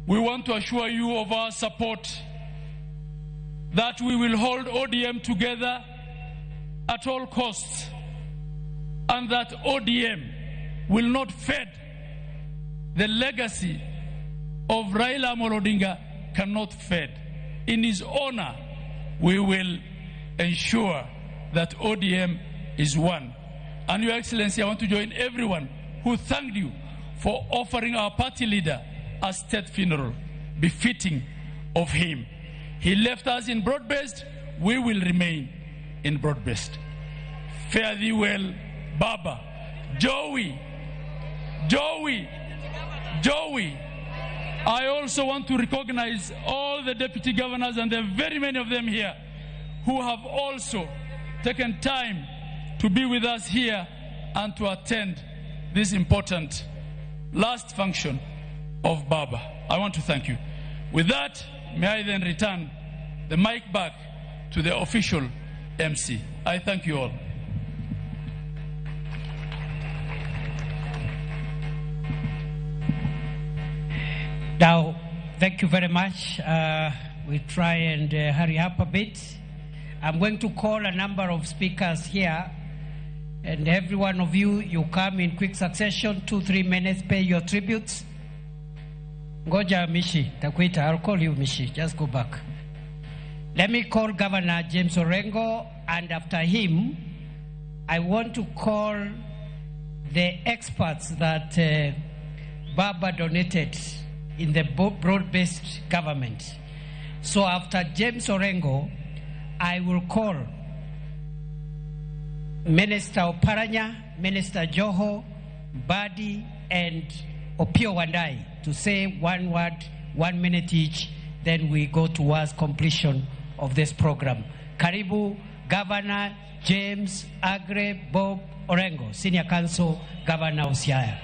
we want to assure you of our support, that we will hold ODM together at all costs, and that ODM will not fade. The legacy of Raila Amolo Odinga cannot fade. In his honor, we will ensure that ODM is one. And Your Excellency, I want to join everyone who thanked you for offering our party leader a state funeral befitting of him. He left us in broad-based, we will remain in broad-based. Fare thee well, Baba. Joey. I also want to recognize all the deputy governors, and there are very many of them here, who have also taken time to be with us here and to attend this important last function of Baba. I want to thank you. With that, may I then return the mic back to the official MC. I thank you all. Now, thank you very much. We try and hurry up a bit. I'm going to call a number of speakers here, and every one of you, you come in quick succession, 2-3 minutes, pay your tributes. Ngoja Mishi, takuita, I'll call you Mishi, just go back. Let me call Governor James Orengo, and after him, I want to call the experts that Baba donated in the broad-based government. So after James Orengo, I will call Minister Oparanya, Minister Joho, Badi, and Opio Wandai to say one word, 1 minute each, then we go towards completion of this program. Karibu, Governor James Agre Bob Orengo, Senior Counsel, Governor of Siaya.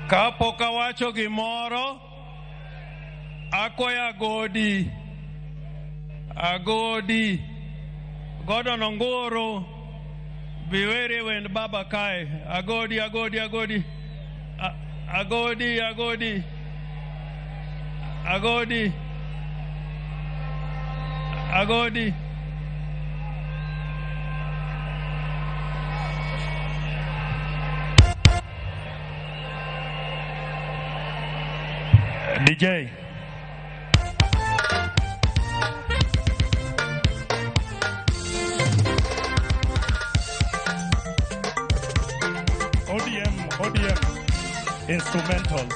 Kapo kawacho gimoro, akoya agodi, Gordon Ongoro, Biwere when Baba Kai, agodi, DJ. ODM instrumental.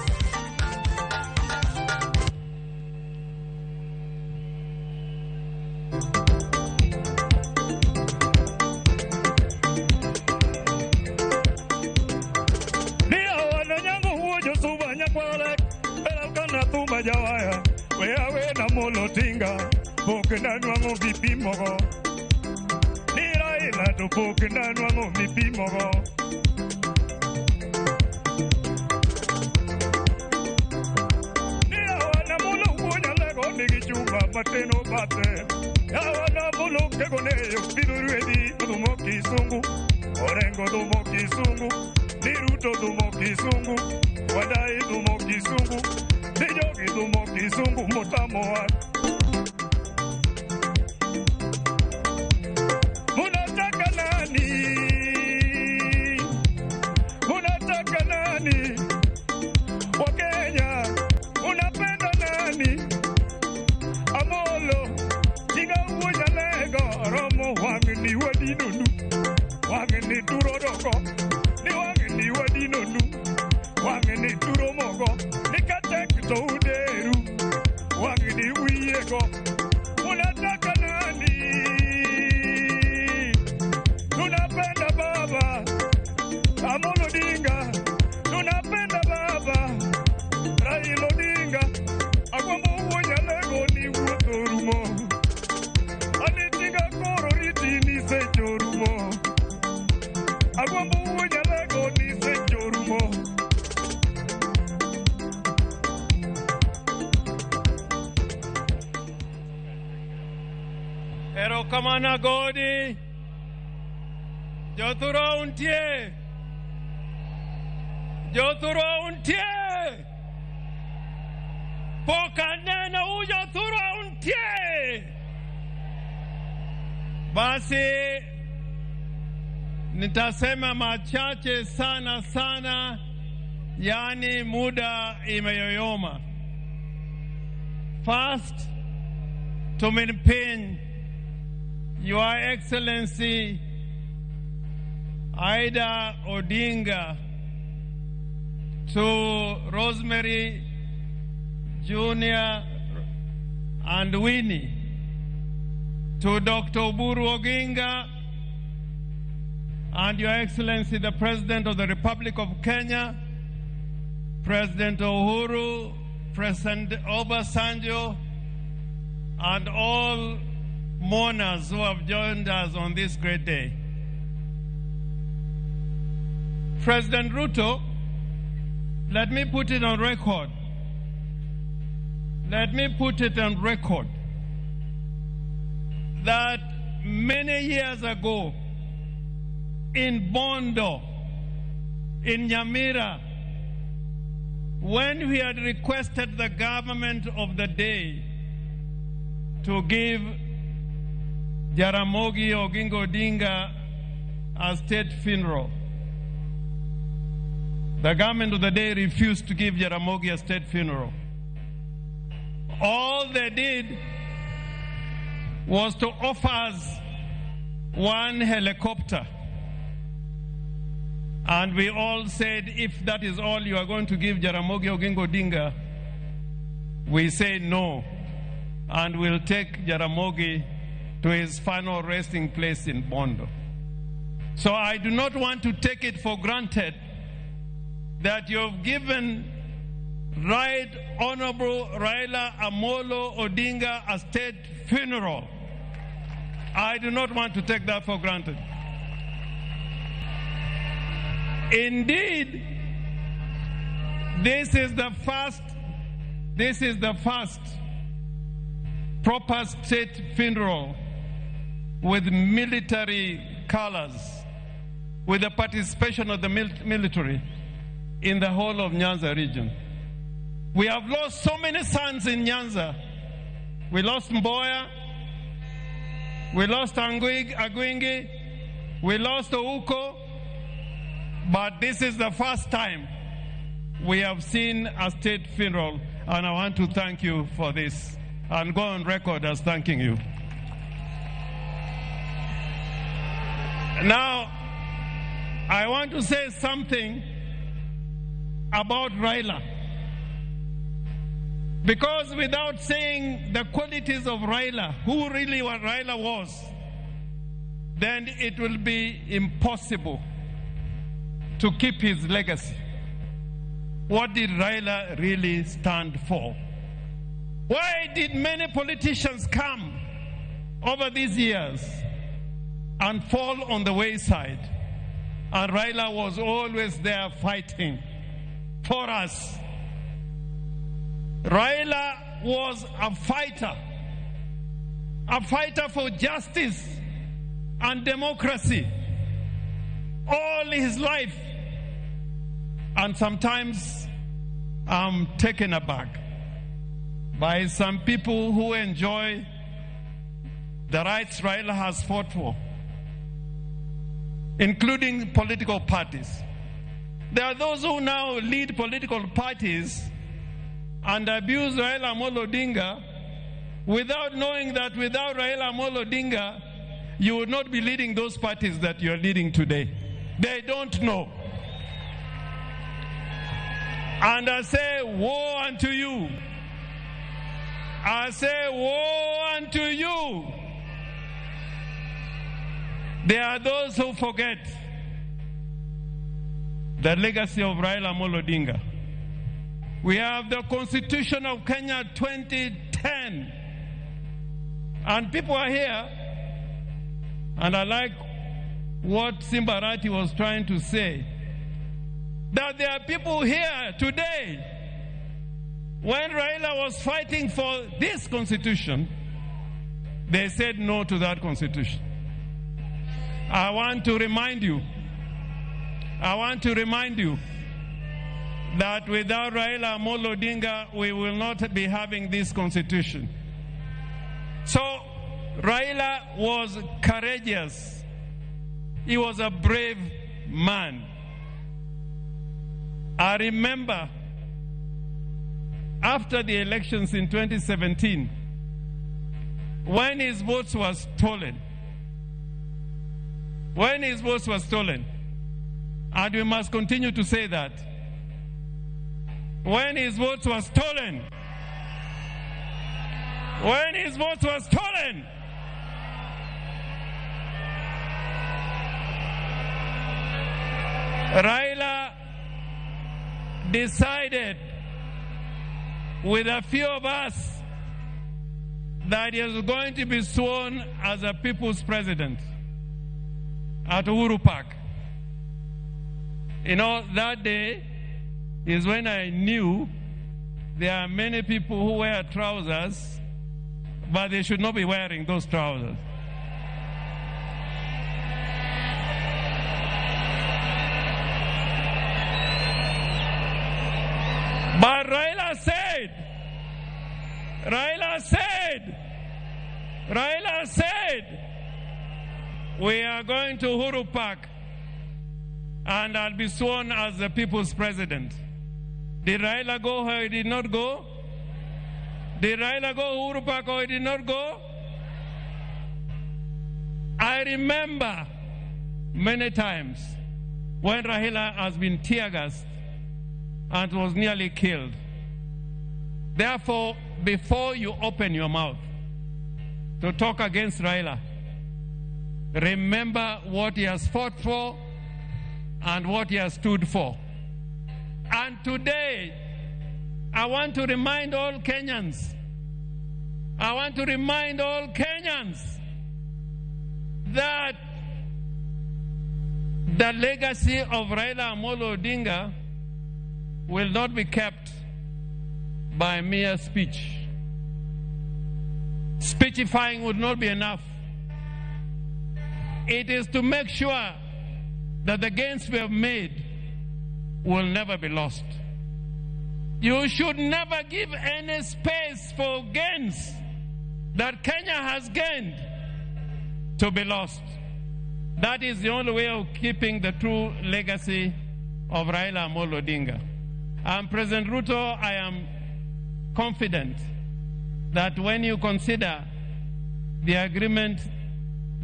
Jawaya, we na molotinga, pokena nwango vipimogo. Nira ila do pokena nwango vipimogo. Nira wana molo kuonya lego nigi chumba mateno bate. Ya wana molo kegoneyo biduruedi dumo kisungu. Orengo dumo kisungu. Niruto dumo kisungu. Wadai dumo kisungu. Dijogi dumo kisungu mutamoa. Munataka nani? Munataka nani? Wakenya, unapenda nani? Amolo, tiga uja lego, romo wangini wadinunu. Wangini turodoko, ni wangini wadinunu. Wangini turomogo, nikatek touderu. Wangini wiyego, unataka nani? Tunapenda baba, Amolo Odinga. Tunapenda baba, Raila Odinga. Agwambo uonya lego ni wuotorumo. Anitinga koro riti ni sechorumo. Agwambo uonya lego ni sechorumo. Erokamana Godi, Joturo untie, Pokanena Joturo untie. Basi Nitasema machache sana, yani muda imeyoyoma. First, to maintain Your Excellency Aida Odinga, to Rosemary Jr. and Winnie, to Dr. Oburu Oginga, and Your Excellency the President of the Republic of Kenya, President Uhuru, President Obasanjo, and all mourners who have joined us on this great day. President Ruto, let me put it on record. Let me put it on record that many years ago in Bondo, in Nyamira, when we had requested the government of the day to give Jaramogi Oginga Odinga a state funeral, the government of the day refused to give Jaramogi a state funeral. All they did was to offer us one helicopter. And we all said, if that is all you are going to give Jaramogi Oginga Odinga, we say no. And we'll take Jaramogi to his final resting place in Bondo. So I do not want to take it for granted that you've given Right Honorable Raila Amolo Odinga a state funeral. I do not want to take that for granted. Indeed, this is the first proper state funeral with military colors, with the participation of the military in the whole of Nyanza region. We have lost so many sons in Nyanza. We lost Mboya, we lost Agwingi, we lost Ouko, but this is the first time we have seen a state funeral, and I want to thank you for this and go on record as thanking you. Now, I want to say something about Raila, because without saying the qualities of Raila, who really what Raila was, then it will be impossible to keep his legacy. What did Raila really stand for? Why did many politicians come over these years and fall on the wayside? And Raila was always there fighting for us. Raila was a fighter for justice and democracy all his life. And sometimes I'm taken aback by some people who enjoy the rights Raila has fought for, including political parties. There are those who now lead political parties and abuse Raila Amolo Odinga without knowing that without Raila Amolo Odinga, you would not be leading those parties that you are leading today. They don't know. And I say, woe unto you. I say, woe unto you. There are those who forget the legacy of Raila Amolo Odinga. We have the Constitution of Kenya 2010. And people are here, and I like what Simbarati was trying to say, that there are people here today, when Raila was fighting for this constitution, they said no to that constitution. I want to remind you that without Raila Amolo Odinga, we will not be having this constitution. So Raila was courageous. He was a brave man. I remember after the elections in 2017, when his votes were stolen, and we must continue to say that, when his votes were stolen, Raila decided with a few of us that he was going to be sworn as a people's president at Uhuru Park. You know, that day is when I knew there are many people who wear trousers, but they should not be wearing those trousers. But Raila said, we are going to Uhuru Park and I'll be sworn as the people's president. Did Raila go or he did not go? Did Raila go Uhuru Park or he did not go? I remember many times when Raila has been tear-gassed and was nearly killed. Therefore, before you open your mouth to talk against Raila, remember what he has fought for and what he has stood for. And today, I want to remind all Kenyans, that the legacy of Raila Amolo Odinga will not be kept by mere speech. Speechifying would not be enough. It is to make sure that the gains we have made will never be lost. You should never give any space for gains that Kenya has gained to be lost. That is the only way of keeping the true legacy of Raila Amolo Odinga. And President Ruto, I am confident that when you consider the agreement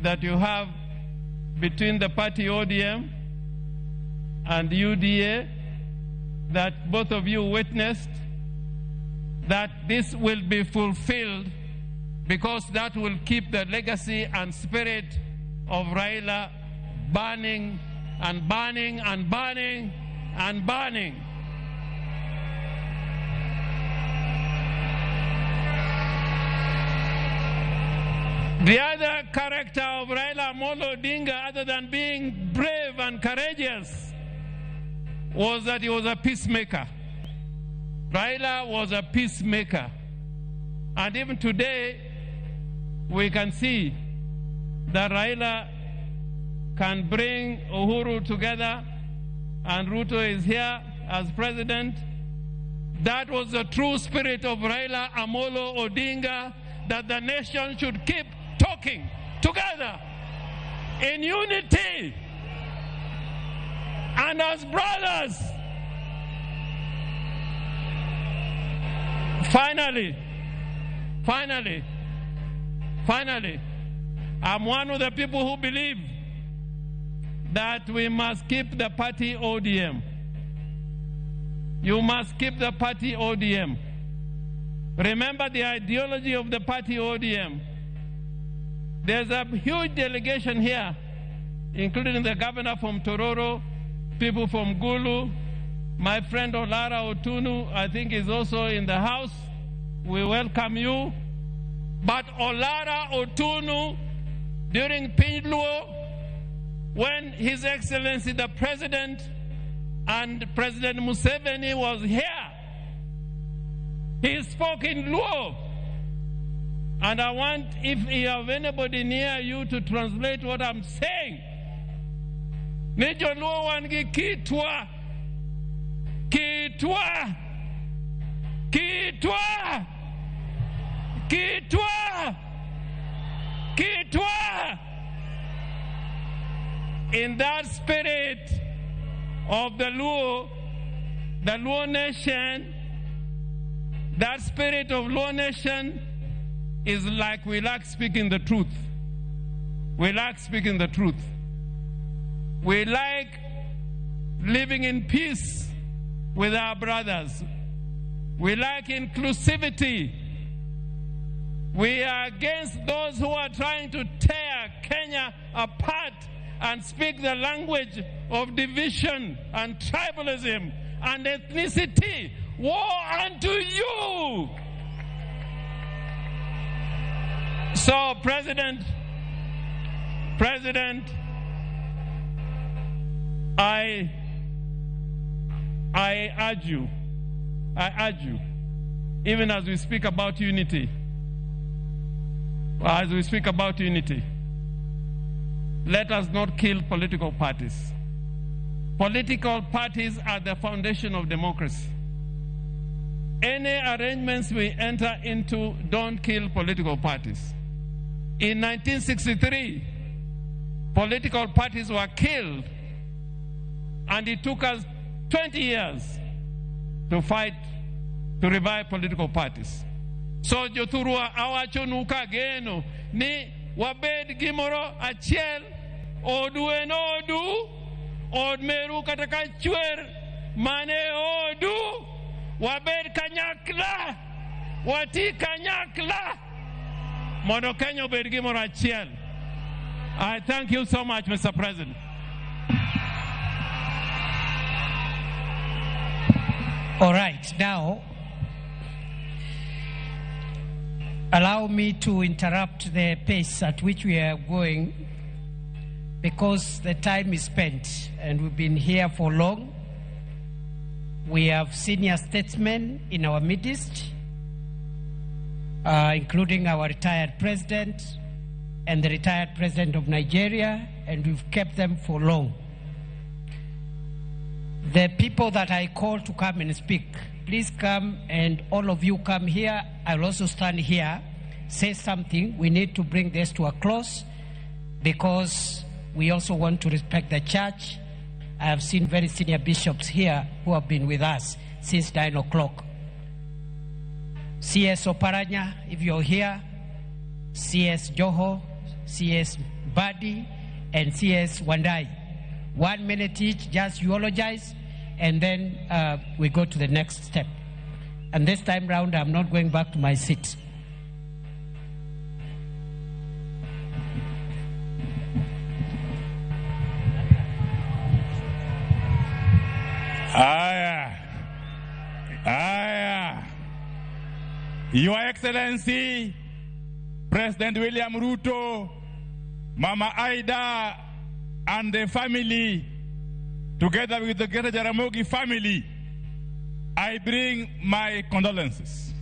that you have between the party ODM and UDA, that both of you witnessed, that this will be fulfilled, because that will keep the legacy and spirit of Raila burning and burning and burning and burning. The other character of Raila Amolo Odinga, other than being brave and courageous, was that he was a peacemaker. Raila was a peacemaker. And even today, we can see that Raila can bring Uhuru together, and Ruto is here as president. That was the true spirit of Raila Amolo Odinga, that the nation should keep talking together in unity and as brothers. Finally, I'm one of the people who believe that we must keep the party ODM. You must keep the party ODM. Remember the ideology of the party ODM. There's a huge delegation here, including the governor from Tororo, people from Gulu, my friend Olara Otunu, I think is also in the house. We welcome you. But Olara Otunu, during Pinluo, when His Excellency the President and President Museveni was here, he spoke in Luo. And I want, if you have anybody near you, to translate what I'm saying. Nijo Luo wangi kitwa, kitwa, kitwa, kitwa, kitwa. in that spirit of the Luo nation, that spirit of Luo nation is like we like speaking the truth. We like speaking the truth. We like living in peace with our brothers. We like inclusivity. We are against those who are trying to tear Kenya apart and speak the language of division and tribalism and ethnicity. Woe unto you! So, President, I urge you, even as we speak about unity, let us not kill political parties. Political parties are the foundation of democracy. Any arrangements we enter into don't kill political parties. In 1963, political parties were killed, and it took us 20 years to fight to revive political parties. So jothurwa awachonuka geno ni wabed gimoro achiel odu en odu od meru kataka chwer mane odu wabed kanyakla wati kanyakla mondo Kenya obed gimoro achiel. I thank you so much, Mr. President. All right, now allow me to interrupt the pace at which we are going, because the time is spent and we've been here for long. We have senior statesmen in our midst, including our retired president and the retired president of Nigeria, and we've kept them for long. The people that I call to come and speak, please come, and all of you come here. I'll also stand here, say something. We need to bring this to a close because we also want to respect the church. I have seen very senior bishops here who have been with us since 9 o'clock. CS Oparanya, if you're here, CS Joho, CS Badi, and CS Wandai. 1 minute each, just eulogize, and then we go to the next step. And this time round, I'm not going back to my seat. Your Excellency, President William Ruto, Mama Aida, and the family, together with the Greater Jaramogi family, I bring my condolences.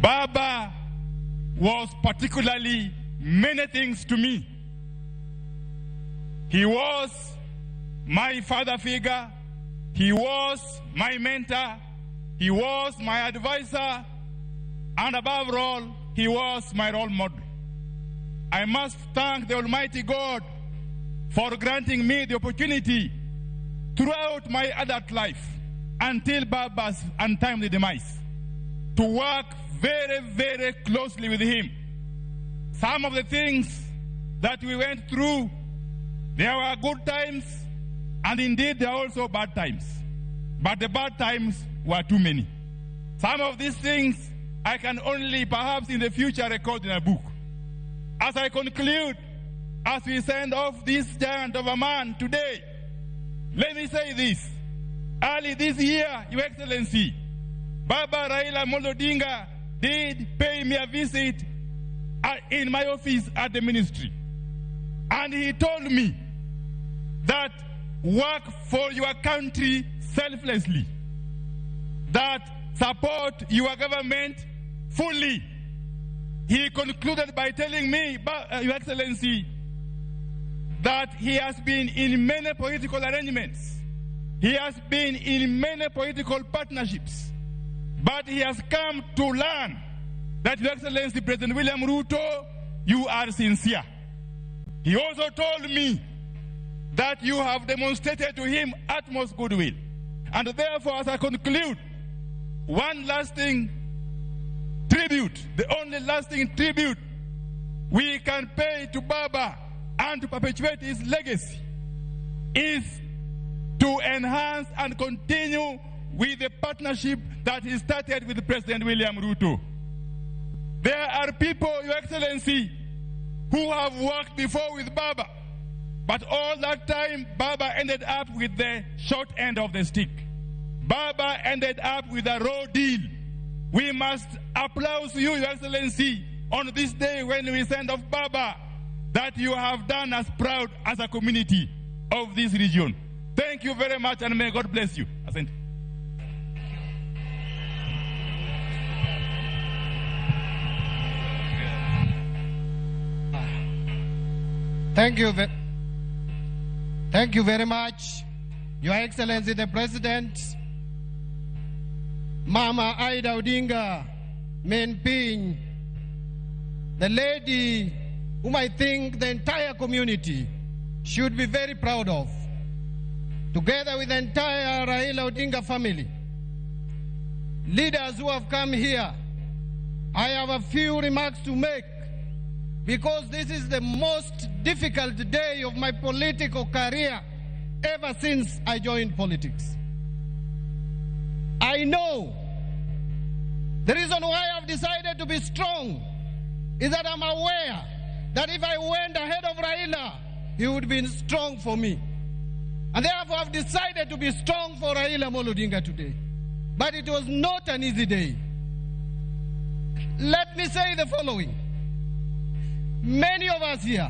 Baba was particularly many things to me. He was my father figure, he was my mentor, he was my advisor, and above all, he was my role model. I must thank the Almighty God for granting me the opportunity throughout my adult life until Baba's untimely demise to work very, very closely with him. Some of the things that we went through, there were good times, and indeed there are also bad times. But the bad times were too many. Some of these things I can only perhaps in the future record in a book. As I conclude, as we send off this giant of a man today, let me say this. Early this year, Your Excellency, Baba Raila Amolo Odinga did pay me a visit in my office at the ministry. And he told me that work for your country selflessly, that support your government fully. He concluded by telling me, Your Excellency, that he has been in many political arrangements. He has been in many political partnerships. But he has come to learn that, Your Excellency, President William Ruto, you are sincere. He also told me that you have demonstrated to him utmost goodwill. And therefore, as I conclude, one lasting tribute, the only lasting tribute we can pay to Baba and to perpetuate his legacy is to enhance and continue with the partnership that he started with President William Ruto. There are people, Your Excellency, who have worked before with Baba, but all that time, Baba ended up with the short end of the stick. Baba ended up with a raw deal. We must applaud you, Your Excellency, on this day when we send off Baba, that you have done us proud as a community of this region. Thank you very much, and may God bless you. Asante. Thank you very much, Your Excellency the President, Mama Aida Odinga Menpiny, the lady whom I think the entire community should be very proud of, together with the entire Raila Odinga family. Leaders who have come here, I have a few remarks to make, because this is the most difficult day of my political career ever since I joined politics. I know the reason why I've decided to be strong is that I'm aware that if I went ahead of Raila, he would be strong for me. And therefore I've decided to be strong for Raila Amolo Odinga today. But it was not an easy day. Let me say the following. Many of us here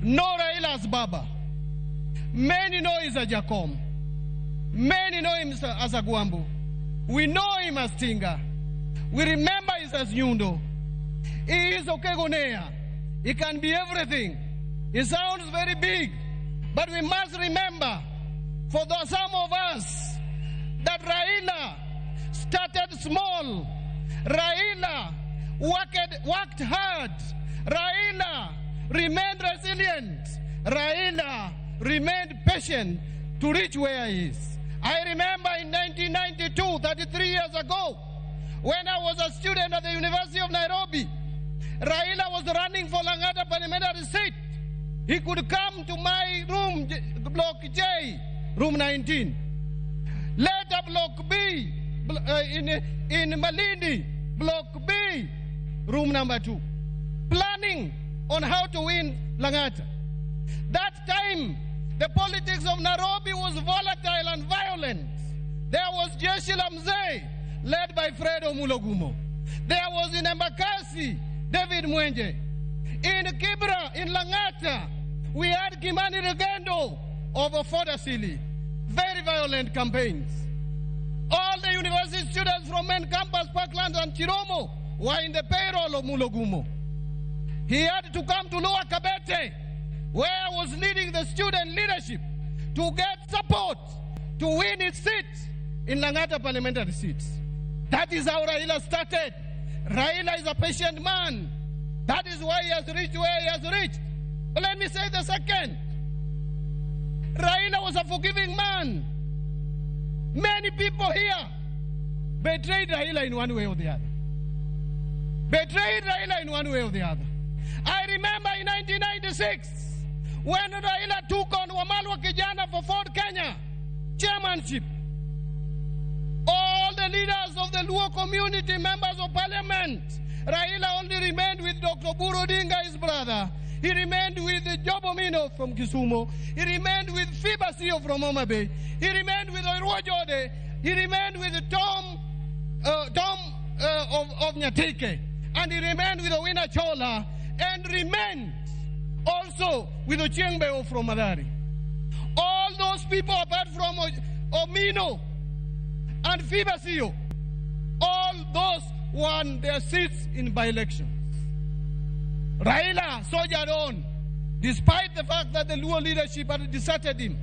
know Raila as Baba. Many know him as Jacom. Many know him as Agwambo. We know him as Tinga. We remember him as Nyundo. He is Okegonea. He can be everything. He sounds very big. But we must remember, for some of us, that Raila started small. Raila worked hard. Raila remained resilient. Raila remained patient to reach where he is. I remember in 1992, 33 years ago, when I was a student at the University of Nairobi, Raila was running for Langata parliamentary seat. He could come to my room, Block J, room 19. Later, Block B, in Malindi, Block B, room number 2. Planning on how to win Langata. That time, the politics of Nairobi was volatile and violent. There was Jeshi la Mzee, led by Fredo Mulogumo. There was in Embakasi, David Mwenje. In Kibra, in Langata, we had Kimani Rugendo over Fodasili. Very violent campaigns. All the university students from main campus, Parklands and Chiromo were in the payroll of Mulogumo. He had to come to Lower Kabete, where I was leading the student leadership, to get support to win his seat in Langata parliamentary seats. That is how Raila started. Raila is a patient man. That is why he has reached where he has reached. But let me say the second. Raila was a forgiving man. Many people here betrayed Raila in one way or the other. Betrayed Raila in one way or the other. I remember in 1996, when Raila took on Wamalwa Kijana for Ford Kenya chairmanship, all the leaders of the Luo community, members of parliament, Raila only remained with Dr. Buru Odinga, his brother. He remained with Jobo Mino from Kisumu. He remained with Fiba Sio from Homa Bay. He remained with Oirua Jode. He remained with Tom of Nyatike. And he remained with Owina Chola. And remained also with Ochiengbeo from Madari. All those people, apart from Omino and Fibasio, all those won their seats in by-elections. Raila soldiered on, despite the fact that the Luo leadership had deserted him.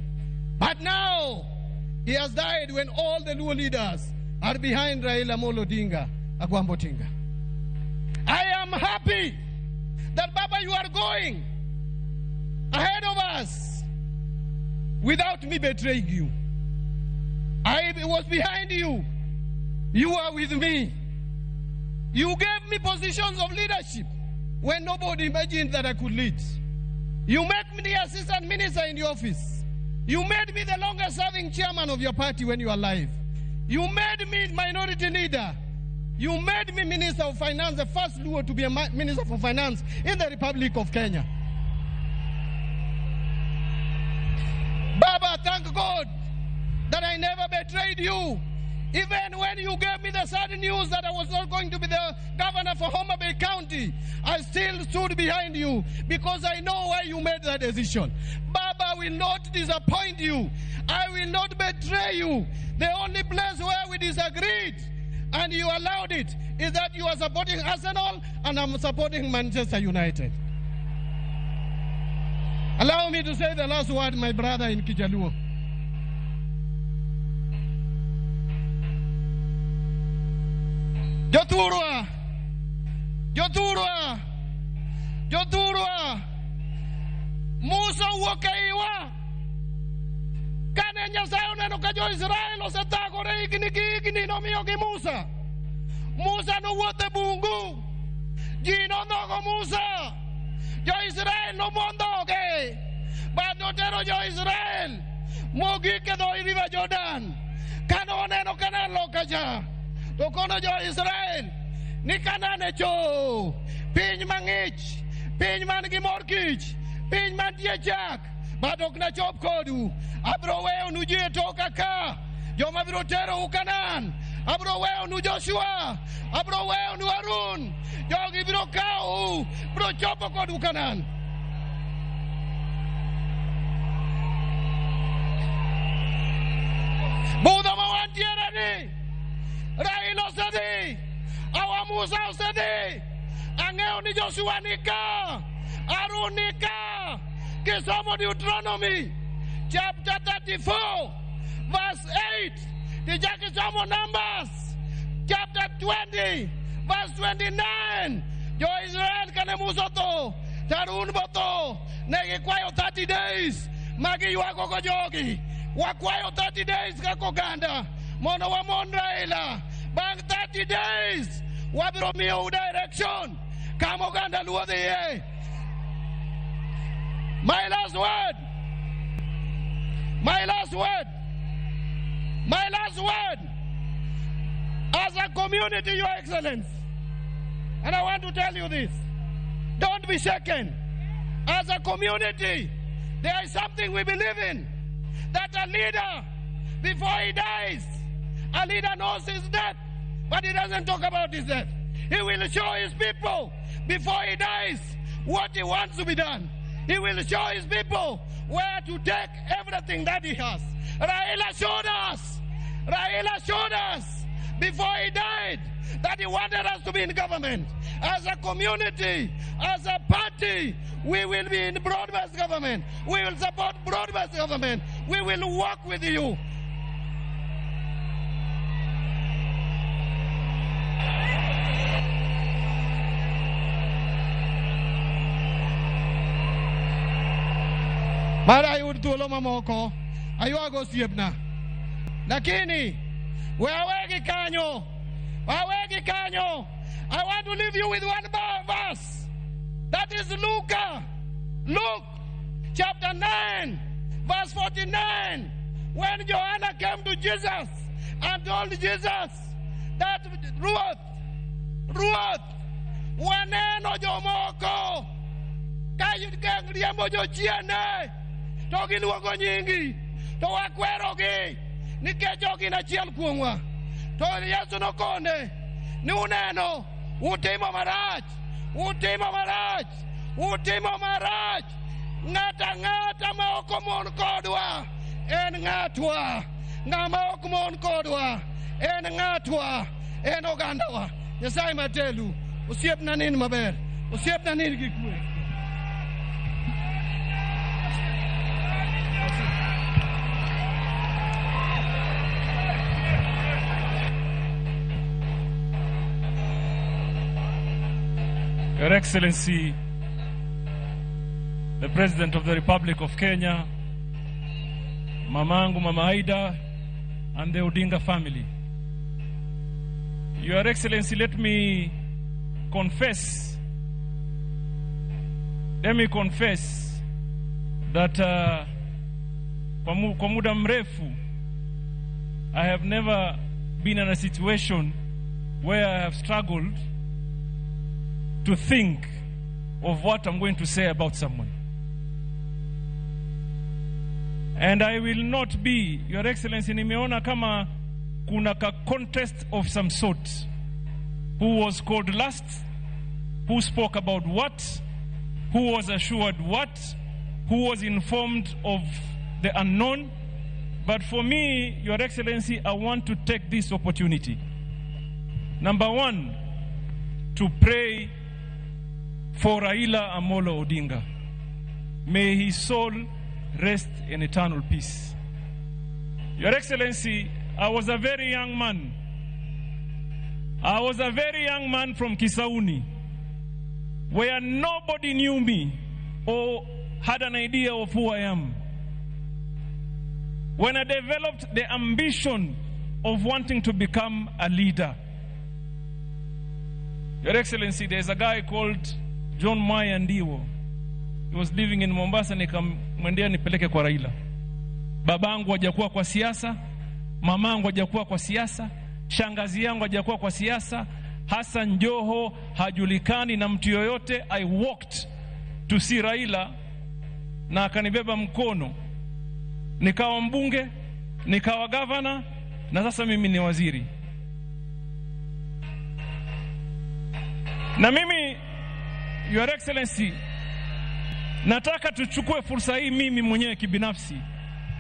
But now, he has died when all the Luo leaders are behind Raila Amolo Odinga, Agwambo Tinga. I am happy that, Baba, you are going. ahead of us without me betraying you. I was behind you. You are with me. You gave me positions of leadership when nobody imagined that I could lead. You made me the assistant minister in the office. You made me the longest serving chairman of your party when you were alive. You made me minority leader. You made me Minister of Finance, the first Luo to be a Minister for Finance in the Republic of Kenya. Baba, thank God that I never betrayed you. Even when you gave me the sad news that I was not going to be the governor for Homa Bay County, I still stood behind you because I know why you made that decision. Baba will not disappoint you. I will not betray you. The only place where we disagreed and you allowed it is that you are supporting Arsenal and I'm supporting Manchester United. Allow me to say the last word, my brother in Kijaluo. Joturwa, Joturwa, Joturwa, Musa wakaiwa. Kane Nyasaye oneno ka jo-Israel osetagore higni no miyo gi Musa. Musa nowuotho e bungu. Ji nondhogo Musa. Jo-Israel nomondhoge. Bad notero jo-Israel mogik e dho river Jordan. Kane oneno Kanaan loka cha. To kono jo-Israel ni Kanaan e cho. Piny mang'ich, piny man gi mor kich, piny mantie chak. Bad ok nachop kodu. Abro weyo nu ji e toka ka. Joma biro tero u Kanaan. Abro weyo nu Joshua. Abro weyo nu Harun. Jogi biro kao. Biro chopo kodu Kanaan. Buda ma wantiere ni. Raila osedhi. Awa Musa osedhi. Ang'eyo ni Joshua nika. Harun nika. Kisomo Deuteronomy chapter 34 verse 8. Kisomo Numbers chapter 20 verse 29. Jo Israel kane Musa to, Harun boto, negi kwayo 30 days. Magi yuago go jogi. Wakwayo 30 days kako ganda. Mono wa mon Raila. Bang 30 days. Wabiro miyo direction. Kamo ganda luo dhiye. My last word. My last word. My last word. As a community, Your Excellency, and I want to tell you this, don't be shaken. As a community, there is something we believe in, that a leader, before he dies, a leader knows his death, but he doesn't talk about his death. He will show his people, before he dies, what he wants to be done. He will show his people where to take everything that he has. Raila showed us before he died that he wanted us to be in government. As a community, as a party, we will be in broad-based government. We will support broad-based government. We will work with you. Mara yud thuolo mamoko aywago osiepna. Lakini wawegi kanyo. I want to leave you with one verse. That is Luke chapter 9 verse 49. When Joanna came to Jesus and told Jesus that Ruoth waneno jomoko ka riembo jochiende to giluongo nyingi to wakwerogi nikech ok gin achiel kuomwa. To Yesu nokone ni uneno utimo marach. Ng'ata ma ok mon kodwa en ng'atwa. Ng'ama ok mon kodwa en ng'atwa, en ogandawa. Nyasaye matelu osiepna nin maber, osiepna nin gi kwe. Your Excellency, the President of the Republic of Kenya, Mamangu, Mama Aida, and the Odinga family. Your Excellency, let me confess that kwa muda mrefu, I have never been in a situation where I have struggled to think of what I'm going to say about someone. And I will not be, Your Excellency, nimeona kama kuna ka contest of some sort. Who was called last? Who spoke about what? Who was assured what? Who was informed of the unknown? But for me, Your Excellency, I want to take this opportunity. Number one, to pray for Raila Amolo Odinga. May his soul rest in eternal peace. Your Excellency, I was a very young man. I was a very young man from Kisauni, where nobody knew me or had an idea of who I am. When I developed the ambition of wanting to become a leader. Your Excellency, there's a guy called John Maya Ndiwo. He was living in Mombasa, nikamwendea nipeleke kwa Raila. Babangu hajakuwa kwa siasa, mamangu hajakuwa kwa siasa, shangazi yangu hajakuwa kwa siasa, Hassan Joho hajulikani na mtu yoyote. I walked to see Raila na akanibeba mkono. Nikawa mbunge, nikawa governor, na sasa mimi ni waziri. Na mimi, Your Excellency, nataka tuchukue fursa hii mimi mwenyewe kibinafsi.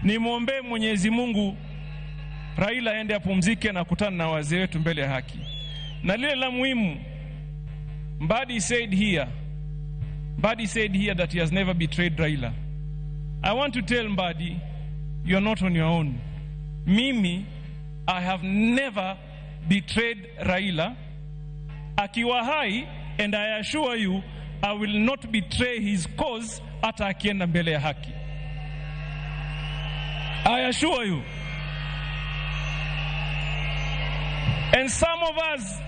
Nimwombee Mwenyezi Mungu Raila aende apumzike na kutana na wazee wetu mbele ya haki. Na lile la muhimu, Mbadi said here that he has never betrayed Raila. I want to tell Mbadi, you're not on your own. Mimi, I have never betrayed Raila. Akiwa hai, and I assure you, I will not betray his cause hata akienda mbele ya haki. I assure you. And some of us,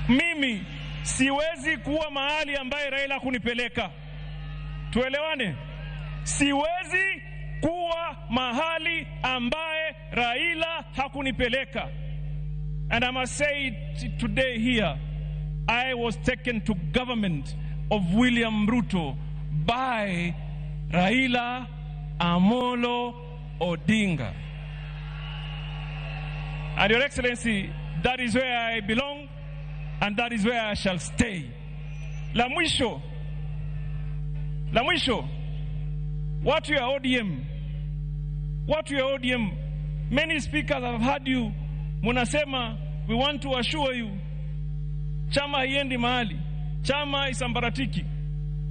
mimi, siwezi kuwa mahali ambaye Raila kunipeleka. Tuelewane? Siwezi kuwa mahali ambaye Raila hakunipeleka. And I must say it today here, I was taken to government of William Ruto by Raila Amolo Odinga. And Your Excellency, that is where I belong, and that is where I shall stay. La mwisho, what you are ODM, many speakers have heard you, munasema, we want to assure you, chama haiendi mahali, chama isambaratiki,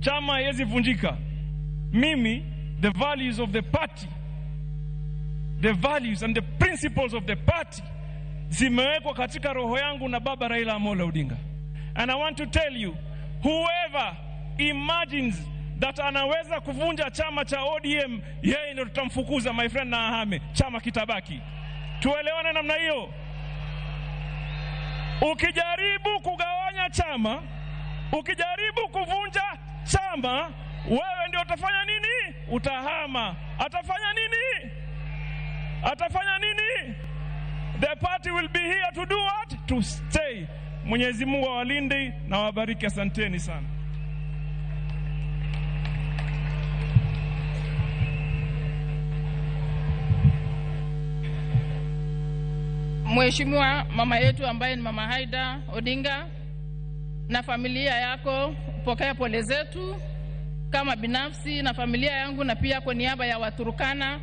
chama haiwezi vunjika. Mimi, the values of the party, the values and the principles of the party, zimewekwa katika roho yangu na baba Raila Amolo Odinga. And I want to tell you, whoever imagines that anaweza kuvunja chama cha ODM, yeye ndio tutamfukuza, my friend, na ahame, chama kitabaki. Tuelewane namna hiyo. Ukijaribu kugawanya chama, ukijaribu kuvunja chama, wewe ndio utafanya nini? Utahama. Atafanya nini? The party will be here to do what? To stay. Mwenyezi Mungu awalinde na wabariki. Asanteni sana. Mheshimiwa mama yetu ambaye ni Mama Aida Odinga na familia yako, pokea pole zetu kama binafsi na familia yangu, na pia kwa niaba ya Waturkana.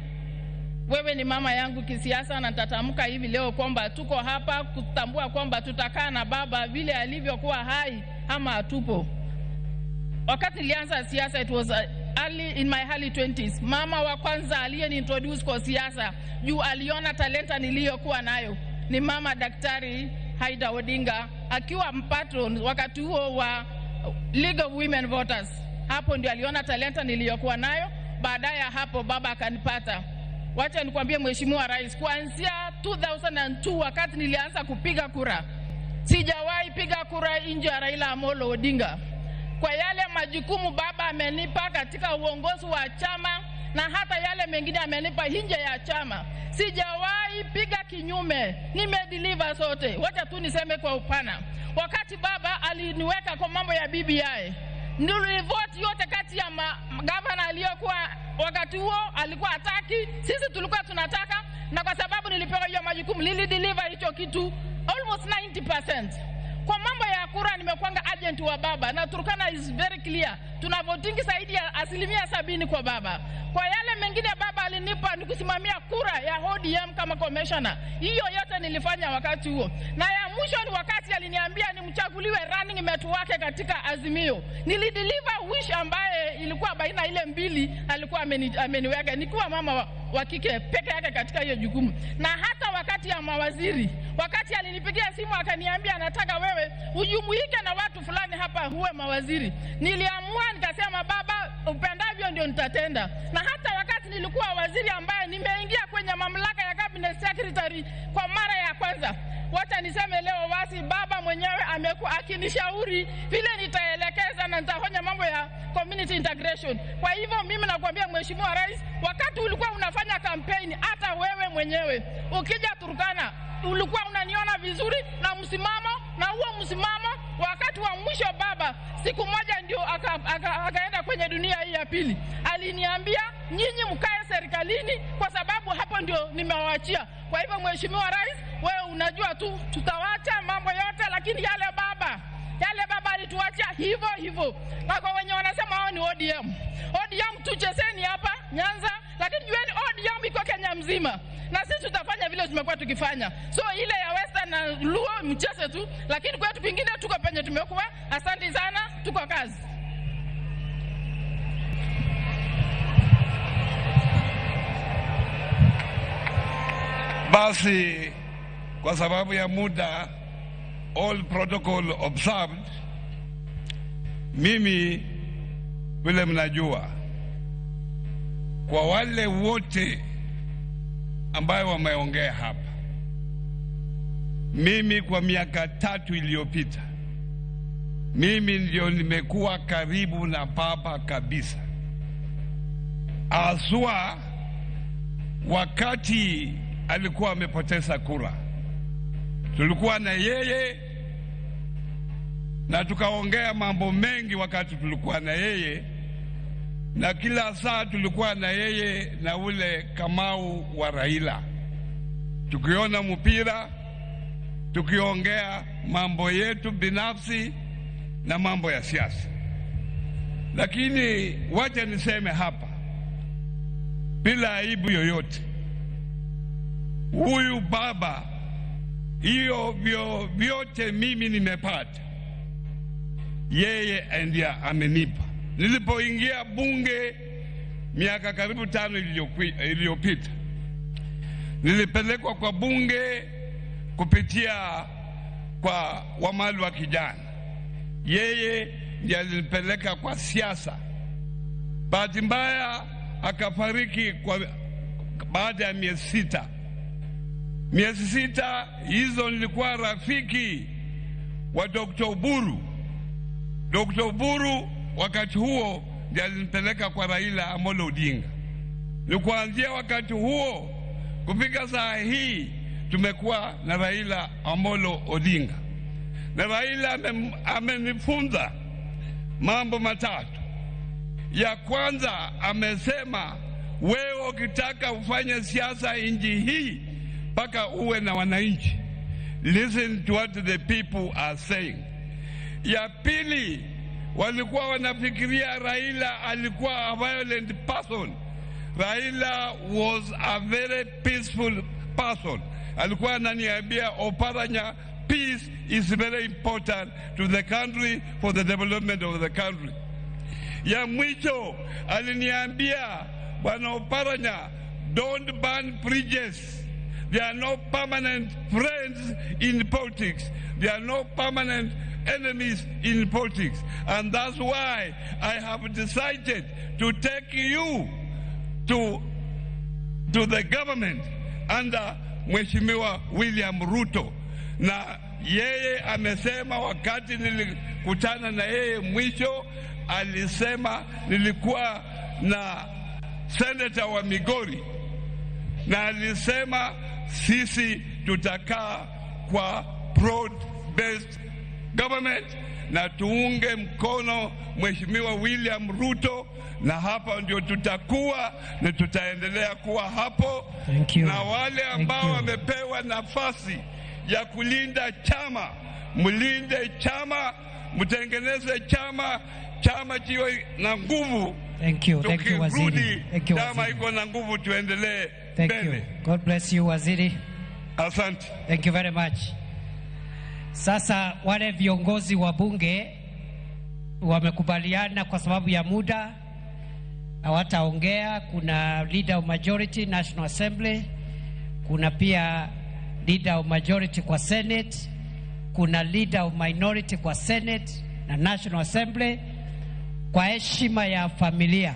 Wewe ni mama yangu kisiasa, na nitatamka hivi leo kwamba tuko hapa kutambua kwamba tutakaa na baba vile alivyokuwa hai ama atupo. Wakati nilianza siasa, it was early in my early 20s. Mama wa kwanza aliyeintroduce kwa siasa juu aliona talenta niliyokuwa nayo ni Mama Daktari Aida Odinga, akiwa mpatron wakati huo wa League of Women Voters. Hapo ndio aliona talenta niliyokuwa nayo. Baadaye hapo baba akanipata. Wacha nikwambie Mheshimiwa Rais, kuanzia 2002 wakati nilianza kupiga kura, sijawahi piga kura nje ya Raila Amolo Odinga. Kwa yale majukumu baba amenipa katika uongozi wa chama na hata yale mengine amenipa nje ya chama, sijawahi piga kinyume. Nimedeliver sote. Wacha tu niseme kwa upana. Wakati baba aliniweka kwa mambo ya BBI, nilivote yote kati ya gavana aliyokuwa wakati huo alikuwa hataki, sisi tulikuwa tunataka, na kwa sababu nilipewa hiyo majukumu nilideliver hicho kitu almost 90%. Kwa mambo ya kura nimekuanga agent wa baba, na Turkana is very clear. Tuna voting zaidi ya 70% kwa baba. Kwa yale mengine baba alinipa ni kusimamia kura ya ODM kama commissioner. Hiyo yote nilifanya wakati huo. Na ya mwisho ni wakati aliniambia nimchaguliwe running mate wake katika Azimio. Nilideliver wish ambaye ilikuwa baina ile mbili alikuwa ameniweka. Nikuwa mama wa kike peke yake katika hiyo jukumu. Na hata wakati ya mawaziri, wakati alinipigia simu akaniambia anataka wewe ujumuike na watu fulani hapa huwe mawaziri, niliamua nikasema baba, upendavyo ndio nitatenda. Na hata wakati nilikuwa waziri ambaye nimeingia kwenye mamlaka ya cabinet secretary kwa mara ya kwanza, wacha niseme leo wasi baba mwenyewe amekuwa akinishauri vile nitaelekeza na nitafanya mambo ya community integration. Kwa hivyo mimi nakwambia Mheshimiwa Rais, wakati ulikuwa unafanya campaign, hata wewe mwenyewe ukija Turkana ulikuwa unaniona vizuri na msimamo, na huo msimamo wakati wa mwisho baba siku moja ndio akaenda kwenye dunia hii ya pili, aliniambia nyinyi mkae serikalini kwa sababu hapo ndio nimewaachia. Kwa hivyo Mheshimiwa Rais, wewe unajua tu tutawacha mambo yote, lakini yale baba alituachia hivyo hivyo. Na kwa wenye wanasema hao ni ODM tuchezeni hapa Nyanza, lakini jueni ODM iko Kenya mzima, na sisi tutafanya vile tumekuwa tukifanya. So ile ya Western na Luo mcheze tu, lakini kwetu kwingine tuko penye tumekuwa. Asante sana, tuko kazi. Basi kwa sababu ya muda, all protocol observed, mimi vile mnajua, kwa wale wote ambayo wameongea hapa, mimi kwa miaka 3 iliyopita mimi ndio nimekuwa karibu na baba kabisa, aswa wakati alikuwa amepoteza kura. Tulikuwa na yeye na tukaongea mambo mengi wakati tulikuwa na yeye, na kila saa tulikuwa na yeye na ule Kamau wa Raila, tukiona mpira, tukiongea mambo yetu binafsi na mambo ya siasa. Lakini wacha niseme hapa bila aibu yoyote, huyu baba, hiyo vyote mimi nimepata, yeye ndiye amenipa. Nilipoingia bunge miaka karibu 5 iliyopita, nilipelekwa kwa bunge kupitia kwa Wamali wa Kijana. Yeye ndiye alinipeleka kwa siasa. Bahati mbaya akafariki baada ya miezi 6. Miezi 6 hizo nilikuwa rafiki wa Dr. Oburu. Dr. Oburu wakati huo ndiye alinipeleka kwa Raila Amolo Odinga. Ni kuanzia wakati huo kufika saa hii tumekuwa na Raila Amolo Odinga. Na Raila amenifunza mambo 3. Ya kwanza amesema, wewe ukitaka ufanye siasa nchi hii mpaka uwe na wananchi. Listen to what the people are saying. Ya pili, walikuwa wanafikiria Raila alikuwa a violent person. Raila was a very peaceful person. Alikuwa ananiambia, Oparanya, peace is very important to the country, for the development of the country. Ya mwisho aliniambia, Bwana Oparanya, don't burn bridges. There are no permanent friends in politics. There are no permanent enemies in politics. And that's why I have decided to take you to the government under Mheshimiwa William Ruto. Na yeye amesema wakati nilikutana na yeye mwisho, alisema nilikuwa na senator wa Migori, na alisema sisi tutakaa kwa broad-based government na tuunge mkono Mheshimiwa William Ruto, na hapa ndio tutakuwa na tutaendelea kuwa hapo. Na wale ambao wamepewa nafasi ya kulinda chama, mlinde chama, mtengeneze chama chiwe na nguvu. Thank you Waziri. Chama iko na nguvu, tuendelee mbele. God bless you Waziri. Asante. Thank you very much. Sasa wale viongozi wa bunge wamekubaliana kwa sababu ya muda hawataongea. Kuna leader of majority National Assembly, kuna pia leader of majority kwa Senate, kuna leader of minority kwa Senate na National Assembly, kwa heshima ya familia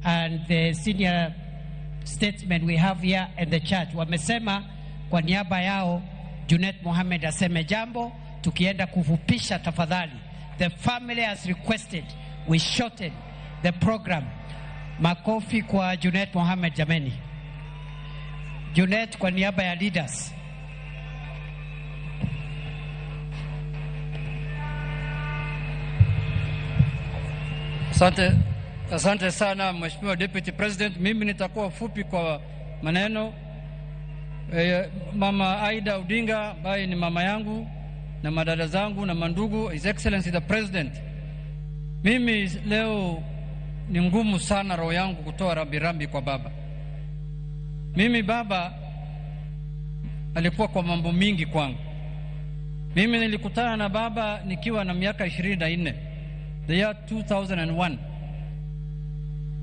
and the senior statesmen we have here and the church. Wamesema kwa niaba yao Junet Mohamed aseme jambo, tukienda kufupisha tafadhali. The family has requested we shorten the program. Makofi kwa Junet Mohamed jameni. Junet kwa niaba ya leaders. Asante sana Mheshimiwa Deputy President. Mimi nitakuwa fupi kwa maneno. Mama Aida Odinga ambaye ni mama yangu na madada zangu na mandugu, His Excellency the President, mimi leo ni ngumu sana roho yangu kutoa rambirambi kwa baba. Mimi baba alikuwa kwa mambo mingi kwangu. Mimi nilikutana na baba nikiwa na miaka 24, the year 2001.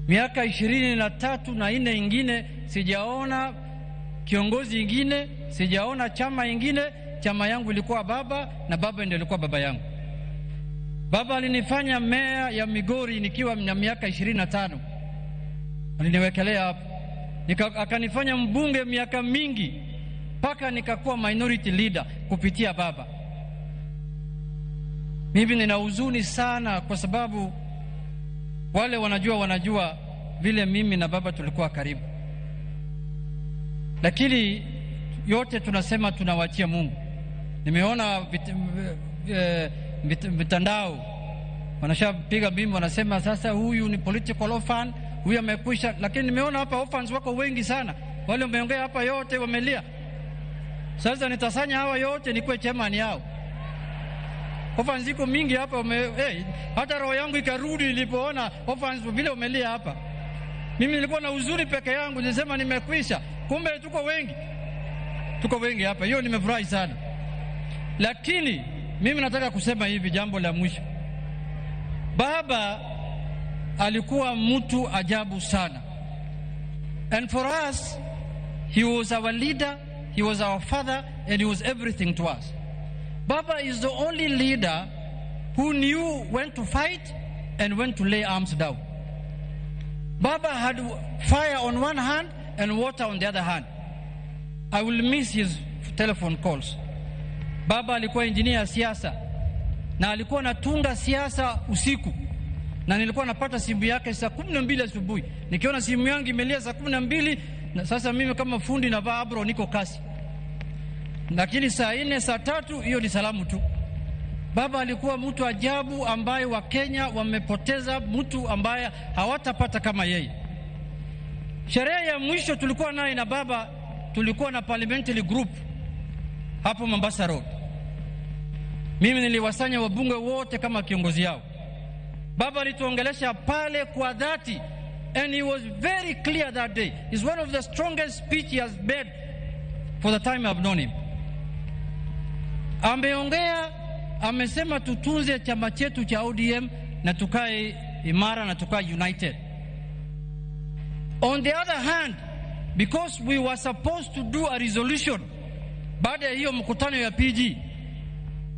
Miaka 23 na 4 ingine sijaona kiongozi ingine, sijaona chama ingine. Chama yangu ilikuwa baba na baba ndiye alikuwa baba yangu. Baba alinifanya meya ya Migori nikiwa na miaka 25. Aliniwekelea hapo. Akanifanya mbunge miaka mingi mpaka nikakuwa minority leader kupitia baba. Mimi nina huzuni sana kwa sababu wale wanajua vile mimi na baba tulikuwa karibu. Lakini yote tunasema tunawachia Mungu. Nimeona mitandao wanashapiga bimbo, wanasema sasa huyu ni political orphan, huyu amekwisha. Lakini nimeona hapa orphans wako wengi sana. Wale wameongea hapa yote wamelia. Sasa nitasanya hawa yote nikuwe chairman yao. Orphans ziko mingi hapa hata roho yangu ikarudi nilipoona orphans vile wamelia hapa. Mimi nilikuwa na huzuni peke yangu, nilisema nimekwisha. Kumbe tuko wengi hapa. Hiyo nimefurahi sana. Lakini mimi nataka kusema hivi, jambo la mwisho. Baba alikuwa mtu ajabu sana. And for us, he was our leader, he was our father, and he was everything to us. Baba is the only leader who knew when to fight and when to lay arms down. Baba had fire on one hand and water on the other hand. I will miss his telephone calls. Baba alikuwa engineer ya siasa na alikuwa anatunga siasa usiku, na nilikuwa napata simu yake saa 12 asubuhi. Nikiona simu yangu imelia saa 12, na sasa mimi kama fundi na vaa abro niko kasi. Lakini saa 4 saa 3 hiyo ni salamu tu. Baba alikuwa mtu ajabu ambaye wa Kenya wamepoteza mtu ambaye hawatapata kama yeye. Sherehe ya mwisho tulikuwa naye na baba, tulikuwa na parliamentary group hapo Mombasa Road. Mimi niliwasanya wabunge wote kama kiongozi yao. Baba alituongelesha pale kwa dhati, and he was very clear that day. It's one of the strongest speech he has made for the time I've known him. Ameongea, amesema tutunze chama chetu cha ODM na tukae imara na tukae united. On the other hand, because we were supposed to do a resolution baada ya hiyo mkutano ya PG,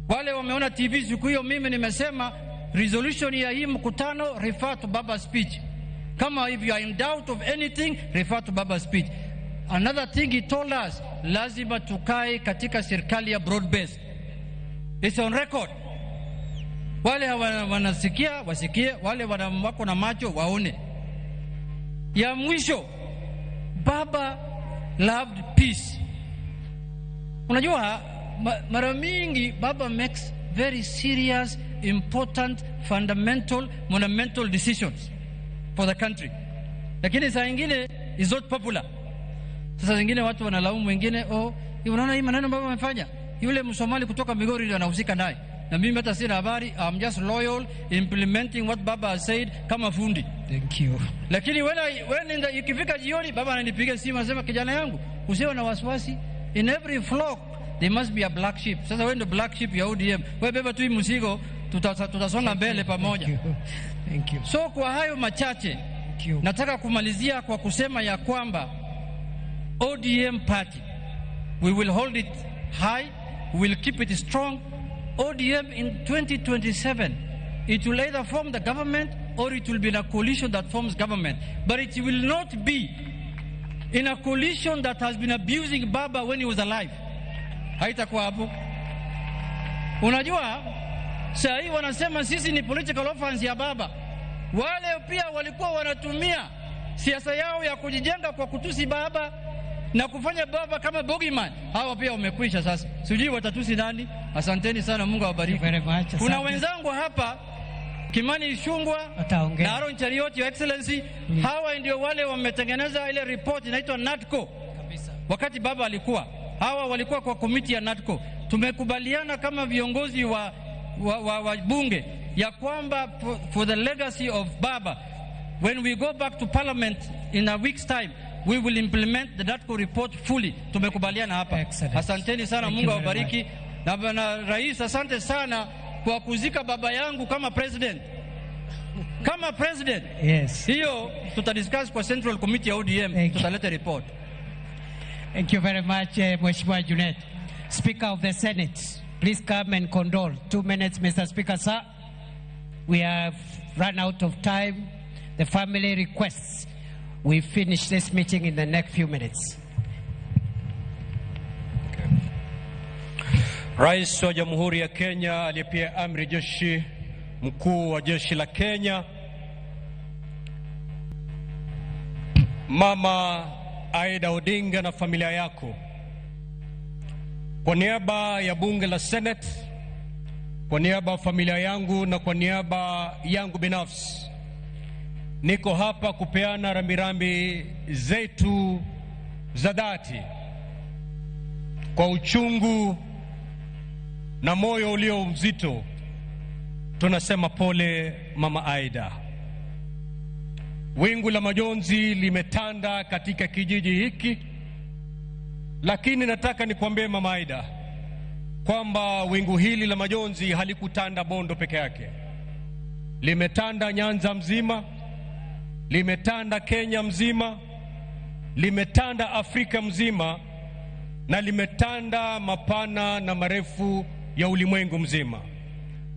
Wale wameona TV siku hiyo, mimi nimesema resolution ya hii mkutano, refer to Baba's speech. Kama if you are in doubt of anything, refer to Baba's speech. Another thing he told us, lazima tukae katika serikali ya broad based. It's on record. Wale wanasikia wasikie, wale wako na macho waone. Ya mwisho, Baba loved peace. Unajua mara mingi Baba makes very serious, important, fundamental, monumental decisions for the country. Lakini saa nyingine is not popular. Sasa zingine watu wanalaumu wengine, unaona hii maneno Baba amefanya, yule Msomali kutoka Migori ndio anahusika naye. Na mimi hata sina habari. I'm just loyal implementing what Baba has said kama fundi. Thank you. Lakini ikifika jioni Baba ananipiga simu anasema, kijana yangu usiwe na wasiwasi, in every flock there must be a black sheep. Sasa wewe ndio black sheep ya ODM, wewe beba tu hii mzigo, tutasonga mbele pamoja. Thank you. So kwa hayo machache nataka kumalizia kwa kusema ya kwamba ODM party, we will hold it high, we will keep it strong. ODM in 2027, it will either form the government or it will be in a coalition that forms government. But it will not be in a coalition that has been abusing Baba when he was alive. Haitakuwa hapo. Unajua, saa hii wanasema sisi ni political offense ya Baba. Wale pia walikuwa wanatumia siasa yao ya kujijenga kwa kutusi Baba na kufanya Baba kama bogeyman. Hawa pia wamekwisha sasa. Sijui watatusi nani. Asanteni sana, Mungu awabariki. Kuna wenzangu hapa, Kimani Ichung'wah na Aaron Cheriot, Your Excellency. Hawa ndio wale wametengeneza ile report inaitwa NADCO. Wakati Baba alikuwa, hawa walikuwa kwa komiti ya NADCO. Tumekubaliana kama viongozi wa bunge ya kwamba for the legacy of Baba, when we go back to parliament in a week's time, we will implement the NADCO report fully. Tumekubaliana hapa. Excellent. Asanteni sana, Mungu awabariki. Na bwana Rais, asante sana kwa kuzika baba yangu kama president. Kama president. Yes. Hiyo tutadiscuss kwa Central Committee ya ODM, tutaleta report. Thank you very much, Mheshimiwa Junet. Speaker of the Senate, please come and condole. 2 minutes, Mr. Speaker, sir. We have run out of time. The family requests we finish this meeting in the next few minutes. Rais wa Jamhuri ya Kenya aliyepia amri jeshi mkuu wa jeshi la Kenya, Mama Aida Odinga na familia yako, kwa niaba ya bunge la Senate, kwa niaba ya familia yangu na kwa niaba yangu binafsi, niko hapa kupeana rambirambi zetu za dhati kwa uchungu na moyo ulio mzito. Tunasema pole Mama Aida. Wingu la majonzi limetanda katika kijiji hiki, lakini nataka nikwambie Mama Aida kwamba wingu hili la majonzi halikutanda Bondo peke yake. Limetanda Nyanza mzima, limetanda Kenya mzima, limetanda Afrika mzima, na limetanda mapana na marefu ya ulimwengu mzima.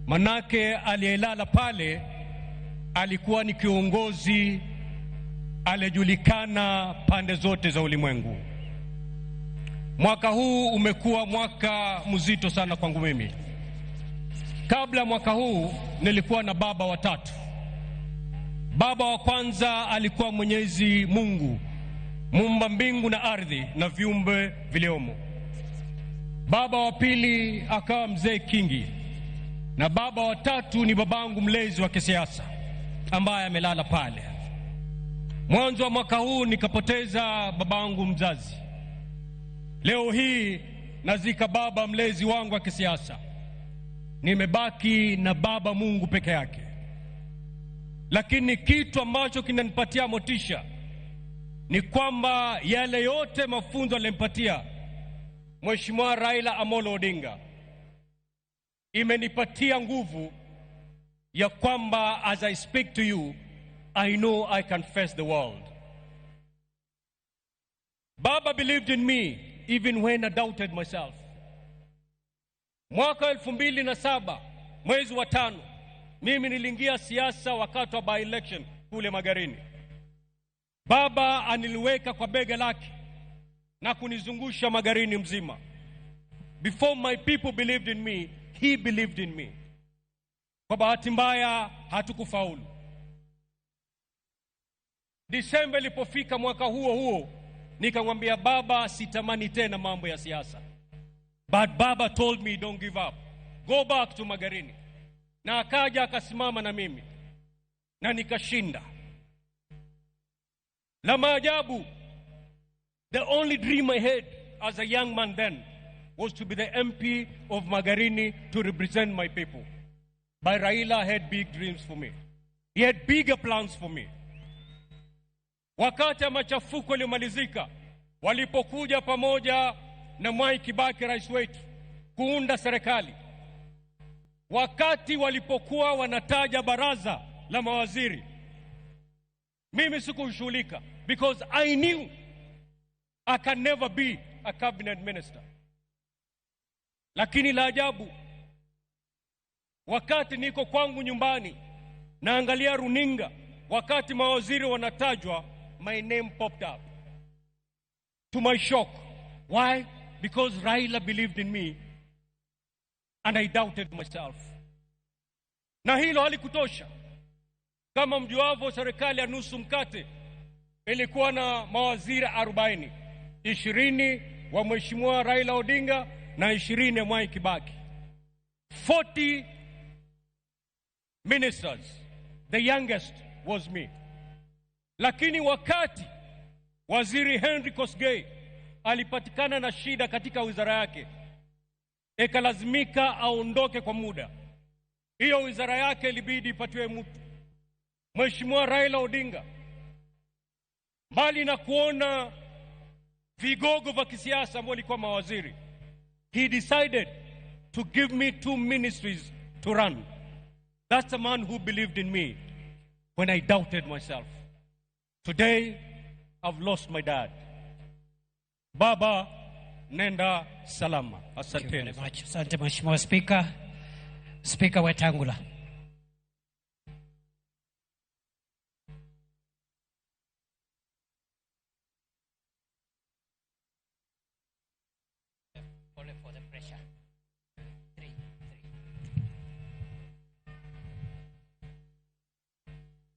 Manake aliyelala pale alikuwa ni kiongozi aliyejulikana pande zote za ulimwengu. Mwaka huu umekuwa mwaka mzito sana kwangu mimi. Kabla mwaka huu nilikuwa na baba watatu. Baba wa kwanza alikuwa Mwenyezi Mungu, muumba mbingu na ardhi na viumbe viliomo. Baba wa pili akawa Mzee Kingi, na baba wa tatu ni babangu mlezi wa kisiasa ambaye amelala pale. Mwanzo wa mwaka huu nikapoteza babangu mzazi. Leo hii nazika baba mlezi wangu wa kisiasa. Nimebaki na baba Mungu peke yake. Lakini kitu ambacho kinanipatia motisha ni kwamba yale yote mafunzo alimpatia Mheshimiwa Raila Amolo Odinga imenipatia nguvu ya kwamba as I speak to you, I know I can face the world. Baba believed in me even when I doubted myself. Mwaka 2007 mwezi wa 5 mimi niliingia siasa wakati wa by-election kule Magarini. Baba aniliweka kwa bega lake na kunizungusha Magarini mzima. Before my people believed in me, he believed in me. Kwa bahati mbaya hatukufaulu. Disemba ilipofika mwaka huo nikamwambia baba sitamani tena mambo ya siasa. But baba told me don't give up. Go back to Magarini. Na akaja akasimama na mimi. Na nikashinda. La maajabu, the only dream I had as a young man then was to be the MP of Magarini to represent my people. But Raila had big dreams for me. He had bigger plans for me. Wakati machafuko yalimalizika, walipokuja pamoja na Mwai Kibaki rais wetu kuunda serikali, wakati walipokuwa wanataja baraza la mawaziri, mimi sikushughulika because I knew I can never be a cabinet minister. Lakini la ajabu, wakati niko kwangu nyumbani naangalia runinga, wakati mawaziri wanatajwa, my name popped up. To my shock. Why? Because Raila believed in me and I doubted myself. Na hilo halikutosha. Kama mjuavyo, serikali ya nusu mkate ilikuwa na mawaziri 40. 20 wa Mheshimiwa Raila Odinga na 20 Mwai Kibaki. 40 ministers. The youngest was me. Lakini wakati waziri Henry Kosgei alipatikana na shida katika wizara yake, ikalazimika aondoke kwa muda. Hiyo wizara yake ilibidi ipatiwe mtu. Mheshimiwa Raila Odinga, mbali na kuona vigogo vya kisiasa ambao walikuwa mawaziri, he decided to give me 2 ministries to run. That's a man who believed in me when I doubted myself. Today, I've lost my dad. Baba, nenda salama. Asante. Asante Mheshimiwa Speaker. Speaker Wetangula.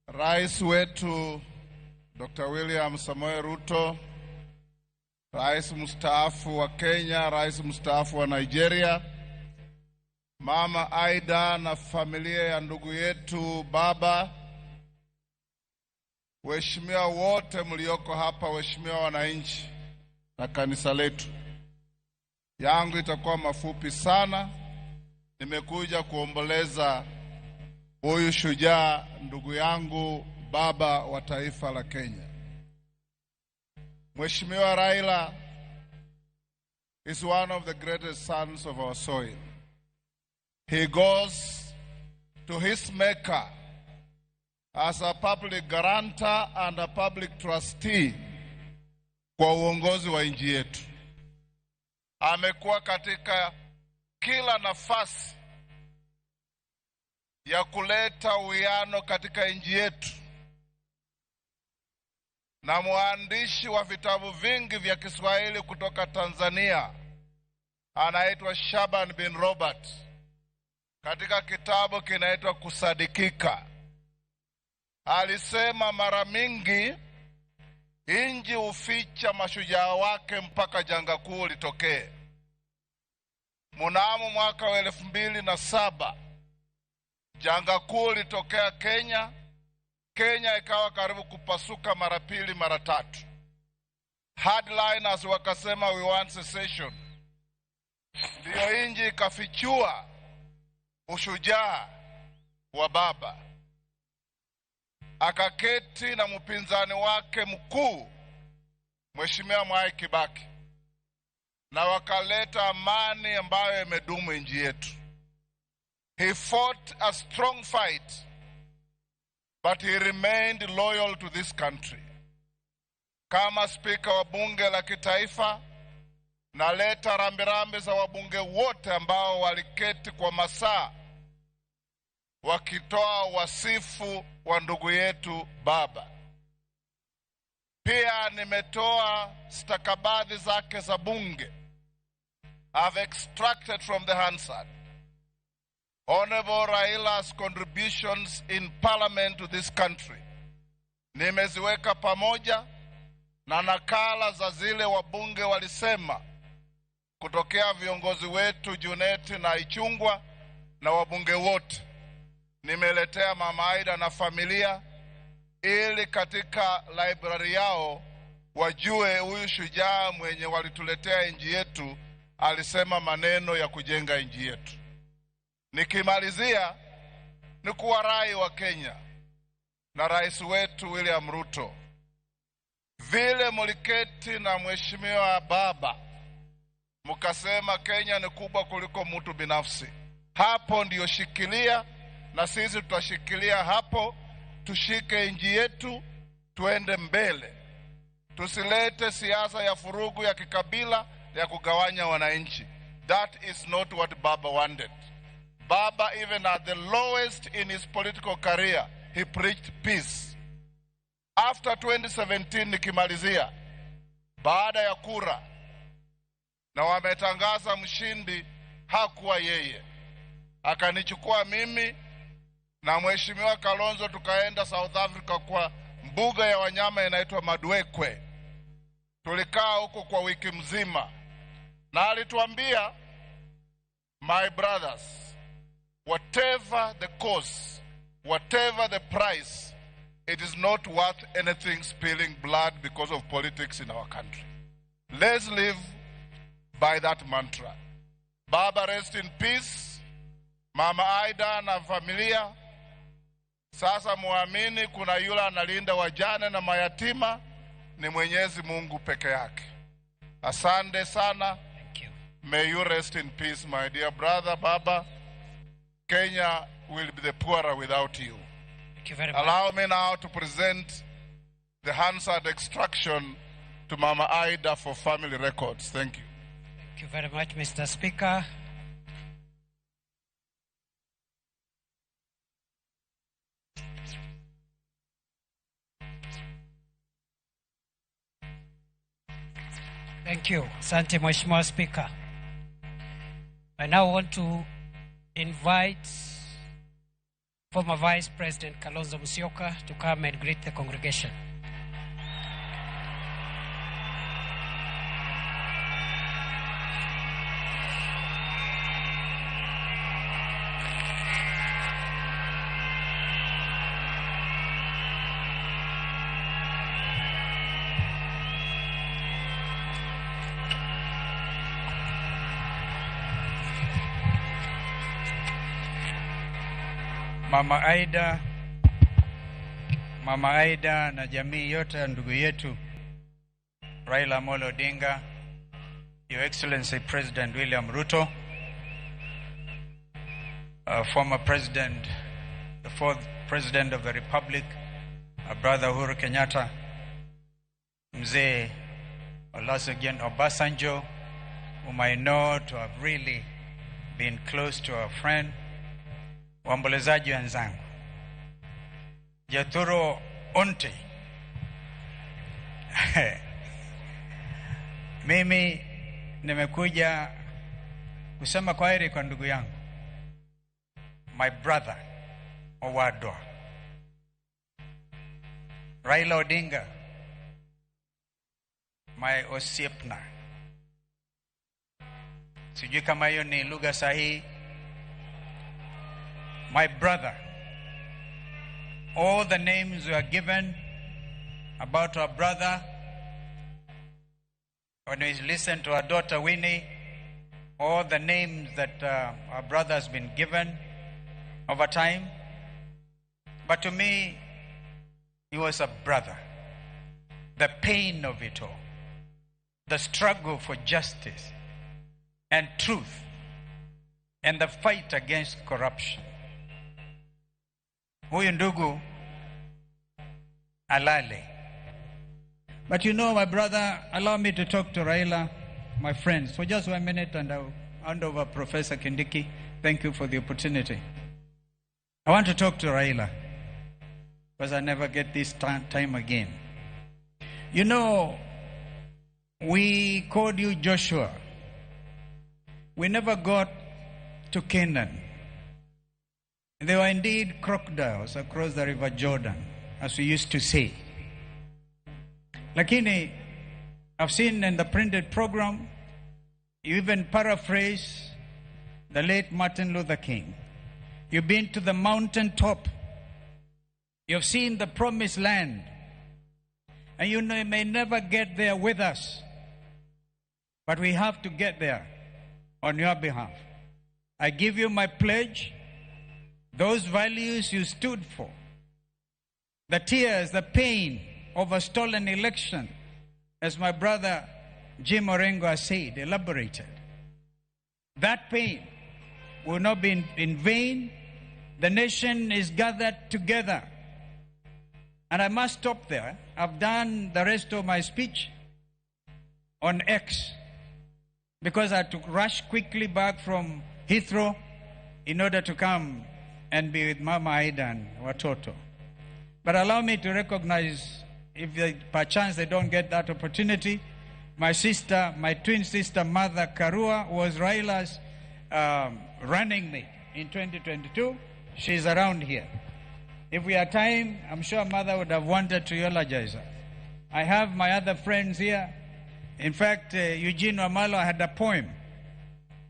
Rais wetu Dr. William Samoei Ruto, Rais mstaafu wa Kenya, Rais mstaafu wa Nigeria, Mama Aida na familia ya ndugu yetu baba, waheshimiwa wote mlioko hapa, waheshimiwa wananchi na kanisa letu. Yangu itakuwa mafupi sana. Nimekuja kuomboleza huyu shujaa, ndugu yangu, baba wa taifa la Kenya. Mheshimiwa Raila is one of the greatest sons of our soil. He goes to his maker as a public guarantor and a public trustee kwa uongozi wa nchi yetu. Amekuwa katika kila nafasi ya kuleta uwiano katika nchi yetu, na mwandishi wa vitabu vingi vya Kiswahili kutoka Tanzania anaitwa Shaban bin Robert, katika kitabu kinaitwa Kusadikika, alisema mara mingi nchi huficha mashujaa wake mpaka janga kuu litokee. Mnamo mwaka wa 2007 janga kuu litokea Kenya. Kenya ikawa karibu kupasuka mara 2 mara 3. Hardliners wakasema we want secession. Ndio nchi ikafichua ushujaa wa baba. Akaketi na mpinzani wake mkuu Mheshimiwa Mwai Kibaki, na wakaleta amani ambayo imedumu nchi yetu. He fought a strong fight, but he remained loyal to this country. Kama spika wa bunge la kitaifa, naleta rambirambi za wabunge wote ambao waliketi kwa masaa wakitoa wasifu wa ndugu yetu baba. Pia nimetoa stakabadhi zake za bunge. I've extracted from the Hansard Honorable Raila's contributions in parliament to this country. Nimeziweka pamoja na nakala za zile wabunge walisema kutokea viongozi wetu Junet na Ichungwa na wabunge wote. Nimeletea Mama Aida na familia ili katika library yao wajue huyu shujaa mwenye walituletea nchi yetu alisema maneno ya kujenga nchi yetu. Nikimalizia ni kuwarai wa Kenya na rais wetu William Ruto, vile muliketi na mheshimiwa baba mukasema Kenya ni kubwa kuliko mtu binafsi, hapo ndio shikilia, na sisi tutashikilia hapo. Tushike nchi yetu tuende mbele, tusilete siasa ya furugu ya kikabila ya kugawanya wananchi. That is not what Baba wanted. Baba, even at the lowest in his political career, he preached peace. After 2017, nikimalizia, baada ya kura na wametangaza mshindi, hakuwa yeye. Akanichukua mimi na mheshimiwa Kalonzo tukaenda South Africa kwa mbuga ya wanyama inaitwa Madwekwe. Tulikaa huko kwa wiki mzima na alituambia, my brothers, whatever the cost, whatever the price, it is not worth anything spilling blood because of politics in our country. Let's live by that mantra. Baba, rest in peace. Mama Aida na familia, sasa muamini kuna yule analinda wajane na mayatima, ni Mwenyezi Mungu peke yake. Asante sana. Thank you. May you rest in peace, my dear brother Baba. Kenya will be the poorer without you. Thank you very much. Allow me now to present the Hansard extraction to Mama Aida for family records. Thank you. Thank you very much, Mr. Speaker. Thank you. Asante Mheshimiwa Speaker. I now want to invite former Vice President Kalonzo Musyoka to come and greet the congregation. Mama Aida na jamii yote ya ndugu yetu Raila Amolo Odinga, Your Excellency President William Ruto, former President, the fourth President of the Republic, Brother Uhuru Kenyatta, Mzee Olusegun Obasanjo, whom I know to have really been close to our friend, waombolezaji wenzangu, Jaturo Onte. Mimi nimekuja kusema kwaheri kwa ndugu yangu, my brother Owadwa Raila Odinga, my osiepna. Sijui kama hiyo ni lugha sahihi. My brother. All the names were given about our brother. When we listen to our daughter Winnie, all the names that our brother has been given over time. But to me, he was a brother. The pain of it all, the struggle for justice and truth, and the fight against corruption. Huyu ndugu alale. But you know, my brother, allow me to talk to Raila my friends, for just 1 minute, and I'll hand over Professor Kindiki. Thank you for the opportunity. I want to talk to Raila, because I never get this time again. You know, we called you Joshua. We never got to Canaan. There were indeed crocodiles across the river Jordan, as we used to say. Lakini, I've seen in the printed program, you even paraphrase the late Martin Luther King. You've been to the mountaintop. You've seen the promised land. And you may never get there with us. But we have to get there on your behalf. I give you my pledge. Those values you stood for. The tears, the pain of a stolen election, as my brother Jim Orengo has said, elaborated. That pain will not be in vain. The nation is gathered together. And I must stop there. I've done the rest of my speech on X because I had to rush quickly back from Heathrow in order to come and be with Mama Aida and Watoto. But allow me to recognize, if perchance they don't get that opportunity, my sister, my twin sister, Mother Karua, was Raila's running mate in 2022. She's around here. If we had time, I'm sure Mother would have wanted to eulogize her. I have my other friends here. In fact, Eugene Wamalo had a poem,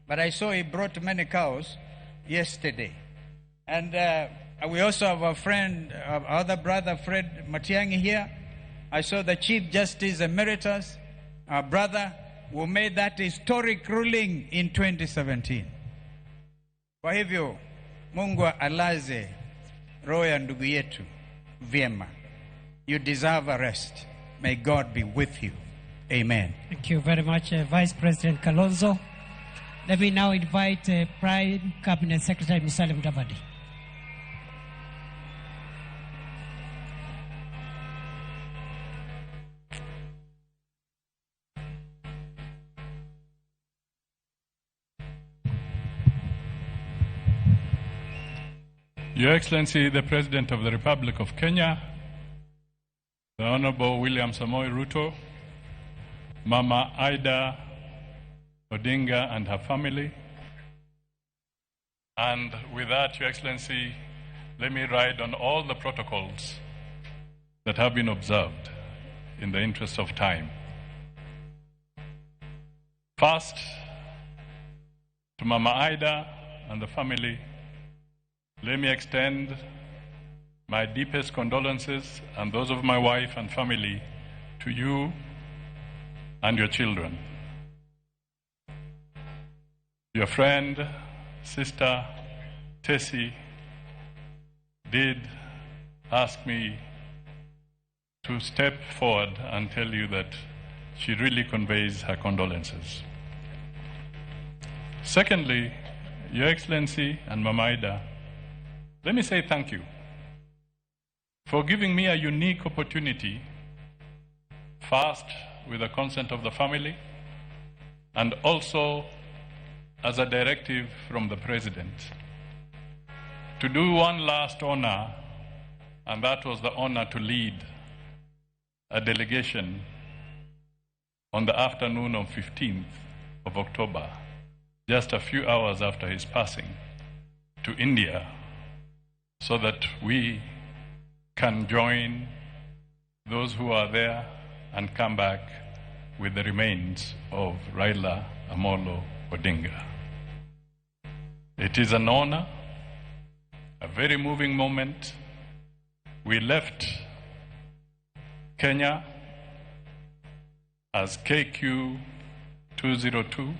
but I saw he brought many cows yesterday. And we also have a friend, our other brother, Fred Matiang'i here. I saw the Chief Justice Emeritus, our brother, who made that historic ruling in 2017. Kwa hivyo, Mungu alaze roho ya ndugu yetu vyema. You deserve a rest. May God be with you. Amen. Thank you very much, Vice President Kalonzo. Let me now invite Prime Cabinet Secretary Musalia Mudavadi. Your Excellency, the President of the Republic of Kenya, the Honorable William Samoei Ruto, Mama Aida Odinga and her family, and with that, Your Excellency, let me ride on all the protocols that have been observed in the interest of time. First, to Mama Aida and the family, let me extend my deepest condolences and those of my wife and family to you and your children. Your friend, sister, Tessie, did ask me to step forward and tell you that she really conveys her condolences. Secondly, Your Excellency and Mama Aida, let me say thank you for giving me a unique opportunity, first with the consent of the family, and also as a directive from the President, to do one last honor, and that was the honor to lead a delegation on the afternoon of 15th of October, just a few hours after his passing, to India, so that we can join those who are there and come back with the remains of Raila Amolo Odinga. It is an honor, a very moving moment. We left Kenya as KQ 202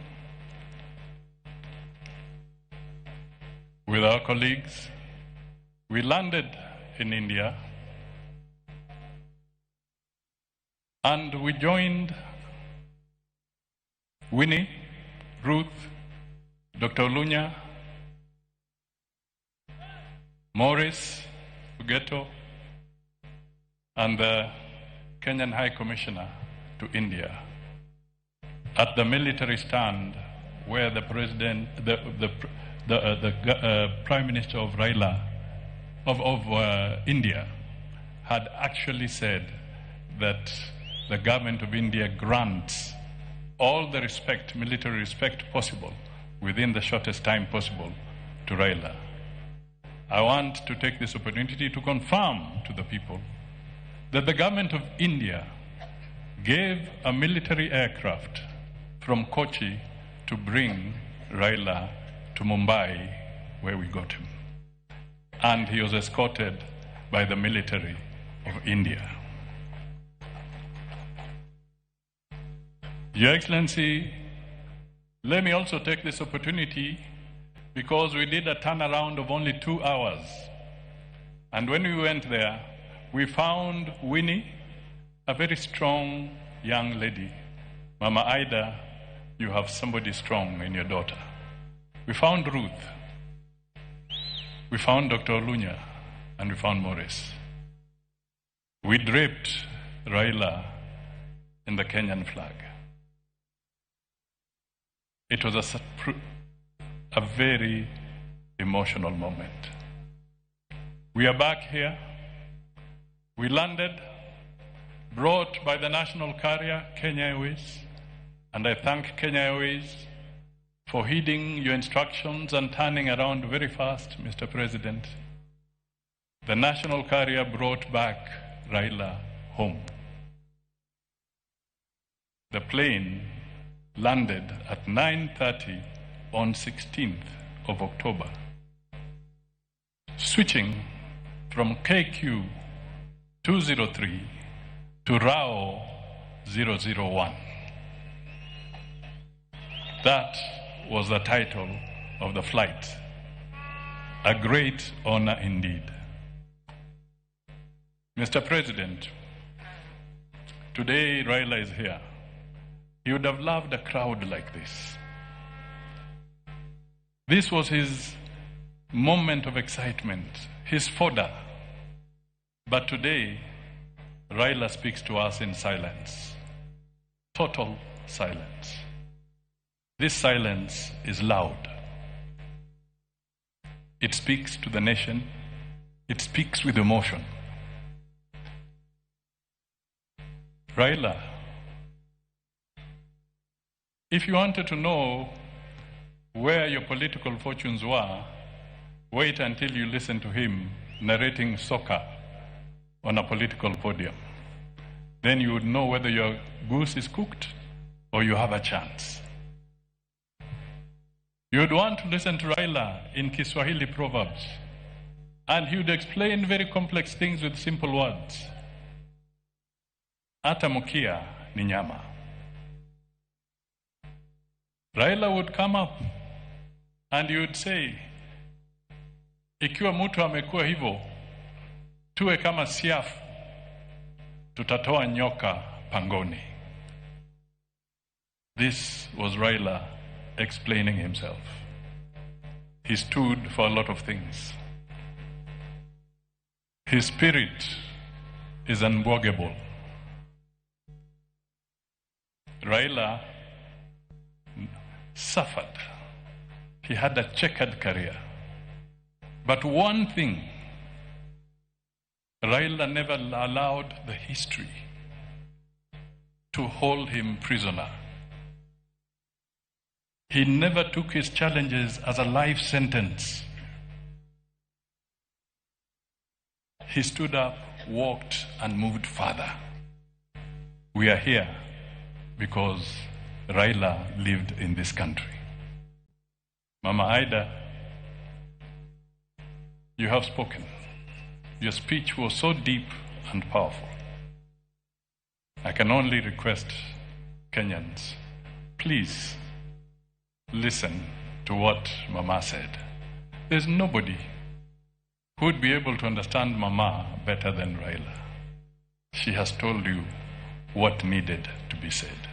with our colleagues. We landed in India and we joined Winnie, Ruth, Dr. Lunya, Morris, Ugeto, and the Kenyan High Commissioner to India at the military stand where the president, the Prime Minister of Raila, of India, had actually said that the government of India grants all the respect, military respect possible within the shortest time possible to Raila. I want to take this opportunity to confirm to the people that the government of India gave a military aircraft from Kochi to bring Raila to Mumbai, where we got him. And he was escorted by the military of India. Your Excellency, let me also take this opportunity because we did a turnaround of only 2 hours. And when we went there, we found Winnie, a very strong young lady. Mama Ida, you have somebody strong in your daughter. We found Ruth. We found Dr. Olunya, and we found Morris. We draped Raila in the Kenyan flag. It was a very emotional moment. We are back here. We landed, brought by the national carrier, Kenya Airways, and I thank Kenya Airways for heeding your instructions and turning around very fast, Mr. President. The national carrier brought back Raila home. The plane landed at 9:30 on 16th of October, switching from KQ 203 to RAO 001. That was the title of the flight. A great honor indeed. Mr. President, today Raila is here. He would have loved a crowd like this. This was his moment of excitement, his fodder. But today, Raila speaks to us in silence. Total silence. This silence is loud. It speaks to the nation. It speaks with emotion. Raila, if you wanted to know where your political fortunes were, wait until you listen to him narrating soccer on a political podium. Then you would know whether your goose is cooked or you have a chance. You would want to listen to Raila in Kiswahili proverbs, and he would explain very complex things with simple words. Hata mukia ni nyama. Raila would come up and he would say, ikiwa mtu amekuwa hivyo, tuwe kama siafu, tutatoa nyoka pangoni. This was Raila explaining himself. He stood for a lot of things. His spirit is unbogable. Raila suffered. He had a checkered career. But one thing, Raila never allowed the history to hold him prisoner. He never took his challenges as a life sentence. He stood up, walked, and moved further. We are here because Raila lived in this country. Mama Ida, you have spoken. Your speech was so deep and powerful. I can only request Kenyans, please listen to what Mama said. There's nobody who would be able to understand Mama better than Raila. She has told you what needed to be said.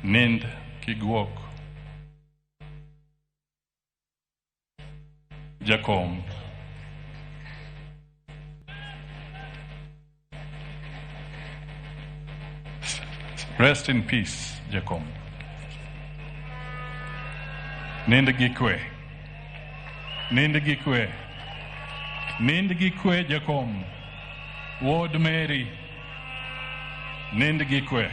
Nind Kigwok, Jacom, rest in peace. Jakom. Nindgikwe. Nindgikwe. Nindgikwe Jakom. Ward Mary. Nindgikwe.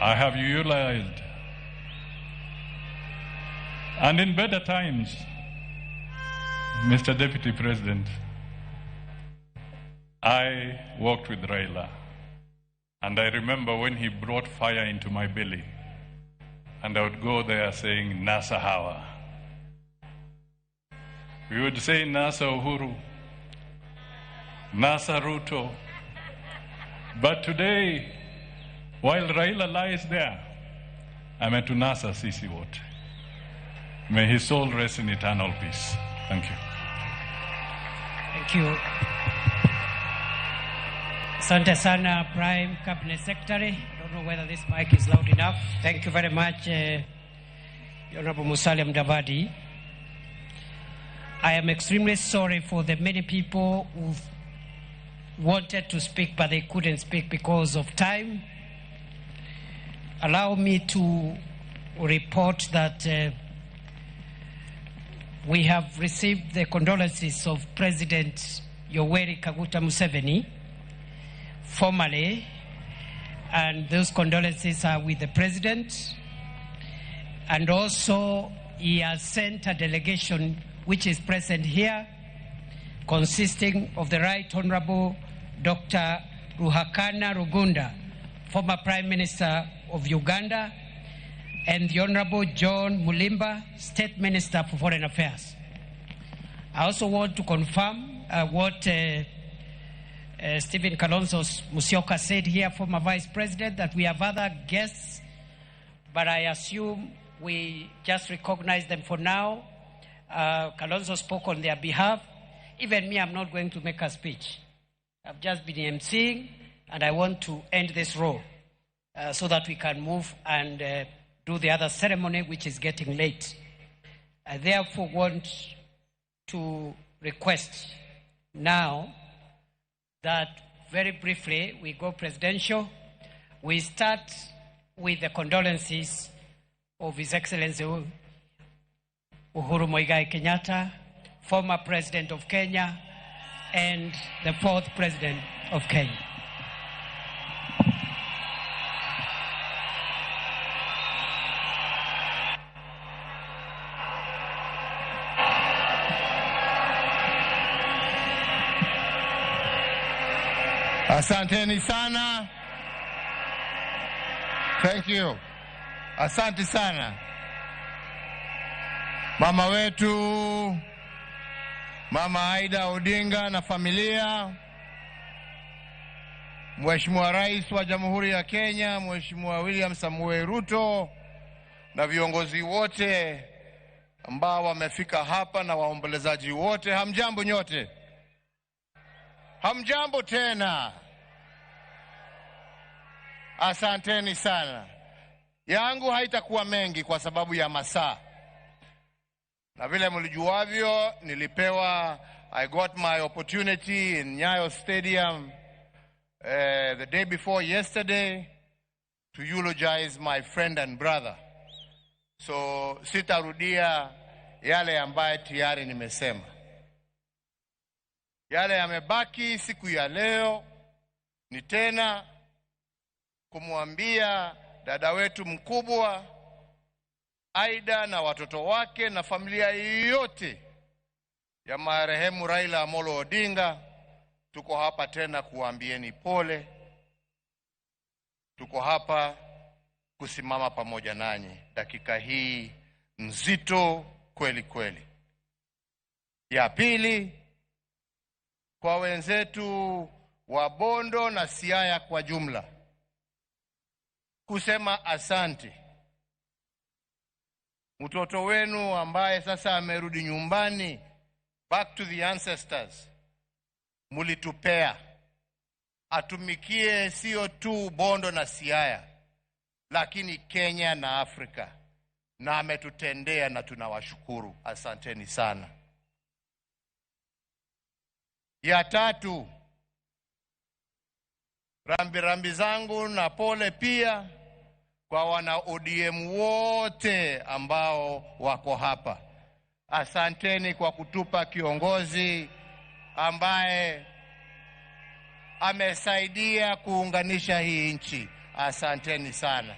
I have utilized. And in better times, Mr. Deputy President, I worked with Raila. And I remember when he brought fire into my belly, and I would go there saying, Nasa Hawa. We would say Nasa Uhuru, Nasa Ruto. But today, while Raila lies there, I'm at Nasa Sisi Wote. May his soul rest in eternal peace. Thank you. Thank you. Asante sana, Prime Cabinet Secretary. I don't know whether this mic is loud enough. Thank you very much, Honorable Musalia Mudavadi. I am extremely sorry for the many people who wanted to speak, but they couldn't speak because of time. Allow me to report that we have received the condolences of President Yoweri Kaguta Museveni formally, and those condolences are with the President. And also, he has sent a delegation which is present here, consisting of the Right Honorable Dr. Ruhakana Rugunda, former Prime Minister of Uganda, and the Honorable John Mulimba, State Minister for Foreign Affairs. I also want to confirm what Stephen Kalonzo Musyoka said here, former Vice President, that we have other guests, but I assume we just recognize them for now. Kalonzo spoke on their behalf. Even me, I'm not going to make a speech. I've just been emceeing, and I want to end this row so that we can move and do the other ceremony, which is getting late. I therefore want to request now that very briefly we go presidential. We start with the condolences of His Excellency Uhuru Muigai Kenyatta, former President of Kenya, and the fourth President of Kenya. Asanteni sana. Thank you. Asante sana. Mama wetu, Mama Aida Odinga na familia, Mheshimiwa Rais wa Jamhuri ya Kenya, Mheshimiwa William Samoei Ruto, na viongozi wote ambao wamefika hapa na waombolezaji wote, hamjambo nyote. Hamjambo tena. Asanteni sana. Yangu haitakuwa mengi kwa sababu ya masaa. Na vile mlijuavyo, nilipewa, I got my opportunity in Nyayo Stadium the day before yesterday to eulogize my friend and brother. So sitarudia yale ambaye tayari nimesema. Yale yamebaki siku ya leo ni tena kumwambia dada wetu mkubwa Aida na watoto wake na familia yote ya marehemu Raila Amolo Odinga, tuko hapa tena kuambieni pole. Tuko hapa kusimama pamoja nanyi dakika hii nzito kweli kweli. Ya pili, kwa wenzetu wa Bondo na Siaya kwa jumla, kusema asante. Mtoto wenu ambaye sasa amerudi nyumbani, back to the ancestors, mulitupea atumikie sio tu Bondo na Siaya, lakini Kenya na Afrika, na ametutendea na tunawashukuru. Asanteni sana. Ya tatu, Rambi zangu na pole pia kwa wana ODM wote ambao wako hapa. Asanteni kwa kutupa kiongozi ambaye amesaidia kuunganisha hii nchi. Asanteni sana.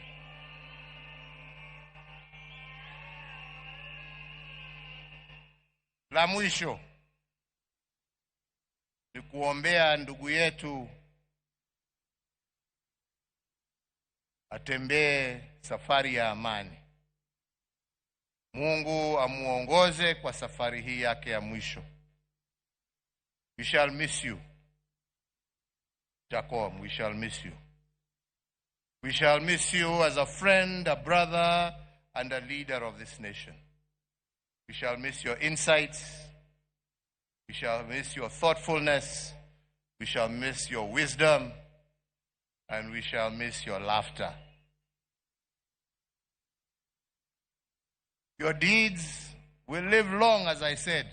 La mwisho ni kuombea ndugu yetu atembee safari ya amani. Mungu amuongoze kwa safari hii yake ya mwisho. We shall miss you, Jacob. We shall miss you. We shall miss you as a friend, a brother, and a leader of this nation. We shall miss your insights. We shall miss your thoughtfulness. We shall miss your wisdom. And we shall miss your laughter. Your deeds will live long, as I said,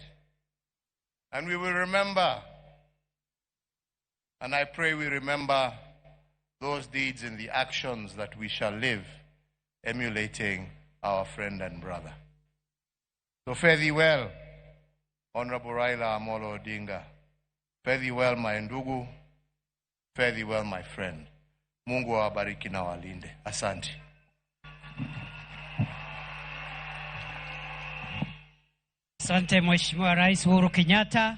and we will remember. And I pray we remember those deeds in the actions that we shall live, emulating our friend and brother. So fare thee well, Honorable Raila Amolo Odinga. Fare thee well, my ndugu. Fare thee well, my friend. Mungu awabariki na walinde. Asante. Asante Mheshimiwa Rais Uhuru Kenyatta.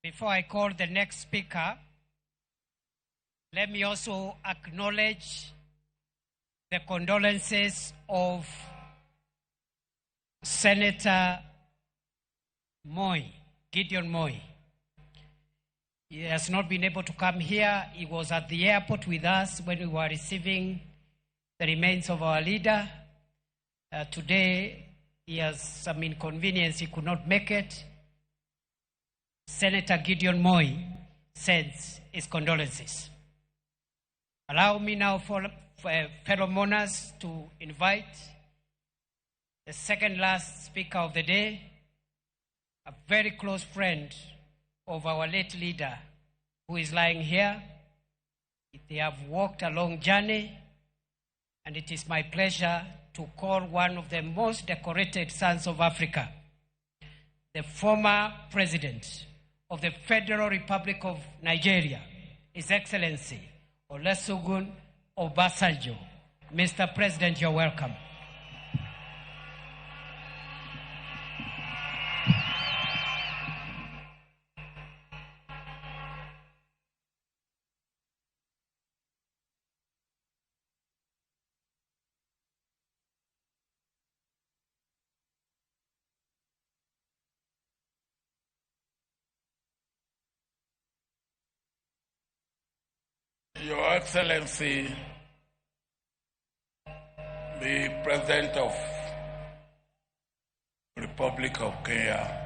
Before I call the next speaker, let me also acknowledge the condolences of Senator Moi, Gideon Moi. He has not been able to come here. He was at the airport with us when we were receiving the remains of our leader. Today, he has some inconvenience. He could not make it. Senator Gideon Moi sends his condolences. Allow me now, for fellow mourners, to invite the second last speaker of the day, a very close friend of our late leader, who is lying here. They have walked a long journey, and it is my pleasure to call one of the most decorated sons of Africa, the former president of the Federal Republic of Nigeria, His Excellency Olusegun Obasanjo. Mr. President, you're welcome. Your Excellency, the President of the Republic of Kenya,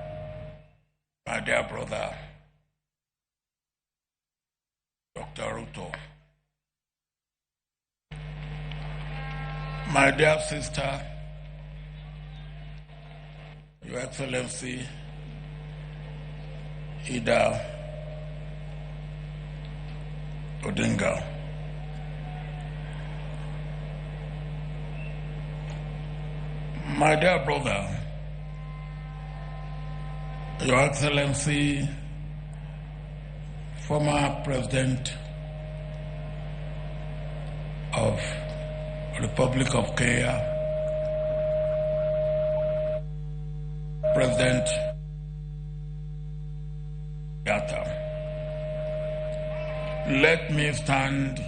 my dear brother, Dr. Ruto, my dear sister, Your Excellency, Ida Odinga, my dear brother, Your Excellency, former President of the Republic of Kenya, President Kenyatta. Let me stand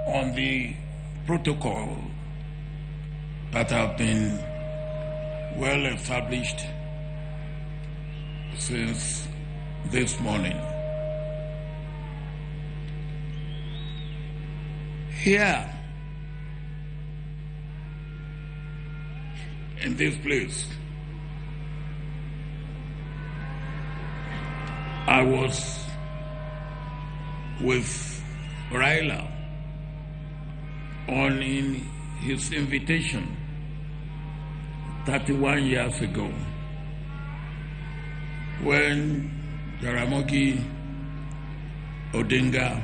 on the protocol that have been well established since this morning. Here, in this place, I was with Raila on his invitation 31 years ago. when Jaramogi Odinga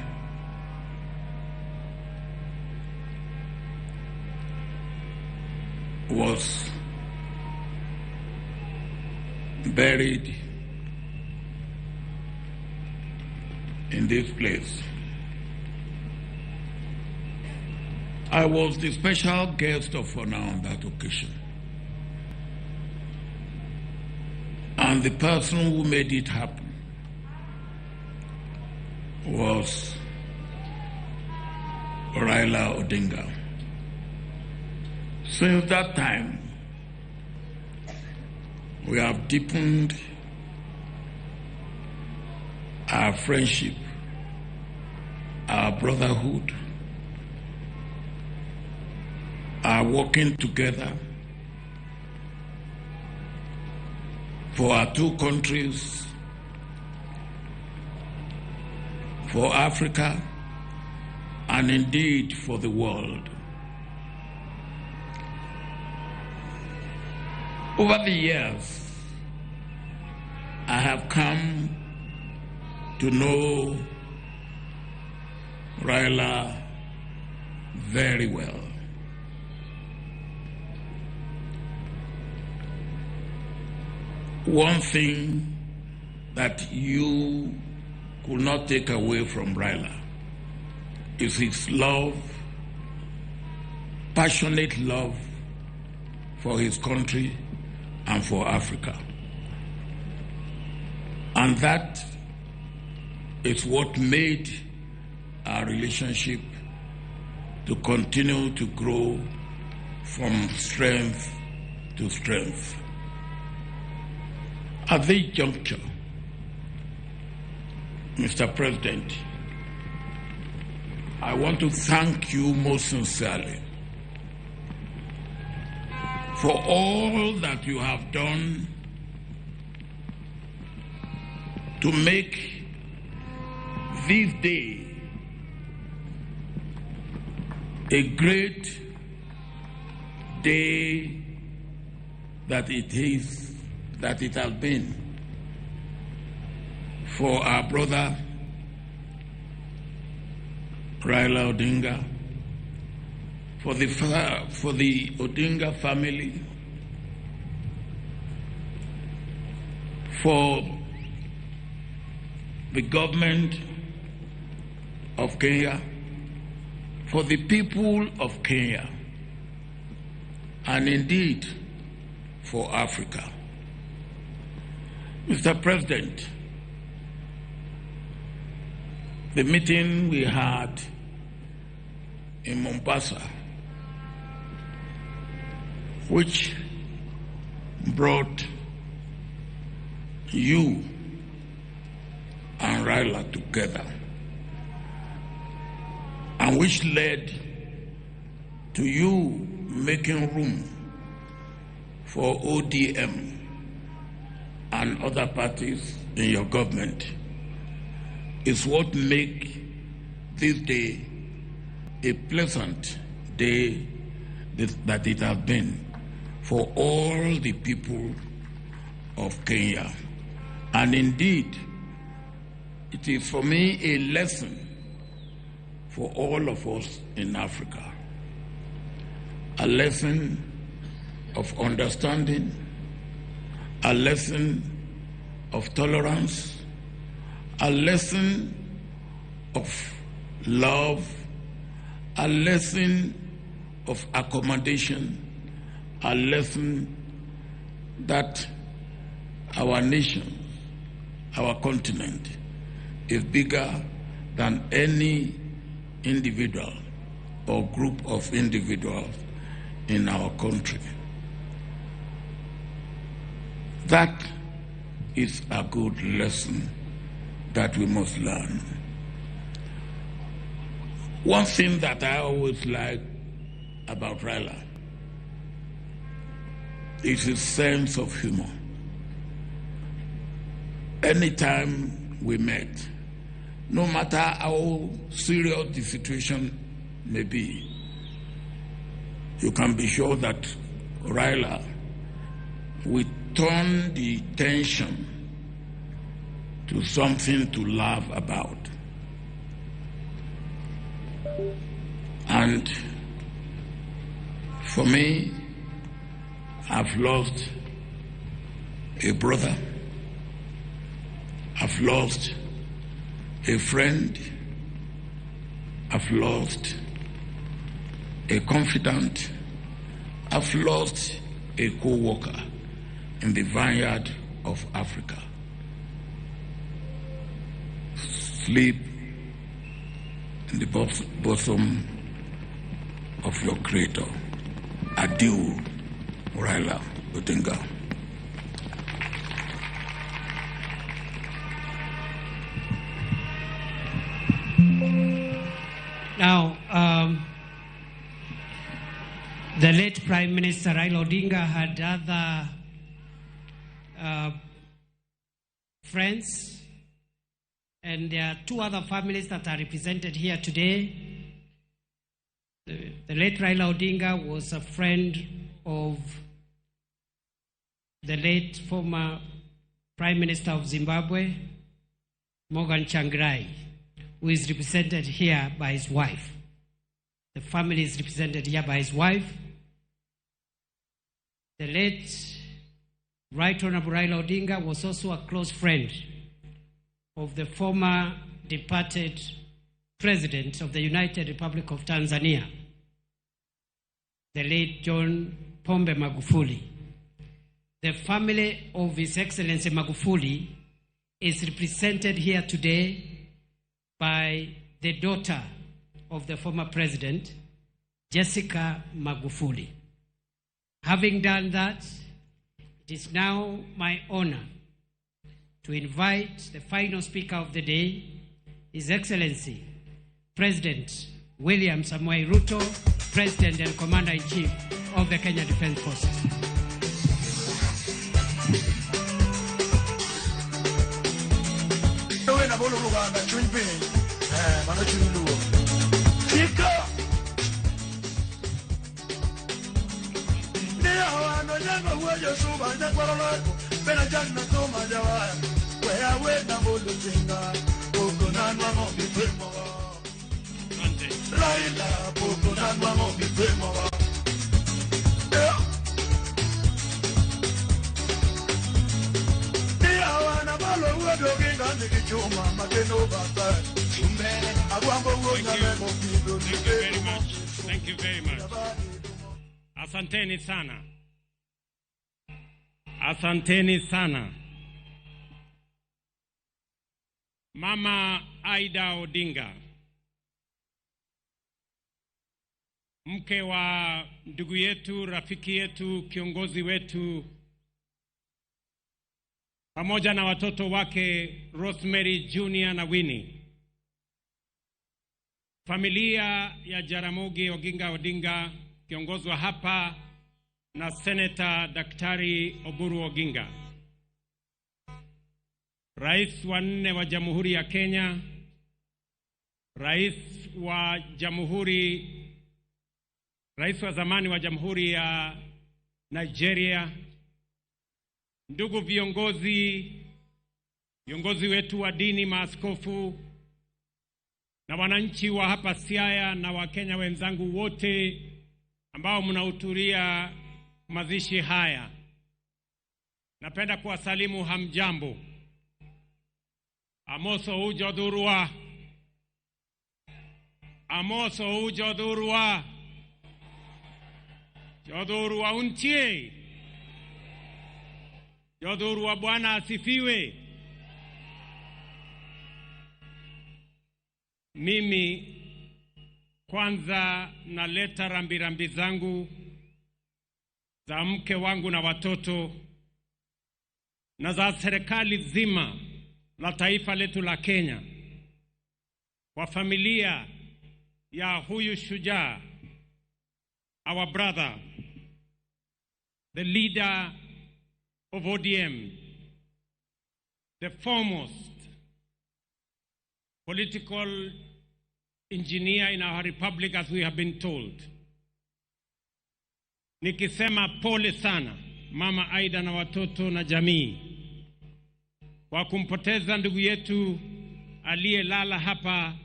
was buried in this place. I was the special guest of honor on that occasion. And the person who made it happen was Raila Odinga. Since that time, we have deepened our friendship, our brotherhood, our working together for our two countries, for Africa, and indeed for the world. Over the years, I have come to know Raila very well. One thing that you could not take away from Raila is his love, passionate love for his country and for Africa. And that is what made our relationship to continue to grow from strength to strength. At this juncture, Mr. President, I want to thank you most sincerely for all that you have done to make this day a great day that it has been for our brother Raila Odinga, for the Odinga family, for the government of Kenya, for the people of Kenya, and indeed for Africa. Mr. President, the meeting we had in Mombasa, which brought you and Raila together, and which led to you making room for ODM and other parties in your government, is what make this day a pleasant day that it has been for all the people of Kenya. And indeed, it is for me a lesson for all of us in Africa, a lesson of understanding, a lesson of tolerance, a lesson of love, a lesson of accommodation, a lesson that our nation, our continent, is bigger than any individual or group of individuals in our country. That is a good lesson that we must learn. One thing that I always like about Raila is his sense of humor. Anytime we met, no matter how serious the situation may be, you can be sure that Raila will turn the tension to something to laugh about. And for me, I've lost a brother, I've lost a friend, I've lost a confidant, I've lost a co-worker in the vineyard of Africa. Sleep in the bosom of your Creator. Adieu, Raila Odinga. Now, the late Prime Minister Raila Odinga had other friends, and there are two other families that are represented here today. The late Raila Odinga was a friend of the late former Prime Minister of Zimbabwe, Morgan Tsvangirai, who is represented here by his wife. The family is represented here by his wife. The late Right Honorable Raila Odinga was also a close friend of the former departed President of the United Republic of Tanzania, the late John Pombe Magufuli. The family of His Excellency Magufuli is represented here today by the daughter of the former president, Jessica Magufuli. Having done that, it is now my honor to invite the final speaker of the day, His Excellency President William Samoei Ruto, President and Commander-in-Chief of the Kenya Defense Forces. Thank you very much. Asanteni sana. Asanteni sana. Mama Aida Odinga, mke wa ndugu yetu, rafiki yetu, kiongozi wetu, pamoja na watoto wake Rosemary Junior na Winnie. Familia ya Jaramogi Oginga Odinga kiongozwa hapa na Senator Daktari Oburu Oginga. Rais wa 4 wa Jamhuri ya Kenya, Rais wa zamani wa Jamhuri ya Nigeria, ndugu viongozi wetu wa dini, maaskofu na wananchi wa hapa Siaya na Wakenya wenzangu wote ambao mnahudhuria mazishi haya. Napenda kuwasalimu hamjambo. Amoso ujodurwa. Amoso ujodurwa. Jodurwa untie. Jodurwa Bwana asifiwe. Mimi kwanza naleta rambirambi zangu za mke wangu na watoto na za serikali zima la taifa letu la Kenya kwa familia ya huyu shujaa, our brother, the leader of ODM, the foremost political engineer in our republic, as we have been told. Nikisema pole sana Mama Aida na watoto na jamii kwa kumpoteza ndugu yetu aliyelala hapa,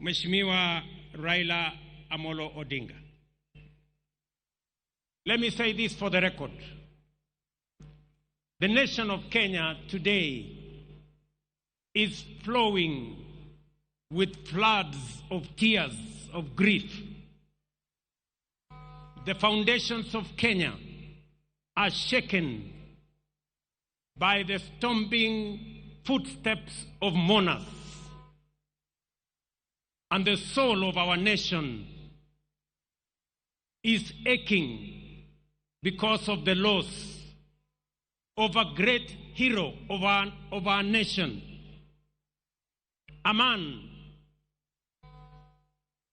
Mheshimiwa Raila Amolo Odinga. Let me say this for the record. The nation of Kenya today is flowing with floods of tears, of grief. The foundations of Kenya are shaken by the stomping footsteps of mourners. And the soul of our nation is aching because of the loss of a great hero of our nation, a man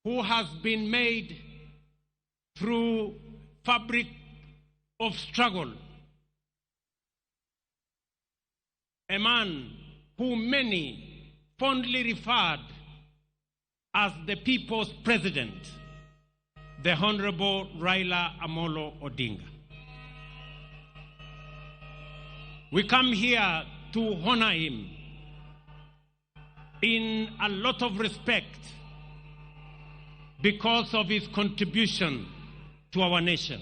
who has been made through fabric of struggle, a man who many fondly referred as the people's president, the Honorable Raila Amolo Odinga. We come here to honor him in a lot of respect because of his contribution to our nation.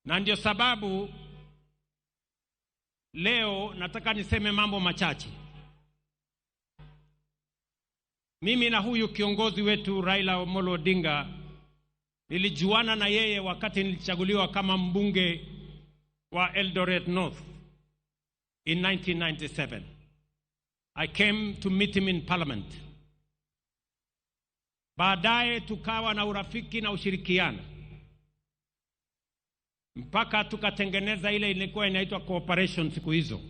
Na ndio sababu leo nataka niseme mambo machache. Mimi na huyu kiongozi wetu Raila Amolo Odinga nilijuana na yeye wakati nilichaguliwa kama mbunge wa Eldoret North in 1997. I came to meet him in parliament. Baadaye tukawa na urafiki na ushirikiana, mpaka tukatengeneza ile ilikuwa inaitwa cooperation siku hizo,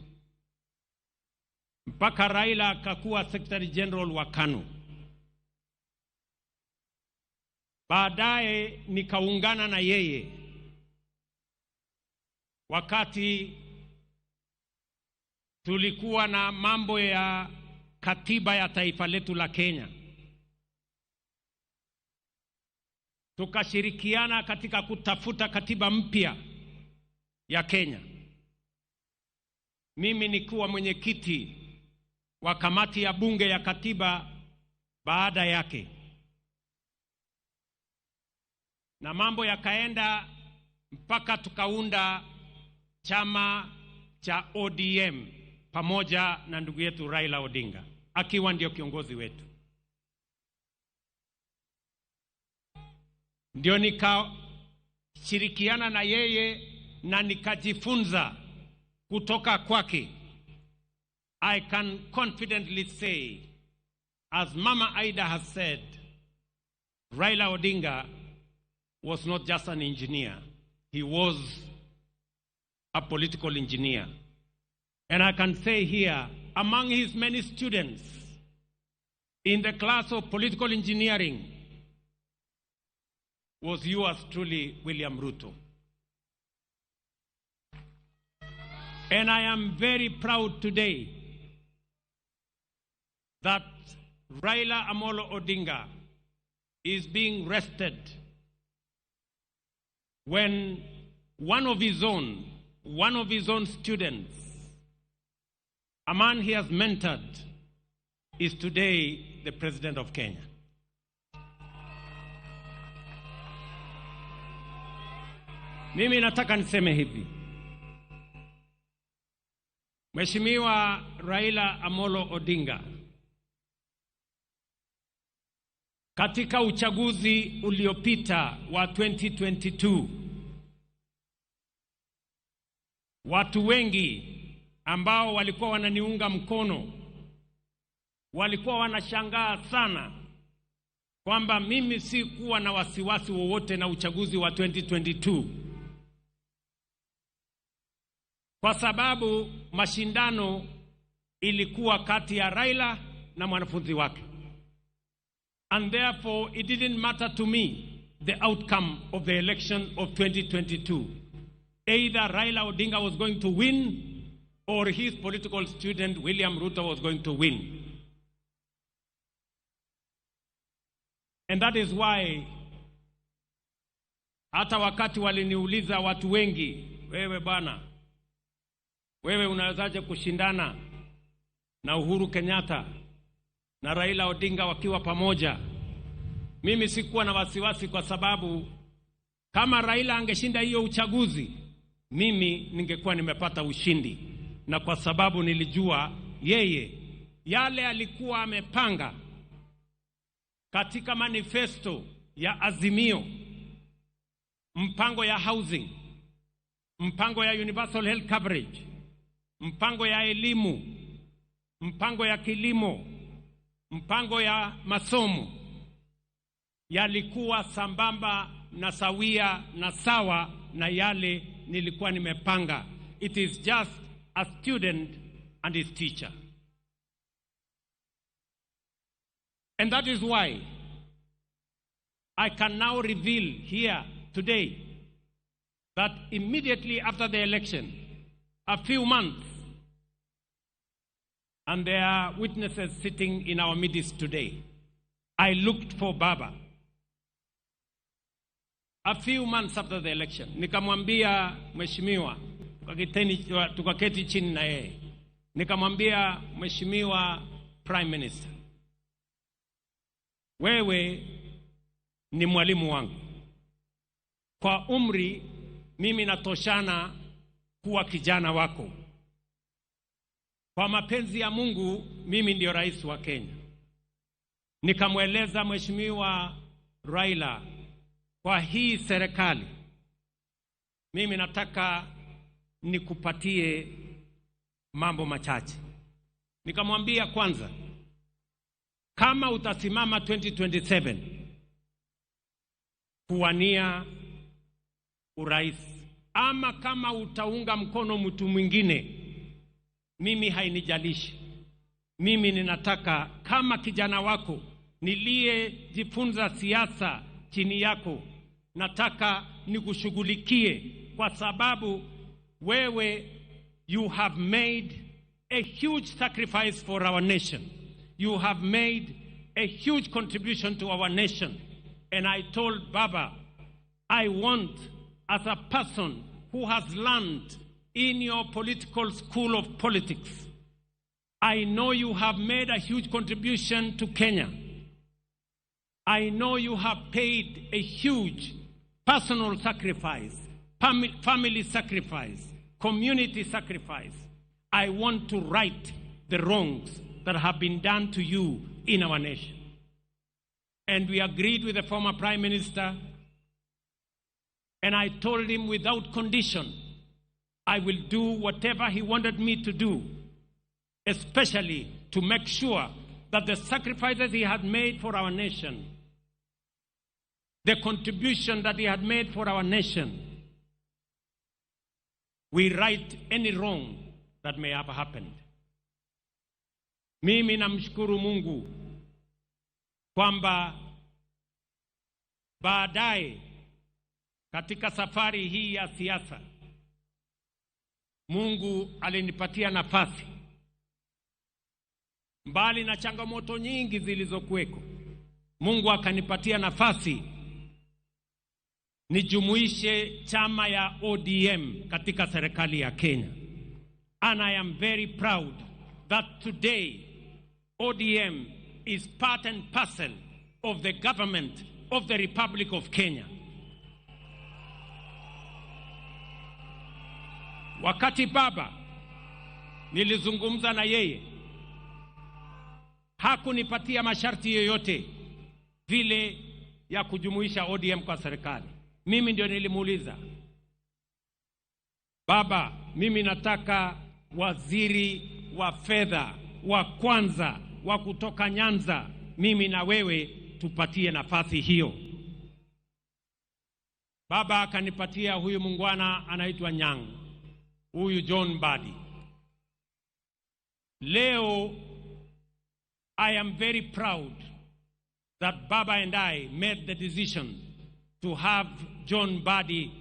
mpaka Raila akakuwa Secretary General wa KANU. Baadaye nikaungana na yeye wakati tulikuwa na mambo ya katiba ya taifa letu la Kenya. Tukashirikiana katika kutafuta katiba mpya ya Kenya. Mimi nikuwa mwenyekiti wa kamati ya bunge ya katiba baada yake. Na mambo yakaenda mpaka tukaunda chama cha ODM pamoja na ndugu yetu Raila Odinga akiwa ndio kiongozi wetu. Ndio nikashirikiana na yeye na nikajifunza kutoka kwake. I can confidently say, as Mama Aida has said, Raila Odinga was not just an engineer. He was a political engineer. And I can say here, among his many students in the class of political engineering was yours truly, William Ruto. And I am very proud today that Raila Amolo Odinga is being rested when one of his own students, a man he has mentored, is today the President of Kenya. Mimi nataka niseme hivi. Mheshimiwa Raila Amolo Odinga, katika uchaguzi uliopita wa 2022, watu wengi ambao walikuwa wananiunga mkono walikuwa wanashangaa sana kwamba mimi si kuwa na wasiwasi wowote na uchaguzi wa 2022, kwa sababu mashindano ilikuwa kati ya Raila na mwanafunzi wake. And therefore it didn't matter to me the outcome of the election of 2022. Either Raila Odinga was going to win or his political student William Ruto was going to win. And that is why hata wakati waliniuliza watu wengi, wewe bwana, wewe unawezaje kushindana na Uhuru Kenyatta na Raila Odinga wakiwa pamoja? Mimi sikuwa na wasiwasi kwa sababu kama Raila angeshinda hiyo uchaguzi, mimi ningekuwa nimepata ushindi, na kwa sababu nilijua yeye yale alikuwa amepanga katika manifesto ya Azimio, mpango ya housing, mpango ya universal health coverage, mpango ya elimu, mpango ya kilimo, mpango ya masomo, yalikuwa sambamba na sawia na sawa na yale nilikuwa nimepanga. It is just a student and his teacher. And that is why I can now reveal here today that immediately after the election, a few months, and there are witnesses sitting in our midst today, I looked for Baba. A few months after the election, nikamwambia mheshimiwa, tukaketi chini na yeye, nikamwambia mheshimiwa Prime Minister, wewe ni mwalimu wangu. Kwa umri mimi natoshana kuwa kijana wako. Kwa mapenzi ya Mungu mimi ndio rais wa Kenya. Nikamweleza mheshimiwa Raila, kwa hii serikali mimi nataka nikupatie mambo machache. Nikamwambia kwanza, kama utasimama 2027 kuwania urais, ama kama utaunga mkono mtu mwingine, mimi hainijalishi. Mimi ninataka kama kijana wako niliyejifunza siasa chini yako, nataka nikushughulikie kwa sababu wewe, you have made a huge sacrifice for our nation. You have made a huge contribution to our nation. And I told Baba, I want, as a person who has learned in your political school of politics, I know you have made a huge contribution to Kenya. I know you have paid a huge personal sacrifice, family sacrifice, community sacrifice. I want to right the wrongs that have been done to you in our nation. And we agreed with the former Prime Minister, and I told him without condition, I will do whatever he wanted me to do, especially to make sure that the sacrifices he had made for our nation, the contribution that he had made for our nation, we right any wrong that may have happened. Mimi namshukuru Mungu kwamba baadaye katika safari hii ya siasa, Mungu alinipatia nafasi, mbali na changamoto nyingi zilizokuweko, Mungu akanipatia nafasi nijumuishe chama ya ODM katika serikali ya Kenya. And I am very proud that today ODM is part and parcel of the government of the Republic of Kenya. Wakati Baba nilizungumza na yeye, hakunipatia masharti yoyote vile ya kujumuisha ODM kwa serikali. Mimi ndio nilimuuliza, Baba, mimi nataka waziri wa fedha wa kwanza wa kutoka Nyanza, mimi na wewe tupatie nafasi hiyo. Baba akanipatia huyu mungwana anaitwa Nyang', huyu John Mbadi. Leo I am very proud that Baba and I made the decision to have John Mbadi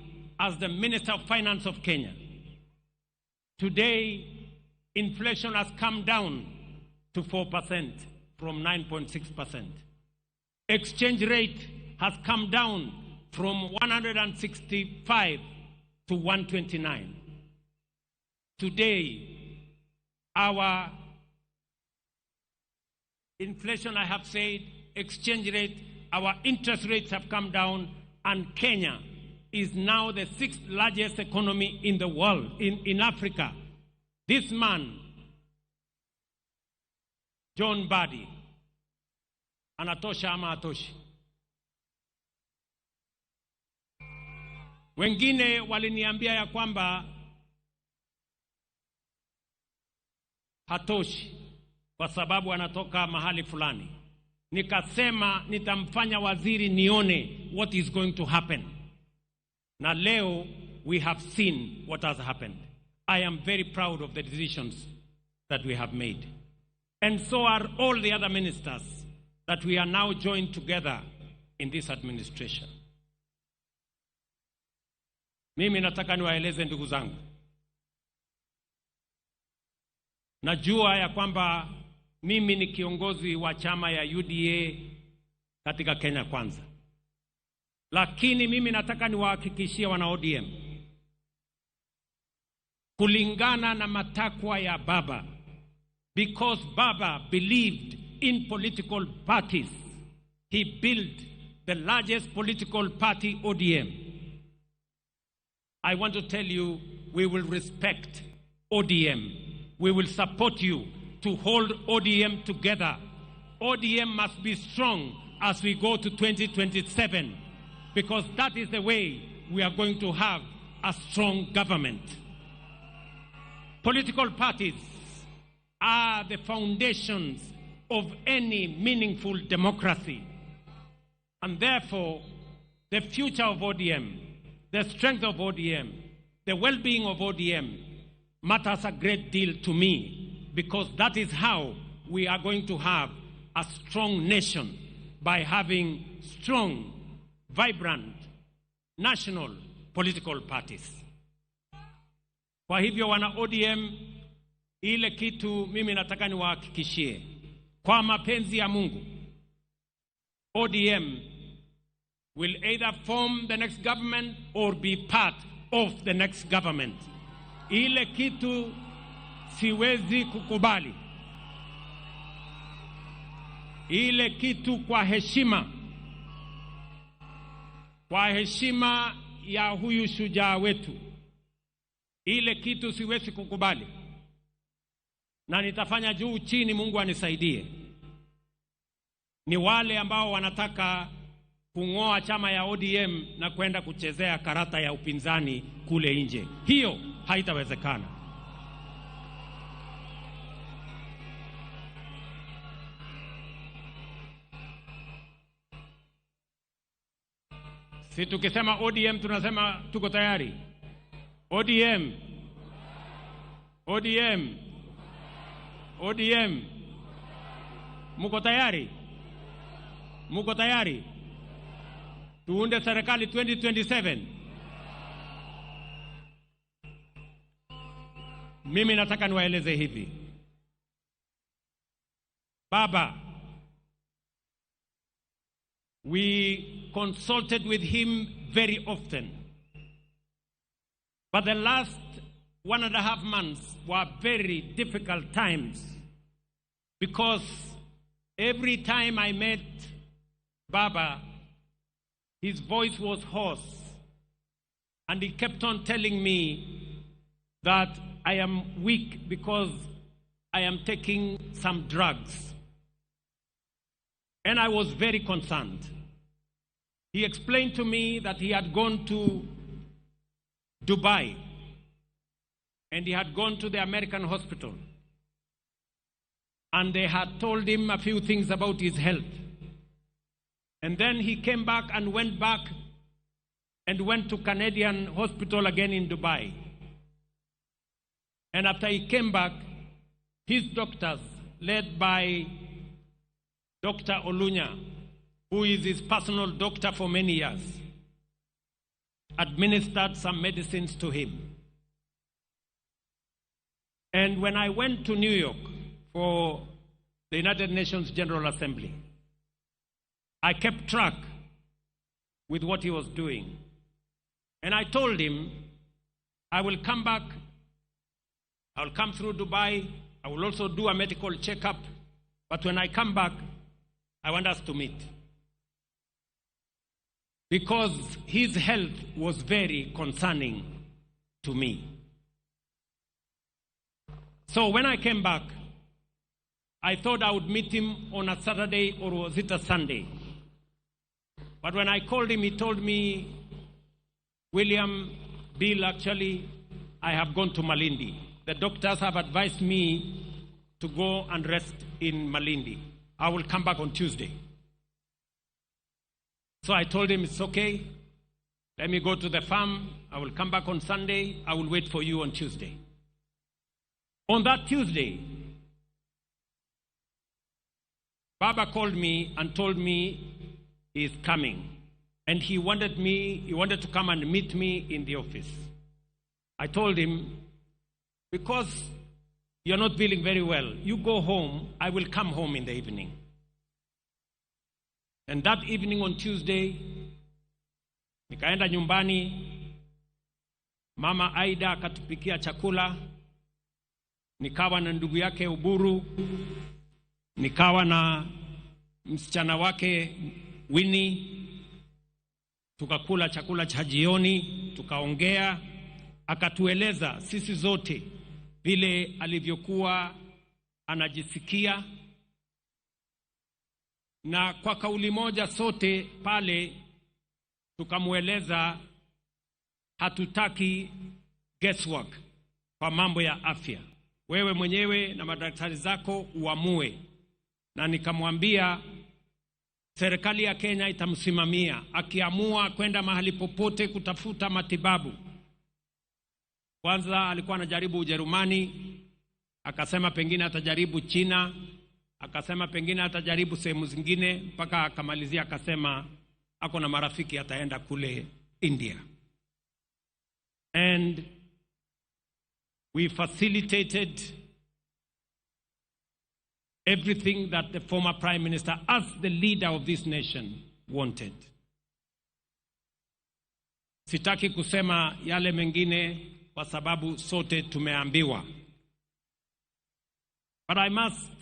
as the Minister of Finance of Kenya. Today, inflation has come down to 4% from 9.6%. Exchange rate has come down from 165 to 129. Today, our inflation, I have said, exchange rate, our interest rates have come down, and Kenya is now the 6th largest economy in the world, in Africa. This man, John Mbadi, anatosha ama atoshi? Wengine waliniambia ya kwamba hatoshi kwa sababu anatoka mahali fulani. Nikasema nitamfanya waziri nione what is going to happen. Na leo we have seen what has happened. I am very proud of the decisions that we have made. And so are all the other ministers that we are now joined together in this administration. Mimi nataka niwaeleze ndugu zangu. Najua ya kwamba mimi ni kiongozi wa chama ya UDA katika Kenya Kwanza. Lakini mimi nataka niwahakikishie wana ODM, kulingana na matakwa ya Baba, because Baba believed in political parties, he built the largest political party, ODM. I want to tell you, we will respect ODM. We will support you to hold ODM together. ODM must be strong as we go to 2027, because that is the way we are going to have a strong government. Political parties are the foundations of any meaningful democracy. And therefore, the future of ODM, the strength of ODM, the well-being of ODM matters a great deal to me, because that is how we are going to have a strong nation, by having strong, vibrant, national political parties. Kwa hivyo wana ODM, ile kitu mimi nataka niwahakikishie, kwa mapenzi ya Mungu, ODM will either form the next government or be part of the next government. Ile kitu siwezi kukubali. Ile kitu kwa heshima ya huyu shujaa wetu, ile kitu siwezi kukubali, na nitafanya juu chini, Mungu anisaidie. Ni wale ambao wanataka kung'oa chama ya ODM na kwenda kuchezea karata ya upinzani kule nje. Hiyo haitawezekana. Si tukisema ODM tunasema tuko tayari. ODM. ODM. ODM. Muko tayari? Muko tayari? Tuunde serikali 2027. Mimi nataka niwaeleze hivi. Baba, we consulted with him very often. But the last 1.5 months were very difficult times, because every time I met Baba, his voice was hoarse, and he kept on telling me that I am weak because I am taking some drugs. And I was very concerned. He explained to me that he had gone to Dubai, and he had gone to the American hospital, and they had told him a few things about his health. And then he came back and went to Canadian hospital again in Dubai. And after he came back, his doctors, led by Dr. Olunya, who is his personal doctor for many years, administered some medicines to him. And when I went to New York for the United Nations General Assembly, I kept track with what he was doing. And I told him I will come back I'll come through Dubai. I will also do a medical checkup. But when I come back, I want us to meet. Because his health was very concerning to me. So when I came back, I thought I would meet him on a Saturday or was it a Sunday? But when I called him, he told me, William, Bill, actually, I have gone to Malindi. The doctors have advised me to go and rest in Malindi. I will come back on Tuesday. So I told him, it's okay. Let me go to the farm. I will come back on Sunday. I will wait for you on Tuesday. On that Tuesday, Baba called me and told me he's coming. And he wanted to come and meet me in the office. I told him, because you're not feeling very well, you go home, I will come home in the evening. And that evening on Tuesday, nikaenda nyumbani, Mama Aida akatupikia chakula, nikawa na ndugu yake Uburu, nikawa na msichana wake Winnie, tukakula chakula cha jioni, tukaongea, akatueleza sisi zote vile alivyokuwa anajisikia, na kwa kauli moja sote pale tukamueleza hatutaki guesswork kwa mambo ya afya. Wewe mwenyewe na madaktari zako uamue. Na nikamwambia serikali ya Kenya itamsimamia akiamua kwenda mahali popote kutafuta matibabu. Kwanza alikuwa anajaribu Ujerumani, akasema pengine atajaribu China, akasema pengine atajaribu sehemu zingine, mpaka akamalizia akasema ako na marafiki ataenda kule India. And we facilitated everything that the former Prime Minister, as the leader of this nation, wanted. Sitaki kusema yale mengine kwa sababu sote tumeambiwa. But I must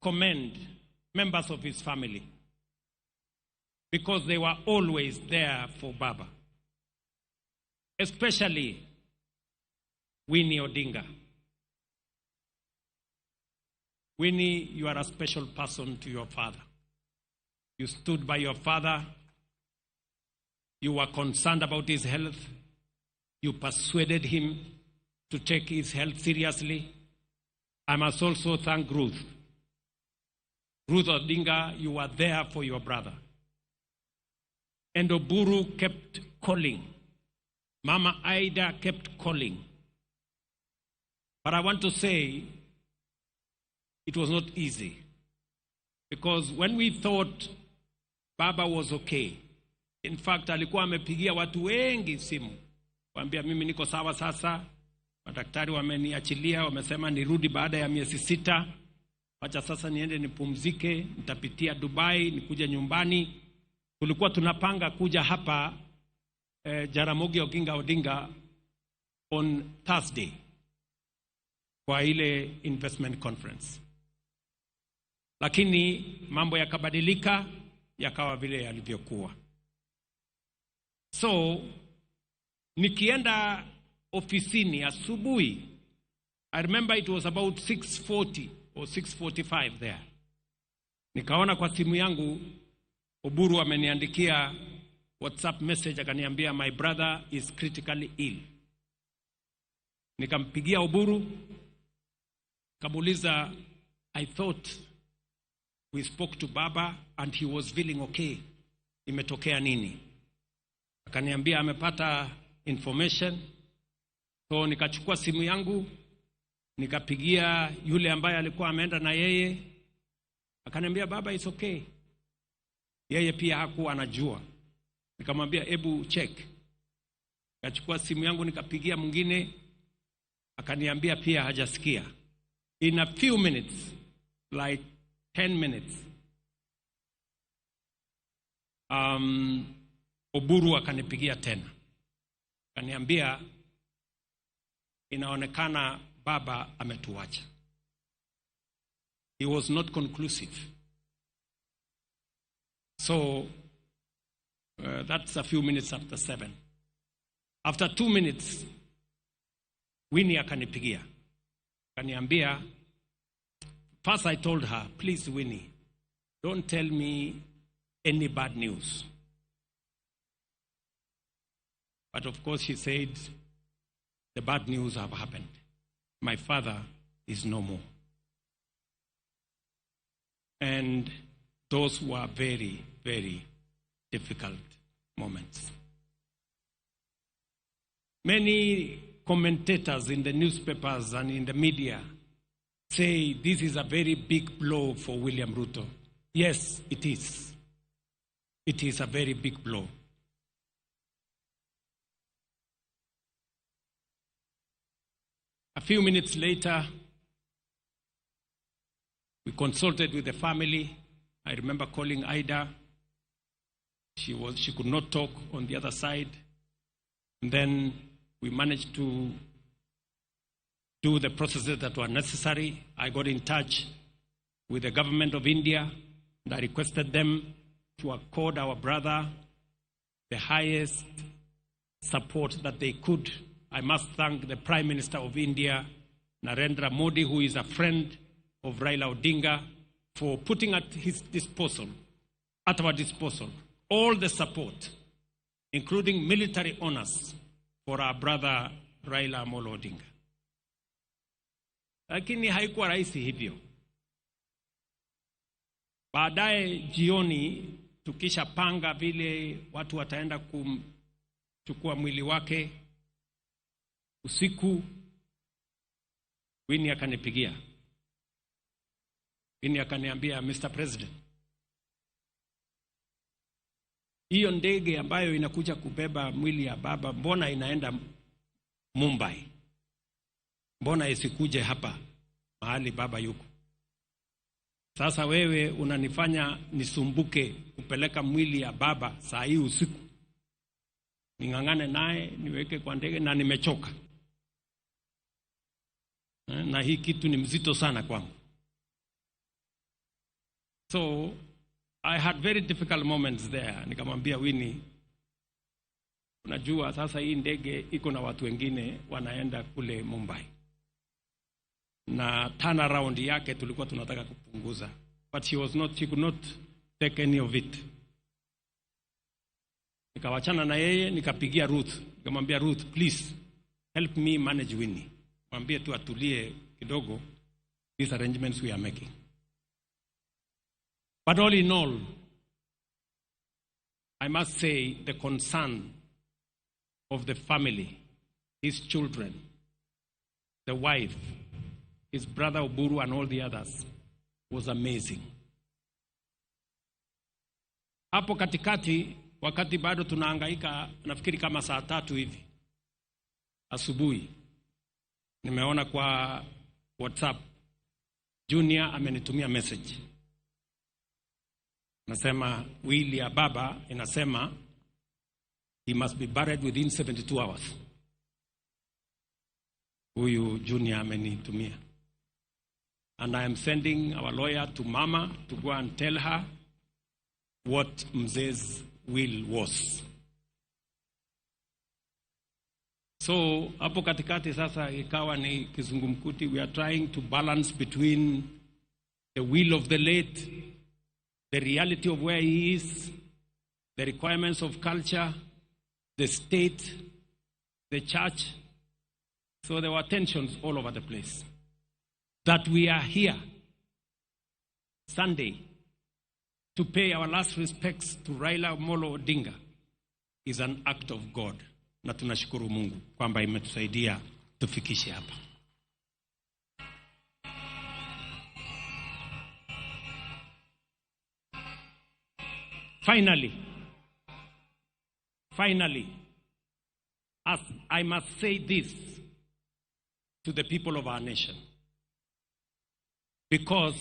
commend members of his family, because they were always there for Baba. Especially Winnie Odinga. Winnie, you are a special person to your father. You stood by your father. You were concerned about his health. You persuaded him to take his health seriously. I must also thank Ruth. Ruth Odinga, you were there for your brother. And Oburu kept calling. Mama Aida kept calling. But I want to say, it was not easy. Because when we thought Baba was okay, in fact, alikuwa amepigia watu wengi simu. Waambia mimi niko sawa sasa. Madaktari wameniachilia, wamesema nirudi baada ya miezi 6. Wacha sasa niende nipumzike, nitapitia Dubai, nikuje nyumbani. Tulikuwa tunapanga kuja hapa Jaramogi Oginga Odinga on Thursday kwa ile investment conference. Lakini mambo yakabadilika, yakawa vile yalivyokuwa. So nikienda ofisini asubuhi, I remember it was about 6:40 or 6:45 there. Nikaona kwa simu yangu Oburu ameniandikia WhatsApp message, akaniambia my brother is critically ill. Nikampigia Oburu, kamuuliza, I thought we spoke to Baba and he was feeling okay. Imetokea nini? Akaniambia amepata information. So nikachukua simu yangu, nikapigia yule ambaye alikuwa ameenda na yeye. Akaniambia Baba is okay. Yeye pia hakuwa anajua. Nikamwambia hebu check. Nikachukua simu yangu nikapigia mwingine, akaniambia pia hajasikia. In a few minutes, like 10 minutes, Oburu akanipigia tena. Akaniambia inaonekana baba ametuacha. He was not conclusive. So that's a few minutes after 7. After 2 minutes, Winnie akanipigia. Akaniambia, first I told her, please Winnie, don't tell me any bad news. But of course she said, the bad news have happened. My father is no more. And those were very, very difficult moments. Many commentators in the newspapers and in the media say this is a very big blow for William Ruto. Yes, it is. It is a very big blow. A few minutes later, we consulted with the family. I remember calling Ida. She could not talk on the other side. And then we managed to do the processes that were necessary. I got in touch with the government of India, and I requested them to accord our brother the highest support that they could. I must thank the Prime Minister of India, Narendra Modi, who is a friend of Raila Odinga, for putting at our disposal, all the support, including military honors, for our brother Raila Amolo Odinga. Lakini haikuwa rahisi hivyo. Baadaye jioni, tukishapanga vile watu wataenda kumchukua mwili wake, usiku Winnie akanipigia. Winnie akaniambia, Mr. President, hiyo ndege ambayo inakuja kubeba mwili ya baba, mbona inaenda Mumbai? Mbona isikuje hapa mahali baba yuko? Sasa wewe unanifanya nisumbuke kupeleka mwili ya baba saa hii usiku. Ningangane naye niweke kwa ndege na nimechoka. Na hii kitu ni mzito sana kwangu. So I had very difficult moments there. Nikamwambia Winnie, unajua sasa hii ndege iko na watu wengine wanaenda kule Mumbai. Na turnaround yake tulikuwa tunataka kupunguza. But she could not take any of it. Nikawachana na yeye, nikapigia Ruth. Nikamwambia Ruth, please help me manage Winnie. Mwambie tu atulie kidogo, these arrangements we are making. But all in all, I must say the concern of the family, his children, the wife, his brother Oburu and all the others was amazing. Hapo katikati, wakati bado tunahangaika, nafikiri kama saa 3 hivi asubuhi, nimeona kwa WhatsApp Junior amenitumia message. Nasema wili ya baba inasema he must be buried within 72 hours. Huyu Junior amenitumia. And I am sending our lawyer to Mama to go and tell her what Mzee's will was. So hapo katikati sasa ikawa ni kizungumkuti. We are trying to balance between the will of the late, the reality of where he is, the requirements of culture, the state, the church. So there were tensions all over the place. That we are here Sunday to pay our last respects to Raila Amolo Odinga is an act of God. Na tunashukuru Mungu kwamba imetusaidia tufikishe hapa. Finally, as I must say this to the people of our nation, because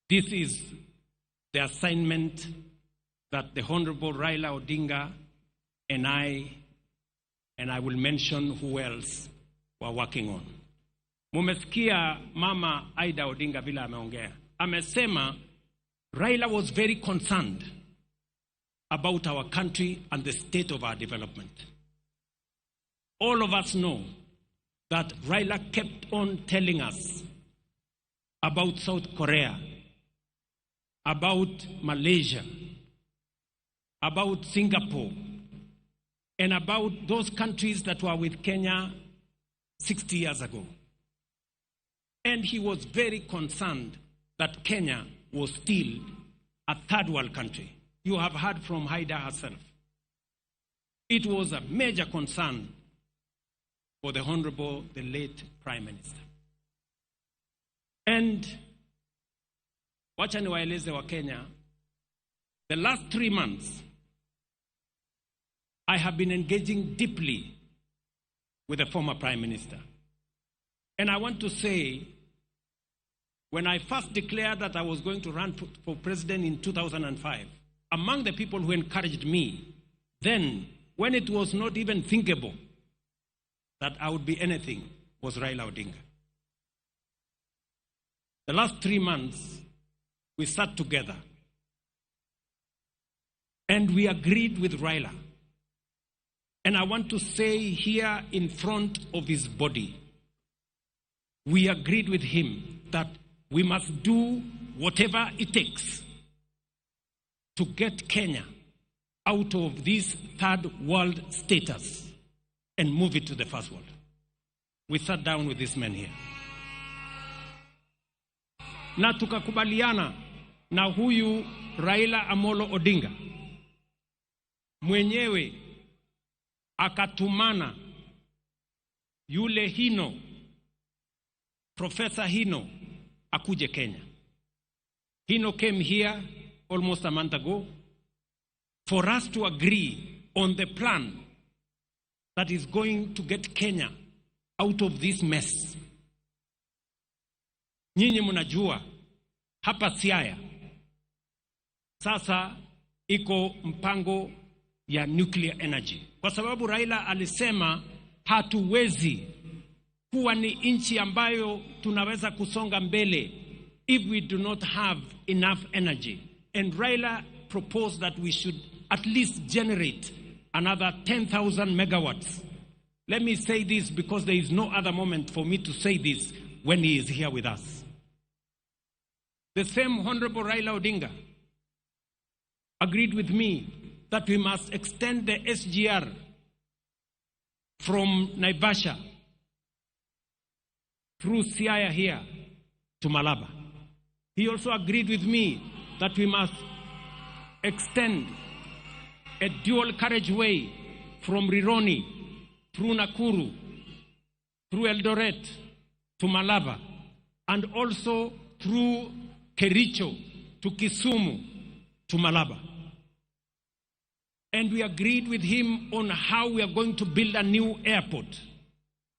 this is the assignment that the Honorable Raila Odinga and I will mention who else were working on. Mumesikia Mama Aida Odinga vile ameongea. Amesema Raila was very concerned about our country and the state of our development. All of us know that Raila kept on telling us about South Korea, about Malaysia, about Singapore, and about those countries that were with Kenya 60 years ago. And he was very concerned that Kenya was still a third world country. You have heard from Haida herself. It was a major concern for the Honorable, the late Prime Minister. And wacha niwaeleze wa Kenya, the last 3 months, I have been engaging deeply with the former Prime Minister. And I want to say, when I first declared that I was going to run for president in 2005, among the people who encouraged me then, when it was not even thinkable that I would be anything, was Raila Odinga. The last 3 months, we sat together and we agreed with Raila. And I want to say here in front of his body, we agreed with him that we must do whatever it takes to get Kenya out of this third world status and move it to the first world. We sat down with this man here. Na tukakubaliana na huyu Raila Amolo Odinga. Mwenyewe akatumana yule Hino, Professor Hino, akuje Kenya. Hino came here almost a month ago for us to agree on the plan that is going to get Kenya out of this mess. Nyinyi mnajua hapa Siaya sasa iko mpango ya nuclear energy, kwa sababu Raila alisema hatuwezi kuwa ni nchi ambayo tunaweza kusonga mbele if we do not have enough energy. And Raila proposed that we should at least generate another 10,000 megawatts. Let me say this because there is no other moment for me to say this when he is here with us. The same Honorable Raila Odinga agreed with me that we must extend the SGR from Naivasha through Siaya here to Malaba. He also agreed with me that we must extend a dual carriageway from Rironi through Nakuru, through Eldoret to Malaba, and also through Kericho to Kisumu to Malaba. And we agreed with him on how we are going to build a new airport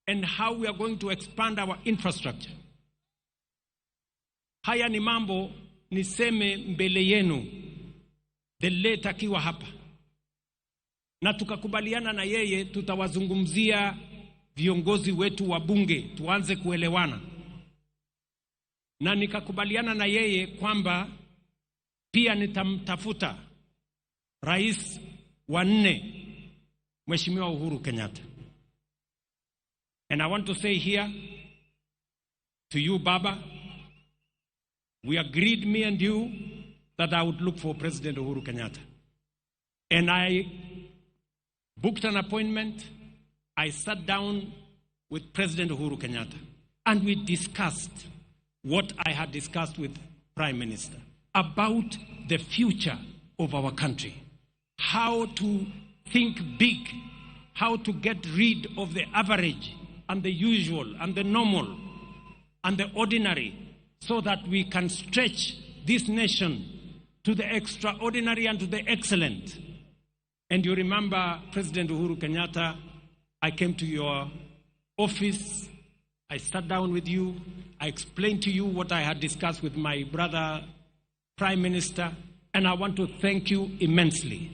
and how we are going to expand our infrastructure. Haya ni mambo niseme mbele yenu, the late akiwa hapa. Na tukakubaliana na yeye tutawazungumzia viongozi wetu wa bunge tuanze kuelewana. Na nikakubaliana na yeye kwamba pia nitamtafuta rais wa 4 Mheshimiwa Uhuru Kenyatta. And I want to say here to you, Baba, we agreed, me and you, that I would look for President Uhuru Kenyatta. And I booked an appointment. I sat down with President Uhuru Kenyatta and we discussed what I had discussed with Prime Minister about the future of our country, how to think big, how to get rid of the average and the usual and the normal and the ordinary, so that we can stretch this nation to the extraordinary and to the excellent. And you remember, President Uhuru Kenyatta, I came to your office, I sat down with you, I explained to you what I had discussed with my brother, Prime Minister, and I want to thank you immensely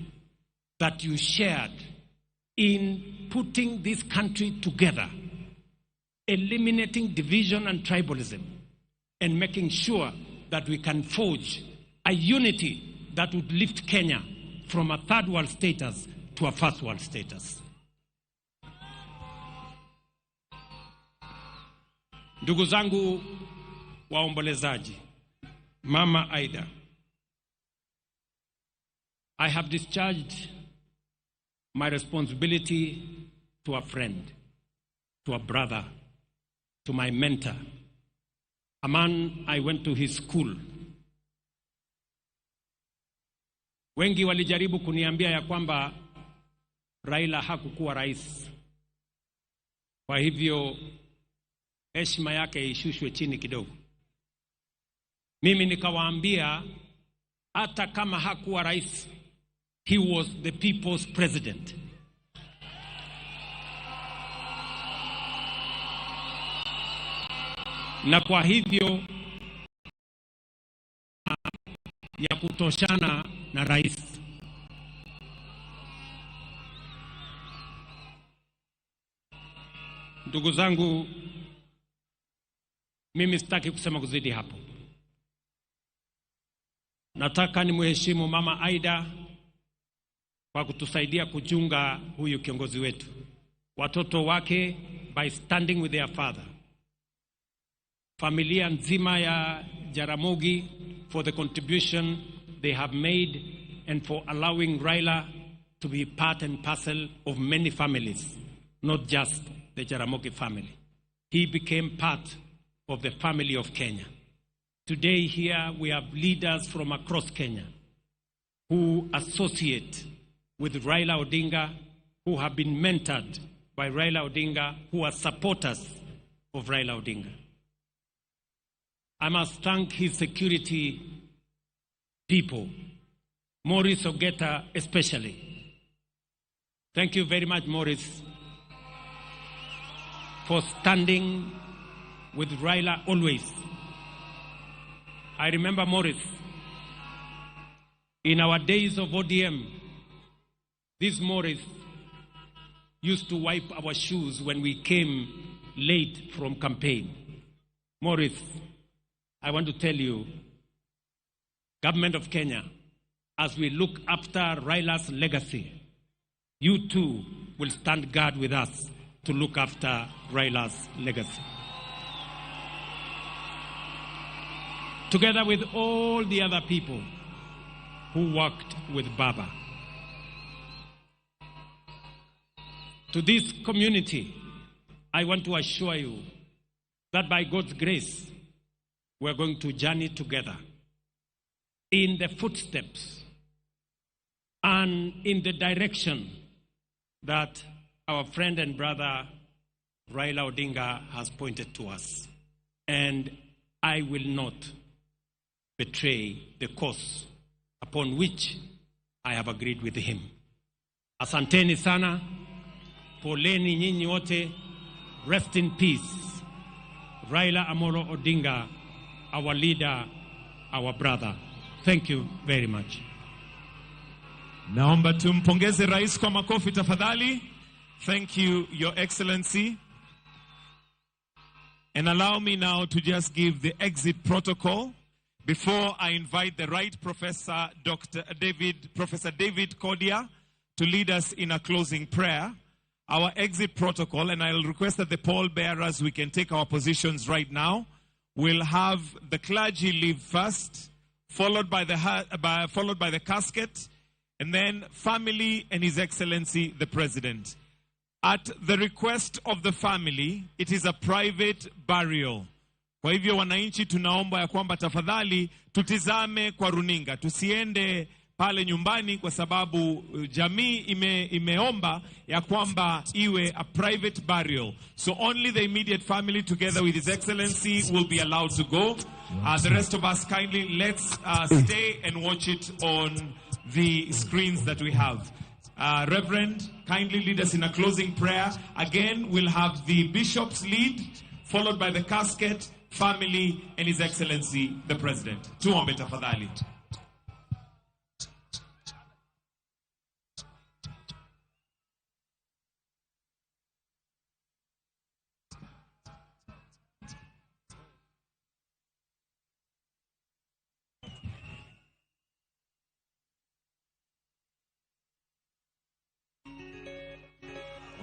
that you shared in putting this country together eliminating division and tribalism and making sure that we can forge a unity that would lift Kenya from a third world status to a first world status. Ndugu zangu waombolezaji, Mama Aida, I have discharged my responsibility to a friend, to a brother, to my mentor, a man I went to his school. Wengi walijaribu kuniambia ya kwamba Raila hakukuwa rais, kwa hivyo heshima yake ishushwe chini kidogo. Mimi nikawaambia hata kama hakuwa rais, he was the people's president. Na kwa hivyo ya kutoshana na rais. Ndugu zangu, mimi sitaki kusema kuzidi hapo. Nataka ni mheshimu Mama Aida kwa kutusaidia kuchunga huyu kiongozi wetu, watoto wake by standing with their father, familia nzima ya Jaramogi for the contribution they have made and for allowing Raila to be part and parcel of many families, not just the Jaramogi family. He became part of the family of Kenya. Today here we have leaders from across Kenya who associate with Raila Odinga, who have been mentored by Raila Odinga, who are supporters of Raila Odinga. I must thank his security people, Maurice Ogeta especially. Thank you very much, Maurice, for standing with Raila always. I remember Maurice, in our days of ODM, this Maurice used to wipe our shoes when we came late from campaign. Maurice, I want to tell you, Government of Kenya, as we look after Raila's legacy, you too will stand guard with us to look after Raila's legacy. Together with all the other people who worked with Baba. To this community, I want to assure you that by God's grace, we're going to journey together in the footsteps and in the direction that our friend and brother Raila Odinga has pointed to us. And I will not betray the course upon which I have agreed with him. Asanteni sana, poleni nyinyi wote, rest in peace. Raila Amolo Odinga, our leader, our brother. Thank you very much. Naomba tumpongeze rais kwa makofi tafadhali. Thank you, Your Excellency. And allow me now to just give the exit protocol before I invite the right Professor David Kodia to lead us in a closing prayer. Our exit protocol, and I'll request that the pallbearers, we can take our positions right now. We'll have the clergy leave first, followed by the casket, and then family and His Excellency the President. At the request of the family, it is a private burial. Kwa hivyo wananchi tunaomba ya kwamba tafadhali tutizame kwa runinga, tusiende pale nyumbani kwa sababu jamii imeomba ya kwamba iwe a private burial. So only the immediate family together with His Excellency will be allowed to go. The rest of us kindly let's stay and watch it on the screens that we have. Reverend, kindly lead us in a closing prayer. Again, we'll have the bishop's lead, followed by the casket, family, and His Excellency the President. Tuombe tafadhali.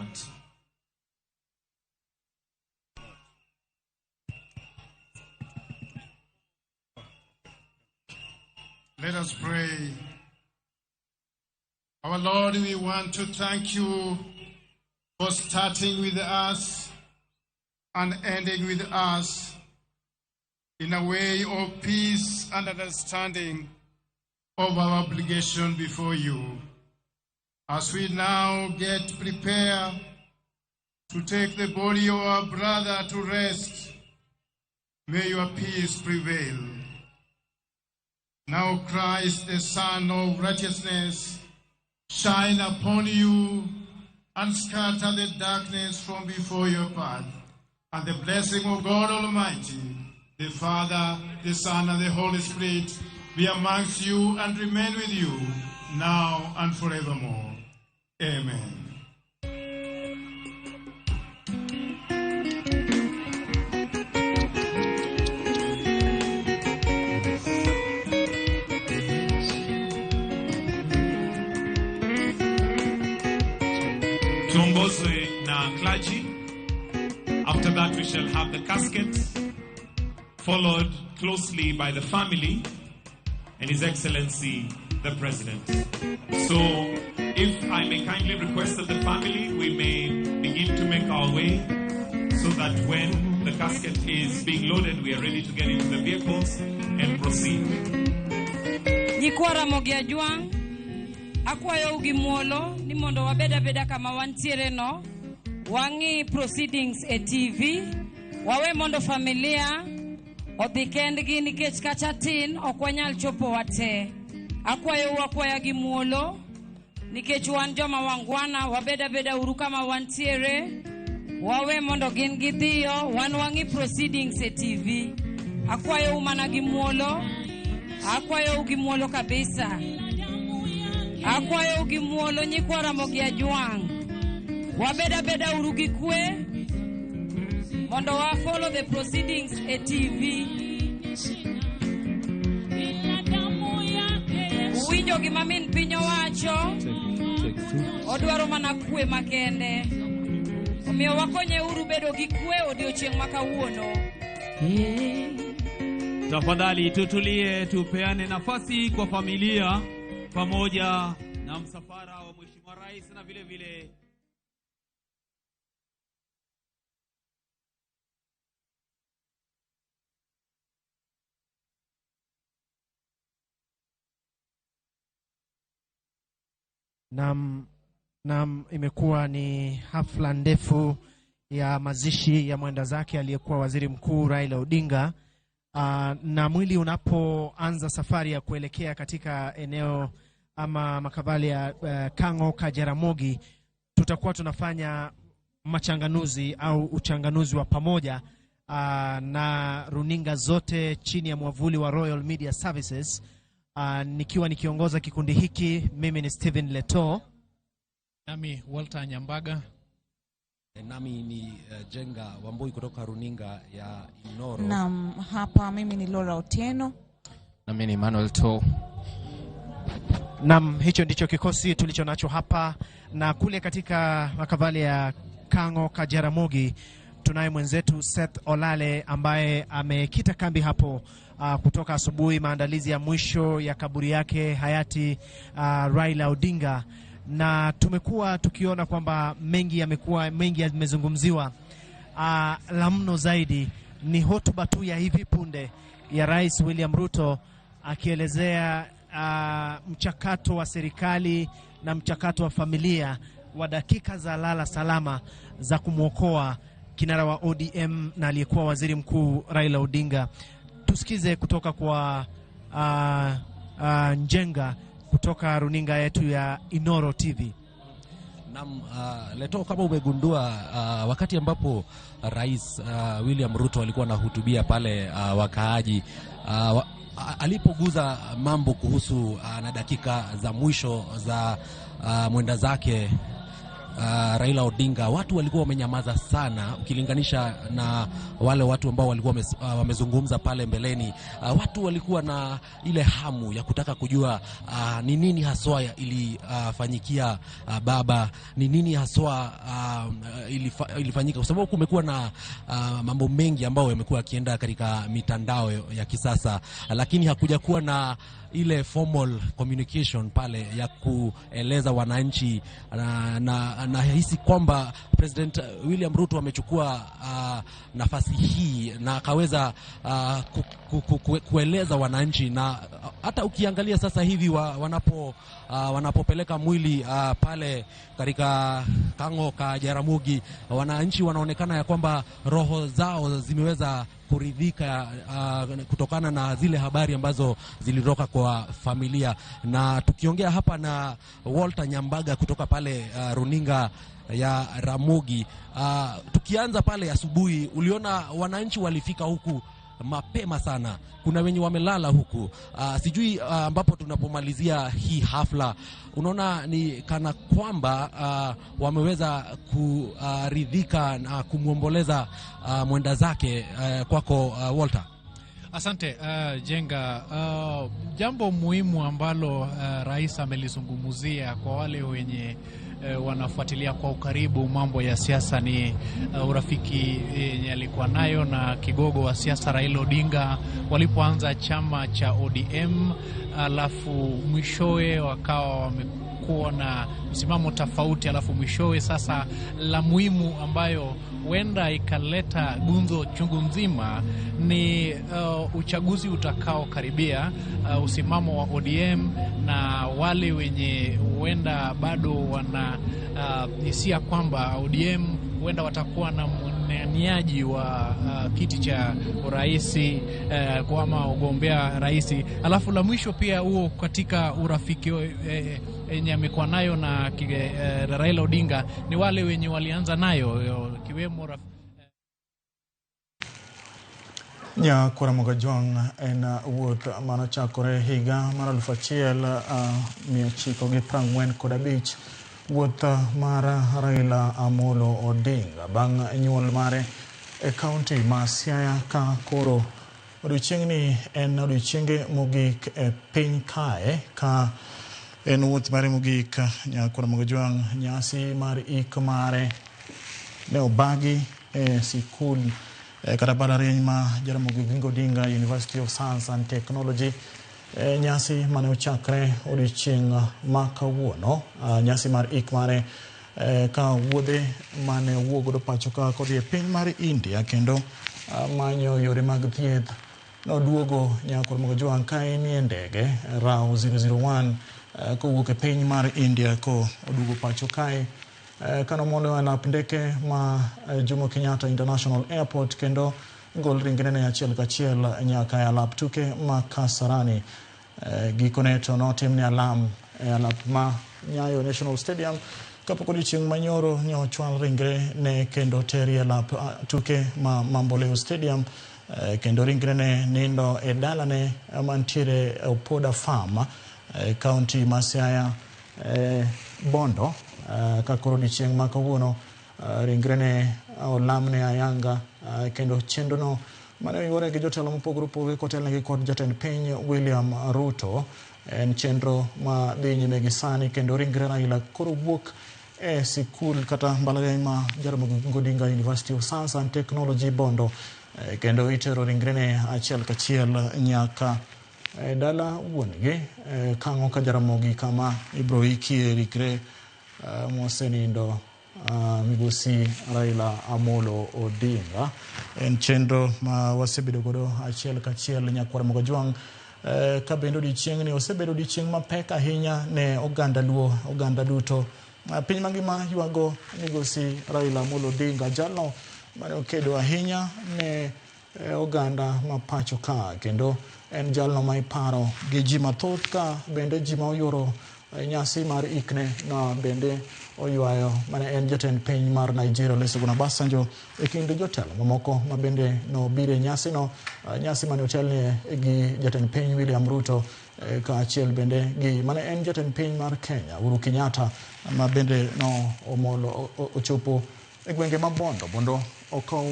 God. Let us pray. Our Lord, we want to thank you for starting with us and ending with us in a way of peace and understanding of our obligation before you. As we now get prepared to take the body of our brother to rest, may your peace prevail. Now Christ, the Son of righteousness, shine upon you and scatter the darkness from before your path. And the blessing of God Almighty, the Father, the Son, and the Holy Spirit be amongst you and remain with you now and forevermore. Amen. Tuongozwe na clergy. After that we shall have the casket, followed closely by the family and His Excellency the President. So, if I may kindly request that the family, we may begin to make our way so that when the casket is being loaded, we are ready to get into the vehicles and proceed. Nyikwara mogia juang, akwayo ugimuolo, ni mondo wabeda kama wantiere no, wangi proceedings e TV, wawe mondo familia, odhikendgi nikech kachatin, okwanyal chopo wate. Akwayo wakwaya gimuolo, nikech wan joma wangwana, wabeda uru kama wantiere, wawe mondo gin gidhiyo, wan wangi proceedings e TV. Akwayo umana gimuolo, akwayo ugimuolo kabisa. Akwayo ugimuolo nyikwara mogia juang. Wabeda uru gikwe, mondo wa follow the proceedings e TV. Uwinjo gimamin pinyo wacho, odwaro mana kwe makende. Omiyo wakonye uru bedo gikwe odiochieng' makawuono. Tafadhali tutulie, tupeane nafasi kwa familia pamoja na msafara wa Mheshimiwa Rais na vile vile Nam imekuwa ni hafla ndefu ya mazishi ya mwenda zake aliyekuwa Waziri Mkuu Raila Odinga. Na mwili unapoanza safari ya kuelekea katika eneo ama makabali ya Kang'o ka Jaramogi, tutakuwa tunafanya machanganuzi au uchanganuzi wa pamoja na runinga zote chini ya mwavuli wa Royal Media Services. Nikiwa nikiongoza kikundi hiki, mimi ni Steven Leto. Nami Walter Nyambaga. Nami ni Jenga Wambui kutoka runinga ya Inoro. Naam, hapa mimi ni Laura Otieno. Nami ni Emmanuel To. Naam, hicho ndicho kikosi tulicho nacho hapa, na kule katika makavali ya Kang'o ka Jaramogi tunaye mwenzetu Seth Olale ambaye amekita kambi hapo kutoka asubuhi, maandalizi ya mwisho ya kaburi yake hayati Raila Odinga. Na tumekuwa tukiona kwamba mengi yamezungumziwa. La mno zaidi ni hotuba tu ya hivi punde ya Rais William Ruto akielezea mchakato wa serikali na mchakato wa familia wa dakika za lala salama za kumwokoa kinara wa ODM na aliyekuwa Waziri Mkuu Raila Odinga. Tusikize kutoka kwa Njenga kutoka runinga yetu ya Inoro TV. Naam, Leto, kama umegundua wakati ambapo Rais William Ruto alikuwa anahutubia pale wakaaji, alipoguza mambo kuhusu na dakika za mwisho za mwenda zake Raila Odinga, watu walikuwa wamenyamaza sana ukilinganisha na wale watu ambao walikuwa wamezungumza pale mbeleni. Watu walikuwa na ile hamu ya kutaka kujua ni nini haswa ilifanyikia baba, ni nini haswa ilifanyika, kwa sababu kumekuwa na mambo mengi ambayo yamekuwa yakienda katika mitandao ya kisasa, lakini hakuja kuwa na ile formal communication pale ya kueleza wananchi, na hisi kwamba President William Ruto amechukua nafasi hii na akaweza kueleza wananchi. Na hata ukiangalia sasa hivi wanapopeleka mwili pale katika Kang'o ka Jaramogi, wananchi wanaonekana ya kwamba roho zao zimeweza kuridhika kutokana na zile habari ambazo zilitoka kwa familia. Na tukiongea hapa na Walter Nyambaga kutoka pale runinga ya Ramogi, tukianza pale asubuhi, uliona wananchi walifika huku mapema sana. Kuna wenye wamelala huku. Sijui ambapo tunapomalizia hii hafla, unaona ni kana kwamba wameweza kuridhika na kumwomboleza mwenda zake. Kwako Walter. Asante Jenga. Jambo muhimu ambalo rais amelizungumzia kwa wale wenye wanafuatilia kwa ukaribu mambo ya siasa ni urafiki yenye alikuwa nayo na kigogo wa siasa Raila Odinga walipoanza chama cha ODM, alafu mwishowe wakawa wamekuwa na msimamo tofauti, alafu mwishowe sasa la muhimu ambayo huenda ikaleta gunzo chungu nzima ni uchaguzi utakao karibia, usimamo wa ODM na wale wenye huenda bado wana hisia kwamba ODM huenda watakuwa na mnianiaji wa kiti cha uraisi kama ugombea raisi. Alafu la mwisho pia huo katika urafiki yenye amekuwa nayo na Raila Odinga ni wale wenye walianza nayo kiwemo Nyakuramogi Ojwang en wuoth manochakore higa mar 1945 wuoth mar Raila Amolo Odinga bang' nyuol mare e kaunti ma Siaya, ka koro odiochiengni en odiochienge mogik e piny kae, ka en wuoth mare mogik. Nyakuramogi Ojwang, nyasi mar ik mare ne obagi e sikul kata mbalariany ma Jaramogi Oginga Odinga University of Science and Technology. Nyasi mane ochakre odiochieng' ma kawuono, nyasi mar ik mare ka wuodhe mane wuogodo pacho ka kodhi e piny mar India kendo manyo yore mag thieth. Noduogo Nyakuramogi Ojwang ka enie ndege RAO 001 kowuok e piny mar India ko oduogo pacho kae kano mondo alap ndeke ma Jomo Kenyatta International Airport kendo gol ringrene achiel kachiel nyaka e alap tuke ma Kasarani. Gikone to notimne alam e alap ma Nyayo National Stadium kapok odiochieng' manyoro nyochwal ringre ne kendo teri alap tuke ma Mamboleo Stadium, kendo ringrene nindo e dalane mantiere Opoda Farm, kaunti ma Siaya, Bondo. Ka koro odiochieng' ma kawuono ringrene olamne ayanga, kendo chenrono mane oyuore gi jotelo mopogore opogore kotelnegi kod jatend piny William Ruto en chenro ma dhi nyime gi sani, kendo ringre Raila koro wuok e sikul kata mbalariany ma Jaramogi Oginga Odinga University of Science and Technology Bondo, kendo itero ringrene achiel kachiel nyaka dala wuongi Kang'o ka Jaramogi, kama ibro ikie ringre mosenindo migosi Raila Amolo Odinga. En chenro ma wasebedo godo achiel kachiel. Nyakuramogi Ojwang ka bendo odiochieng'ni osebedo odiochieng' mapek ahinya ne oganda Luo, oganda duto piny mangima ywago migosi Raila Amolo Odinga, jalno mane okedo ahinya ne oganda ma pacho ka, kendo en jalno ma iparo gi ji mathoth, ka bende ji ma oyoro nyasi mar ikne na bende oywayo mane en jatend piny mar Nigeria Olusegun Obasanjo e kind jotelo mamoko ma bende no bire nyasi no, nyasi mane otelne gi jatend piny William Ruto ka achiel bende gi mane en jatend piny mar Kenya Uhuru Kenyatta ma bende no omolo ochopo e gwenge ma Bondo okaw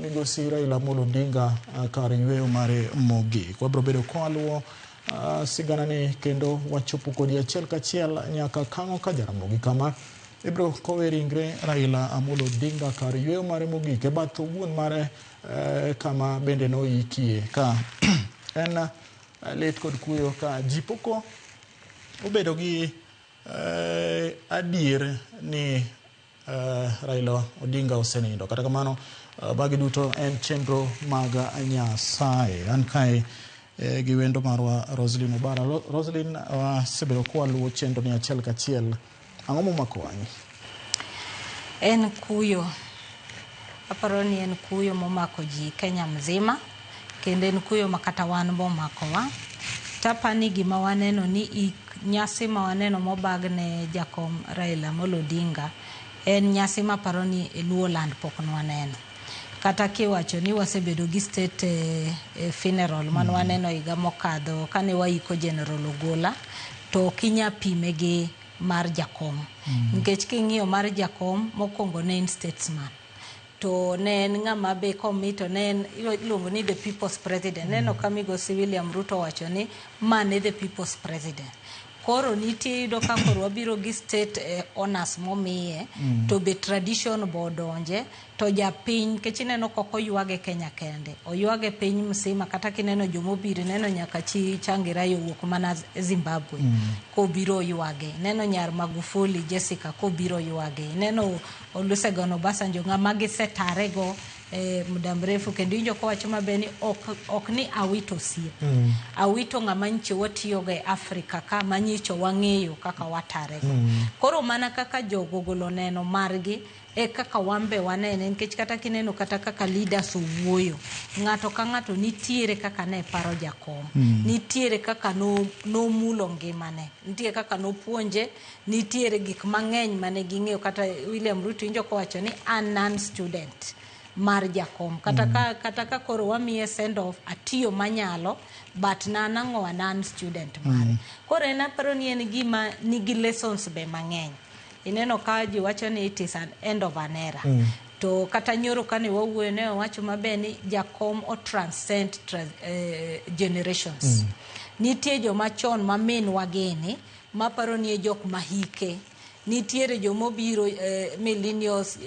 migosi Raila Amolo Odinga kar yweyo mare mogik. Wabro bedo kwaluo sigana ni kendo wachopo kodi achiel kachiel nyaka Kang'o ka Jaramogi kama ibro kowe ringre Raila Amolo Odinga kar yweyo mare mogik e bath wuon mare kama bende no ikie ka en let kod kuyo ka jipoko obedo gi adier ni Raila Odinga osenindo. Kata kamano bagi duto en chenro mag Nyasaye. An kae gi wendo marwa Roslyn Obara. Roslyn wasebedo kwaluo chenro ni achiel kachiel. Ang'o momako wang'i? En kuyo. Aparo ni en kuyo momako ji Kenya mzima. Kendo en kuyo makata wan momako wa. Tapani gima waneno ni nyasi ma waneno mobagne Jakom Raila Amolo Odinga en nyasi ma paro ni Luoland pok nwaneno. Kata kiwacho ni wasebedo gi state funeral man waneno higa mokadho kane waiko General Ogola to kinya pime gi mar Jakom. Nikech king'iyo mar Jakom mokwongo ne en statesman. To ne en ng'ama be komito ne en iluongo ni the people's president. Neno kamigosi William Ruto wacho ni mane the people's president. Koro nitie yudo ka koro wabiro gi state honors momiye to be tradition bodonje to japiny kech ineno koko yuage Kenya kende oyuage piny msima kata kineno jomobiro neno nyaka chi Changirai owuok mana Zimbabwe kobiro yuage neno nyar Magufuli Jessica kobiro yuage neno Olusegun Obasanjo ng'ama gisetarego muda mrefu kendo injo ko wacho mabeni ok ni awito sie awito ng'ama nchi watiyoga e Afrika ka manyicho wang'eyo kaka watarego koro mana kaka jogo golo neno margi e kaka wambe wanene nikech kata kineno kata kaka leaders owuoyo ng'ato ka ng'ato nitiere kaka ne paro Jakom nitiere kaka no mulo ngimane nitiere kaka no puonje nitiere gik mang'eny mane ging'eyo kata William Ruto injo ko wacho ni an non student mar Jakom kata ka koro wamiye send off atiyo manyalo but nanang'o anan student mare koro en aparo ni en gima nigi lessons be mang'eny ineno ka ji wacho ni it is an end of an era to kata nyoro kane wawuoyo ne wacho mabeni Jakom o transcend generations nitie joma chon ma min wageni maparo ni jok mahike nitiere jomobiro millennials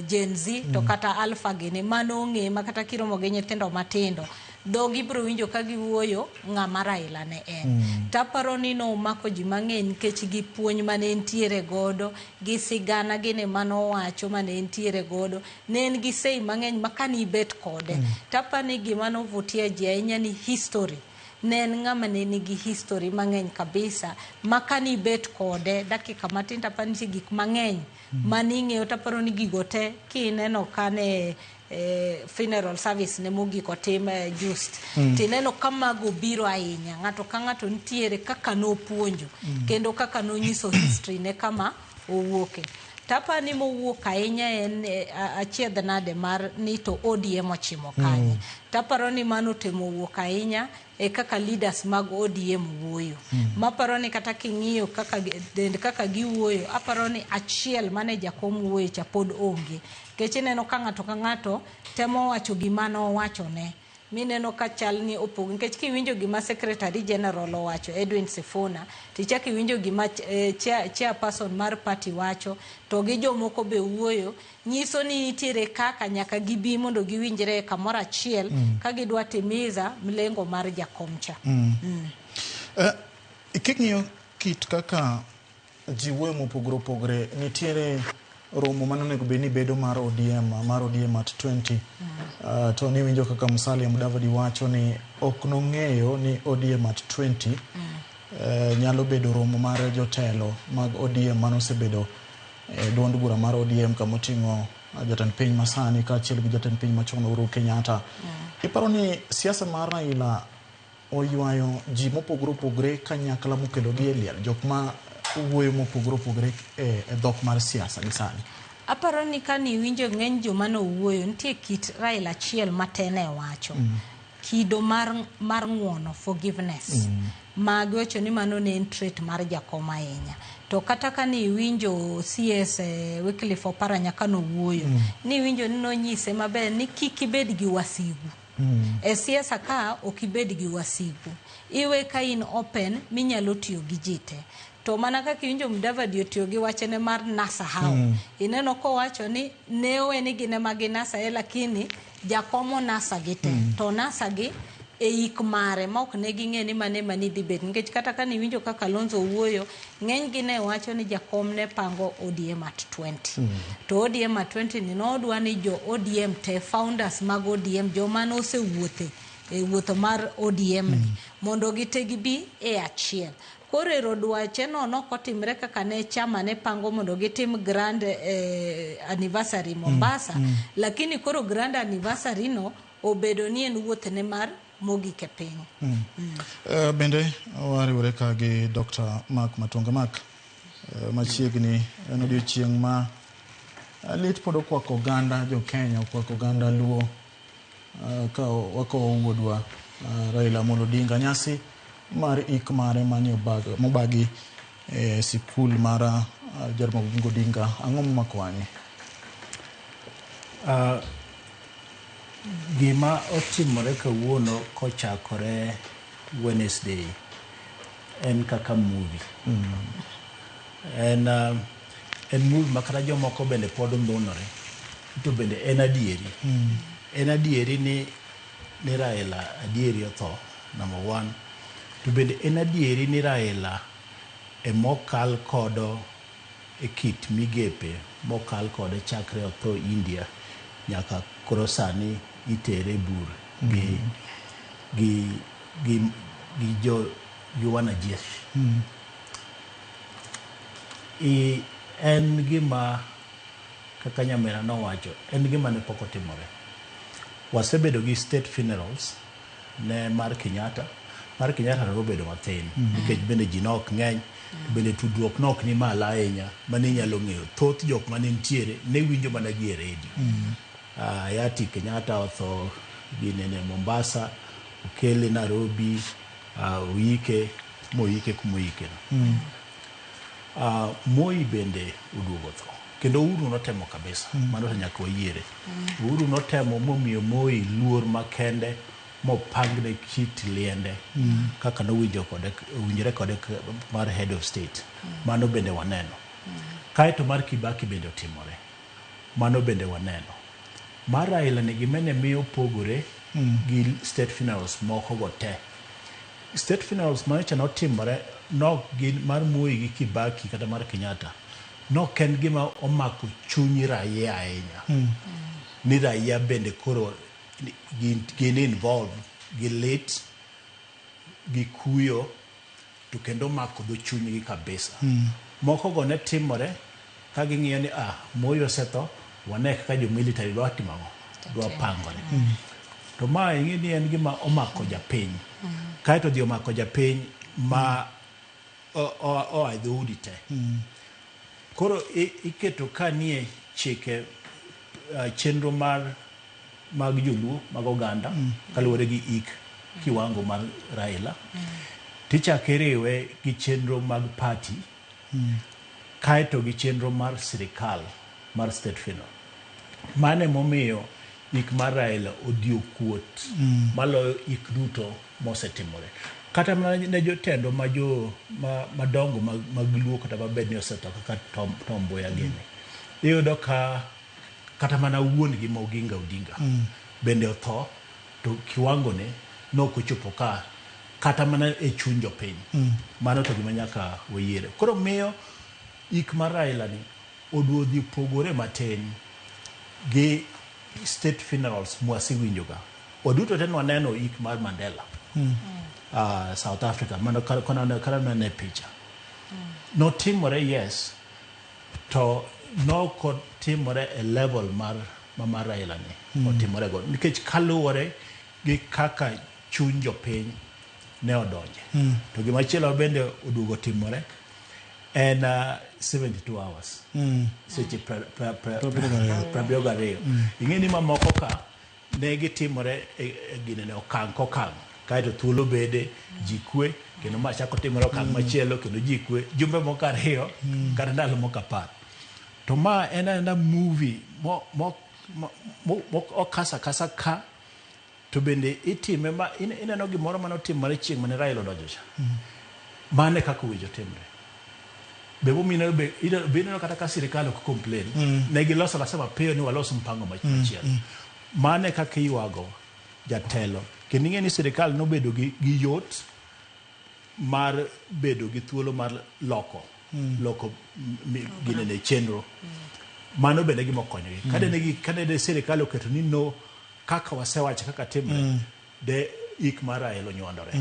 Gen Z to kata alpha gene manong'e makata kiromo gi nyithindo matindo dogi bro winjo ka giwuoyo ng'ama Raila ne en taparo ni no mako ji mang'eny nikech gi puonj mane entiere godo gi sigana gine manowacho mane entiere godo ne en gi sei mang'eny makani bet kode tapani gima novutie ji ahinya ni history nen ng'ama ne nigi history mang'eny kabisa makani bet kode dakika matin tapani gik mang'eny maning'eyo taparo ni gigote kineno kane funeral service ne mogiko tim just tineno kama go biro ahinya ng'ato ka ng'ato nitiere kaka no puonjo kendo kaka no nyiso history ne kama owuoke tapani mowuok ahinya en achiedh nade mar ni to ODM ochimo kanye taparo ni mano temo wuok ahinya e kaka leaders mag ODM wuoyo maparo ni kata king'iyo kaka giwuoyo aparo ni achiel mane Jakom wuoyo cha pod onge kech neno ka ng'ato temo wacho gima no wacho ne mineno ka chal ni opogo nikech kiwinjo gima Secretary General owacho Edwin Sifuna tichaki winjo gima chairperson mar party wacho to gi jomoko be wuoyo nyiso ni nitiere kaka nyaka gibi mondo giwinjre kamoro achiel ka gidwa timiza mlengo mar Jakom cha king'iyo kit kaka jiwe mopogore nitiere romo manonego beni bedo mar ODM at 20 to ni winjo kaka Musalia Mudavadi wacho ni ok nong'eyo ni ODM at 20 nyalo bedo romo mar jotelo mag ODM manosebedo duond bura mar ODM kamoting'o jatend piny masani kaachiel gi jatend piny machon Uhuru Kenyatta iparo ni siasa mar Raila oywayo ji mopogore kanyakla mokelo gi eliel jok ma wuoyo mopogore e dhok mar siasa gi sani aparo ni kani winjo ng'eny joma no wuoyo nitie kit Raila achiel matene wacho kido mar ng'uono forgiveness magiwacho ni mano ne en trait mar jakom ahinya. To kata ka ni winjo CS Wycliffe Oparanya kano wuoyo ni winjo ni nonyise maber ni kik ibed gi wasigu. E siasa ka okibed gi wasigu. Iwe ka in open minyalo tiyo gi jite. To mana kaka winjo Mudavadi otiyo gi wachene mar nasa hao. Ineno ko wacho ni newe ni gine magi nasa lakini jakomo nasa gite. To nasa gi e ik mare ma ok ne ging'e ni mane mani dibet. Nikech kata ka ni winjo kaka Kalonzo wuoyo, ng'eny gi ne wacho ni jakom ne pango ODM at 20. To ODM at 20 ni nodwa ni jo ODM te founders mag ODM joma no se wuothe e wuotho mar ODM ni mondo gite gibi e achiel. Koro dwache no nokotimre kaka ne chama ne pango mondo gitim grand anniversary Mombasa, lakini koro grand anniversary no obedo ni en wuoth ne mar Mogik e piny. Bende wariwore ka gi Dr. Mark Matonga. Mark, machiegni en odiochieng' ma lit pod okwako oganda jo Kenya, okwako oganda Luo ka wako wuodwa Raila Amolo Odinga. Nyasi mar ik mare mani mobagi sikul mara Jaramogi Odinga, ang'o momako wang'e? Gima otimore kawuono kochakore Wednesday en kaka movie. En movie makata jomoko bende pod ndhunore. To bende en adieri. En adieri ni Raila adieri otho, number one. To bende en adieri ni Raila mokal kodo e kit migepe mokal kode chakre otho India nyaka koro sani itere bur gi jo wanajeshi. En gima kaka Nyamera nowacho, en gima ne pok otimore. Wasebedo gi state funerals ne mar Kenyatta. Mar Kenyatta nobedo mathin nikech bende ji nok ng'eny, bende tudruok nok ni malo ahinya mane nyalo ng'eyo. Thoth jok mane ntiere ne winjo mana gi e redio. Hayati Kenyatta otho ginene Mombasa, okele Nairobi, oike kumoike. Moi bende oduogo tho. Kendo Uhuru notemo kabisa, mano nyaka wayiere. Uhuru notemo momiyo Moi luor makende mopangne kit liende kaka nowinjore kode mar head of state. Mano bende waneno. Kaeto mar Kibaki bende otimore. Mano bende waneno. Mar Raila ni gimene miyo pogore gi state funerals moko go te. State funerals manyocha notimore nok gin mar Moi gi Kibaki kata mar Kenyatta. Nok en gima omako chuny raia ahinya. Ni raia bende koro gin involved gi lit gi kuyo to kendo mako do chunygi kabisa. Moko go ne timore ka ging'iyo ni Moi osetho, wane kaka jo military dwa timo, dwa pangore. To ma ing'e ni en gima omako japiny. Kaeto dhi omako japiny ma oa dhoudi te. Koro iketo ka nie chike chenro mag joluo mag oganda kaluwore gi ik kiwango mar Raila. Tichake riwe gi chenro mag party kaeto gi chenro mar sirikal mar state funeral. Mane momiyo ik mar Raila odio kuot maloyo ik duto mosetimore. Kata ne jotendo madongo mag Luo kata mabed ni osetho kaka Tom Mboya gini. Iyudo ka kata mana wuon gi Oginga Odinga bende otho, to kiwango ne nokochopo ka kata mana e chuny jopiny. Mano to gima nyaka wayiere. Koro miyo ik mar Raila ni oduodhi pogore matin gi state funerals mwasewinjoga. Waduto ten waneno ik mar Mandela. South Africa, mano kana ne picha. No timore, yes. To no ko timore a level mar Raila ni. Otimore go. Nikech kaluwore gi kaka chuny jopiny ne odonje. To gimachielo bende oduogo timore en 72 hours. Seche prabiogario. Ing'e ni mamoko ka ne gitimore ginene okang' kokang'. kaeto thuolo bede ji kwe kendo ma chako timore okang' machielo kendo ji kwe jumbe moko ariyo kata ndalo moko 10. To ma en movie okasa ka to bende itime ma ineno gimoro mane otimore chieng' mane Raila odonjo cha. Mane kaka winjo timre. Bino kata ka sirikal ok complain. Ne giloso lasema peyo ni waloso mpango machielo. Mane kaka iwago jatelo. Kendo ing'e ni sirikal nobedo gi yot mar bedo gi thuolo mar loko ginene chenro. Mano bende gima okonyogi. Kade sirikal oketo ni no kaka wasewacho kaka timre de ik mar Raila onywandore.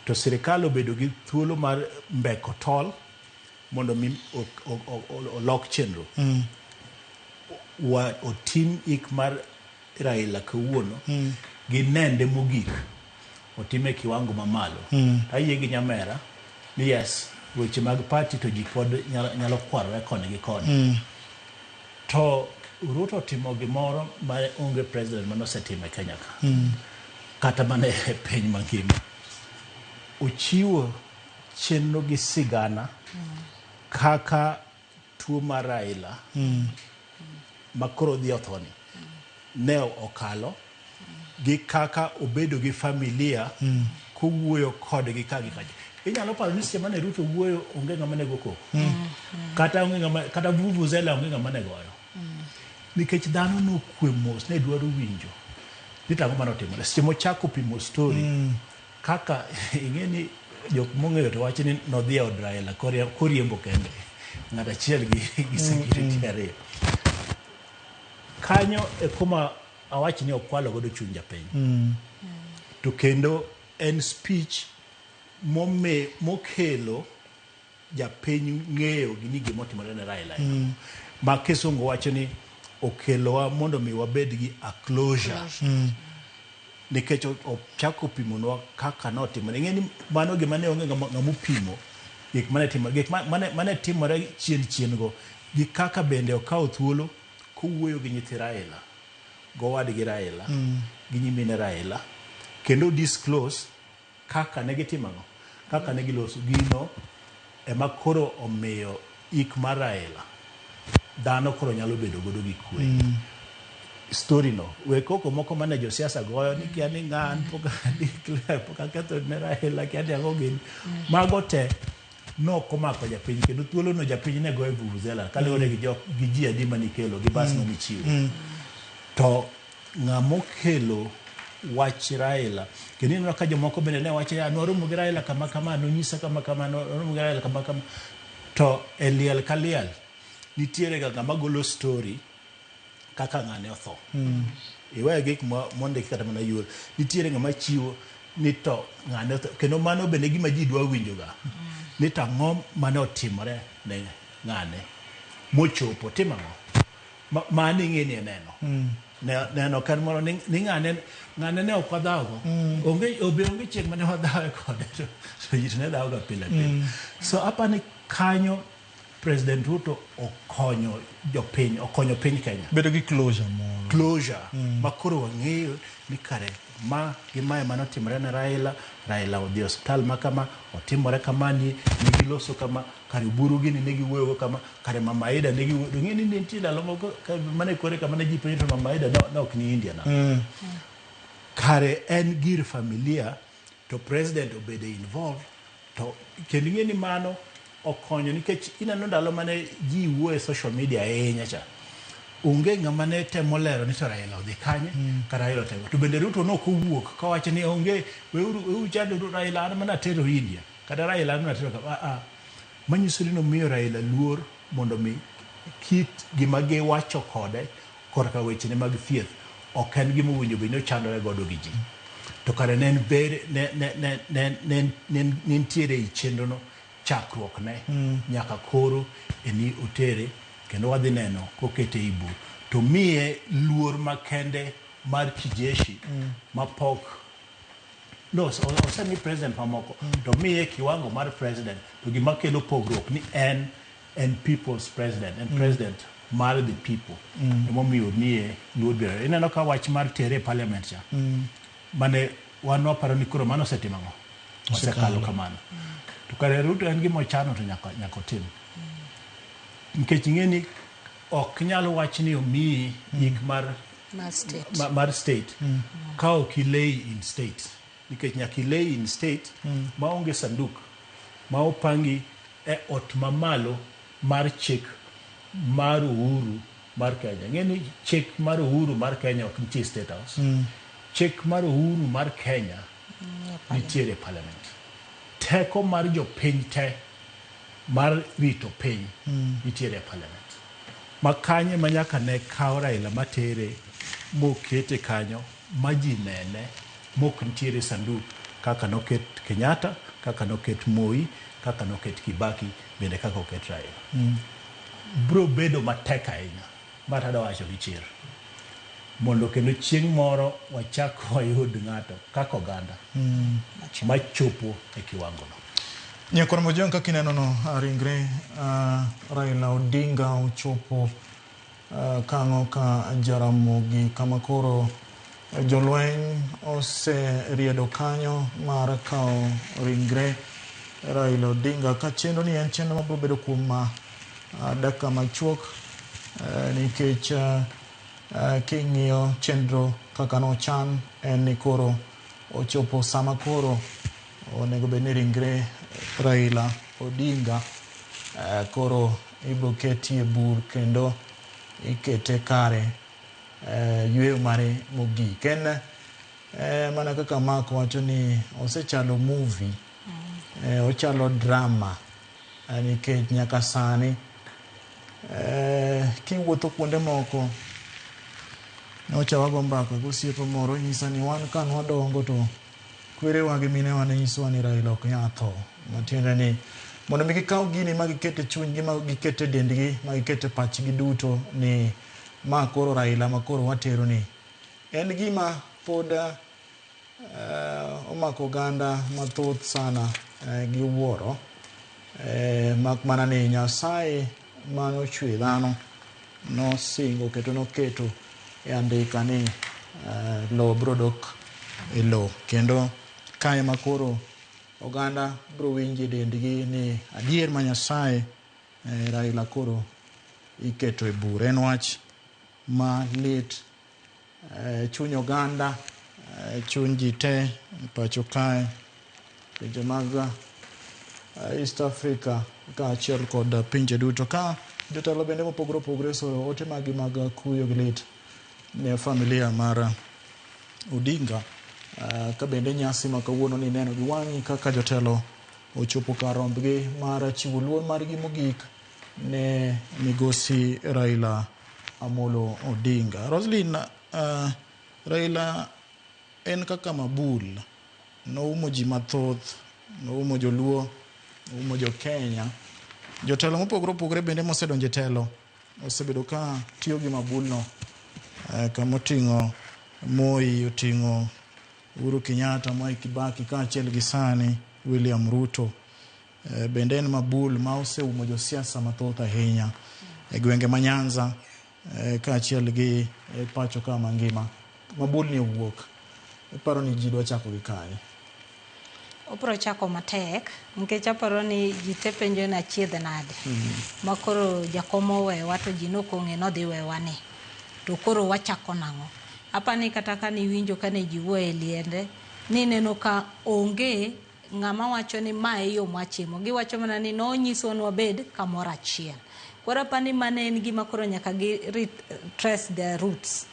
To sirikal obedo gi thuolo mar mbeko tol mondo mi olok chenro. Otim ik mar Raila kawuono gi nende mogik otime kiwango mamalo. Ayie gi nyamera ni yes, weche mag party to ji pod nyalo kwarore koni gi koni. To Ruto timo gimoro ma onge president mano setime Kenya ka. Kata mane piny mangima. Ochiwo chenro gi sigana kaka tuo mar Raila makoro dhi othoni ne okalo gi kaka obedo gi familia kowuoyo kodgi kagi kaji. Inyalo paro ni seche mane Ruto wuoyo onge ng'ama nego koko. Kata vuvuzela onge ng'ama nego goyo. Nikech dhano nokwe mos ne dwaro winjo. Nitang'o mano timore. Seche mochako pimo story kaka ing'e ni jok mong'eyo to wacho ni nodhi od Raila koriembo kende. Ng'at achiel gi security ariyo. Kanyo e kuma awach ni okwalo godo chuny japiny. To kendo en speech mokelo japiny ng'eyo gi ni gimotimore ne Raila. Ma Kisungu wacho ni okelowa mondo mi wabed gi a closure. Nikech ochako pimonwa kaka notimore. Ing'e ni mano gima ne onge ng'ama opimo gik mane timore chien go gi kaka bende okawo thuolo kowuoyo gi nyithi Raila, gowadgi Raila, gi nyimine Raila, kendo disclose kaka ne gitimono, kaka ne giloso gino ema koro omiyo ik mar Raila dhano koro nyalo bedo godo gi kwe. Story no we koko moko mane josiasa goyo ni kia ni ng'an poka ketho ne Raila kia ni ang'o gini mago te no komako japiny kendo thuolo no japiny ne goyo vuvuzela kaluwore gi ji adi manikelo gi bas manichiwo. To ng'amo kelo wach Raila kendo ineno ka jomoko bende ne wacho ya nwarumo gi Raila kama kama nonyisa kama kama nwarumo gi Raila kama kama. To eliel kaliel nitiere ga ng'ama golo story kaka ng'ane otho. Iweyo gik mondiki kata mana yuol. Nitiere ng'ama chiwo ni to ng'ane otho. Kendo mano bende gima ji dwa winjo ga. Ni to ang'o mane otimore ne ng'ane. Mochopo timang'o. Mane ing'e ni neno. Neno kan moro ni ng'ane ne ok wadhago. Onge chieng' mane wadhawe kode. So ji ne dhago ga pile pile. So hapa ni kanyo President Ruto okonyo jopiny, okonyo piny Kenya. Bedo gi closure moro. Closure. Makoro wang'eyo ni kare ma gima ema notimore ne Raila odhi hospital makama, otimore kama ni giloso kama, kare buru gini ne giwuoyo kama, kare Mama Aida ne giwuoyo. Ng'e ni nitie ndalo moko mane kore kama ne ji penjo to Mama Aida ne ok ni India na. Kare en gir familia to president obede involved to kendo ng'e ni mano okonyo nikech ineno ndalo mane ji wuoyo e social media ahinya cha. Onge ng'ama ne temo lero ni to Raila odhi kanye ka Raila otego. To bende Ruto nok owuok kawacho ni onge weuru chando Raila an mana tero India. Kada Raila an mana tero ka manyiso ni nomiyo Raila luor mondo mi kit gima giwacho kode korka weche ne mag thieth ok en gima owinjo bende ochandore godo gi ji. To kare ne nitiere i chenro no chakruok ne nyaka koro eni otere kendo wadhi neno kokete ibu to miye luor makende mar kijeshi mapok no osemi president mamoko to miye kiwango mar president to gima kelo pogruok ni en people's president and president mar the people emomiyo miye luor biro ineno ka wach mar tere parliament cha mane wan waparo ni koro mano setimango osekalo kamano to kare Ruto en gima ochano to nyaka otim nikech ing'eni ok nyalo wach ni omiyi yik mar state ka ok ilay in state nikech nyaka ilay in state maonge sanduk ma opangi e ot mamalo mar chik mar uhuru mar Kenya. Ng'eni chik mar uhuru mar Kenya ok nitie State House. Chik mar uhuru mar Kenya nitiere parliament. Teko mar jopiny te mar rito piny nitiere parliament. Makanye manyaka ne kawo Raila matere mokete kanyo maji nene mok nitiere sanduk kaka noket Kenyatta, kaka noket Moi, kaka noket Kibaki, bende kaka oket Raila. Bro bedo matek ahinya matada wacho gi chir mondo kendo chieng' moro wachak wayud ng'ato kaka oganda machopo e kiwangono. Nyakor mojong kaka ineno no ringre Raila Odinga ochopo Kang'o ka Jaramogi kama koro jolweny oseriedo kanyo mar kawo ringre Raila Odinga ka chenro ni en chenro mabiro bedo kuom dakika machuok nikech king'iyo chenro kaka nochan en ni koro ochopo sama koro onego bed ni ringre Raila Odinga koro ibiro ketie bur kendo ikete kare yweyo mare mogik. En mana kaka Mark wacho ni osechalo movie, ochalo drama nikech nyaka sani kiwuotho kuonde moko nyocha wago mbaka gosiepe moro nyisa ni wan kan wadongo to kwerewa gi minewa ne nyisowa ni Raila ok nyal tho. Matiende ni mondo mi gikaw gini ma gikete chunygi ma gikete dendgi ma gikete pachgi duto ni ma koro Raila ma koro watero ni en gima pod omako oganda mathoth sana gi wuoro mak mana ni Nyasaye mano ochwe dhano nosingo keto noketo e andika ni lo bro dok e lo kendo kae makoro oganda bro winji dendgi ni adier ma Nyasaye Raila koro iketo e bur. En wach ma lit chuny oganda chuny ji te pacho kae pinje mag East Africa ka achiel kod pinje duto ka jotelo bende mopogore opogore so ote magi mag kuyo gi lit ne familia mar Odinga ka bende nyasi ma kawuono ni neno gi wang'i kaka jotelo ochopo kar rombgi mar chiwo luor margi mogik ne migosi Raila Amolo Odinga. Roslyn, Raila en kaka mabul, noumo ji mathoth, noumo joluo, noumo jo Kenya. Jotelo mopogore opogore bende mosedonje telo osebedo ka tiyo gi mabulno kama oting'o Moi, oting'o Uhuru Kenyatta, Mwai Kibaki ka achiel gi sani William Ruto. Bende en mabul ma oseumo josiasa mathoth ahinya e gwenge ma Nyanza ka achiel gi pacho ka mangima. Mabul ni owuok paro ni ji dwa chako gi kanye? Obro chako matek nikech aparo ni ji te penjo na chiedh nade makoro jakomo we wato ji nokong'e nodhi wewa ni to koro wachako nang'o. Apani kata ka ni winjo ka ne ji wuoye liende ni neno ka onge ng'ama wacho ni mae yo mwachimo, giwacho mana ni nonyiso nwa bed kamoro achiel. Koro apani mane en gima koro nyaka gi trace the roots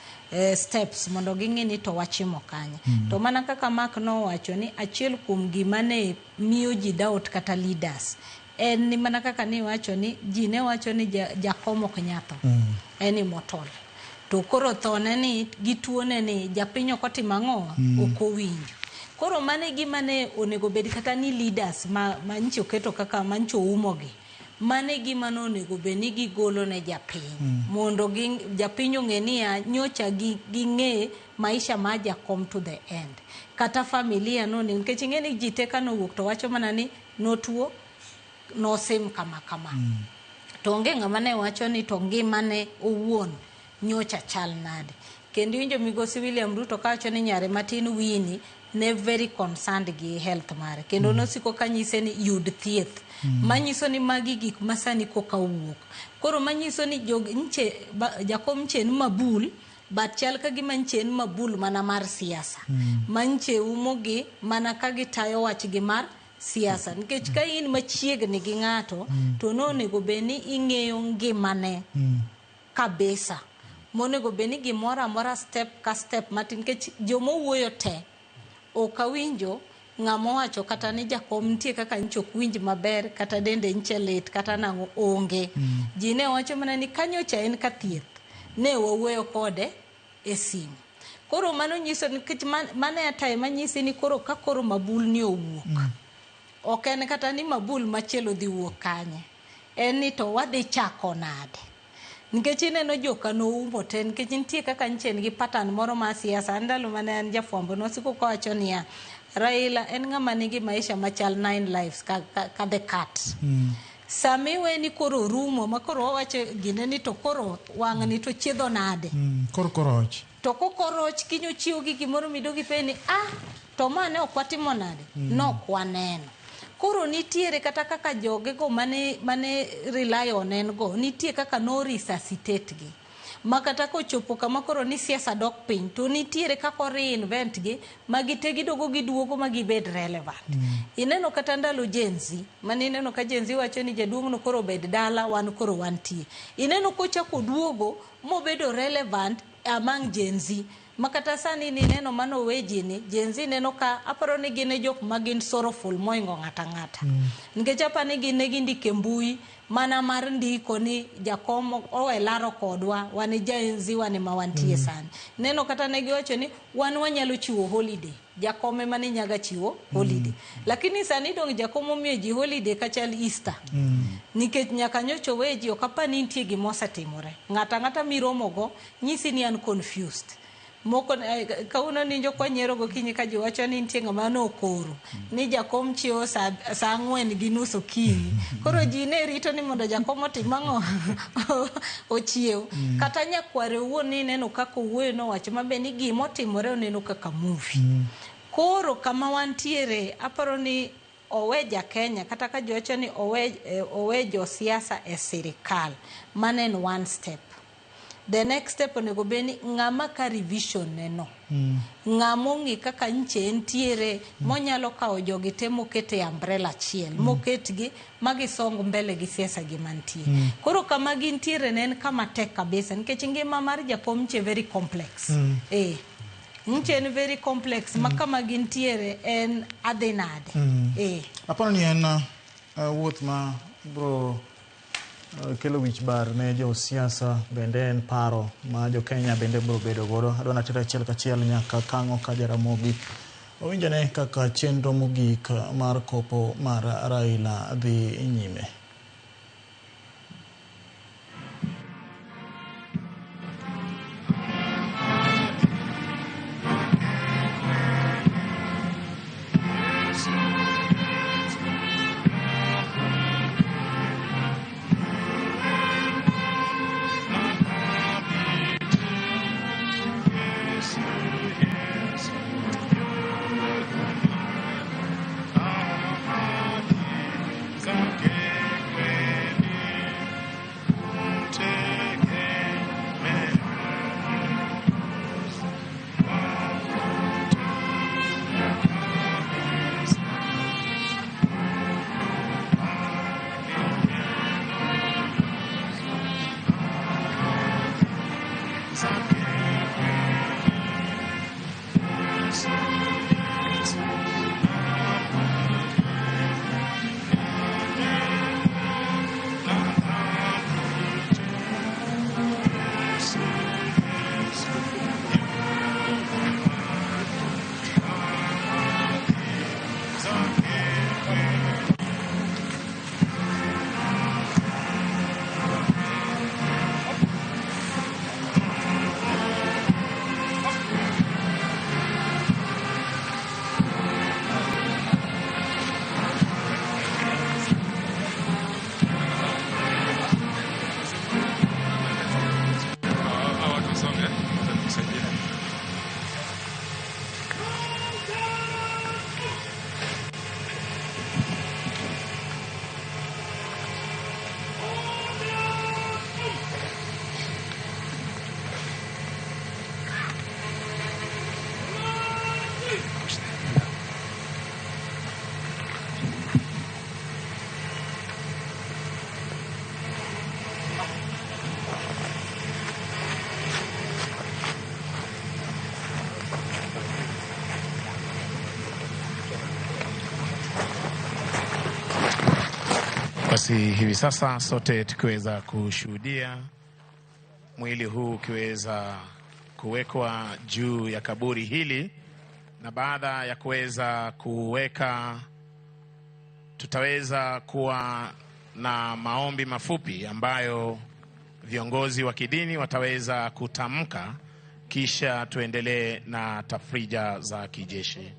steps mondo ging'e ni to wachimo kanye. To mana kaka Mark no wacho ni achiel kuom gima ne miyo ji doubt kata leaders en ni mana kaka ni wacho ni ji ne wacho ni jakomo Kenyatta en immortal. To koro thone ni gituone ni japinyo kotimo ang'o okowinjo. Koro mane gima ne onego bed kata ni leaders ma nchi oketo kaka mancho umogi mane gima no onego bed ni gigolo ne japiny mondo japiny ong'e niya nyocha ging'e maisha ma jakom to the end kata familia no nikech ing'e ni ji te ka nowuok to wacho mana ni notuo nosim kama to onge ng'ama ne wacho ni to ngimane owuon nyocha chal nade. Kendo winjo migosi William Ruto ka wacho ni nyare matin Winnie ne very concerned gi health mare kendo nosiko kanyise ni yud thieth manyiso ni magi gik masani koka wuok koro manyiso ni jakom chen mabul but chal ka gima nchen mabul mana mar siasa manche umogi mana ka gitayo wachgi mar siasa nikech ka in machiegni gi ng'ato to nonego beni ing'eyo ngimane kabisa monego beni gimoro amora step ka step matin nikech jomowuoyo te okawinjo ng'amo wacho kata ni jakom nitie kaka nchok winj maber kata dende nchelit kata nango onge jine wacho mana ni kanyo cha en kathieth ne wawuoyo kode e simu koro mano nyiso nikech mane atae manyisi ni koro ka koro mabul ni owuok ok en kata ni mabul machielo dhi wuok kanye en ni to wadhi chako nade nikech ineno joka noumo te nikech nitie kaka nchen gi pattern moro ma siasa ndalo mane an jafwambo nosiko kawacho niya Raila en ng'ama nigi maisha machal 9 lives ka the cat samiwe ni koro rumo makoro wawacho gine ni to koro wang' ni to chiedho nade koroch to kokoroch kinyo chiwo gi gimoro midogi peni to mane okwatimo nade nokwaneno koro nitiere kata kaka jogego mane rely on en go nitie kaka no resuscitate gi makata kochopo kama koro ni siasa dok piny to nitiere kako reinvent gi magitegi dogo giduogo magibed relevant ineno kata ndalo jenzi mane ineno ka jenzi wacho ni jaduong' no koro bed dala wan koro wantie ineno kochako duogo mobedo relevant among jenzi makata sani ni neno mano wejini jenzi neno ka aparo ni gine jok magin sorrowful moingo ng'ata nikech apani gine gindike mbui mana mar ndiko ni jakom owe laro kodwa wani jenzi wani mawantie sani neno kata negiwacho ni wan wanyalo chiwo holiday jakome mani nyaga chiwo holiday lakini sani dong jakomo miyo ji holiday kachal Easter nikech nyaka nyocho weji okapani nitie gimosa timore ng'ata miromogo nyisi ni an confused moko kauno ninjo kwa nyero gokinyi ka jiwacho ni nitie ng'ama nokoro ni jakom chiwo saa 4:30 okinyi koro ji ne rito ni mondo jakom otim ang'o ochiew kata nyakware wuon ni neno kaka wuoyo no wacho mabe ni gimo timore oneno kaka movie koro kama wantiere aparo ni oweja Kenya kata ka jiwacho ni owejo siasa e sirikal manen one step. The next step onego beni ng'ama ka revision neno ng'amo ngi kaka nche entiere monyalo kawo jogi te mokete umbrella chiel moketgi magisong mbele gi siasa gi mantie koro kama gintiere nen kama tek kabisa nikech ngima mar jakom nche very complex nche en very complex makama gintiere en adinade aparo ni en wuoth ma bro kelo wich bar ne jo siasa bende en paro ma jo Kenya bende bro bedo godo adona tera chiel kachiel nyaka Kang'o ka Jaramogi owinjane kaka chenro mogik mar kopo mar Raila dhi nyime. Basi hivi sasa sote tukiweza kushuhudia mwili huu ukiweza kuwekwa juu ya kaburi hili, na baada ya kuweza kuweka, tutaweza kuwa na maombi mafupi ambayo viongozi wa kidini wataweza kutamka, kisha tuendelee na tafrija za kijeshi.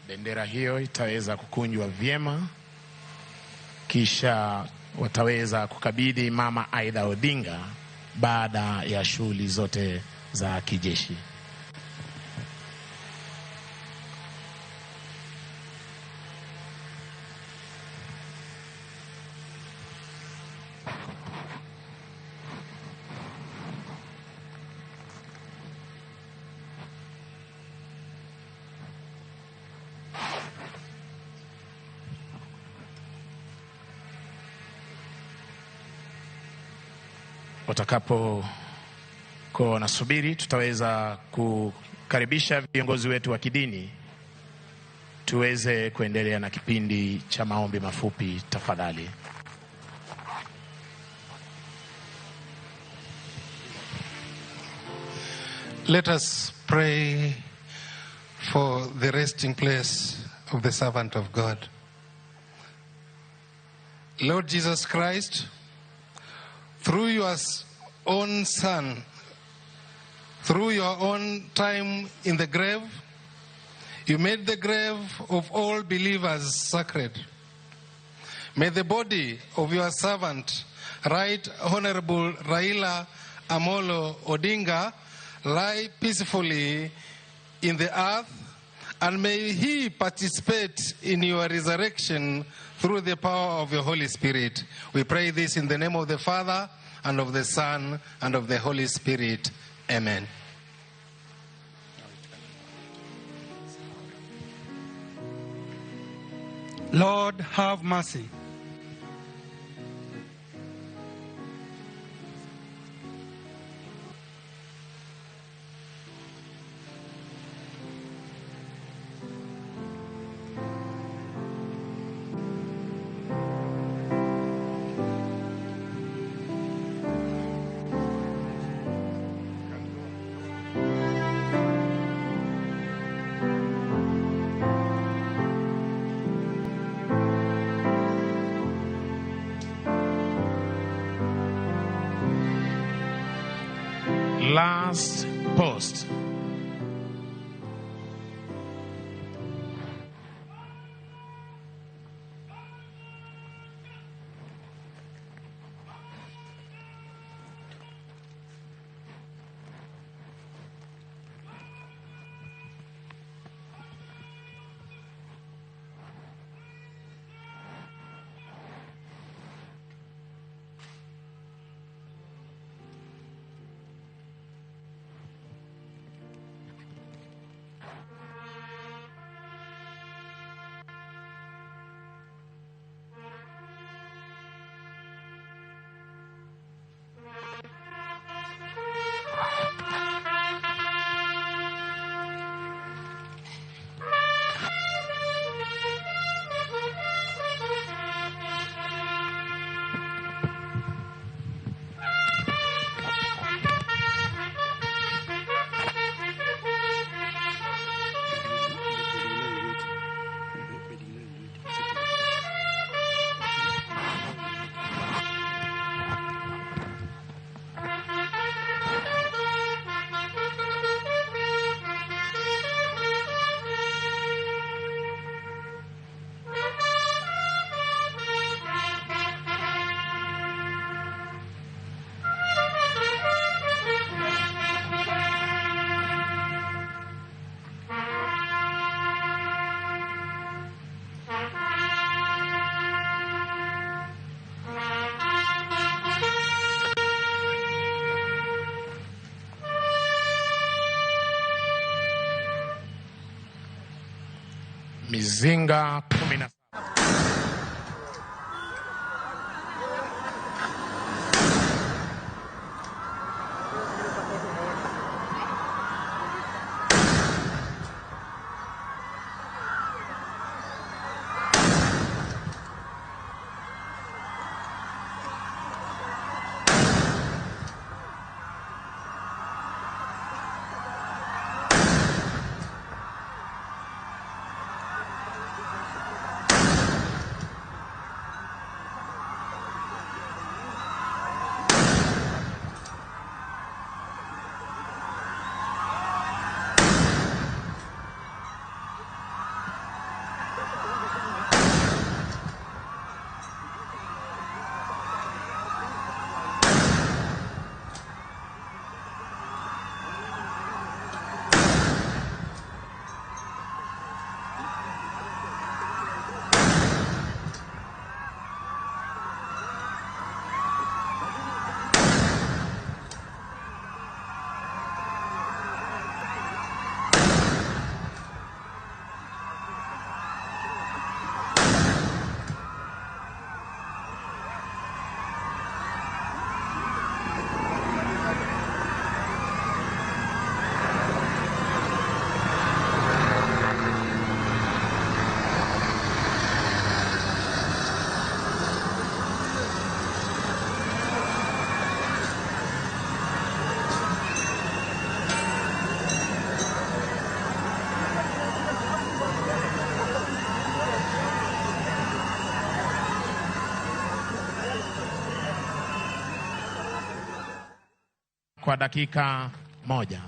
Bendera hiyo itaweza kukunjwa vyema, kisha wataweza kukabidhi Mama Aida Odinga baada ya shughuli zote za kijeshi. Watakapo kwa wanasubiri, tutaweza kukaribisha viongozi wetu wa kidini tuweze kuendelea na kipindi cha maombi mafupi tafadhali. Let us pray for the resting place of the servant of God. Lord Jesus Christ, through your own Son, through your own time in the grave, you made the grave of all believers sacred. May the body of your servant, Right Honorable Raila Amolo Odinga, lie peacefully in the earth, and may he participate in your resurrection through the power of your Holy Spirit. We pray this in the name of the Father, and of the Son, and of the Holy Spirit. Amen. Lord, have mercy. Last post. mizinga 17. Kwa dakika 1.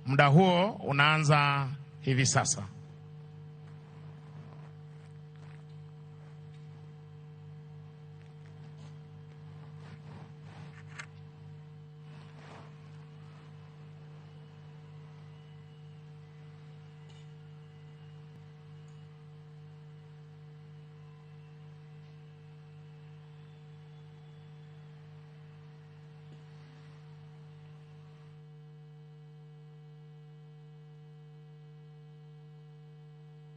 Muda huo unaanza hivi sasa.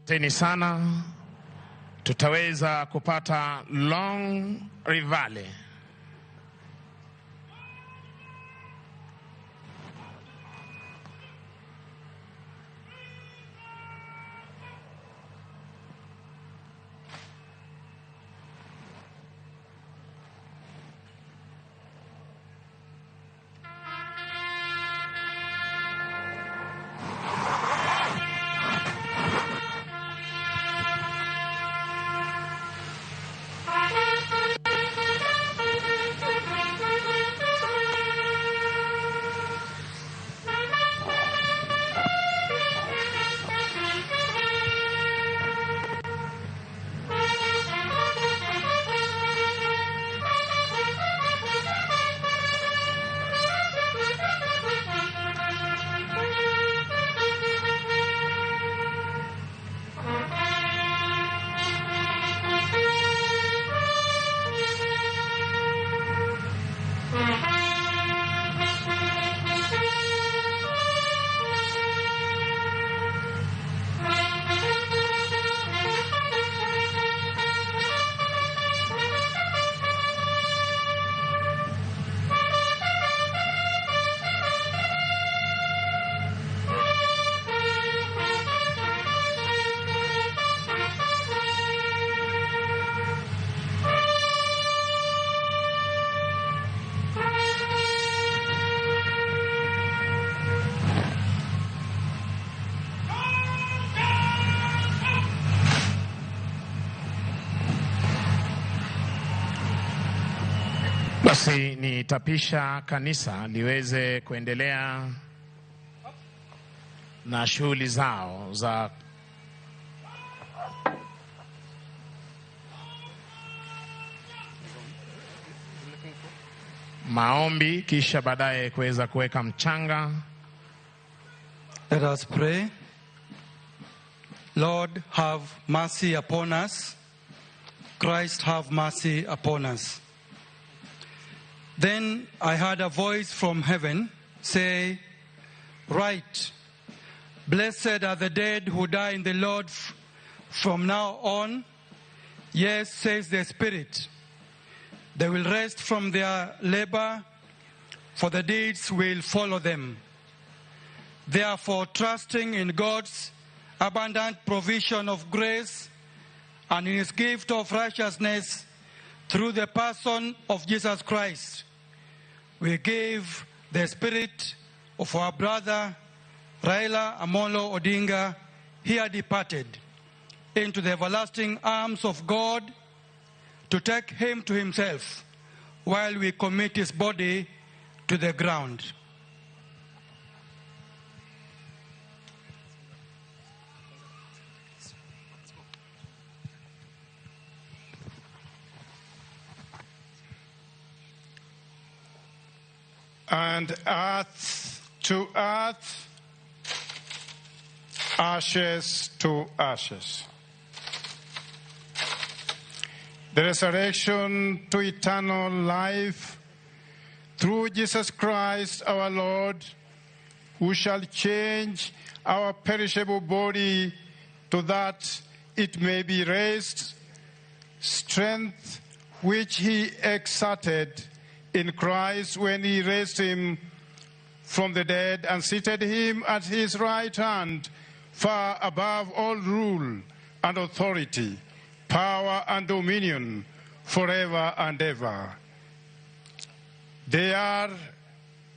Asanteni sana. Tutaweza kupata long rivale. Basi nitapisha kanisa liweze kuendelea na shughuli zao za maombi, kisha baadaye kuweza kuweka mchanga. Let us pray. Lord, have mercy upon us. Christ, have mercy upon us. Then I heard a voice from heaven say, "Write, blessed are the dead who die in the Lord from now on, yes, says the Spirit, they will rest from their labor, for the deeds will follow them. Therefore, trusting in God's abundant provision of grace and in His gift of righteousness through the person of Jesus Christ, we give the spirit of our brother Raila Amolo Odinga, here departed, into the everlasting arms of God to take him to Himself while we commit his body to the ground. And earth to earth, ashes to ashes. The resurrection to eternal life through Jesus Christ our Lord, who shall change our perishable body to that it may be raised, strength which He exerted in Christ when He raised Him from the dead and seated Him at His right hand, far above all rule and authority, power and dominion, forever and ever. They are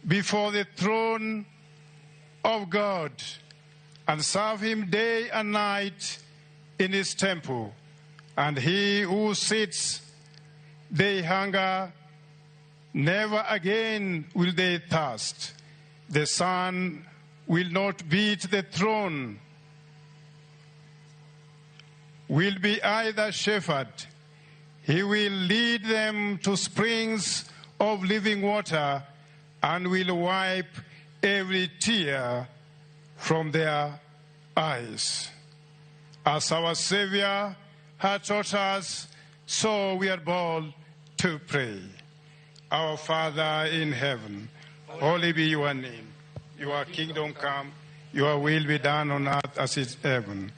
before the throne of God and serve Him day and night in His temple. And He who sits, they hunger, never again will they thirst. The sun will not beat the throne, will be either shepherd. He will lead them to springs of living water and will wipe every tear from their eyes. As our Savior had taught us, so we are bold to pray. Our Father in heaven, holy be your name. Your kingdom come, your will be done on earth as it is in heaven.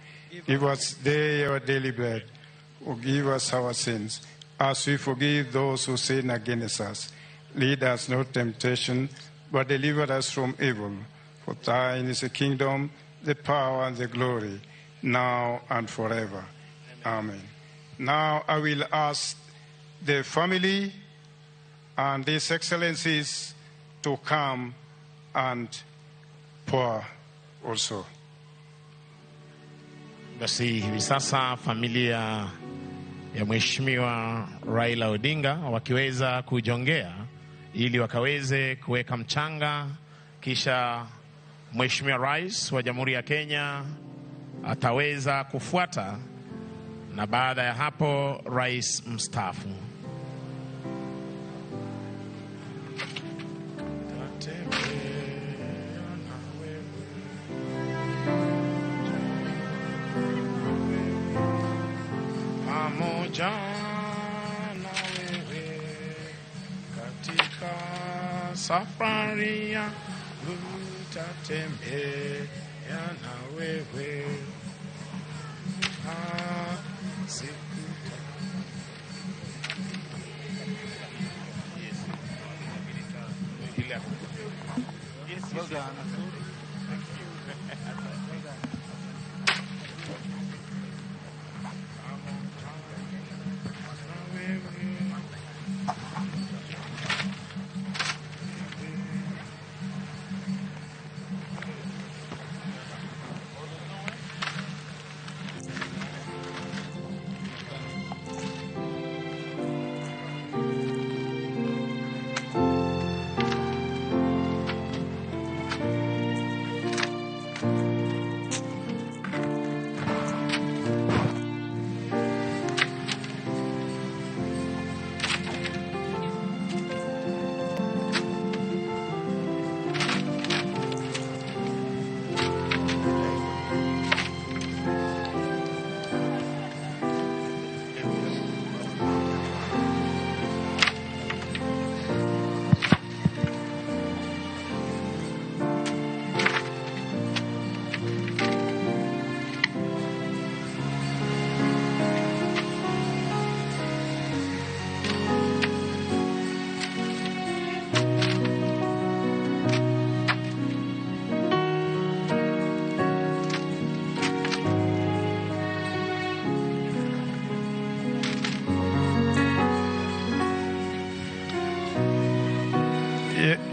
Give us today our daily bread. Forgive us our sins, as we forgive those who sin against us. Lead us not temptation, but deliver us from evil. For thine is the kingdom, the power, and the glory, now and forever. Amen. Now I will ask the family and His Excellencies to come and pour also. Basi hivi sasa familia ya Mheshimiwa Raila Odinga wakiweza kujongea ili wakaweze kuweka mchanga, kisha Mheshimiwa Rais wa Jamhuri ya Kenya ataweza kufuata, na baada ya hapo Rais mstaafu. Pamoja na wewe katika safari ya utatembea na wewe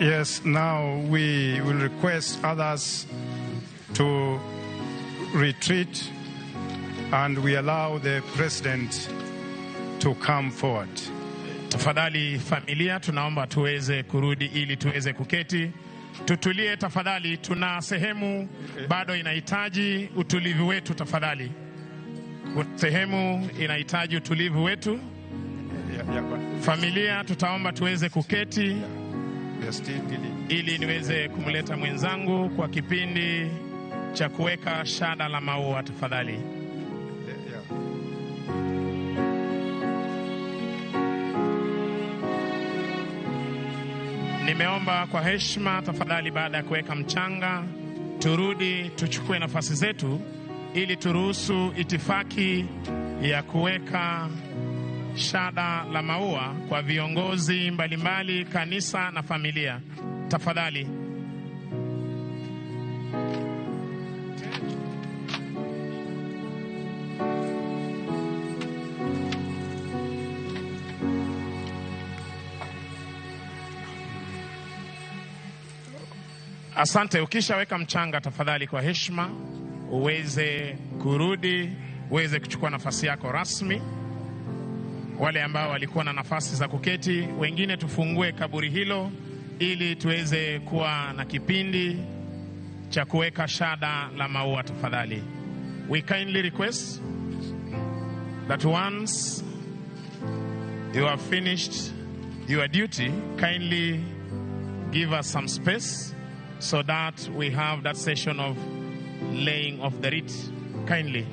Yes, now we will request others to retreat and we allow the president to come forward. Tafadhali familia, tunaomba tuweze kurudi ili tuweze kuketi. Tutulie tafadhali, tuna sehemu bado inahitaji utulivu wetu tafadhali. Sehemu inahitaji utulivu wetu. Familia, tutaomba tuweze kuketi ili niweze kumleta mwenzangu kwa kipindi cha kuweka shada la maua tafadhali. Nimeomba kwa heshima tafadhali, baada ya kuweka mchanga, turudi tuchukue nafasi zetu ili turuhusu itifaki ya kuweka shada la maua kwa viongozi mbalimbali, kanisa na familia. Tafadhali. Asante. Ukishaweka mchanga tafadhali, kwa heshima uweze kurudi, uweze kuchukua nafasi yako rasmi. Wale ambao walikuwa na nafasi za kuketi, wengine tufungue kaburi hilo ili tuweze kuwa na kipindi cha kuweka shada la maua tafadhali. We kindly request that once you have finished your duty, kindly give us some space so that we have that session of laying of the wreath. Kindly.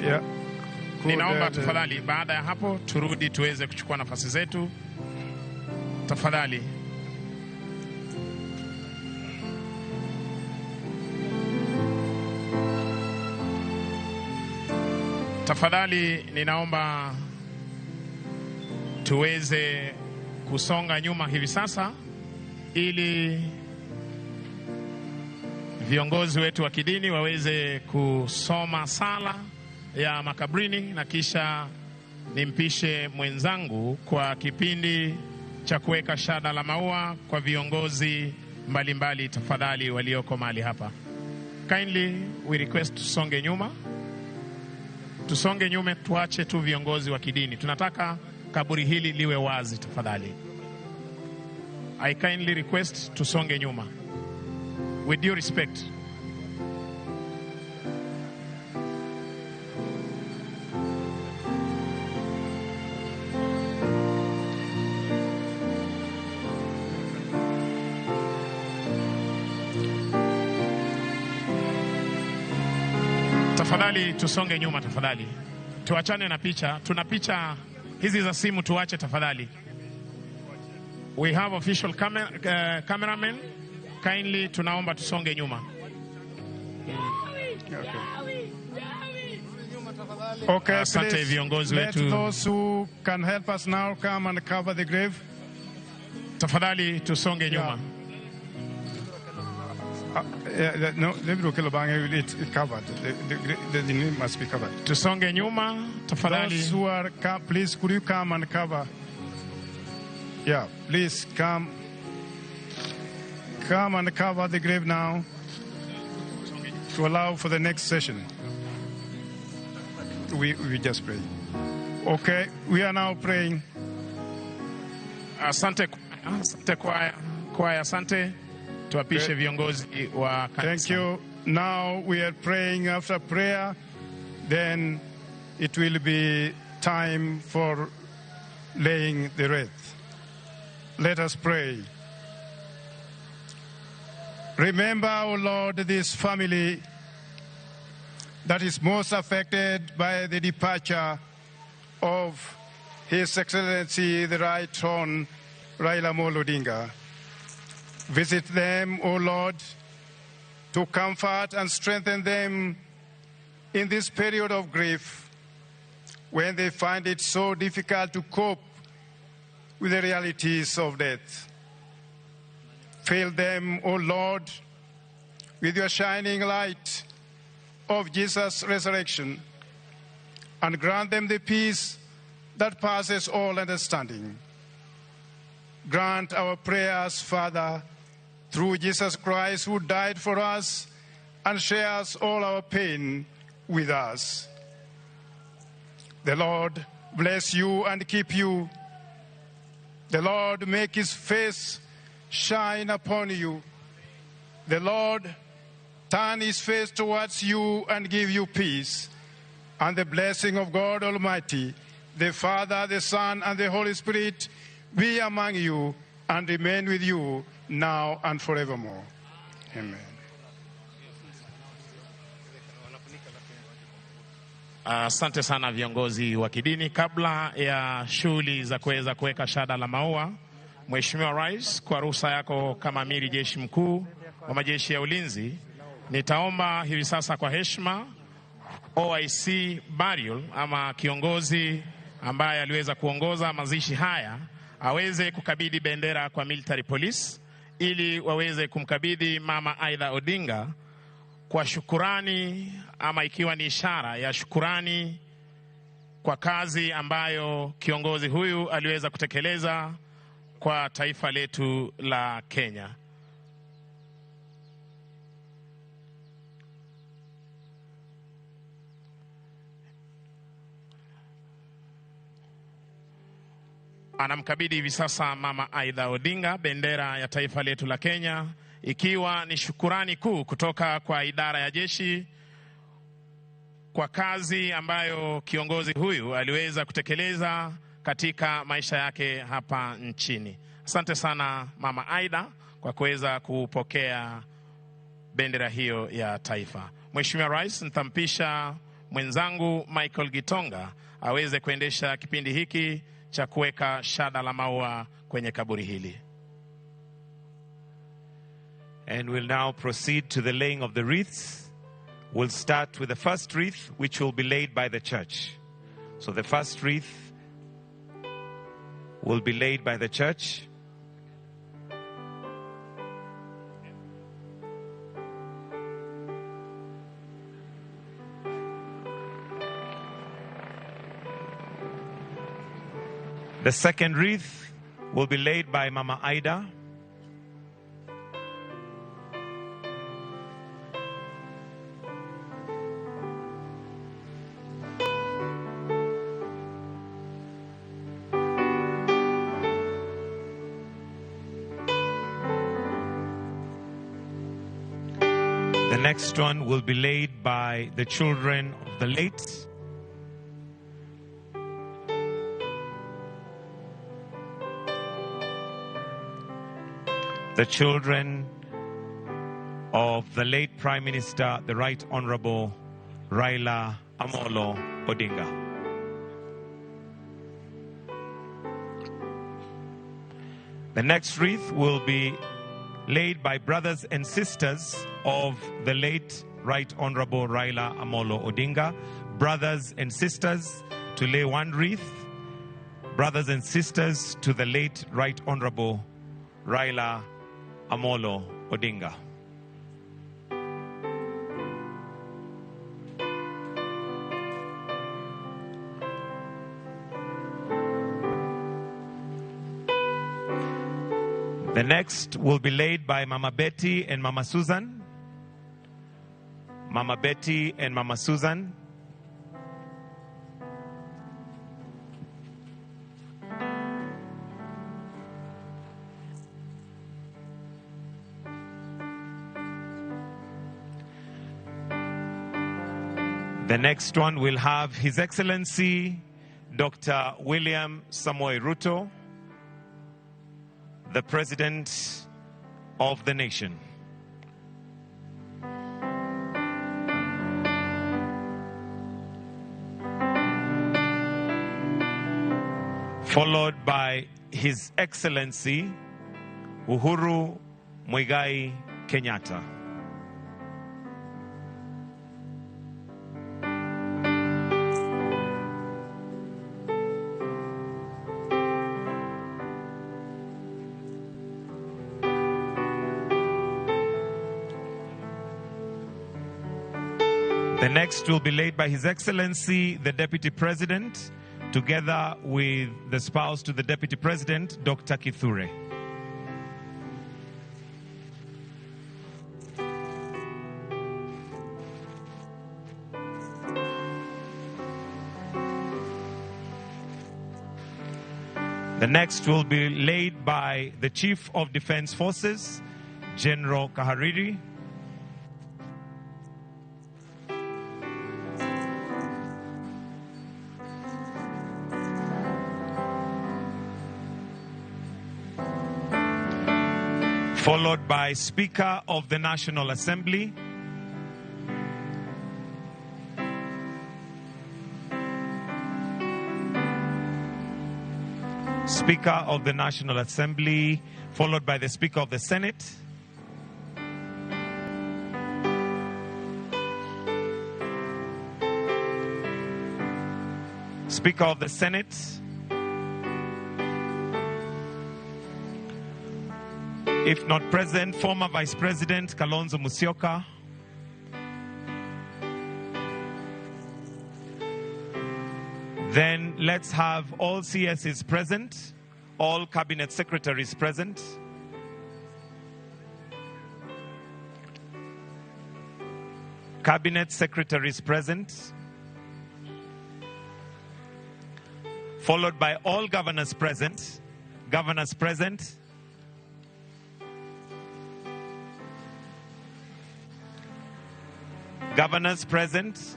Yeah. Ninaomba tafadhali, baada ya hapo turudi tuweze kuchukua nafasi zetu tafadhali. Tafadhali ninaomba tuweze kusonga nyuma hivi sasa ili viongozi wetu wa kidini waweze kusoma sala ya makabrini, na kisha nimpishe mwenzangu kwa kipindi cha kuweka shada la maua kwa viongozi mbalimbali tafadhali walioko mahali hapa. Kindly we request tusonge nyuma. Tusonge nyuma, tuache tu viongozi wa kidini. Tunataka kaburi hili liwe wazi tafadhali. I kindly request tusonge nyuma. With due respect. Tafadhali tusonge nyuma tafadhali. Tuachane na picha. Tuna picha hizi za simu, tuache tafadhali. We have official cameramen. Kindly tunaomba tusonge nyuma. Okay, asante viongozi let wetu. Those who can help us now come and cover the grave. Tafadhali tusonge nyuma. No, it's covered. The name must be covered. Tusonge nyuma tafadhali. Those who are, please, could you come and cover? Yeah, please come. Come and cover the grave now to allow for the next session. We just pray. Okay, we are now praying. Asante kwaya, asante. Tuapishe viongozi wa kanisa. Thank you. Now we are praying. After prayer, then it will be time for laying the wreath. Let us pray. Remember, O Lord, this family that is most affected by the departure of His Excellency, the Right Hon. Raila Amolo Odinga. Visit them, O Lord, to comfort and strengthen them in this period of grief when they find it so difficult to cope with the realities of death. Fill them, O Lord, with your shining light of Jesus' resurrection, and grant them the peace that passes all understanding. Grant our prayers, Father, through Jesus Christ, who died for us and shares all our pain with us. The Lord bless you and keep you. The Lord make his face shine upon you. The Lord turn his face towards you and give you peace. And the blessing of God Almighty, the Father, the Son, and the Holy Spirit be among you and remain with you now and forevermore. Amen. Asante sana viongozi wa kidini. Kabla ya shughuli za kuweza kuweka shada la maua, Mheshimiwa Rais, kwa ruhusa yako kama amiri jeshi mkuu wa majeshi ya ulinzi, nitaomba hivi sasa kwa heshima OIC Burial ama kiongozi ambaye aliweza kuongoza mazishi haya aweze kukabidhi bendera kwa military police ili waweze kumkabidhi Mama Aida Odinga kwa shukurani, ama ikiwa ni ishara ya shukurani kwa kazi ambayo kiongozi huyu aliweza kutekeleza kwa taifa letu la Kenya. Anamkabidhi hivi sasa Mama Aida Odinga bendera ya taifa letu la Kenya, ikiwa ni shukurani kuu kutoka kwa idara ya jeshi kwa kazi ambayo kiongozi huyu aliweza kutekeleza katika maisha yake hapa nchini. Asante sana Mama Aida kwa kuweza kupokea bendera hiyo ya taifa. Mheshimiwa Rais, nitampisha mwenzangu Michael Gitonga aweze kuendesha kipindi hiki cha kuweka shada la maua kwenye kaburi hili. And we'll now proceed to the laying of the wreaths. We'll start with the first wreath, which will be laid by the church. So the first wreath will be laid by the church. The second wreath will be laid by Mama Aida. The next one will be laid by the children of the late. The children of the late Prime Minister, the Right Honorable Raila Amolo Odinga. The next wreath will be laid by brothers and sisters of the late Right Honorable Raila Amolo Odinga. Brothers and sisters to lay one wreath. Brothers and sisters to the late Right Honorable Raila Amolo Odinga. The next will be laid by Mama Betty and Mama Susan. Mama Betty and Mama Susan. The next one will have His Excellency Dr. William Samoei Ruto, the President of the nation. Followed by His Excellency Uhuru Muigai Kenyatta. The next will be laid by His Excellency, the Deputy President, together with the spouse to the Deputy President, Dr. Kithure. The next will be laid by the Chief of Defense Forces, General Kahariri. Followed by Speaker of the National Assembly, Speaker of the National Assembly, followed by the Speaker of the Senate, Speaker of the Senate, if not present, former Vice President Kalonzo Musyoka, then let's have all CSs present, all cabinet secretaries present. Cabinet secretaries present. Followed by all governors present. Governors present. Governors present.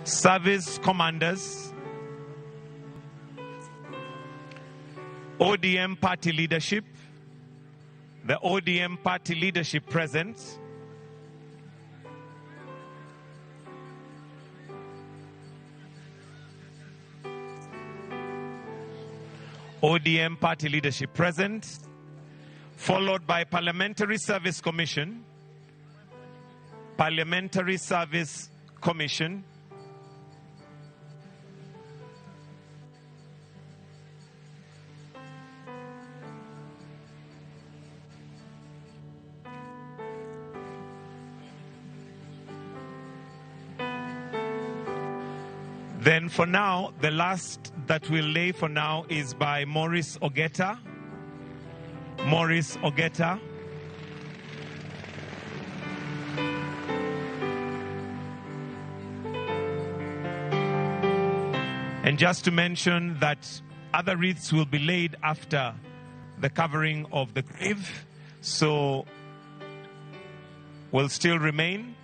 Service commanders, ODM party leadership, the ODM party leadership present, ODM party leadership present, followed by Parliamentary Service Commission, Parliamentary Service Commission, then for now, the last that we'll lay for now is by Maurice Ogeta. Maurice Ogeta. And just to mention that other wreaths will be laid after the covering of the grave, so will still remain.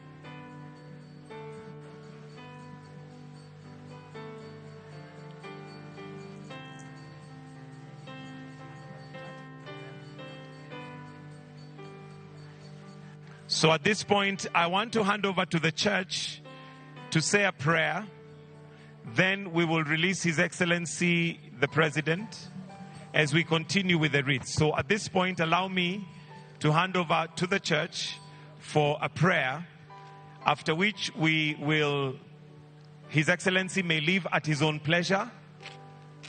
So at this point, I want to hand over to the church to say a prayer. Then we will release His Excellency, the President, as we continue with the wreath. So at this point, allow me to hand over to the church for a prayer, after which His Excellency may leave at his own pleasure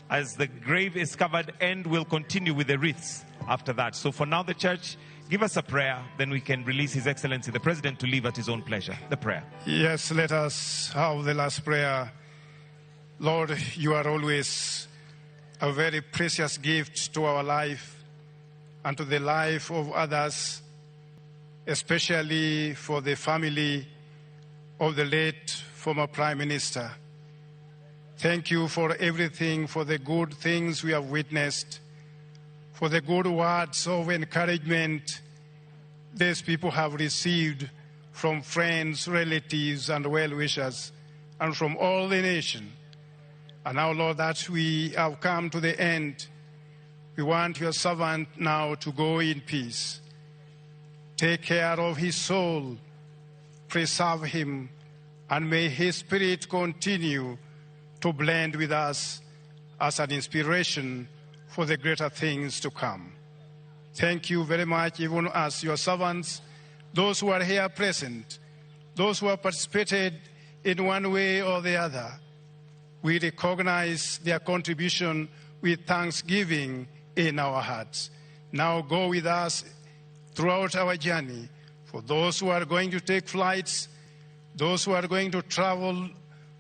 as the grave is covered, and we'll continue with the wreaths after that. So for now, the church, give us a prayer, then we can release His Excellency, the President, to leave at his own pleasure. The prayer. Yes, let us have the last prayer. Lord, you are always a very precious gift to our life and to the life of others, especially for the family of the late former Prime Minister. Thank you for everything, for the good things we have witnessed, for the good words of encouragement these people have received from friends, relatives, and well-wishers, and from all the nation. And now, Lord, that we have come to the end, we want your servant now to go in peace. Take care of his soul, preserve him, and may his spirit continue to blend with us as an inspiration for the greater things to come. Thank you very much, even as your servants, those who are here present, those who have participated in one way or the other. We recognize their contribution with thanksgiving in our hearts. now go with us throughout our journey. For those who are going to take flights, those who are going to travel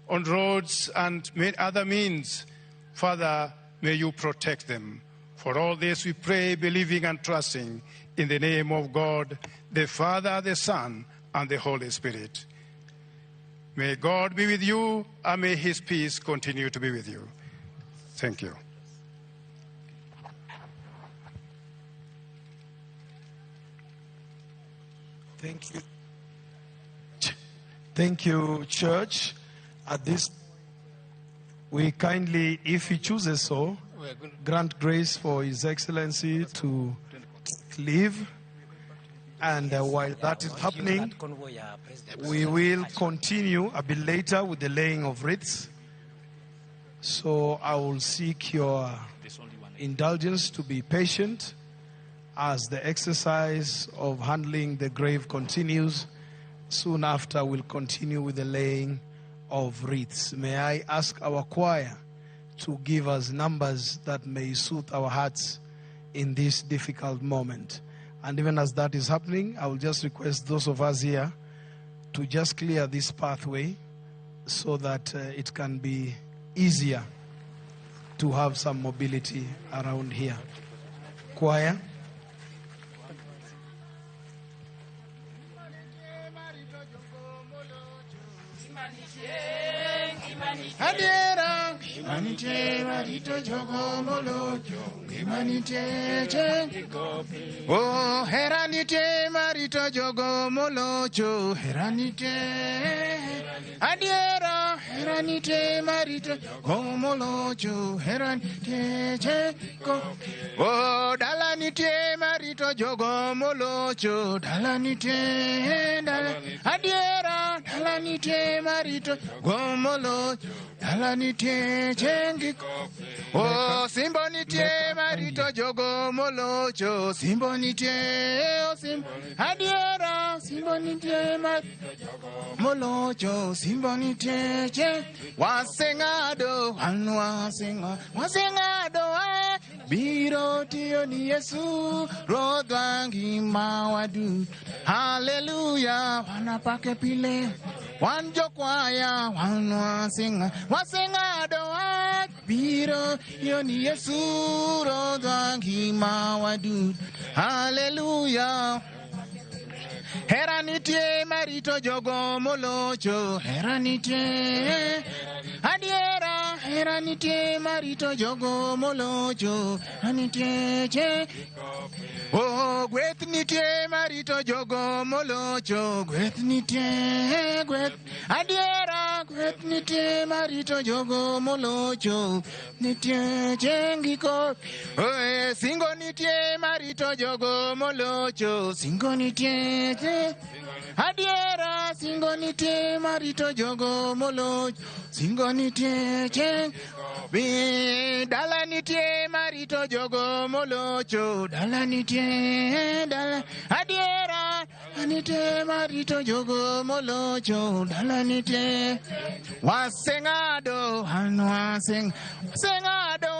on roads and other means, Father, may you protect them. For all this we pray, believing and trusting in the name of God, the Father, the Son, and the Holy Spirit. May God be with you, and may his peace continue to be with you. Thank you. Thank you. Thank you, Church. At this, we kindly, if he chooses so, grant grace for His Excellency to leave. And while that is happening, we will continue a bit later with the laying of wreaths. So I will seek your indulgence to be patient as the exercise of handling the grave continues. Soon after, we'll continue with the laying of wreaths. May I ask our choir to give us numbers that may soothe our hearts in this difficult moment. And even as that is happening, I will just request those of us here to just clear this pathway so that it can be easier to have some mobility around here. Choir. Adiera, Gimanite, Marito Jogo Molojo, Gimanite, Oh, Heranite, Marito Jogo Molojo, Heranite, Adiera, Heranite, Marito Jogo Molojo, Heranite, Oh, Dalanite, Marito Jogo Molojo, Dalanite, Adiera, Dalanite, Marito Gomolo, Dalanite, Jengiko, Oh, Simbonite, Marito Jogo Molojo, Simbonite, Adiera, Simbonite, Molojo, Simbonite, Wasengado, Anwasenga, Wasengado, Biro Tio ni Yesu, Rodwangi Mawadu, Hallelujah, Wanapake Pile. One jokwaya, one wasinga, wasinga doa, biro yoni Yesu, rodwangi mawadu, hallelujah. Heranite marito jogo molocho, heranite, adiera, heranite marito jogo molocho, heranite, oh, gwetnite marito jogo molocho, gwetnite, gwet, adiera, gwetnite marito jogo molocho, nite jengiko, oh, singonite marito jogo molocho, singonite, adiera, singonite marito jogo molocho, singonite jeng, dalanite marito jogo molocho, dalanite, adiera, anite marito jogo molocho, dalanite, wasengado, hanwaseng, sengado,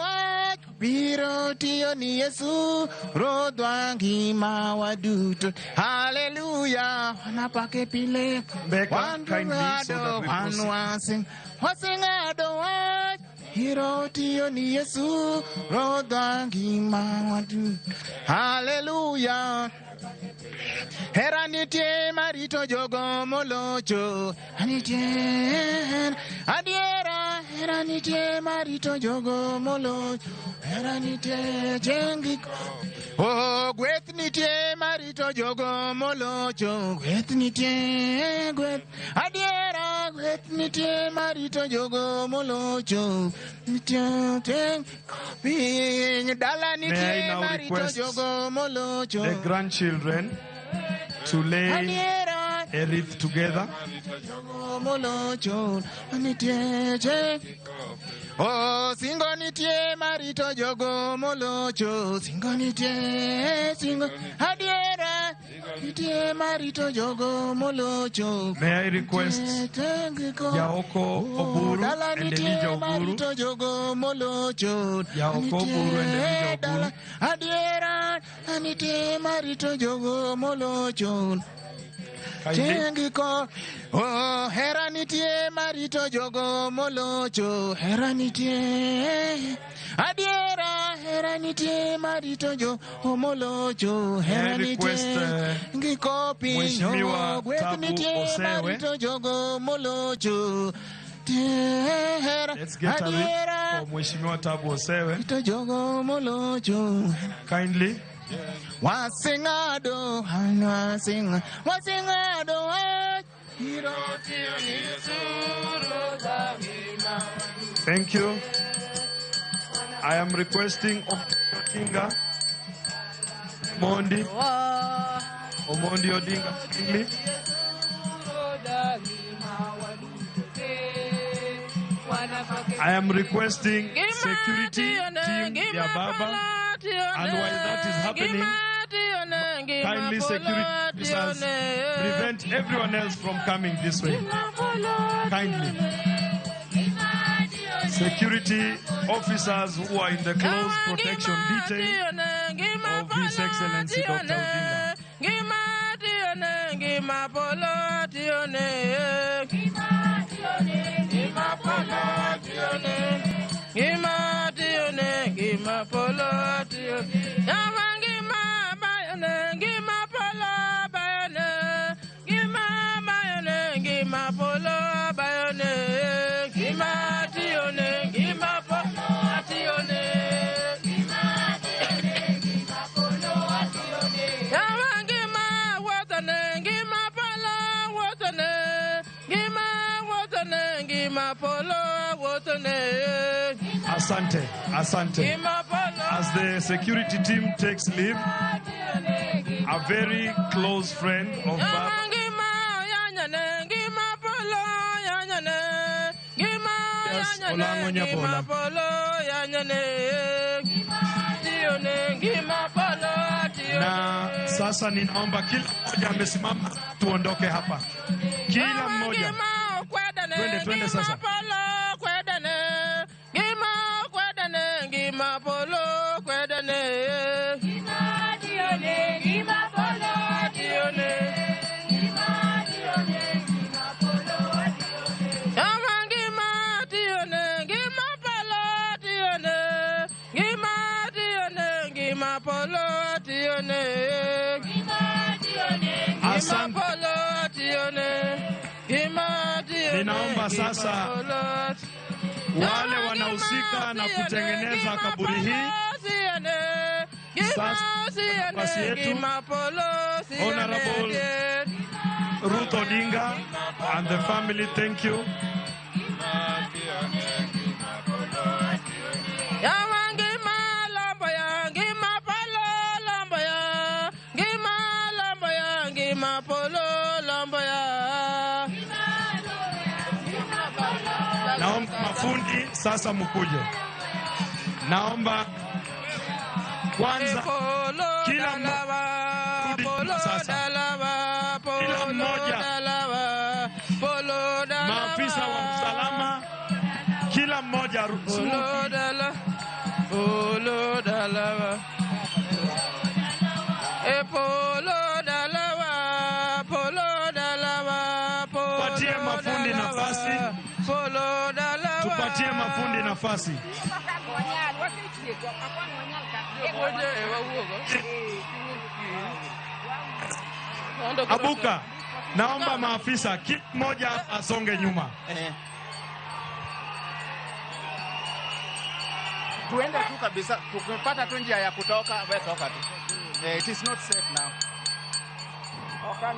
biro tio ni Yesu, rodwangi mawadut, hallelujah, wanapake pile, wandurado, hanwaseng, wasengado, hiro tio ni Yesu, rodwangi mawadut, hallelujah. Heranite marito jogo molocho, anite, adiera, heranite marito jogo molocho, heranite jengiko, oh, gwetnite marito jogo molocho, gwetnite, gwet, adiera, gwetnite marito jogo molocho, nite, dalanite marito jogo molocho, the grandchildren to lay a wreath together. Oh, singonitie marito jogo molocho, singonitie, singo, adiera, itie marito jogo molocho. May I request Yaoko Oburu and Elijah Oburu? Jogo molocho, Yaoko Oburu and Elijah Oburu. adiera, hera nitie marito jogo molocho. Chengiko, oh, hera nitie marito jogo molocho, hera nitie. Adiera, hera nitie marito jogo molocho, hera nitie. Ngiko pinyo, gweth nitie marito jogo molocho. Let's get a read for Mheshimiwa Tabu Osewe. Kindly. Wasingado, wasingado, Thank you. I am requesting Odinga, Omondi Odinga, kindly. I am requesting security team Yababa, and while that is happening, kindly security officers prevent everyone else from coming this way. Kindly. Security officers who are in the close protection detail of His Excellency Dr. Odinga. Asante. As the security team takes leave, a very close friend of Baba, yes, Olango Nyabola. Na sasa ninaomba kila mmoja amesimama tuondoke hapa. Kila mmoja. Twende sasa. Ninaomba sasa wale wanahusika na kutengeneza kaburi hii sasa basi yetu Honorable Ruth Odinga and the family, thank you. Naomba mafundi sasa mkuje. Naomba kwanza kila mmoja sasa, kila mmoja, maafisa wa usalama, kila mmoja tupatie mafundi nafasi, tupatie mafundi nafasi. Abuka, naomba maafisa kila mmoja asonge nyuma. Tuende tu kabisa, tukipata tu njia ya kutoka, wewe toka tu. It is not safe now. Okay.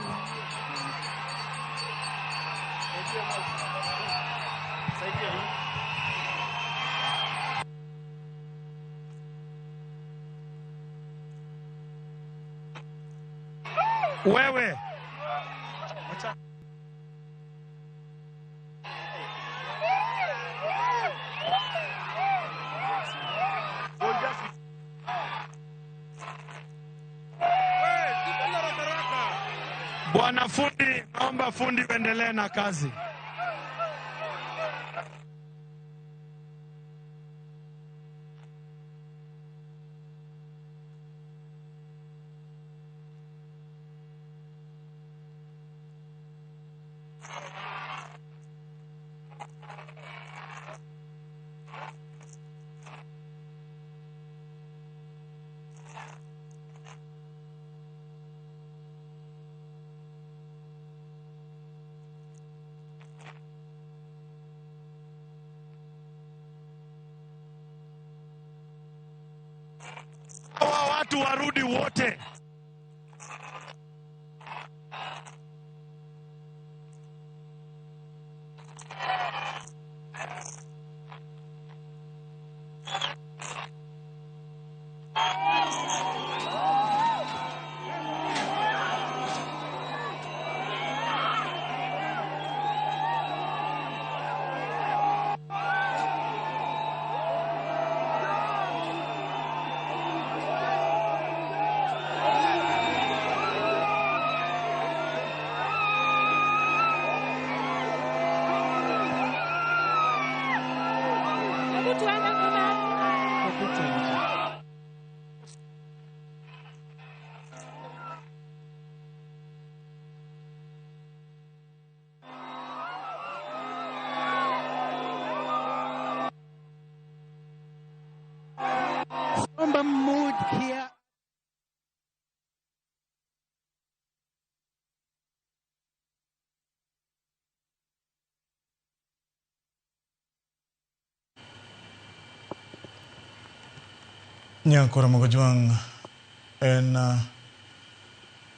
Wewe Bwana fundi, naomba fundi uendelee na kazi. Hawa watu warudi wote. Somber mood here. Nyakora Mogojwang en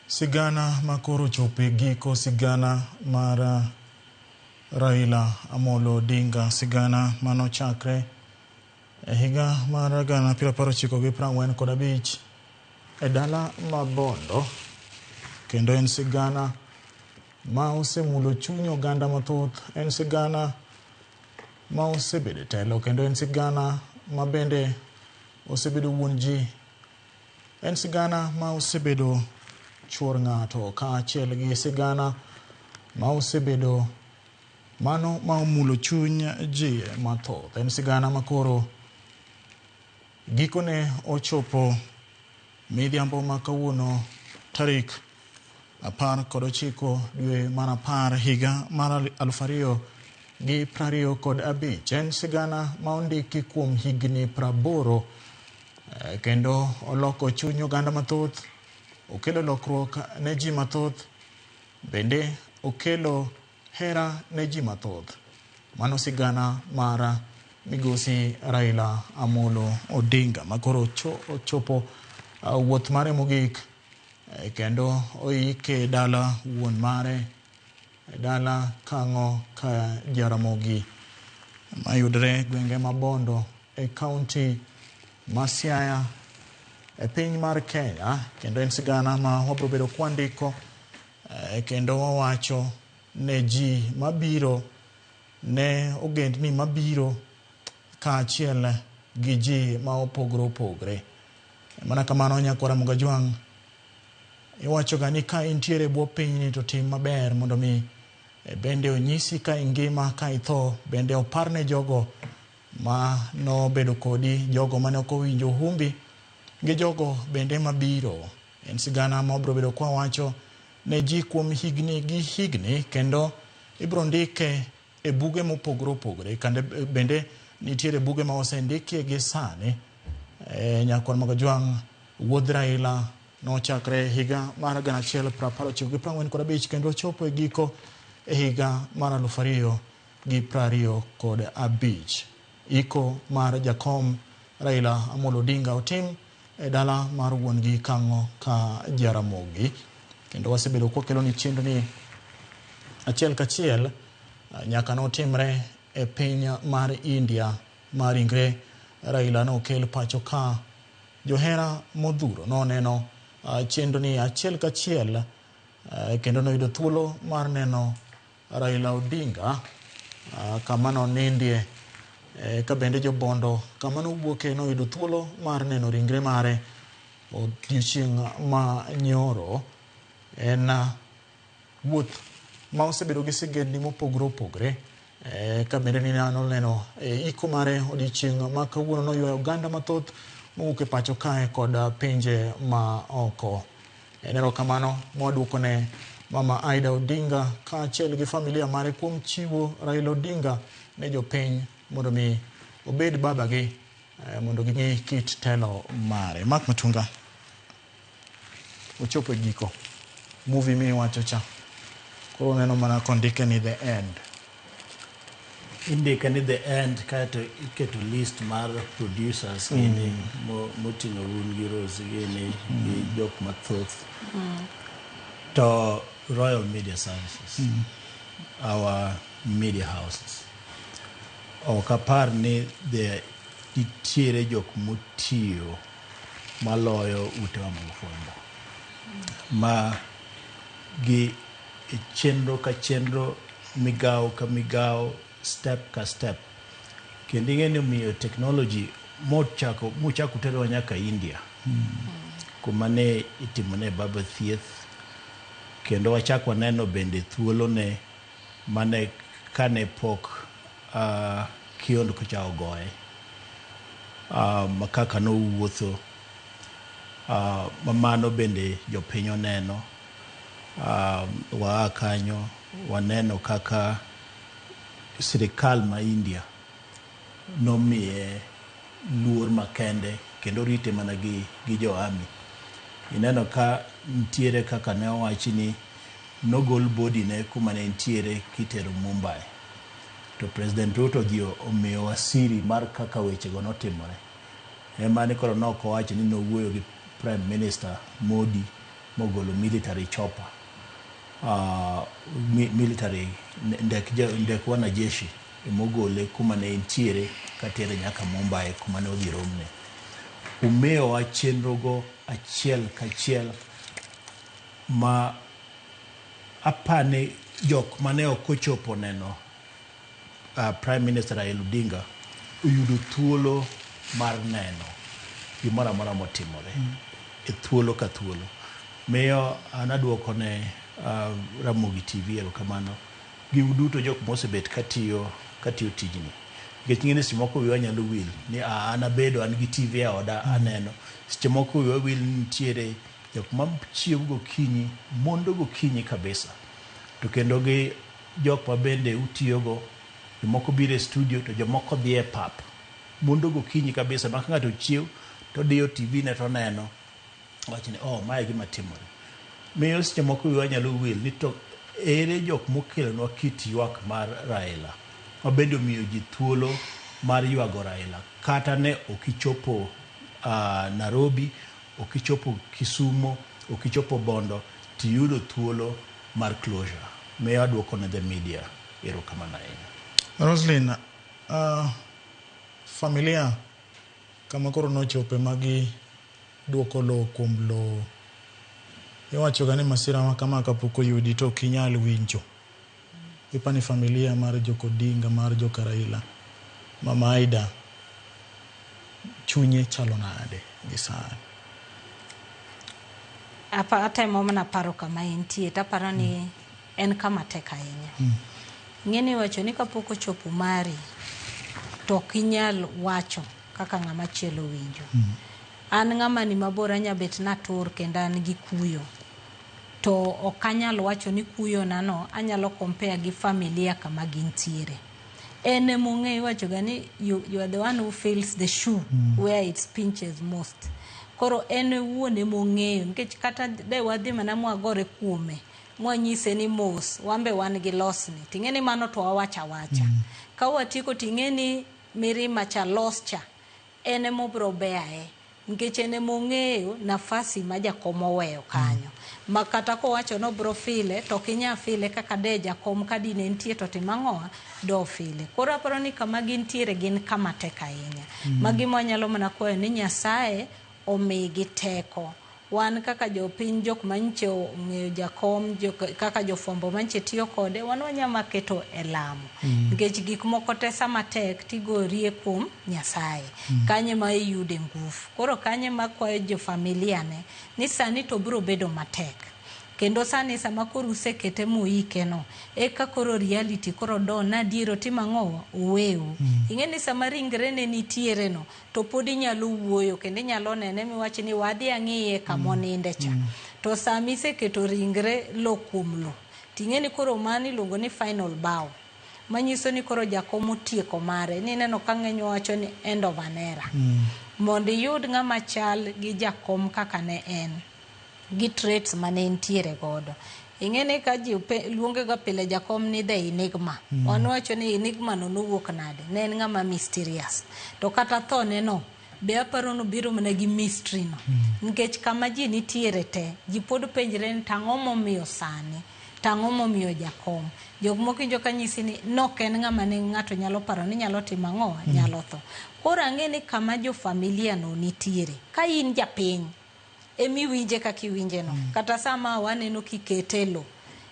sigana makoro chope giko, sigana mar Raila Amolo Odinga, sigana manochakre higa mar 1945 e dala Mabondo, kendo en sigana ma osemulo chuny oganda mathoth, en sigana ma osebedo telo, kendo en sigana ma bende osebedo wuon ji, en sigana ma osebedo chuor ng'ato, kaachiel gi sigana ma osebedo mano ma omulo chuny ji mathoth, en sigana makoro gikone ochopo midhiambo ma kawuono tarik 19 dwe mar 10 higa mar 2025. En sigana ma ondiki kuom higni 80 kendo oloko chuny oganda mathoth, okelo lokruok ne ji mathoth, bende okelo hera ne ji mathoth. Mano sigana mar migosi Raila Amolo Odinga makoro ochopo wuoth mare mogik, kendo oike dala wuon mare, dala Kang'o ka Jaramogi mayudre gwenge Mabondo e kaunti ma Siaya e piny mar Kenya. Kendo en sigana ma wabro bedo kwandiko kendo wawacho ne ji mabiro, ne ogendni mabiro, kaachiel gi ji ma opogore opogore. Mana kamano Nyakora Mogojwang, iwachoga ni ka intiere bwo pinyni to tim maber mondo mi bende onyisi ka ingima, ka itho bende oparne jogo ma no bedo kodi, jogo mane ok owinjo humbi gi jogo bende mabiro. En sigana ma obro bedo kwa wacho ne ji kuom higni gi higni, kendo ibro ndike e buge mopogore opogore, kendo bende nitiere buge ma osendikie gi sani. Nyakora Mogojwang, wuodh Raila nochakre higa mar 1945 kendo chopo e giko e higa mar 2025. Iko mar jakom Raila Amolo Odinga otim e dala mar wuon gi Kang'o ka Jaramogi, kendo wasebedo kwakelo ni chenro ni achiel kachiel nyaka notimre e piny mar India mar Ingre. Raila no okel pacho ka johera modhuro no neno chenro ni achiel kachiel, kendo noyudo thuolo mar neno Raila Odinga kama no nindie, ka bende jobondo kama no wuoke noyudo thuolo mar neno ringre mare odiochieng' ma nyoro. En wuoth ma osebedo gi sigendni mopogore opogore, ka bende ni neno iko mare odiochieng' ma kawuono noywayo oganda mathoth mowuok e pacho kae kod pinje ma oko. En erokamano mwaduoko ne Mama Aida Odinga kaachiel gi familia mare kuom chiwo Raila Odinga ne jopiny mondo mi obed babagi, mondo ging'e kit telo mare. Mark Matunga, ochopo e giko movie mi wacho cha, koro neno mana kondike ni The End. indike ni the end kato iketo list mar producers gini moting'o un gi Rose gini gi jok mathoth to Royal Media Services our media houses ok apar ni nitiere jok motiyo maloyo ute wa mag fwambo ma gi chenro ka chenro, migawo ka migawo, step ka step. Kendo ing'eni miyo technology mochako tero nyaka India kuma ne itimone baba thieth, kendo wachako neno bende thuolo ne mane kane pok kiondo kocha ogoye makaka no wuotho mamano bende jopiny oneno. Waa kanyo waneno kaka sirikal ma India nomiye luor makende kendo rite mana gi jo army. Ineno ka ntiere kaka ne owachi ni nogol body ne kuma ne ntiere kitero Mumbai, to President Ruto dio omiyo wasiri mar kaka weche go notimore. Ema ne koro noko wachi ni nowuoyo gi Prime Minister Modi mogolo military chopper, military ndek wanajeshi mogole kuma ne ntiere katere nyaka Mumbai kuma ne odhi romne. Umeyo wa chenro go achiel kachiel ma apane jok mane okochopo neno Prime Minister Raila Odinga uyudo thuolo mar neno gimoro amora motimore e thuolo ka thuolo. Miyo anaduoko ne Ramogi TV erokamano gi uduto jok mosebet katiyo tijni. Nikech ng'eni seche moko wiwa nyalo wil ni an abedo an gi TV e oda aneno. Seche moko wiwa wil nitiere jok machiewo gokinyi, mondo gokinyi kabisa. To kendo gi jok ma bende utiyogo, jomoko biro e studio to jomoko dhi e pap mondo gokinyi kabisa, ma ka ng'ato chiew to diyo TV ne to neno wacho ni mae gima timore. Miyo seche moko wiwa nyalo wil ni to ere jok mokelonwa kit ywak mar Raila mabende omiyo ji thuolo mar ywago Raila, kata ne okichopo Nairobi, okichopo Kisumo, okichopo Bondo, tiyudo thuolo mar closure. Miyo aduoko ne the media erokamano ahinya. Roslyn, familia kama koro nochope magi duoko lo kuom lo, iwacho ga ni masira ma kama kapok oyudi to kinyal winjo. Ipani familia mar Jok Odinga, mar Jok Raila, Mama Aida, chunye chalo nade gi sani? Ata momana paro kama entie, taparo ni en kama tek ahinya. Ng'eni wacho ni kapok ochopo mari to kinyal wacho kaka ng'ama chielo winjo. An ng'ama ni mabor anyabet natur kendo an gi kuyo, to okanyal wacho ni kuyo nano anyalo compare gi familia kama gintiere. Ene mong'e wacho ga ni you are the one who feels the shoe where it pinches most. Koro ene wuone mong'eyo, nikech kata de wadhi mana mwagore kuome mwanyise ni mos wambe wan gi losni, ting'eni mano to wawacha wacha. Ka watiko ting'eni Mirima cha los cha ene mobro beae, nikech ene mong'eyo nafasi ma jakom oweyo kanyo. Makata ko wacho no bro file to kinya file kaka de jakom kadine ntie to timang'oa do file. Koro aparo ni kama gintiere gin kama tek ahinya. Magi mwanyalo mana kwayo ni Nyasaye omigi teko. Wan kaka jopiny jok manche ong'eyo jakom, kaka jofwambo manche tiyo kode, wan wanyama keto e lamo. Nikech gik moko te sama tek tigorie kuom Nyasaye. Kanye ma iyude ngufu. Koro kanye ma kwayo jo familia ne ni sani to biro bedo matek. Kendo sani sama koro usekete muike no, eka koro reality koro do na diero timang'owa uweu. Ing'eni sama ringre ne nitiere no, to podi nyalo wuoyo, kendo nyalo nene miwachi ni wadhi ang'iye kamoninde cha. To sami seketo ringre lo kuom lo, ting'eni koro mani luongo ni final bow. Manyiso ni koro jakom otieko mare, ni neno ka ng'eny wacho ni end of an era. Mondi yud ng'ama chal gi jakom kaka ne en, gi traits mane ntiere godo. ing'ene ka ji luonge ga pile jakom ni the enigma wanwacho ni enigma no nowuok nade ne en ng'ama mysterious to kata thone no be aparo no biro mana gi mystery no nikech kama ji nitiere te ji pod penjre ni tang'o momiyo sani tang'o momiyo jakom jok moko injo kanyisi ni nok en ng'ama ne ng'ato nyalo paro ni nyalo timo ang'o nyalo tho koro ang'e ni kama jo familia no nitiere ka in japiny emi winje kaka iwinje no kata sama waneno kikete lo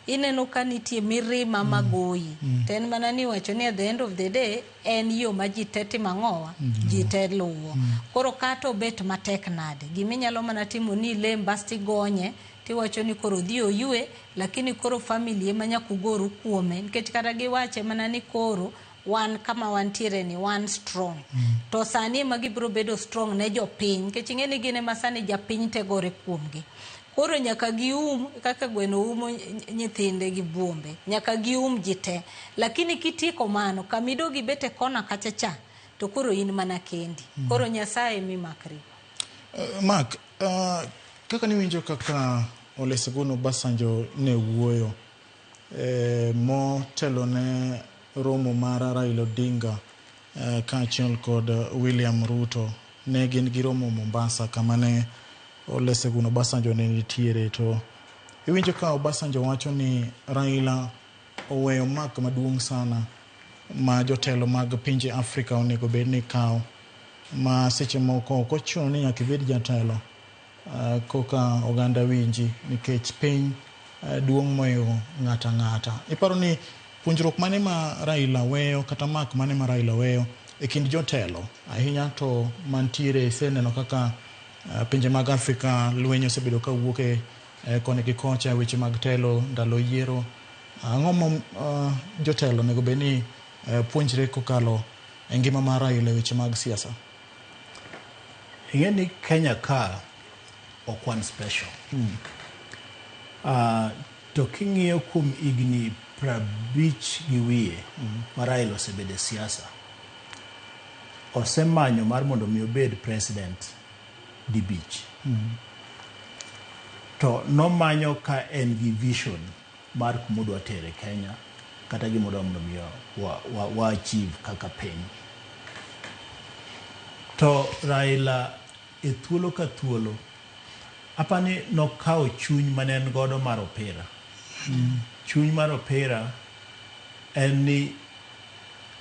ineno ka nitie mirima magoyi ten mana ni wacho ni at the end of the day en yo ma ji te timo ang'owa ji te luwo koro kato bet matek nade giminyalo mana timo ni le mbasti gonye tiwacho ni koro dhi oyue lakini koro family ema nyaka ugoru kuome nikech kata giwache mana ni koro wan kama wantiere ni one strong to sani ema gibiro bedo strong ne jopiny nikech ing'eni gin ema sani japiny te gore kuomgi koro nyaka gium kaka gweno umo nyithinde gi buombe nyaka gium ji te lakini kitiko mano kamido gibete kona kachacha to koro in mana kendi koro Nyasaye mimakri Mark kaka niwinjo kaka Olusegun Obasanjo ne wuoyo motelo ne romo mar Raila Odinga kaachiel kod William Ruto ne gin gi romo Mombasa kama ne Olusegun Obasanjo ne nitiere to iwinjo ka Obasanjo wacho ni Raila oweyo mak maduong' sana ma jotelo mag pinje Afrika onego bed ni kawo ma seche moko ok ochuno ni nyaka ibed jatelo koka oganda winji nikech piny duong' moyo ng'ata ng'ata iparo ni puonjruok mane ma Raila weyo kata mak mane ma Raila weyo e kind jotelo ahinya to mantiere seneno kaka pinje mag Afrika lwenyo osebedo ka wuok e kone gi kocha weche mag telo ndalo yiero ang'o mo jotelo nego bed ni puonjre kokalo e ngima mar Raila weche mag siasa ing'eni Kenya ka ok one special to king'iyo kuom igni 50 gi wiye ma Raila osebedo e siasa osemanyo mar mondo mi obed president dibich to nomanyo ka en gi vision mar kumodwa tere Kenya kata gimodwa mondo mi wa achieve kaka piny to Raila e thuolo ka thuolo apani nokawo chuny mane en godo mar opera chuny mar opera en ni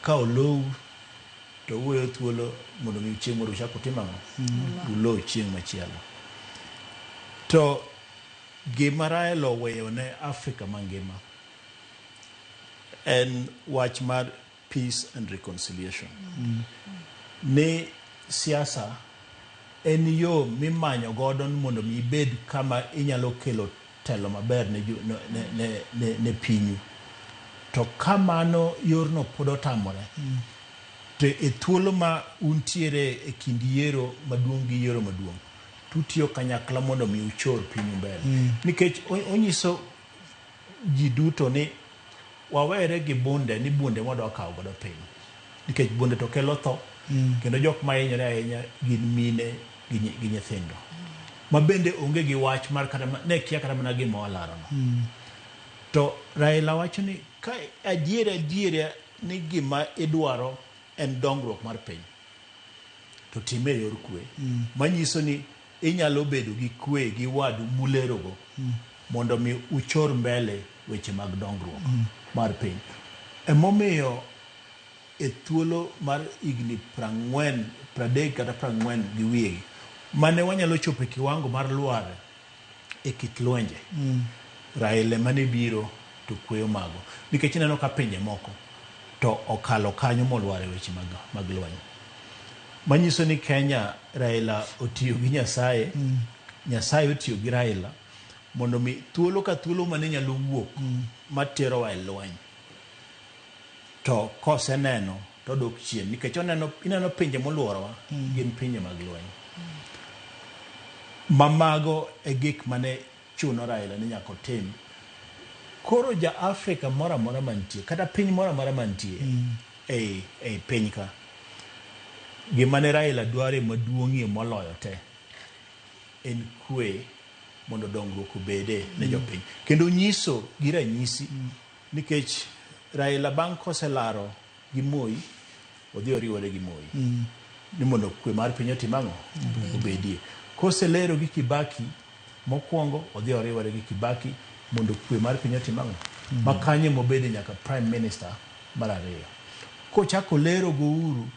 ka olow to wuoyo thuolo mondo mi chieng' moro chako timo ulo chieng' machielo to gima Raila oweyo ne Afrika mangima en wach mar peace and reconciliation ne siasa en yo mimanyo godo mondo mi ibed kama inyalo kelo telo maber ne pinyu to kamano yorno pod otamore to e thuolo ma untiere e kind yiero maduong' gi yiero maduong' tutiyo kanyakla mondo mi uchor pinyu mbele nikech onyiso ji duto ni wawere gi bunde ni bunde modwa kawo godo piny nikech bunde to kelo tho kendo jok ma hinyore ahinya gin mine gi nyithindo ma bende onge gi wach mar kata ne kia kata mana gima walarono to Raila wacho ni ka adiera ni gima idwaro en dongruok mar piny to time yor kwe manyiso ni inyalo bedo gi kwe gi wadu mulerogo mondo mi uchor mbele weche mag dongruok mar piny emomiyo e thuolo mar igni 30 kata 40 gi wiye mane wanyalo chopo e kiwango mar lwar e kit lwenje Raila mane biro to kweyo mago nikech neno ka pinje moko to okalo kanyo molwar e weche mag lweny manyiso ni Kenya Raila otiyo gi Nyasaye Nyasaye otiyo gi Raila mondo mi thuolo ka thuolo mane nyalo wuok matero wa e lweny to koseneno to dok chien nikech ineno pinje molworowa gin pinje mag lweny mamago e gik mane chuno Raila ni nyaka tim koro ja Afrika mora mantie kata piny mora mantie e piny ka gima ne Raila dware maduong'ie moloyo te en kwe mondo dongruok obede ne jopiny kendo nyiso gi ranyisi nikech Raila bang' koselaro gi Moi odhi oriwore gi Moi ni mondo kwe mar piny otim ang'o obedie. Koselero gi Kibaki mokwongo odhi oriwore gi Kibaki mondo kwe mar piny otim ang'o ma kanye mobede nyaka prime minister mar ariyo. Kochako lero go Uhuru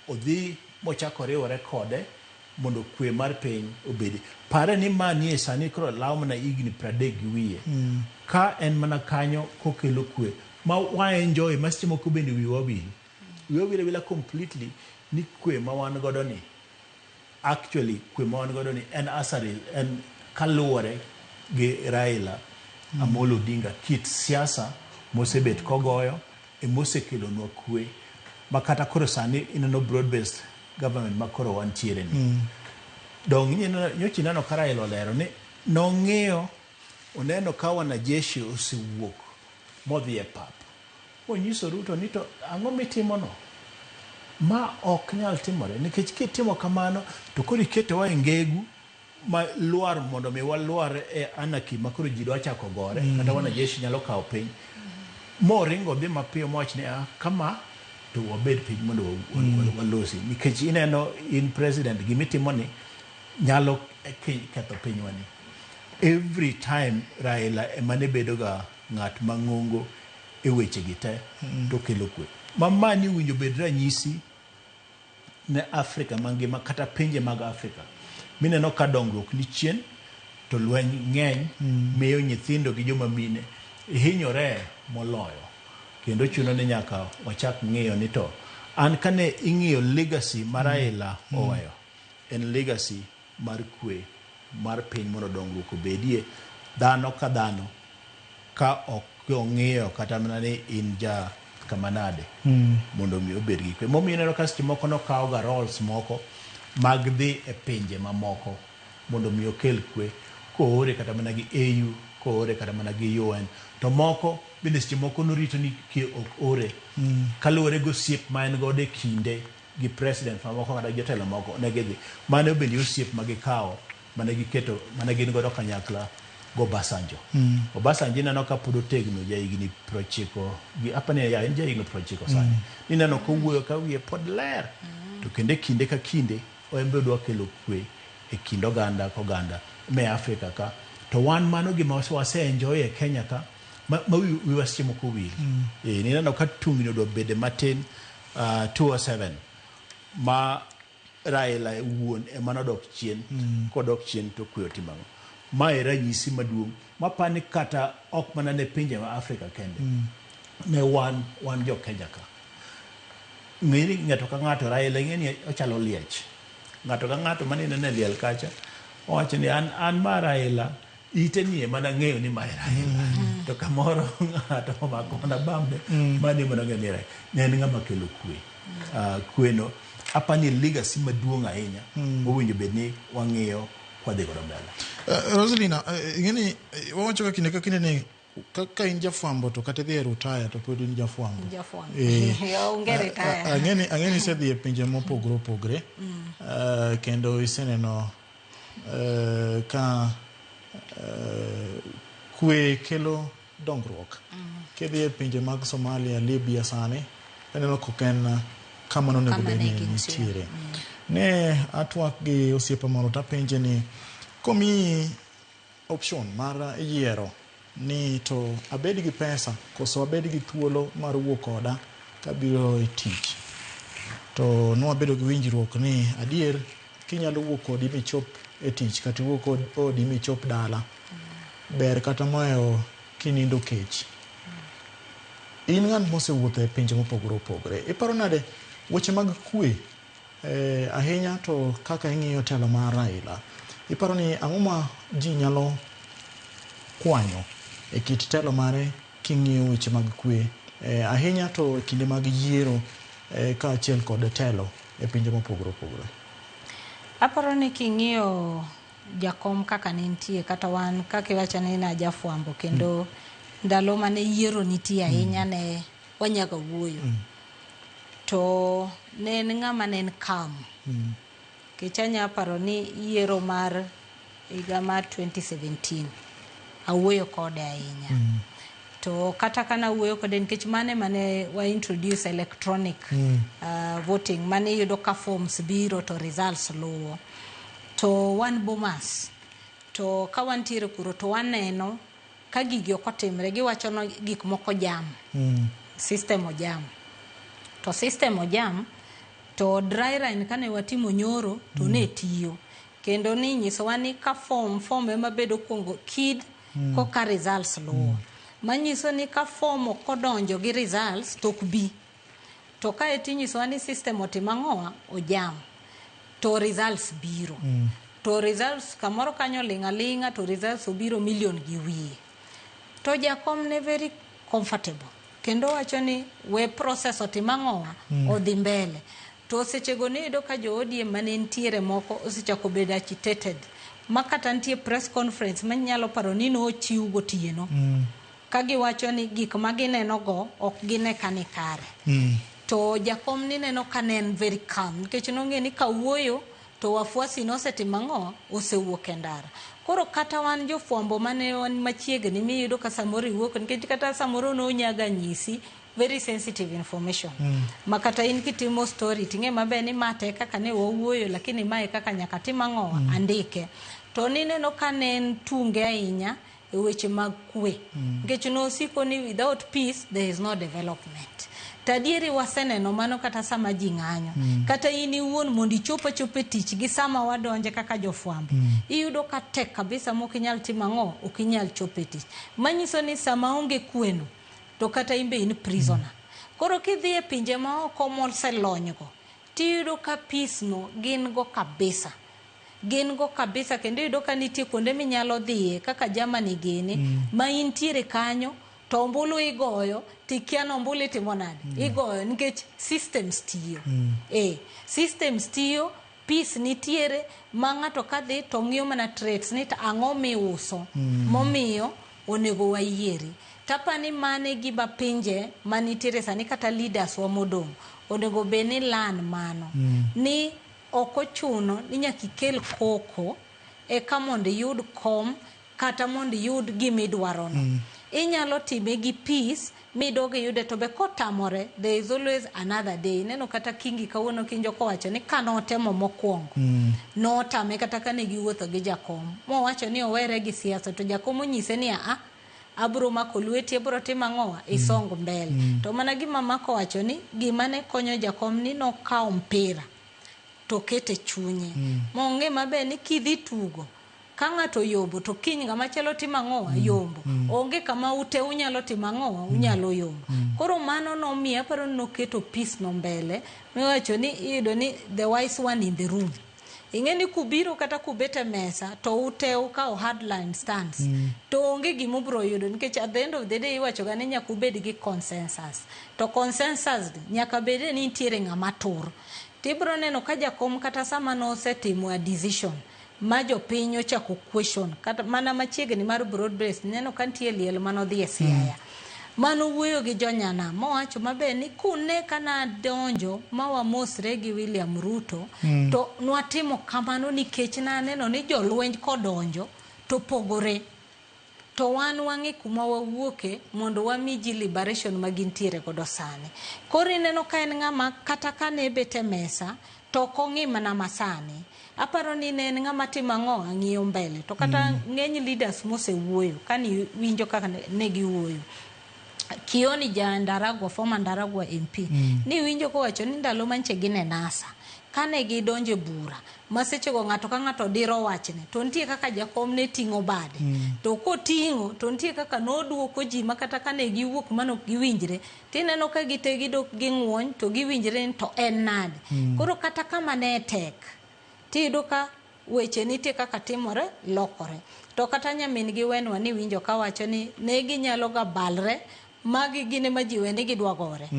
odhi mochako riwore kode mondo kwe mar piny obedi. Pare ni manie sani koro law mana igni 30 gi wiye ka en mana kanyo kokelo kwe ma wa enjoy masche moko bende wiwa wila completely ni kwe ma wan godo ni actually kwe ma wan godo ni en asari en kaluwore gi Raila Amolo Odinga kit siasa mosebet kogoyo e mosekelo nwa kwe makata koro sani ineno broad based government makoro wantiere ni dong nyochi nano ka Raila olero ni nong'iyo oneno ka wanajeshi osewuok modhi e pap onyiso Ruto ni to ang'o mitimono ma ok nyal timore nikech kitimo kamano to koro iketowa e ngegu ma luar mondo mi waluar e anarchy makoro ji dwa chako gore kata wanajeshi nyalo kawo piny moringo dhi mapiyo mowach ni kama to wabed piny mondo walosi nikech ineno in president gimitimo ni nyalo ketho pinywa ni. Every time Raila emane bedo ga ng'at mang'ongo e weche gi te to kelo kwe mamani winjo bed ranyisi ne Afrika mangima kata pinje mag Afrika mineno ka dongruok ni chien to lweny ng'eny miyo nyithindo gi joma mine hinyore moloyo kendo chuno ni nyaka wachak ng'iyo ni to an kane ing'iyo legacy mar Raila oweyo en legacy mar kwe mar piny mondo dongruok obedie dhano ka dhano ka ok ong'iyo kata mana ni in ja kamanade mondo mi obed gi kwe momiyo ineno ka seche moko nokawo ga roles moko mag dhi e pinje mamoko mondo mi okel kwe koore kata mana gi AU koore kata mana gi UN to moko bende seche moko norito ni ok ore kaluwore go osiep ma en godo e kinde gi president mamoko kata jotelo moko ne gidhi mane bende osiep ma gikawo mane giketo mane gin godo kanyakla go Obasanjo. Obasanjo ineno ka pod otegno jahigni 90 gi apani ya en jahigni 90 sani ineno ka wuoyo ka wiye pod ler to kinde ka kinde oyembe dwa kelo kwe e kind oganda me Afrika ka to wan mano gima wase enjoy e Kenya ka ma wi wasche moko wi ineno ka tungni do bede matin 207 ma Raila wuon e mano dok chien kodok chien to kwe otimamo ma era nyisi maduong' mapani kata ok mana ne pinje ma Afrika kende ne wan jo Kenya ka ng'eni ng'ato ka ng'ato Raila ng'eni ochalo liech ng'ato ka ng'ato manene ne liel kacha owacho ni an ma Raila ite ni mana ng'eyo ni ma Raila to kamoro ng'ato omako na bambe mani mana ng'eyo ni Raila ne ng'ama kelo kwe kweno apani legacy maduong' ahinya owinjo bed ni wang'iyo kwadhi godo mbele. Rosalina, ng'eni wawacho ka kinde ni ka in jafwambo to kata dhi e rutaya to pod in jafwambo. Onge retire. Ang'eni isedhi e pinje mopogore opogore kendo iseneno ka kwe kelo dongruok. Kidhi e pinje mag Somalia, Libya sani aneno koken kamano nego bed ni nitiere. Ne atwak gi osiepa moro tapenje ni komi option mar yiero ni to abed gi pesa koso abed gi thuolo mar wuok oda kabiro e tich to no abedo gi winjruok ni adier kinyalo wuok odi michop e tich kata wuok odi michop dala ber kata moyo kinindo kech. In ng'at mosewuotho e pinje mopogore opogore iparo nade weche mag kwe ahinya to kaka ing'iyo telo mar Raila iparo ni ang'o ma ji nyalo kwanyo e kit telo mare king'iyo weche mag kwe ahinya to kinde mag yiero ka achiel kod telo e pinje mopogore opogore. Aparo ni king'iyo jakom kaka nitie kata wan kaka iwacho ni na jafwambo kendo ndalo mane yiero nitie ahinya ne wanyaga wuoyo to ne en ng'ama ne en kam kichanya paro ni yiero mar higa mar 2017 awuoyo kode ahinya. To kata kana wuoyo kode nikech mane wa introduce electronic voting, mane yudo ka forms biro to results luwo. To wan Bomas, to ka wantiere kuro to waneno ka gigi ok otimre, giwacho no gik moko jam. System ojam. To system ojam, to dry run kane watimo nyoro to ne tiyo. Kendo ni nyisowa ni ka form ema bedo kuongo kid koka results luwo. Manyiso ni ka form okodonjo gi results tok bi. To ka etinyisowa ni system otimang'owa ojam. To results biro. To results kamoro kanyo linga to results obiro million gi wiye. To jakom ne very comfortable. Kendo wacho ni we process otimang'owa odhi mbele. To sechego ne do ka jo ODM mane ntiere moko osechako bedo agitated. Makata ntie press conference manyalo paro ni no chiw gotieno. Kagi wacho ni gik magineno go ok gine kane kare. To jakom ni neno kanen very calm. Nikech nong'e ni kawuoyo to wafuasi nosetimang'o osewuok e ndara. Koro kata wan jofwambo mane wan machiegni miyudo ka samoro iwuok, nikech kata samoro no nyaga nyisi very sensitive information. Makata in kitimo story tinge mabe ni mate kaka ne wawuoyo lakini mae kaka nyaka timang'owa andike. To nineno kanen tunge ahinya e weche mag kwe. Nikech no siko ni without peace there is no development. Tadieri waseneno mano kata sama ji ng'anyo. Kata ini iwuon mondi chopo tich gi sama wadonje kaka jofwambo. Iyudo ka tek kabisa mokinyal timang'o, okinyal chopo tich. Manyiso ni sama onge kweno to kata imbe in prisoner. Koro kidhi e pinje ma oko moselonygo, tiyudo ka peace no gin go kabisa. Gin go kabisa kendo iyudo ka nitie kuonde minyalo dhiye kaka Germany gini ma intiere kanyo to ombulu igoyo tikia no ombulu itimo nade. Igoyo nikech systems tiyo. Systems tiyo, peace nitiere, ma ng'ato kadhi to ng'iyo mana traits ni ta ang'o miuso momiyo onego wayieri. Tapani mane giba pinje manitiere sani kata leaders wa modong onego beni lan mano ni okochuno ni nyaki kel koko e kamondo yud kom kata mondo yud gimidwaro no. Inyalo time gi peace midoge yude to be kotamore there is always another day. Neno kata kingi kawuono kinjo kowacho ni kanotemo mokwongo no tame kata kane giwuotho gi jakom mo wacho ni owere gi siasa to jakom onyise ni abro mako lweti abro timang'owa isong mbele. To mana gima mako wacho ni gima ne konyo jakom ni no kawo mpira to kete chunye. Monge mabe ni kidhi tugo ka ng'ato yombo to kiny ng'ama chelo timang'owa yombo. Onge kama ute unyalo timang'owa unyalo yombo. Koro mano no miya paro no keto peace no mbele. Miwacho ni iyudo ni the wise one in the room. Ingeni kubiro kata kubete mesa to ute uka hardline stance. To onge gimobro yudo nikech at the end of the day iwacho ga ni nyaka ubed gi consensus. To consensus nyaka bede ni ntiere ng'ama tur. Tibro neno ka jakom kata sama no setimo a decision ma jopiny ochako question kata mana machiegni mar broad based neno ka ntie liel manodhi e Siaya. Mano wuoyo gi jonyana mowacho mabe ni kune kana donjo mawa mosre gi William Ruto to nwatimo kamano nikech na neno ni jolwenj kodonjo to pogore. To wan wang'i kuma wawuoke mondo wamiji liberation magintiere godo sani. Kori neno ka en ng'ama kata kane bete mesa to kong'i mana masani. Aparo ni ne ng'ama timang'o ang'iyo mbele. To kata ng'eny leaders mosewuoyo kani winjo kaka ne giwuoyo. Kioni ja Ndaragwa, former Ndaragwa MP, ni winjo ko wacho ni ndalo manche gine NASA. Kane gidonje bura, masechego ng'ato ka ng'ato diro wachne, to ntie kaka jakom ne ting'o bade. To koting'o, to ntie kaka noduoko ji makata kane giwuok mano giwinjre, tineno ka gidok gi ng'wony to giwinjre to en nade. Koro kata kama ne tek, tiyudo ka weche nitie kaka timore lokore. To kata nyamin gi wenwa ni winjo ka wacho ni ne ginyalo ga balre magi gine majiwe ni gidwa gore.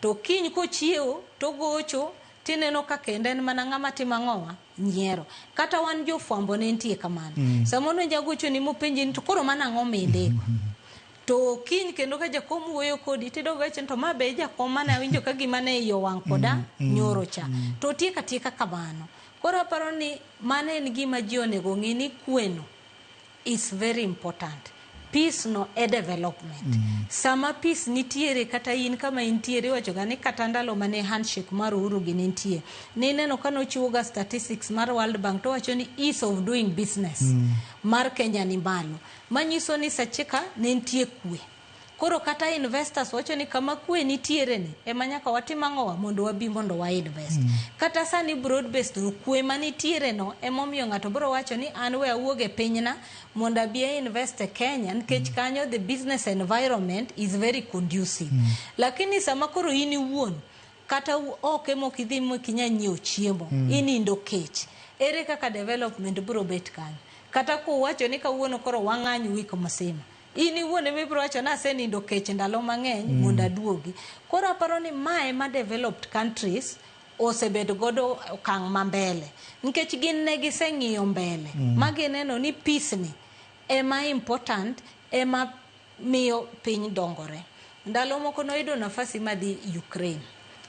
To kiny kochiewo to gocho tineno ka kende en mana ng'ama timang'owa nyiero. Kata wan jofwambo ne ntie kamano. Samono jagocho ni mopenji ni to koro mana ang'o mindiko. To kiny kendo ka jakom wuoyo kodi tidogo chen to mabe jakom mana winjo ka gima ne iyo wang' koda nyoro cha. To tieka kamano. Koro aparo ni mane en gima ji onego ng'i ni kweno is very important. Peace no e development. Sama peace nitiere kata in kama intiere wacho gani kata ndalo mane handshake mar Uhuru gi nitie. Ni neno kano chiwoga statistics mar World Bank to wacho ni ease of doing business mar Kenya ni malo. Manyiso ni sacheka ne nitie kwe. Koro kata investors wacho ni kama kwe nitiere ni ema nyaka watim ang'owa mondo wabi mondo wa invest. Kata sani broad based kwe manitiere no emomiyo ng'ato biro wacho ni an we awuoge pinyna mondo abi invest e Kenya nikech kanyo the business environment is very conducive. Lakini sama koro in iwuon kata ok emokidhi kinya nyiewo chiemo inindo kech ere kaka development biro bet kanyo. Kata kuwacho ni kawuono koro wang'any wik masema ini wuone mibro wacho na senindo kech ndalo mang'eny mondo aduogi. Koro aparo ni mae ma developed countries osebed godo okang' mambele nikech gin ne giseng'iyo mbele magineno ni peace ni ema important ema miyo piny dongore. Ndalo moko noyudo nafasi madhi Ukraine.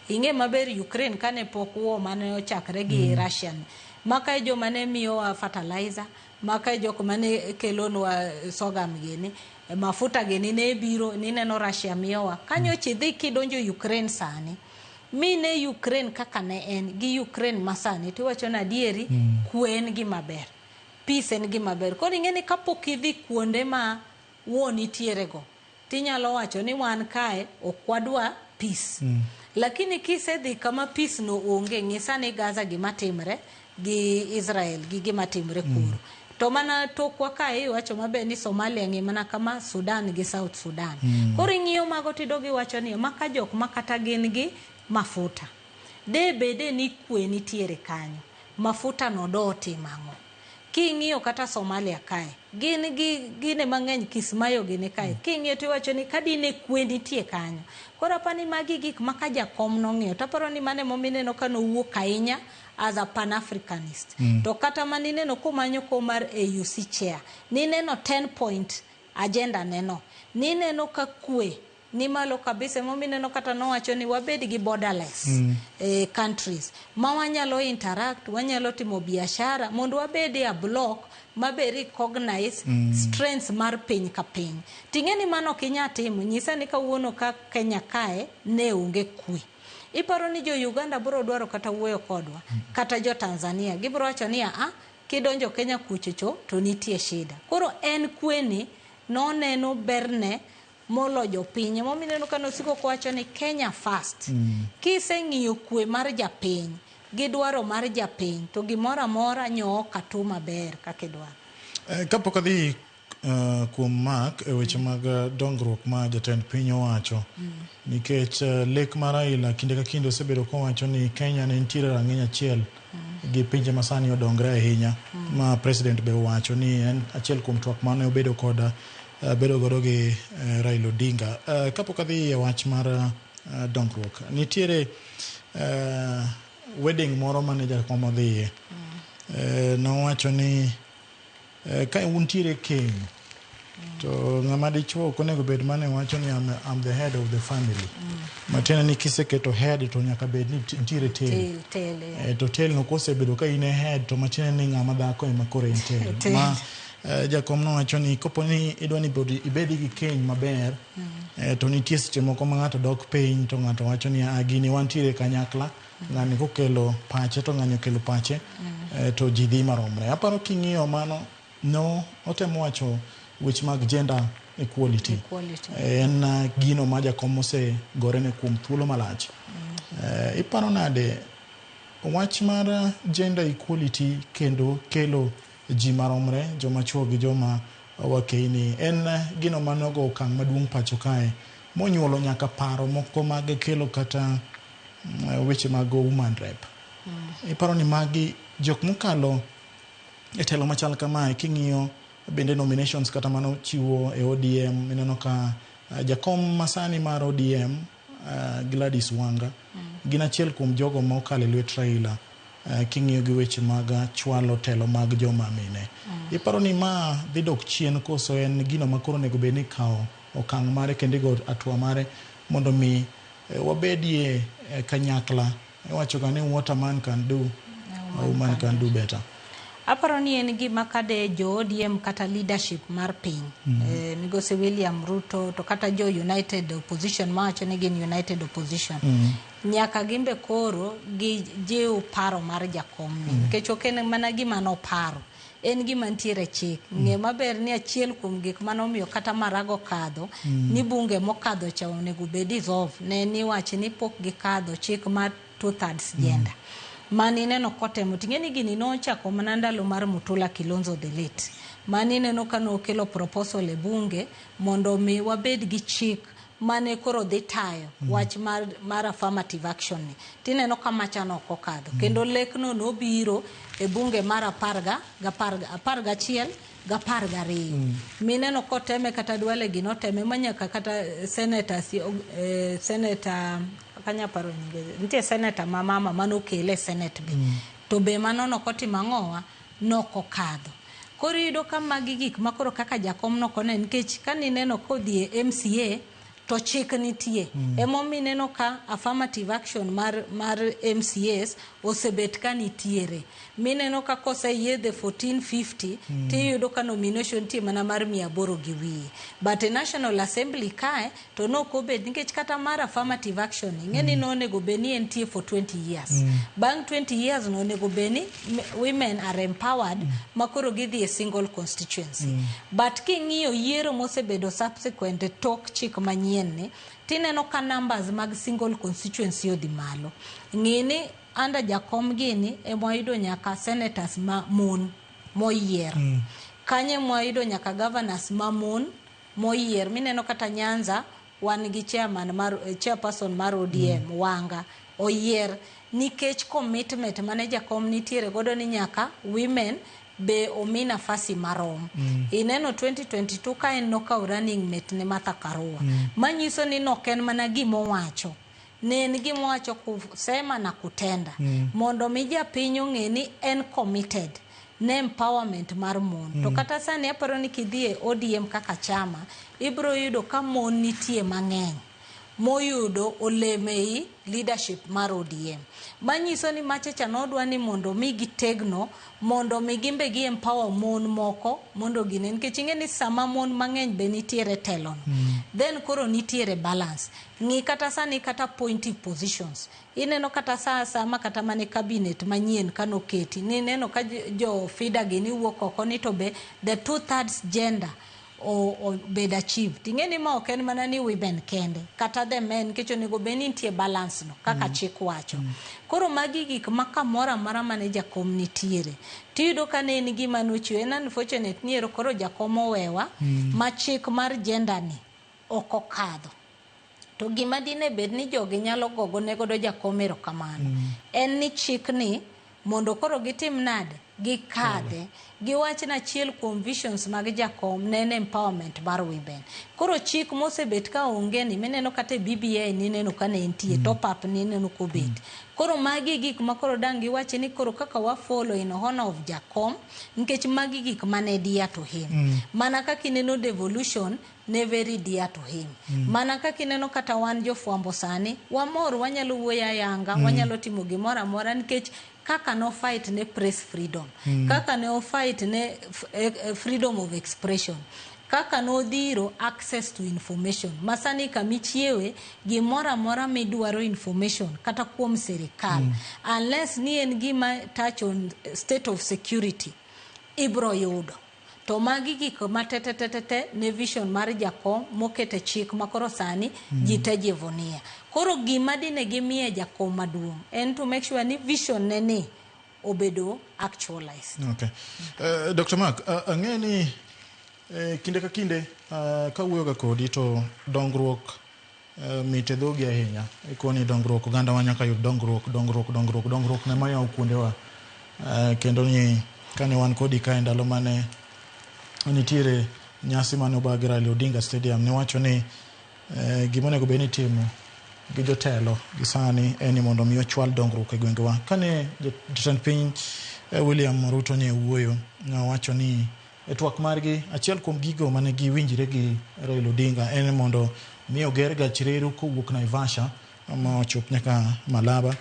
Ing'e maber Ukraine kane pok war mane ochakre gi Russian maka joma ne miyo fertilizer maka jok mane kelonwa sogam gini mafuta gini ne biro ni neno Russia miyowa kanyo chidhi kidonjo Ukraine sani mine Ukraine kaka ne en gi Ukraine masani tiwacho na dieri kwen gi maber peace en gi maber. Koro ing'eni kapok idhi kuonde ma woni tierego tinyalo wacho ni wan kae okwadwa peace lakini kisedhi kama peace no onge ng'isa ni Gaza gima timre gi Israel gi gima timre kuro to mana tokwa kae wacho mabe ni Somalia ng'i mana kama Sudan gi South Sudan. Koro ing'iyo mago tidogi wacho ni maka jok makata gin gi mafuta de bede ni kwe nitiere kanyo mafuta no do timang'o. King'iyo kata Somalia kae gine mang'eny Kismayo gine kae king'iyo tiwacho ni kadine kwe nitie kanyo. Koro apani magi gik maka jakom nong'iyo taparo ni mane momineno kano wuok ahinya as a Pan-Africanist. To kata manineno kumanyo komar AUC chair nineno 10 point agenda neno nineno ka kwe ni malo kabisa momineno kata nowacho ni wabed gi borderless countries ma wanyalo interact wanyalo timo biashara mondo wabed a block mabe recognize strengths mar piny ka piny. Ting'eni mano kinya timo nyisa ni kawuono ka Kenya kae ne onge kwe. Iparo ni jo Uganda biro dwaro kata wuoyo kodwa kata jo Tanzania gibiro wacho ni kidonjo Kenya kuchocho to nitie shida. Koro en kweni no neno berne molo jo piny momineno kano siko kwacho ni Kenya first. Kiseng'iyo kwe mar japiny gi dwaro mar japiny to gimora mora nyo katu maber kaka dwaro. Kapok adhi kuom mak e weche mag dongruok ma jatend piny owacho nikech lek mar Raila kinde ka kinde osebedo kowacho ni Kenya ne nitiere rang'iny achiel gi pinje masani odongre ahinya ma president be owacho ni en achiel kuom twak mane obedo koda bedo godo gi Raila Odinga. Kapok adhi e wach mar dongruok nitiere wedding moro mane jakom odhiye nowacho ni ka untiere keny to ng'ama dichuo konego bed mane wacho ni I'm the head of the family matiende ni kiseketo head to nyaka bed ni nitiere tail to tail no kosebedo ka ine head to matiende ni ng'ama dhako ema kore en tail ma jakom nowacho ni kopo ni idwa ni ibedi gi keny maber to nitie seche moko ma ng'ato dok piny to ng'ato wacho ni gini wantiere kanyakla ng'ani kokelo pache to ng'ani okelo pache to ji dhi maromre. Aparo king'iyo mano no otemo wacho weche mag gender equality. En gino ma jakom ose gorene kuom thuolo malach. Iparo nade wach mar gender equality kendo kelo ji maromre joma chuo gi joma wakeini en gino manogo okang' maduong' pacho kae monyuolo nyaka paro moko mag kelo kata weche mag woman rep. Iparo ni magi jok mokalo e telo machal kamae king'iyo bende nominations kata mano chiwo e ODM ineno ka jakom masani mar ODM Gladys Wanga gina achiel kuom jogo ma okale lwet Raila king'iyo gi weche mag chwalo telo mag joma mine. Iparo ni ma dhi dok chien koso en gino makoro nego bed ni kawo okang' mare kendo go atua mare mondo mi wabedie kanyakla wacho ga ni what a man can do woman can do better. Aparo ni en gima kade jo ODM kata leadership mar piny. Migosi William Ruto to kata jo United Opposition mawacho ni gin United Opposition. Nyaka gimbe koro gi jiw paro mar jakom ni. Nikech ok en mana gima no paro. En gima ntiere chik. Ng'e maber ni achiel kuom gik manomiyo kata Marago kadho ni bunge mokadho cha onego bed dissolve. Ne ni wachi ni pok gikadho chik mar 2/3 gender. Mani neno kote mutingeni gini no chako manandalo mar Mutula Kilonzo the late. Mani neno kano kelo proposal e bunge mondo mi wabed gi chik mane koro dhi tayo wach mar affirmative action ni. Tineno kama chano kokadho. Kendo lekno no biro e bunge mar 11 12. Mineno koteme kata dwale gino teme manyaka kata senator kanya paro ntie senator mama mano kele senate be to be manono koti mangowa noko kadho. Koro yudo kama gik makoro kaka jakom no kone nikech kanineno kodhi MCA to chik nitie. Emomi neno ka affirmative action mar MCAs osebet ka nitiere. Mineno ka kose yedhe 1450 tiyudo ka nomination tie mana mar 800 gi wiye. But National Assembly kae to nokobet nikech kata mar affirmative action ng'eni no onego beni entie for 20 years. Bang 20 years no onego beni women are empowered makoro gidhi a single constituency. But king'iyo yiero mosebedo subsequent tok chik manyien tineno ka numbers mag single constituency odhi malo. Ng'ini anda jakom gini emoido nyaka senators ma mon moyier. Kanye moido nyaka governors ma mon moyier. Mineno kata Nyanza wan gi chairperson mar ODM Wanga oyier nikech commitment mane jakom nitiere godo ni nyaka women be omi nafasi marom. Ineno 2022 ka en noka running mate ne Martha Karua. Manyiso ni noken mana gimo wacho. Ne en gimo wacho kusema na kutenda. Mondo mija pinyo ng'eni en committed ne empowerment mar mon. To kata sani aparo ni kidhie ODM kaka chama, ibro yudo ka mon nitie mang'eny. Moyudo olemei leadership mar ODM. Manyiso ni machacha nodwa ni mondo mi gitegno, mondo mi gimbe gi empower mon moko, mondo gine nikech ing'eni sama mon mang'eny be nitiere telon. Then koro nitiere balance. Ng'i kata sani kata appointive positions. Ineno kata sama kata mane cabinet manyien kano keti. Nineno ka jo FIDA gini wuok oko ni to be the 2/3 gender o bed achieved. Ing'eni ma ok en mana ni women kende kata the men kicho nego beni nitie balance no kaka chik wacho. Koro magi gik makamora mara mane jakom nitiere. Tiyudo ka ne en gima nochiwo en unfortunate ni ero koro jakom owewa ma chik mar gender ni ok okadho. To gima dine bed ni jogi nyalo gogo negodo jakom erokamano. En ni chik ni mondo koro gitim nade gikadhe giwachna achiel kuom visions mag jakom nene empowerment mar women. Koro chik mosebet ka onge ni mineno kata BBI nineno ka ne entie top up nineno kobet. Koro magi gik makoro dang giwache ni koro kaka wa follow in honor of jakom nikech magi gik mane dear to him. Mana kaka ineno devolution ne very dear to him. Mana kaka ineno kata wan jofwambo sani wamor wanyalo wuoya yanga wanyalo timo gimoro amora nikech kaka no fight ne press freedom, kaka no fight ne freedom of expression, kaka no dhiro access to information. Masani kamichiewe gimora mora midwaro information kata kuom serikal unless ni en gima touch on state of security ibro yudo. To magi gik matetetete ne vision mar jakom mokete chik makoro sani jitejevonia. Koro gima dine gimie jakom maduong en to make sure ni vision nene obedo actualized. Okay. Dr. Mark, ang'eni kinde ka kinde kawuoyo ga kodi to dongruok mite dhogi ahinya. Ikoni dongruok oganda wanyaka yud dongruok ne mayaw kuondewa. Kendo ni kane wan kodi ka ndalo mane nitiere nyasi mane obagi Raila Odinga Stadium ne wacho ni gima onego bed ni timo gi jotelo gi sani en mondo mi ochwal dongruok e gwengewa. Kane jatend piny William Ruto ne wuoyo wacho ni twak margi achiel kuom gigo mane giwinjire gi Raila Odinga en mondo mi oger gach reru kowuok Naivasha ma ochop nyaka Malaba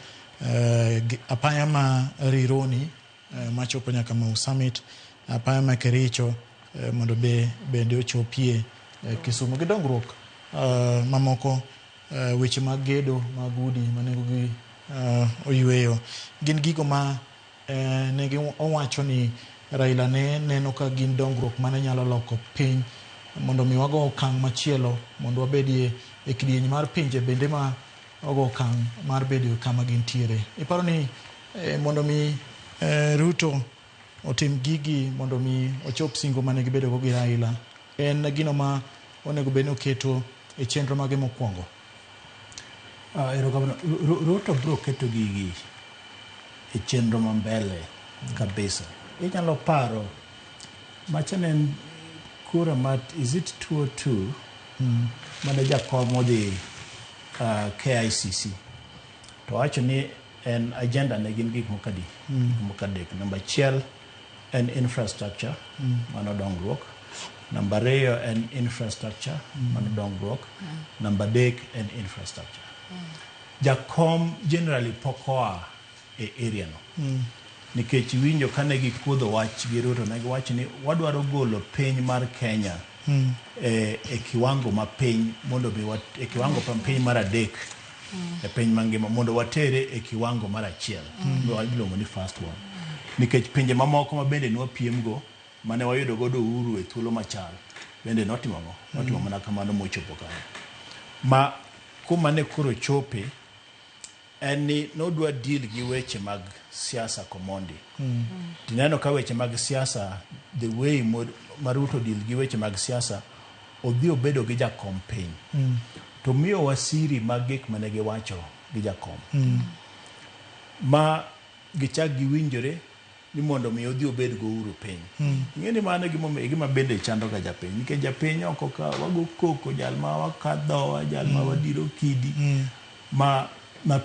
apaya ma Rironi machopo nyaka Mau Summit, apaya ma Kericho mondo bende ochopie Kisumu gi dongruok mamoko weche mag gedo mag udi manengo gi oyueyo gin gigo ma ne owacho ni Raila ne neno ka gin dongruok mane nyalo loko piny mondo mi wago okang' machielo mondo wabedie e kidieny mar pinje bende ma ogo okang' mar bedo kama gintiere. Iparo ni mondo mi Ruto otim gigi mondo mi ochop singo mane gibedo go gi Raila en gino ma onego bed ni oketo e chenro mage mokwongo. Ruto bro keto gigi e chenro ma mbele kabisa. Inyalo paro machane kura mat is it 202 mane jakom odhi KICC to wacho ni en agenda ne gin gik mokadek. Number 1 en infrastructure mano dongruok. Number 2 en infrastructure mano dongruok. Number 3 en infrastructure. Jakom generally pokoa e area no. Nikech winjo kane gikuodho wach gi Ruto ne giwacho ni wadwaro golo piny mar Kenya e kiwango ma piny mondo be e kiwango pa piny mar 3 e piny mangima mondo watere e kiwango mar 1 iluongo ni first one. Nikech pinje mamoko ma bende nwa piem go mane wayudo godo uhuru e thuolo machal bende notimo mana kamano mochopo kanyo. Ma kuma ne koro chope en ni nodwa deal gi weche mag siasa komondi. Tineno ka weche mag siasa the way Ruto deal gi weche mag siasa odhi obedo gi jakom piny. To miyo wasiri mag gik mane giwacho gi jakom. Ma gichak giwinjore ni mondo mi odhi obed go uhuru piny. Ng'eni mano gima bende chando ga japiny. Nikech japiny oko ka wago koko jal ma wakadhowa jal ma wadiro kidi ma